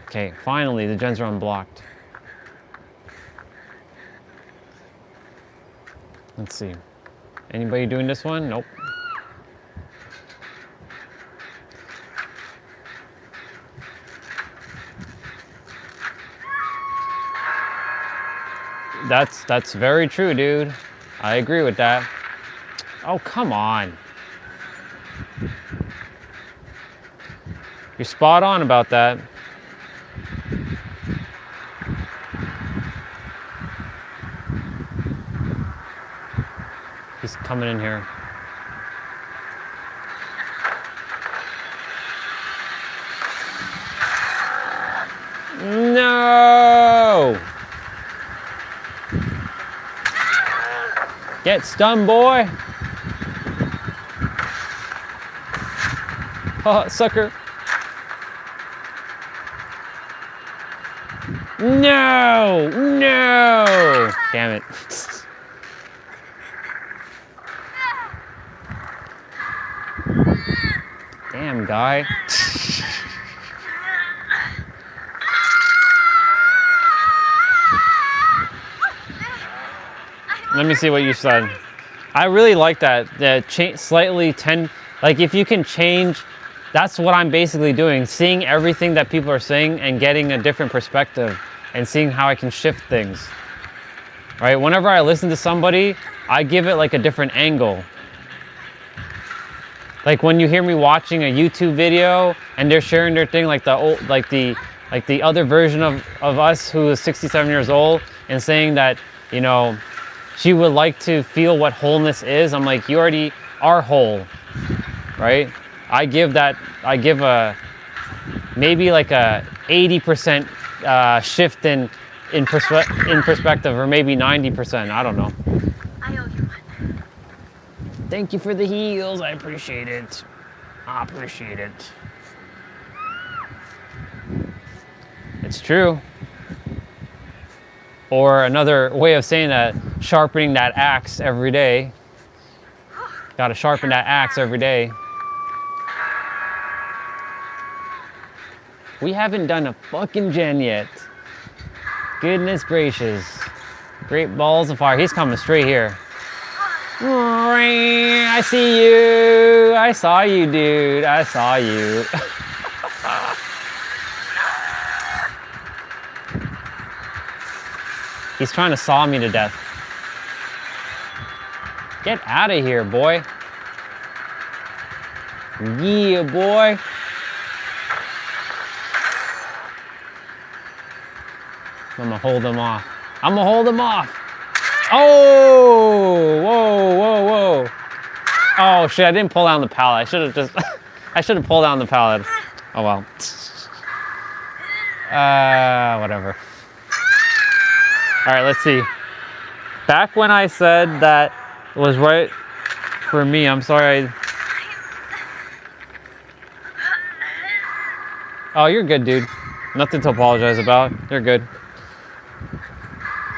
Okay, finally, the gens are unblocked. Let's see. Anybody doing this one? Nope. That's very true, dude. I agree with that. Oh, come on. You're spot on about that. He's coming in here. No! Get stunned, boy. Oh, sucker. No! No! Damn it. Damn, guy. Let me see what you said. I really like that. Slightly like if you can change, that's what I'm basically doing. Seeing everything that people are saying and getting a different perspective and seeing how I can shift things. Right? Whenever I listen to somebody, I give it like a different angle. Like when you hear me watching a YouTube video and they're sharing their thing, like the other version of us who is 67 years old and saying that, you know, she would like to feel what wholeness is. I'm like, you already are whole, right? I give a, maybe like a 80% shift in perspective, or maybe 90%, I don't know. I owe you one. Thank you for the heals, I appreciate it. I appreciate it. It's true. Or another way of saying that, sharpening that axe every day. Gotta sharpen that axe every day. We haven't done a fucking gen yet. Goodness gracious. Great balls of fire. He's coming straight here. I see you. I saw you, dude. I saw you. He's trying to saw me to death. Get out of here, boy. Yeah, boy. I'm gonna hold him off. I'm gonna hold him off. Oh! Whoa, whoa, whoa. Oh shit, I didn't pull down the pallet. I should have just, I should have pulled down the pallet. Oh well. Whatever. All right, let's see. Back when I said that was right for me, I'm sorry. Oh, you're good, dude. Nothing to apologize about. You're good.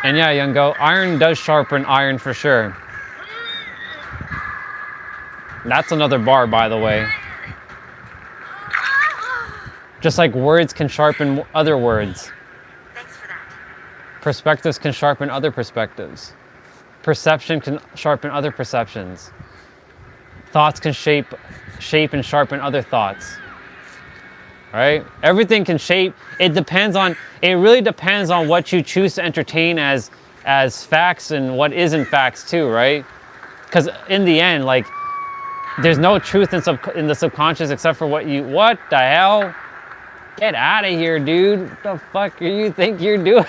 And yeah, Youngo, iron does sharpen iron for sure. That's another bar, by the way. Just like words can sharpen other words. Perspectives can sharpen other perspectives. Perception can sharpen other perceptions. Thoughts can shape and sharpen other thoughts. Right? Everything can shape. It really depends on what you choose to entertain as facts and what isn't facts too, right? Because in the end, like, there's no truth in the subconscious except for what the hell? Get out of here, dude. What the fuck do you think you're doing?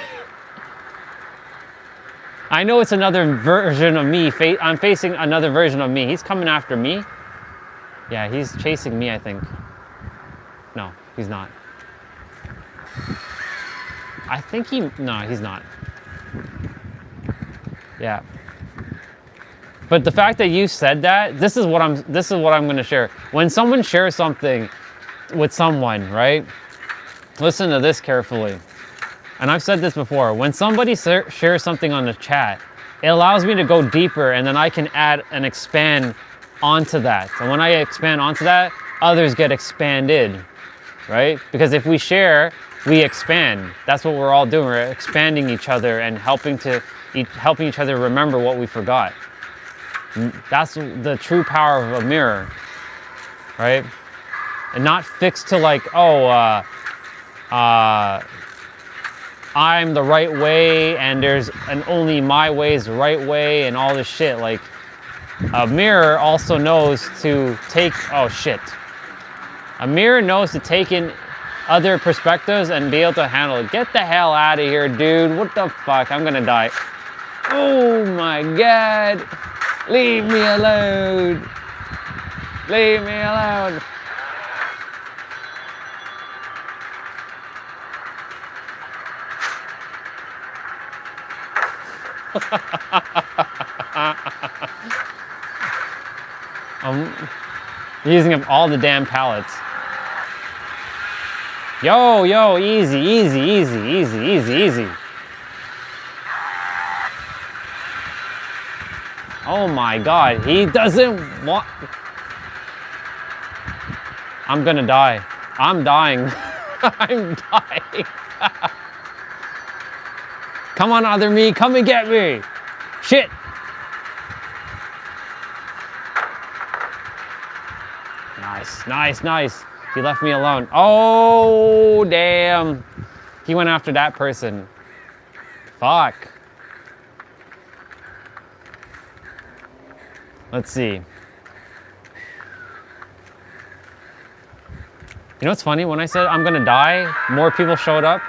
I know it's another version of me. I'm facing another version of me. He's coming after me. Yeah, he's chasing me, I think. No, he's not. I think no, he's not. Yeah. But the fact that you said that, this is what I'm going to share. When someone shares something with someone, right? Listen to this carefully. And I've said this before. When somebody shares something on the chat, it allows me to go deeper, and then I can add and expand onto that. And when I expand onto that, others get expanded, right? Because if we share, we expand. That's what we're all doing. We're expanding each other and helping each other remember what we forgot. That's the true power of a mirror, right? And not fixed to like, oh, I'm the right way and only my way is the right way and all this shit. Like, a mirror also knows to take, oh shit. A mirror knows to take in other perspectives and be able to handle it. Get the hell out of here, dude. What the fuck? I'm gonna die. Oh my God. Leave me alone. Leave me alone. I'm using up all the damn pallets. Yo, easy, easy, easy, easy, easy, easy. Oh my God, he doesn't want... I'm gonna die. I'm dying. I'm dying. Come on, other me, come and get me. Shit. Nice, nice, nice. He left me alone. Oh, damn. He went after that person. Fuck. Let's see. You know what's funny? When I said I'm gonna die, more people showed up.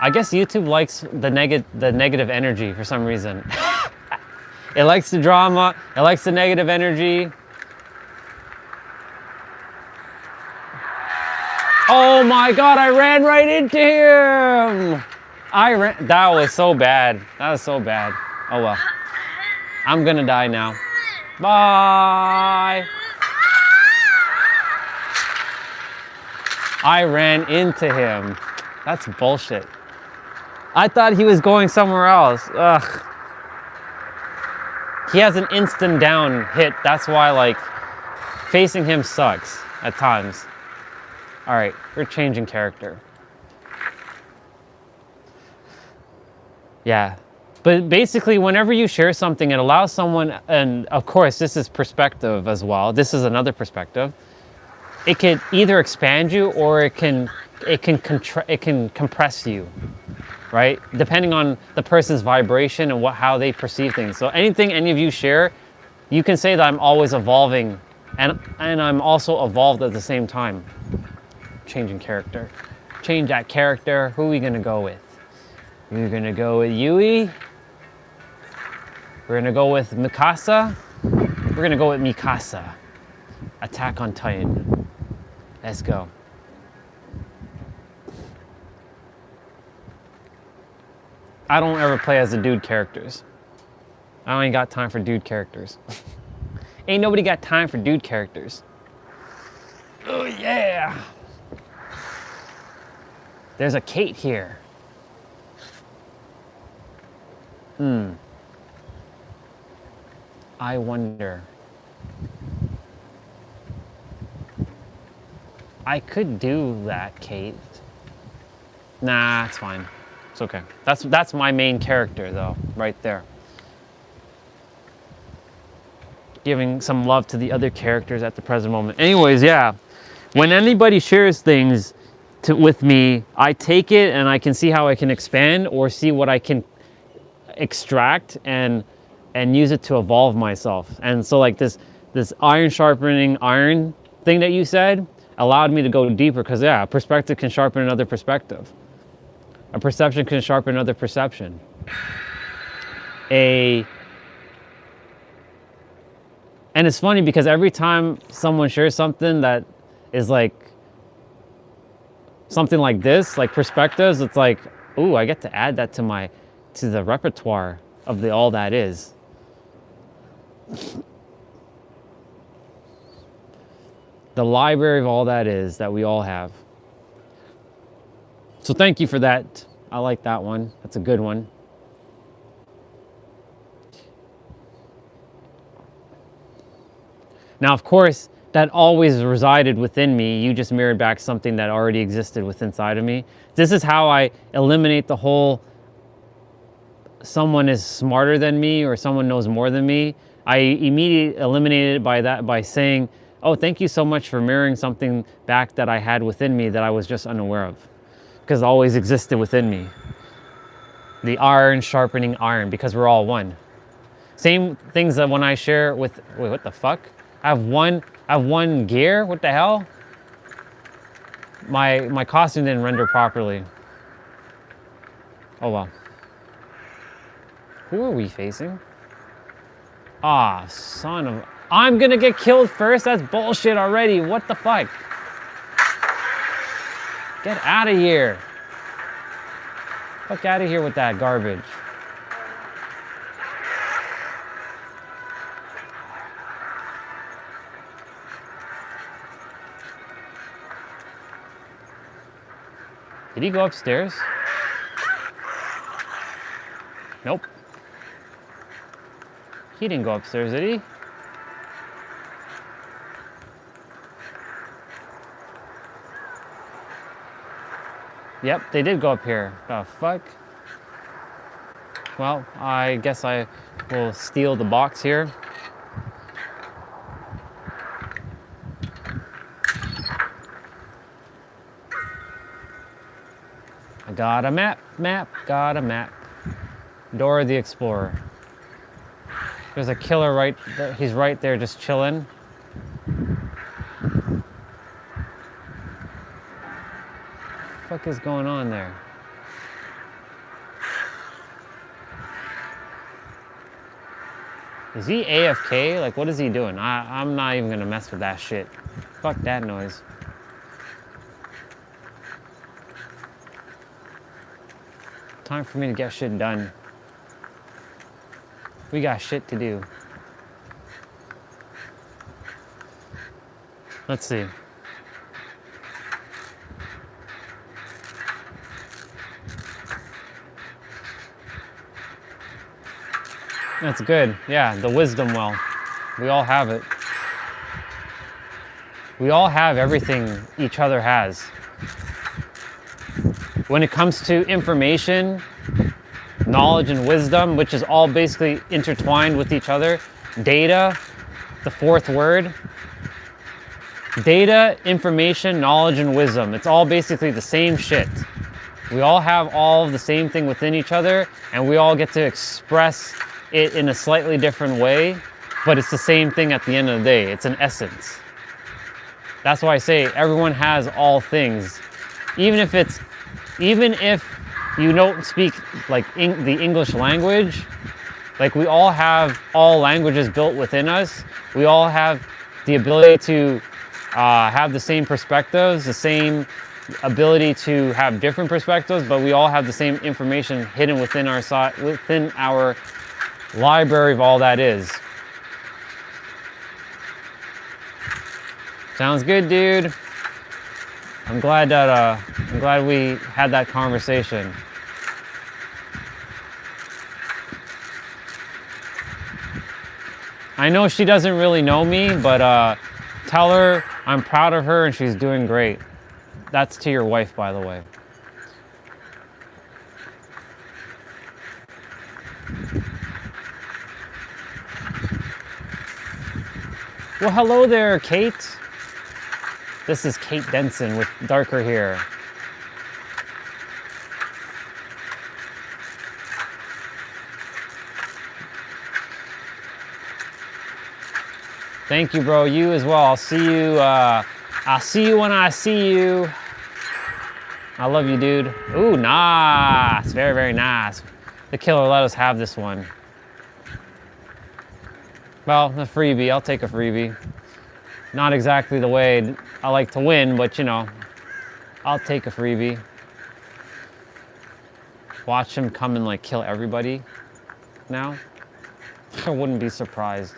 I guess YouTube likes the negative energy for some reason. It likes the drama. It likes the negative energy. Oh my God, I ran right into him. That was so bad. That was so bad. Oh well. I'm gonna die now. Bye. I ran into him. That's bullshit. I thought he was going somewhere else. Ugh. He has an instant down hit. That's why, like, facing him sucks at times. All right, we're changing character. Yeah. But basically, whenever you share something, it allows someone, and of course, this is perspective as well. This is another perspective. It can either expand you or it can compress you, right? Depending on the person's vibration and how they perceive things. So anything any of you share, you can say that I'm always evolving, and I'm also evolved at the same time. Changing character. Change that character. Who are we gonna go with? You're gonna go with Yui. We're gonna go with Mikasa. We're gonna go with Mikasa. Attack on Titan. Let's go. I don't ever play as the dude characters. I ain't got time for dude characters. Ain't nobody got time for dude characters. Oh yeah. There's a Kate here. I wonder. I could do that, Kate. Nah, it's fine. It's okay. That's my main character, though, right there. Giving some love to the other characters at the present moment. Anyways, yeah. When anybody shares things with me, I take it and I can see how I can expand or see what I can extract and use it to evolve myself. And so like this iron sharpening iron thing that you said allowed me to go deeper, because yeah, a perspective can sharpen another perspective. A perception can sharpen another perception. and it's funny because every time someone shares something that is like something like this, like perspectives, it's like, ooh, I get to add that to the repertoire of the all that is. The library of all that is that we all have. So thank you for that. I like that one. That's a good one. Now, of course, that always resided within me. You just mirrored back something that already existed within inside of me. This is how I eliminate the whole someone is smarter than me or someone knows more than me. I immediately eliminated it by saying, oh, thank you so much for mirroring something back that I had within me that I was just unaware of, because it always existed within me. The iron sharpening iron, because we're all one. Same things that when I share with, wait, what the fuck? I have one gear, what the hell? My costume didn't render properly. Oh well. Who are we facing? Ah, son of... I'm gonna get killed first? That's bullshit already. What the fuck? Get out of here. Fuck out of here with that garbage. Did he go upstairs? Nope. He didn't go upstairs, did he? Yep, they did go up here. The fuck? Well, I guess I will steal the box here. I got a map, got a map. Dora the Explorer. There's a killer right there. He's right there just chilling. What the fuck is going on there? Is he AFK? Like, what is he doing? I'm not even gonna mess with that shit. Fuck that noise. Time for me to get shit done. We got shit to do. Let's see. That's good. Yeah, the wisdom well. We all have it. We all have everything each other has. When it comes to information, knowledge and wisdom, which is all basically intertwined with each other, data, the fourth word, data, information, knowledge, and wisdom. It's all basically the same shit. We all have all of the same thing within each other, and we all get to express it in a slightly different way, but it's the same thing at the end of the day. It's an essence. That's why I say everyone has all things. Even if you don't speak like the English language, like we all have all languages built within us. We all have the ability to have the same perspectives, the same ability to have different perspectives, but we all have the same information hidden within our library of all that is. Sounds good, dude. I'm glad we had that conversation. I know she doesn't really know me, but tell her I'm proud of her and she's doing great. That's to your wife, by the way. Well, hello there, Kate. This is Kate Denson with darker hair. Thank you, bro. You as well. I'll see you when I see you. I love you, dude. Ooh, nice. Very, very nice. The killer let us have this one. Well, a freebie. I'll take a freebie. Not exactly the way I like to win, but you know, I'll take a freebie. Watch him come and like kill everybody now. I wouldn't be surprised.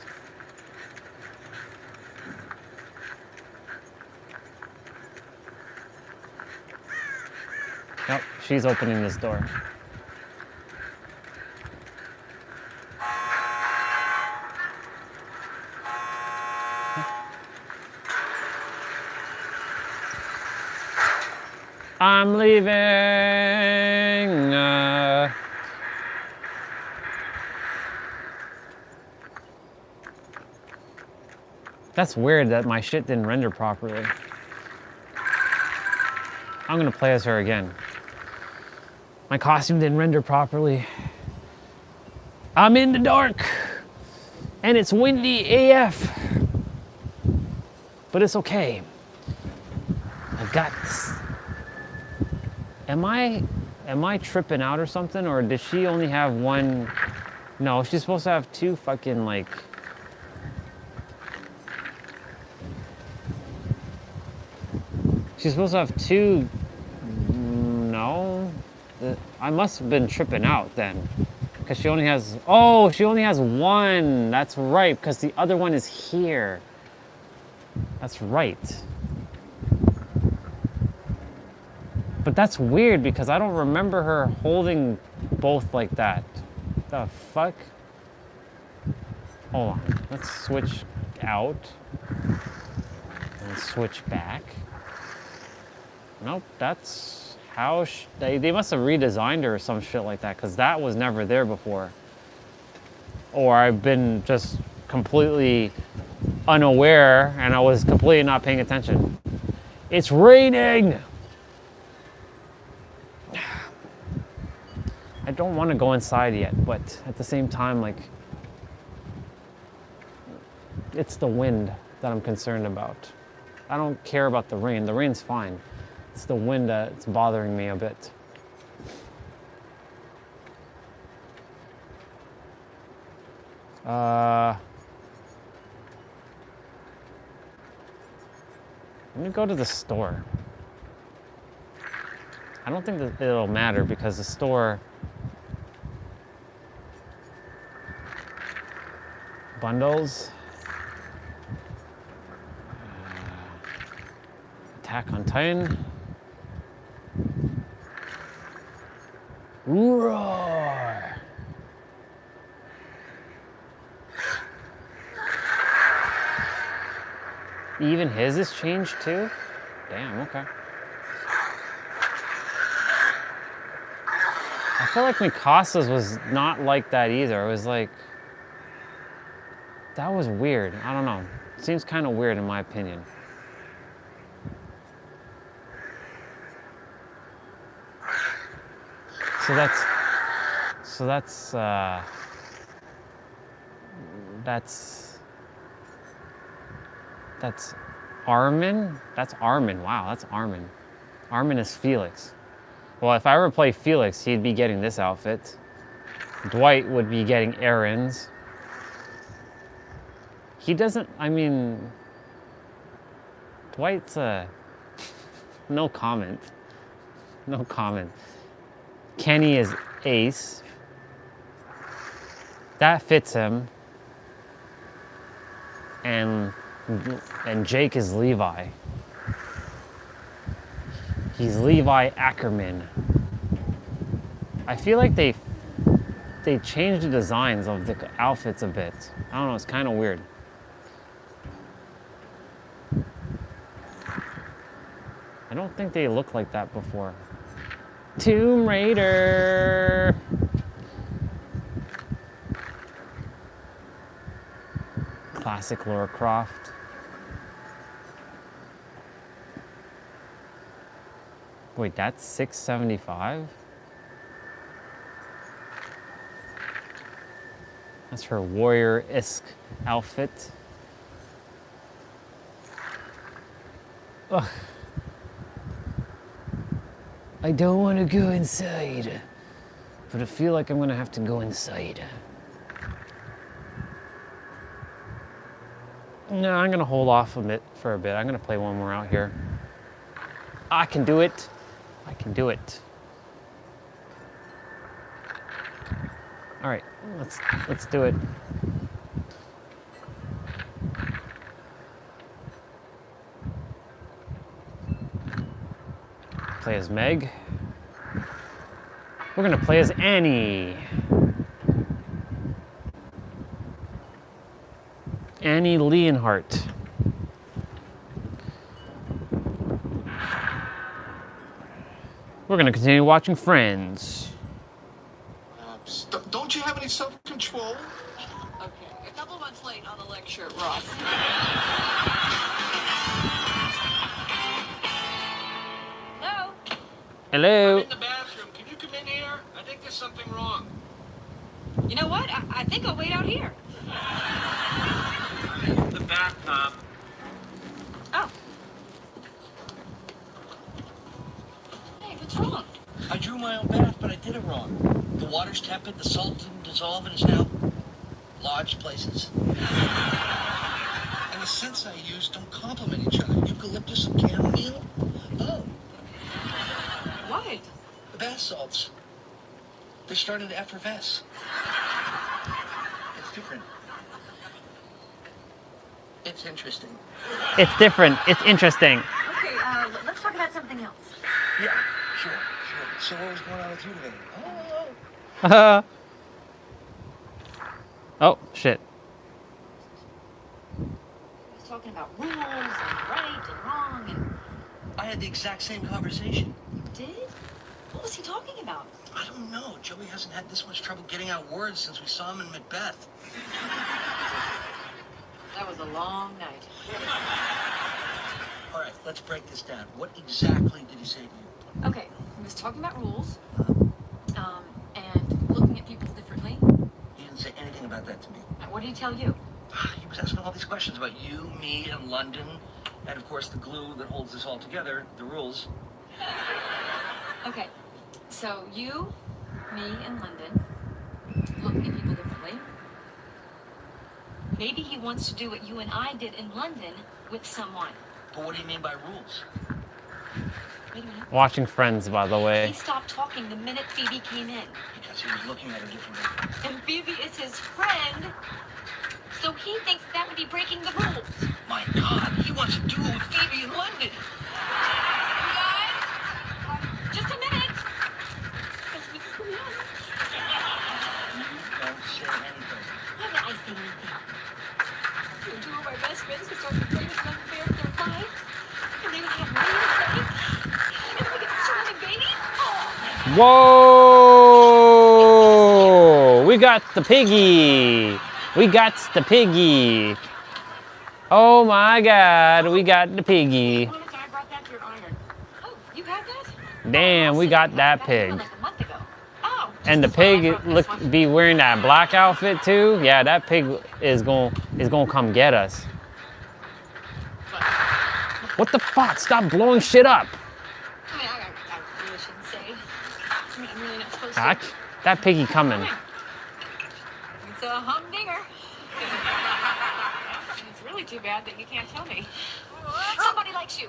Yep, she's opening this door. I'm leaving. That's weird that my shit didn't render properly. I'm gonna play as her again. My costume didn't render properly. I'm in the dark. And it's windy AF. But it's okay. I got this. Am I tripping out or something? Or does she only have one? No, she's supposed to have two fucking like. She's supposed to have two. No. I must have been tripping out then. Because she only has. Oh, she only has one. That's right. Because the other one is here. That's right. But that's weird because I don't remember her holding both like that. The fuck? Hold on. Let's switch out. And switch back. Nope, that's how they must have redesigned her or some shit like that because that was never there before. Or I've been just completely unaware and I was completely not paying attention. It's raining! I don't want to go inside yet, but at the same time, like, it's the wind that I'm concerned about. I don't care about the rain. The rain's fine. It's the wind that's bothering me a bit. Let me go to the store. I don't think that it'll matter because the store bundles. Attack on Titan. Roar! Even his is changed too? Damn, okay. I feel like Mikasa's was not like that either. It was like, that was weird. I don't know. Seems kind of weird in my opinion. That's Armin? That's Armin. Wow, that's Armin. Armin is Felix. Well, if I ever play Felix, he'd be getting this outfit. Dwight would be getting Aaron's. He doesn't, I mean, Dwight's no comment. No comment. Kenny is Ace. That fits him. And Jake is Levi. He's Levi Ackerman. I feel like they changed the designs of the outfits a bit. I don't know, it's kind of weird. I don't think they looked like that before. Tomb Raider! Classic Lara Croft. Wait, that's $675? That's her warrior-esque outfit. Ugh. I don't want to go inside, but I feel like I'm gonna have to go inside. No, I'm gonna hold off a bit for a bit. I'm gonna play one more out here. I can do it. I can do it. All right, let's do it. Play as Meg. We're gonna play as Annie. Annie Leonhardt. We're gonna continue watching Friends. Don't you have any self-control? Okay, a couple months late on the lecture, Ross. Hello? Hello. I'm in the bathroom. Can you come in here? I think there's something wrong. You know what? I think I'll wait out here. The bathtub. Oh. Hey, what's wrong? I drew my own bath, but I did it wrong. The water's tepid, the salt didn't dissolve, and is now large places. And the scents I use don't complement each other. Eucalyptus and chamomile? Oh. What? The bath salts. They're starting to effervesce. It's different. It's interesting. It's different. It's interesting. Okay, let's talk about something else. Yeah, sure. So what was going on with you today? Oh, shit. He was talking about rules and right and wrong and... I had the exact same conversation. You did? What was he talking about? I don't know. Joey hasn't had this much trouble getting out words since we saw him in Macbeth. That was a long night. All right, let's break this down. What exactly did he say to you? Okay, he was talking about rules, and looking at people differently. He didn't say anything about that to me. What did he tell you? He was asking all these questions about you, me, and London, and of course the glue that holds this all together, the rules. Okay, so you, me, and London, looking at people differently. Maybe he wants to do what you and I did in London with someone. But what do you mean by rules? Wait a minute. Watching Friends, by the He way. stopped talking the minute Phoebe came in. Because he was looking at her differently. And Phoebe is his friend, so he thinks that would be breaking the rules. My God, he wants to do it with Phoebe in London. You guys, just a minute. Because we can You don't say anything. Why would I say anything? Two of my best friends who started the greatest love affair of their lives, and they would have money to play, and then we get surrounding babies. Oh. Whoa! We got the piggy. We got the piggy. Oh my God, we got the piggy. I brought that to your honor. Oh, you had that? Damn, we got that pig. Like a month ago. Oh. And the pig be wearing that black outfit too. Yeah, that pig is gonna come get us. What the fuck? Stop blowing shit up. I mean, I really shouldn't say. I mean, I'm really not supposed to. That piggy coming. It's a humdinger. It's really too bad that you can't tell me. Somebody likes you.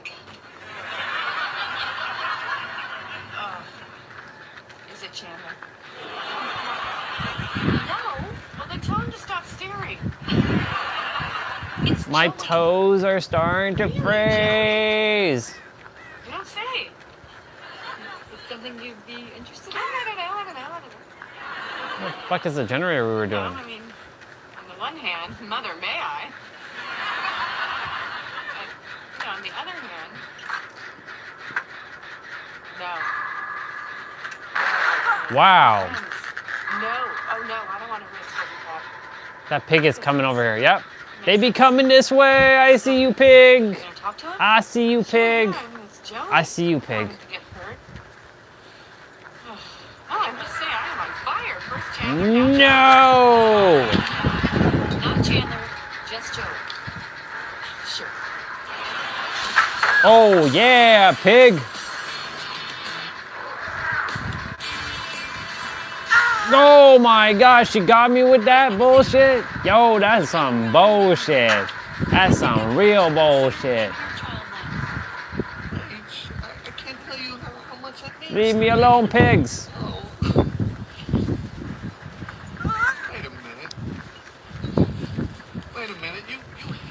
Is it Chandler? No. Well, then tell him to stop staring. It's My Joey. toes are starting to freeze. You don't say. Is it something you'd be interested in? I don't know. What the fuck is the generator we were doing? Well, I mean, on the one hand, mother, may I? But, on the other hand, no. Wow. No. Oh, no, I don't want to risk what we have. That pig is coming over here. Yep. They be coming this way. I see you, pig. You gonna talk to him? I see you, pig. Yeah, I mean, it's Joey. I see you, pig. To get hurt. Oh, I'm just saying, I am on fire. First Chandler, now No. not Chandler, just Joey. Sure. Oh yeah, pig. Oh my gosh, she got me with that bullshit. Yo, that's some bullshit. That's some real bullshit. I can't tell you how much that means. Leave me alone, pigs. Wait a minute. Wait a minute. You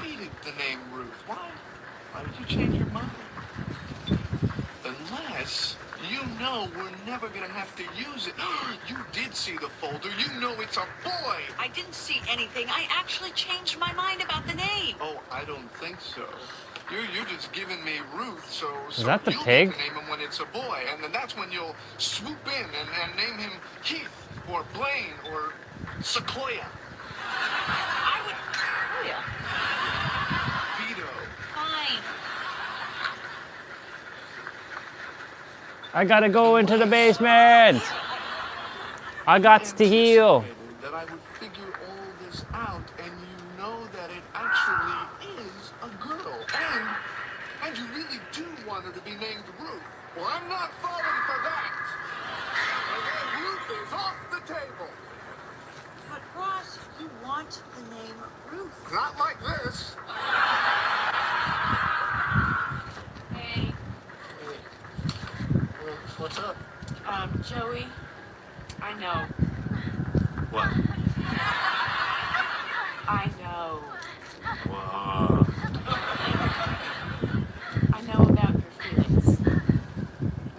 hated the name Ruth. Why? Why did you change your mind? Unless you know we're never gonna have to use it. You did see the folder. You know it's a boy. I didn't see anything. I actually changed my mind about the name. Oh, I don't think so. You're just giving me Ruth, so that the you'll pig? get to name him when it's a boy, and then that's when you'll swoop in and name him Keith or Blaine or Sequoia. I would. Oh, yeah. Vito. Fine. I gotta go into the basement. I got to heal. That I would figure all this out, and you know that it actually is a girl, and you really do want her to be named Ruth. Well, I'm not falling for that. Okay, Ruth is off the table. But Ross, you want the name Ruth. Not like this. Hey, What's up? Joey, I know. What? I know. Wow. I know about your feelings.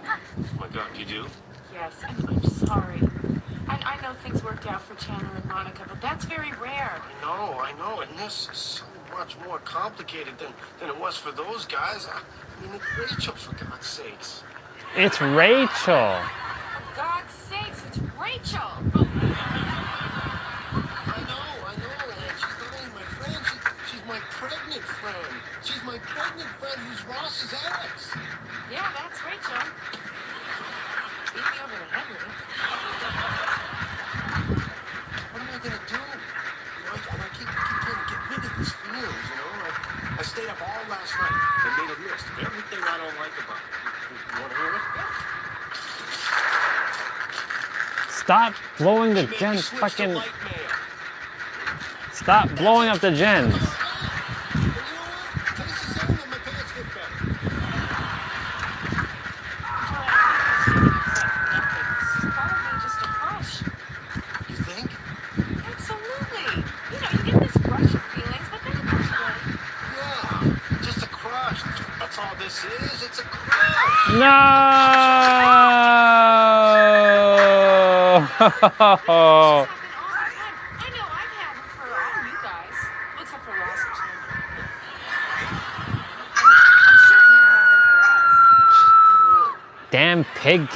Oh my God, you do? Yes, and I'm sorry. I know things worked out for Chandler and Monica, but that's very rare. I know, and this is so much more complicated than it was for those guys. I mean, it's Rachel, for God's sakes. It's Rachel. For God's sakes, it's Rachel! I know, and she's not only my friend, she's my pregnant friend. She's my pregnant friend who's Ross's ex. Yeah, that's Rachel. Beat me over the head with it. What am I gonna do? I keep trying to get rid of these feelings, I stayed up all last night and made a list of everything I don't like about it. You wanna hear it? Stop blowing the gens fucking... Stop blowing up the gens. Probably just a crush. You think? Absolutely. You get this rush of feelings, but then it goes away. Yeah, just a crush. That's all this is. It's a crush. No! I know I've had them for all you guys, except for Ross and Chandler. I'm sure you have them for us. Damn pig.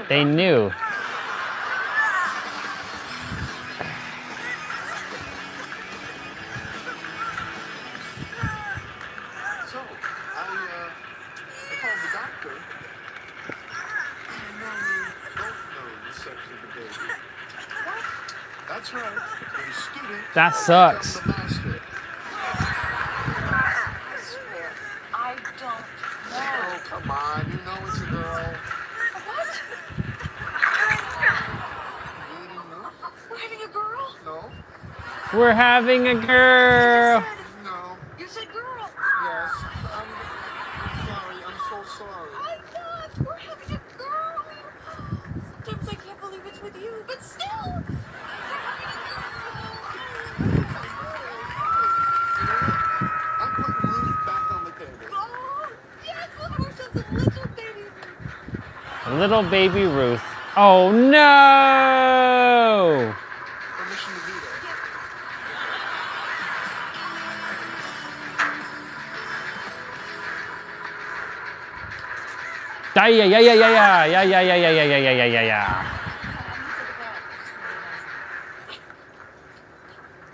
They knew. So, I called the doctor. And now we both know the sex of the baby. What? That's right. When a student That sucks. becomes the master. I swear, I don't know. Oh, come on. You know it's a girl. What? Really, no? We're having a girl? No. We're having a girl. No. You said girl. Yes. I'm sorry. I'm so sorry. I thought we're having a girl. Sometimes I can't believe it's with you, but still. I'm putting Ruth back on the table. Oh, yes, we'll have ourselves a little baby. Little baby Ruth. Oh no! Permission to veto. Yeah, yeah, yeah, yeah, yeah, yeah, yeah, yeah, yeah, yeah, yeah, yeah, yeah, yeah.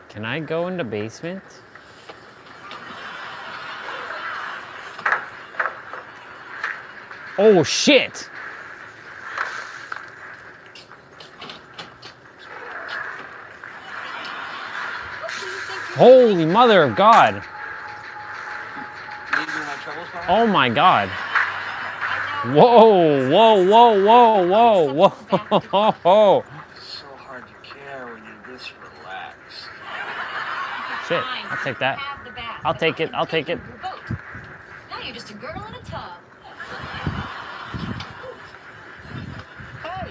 Can I go in the basement? Oh shit! Holy mother of God! Oh my God! Whoa! Whoa! Whoa! Whoa! Whoa! Whoa! It's so hard to care when you're this relaxed. Shit, Fine, I'll take that. have the bath, I'll but take I it. am I'll take it. taking your boat. Now you're just a girl in a tub. Hey!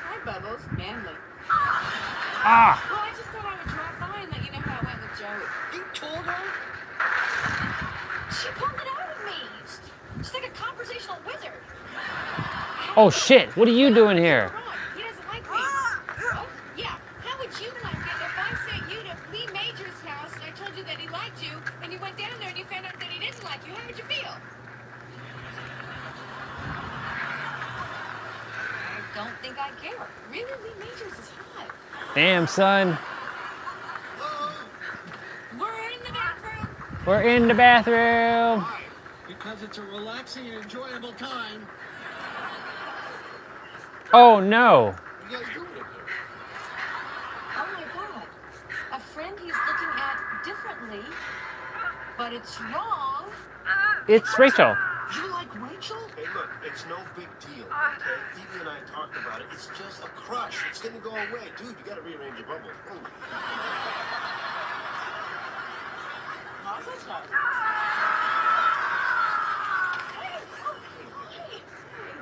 Hi, Bubbles. Manly. Ah! Well, I just thought I would drop by and let you know how it went with Joey. You told her? She pulled it out of me. She's like a conversational wizard. Oh shit! What are you doing here? He doesn't like me. Oh, yeah. How would you like it if I sent you to Lee Major's house and I told you that he liked you, and you went down there and you found out that he didn't like you? How would you feel? I don't think I care. Really, Lee Majors is hot. Damn, son. We're in the bathroom. We're in the bathroom. Because it's a relaxing and enjoyable time. Oh no. What are you guys doing in here? Oh my God. A friend he's looking at differently, but it's wrong. It's Rachel. You like Rachel? Hey, look, it's no big deal, okay? Evie and I talked about it. It's just a crush. It's gonna go away. Dude, you gotta rearrange your bubbles. Ooh. How's that stuff? Hey,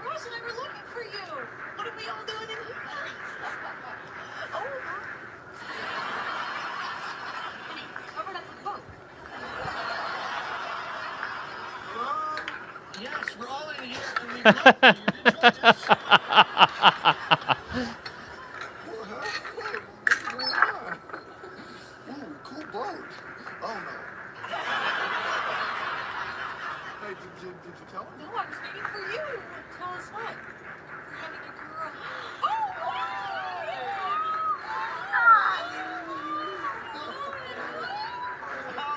Ross and I were looking for you. What are we all doing in here? Oh, covered up with both. Yes, we're all in here and we love you. You're just... Ooh, cool boat. Oh, no. Hey, did you tell her? No, I was waiting for you. Tell us what? You're having a girl. Oh,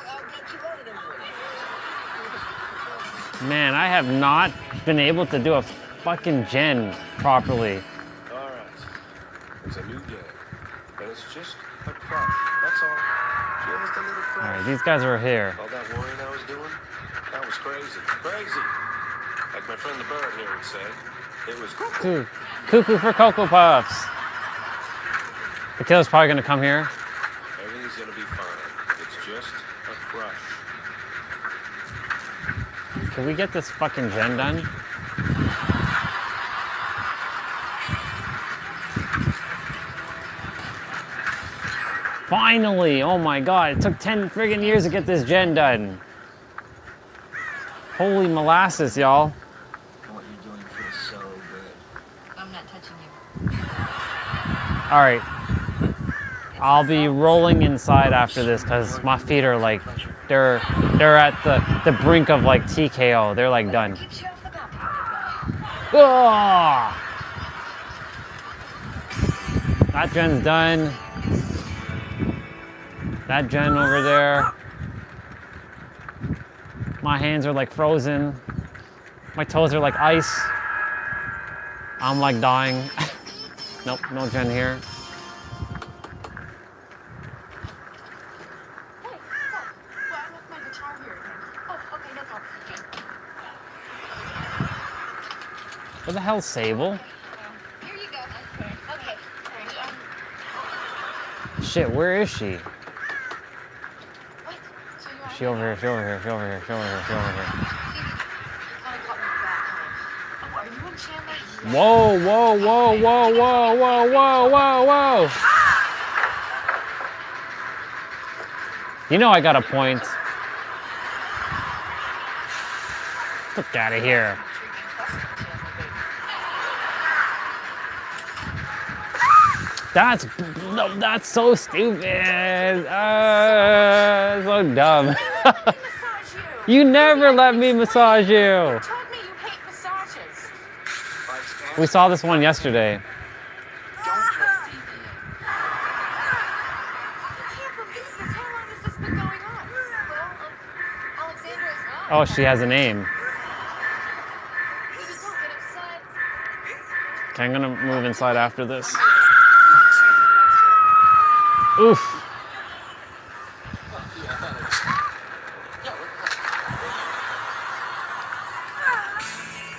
I'll get you later. Man, I have not been able to do a fucking gen properly. All right. It's a new day. And it's just a crush. That's all. Just a little crush. Alright, these guys are here. All that worrying I was doing, that was crazy. Crazy. Like my friend the bird here would say. It was cuckoo. Cuckoo for Cocoa Puffs. The killer's probably gonna come here. Everything's gonna be fine. It's just a crush. Can we get this fucking gen done? Finally! Oh my god, it took 10 friggin' years to get this gen done. Holy molasses, y'all. What you're doing feels so good. I'm not touching you. Alright. I'll be rolling inside after this because my feet are like, they're at the brink of like TKO. They're like done. Oh! That gen's done. That gen over there. My hands are like frozen. My toes are like ice. I'm like dying. Nope, no gen here. Hey, what's up? Well, I left my guitar here again. Oh, okay, no problem. Where the hell's Sable? Here you go. Okay. Shit, where is she? What? So you're She over here, she over here, she over here, she over here, she over here. Oh, are you in Chandler? Whoa, whoa, whoa, whoa, whoa, whoa, whoa, whoa, whoa. You know I got a point. Fuck out of here. That's so stupid. So dumb. You never let me massage you. You told me you hate massages. We saw this one yesterday. I can't believe this. How long has this been going on? Well, Alexandra is not. Oh, she has a name. Maybe don't get upset. Okay, I'm gonna move inside after this. Oof.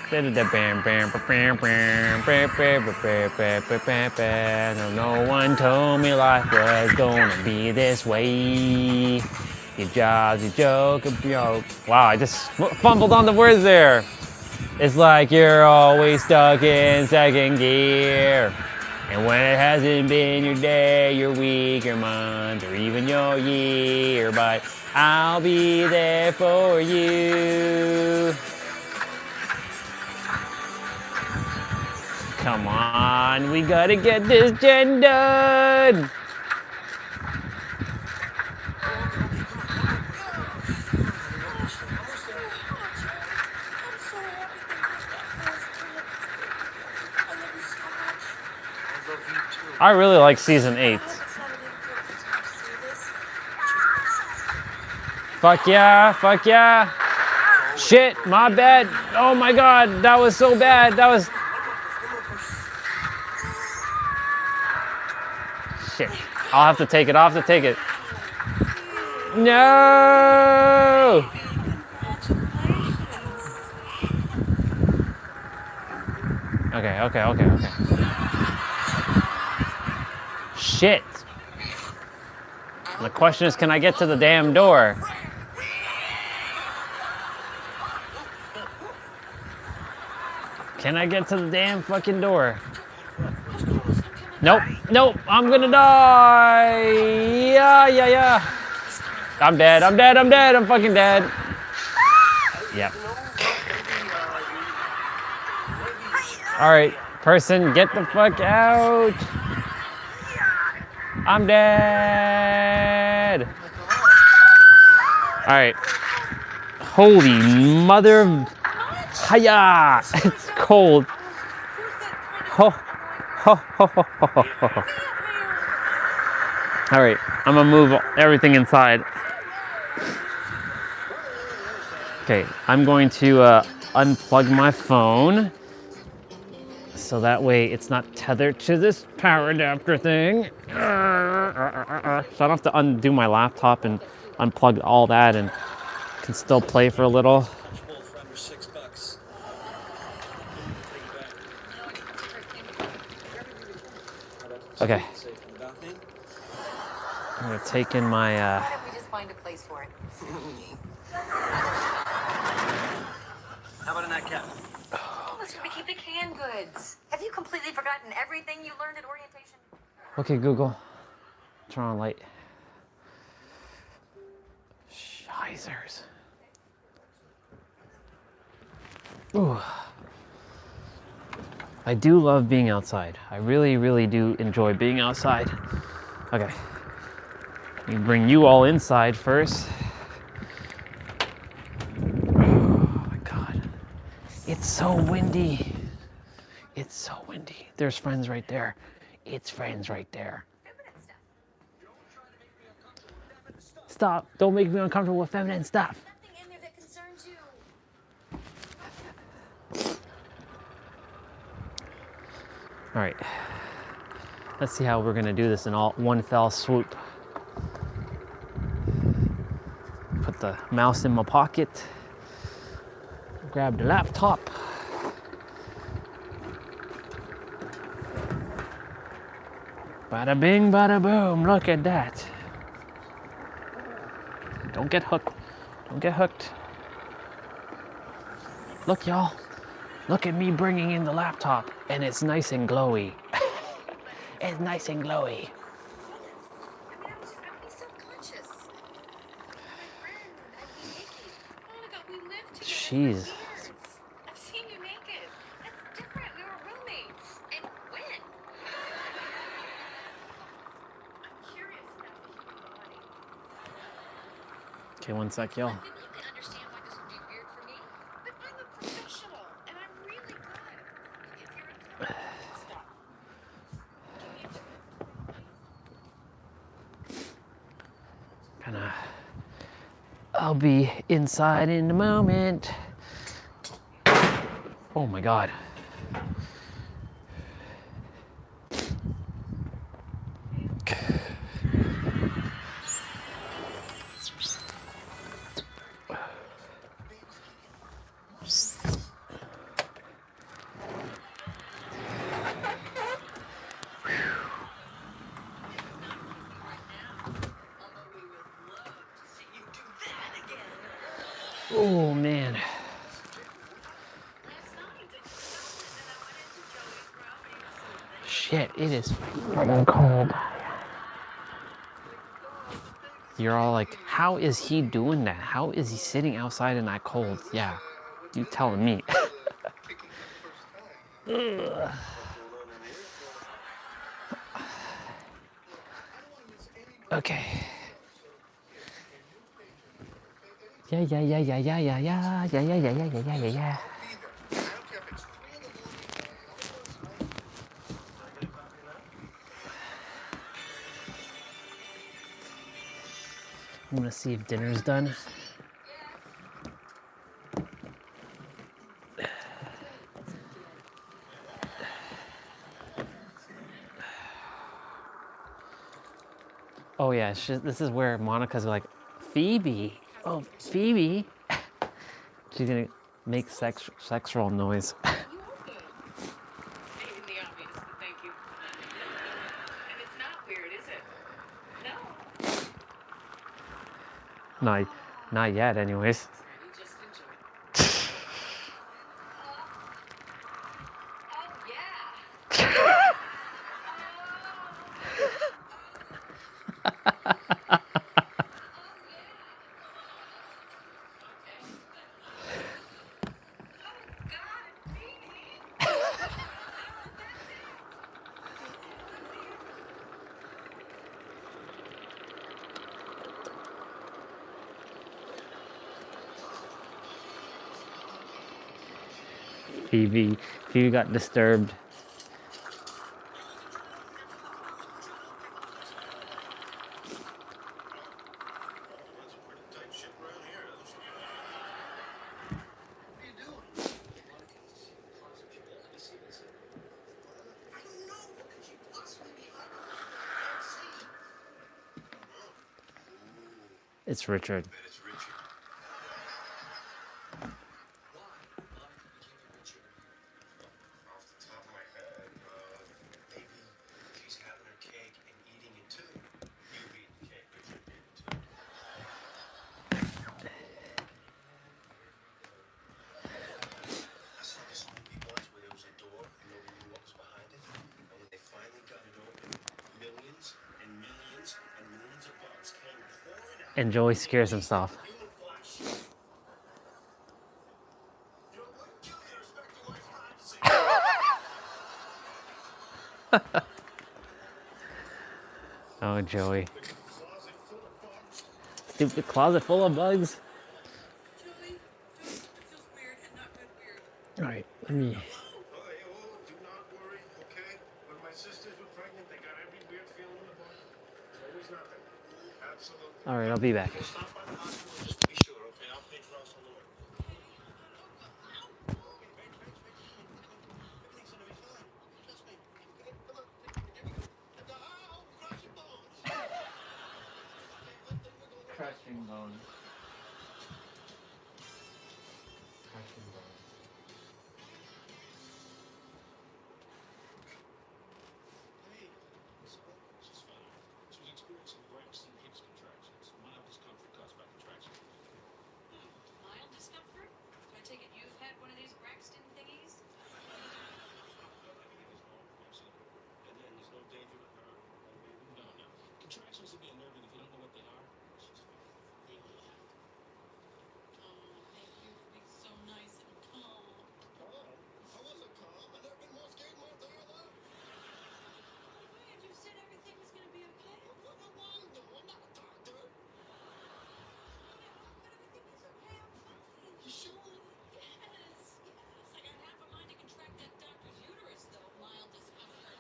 No one told me life was gonna be this way. Your job's a joke, a joke. Wow, I just fumbled on the words there. It's like you're always stuck in second gear. And when it hasn't been your day, your week, your month, or even your year, but I'll be there for you. Come on, we gotta get this gen done. I really like season 8. Fuck yeah, fuck yeah. Shit, my bad. Oh my god, that was so bad. That was... Shit. I'll have to take it, I'll have to take it. No! Okay. Shit. The question is, can I get to the damn door? Can I get to the damn fucking door? Nope, I'm gonna die. Yeah. I'm dead, I'm fucking dead. Yep. All right, person, get the fuck out. I'm dead. All right. Holy mother of... Hiya! It's cold. Ho. All right, I'm gonna move everything inside. Okay, I'm going to unplug my phone so that way it's not tethered to this power adapter thing. So I don't have to undo my laptop and unplug all that and can still play for a little. Okay. I'm gonna take in my Why don't we just find a place for it? How about in that cap? Oh, that's where we keep the canned goods. Have you completely forgotten everything you learned at orientation? Okay, Google. Turn on light. Shizers. Ooh. I do love being outside. I really do enjoy being outside. Okay. Let me bring you all inside first. Oh my God. It's so windy. It's so windy. There's friends right there. It's friends right there. Stop. Don't make me uncomfortable with feminine stuff. Nothing in there that concerns you. All right. Let's see how we're gonna do this in one fell swoop. Put the mouse in my pocket. Grab the laptop. Bada bing, bada boom. Look at that. Don't get hooked. Don't get hooked. Look, y'all. Look at me bringing in the laptop, and it's nice and glowy. It's nice and glowy. I'm being self-conscious. My friend, I've been naked. Oh my God, we lived together for years. I've seen you naked. That's different. We were roommates. And when? I'm curious about the human body. Okay, one sec, y'all. I think you can understand why this would be weird for me, but I'm a professional, and I'm really good. If you're uncomfortable, stop. I'll be inside in a moment. Oh my God. Oh man. Shit, it is fucking cold. You're all like, how is he doing that? How is he sitting outside in that cold? Yeah, you telling me. Ugh. Okay. Yeah. I'm gonna see if dinner's done. Oh yeah, this is where Monica's like, Phoebe. Oh, Phoebe. She's gonna make sexual noise. Stating the obvious, but thank you. And it's not weird, is it? No. Not yet, anyways. You just enjoy it. Phoebe got disturbed. It's Richard. And Joey scares himself. Oh, Joey. Stupid closet full of bugs. All right, let me. All right, I'll be back. Crushing bones. Crushing bones. Mild discomfort? So I take it you've had one of these Braxton thingies? Contractions will be unnerving if you don't know what they are. Oh, thank you for being so nice and calm. I wasn't calm. I've never been more scared in my entire life. And you said everything was going to be okay? Well, why no? I'm not a doctor. But everything is okay. I'm fine. You sure? Yes. I got half a mind to contract that doctor's uterus, though. Mild discomfort.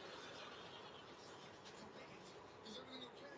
Is everything okay?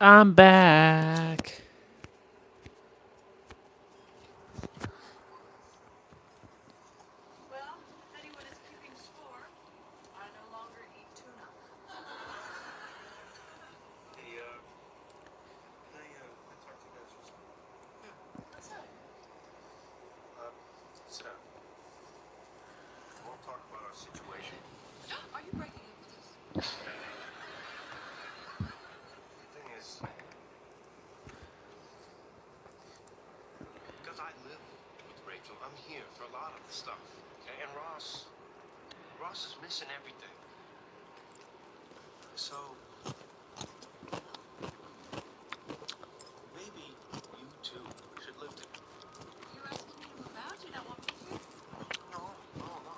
I'm back. Well, if anyone is keeping score, I no longer eat tuna. Hey, can I talk to you guys for a second? Yeah. What's up? Sit down. I want to talk about our situation. Are you breaking up with us? The thing is, because I live with Rachel, I'm here for a lot of the stuff. Okay? And Ross is missing everything. So, maybe you two should live together. Are you asking me to move out? You don't want me here? No,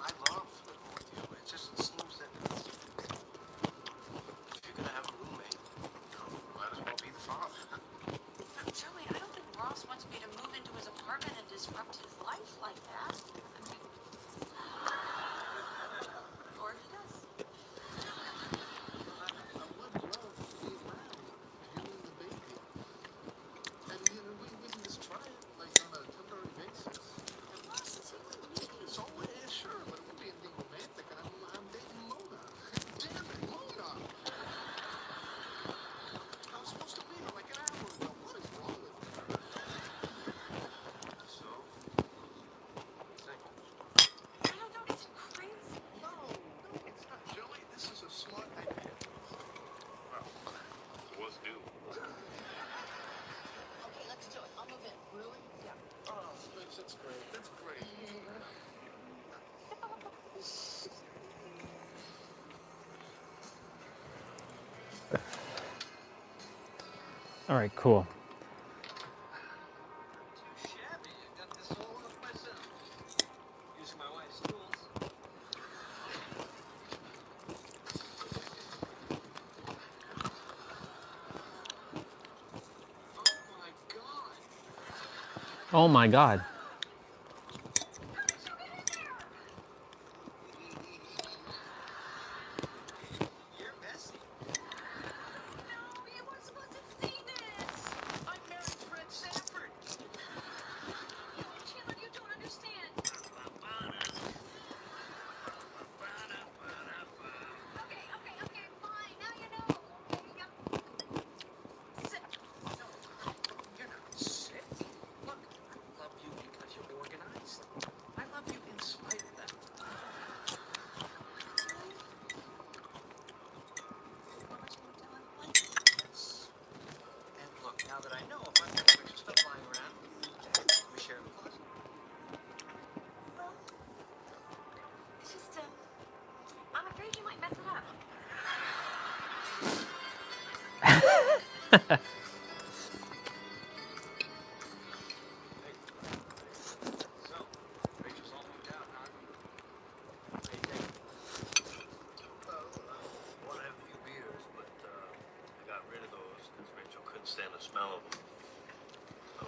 I love living with you. It just seems that if you're gonna have a roommate, might as well be the father. Joey, I don't think Ross wants me to move into his apartment and disrupt his life like that. I mean, or he does. I would love to be around him and the baby. And, we can just try it, like, on a temporary basis. And Ross is even me. So, yeah, sure, but it wouldn't be anything romantic, and I'm dating Mona. Damn it, Mona! I was supposed to meet her like an hour ago. What is wrong with me? So, what do you think? I don't know. Is it crazy? No, it's not, Joey. This is a smart idea. Well, so what's due? Okay, let's do it. I'll move in. Really? Yeah. Oh, that's great. That's great. All right, cool. Too shabby. I got this all up myself. Using my wife's tools. Oh my God. You're messy. No, you weren't supposed to see this. I married Fred Sanford. Chandler, you don't understand. Okay, fine. Now you know. Yep. Sit. No, you're not sick. Look, I love you because you're organized. I love you in spite of that. Yes. And look, now that I know, if I've got extra stuff lying around, we share the closet. Well, it's just, I'm afraid you might mess it up. So, Rachel's all moved out, huh? What do you think? Well, I want to have a few beers, but I got rid of those because Rachel couldn't stand the smell of them. So,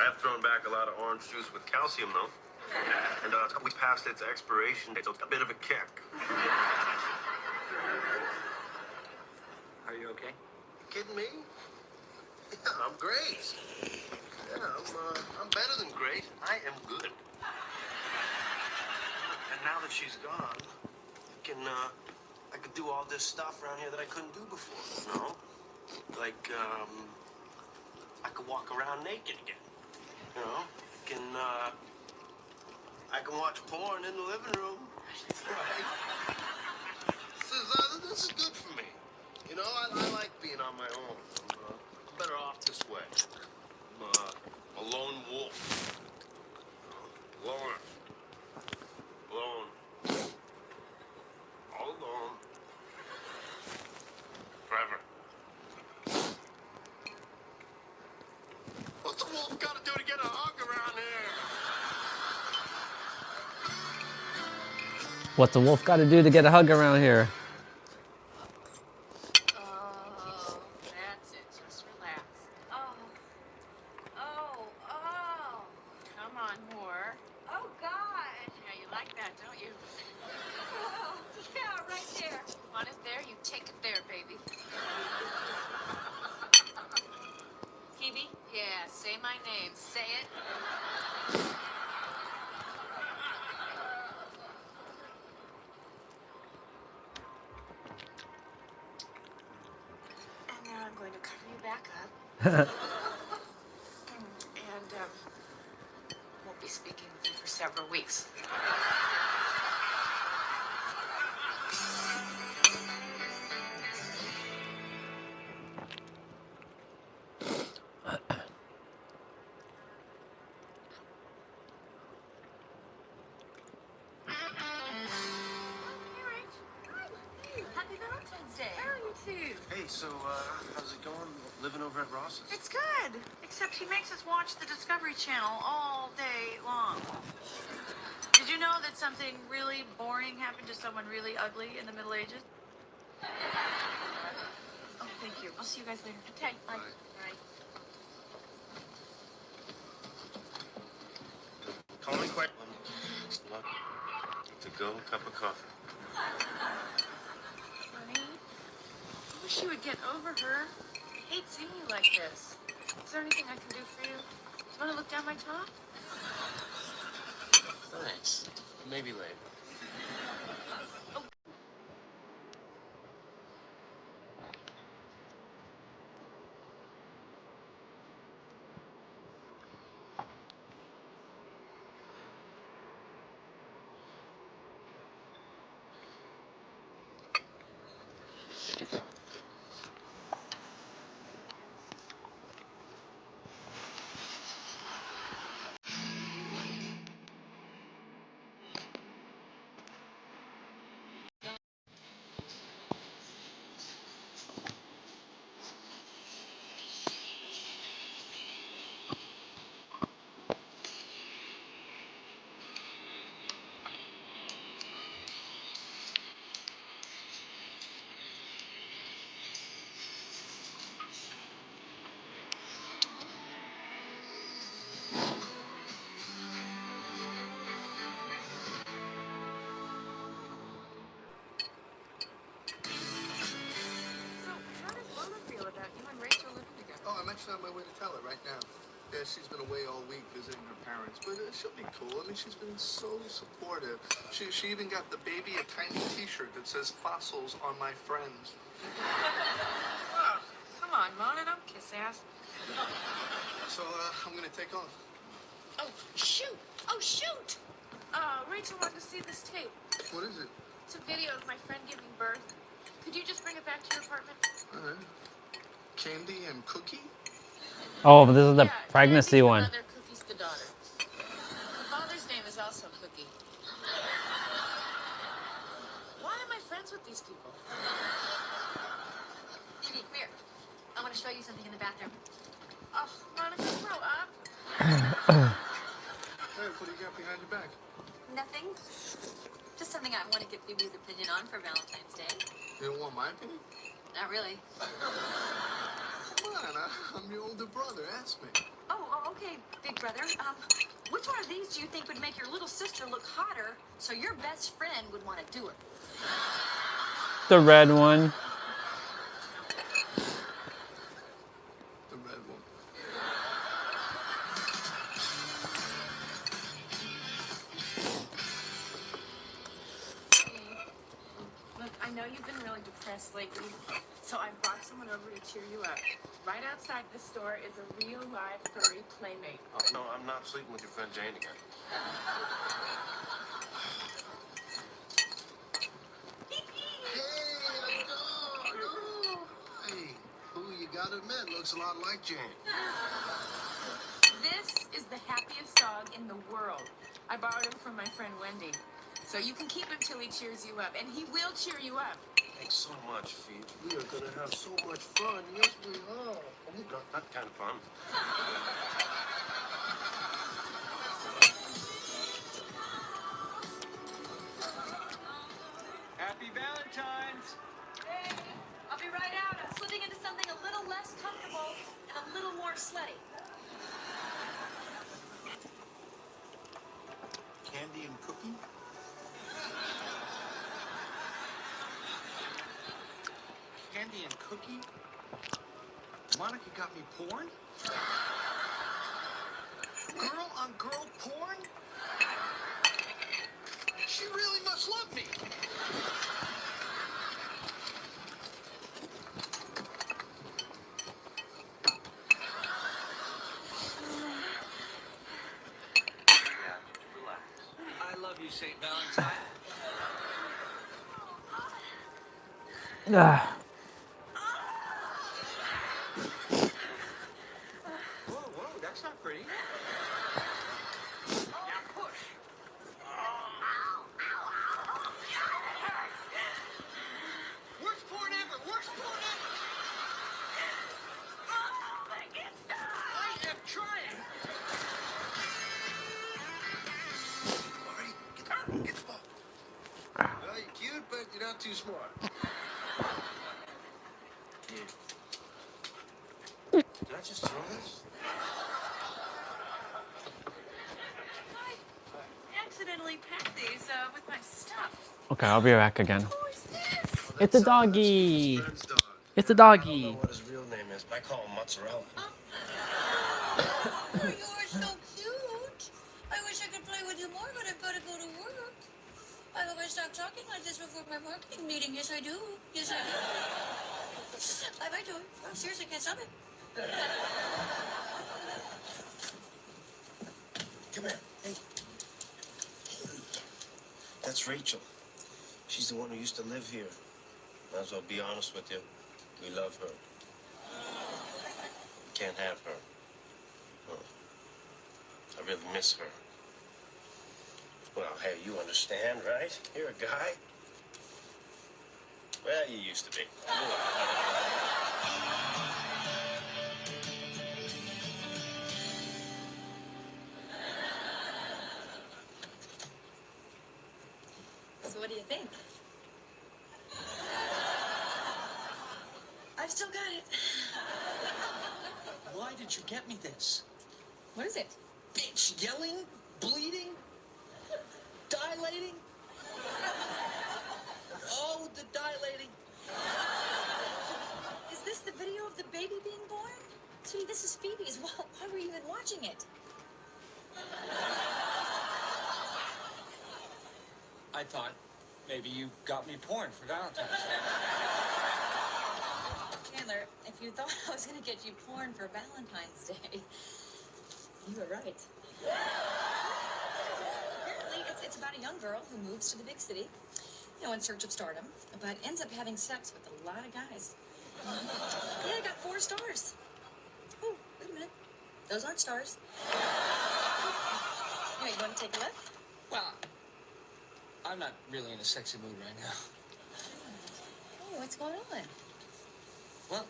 I have thrown back a lot of orange juice with calcium, though. And it's a couple weeks past its expiration date, so it's got a bit of a kick. Are you okay? You kidding me? Yeah, I'm great. Yeah, I'm better than great. I am good. And now that she's gone, I can do all this stuff around here that I couldn't do before. You know, like I can walk around naked again. You know, I can watch porn in the living room. Right. This is good for me. You know, I like being on my own. I'm better off this way. I'm a lone wolf. Alone. All alone. Forever. What's a wolf got to do to get a hug around here? What's a wolf got to do to get a hug around here? Oh, that's it. Just relax. Oh. Come on, more. Oh, God. Yeah, you like that, don't you? Oh, yeah, right there. Want it there? You take it there, baby. Yeah, say my name. Say it. And now I'm going to cover you back up. And won't be speaking with you for several weeks. Happy Valentine's Day. Oh, you too. Hey, so, how's it going? Living over at Ross's? It's good, except he makes us watch the Discovery Channel all day long. Did you know that something really boring happened to someone really ugly in the Middle Ages? Oh, thank you. I'll see you guys later. Okay, bye. Bye. Call me quick. To go, cup of coffee. Honey, I wish you would get over her. I hate seeing you like this. Is there anything I can do for you? Do you want to look down my top? Thanks. Maybe later. So, how does Lola feel about you and Rachel living together? Oh, I'm actually on my way to tell her right now. Yeah, she's been away all week visiting her parents, but she'll be cool. I mean, she's been so supportive. She even got the baby a tiny T-shirt that says "Fossils on my friends." Oh, come on, Mona, don't kiss ass. So I'm gonna take off. Oh, shoot! Oh, shoot! Rachel wanted to see this tape. What is it? It's a video of my friend giving birth. Could you just bring it back to your apartment? All right. Candy and Cookie. Oh, but this is the pregnancy one. Mother, Cookie's the daughter. The father's name is also Cookie. Why am I friends with these people? Didi, come here. I want to show you something in the bathroom. Oh, Monica, grow up. Hey, what do you got behind your back? Nothing. Just something I want to get Phoebe's opinion on for Valentine's Day. You don't want my opinion? Not really. Come on, I'm your older brother. Ask me. Oh, okay, big brother. Which one of these do you think would make your little sister look hotter so your best friend would want to do it? The red one. The red one. Look, I know you've been really depressed lately, so I've brought someone over to cheer you up. Right outside the store is a real live furry playmate. Oh, no, I'm not sleeping with your friend Jane again. Hey, a dog! Oh, hey, who you gotta admit looks a lot like Jane. This is the happiest dog in the world. I borrowed him from my friend Wendy. So you can keep him till he cheers you up, and he will cheer you up. Thanks so much, Phoebe. We are gonna have so much fun. Yes, we are. Not that kind of fun. Happy Valentine's! Hey, I'll be right out. I'm slipping into something a little less comfortable and a little more slutty. Candy and Cookie? Candy and Cookie? Monica got me porn? Girl-on-girl porn? She really must love me. I love you, St. Valentine. Ah. Whoa, that's not pretty. Now push. Worst porn ever, worst porn ever. I am trying. Get the ball. Well, you're cute, but you're not too smart. Did I just throw this? I accidentally packed these with my stuff. Okay, I'll be back again. Who's this? It's a doggy. His friend's dog. It's a I don't doggy. know what his real name is, but I call him Mozzarella. Oh, you are so cute. I wish I could play with you more, but I've got to go to work. I hope I stop talking like this before my marketing meeting. Yes, I do. Yes, I do. Bye-bye, Joey. Oh, seriously, can't stop it. Come here. Hey. That's Rachel. She's the one who used to live here. Might as well be honest with you. We love her. We can't have her. Oh. I really miss her. Well, hey, you understand, right? You're a guy. Well, you used to be. So what do you think? I've still got it. Why did you get me this? What is it? Bitch yelling, bleeding, dilating. Oh, the dilating. Is this the video of the baby being born? Sweetie, this is Phoebe's. Why were you even watching it? I thought maybe you got me porn for Valentine's Day. Chandler, if you thought I was going to get you porn for Valentine's Day, you were right. Apparently, it's about a young girl who moves to the big city, in search of stardom, but ends up having sex with a lot of guys. Yeah, I got 4 stars. Oh, wait a minute. Those aren't stars. Anyway, you want to take a look? Well, I'm not really in a sexy mood right now. Oh, what's going on? Well,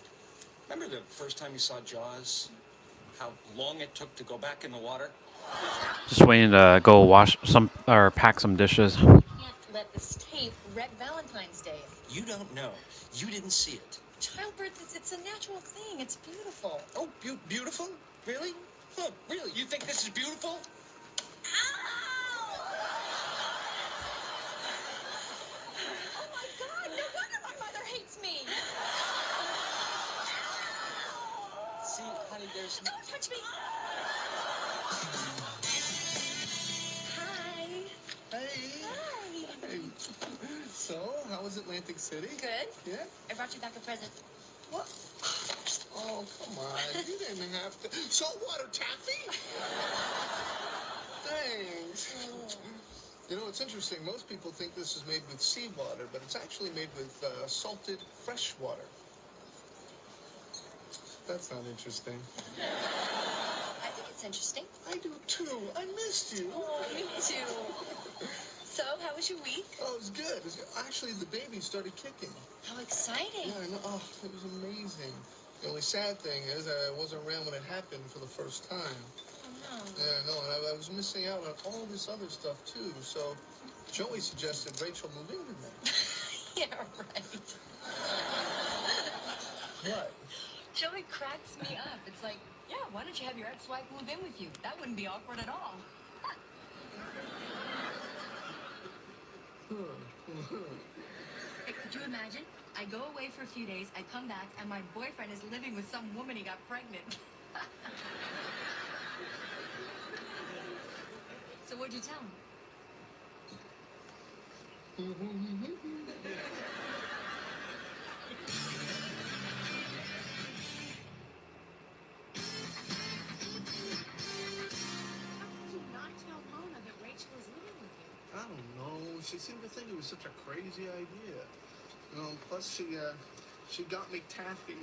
remember the first time you saw Jaws? How long it took to go back in the water? Just waiting to go wash some or pack some dishes. Can't let this tape wreck Valentine's Day. You don't know. You didn't see it. Childbirth, it's a natural thing. It's beautiful. Oh, beautiful? Really? Look, really? You think this is beautiful? Oh my God! No wonder my mother hates me. See, honey, there's... Don't touch me! Hi. Hey. Hi. Hey. So, how was Atlantic City? Good. Yeah? I brought you back a present. What? Oh, come on. You didn't have to. Saltwater taffy? Thanks. You know, it's interesting. Most people think this is made with seawater, but it's actually made with salted fresh water. That's not interesting. I think it's interesting. I do too. I missed you. Oh, me too. So, how was your week? Oh, it was good. It was good. Actually, the baby started kicking. How exciting. Yeah, I know. Oh, it was amazing. The only sad thing is I wasn't around when it happened for the first time. Oh, no. Yeah, no, and I was missing out on all this other stuff, too. So Joey suggested Rachel move in with me. Yeah, right. What? Joey cracks me up. It's like, yeah, why don't you have your ex-wife move in with you? That wouldn't be awkward at all. Hey, could you imagine? I go away for a few days, I come back, and my boyfriend is living with some woman he got pregnant. So what'd you tell him? I don't know. She seemed to think it was such a crazy idea. Plus she got me taffy.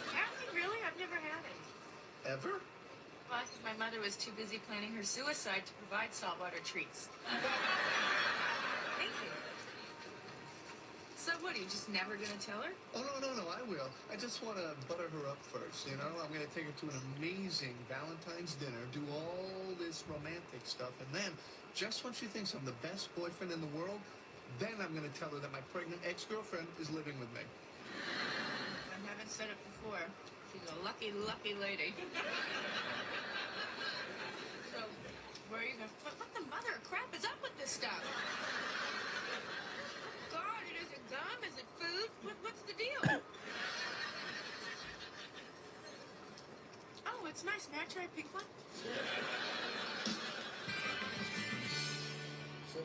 Taffy, really? I've never had it. Ever? Well, I think my mother was too busy planning her suicide to provide saltwater treats. Thank you. So what, are you just never gonna tell her? Oh, no, I will. I just want to butter her up first, you know? I'm going to take her to an amazing Valentine's dinner, do all this romantic stuff, and then, just when she thinks I'm the best boyfriend in the world, then I'm going to tell her that my pregnant ex-girlfriend is living with me. I haven't said it before. She's a lucky, lucky lady. So, where are you going? What the mother of crap is up with this stuff? God, it isn't gum. Is it food? What's the deal? Oh, it's nice. May I try a pink one? So,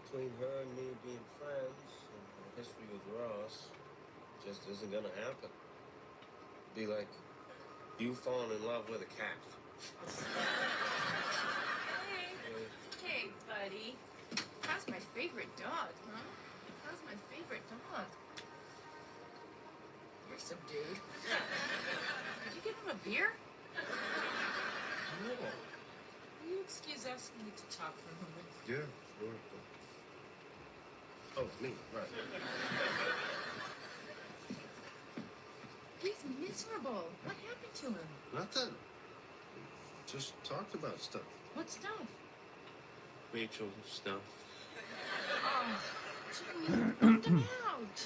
between her and me being friends and her history with Ross, just isn't gonna happen. Be like you falling in love with a cat. Hey, buddy. How's my favorite dog, huh? How's my favorite dog? You're some dude. Did you give him a beer? No. Will you excuse us? We need to talk for a moment. Yeah, sure. Oh, me, right. He's miserable. What happened to him? Nothing. Just talked about stuff. What stuff? Rachel stuff. Oh, Jimmy, you bummed him out.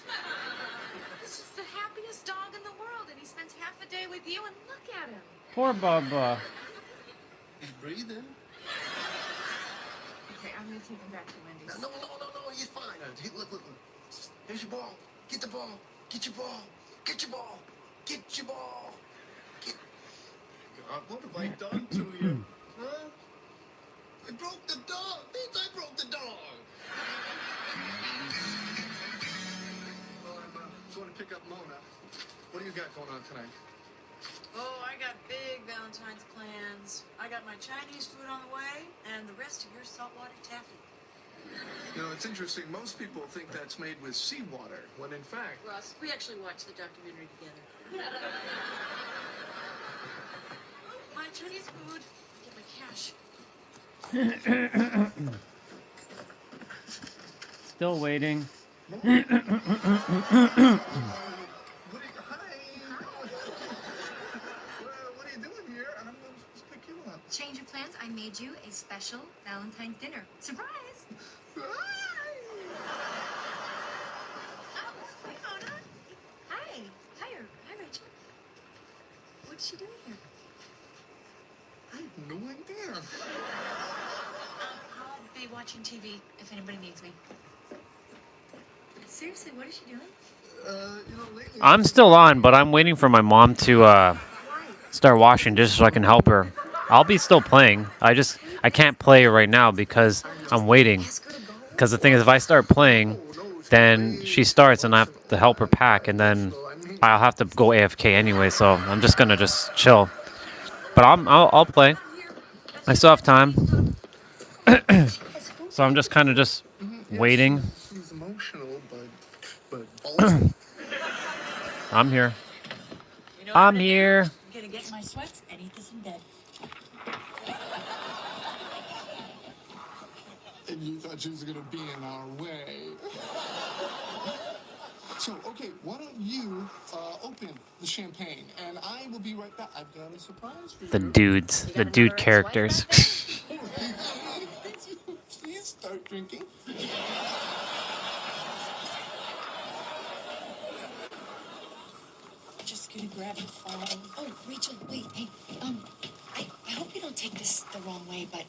This is the happiest dog in the world, and he spends half a day with you, and look at him. Poor Bubba. He's breathing. Okay, I'm gonna take him back to Wendy's. No, he's fine. Hey, look. Here's your ball. Get the ball. Get your ball. Get your ball. Get your ball. God, what have I done to you? Huh? I broke the dog. Means I broke the dog. Well, I'm going to pick up Mona. What do you got going on tonight? Oh, I got big Valentine's plans. I got my Chinese food on the way, and the rest of your saltwater taffy. You know, it's interesting. Most people think that's made with seawater, when in fact... Ross, we actually watched the documentary together. My Chinese food, get my cash. Still waiting. What are you doing here? I'm supposed to pick you up. Change of plans. I made you a special Valentine's dinner. Surprise! Oh, hi, Mona. Hi. Hi, Rachel. What's she doing here? I have no idea. I'll be watching TV if anybody needs me. Seriously, what is she doing? Lately... I'm still on, but I'm waiting for my mom to start washing dishes so I can help her. I'll be still playing. I can't play right now because I'm waiting. Because the thing is, if I start playing, then she starts and I have to help her pack, and then I'll have to go AFK anyway. So I'm just gonna chill. But I'll play. I still have time. So I'm just kind of waiting. She's emotional, but ballsy. I'm here. You know I'm here. I'm gonna get my sweats and eat this in bed. And you thought she was going to be in our way. So, okay, why don't you open the champagne, and I will be right back. I've got a surprise for you. The dude characters. Please start drinking. Just gonna grab it. Oh, Rachel, wait, hey, I hope you don't take this the wrong way, but,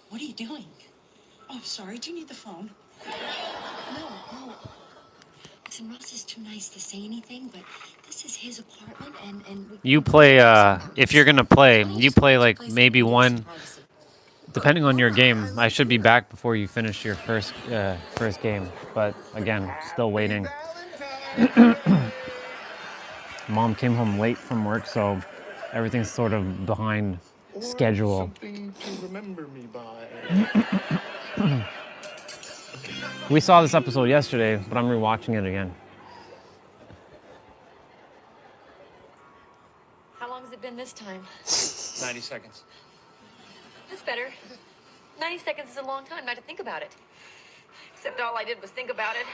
what are you doing? Oh, sorry. Do you need the phone? No. Listen, Ross is too nice to say anything, but this is his apartment, and You play, if you're gonna play, you play like maybe one Depending on your game, I should be back before you finish your first game. But again, still waiting. Mom came home late from work, so everything's sort of behind schedule. Something to remember me by. We saw this episode yesterday, but I'm rewatching it again. How long has it been this time? 90 seconds. That's better. 90 seconds is a long time not to think about it. Except all I did was think about it.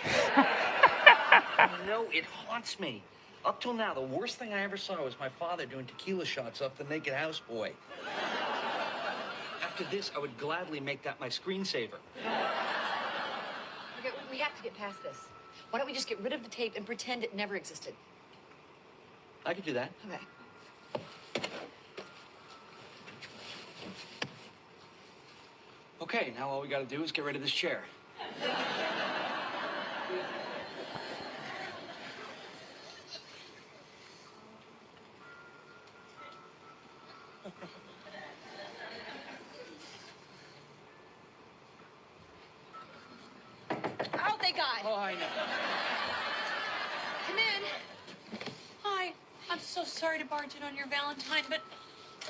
No, it haunts me. Up till now, the worst thing I ever saw was my father doing tequila shots off the naked houseboy. After this, I would gladly make that my screensaver. Okay, we have to get past this. Why don't we just get rid of the tape and pretend it never existed? I could do that. Okay. Okay, now all we gotta do is get rid of this chair. Out they got. Oh, I know. Come in. Hi, I'm so sorry to barge in on your Valentine, but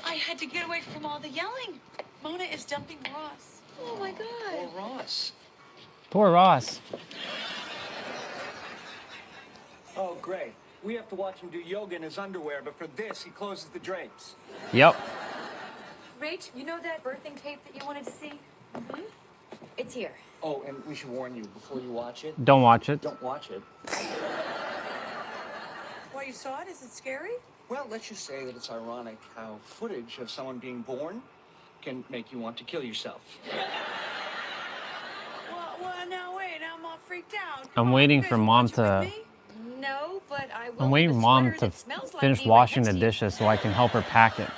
I had to get away from all the yelling. Mona is dumping Ross. Oh my God. Poor Ross. Poor Ross. Oh, great. We have to watch him do yoga in his underwear, but for this, he closes the drapes. Yep. Rach, you know that birthing tape that you wanted to see? Mm-hmm. It's here. Oh, and we should warn you, before you watch it... Don't watch it. Don't watch it. Why, you saw it? Is it scary? Well, let's just say that it's ironic how footage of someone being born can make you want to kill yourself. Well, now wait, I'm all freaked out. I'm waiting for Mom to... No, but I will. I'm waiting for Mom to finish washing the dishes so I can help her pack it.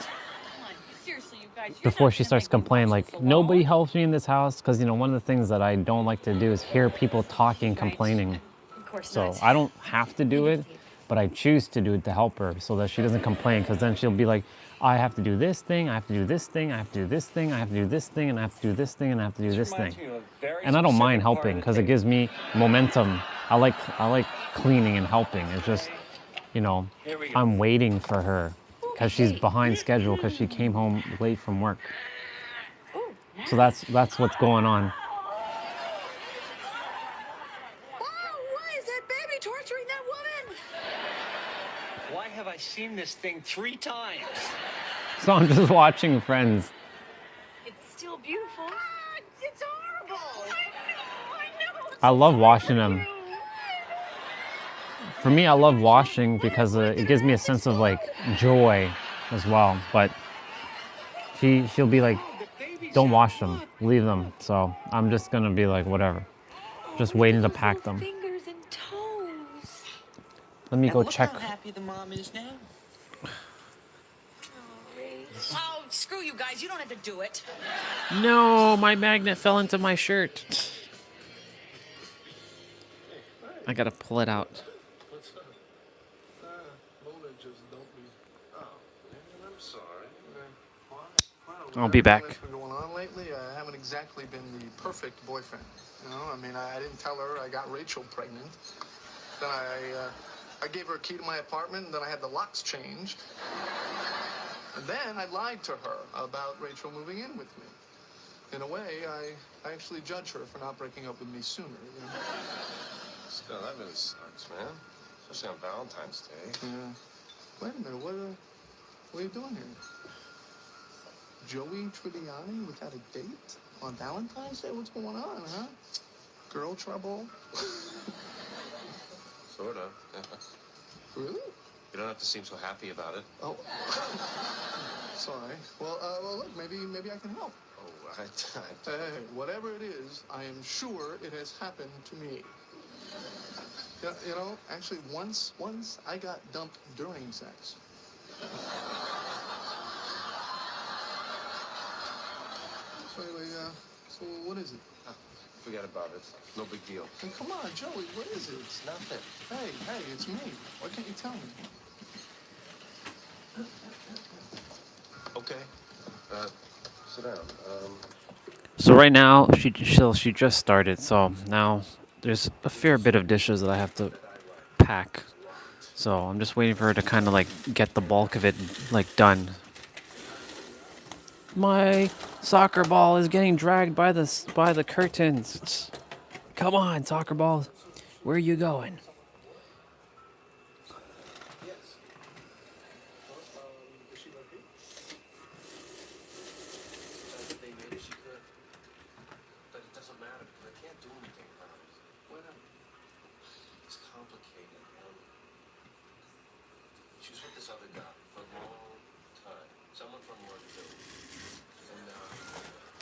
Seriously, you guys. Before she starts complaining, like, nobody helps me in this house. Because, you know, one of the things that I don't like to do is hear people talking, complaining. Of course So not. I don't have to do it, but I choose to do it to help her so that she doesn't complain. Because then she'll be like, I have to do this thing, I have to do this thing, I have to do this thing, I have to do this thing, and I have to do this thing, and I have to do this thing. And I don't mind helping because it gives me momentum. I like cleaning and helping. It's just, you know, I'm waiting for her because she's behind schedule because she came home late from work. So that's what's going on. Why is that baby torturing that woman? Why have I seen this thing 3 times? So I'm just watching Friends. It's still beautiful. It's horrible. I know. I love watching them. For me, I love washing because it gives me a sense of like joy as well. But she'll be like, don't wash them, leave them. So I'm just gonna be like, whatever. Just waiting to pack them. Fingers and toes. Let me go Look check. how happy the mom is now. Oh, screw you guys. You don't have to do it. No, my magnet fell into my shirt. I gotta pull it out. I'm sorry. I'll be back. What's been going on lately? I haven't exactly been the perfect boyfriend. You know, I mean, I didn't tell her I got Rachel pregnant. Then I gave her a key to my apartment, and then I had the locks changed. And then I lied to her about Rachel moving in with me. In a way, I actually judge her for not breaking up with me sooner, you know? Still, that really sucks, man. Especially on Valentine's Day. Yeah. Wait a minute, what are you doing here? Joey Tribbiani without a date on Valentine's Day? What's going on, huh? Girl trouble? Sort of. Really? You don't have to seem so happy about it. Oh. Sorry. Well, look, maybe I can help. Oh, Hey, whatever it is, I am sure it has happened to me. Yeah, you know, actually, once I got dumped during sex. So anyway, so what is it? Forget about it. No big deal. Hey, come on, Joey, what is it? It's nothing. Hey, it's me. Why can't you tell me? Okay. Sit down. So right now, she just started. So now there's a fair bit of dishes that I have to pack. So I'm just waiting for her to kind of like get the bulk of it like done. My soccer ball is getting dragged by the curtains. Come on, soccer ball. Where are you going?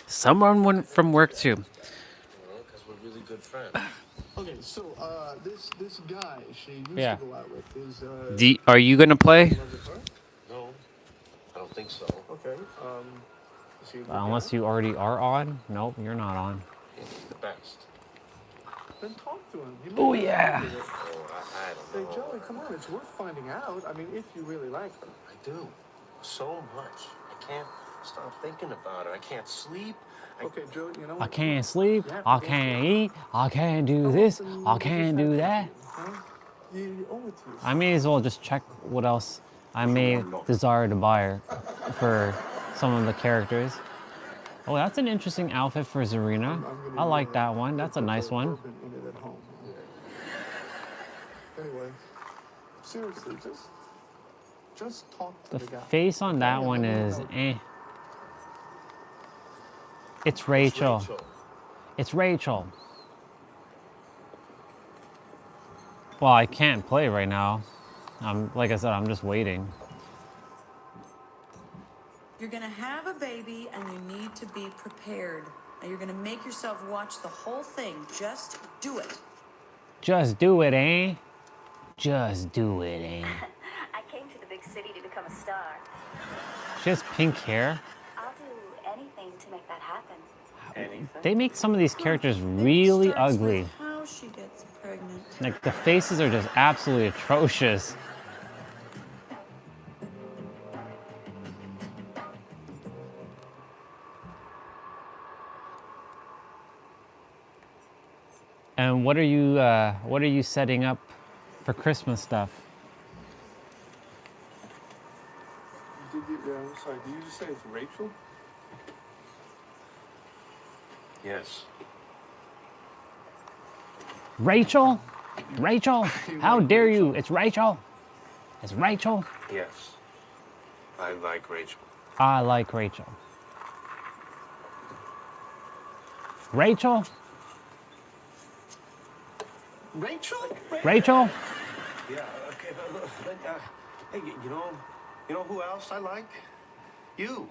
Someone from work too. Because we're really good friends. Okay, so this guy she used Yeah. to go out with is Are you gonna play? in love with her? No, I don't think so. Okay. Is he a good Unless guy? you already are on. Nope, you're not on. He's the best. Then talk to him. He might Oh not yeah. agree with it. Oh, I don't know. Hey Joey, come on, it's worth finding out. I mean, if you really like her. I do. So much. I can't stop thinking about it. I can't sleep. Okay, Joey, you know I what? can't sleep. You have I to can't eat. I can't do this. I can't do that. You owe it to yourself. I may as well just check what else I may desire to buy for some of the characters. Oh, that's an interesting outfit for Zarina. I like that one. That's a nice one. In it at home. Anyway, seriously, just talk to The the guy. face on that one is eh. It's Rachel. It's Rachel. Well, I can't play right now. Like I said, I'm just waiting. You're gonna have a baby and you need to be prepared. Now you're gonna make yourself watch the whole thing. Just do it. Just do it, eh? Just do it, eh? I came to the big city to become a star. She has pink hair. I'll do anything to make that happen. They make some of these characters really ugly. How she gets pregnant. Like the faces are just absolutely atrocious. And what are you setting up for Christmas stuff? I'm sorry, did you just say it's Rachel? Yes. Rachel? Rachel? How dare you? It's Rachel. It's Rachel. Yes. I like Rachel. I like Rachel. Rachel? Rachel? Rachel? Yeah, okay, but hey, you know who else I like? You.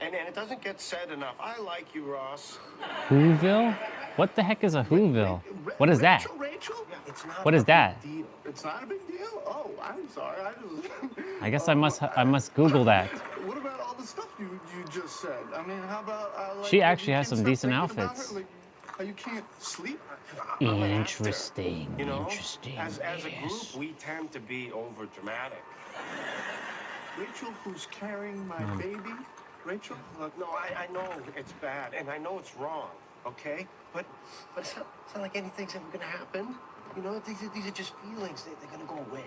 And it doesn't get said enough. I like you, Ross. Whoville? What the heck is a Whoville? What is that? Rachel? Yeah, it's not What is that? Deal. It's not a big deal? Oh, I'm sorry. I guess I must Google that. What about all the stuff you just said? I mean, how about like, She actually you has can't some stop decent thinking about outfits. her? Like, how you can't sleep? I'm an actor, Interesting. you know? Interesting. As a yes. group, we tend to be over dramatic. Rachel, who's carrying my baby? Rachel? Look, no, I know it's bad, and I know it's wrong, okay? But it's not like anything's ever gonna happen. You know, these are just feelings. They're gonna go away.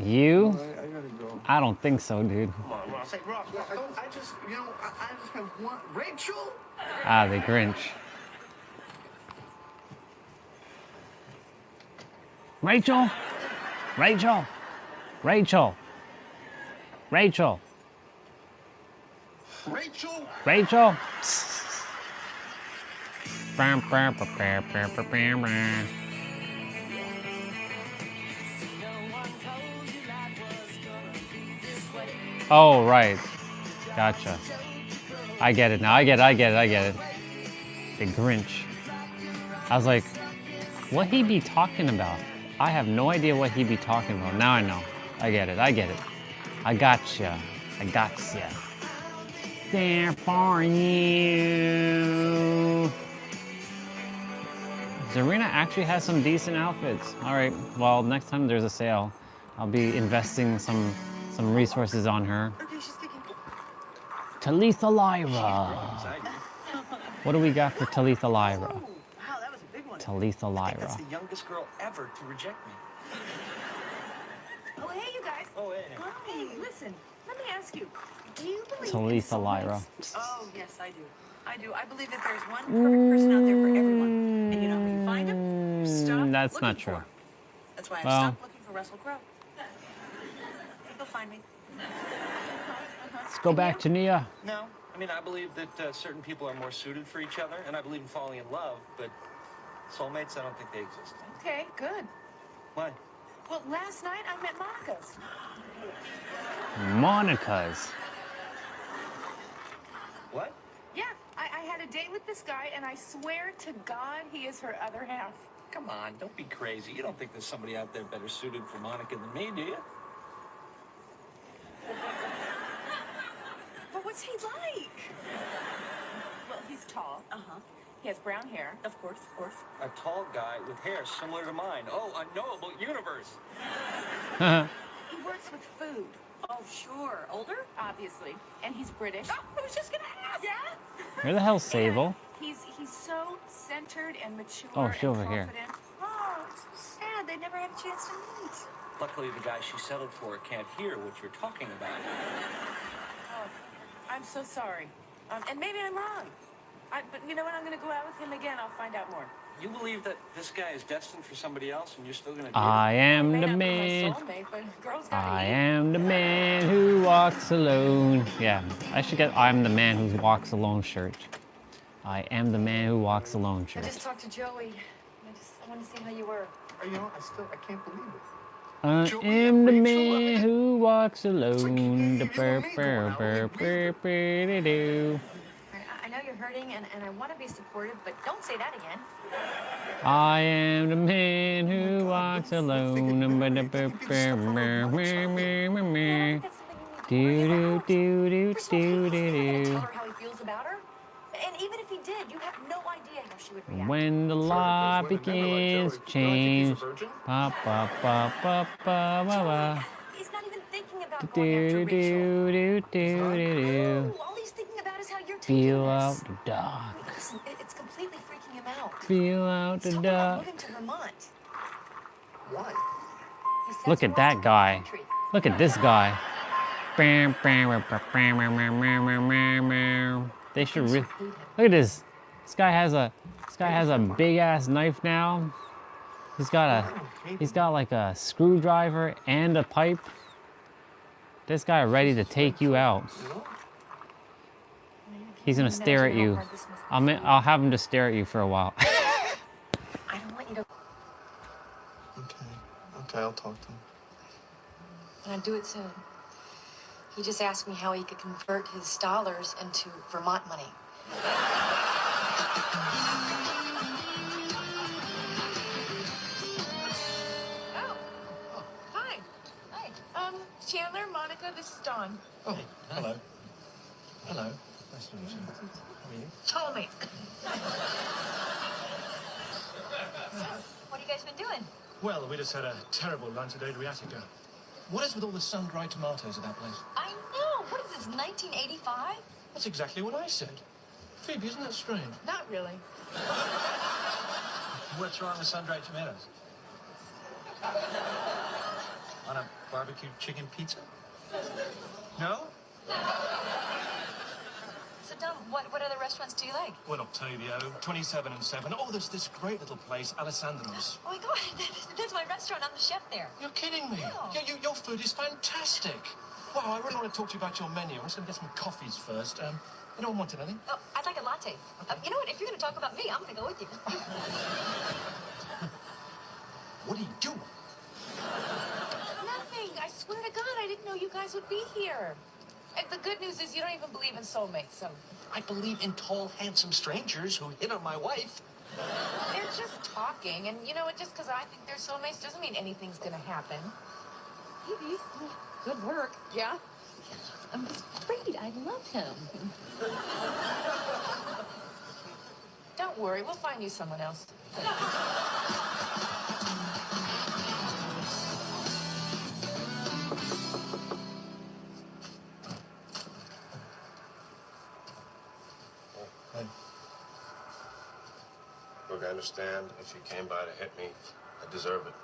You? I gotta go. I don't think so, dude. Come on, Ross. Hey, Ross, I just have one. Rachel? Ah, the Grinch. Rachel? Rachel? Rachel? Rachel? Rachel? Rachel? Oh, right. Gotcha. I get it now. I get it. The Grinch. I was like, what he be talking about? I have no idea what he be talking about. Now I know. I get it. I gotcha. There for you. Zarina actually has some decent outfits. All right, well, next time there's a sale, I'll be investing some resources on her. Talitha Lyra. What do we got for Talitha Lyra? Wow, that was a big one. Talitha I think Lyra. that's the youngest girl ever to reject me. Oh, hey, you guys. Oh, hey. Hey, listen. Let me ask you. Do you believe Talitha in Lyra. soulmates? Oh, yes, I do. I do. I believe that there's one perfect person out there for everyone. And you know how you find him? Stop That's looking not for true. him. That's why I Well, stopped looking for Russell Crowe. He'll find me. let's go back to Nia. No, I mean, I believe that certain people are more suited for each other, and I believe in falling in love, but soulmates, I don't think they exist. Okay, good. Why? Well, last night I met Monica's. Monica's. What? Yeah, I had a date with this guy, and I swear to God he is her other half. Come on, don't be crazy. You don't think there's somebody out there better suited for Monica than me, do you? But what's he like? Well, he's tall. Uh-huh. He has brown hair. Of course, of course. A tall guy with hair similar to mine. Oh, unknowable universe. He works with food. Oh, sure. Older? Obviously. And he's British. Oh, I was just gonna ask. Yeah? Where the hell's Sable? He's so centered and mature Oh, she's and over here. confident. Oh, it's so sad. They never had a chance to meet. Luckily, the guy she settled for can't hear what you're talking about. Oh, I'm so sorry. And maybe I'm wrong. But you know what? I'm going to go out with him again. I'll find out more. You believe that this guy is destined for somebody else, and you're still gonna date I him? am the May not be my man. soulmate, but girls gotta I eat. am the man who walks alone. Yeah, I should get I'm the man who walks alone shirt. I am the man who walks alone I shirt. just talked to Joey. I want to see how you were. You know, I can't believe it. I Joey am and the Rachel, man who walks alone. you The and burr, me burr, going out. burr, burr, burr, doo. I know you're hurting, and I want to be supportive, but don't say that again. I am the man who walks alone. Do do do do First of all, do he do hasn't do. tell her how he feels about her. And even if he did, you have no idea how she would react. When the law begins to change, ba ba ba ba ba ba ba. He's not even thinking about Do going after do Rachel. do do do do. All he's thinking about is how you're taking Feel this. out the dark. Listen, it's completely freaking him out. Feel out He's the talking about dark. moving to Vermont. Why? He says Look he at wants that to go guy. country. Look at this guy. They should really look at this. This guy has a big ass knife now. He's got like a screwdriver and a pipe. This guy ready to take you out. He's gonna stare at you. I'll have him to stare at you for a while. I don't want you to. Okay, I'll talk to him. And I'd do it soon. He just asked me how he could convert his dollars into Vermont money. Oh, hi. Hi. Chandler, Monica, this is Dawn. Oh, hello. Hello. Nice to meet you. How are you? Soulmate. What have you guys been doing? Well, we just had a terrible run today to Riatico. What is with all the sun-dried tomatoes at that place? I know. What is this, 1985? That's exactly what I said. Phoebe, isn't that strange? Not really. What's wrong with sun-dried tomatoes? On a barbecue chicken pizza? No? So, Dom, what other restaurants do you like? Well, Octavio, 27 and 7. Oh, there's this great little place, Alessandro's. Oh my God, that's my restaurant. I'm the chef there. You're kidding me. No. Your food is fantastic. Wow, I really want to talk to you about your menu. I'm just going to get some coffees first. You don't want anything? Oh, I'd like a latte. You know what? If you're going to talk about me, I'm going to go with you. What are you doing? Nothing. I swear to God, I didn't know you guys would be here. And the good news is you don't even believe in soulmates, so. I believe in tall, handsome strangers who hit on my wife. They're just talking, and you know what? Just because I think they're soulmates doesn't mean anything's going to happen. Phoebe, good work. Yeah? I'm just afraid I love him. Don't worry, we'll find you someone else. Hey. Look, I understand if you came by to hit me, I deserve it.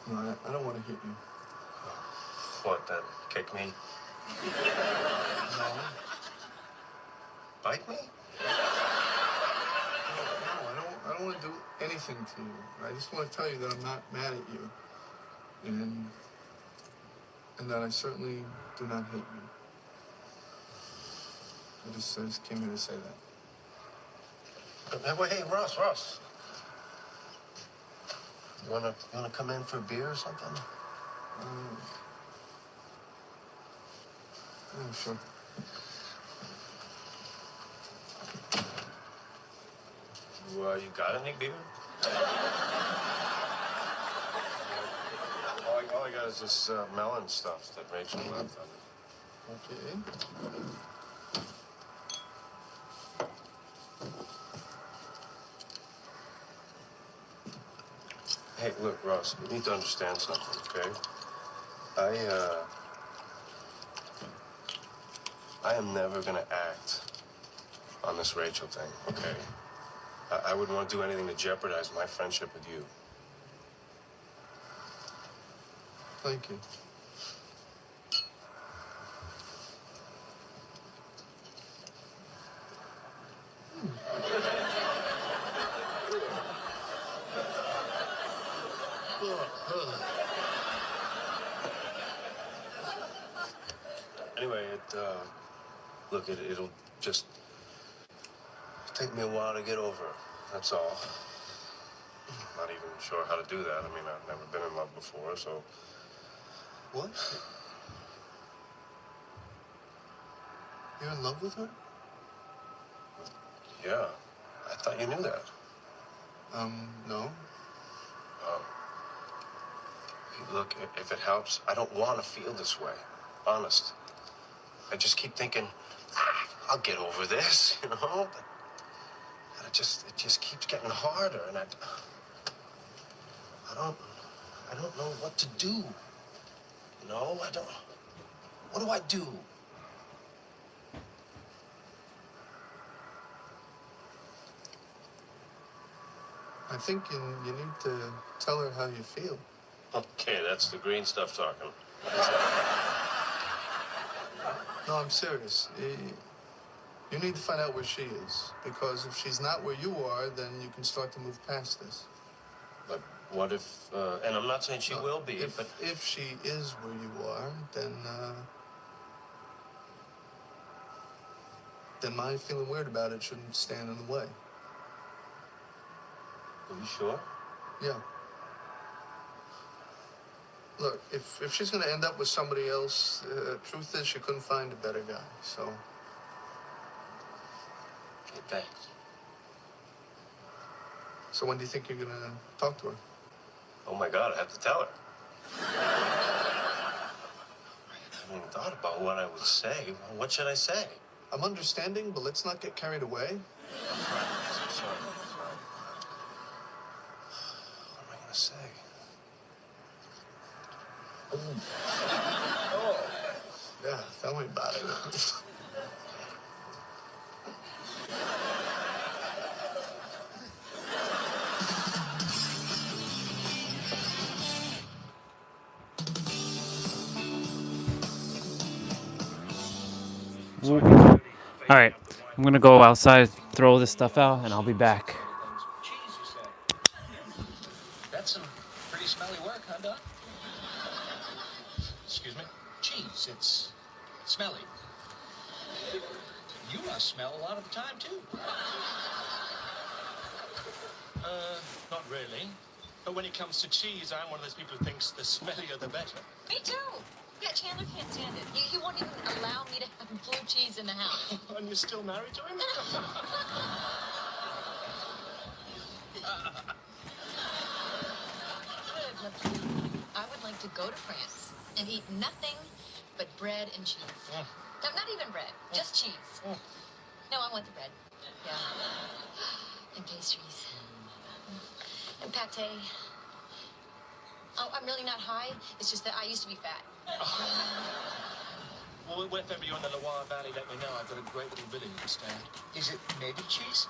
No, I don't want to hit you. What then? Kick me? No. Bite me? No, I don't want to do anything to you. I just want to tell you that I'm not mad at you. And that I certainly do not hate you. I just came here to say that. Hey, Ross. You wanna come in for a beer or something? Oh, sure. You got any beer? All I got is this melon stuff that Rachel left on it. Okay. Hey, look, Ross, you need to understand something, okay? I am never gonna act on this Rachel thing, okay? I wouldn't want to do anything to jeopardize my friendship with you. Thank you. Anyway, look, it'll just take me a while to get over it. That's all. Not even sure how to do that. I mean, I've never been in love before, so. What? You're in love with her? Yeah. I thought you knew that. No. Hey, look, if it helps, I don't want to feel this way. Honest. I just keep thinking, I'll get over this, you know? But it just keeps getting harder, and I don't know what to do. You know, what do I do? I think you need to tell her how you feel. Okay, that's the green stuff talking. No, I'm serious. You need to find out where she is. Because if she's not where you are, then you can start to move past this. But what if, and I'm not saying she will be, but... If she is where you are, then my feeling weird about it shouldn't stand in the way. Are you sure? Yeah. Look, if she's going to end up with somebody else, truth is she couldn't find a better guy, so... Okay, thanks. So when do you think you're going to talk to her? Oh my God, I have to tell her. I haven't even thought about what I would say. What should I say? I'm understanding, but let's not get carried away. Sorry. What am I going to say? Oh. Yeah, tell me about it. All right, I'm gonna go outside, throw this stuff out, and I'll be back. That's some pretty smelly work, huh, Doc? Excuse me? Cheese, it's smelly. You must smell a lot of the time, too. Not really. But when it comes to cheese, I'm one of those people who thinks the smellier the better. Me too. Yeah, Chandler can't stand it. He won't even allow me to have blue cheese in the house. And you're still married to him? I would like to go to France and eat nothing but bread and cheese. No, not even bread, just cheese. No, I want the bread. Yeah. And pastries. And pate. Oh, I'm really not high. It's just that I used to be fat. Well, whenever you're in the Loire Valley, let me know. I've got a great little villa you can stay at. Is it made of cheese?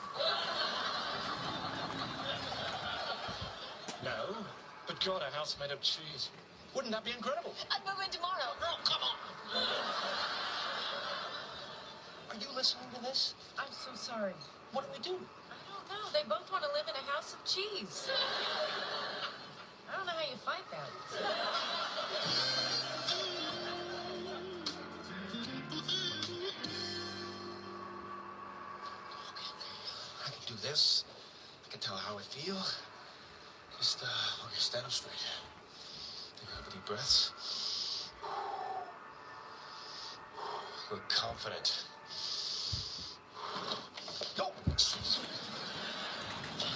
No, but God, a house made of cheese. Wouldn't that be incredible? I'd move in tomorrow. No, come on. Are you listening to this? I'm so sorry. What do we do? I don't know. They both want to live in a house of cheese. I don't know how you fight that. I can do this. I can tell her how I feel. Just, okay, stand up straight. Take a couple deep breaths. Look confident. Go!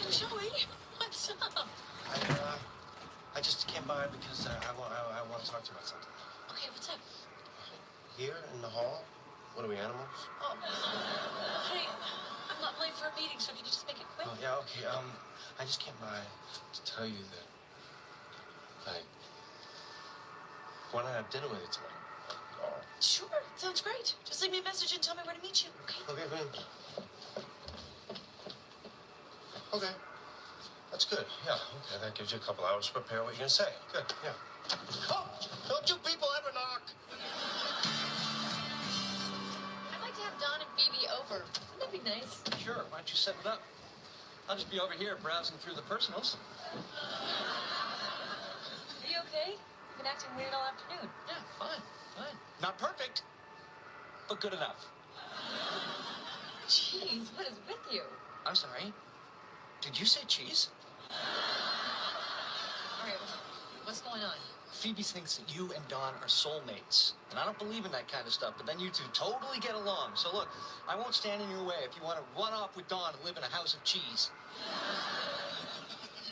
Joey, what's up? I just came by because I want to talk to you about something. Okay, what's up? Here in the hall? What are we, animals? Oh, hey, I'm not late for a meeting, so can you just make it quick? Oh, yeah, okay. I just came by to tell you that I want to have dinner with you tonight. Sure, sounds great. Just leave me a message and tell me where to meet you, okay? Okay, great. Okay. That's good. Yeah, okay. That gives you a couple hours to prepare what you're going to say. Good, yeah. Oh, don't you people ever knock. I'd like to have Don and Phoebe over. Wouldn't that be nice? Sure, why don't you set it up? I'll just be over here browsing through the personals. Are you okay? You've been acting weird all afternoon. Yeah, fine. Not perfect, but good enough. Jeez, what is with you? I'm sorry. Did you say cheese? All right, what's going on? Phoebe thinks that you and Don are soulmates. And I don't believe in that kind of stuff, but then you two totally get along. So look, I won't stand in your way if you want to run off with Don and live in a house of cheese.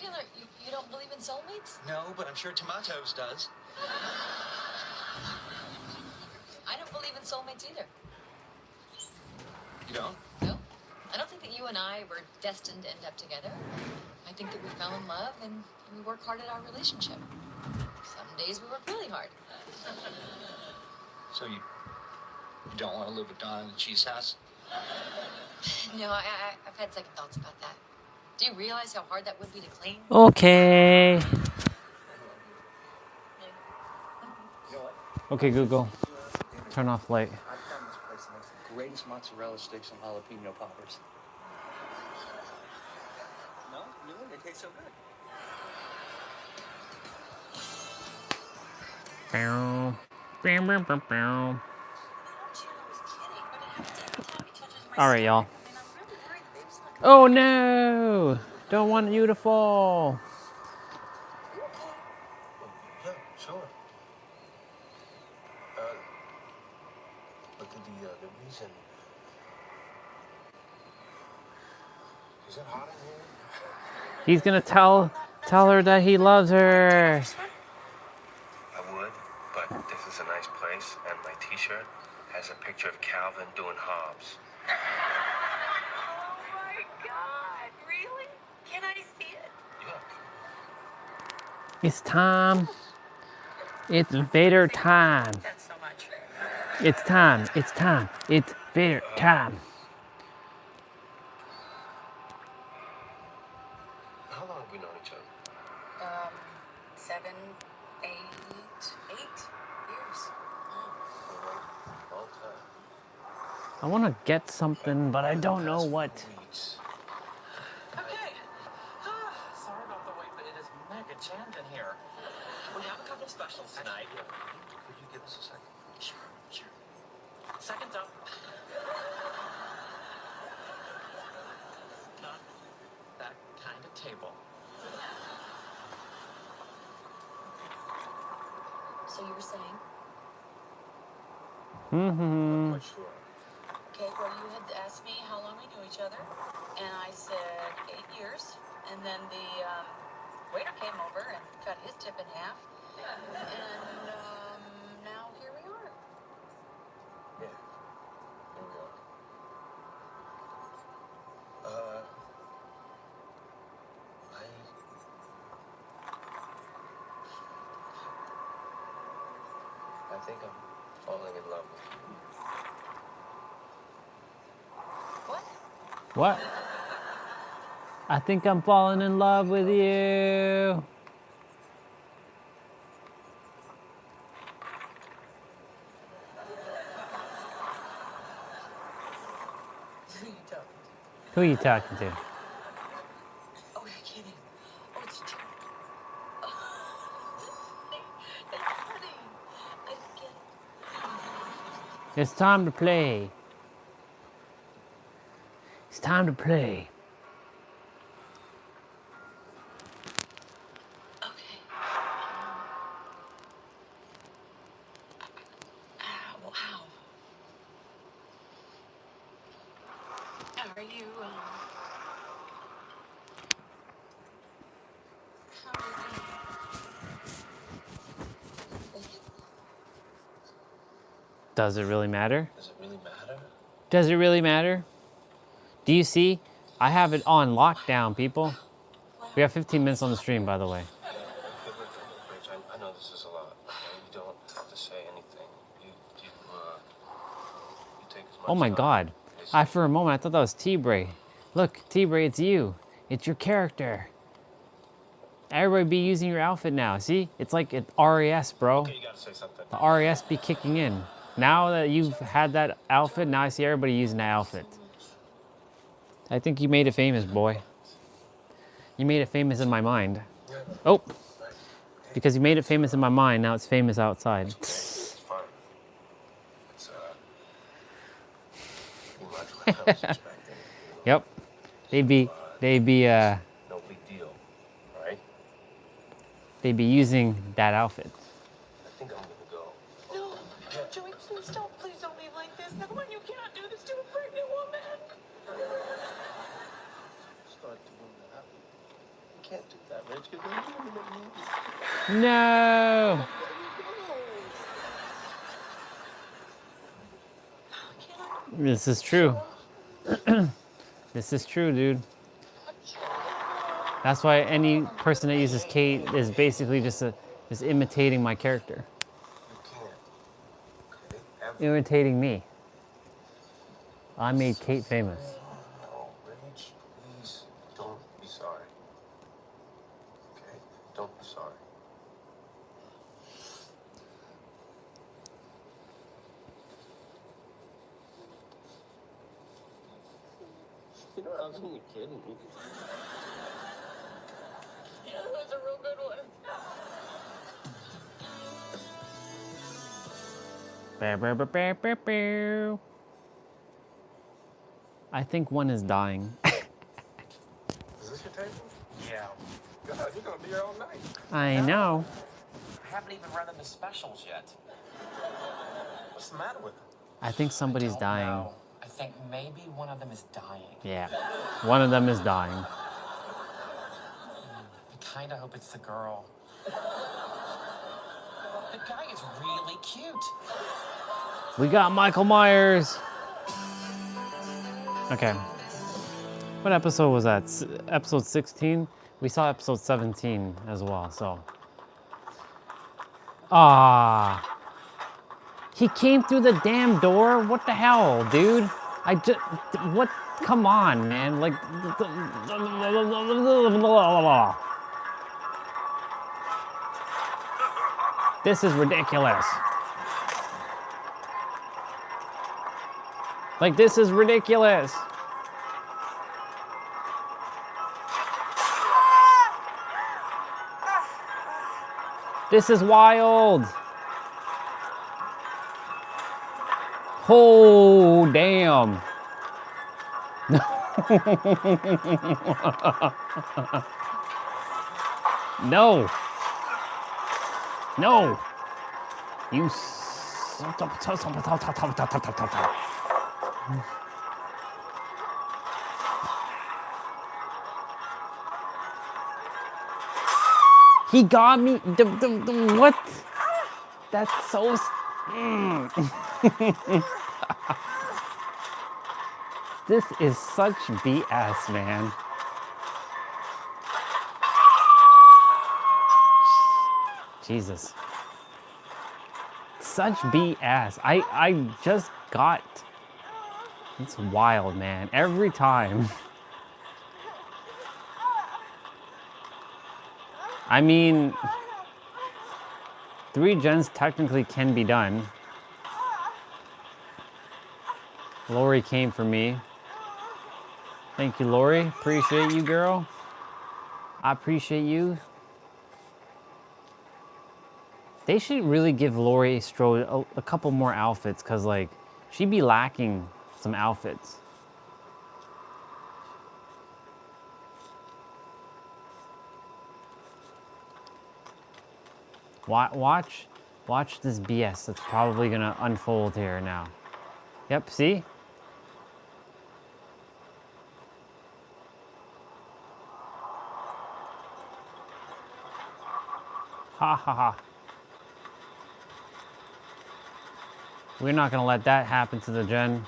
Taylor, you don't believe in soulmates? No, but I'm sure Tomatoes does. I don't believe in soulmates either. You don't? No. I don't think that you and I were destined to end up together. I think that we fell in love and we work hard at our relationship. Some days we work really hard. So you don't want to live with Don in the cheese house? No, I've had second thoughts about that. Do you realize how hard that would be to clean? Okay. You know what? Okay, Google. Turn off light. I found this place that makes the greatest mozzarella sticks and jalapeno poppers. No? Really? They taste so good. Bow. Bow, bow, bow, bow. All right, y'all. Oh no! Don't want you to fall. Yeah, sure. But the reason... Is it hot in here? He's gonna tell her that he loves her. I would, but this is a nice place, and my t-shirt has a picture of Calvin doing Hobbes. Oh my God! Really? Can I see it? Yeah. It's time. It's Vader time. That's so much. It's time. It's time. It's Vader time. How long have we known each other? 7, 8 years. Long time. I want to get something, but I don't know what. Okay. Sorry about the wait, but it is mega jammed in here. We have a couple specials tonight. Could you give us a second? Sure. Seconds up. Not that kind of table. So you were saying? Mm-hmm. Quite sure. Okay, well, you had asked me how long we knew each other, and I said 8 years. And then the waiter came over and cut his tip in half. And now here we are. Yeah. Here we are. I think I'm falling in love with you. What? I think I'm falling in love with you. Who are you talking to? Oh, you're kidding. Oh, it's a joke. It's funny. I get it. It's time to play. It's time to play. Wow. Are you, how are you? Does it really matter? Does it really matter? Does it really matter? Do you see? I have it on lockdown, people. We have 15 minutes on the stream, by the way. Rich, I know this is a lot. Okay? You don't have to say anything. You take as much Oh my time God. For a moment, I thought that was T-Bray. Look, T-Bray, it's you. It's your character. Everybody be using your outfit now. See? It's like it RAS, bro. Okay, you gotta say something. The RAS be kicking in. Now that you've had that outfit, now I see everybody using that outfit. I think you made it famous, boy. You made it famous in my mind. Oh, because you made it famous in my mind, now it's famous outside. It's fine. It's pretty much what I was expecting. Yep. They'd be No big deal, right? they'd be using that outfit. I think I'm gonna go. No, Joey, please don't. Please don't leave like this. Number one, you cannot do this to a pregnant woman. Start doing that. You can't do that, Rich. Because then you're gonna make me. No. This is true. This is true, dude. That's why any person that uses Kate is basically just imitating my character. Imitating me. I made Kate famous. No, Rich, please don't be sorry. Okay? Don't be sorry. You know, I was only kidding. Yeah, that was a real good one. I think one is dying. Is this your table? Yeah. God, you're gonna be here all night. I know. I haven't even read the specials yet. What's the matter with them? I think somebody's dying. No, I think maybe one of them is dying. Yeah. One of them is dying. I kinda hope it's the girl. The guy is really cute. We got Michael Myers. Okay. What episode was that? Episode 16? We saw episode 17 as well, so. Ah. He came through the damn door? What the hell, dude? What? Come on, man. Like. This is ridiculous. Like, this is ridiculous. This is wild. Oh, damn. No. No. You He got me. What? That's so. This is such BS, man. Jesus. Such BS. I just got. It's wild, man. Every time. I mean, 3 gens technically can be done. Lori came for me. Thank you, Lori. Appreciate you, girl. I appreciate you. They should really give Lori Strode a couple more outfits, because, like, she'd be lacking some outfits. Watch this BS that's probably gonna unfold here now. Yep, see? Ha ha ha. We're not gonna let that happen to the gen.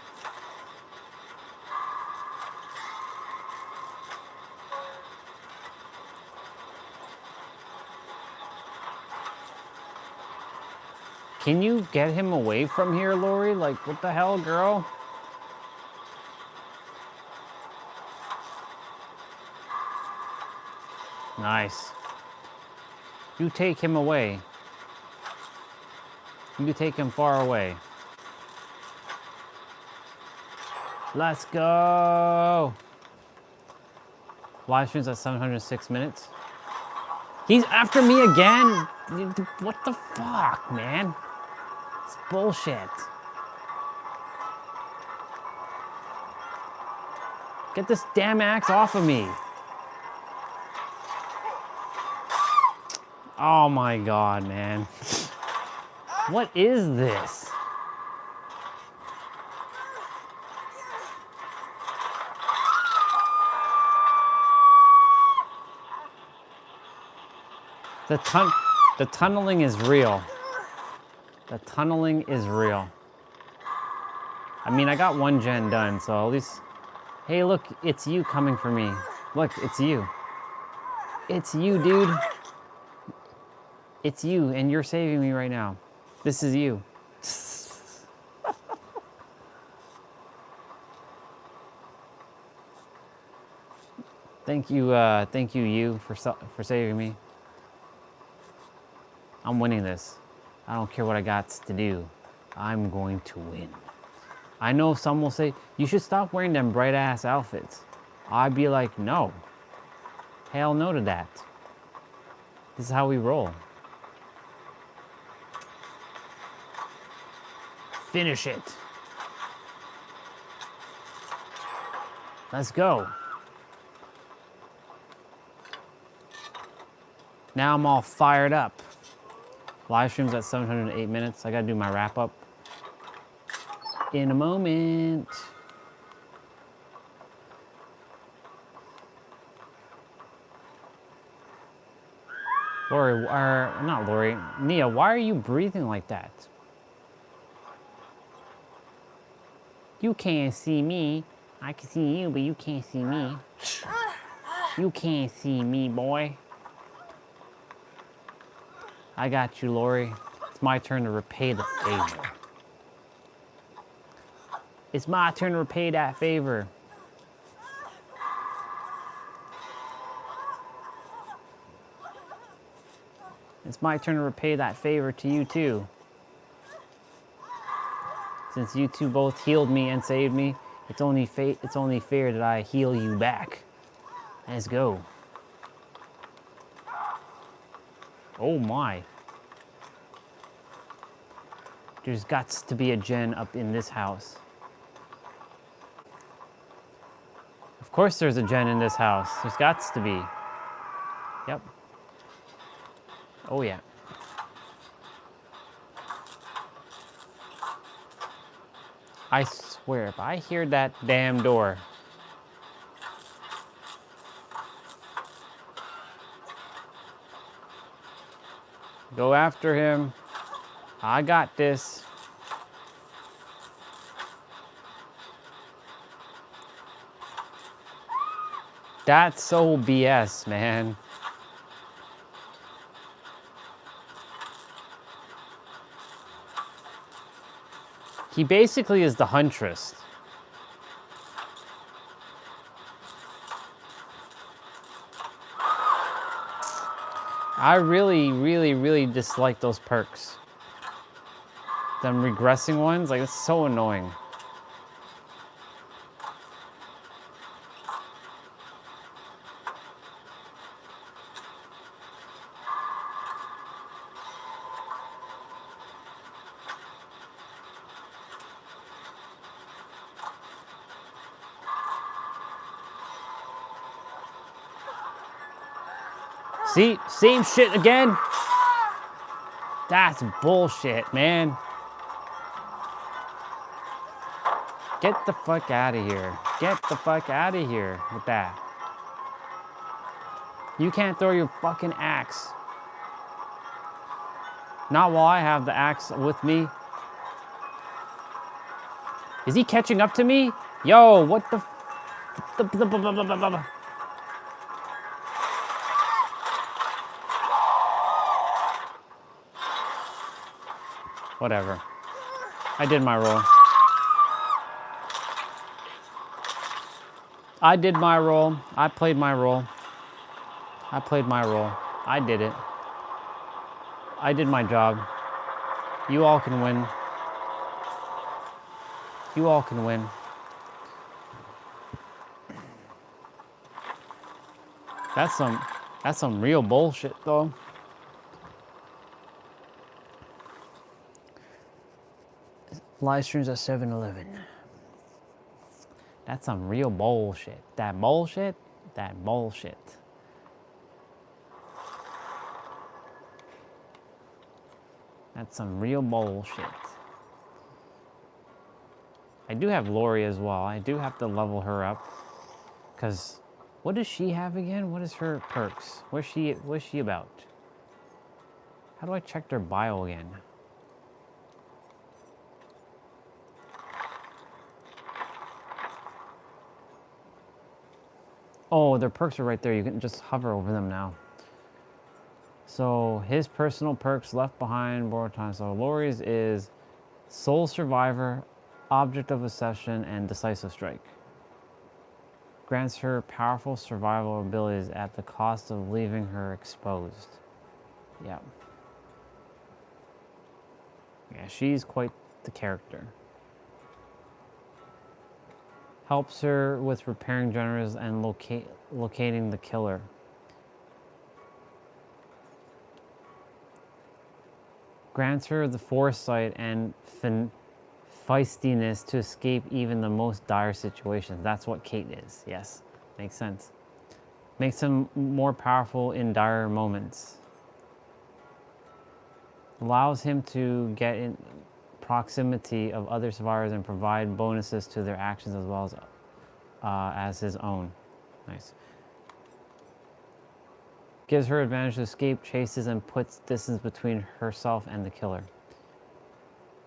Can you get him away from here, Lori? Like, what the hell, girl? Nice. You take him away. You take him far away. Let's go. Live streams at 706 minutes. He's after me again? What the fuck, man? It's bullshit. Get this damn axe off of me. Oh my god, man. What is this? The tunneling is real. The tunneling is real. I mean, I got 1 gen done, so at least... Hey, look, it's you coming for me. Look, it's you. It's you, dude. It's you, and you're saving me right now. This is you. Thank you, you, for saving me. I'm winning this. I don't care what I got to do. I'm going to win. I know some will say, you should stop wearing them bright-ass outfits. I'd be like, no. Hell no to that. This is how we roll. Finish it. Let's go. Now I'm all fired up. Live streams at 708 minutes. I gotta do my wrap up in a moment. Lori, not Lori, Nia, why are you breathing like that? You can't see me. I can see you, but you can't see me. You can't see me, boy. I got you, Lori. It's my turn to repay the favor. It's my turn to repay that favor. It's my turn to repay that favor to you too. Since you two both healed me and saved me, it's only fair that I heal you back. Let's go. Oh my. There's got to be a gen up in this house. Of course there's a gen in this house. There's got to be. Yep. Oh yeah. I swear, if I hear that damn door. Go after him. I got this. That's so BS, man. He basically is the huntress. I really, really, really dislike those perks. Them regressing ones, like, it's so annoying. See, same shit again. That's bullshit, man. Get the fuck out of here. Get the fuck out of here with that. You can't throw your fucking axe. Not while I have the axe with me. Is he catching up to me? Yo, what the... Whatever. I did my role. I did my role. I played my role. I played my role. I did it. I did my job. You all can win. You all can win. That's some real bullshit though. Live streams at 7-Eleven. That's some real bullshit. That bullshit. That bullshit. That's some real bullshit. I do have Lori as well. I do have to level her up. Because what does she have again? What is her perks? What's she about? How do I check their bio again? Oh, their perks are right there. You can just hover over them now. So his personal perks left behind borrowed time. So Lori's is Soul Survivor, Object of Obsession, and Decisive Strike. Grants her powerful survival abilities at the cost of leaving her exposed. Yeah. Yeah, she's quite the character. Helps her with repairing generators and locating the killer. Grants her the foresight and feistiness to escape even the most dire situations. That's what Kate is. Yes, makes sense. Makes him more powerful in dire moments. Allows him to get in proximity of other survivors and provide bonuses to their actions as well as his own. Nice. Gives her advantage to escape chases and puts distance between herself and the killer.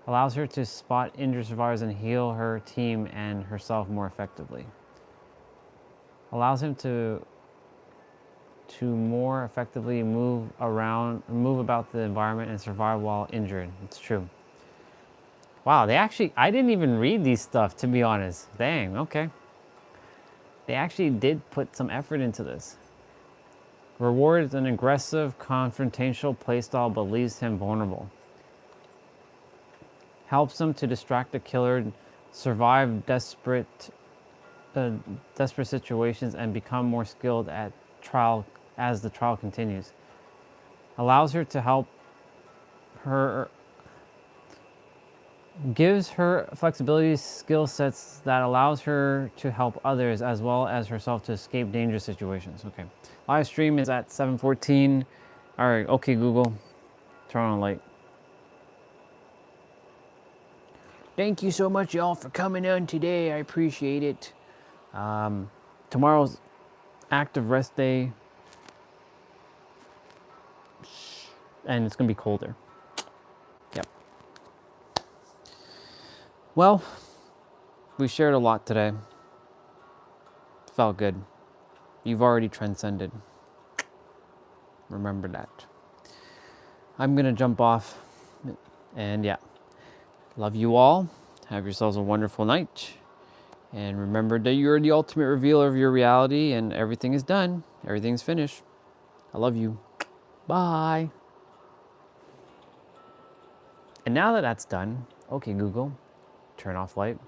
Allows her to spot injured survivors and heal her team and herself more effectively. Allows him to more effectively move about the environment and survive while injured. It's true. Wow, I didn't even read these stuff, to be honest. Dang, okay. They actually did put some effort into this. Rewards an aggressive, confrontational playstyle but leaves him vulnerable. Helps him to distract the killer, survive desperate situations, and become more skilled at trial as the trial continues. Allows her to help her. Gives her flexibility skill sets that allows her to help others as well as herself to escape dangerous situations. Okay. Live stream is at 7:14. All right. Okay, Google. Turn on light. Thank you so much, y'all, for coming on today. I appreciate it. Tomorrow's active rest day. And it's going to be colder. Yep. Well, we shared a lot today. Felt good. You've already transcended. Remember that. I'm going to jump off. And yeah. Love you all. Have yourselves a wonderful night. And remember that you're the ultimate revealer of your reality and everything is done. Everything's finished. I love you. Bye. And now that that's done, okay, Google, turn off light.